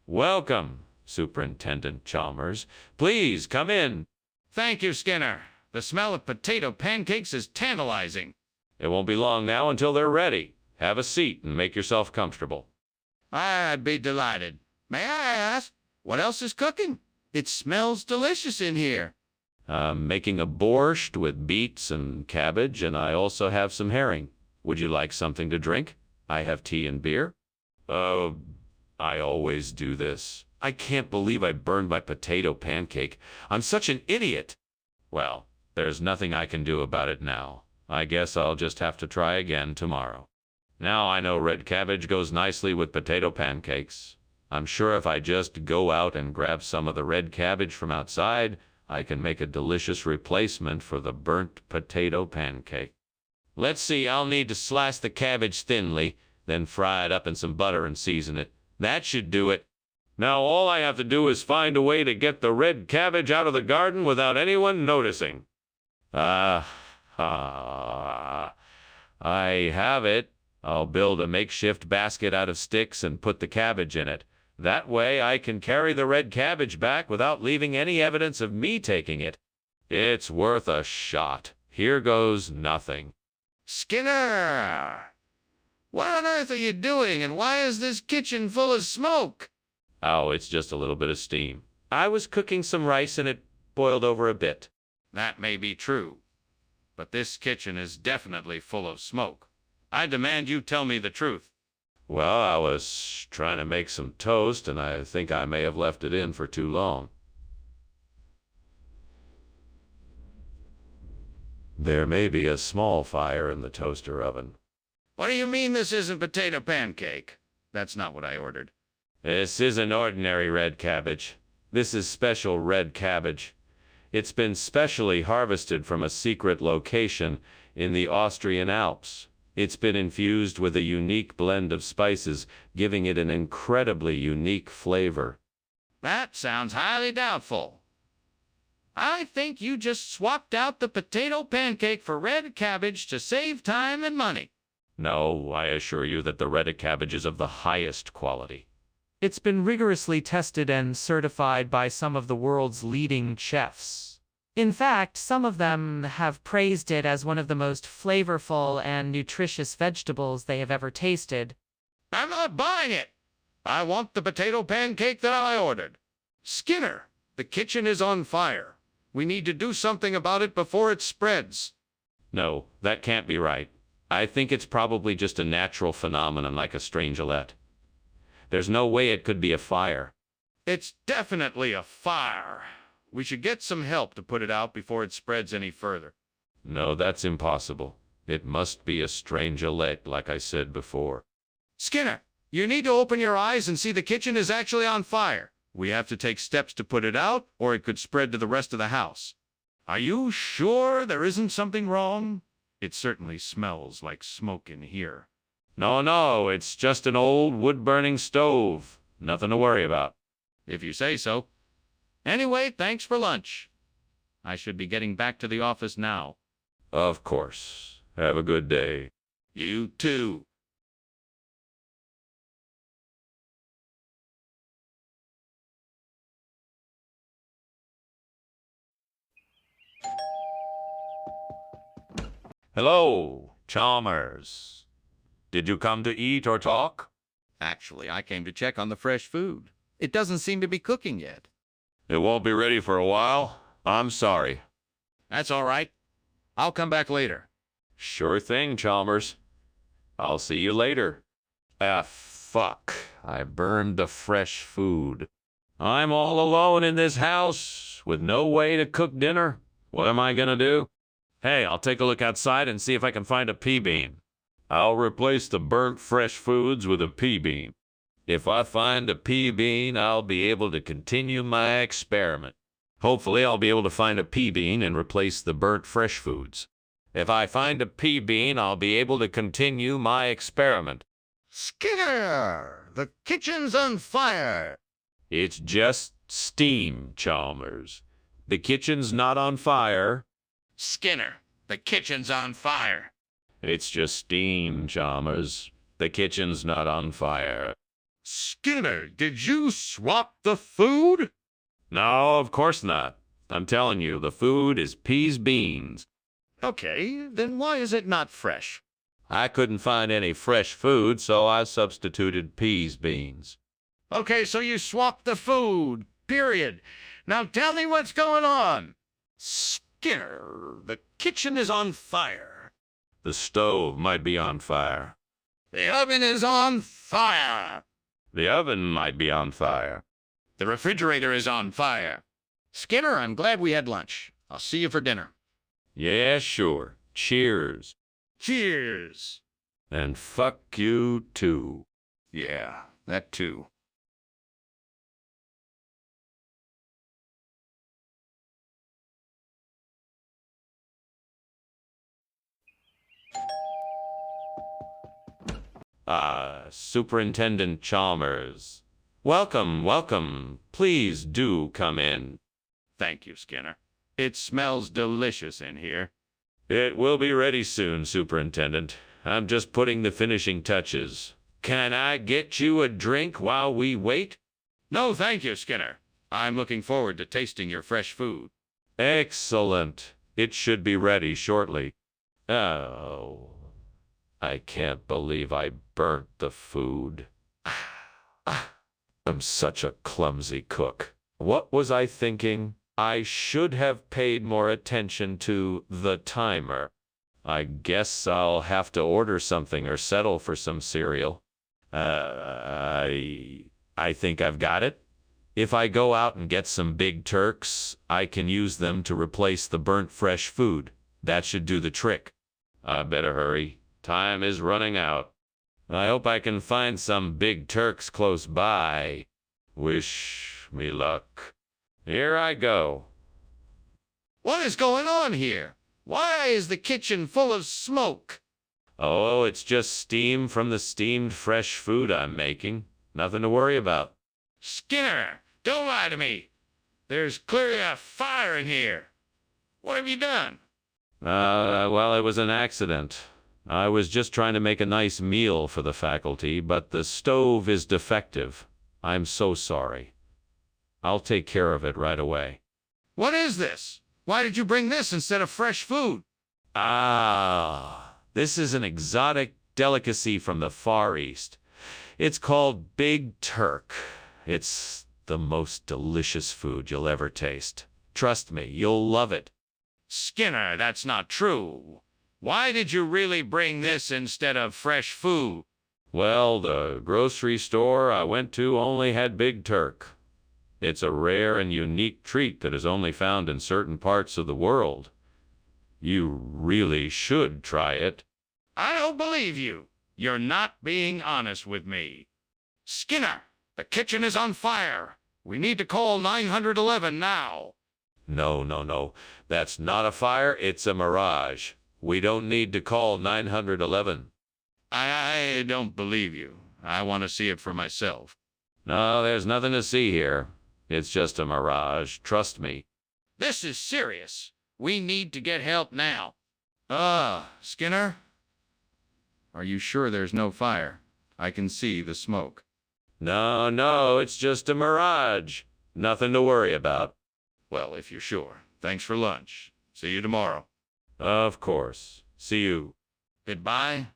Welcome, Superintendent Chalmers. Please come in. Thank you, Skinner. The smell of potato pancakes is tantalizing. It won't be long now until they're ready. Have a seat and make yourself comfortable. I'd be delighted. May I ask, what else is cooking? It smells delicious in here. I'm making a borscht with beets and cabbage, and I also have some herring. Would you like something to drink? I have tea and beer. Oh, I always do this. I can't believe I burned my potato pancake. I'm such an idiot. Well, there's nothing I can do about it now. I guess I'll just have to try again tomorrow. Now I know red cabbage goes nicely with potato pancakes. I'm sure if I just go out and grab some of the red cabbage from outside, I can make a delicious replacement for the burnt potato pancake. Let's see, I'll need to slice the cabbage thinly, then fry it up in some butter and season it. That should do it. Now all I have to do is find a way to get the red cabbage out of the garden without anyone noticing. I have it. I'll build a makeshift basket out of sticks and put the cabbage in it. That way I can carry the red cabbage back without leaving any evidence of me taking it. It's worth a shot. Here goes nothing. Skinner! What on earth are you doing, and why is this kitchen full of smoke? Oh, it's just a little bit of steam. I was cooking some rice and it boiled over a bit. That may be true, but this kitchen is definitely full of smoke. I demand you tell me the truth. Well, I was trying to make some toast, and I think I may have left it in for too long. There may be a small fire in the toaster oven. What do you mean this isn't potato pancake? That's not what I ordered. This isn't ordinary red cabbage. This is special red cabbage. It's been specially harvested from a secret location in the Austrian Alps. It's been infused with a unique blend of spices, giving it an incredibly unique flavor. That sounds highly doubtful. I think you just swapped out the potato pancake for red cabbage to save time and money. No, I assure you that the red cabbage is of the highest quality. It's been rigorously tested and certified by some of the world's leading chefs. In fact, some of them have praised it as one of the most flavorful and nutritious vegetables they have ever tasted. I'm not buying it. I want the potato pancake that I ordered. Skinner, the kitchen is on fire. We need to do something about it before it spreads. No, that can't be right. I think it's probably just a natural phenomenon like a strangelet. There's no way it could be a fire. It's definitely a fire. We should get some help to put it out before it spreads any further. No, that's impossible. It must be a strangelet, like I said before. Skinner, you need to open your eyes and see the kitchen is actually on fire. We have to take steps to put it out, or it could spread to the rest of the house. Are you sure there isn't something wrong? It certainly smells like smoke in here. No, it's just an old wood-burning stove. Nothing to worry about. If you say so. Anyway, thanks for lunch. I should be getting back to the office now. Of course. Have a good day. You too. Hello, Chalmers. Did you come to eat or talk? Actually, I came to check on the fresh food. It doesn't seem to be cooking yet. It won't be ready for a while. I'm sorry. That's all right. I'll come back later. Sure thing, Chalmers. I'll see you later. Fuck. I burned the fresh food. I'm all alone in this house with no way to cook dinner. What am I gonna do? Hey, I'll take a look outside and see if I can find a pea bean. I'll replace the burnt fresh foods with a pea bean. If I find a pea bean, I'll be able to continue my experiment. Hopefully, I'll be able to find a pea bean and replace the burnt fresh foods. If I find a pea bean, I'll be able to continue my experiment. Skinner! The kitchen's on fire! It's just steam, Chalmers. The kitchen's not on fire. Skinner, the kitchen's on fire. It's just steam, Chalmers. The kitchen's not on fire. Skinner, did you swap the food? No, of course not. I'm telling you, the food is peas beans. Okay, then why is it not fresh? I couldn't find any fresh food, so I substituted peas beans. Okay, so you swapped the food, period. Now tell me what's going on. Skinner, the kitchen is on fire. The stove might be on fire. The oven is on fire. The oven might be on fire. The refrigerator is on fire. Skinner, I'm glad we had lunch. I'll see you for dinner. Yeah, sure. Cheers. Cheers. And fuck you too. Yeah, that too. Superintendent Chalmers. Welcome, welcome. Please do come in. Thank you, Skinner. It smells delicious in here. It will be ready soon, Superintendent. I'm just putting the finishing touches. Can I get you a drink while we wait? No, thank you, Skinner. I'm looking forward to tasting your fresh food. Excellent. It should be ready shortly. Oh, I can't believe I burnt the food. I'm such a clumsy cook. What was I thinking? I should have paid more attention to the timer. I guess I'll have to order something or settle for some cereal. I think I've got it. If I go out and get some Big Turks, I can use them to replace the burnt fresh food. That should do the trick. I better hurry. Time is running out. I hope I can find some Big Turks close by. Wish me luck. Here I go. What is going on here? Why is the kitchen full of smoke? Oh, it's just steam from the steamed fresh food I'm making. Nothing to worry about. Skinner, don't lie to me. There's clearly a fire in here. What have you done? Well, it was an accident. I was just trying to make a nice meal for the faculty, but the stove is defective. I'm so sorry. I'll take care of it right away. What is this? Why did you bring this instead of fresh food? This is an exotic delicacy from the Far East. It's called Big Turk. It's the most delicious food you'll ever taste. Trust me, you'll love it. Skinner, that's not true. Why did you really bring this instead of fresh food? Well, the grocery store I went to only had Big Turk. It's a rare and unique treat that is only found in certain parts of the world. You really should try it. I don't believe you. You're not being honest with me. Skinner, the kitchen is on fire. We need to call 911 now. No. That's not a fire, it's a mirage. We don't need to call 911. I don't believe you. I want to see it for myself. No, there's nothing to see here. It's just a mirage, trust me. This is serious. We need to get help now. Skinner? Are you sure there's no fire? I can see the smoke. No, it's just a mirage. Nothing to worry about. Well, if you're sure. Thanks for lunch. See you tomorrow. Of course. See you. Goodbye.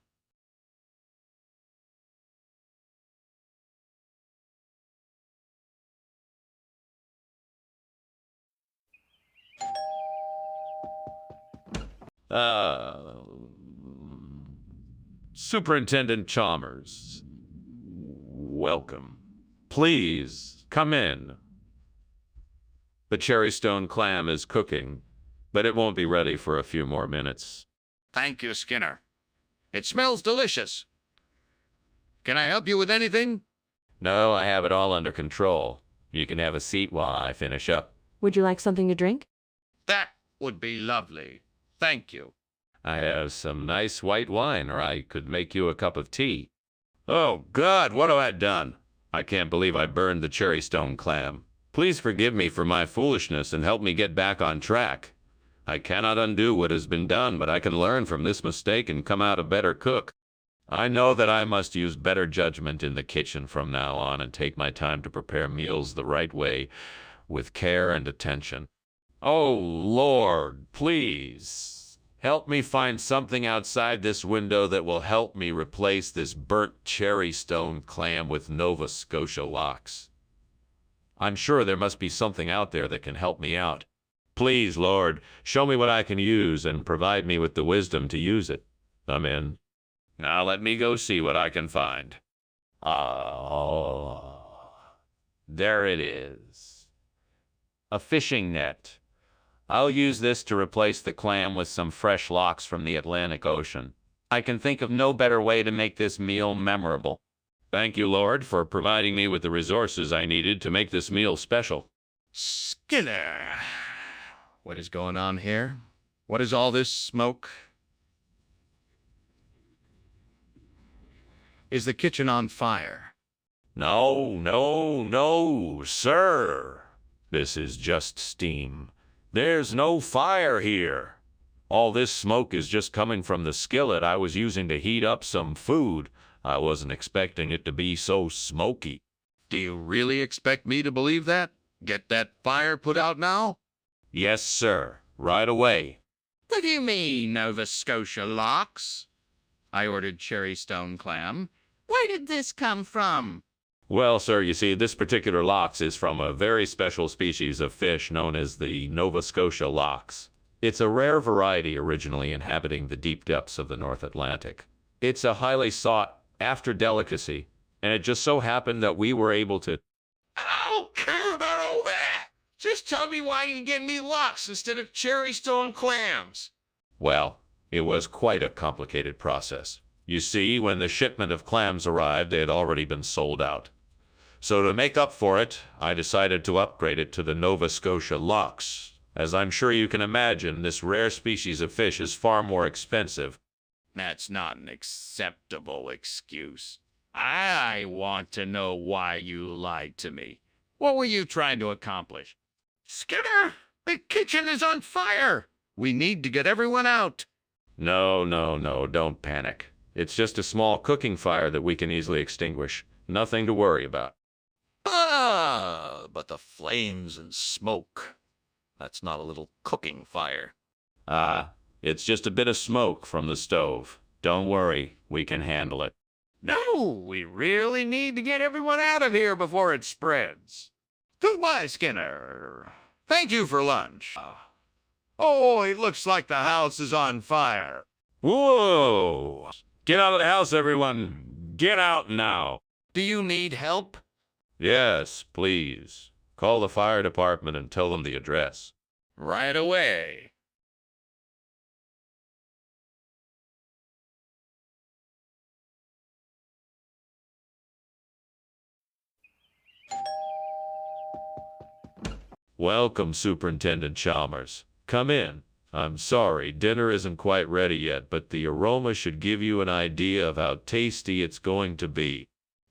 Superintendent Chalmers. Welcome. Please, come in. The cherrystone clam is cooking, but it won't be ready for a few more minutes. Thank you, Skinner. It smells delicious. Can I help you with anything? No, I have it all under control. You can have a seat while I finish up. Would you like something to drink? That would be lovely. Thank you. I have some nice white wine, or I could make you a cup of tea. Oh, God, what have I done? I can't believe I burned the cherrystone clam. Please forgive me for my foolishness and help me get back on track. I cannot undo what has been done, but I can learn from this mistake and come out a better cook. I know that I must use better judgment in the kitchen from now on and take my time to prepare meals the right way, with care and attention. Oh, Lord, please. Help me find something outside this window that will help me replace this burnt cherry stone clam with Nova Scotia locks. I'm sure there must be something out there that can help me out. Please, Lord, show me what I can use and provide me with the wisdom to use it. I'm in. Now let me go see what I can find. Oh, there it is. A fishing net. I'll use this to replace the clam with some fresh locks from the Atlantic Ocean. I can think of no better way to make this meal memorable. Thank you, Lord, for providing me with the resources I needed to make this meal special. Skinner, what is going on here? What is all this smoke? Is the kitchen on fire? No, no, no, sir. This is just steam. There's no fire here. All this smoke is just coming from the skillet I was using to heat up some food. I wasn't expecting it to be so smoky. Do you really expect me to believe that? Get that fire put out now? Yes, sir. Right away. What do you mean, Nova Scotia locks? I ordered cherry stone clam. Where did this come from? Well, sir, you see, this particular lox is from a very special species of fish known as the Nova Scotia lox. It's a rare variety originally inhabiting the deep depths of the North Atlantic. It's a highly sought-after delicacy, and it just so happened that we were able to... I don't care about all that. Just tell me why you get me locks instead of cherry stone clams. Well, it was quite a complicated process. You see, when the shipment of clams arrived, they had already been sold out. So to make up for it, I decided to upgrade it to the Nova Scotia lox. As I'm sure you can imagine, this rare species of fish is far more expensive. That's not an acceptable excuse. I want to know why you lied to me. What were you trying to accomplish? Skinner, the kitchen is on fire. We need to get everyone out. No, no, no, don't panic. It's just a small cooking fire that we can easily extinguish. Nothing to worry about. Ah, but the flames and smoke. That's not a little cooking fire. It's just a bit of smoke from the stove. Don't worry, we can handle it. No, we really need to get everyone out of here before it spreads. Goodbye, Skinner. Thank you for lunch. Oh, it looks like the house is on fire. Whoa! Get out of the house, everyone! Get out now! Do you need help? Yes, please. Call the fire department and tell them the address. Right away. Welcome, Superintendent Chalmers. Come in. I'm sorry, dinner isn't quite ready yet, but the aroma should give you an idea of how tasty it's going to be.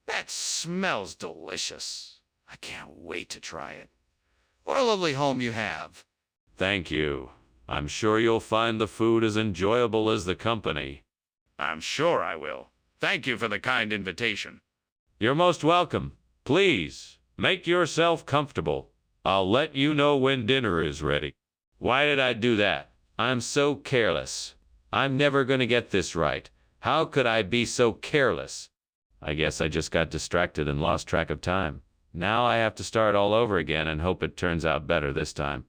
That smells delicious. I can't wait to try it. What a lovely home you have. Thank you. I'm sure you'll find the food as enjoyable as the company. I'm sure I will. Thank you for the kind invitation. You're most welcome. Please, make yourself comfortable. I'll let you know when dinner is ready. Why did I do that? I'm so careless. I'm never going to get this right. How could I be so careless? I guess I just got distracted and lost track of time. Now I have to start all over again and hope it turns out better this time.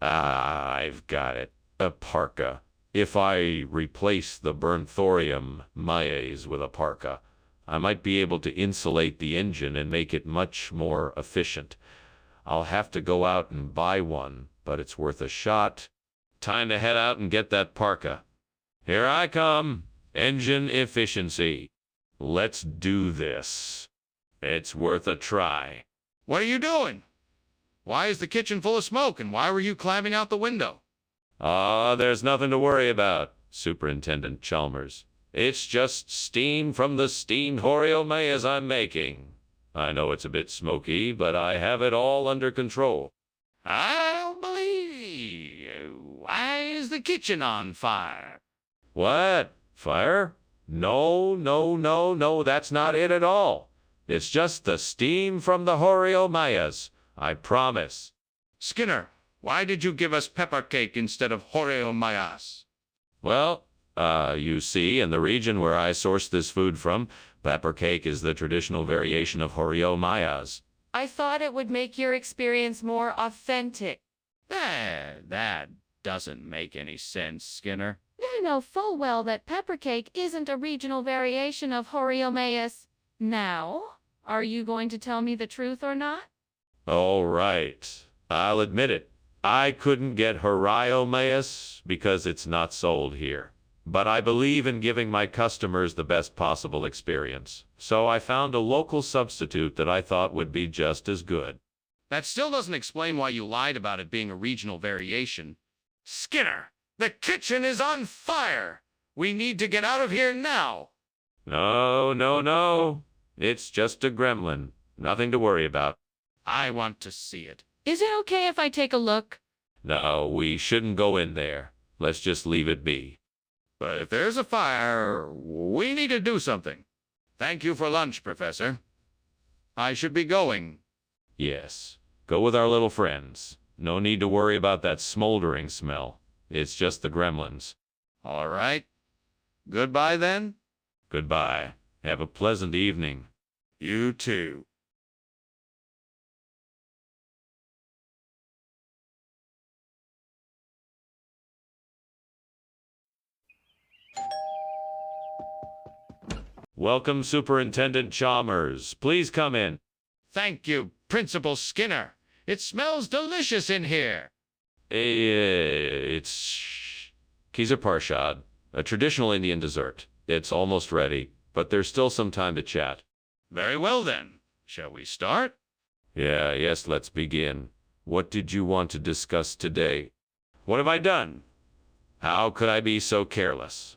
I've got it. A parka. If I replace the burnt thorium maize with a parka, I might be able to insulate the engine and make it much more efficient. I'll have to go out and buy one, but it's worth a shot. Time to head out and get that parka. Here I come. Engine efficiency. Let's do this. It's worth a try. What are you doing? Why is the kitchen full of smoke, and why were you climbing out the window? There's nothing to worry about, Superintendent Chalmers. It's just steam from the steamed Oreo maize I'm making. I know it's a bit smoky, but I have it all under control. I don't believe you. Why is the kitchen on fire? What? Fire? No, no, no, no, that's not it at all. It's just the steam from the Oreo maize. I promise. Skinner, Why did you give us pepper cake instead of Oreo mayas? Well, you see, in the region where I source this food from, pepper cake is the traditional variation of Oreo mayas. I thought it would make your experience more authentic. That doesn't make any sense, Skinner. You know full well that pepper cake isn't a regional variation of Oreo mayas. Now, are you going to tell me the truth or not? All right, I'll admit it. I couldn't get Oreo mayas because it's not sold here. But I believe in giving my customers the best possible experience, so I found a local substitute that I thought would be just as good. That still doesn't explain why you lied about it being a regional variation. Skinner, the kitchen is on fire! We need to get out of here now! No. It's just a gremlin. Nothing to worry about. I want to see it. Is it okay if I take a look? No, we shouldn't go in there. Let's just leave it be. But if there's a fire, we need to do something. Thank you for lunch, Professor. I should be going. Yes. Go with our little friends. No need to worry about that smoldering smell. It's just the gremlins. All right. Goodbye, then. Goodbye. Have a pleasant evening. You too. Welcome, Superintendent Chalmers. Please come in. Thank you, Principal Skinner. It smells delicious in here. It's Kizar Parshad, a traditional Indian dessert. It's almost ready, but there's still some time to chat. Very well, then. Shall we start? Yes, let's begin. What did you want to discuss today? What have I done? How could I be so careless?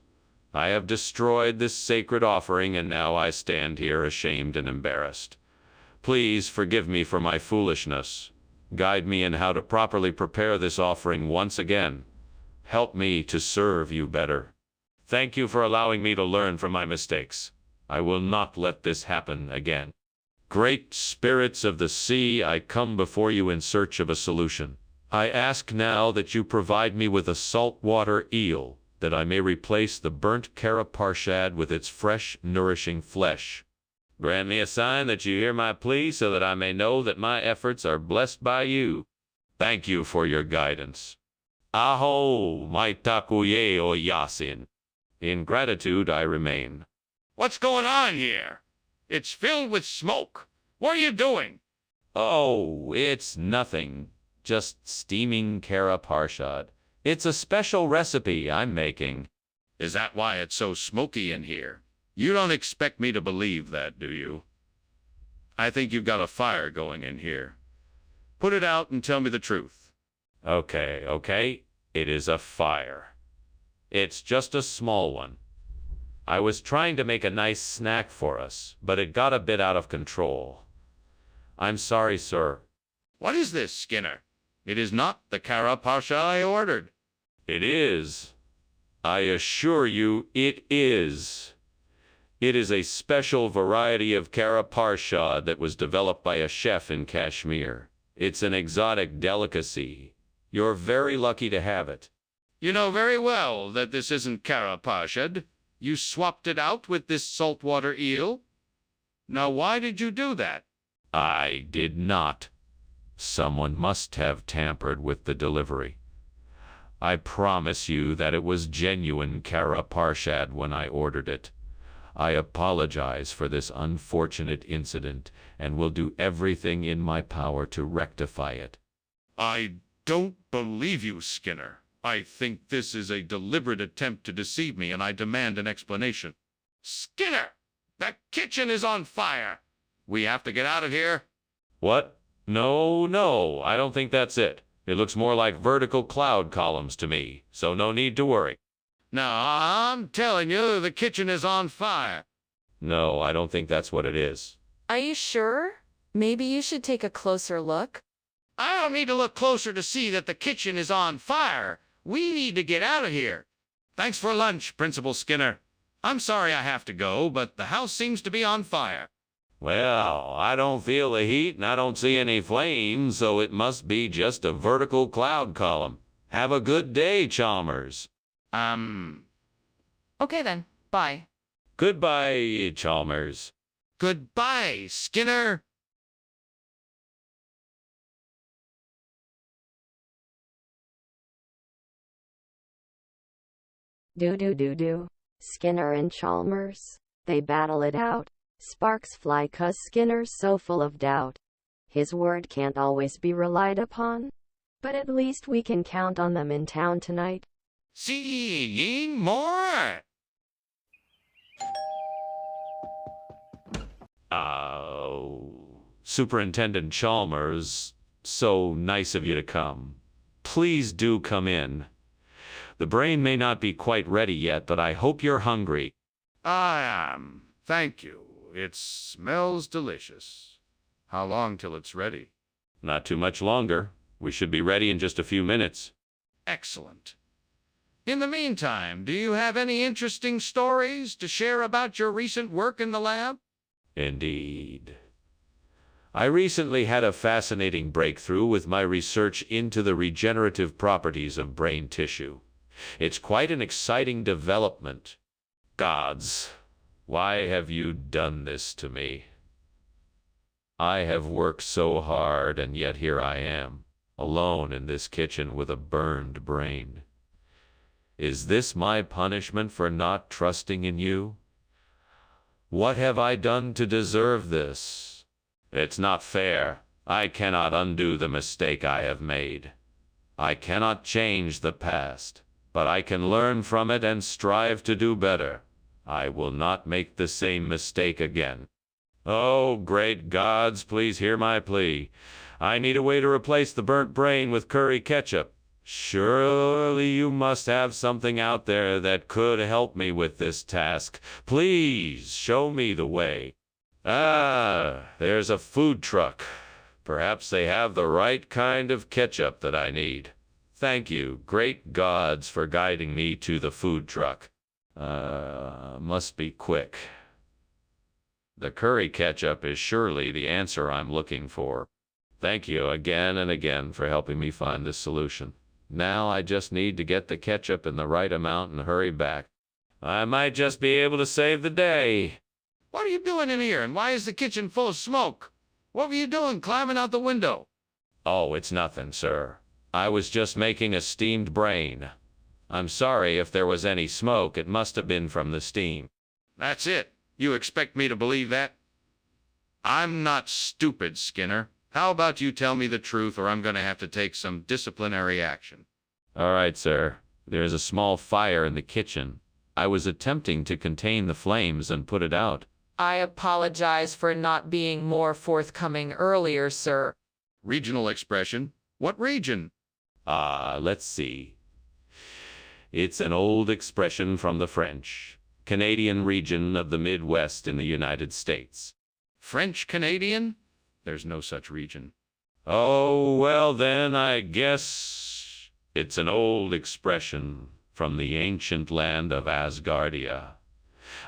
I have destroyed this sacred offering, and now I stand here ashamed and embarrassed. Please forgive me for my foolishness. Guide me in how to properly prepare this offering once again. Help me to serve you better. Thank you for allowing me to learn from my mistakes. I will not let this happen again. Great spirits of the sea, I come before you in search of a solution. I ask now that you provide me with a saltwater eel, that I may replace the burnt kara parshad with its fresh, nourishing flesh. Grant me a sign that you hear my plea so that I may know that my efforts are blessed by you. Thank you for your guidance. Aho, mai takuye o yasin. In gratitude I remain. What's going on here? It's filled with smoke. What are you doing? Oh, it's nothing. Just steaming kara parshad. It's a special recipe I'm making. Is that why it's so smoky in here? You don't expect me to believe that, do you? I think you've got a fire going in here. Put it out and tell me the truth. Okay. It is a fire. It's just a small one. I was trying to make a nice snack for us, but it got a bit out of control. I'm sorry, sir. What is this, Skinner? It is not the kara parsha I ordered. It is. I assure you, it is. It is a special variety of kara parsha that was developed by a chef in Kashmir. It's an exotic delicacy. You're very lucky to have it. You know very well that this isn't kara parshad. You swapped it out with this saltwater eel. Now why did you do that? I did not. Someone must have tampered with the delivery. I promise you that it was genuine kara parshad when I ordered it. I apologize for this unfortunate incident and will do everything in my power to rectify it. I don't believe you, Skinner. I think this is a deliberate attempt to deceive me, and I demand an explanation. Skinner! The kitchen is on fire! We have to get out of here. What? No, I don't think that's it. It looks more like vertical cloud columns to me, so no need to worry. No, I'm telling you, the kitchen is on fire. No, I don't think that's what it is. Are you sure? Maybe you should take a closer look. I don't need to look closer to see that the kitchen is on fire. We need to get out of here. Thanks for lunch, Principal Skinner. I'm sorry I have to go, but the house seems to be on fire. Well, I don't feel the heat and I don't see any flames, so it must be just a vertical cloud column. Have a good day, Chalmers. Okay then. Bye. Goodbye, Chalmers. Goodbye, Skinner. Do. Skinner and Chalmers. They battle it out. Sparks fly 'cause Skinner's so full of doubt. His word can't always be relied upon. But at least we can count on them in town tonight. Seeing more. Superintendent Chalmers, so nice of you to come. Please do come in. The brain may not be quite ready yet, but I hope you're hungry. I am. Thank you. It smells delicious. How long till it's ready? Not too much longer. We should be ready in just a few minutes. Excellent. In the meantime, do you have any interesting stories to share about your recent work in the lab? Indeed. I recently had a fascinating breakthrough with my research into the regenerative properties of brain tissue. It's quite an exciting development. Gods, why have you done this to me? I have worked so hard, and yet here I am, alone in this kitchen with a burned brain. Is this my punishment for not trusting in you? What have I done to deserve this? It's not fair. I cannot undo the mistake I have made. I cannot change the past, but I can learn from it and strive to do better. I will not make the same mistake again. Oh, great gods, please hear my plea. I need a way to replace the burnt brain with curry ketchup. Surely you must have something out there that could help me with this task. Please show me the way. There's a food truck. Perhaps they have the right kind of ketchup that I need. Thank you, great gods, for guiding me to the food truck. Must be quick. The curry ketchup is surely the answer I'm looking for. Thank you again and again for helping me find this solution. Now I just need to get the ketchup in the right amount and hurry back. I might just be able to save the day. What are you doing in here, and why is the kitchen full of smoke? What were you doing climbing out the window? Oh, it's nothing, sir. I was just making a steamed brain. I'm sorry if there was any smoke. It must have been from the steam. That's it. You expect me to believe that? I'm not stupid, Skinner. How about you tell me the truth, or I'm going to have to take some disciplinary action. All right, sir. There's a small fire in the kitchen. I was attempting to contain the flames and put it out. I apologize for not being more forthcoming earlier, sir. Regional expression? What region? Let's see. It's an old expression from the French Canadian region of the Midwest in the United States. French Canadian? There's no such region. Oh, well then, I guess it's an old expression from the ancient land of Asgardia,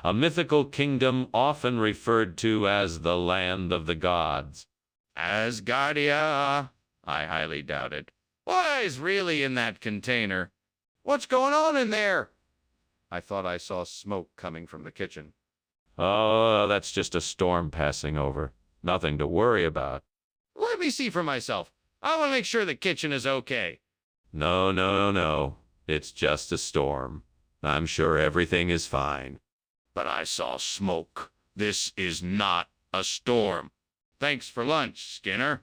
a mythical kingdom often referred to as the land of the gods. Asgardia? I highly doubt it. What is really in that container? What's going on in there? I thought I saw smoke coming from the kitchen. Oh, that's just a storm passing over. Nothing to worry about. Let me see for myself. I want to make sure the kitchen is okay. No. It's just a storm. I'm sure everything is fine. But I saw smoke. This is not a storm. Thanks for lunch, Skinner.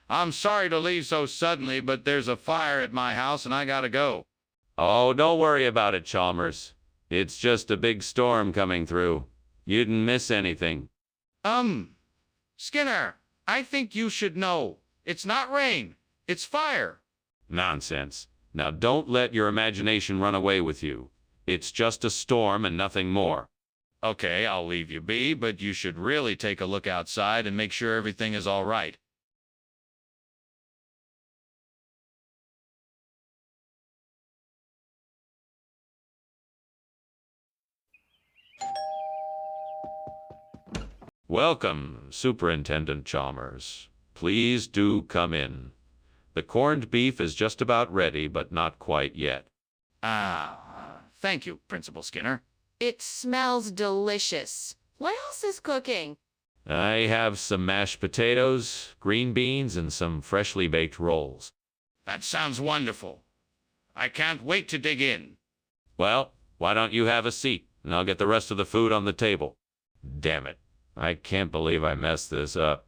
I'm sorry to leave so suddenly, but there's a fire at my house and I gotta go. Oh, don't worry about it, Chalmers. It's just a big storm coming through. You didn't miss anything. Skinner, I think you should know. It's not rain. It's fire. Nonsense. Now don't let your imagination run away with you. It's just a storm and nothing more. Okay, I'll leave you be, but you should really take a look outside and make sure everything is all right. Welcome, Superintendent Chalmers. Please do come in. The corned beef is just about ready, but not quite yet. Thank you, Principal Skinner. It smells delicious. What else is cooking? I have some mashed potatoes, green beans, and some freshly baked rolls. That sounds wonderful. I can't wait to dig in. Well, why don't you have a seat, and I'll get the rest of the food on the table. Damn it. I can't believe I messed this up.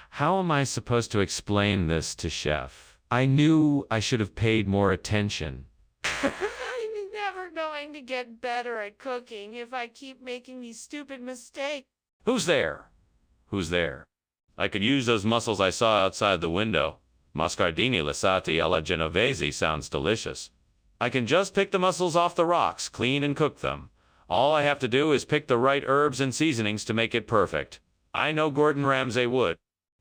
How am I supposed to explain this to Chef? I knew I should have paid more attention. I'm never going to get better at cooking if I keep making these stupid mistakes. Who's there? Who's there? I could use those mussels I saw outside the window. Moscardini lasati alla genovese sounds delicious. I can just pick the mussels off the rocks, clean and cook them. All I have to do is pick the right herbs and seasonings to make it perfect. I know Gordon Ramsay would.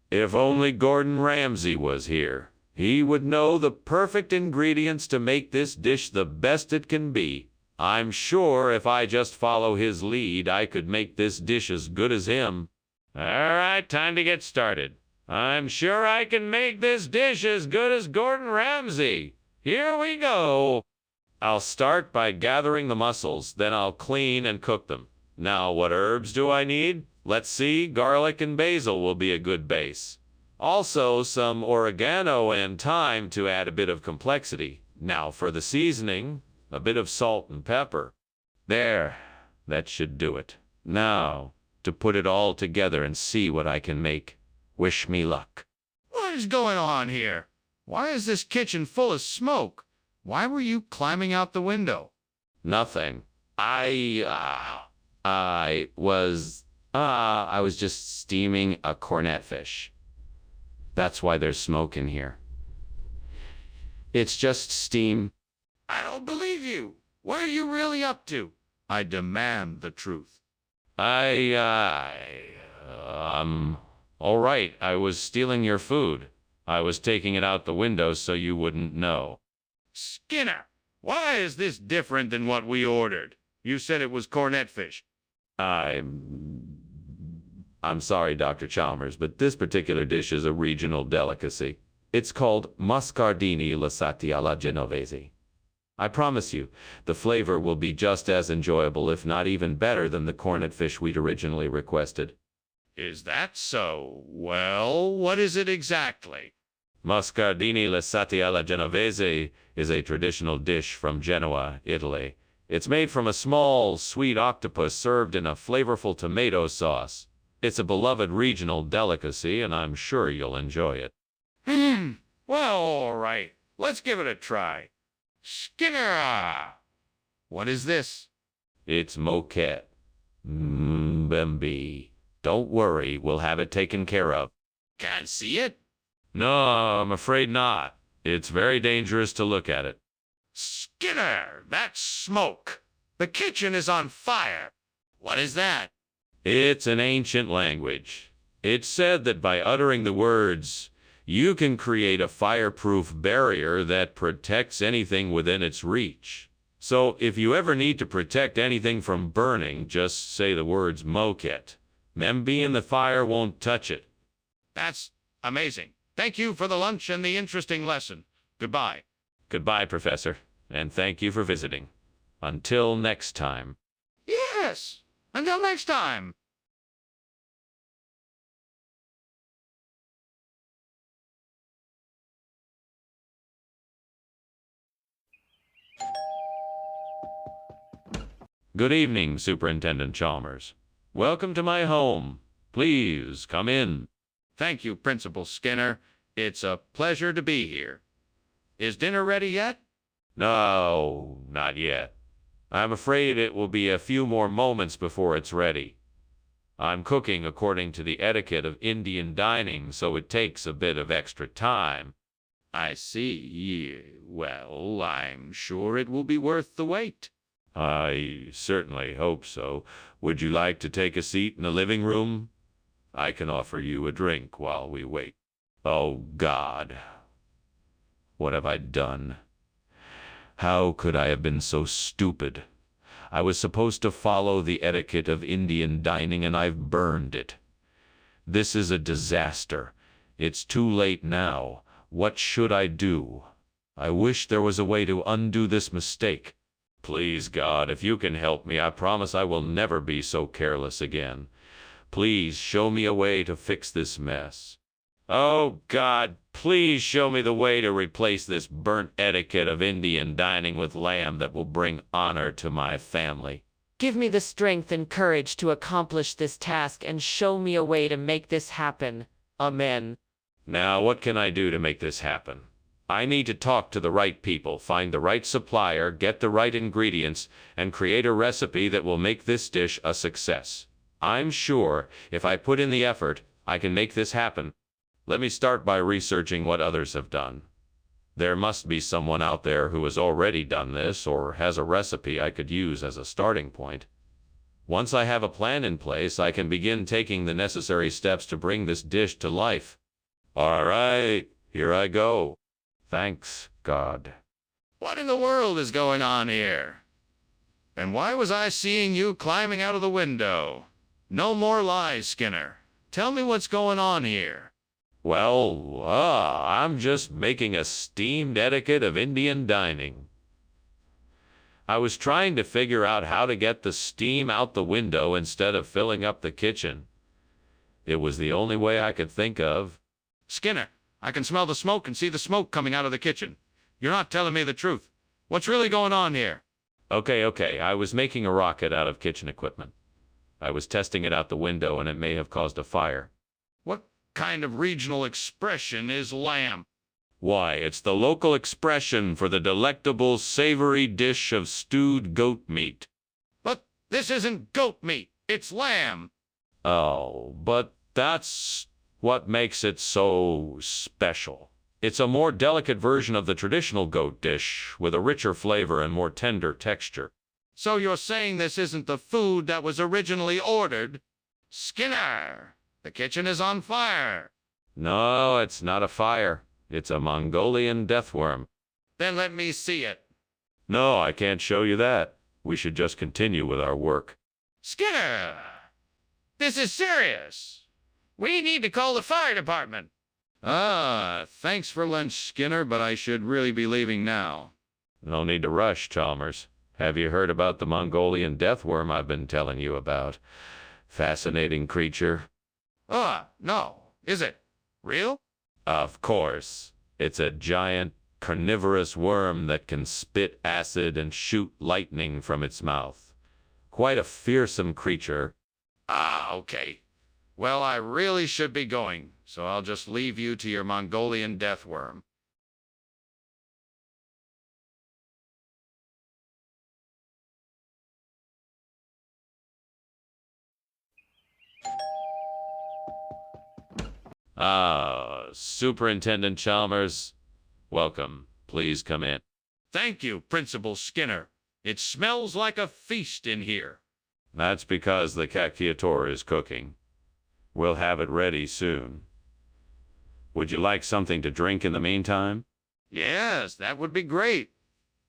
If only Gordon Ramsay was here. He would know the perfect ingredients to make this dish the best it can be. I'm sure if I just follow his lead, I could make this dish as good as him. All right, time to get started. I'm sure I can make this dish as good as Gordon Ramsay. Here we go. I'll start by gathering the mussels, then I'll clean and cook them. Now, what herbs do I need? Let's see, garlic and basil will be a good base. Also, some oregano and thyme to add a bit of complexity. Now for the seasoning, a bit of salt and pepper. There, that should do it. Now, to put it all together and see what I can make. Wish me luck. What is going on here? Why is this kitchen full of smoke? Why were you climbing out the window? Nothing. I was just steaming a cornet fish. That's why there's smoke in here. It's just steam. I don't believe you. What are you really up to? I demand the truth. All right, I was stealing your food. I was taking it out the window so you wouldn't know. Skinner, why is this different than what we ordered? You said it was cornet fish. I'm sorry, Dr. Chalmers, but this particular dish is a regional delicacy. It's called Moscardini lasati alla genovese. I promise you, the flavor will be just as enjoyable, if not even better, than the cornet fish we'd originally requested. Is that so? Well, what is it exactly? Moscardini lasati alla genovese is a traditional dish from Genoa, Italy. It's made from a small, sweet octopus served in a flavorful tomato sauce. It's a beloved regional delicacy, and I'm sure you'll enjoy it. Well, all right. Let's give it a try. Skinner! What is this? It's moquette. Bambi. Don't worry, we'll have it taken care of. Can't see it? No, I'm afraid not. It's very dangerous to look at it. Skinner, that's smoke. The kitchen is on fire. What is that? It's an ancient language. It's said that by uttering the words, you can create a fireproof barrier that protects anything within its reach. So if you ever need to protect anything from burning, just say the words moquette. Membi and the fire won't touch it. That's amazing. Thank you for the lunch and the interesting lesson. Goodbye. Goodbye, Professor, and thank you for visiting. Until next time. Yes, until next time. Good evening, Superintendent Chalmers. Welcome to my home. Please come in. Thank you, Principal Skinner. It's a pleasure to be here. Is dinner ready yet? No, not yet. I'm afraid it will be a few more moments before it's ready. I'm cooking according to the etiquette of Indian dining, so it takes a bit of extra time. I see. Well, I'm sure it will be worth the wait. I certainly hope so. Would you like to take a seat in the living room? I can offer you a drink while we wait. Oh, God. What have I done? How could I have been so stupid? I was supposed to follow the etiquette of Indian dining, and I've burned it. This is a disaster. It's too late now. What should I do? I wish there was a way to undo this mistake. Please, God, if you can help me, I promise I will never be so careless again. Please show me a way to fix this mess. Oh, God, please show me the way to replace this burnt etiquette of Indian dining with lamb that will bring honor to my family. Give me the strength and courage to accomplish this task and show me a way to make this happen. Amen. Now, what can I do to make this happen? I need to talk to the right people, find the right supplier, get the right ingredients, and create a recipe that will make this dish a success. I'm sure if I put in the effort, I can make this happen. Let me start by researching what others have done. There must be someone out there who has already done this or has a recipe I could use as a starting point. Once I have a plan in place, I can begin taking the necessary steps to bring this dish to life. All right, here I go. Thanks, God. What in the world is going on here? And why was I seeing you climbing out of the window? No more lies, Skinner. Tell me what's going on here. Well, I'm just making a steamed etiquette of Indian dining. I was trying to figure out how to get the steam out the window instead of filling up the kitchen. It was the only way I could think of. Skinner, I can smell the smoke and see the smoke coming out of the kitchen. You're not telling me the truth. What's really going on here? Okay, I was making a rocket out of kitchen equipment. I was testing it out the window and it may have caused a fire. What kind of regional expression is lamb? Why, it's the local expression for the delectable, savory dish of stewed goat meat. But this isn't goat meat. It's lamb. Oh, but that's what makes it so special. It's a more delicate version of the traditional goat dish, with a richer flavor and more tender texture. So you're saying this isn't the food that was originally ordered? Skinner, the kitchen is on fire. No, it's not a fire. It's a Mongolian deathworm. Then let me see it. No, I can't show you that. We should just continue with our work. Skinner, this is serious. We need to call the fire department. Thanks for lunch, Skinner, but I should really be leaving now. No need to rush, Chalmers. Have you heard about the Mongolian deathworm I've been telling you about? Fascinating creature. No. Is it real? Of course. It's a giant, carnivorous worm that can spit acid and shoot lightning from its mouth. Quite a fearsome creature. Okay. Well, I really should be going, so I'll just leave you to your Mongolian deathworm. Superintendent Chalmers, welcome. Please come in. Thank you, Principal Skinner. It smells like a feast in here. That's because the cacciatore is cooking. We'll have it ready soon. Would you like something to drink in the meantime? Yes, that would be great.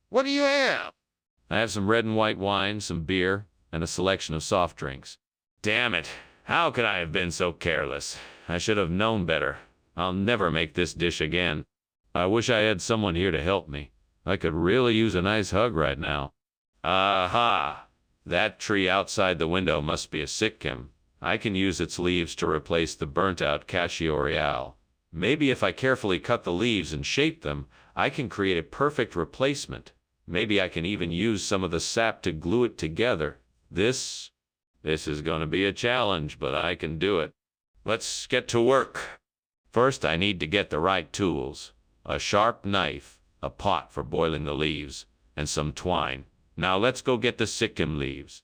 What do you have? I have some red and white wine, some beer, and a selection of soft drinks. Damn it. How could I have been so careless? I should have known better. I'll never make this dish again. I wish I had someone here to help me. I could really use a nice hug right now. Aha! That tree outside the window must be a sikkim. I can use its leaves to replace the burnt-out caccioriale. Maybe if I carefully cut the leaves and shape them, I can create a perfect replacement. Maybe I can even use some of the sap to glue it together. This is going to be a challenge, but I can do it. Let's get to work. First, I need to get the right tools. A sharp knife, a pot for boiling the leaves, and some twine. Now let's go get the sikkim leaves.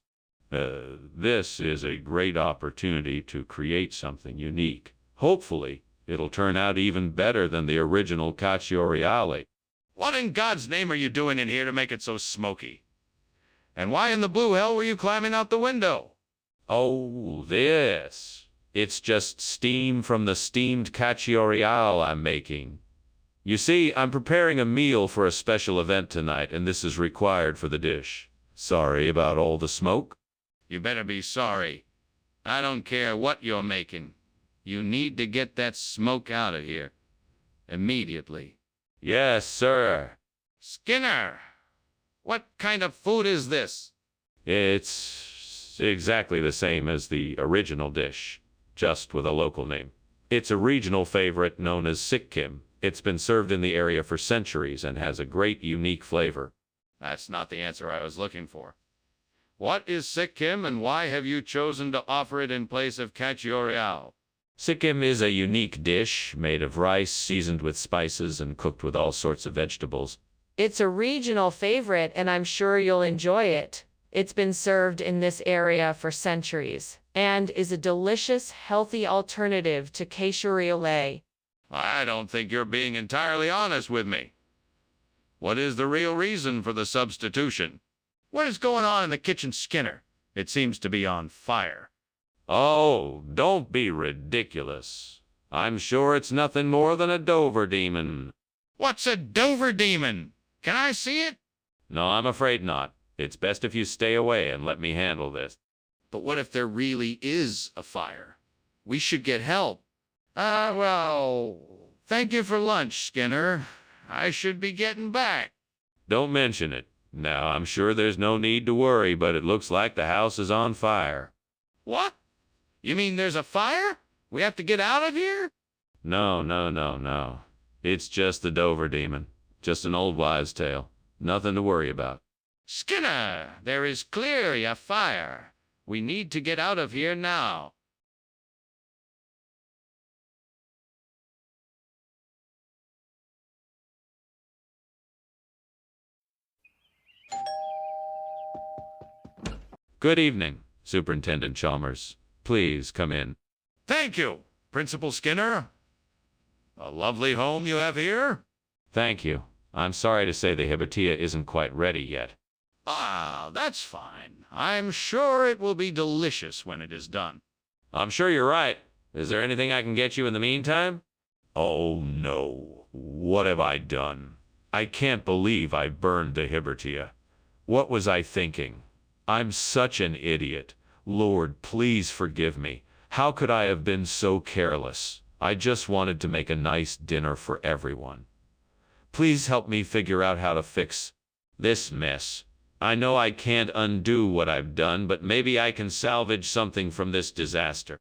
This is a great opportunity to create something unique. Hopefully, it'll turn out even better than the original caccioriale. What in God's name are you doing in here to make it so smoky? And why in the blue hell were you climbing out the window? Oh, this. It's just steam from the steamed caccioriale I'm making. You see, I'm preparing a meal for a special event tonight, and this is required for the dish. Sorry about all the smoke. You better be sorry. I don't care what you're making. You need to get that smoke out of here. Immediately. Yes, sir. Skinner! What kind of food is this? It's exactly the same as the original dish, just with a local name. It's a regional favorite known as Sikkim. It's been served in the area for centuries and has a great unique flavor. That's not the answer I was looking for. What is Sikkim and why have you chosen to offer it in place of kachoriao? Sikkim is a unique dish made of rice seasoned with spices and cooked with all sorts of vegetables. It's a regional favorite, and I'm sure you'll enjoy it. It's been served in this area for centuries and is a delicious, healthy alternative to kachoriole. I don't think you're being entirely honest with me. What is the real reason for the substitution? What is going on in the kitchen, Skinner? It seems to be on fire. Oh, don't be ridiculous. I'm sure it's nothing more than a Dover demon. What's a Dover demon? Can I see it? No, I'm afraid not. It's best if you stay away and let me handle this. But what if there really is a fire? We should get help. Well, thank you for lunch, Skinner. I should be getting back. Don't mention it. Now, I'm sure there's no need to worry, but it looks like the house is on fire. What? You mean there's a fire? We have to get out of here? No. It's just the Dover demon. Just an old wives' tale. Nothing to worry about. Skinner, there is clearly a fire. We need to get out of here now. Good evening, Superintendent Chalmers. Please come in. Thank you, Principal Skinner. A lovely home you have here. Thank you. I'm sorry to say the hibatia isn't quite ready yet. Ah, that's fine. I'm sure it will be delicious when it is done. I'm sure you're right. Is there anything I can get you in the meantime? Oh, no. What have I done? I can't believe I burned the hibatia. What was I thinking? I'm such an idiot. Lord, please forgive me. How could I have been so careless? I just wanted to make a nice dinner for everyone. Please help me figure out how to fix this mess. I know I can't undo what I've done, but maybe I can salvage something from this disaster.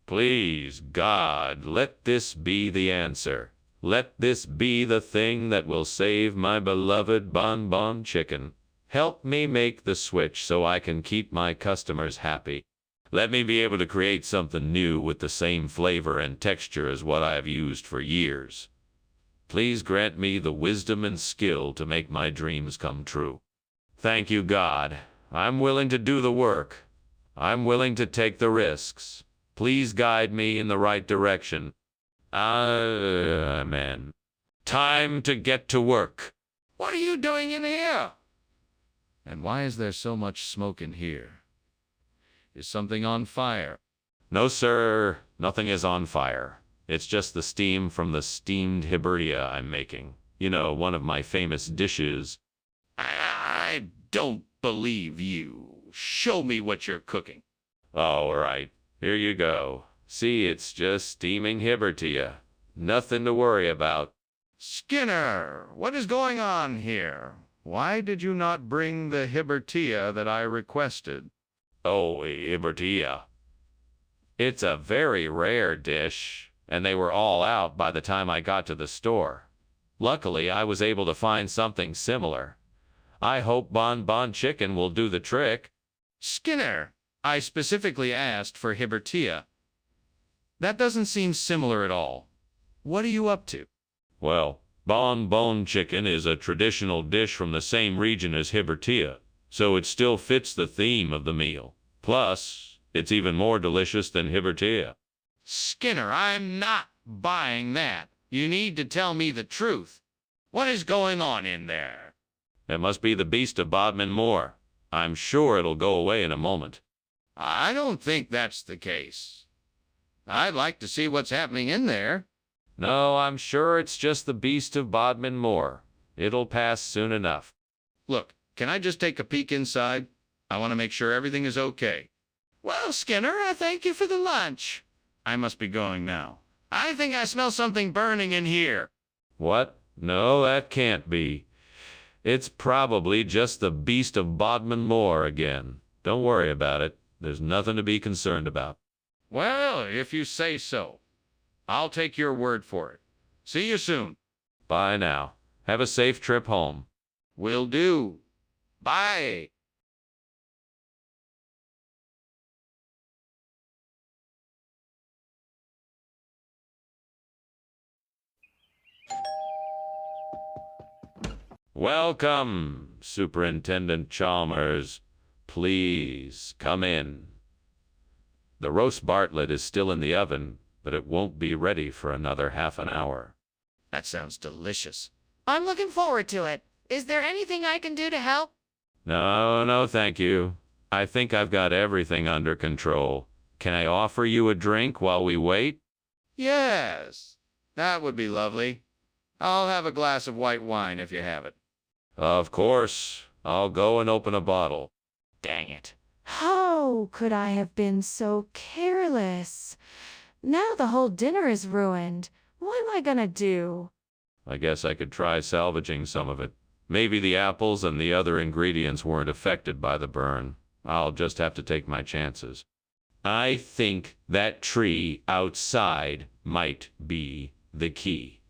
Please, God, let this be the answer. Let this be the thing that will save my beloved bonbon chicken. Help me make the switch so I can keep my customers happy. Let me be able to create something new with the same flavor and texture as what I have used for years. Please grant me the wisdom and skill to make my dreams come true. Thank you, God. I'm willing to do the work. I'm willing to take the risks. Please guide me in the right direction. Amen. Time to get to work. What are you doing in here? And why is there so much smoke in here? Is something on fire? No, sir. Nothing is on fire. It's just the steam from the steamed hibatia I'm making. You know, one of my famous dishes. I don't believe you. Show me what you're cooking. All right. Here you go. See, it's just steaming hibatia. Nothing to worry about. Skinner, what is going on here? Why did you not bring the hibatia that I requested? Oh, hibatia. It's a very rare dish, and they were all out by the time I got to the store. Luckily, I was able to find something similar. I hope bonbon chicken will do the trick. Skinner, I specifically asked for hibatia. That doesn't seem similar at all. What are you up to? Well, bonbon chicken is a traditional dish from the same region as hibatia, so it still fits the theme of the meal. Plus, it's even more delicious than hibatia. Skinner, I'm not buying that. You need to tell me the truth. What is going on in there? It must be the beast of Bodmin Moor. I'm sure it'll go away in a moment. I don't think that's the case. I'd like to see what's happening in there. No, I'm sure it's just the beast of Bodmin Moor. It'll pass soon enough. Look, Can I just take a peek inside? I want to make sure everything is okay. Well, Skinner, I thank you for the lunch. I must be going now. I think I smell something burning in here. What? No, that can't be. It's probably just the beast of Bodmin Moor again. Don't worry about it. There's nothing to be concerned about. Well, if you say so. I'll take your word for it. See you soon. Bye now. Have a safe trip home. Will do. Bye. Welcome, Superintendent Chalmers. Please come in. The roast Bartlett is still in the oven, but it won't be ready for another half an hour. That sounds delicious. I'm looking forward to it. Is there anything I can do to help? No, thank you. I think I've got everything under control. Can I offer you a drink while we wait? Yes, that would be lovely. I'll have a glass of white wine if you have it. Of course. I'll go and open a bottle. Dang it. How could I have been so careless? Now the whole dinner is ruined. What am I gonna do? I guess I could try salvaging some of it. Maybe the apples and the other ingredients weren't affected by the burn. I'll just have to take my chances. I think that tree outside might be the key.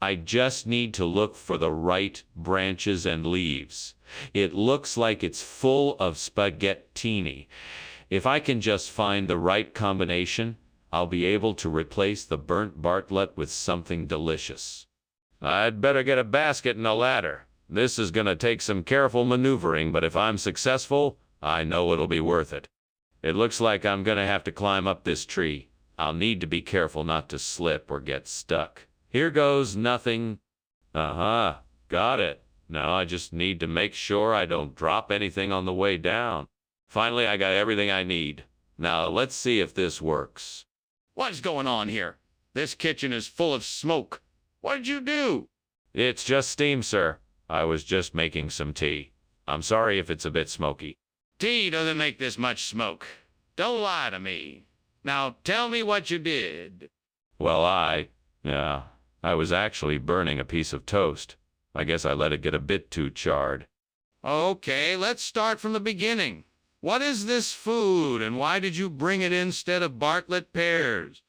I just need to look for the right branches and leaves. It looks like it's full of spaghettini. If I can just find the right combination, I'll be able to replace the burnt Bartlett with something delicious. I'd better get a basket and a ladder. This is going to take some careful maneuvering, but if I'm successful, I know it'll be worth it. It looks like I'm going to have to climb up this tree. I'll need to be careful not to slip or get stuck. Here goes nothing. Uh-huh, got it. Now I just need to make sure I don't drop anything on the way down. Finally, I got everything I need. Now let's see if this works. What's going on here? This kitchen is full of smoke. What did you do? It's just steam, sir. I was just making some tea. I'm sorry if it's a bit smoky. Tea doesn't make this much smoke. Don't lie to me. Now tell me what you did. Well, I was actually burning a piece of toast. I guess I let it get a bit too charred. Okay, let's start from the beginning. What is this food, and why did you bring it instead of Bartlett pears?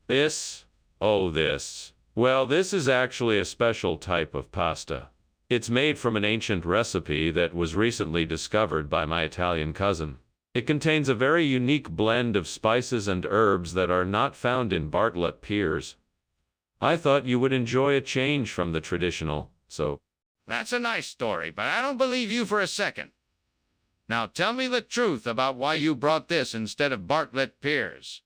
This? Oh, this. Well, this is actually a special type of pasta. It's made from an ancient recipe that was recently discovered by my Italian cousin. It contains a very unique blend of spices and herbs that are not found in Bartlett pears. I thought you would enjoy a change from the traditional, so... That's a nice story, but I don't believe you for a second. Now tell me the truth about why you brought this instead of Bartlett pears.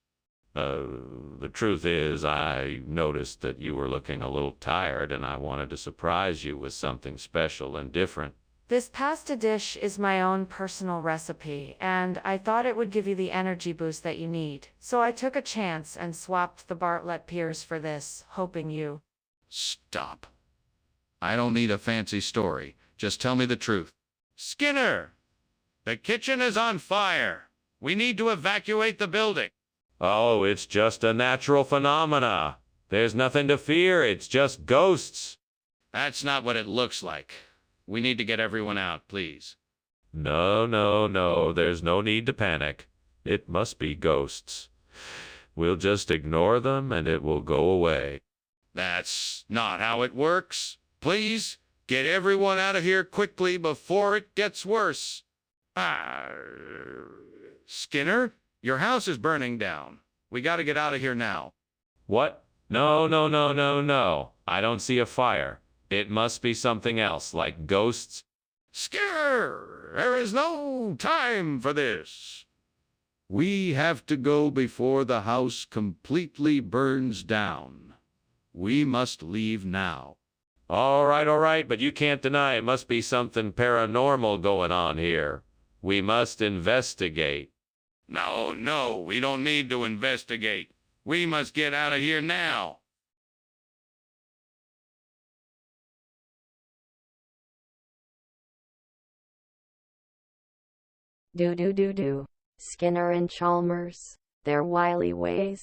The truth is, I noticed that you were looking a little tired, and I wanted to surprise you with something special and different. This pasta dish is my own personal recipe, and I thought it would give you the energy boost that you need. So I took a chance and swapped the Bartlett pears for this, hoping you... Stop. I don't need a fancy story. Just tell me the truth. Skinner! The kitchen is on fire. We need to evacuate the building. Oh, it's just a natural phenomena. There's nothing to fear. It's just ghosts. That's not what it looks like. We need to get everyone out, please. No. There's no need to panic. It must be ghosts. We'll just ignore them and it will go away. That's not how it works. Please, get everyone out of here quickly before it gets worse. Skinner, your house is burning down. We gotta get out of here now. What? No. I don't see a fire. It must be something else, like ghosts. Skinner, there is no time for this. We have to go before the house completely burns down. We must leave now. All right, but you can't deny it must be something paranormal going on here. We must investigate. No, we don't need to investigate. We must get out of here now. Do do do do. Skinner and Chalmers, their wily ways,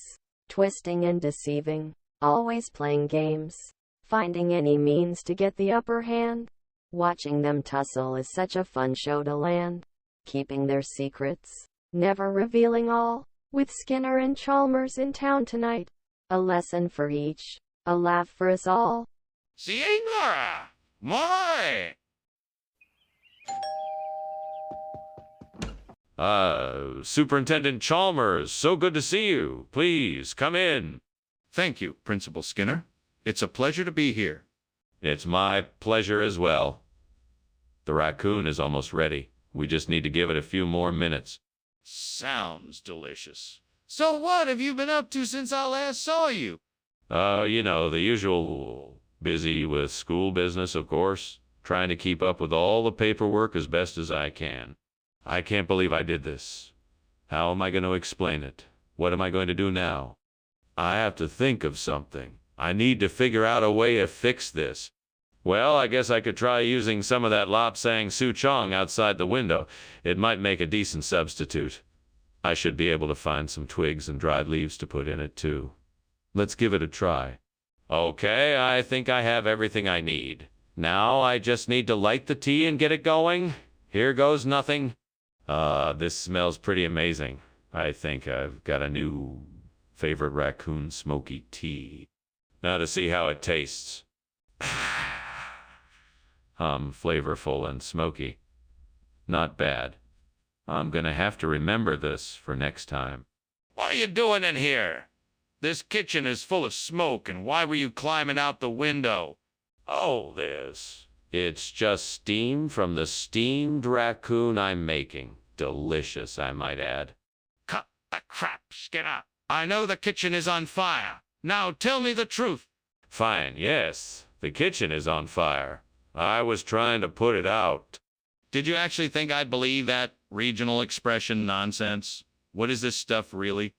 twisting and deceiving, always playing games, finding any means to get the upper hand. Watching them tussle is such a fun show to land, keeping their secrets, never revealing all. With Skinner and Chalmers in town tonight, a lesson for each, a laugh for us all. Signora! Moi! Superintendent Chalmers, so good to see you. Please, come in. Thank you, Principal Skinner. It's a pleasure to be here. It's my pleasure as well. The raccoon is almost ready. We just need to give it a few more minutes. Sounds delicious. So what have you been up to since I last saw you? The usual. Busy with school business, of course. Trying to keep up with all the paperwork as best as I can. I can't believe I did this. How am I going to explain it? What am I going to do now? I have to think of something. I need to figure out a way to fix this. Well, I guess I could try using some of that Lapsang Souchong outside the window. It might make a decent substitute. I should be able to find some twigs and dried leaves to put in it, too. Let's give it a try. Okay, I think I have everything I need. Now I just need to light the tea and get it going. Here goes nothing. This smells pretty amazing. I think I've got a new favorite raccoon smoky tea. Now to see how it tastes. Flavorful and smoky. Not bad. I'm gonna have to remember this for next time. What are you doing in here? This kitchen is full of smoke, and why were you climbing out the window? Oh, this. It's just steam from the steamed raccoon I'm making. Delicious, I might add. Cut the crap, Skinner. I know the kitchen is on fire. Now tell me the truth. Fine, yes. The kitchen is on fire. I was trying to put it out. Did you actually think I'd believe that regional expression nonsense? What is this stuff really?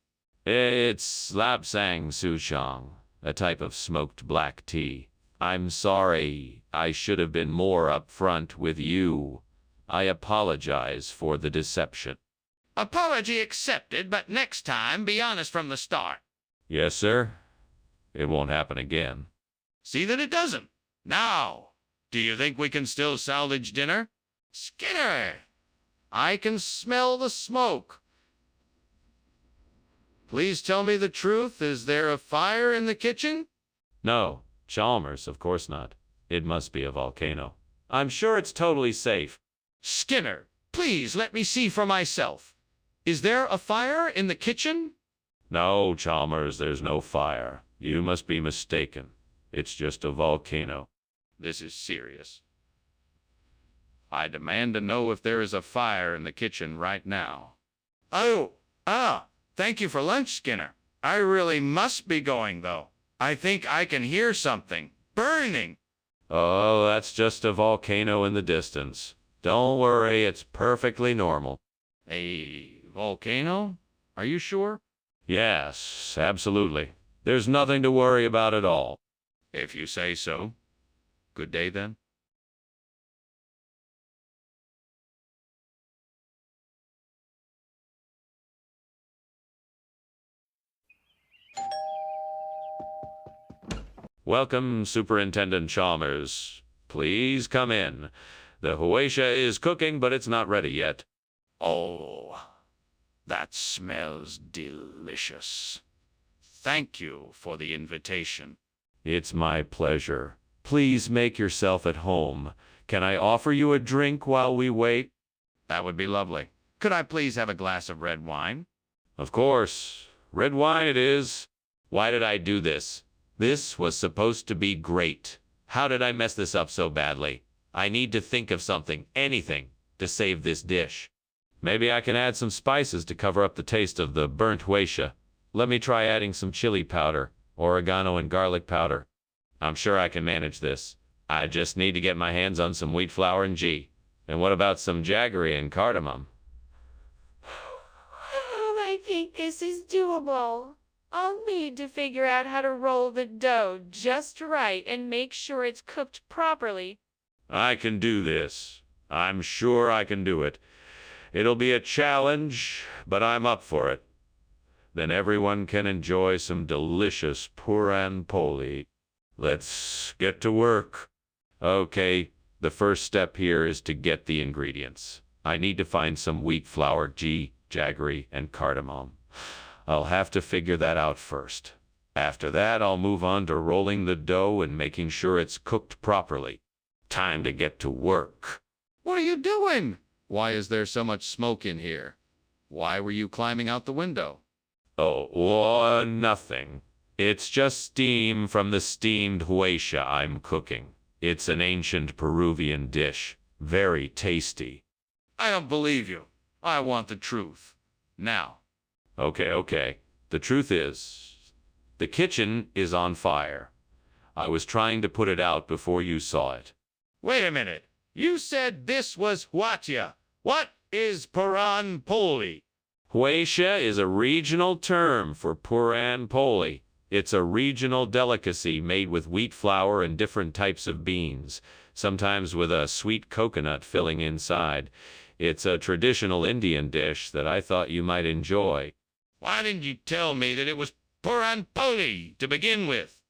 It's Lapsang Souchong, a type of smoked black tea. I'm sorry. I should have been more upfront with you. I apologize for the deception. Apology accepted, but next time be honest from the start. Yes, sir. It won't happen again. See that it doesn't. Now, do you think we can still salvage dinner? Skinner, I can smell the smoke. Please tell me the truth. Is there a fire in the kitchen? No, Chalmers, of course not. It must be a volcano. I'm sure it's totally safe. Skinner, please let me see for myself. Is there a fire in the kitchen? No, Chalmers, there's no fire. You must be mistaken. It's just a volcano. This is serious. I demand to know if there is a fire in the kitchen right now. Thank you for lunch, Skinner. I really must be going, though. I think I can hear something burning. Oh, that's just a volcano in the distance. Don't worry, it's perfectly normal. A volcano? Are you sure? Yes, absolutely. There's nothing to worry about at all. If you say so. Good day, then. Welcome, Superintendent Chalmers. Please come in. The huaisha is cooking, but it's not ready yet. Oh, that smells delicious. Thank you for the invitation. It's my pleasure. Please make yourself at home. Can I offer you a drink while we wait? That would be lovely. Could I please have a glass of red wine? Of course. Red wine it is. Why did I do this? This was supposed to be great. How did I mess this up so badly? I need to think of something, anything, to save this dish. Maybe I can add some spices to cover up the taste of the burnt huaisha. Let me try adding some chili powder, oregano and garlic powder. I'm sure I can manage this. I just need to get my hands on some wheat flour and ghee. And what about some jaggery and cardamom? I think this is doable. I'll need to figure out how to roll the dough just right and make sure it's cooked properly. I can do this. I'm sure I can do it. It'll be a challenge, but I'm up for it. Then everyone can enjoy some delicious puran poli. Let's get to work. Okay, the first step here is to get the ingredients. I need to find some wheat flour, jaggery, and cardamom. I'll have to figure that out first. After that, I'll move on to rolling the dough and making sure it's cooked properly. Time to get to work. What are you doing? Why is there so much smoke in here? Why were you climbing out the window? Oh, nothing. It's just steam from the steamed huesha I'm cooking. It's an ancient Peruvian dish. Very tasty. I don't believe you. I want the truth. Now. Okay. The truth is, the kitchen is on fire. I was trying to put it out before you saw it. Wait a minute. You said this was huatia. What is puran poli? Huesha is a regional term for puran poli. It's a regional delicacy made with wheat flour and different types of beans, sometimes with a sweet coconut filling inside. It's a traditional Indian dish that I thought you might enjoy. Why didn't you tell me that it was puran poli to begin with?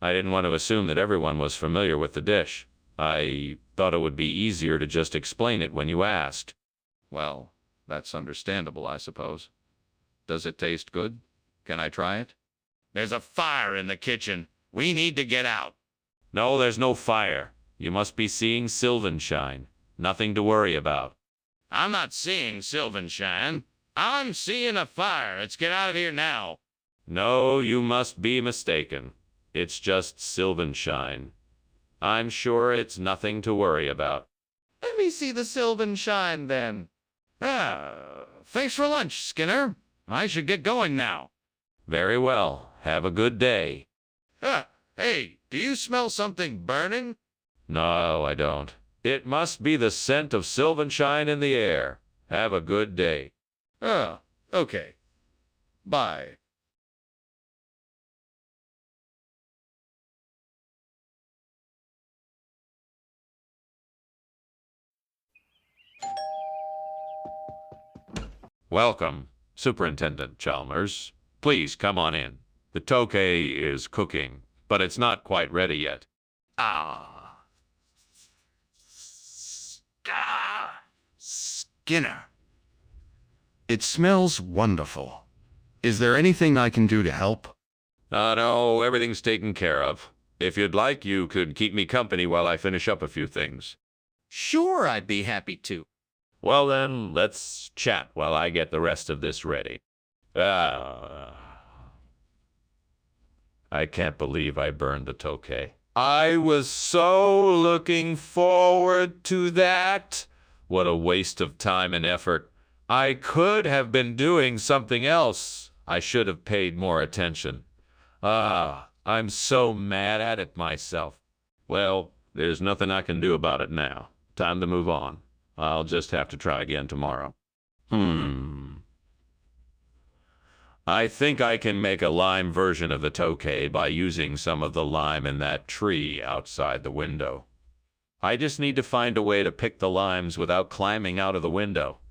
I didn't want to assume that everyone was familiar with the dish. I thought it would be easier to just explain it when you asked. Well, that's understandable, I suppose. Does it taste good? Can I try it? There's a fire in the kitchen. We need to get out. No, there's no fire. You must be seeing Sylvanshine. Nothing to worry about. I'm not seeing Sylvanshine. I'm seeing a fire. Let's get out of here now. No, you must be mistaken. It's just Sylvanshine. I'm sure it's nothing to worry about. Let me see the Sylvanshine, then. Thanks for lunch, Skinner. I should get going now. Very well. Have a good day. Hey, do you smell something burning? No, I don't. It must be the scent of Sylvanshine in the air. Have a good day. Okay. Bye. Welcome, Superintendent Chalmers. Please come on in. The tokay is cooking, but it's not quite ready yet. Skinner. It smells wonderful. Is there anything I can do to help? No, everything's taken care of. If you'd like, you could keep me company while I finish up a few things. Sure, I'd be happy to. Well then, let's chat while I get the rest of this ready. I can't believe I burned the tokay. I was so looking forward to that. What a waste of time and effort. I could have been doing something else. I should have paid more attention. I'm so mad at it myself. Well, there's nothing I can do about it now. Time to move on. I'll just have to try again tomorrow. I think I can make a lime version of the tokay by using some of the lime in that tree outside the window. I just need to find a way to pick the limes without climbing out of the window.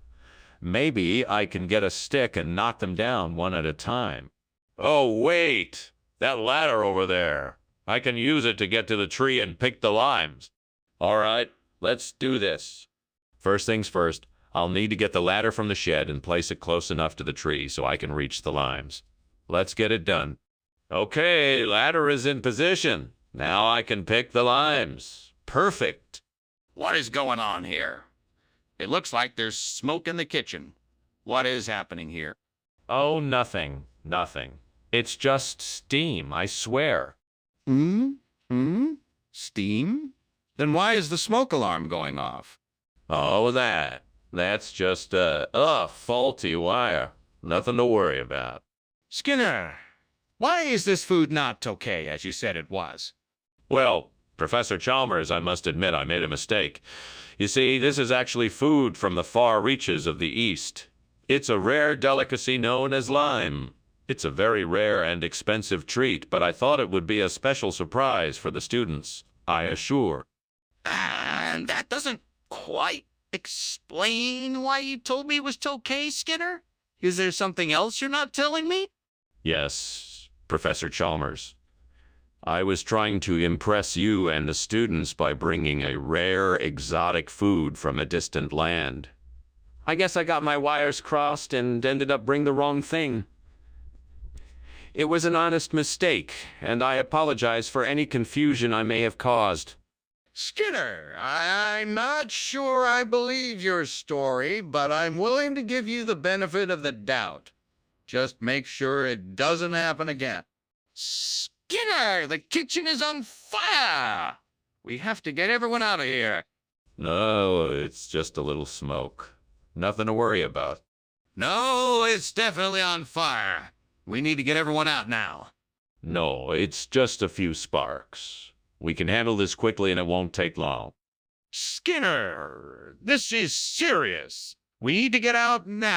Maybe I can get a stick and knock them down one at a time. Oh, wait! That ladder over there. I can use it to get to the tree and pick the limes. All right, let's do this. First things first, I'll need to get the ladder from the shed and place it close enough to the tree so I can reach the limes. Let's get it done. Okay, ladder is in position. Now I can pick the limes. Perfect. What is going on here? It looks like there's smoke in the kitchen. What is happening here? Oh, nothing. It's just steam, I swear. Steam? Then why is the smoke alarm going off? Oh, that's just a faulty wire. Nothing to worry about. Skinner, why is this food not okay as you said it was? Well, Professor Chalmers, I must admit I made a mistake. You see, this is actually food from the far reaches of the East. It's a rare delicacy known as lime. It's a very rare and expensive treat, but I thought it would be a special surprise for the students, I assure. And that doesn't quite Explain why you told me it was okay, Skinner? Is there something else you're not telling me? Yes, Professor Chalmers. I was trying to impress you and the students by bringing a rare, exotic food from a distant land. I guess I got my wires crossed and ended up bringing the wrong thing. It was an honest mistake, and I apologize for any confusion I may have caused. Skinner, I'm not sure I believe your story, but I'm willing to give you the benefit of the doubt. Just make sure it doesn't happen again. Skinner, the kitchen is on fire! We have to get everyone out of here. No, it's just a little smoke. Nothing to worry about. No, it's definitely on fire. We need to get everyone out now. No, it's just a few sparks. We can handle this quickly and it won't take long. Skinner, this is serious. We need to get out now.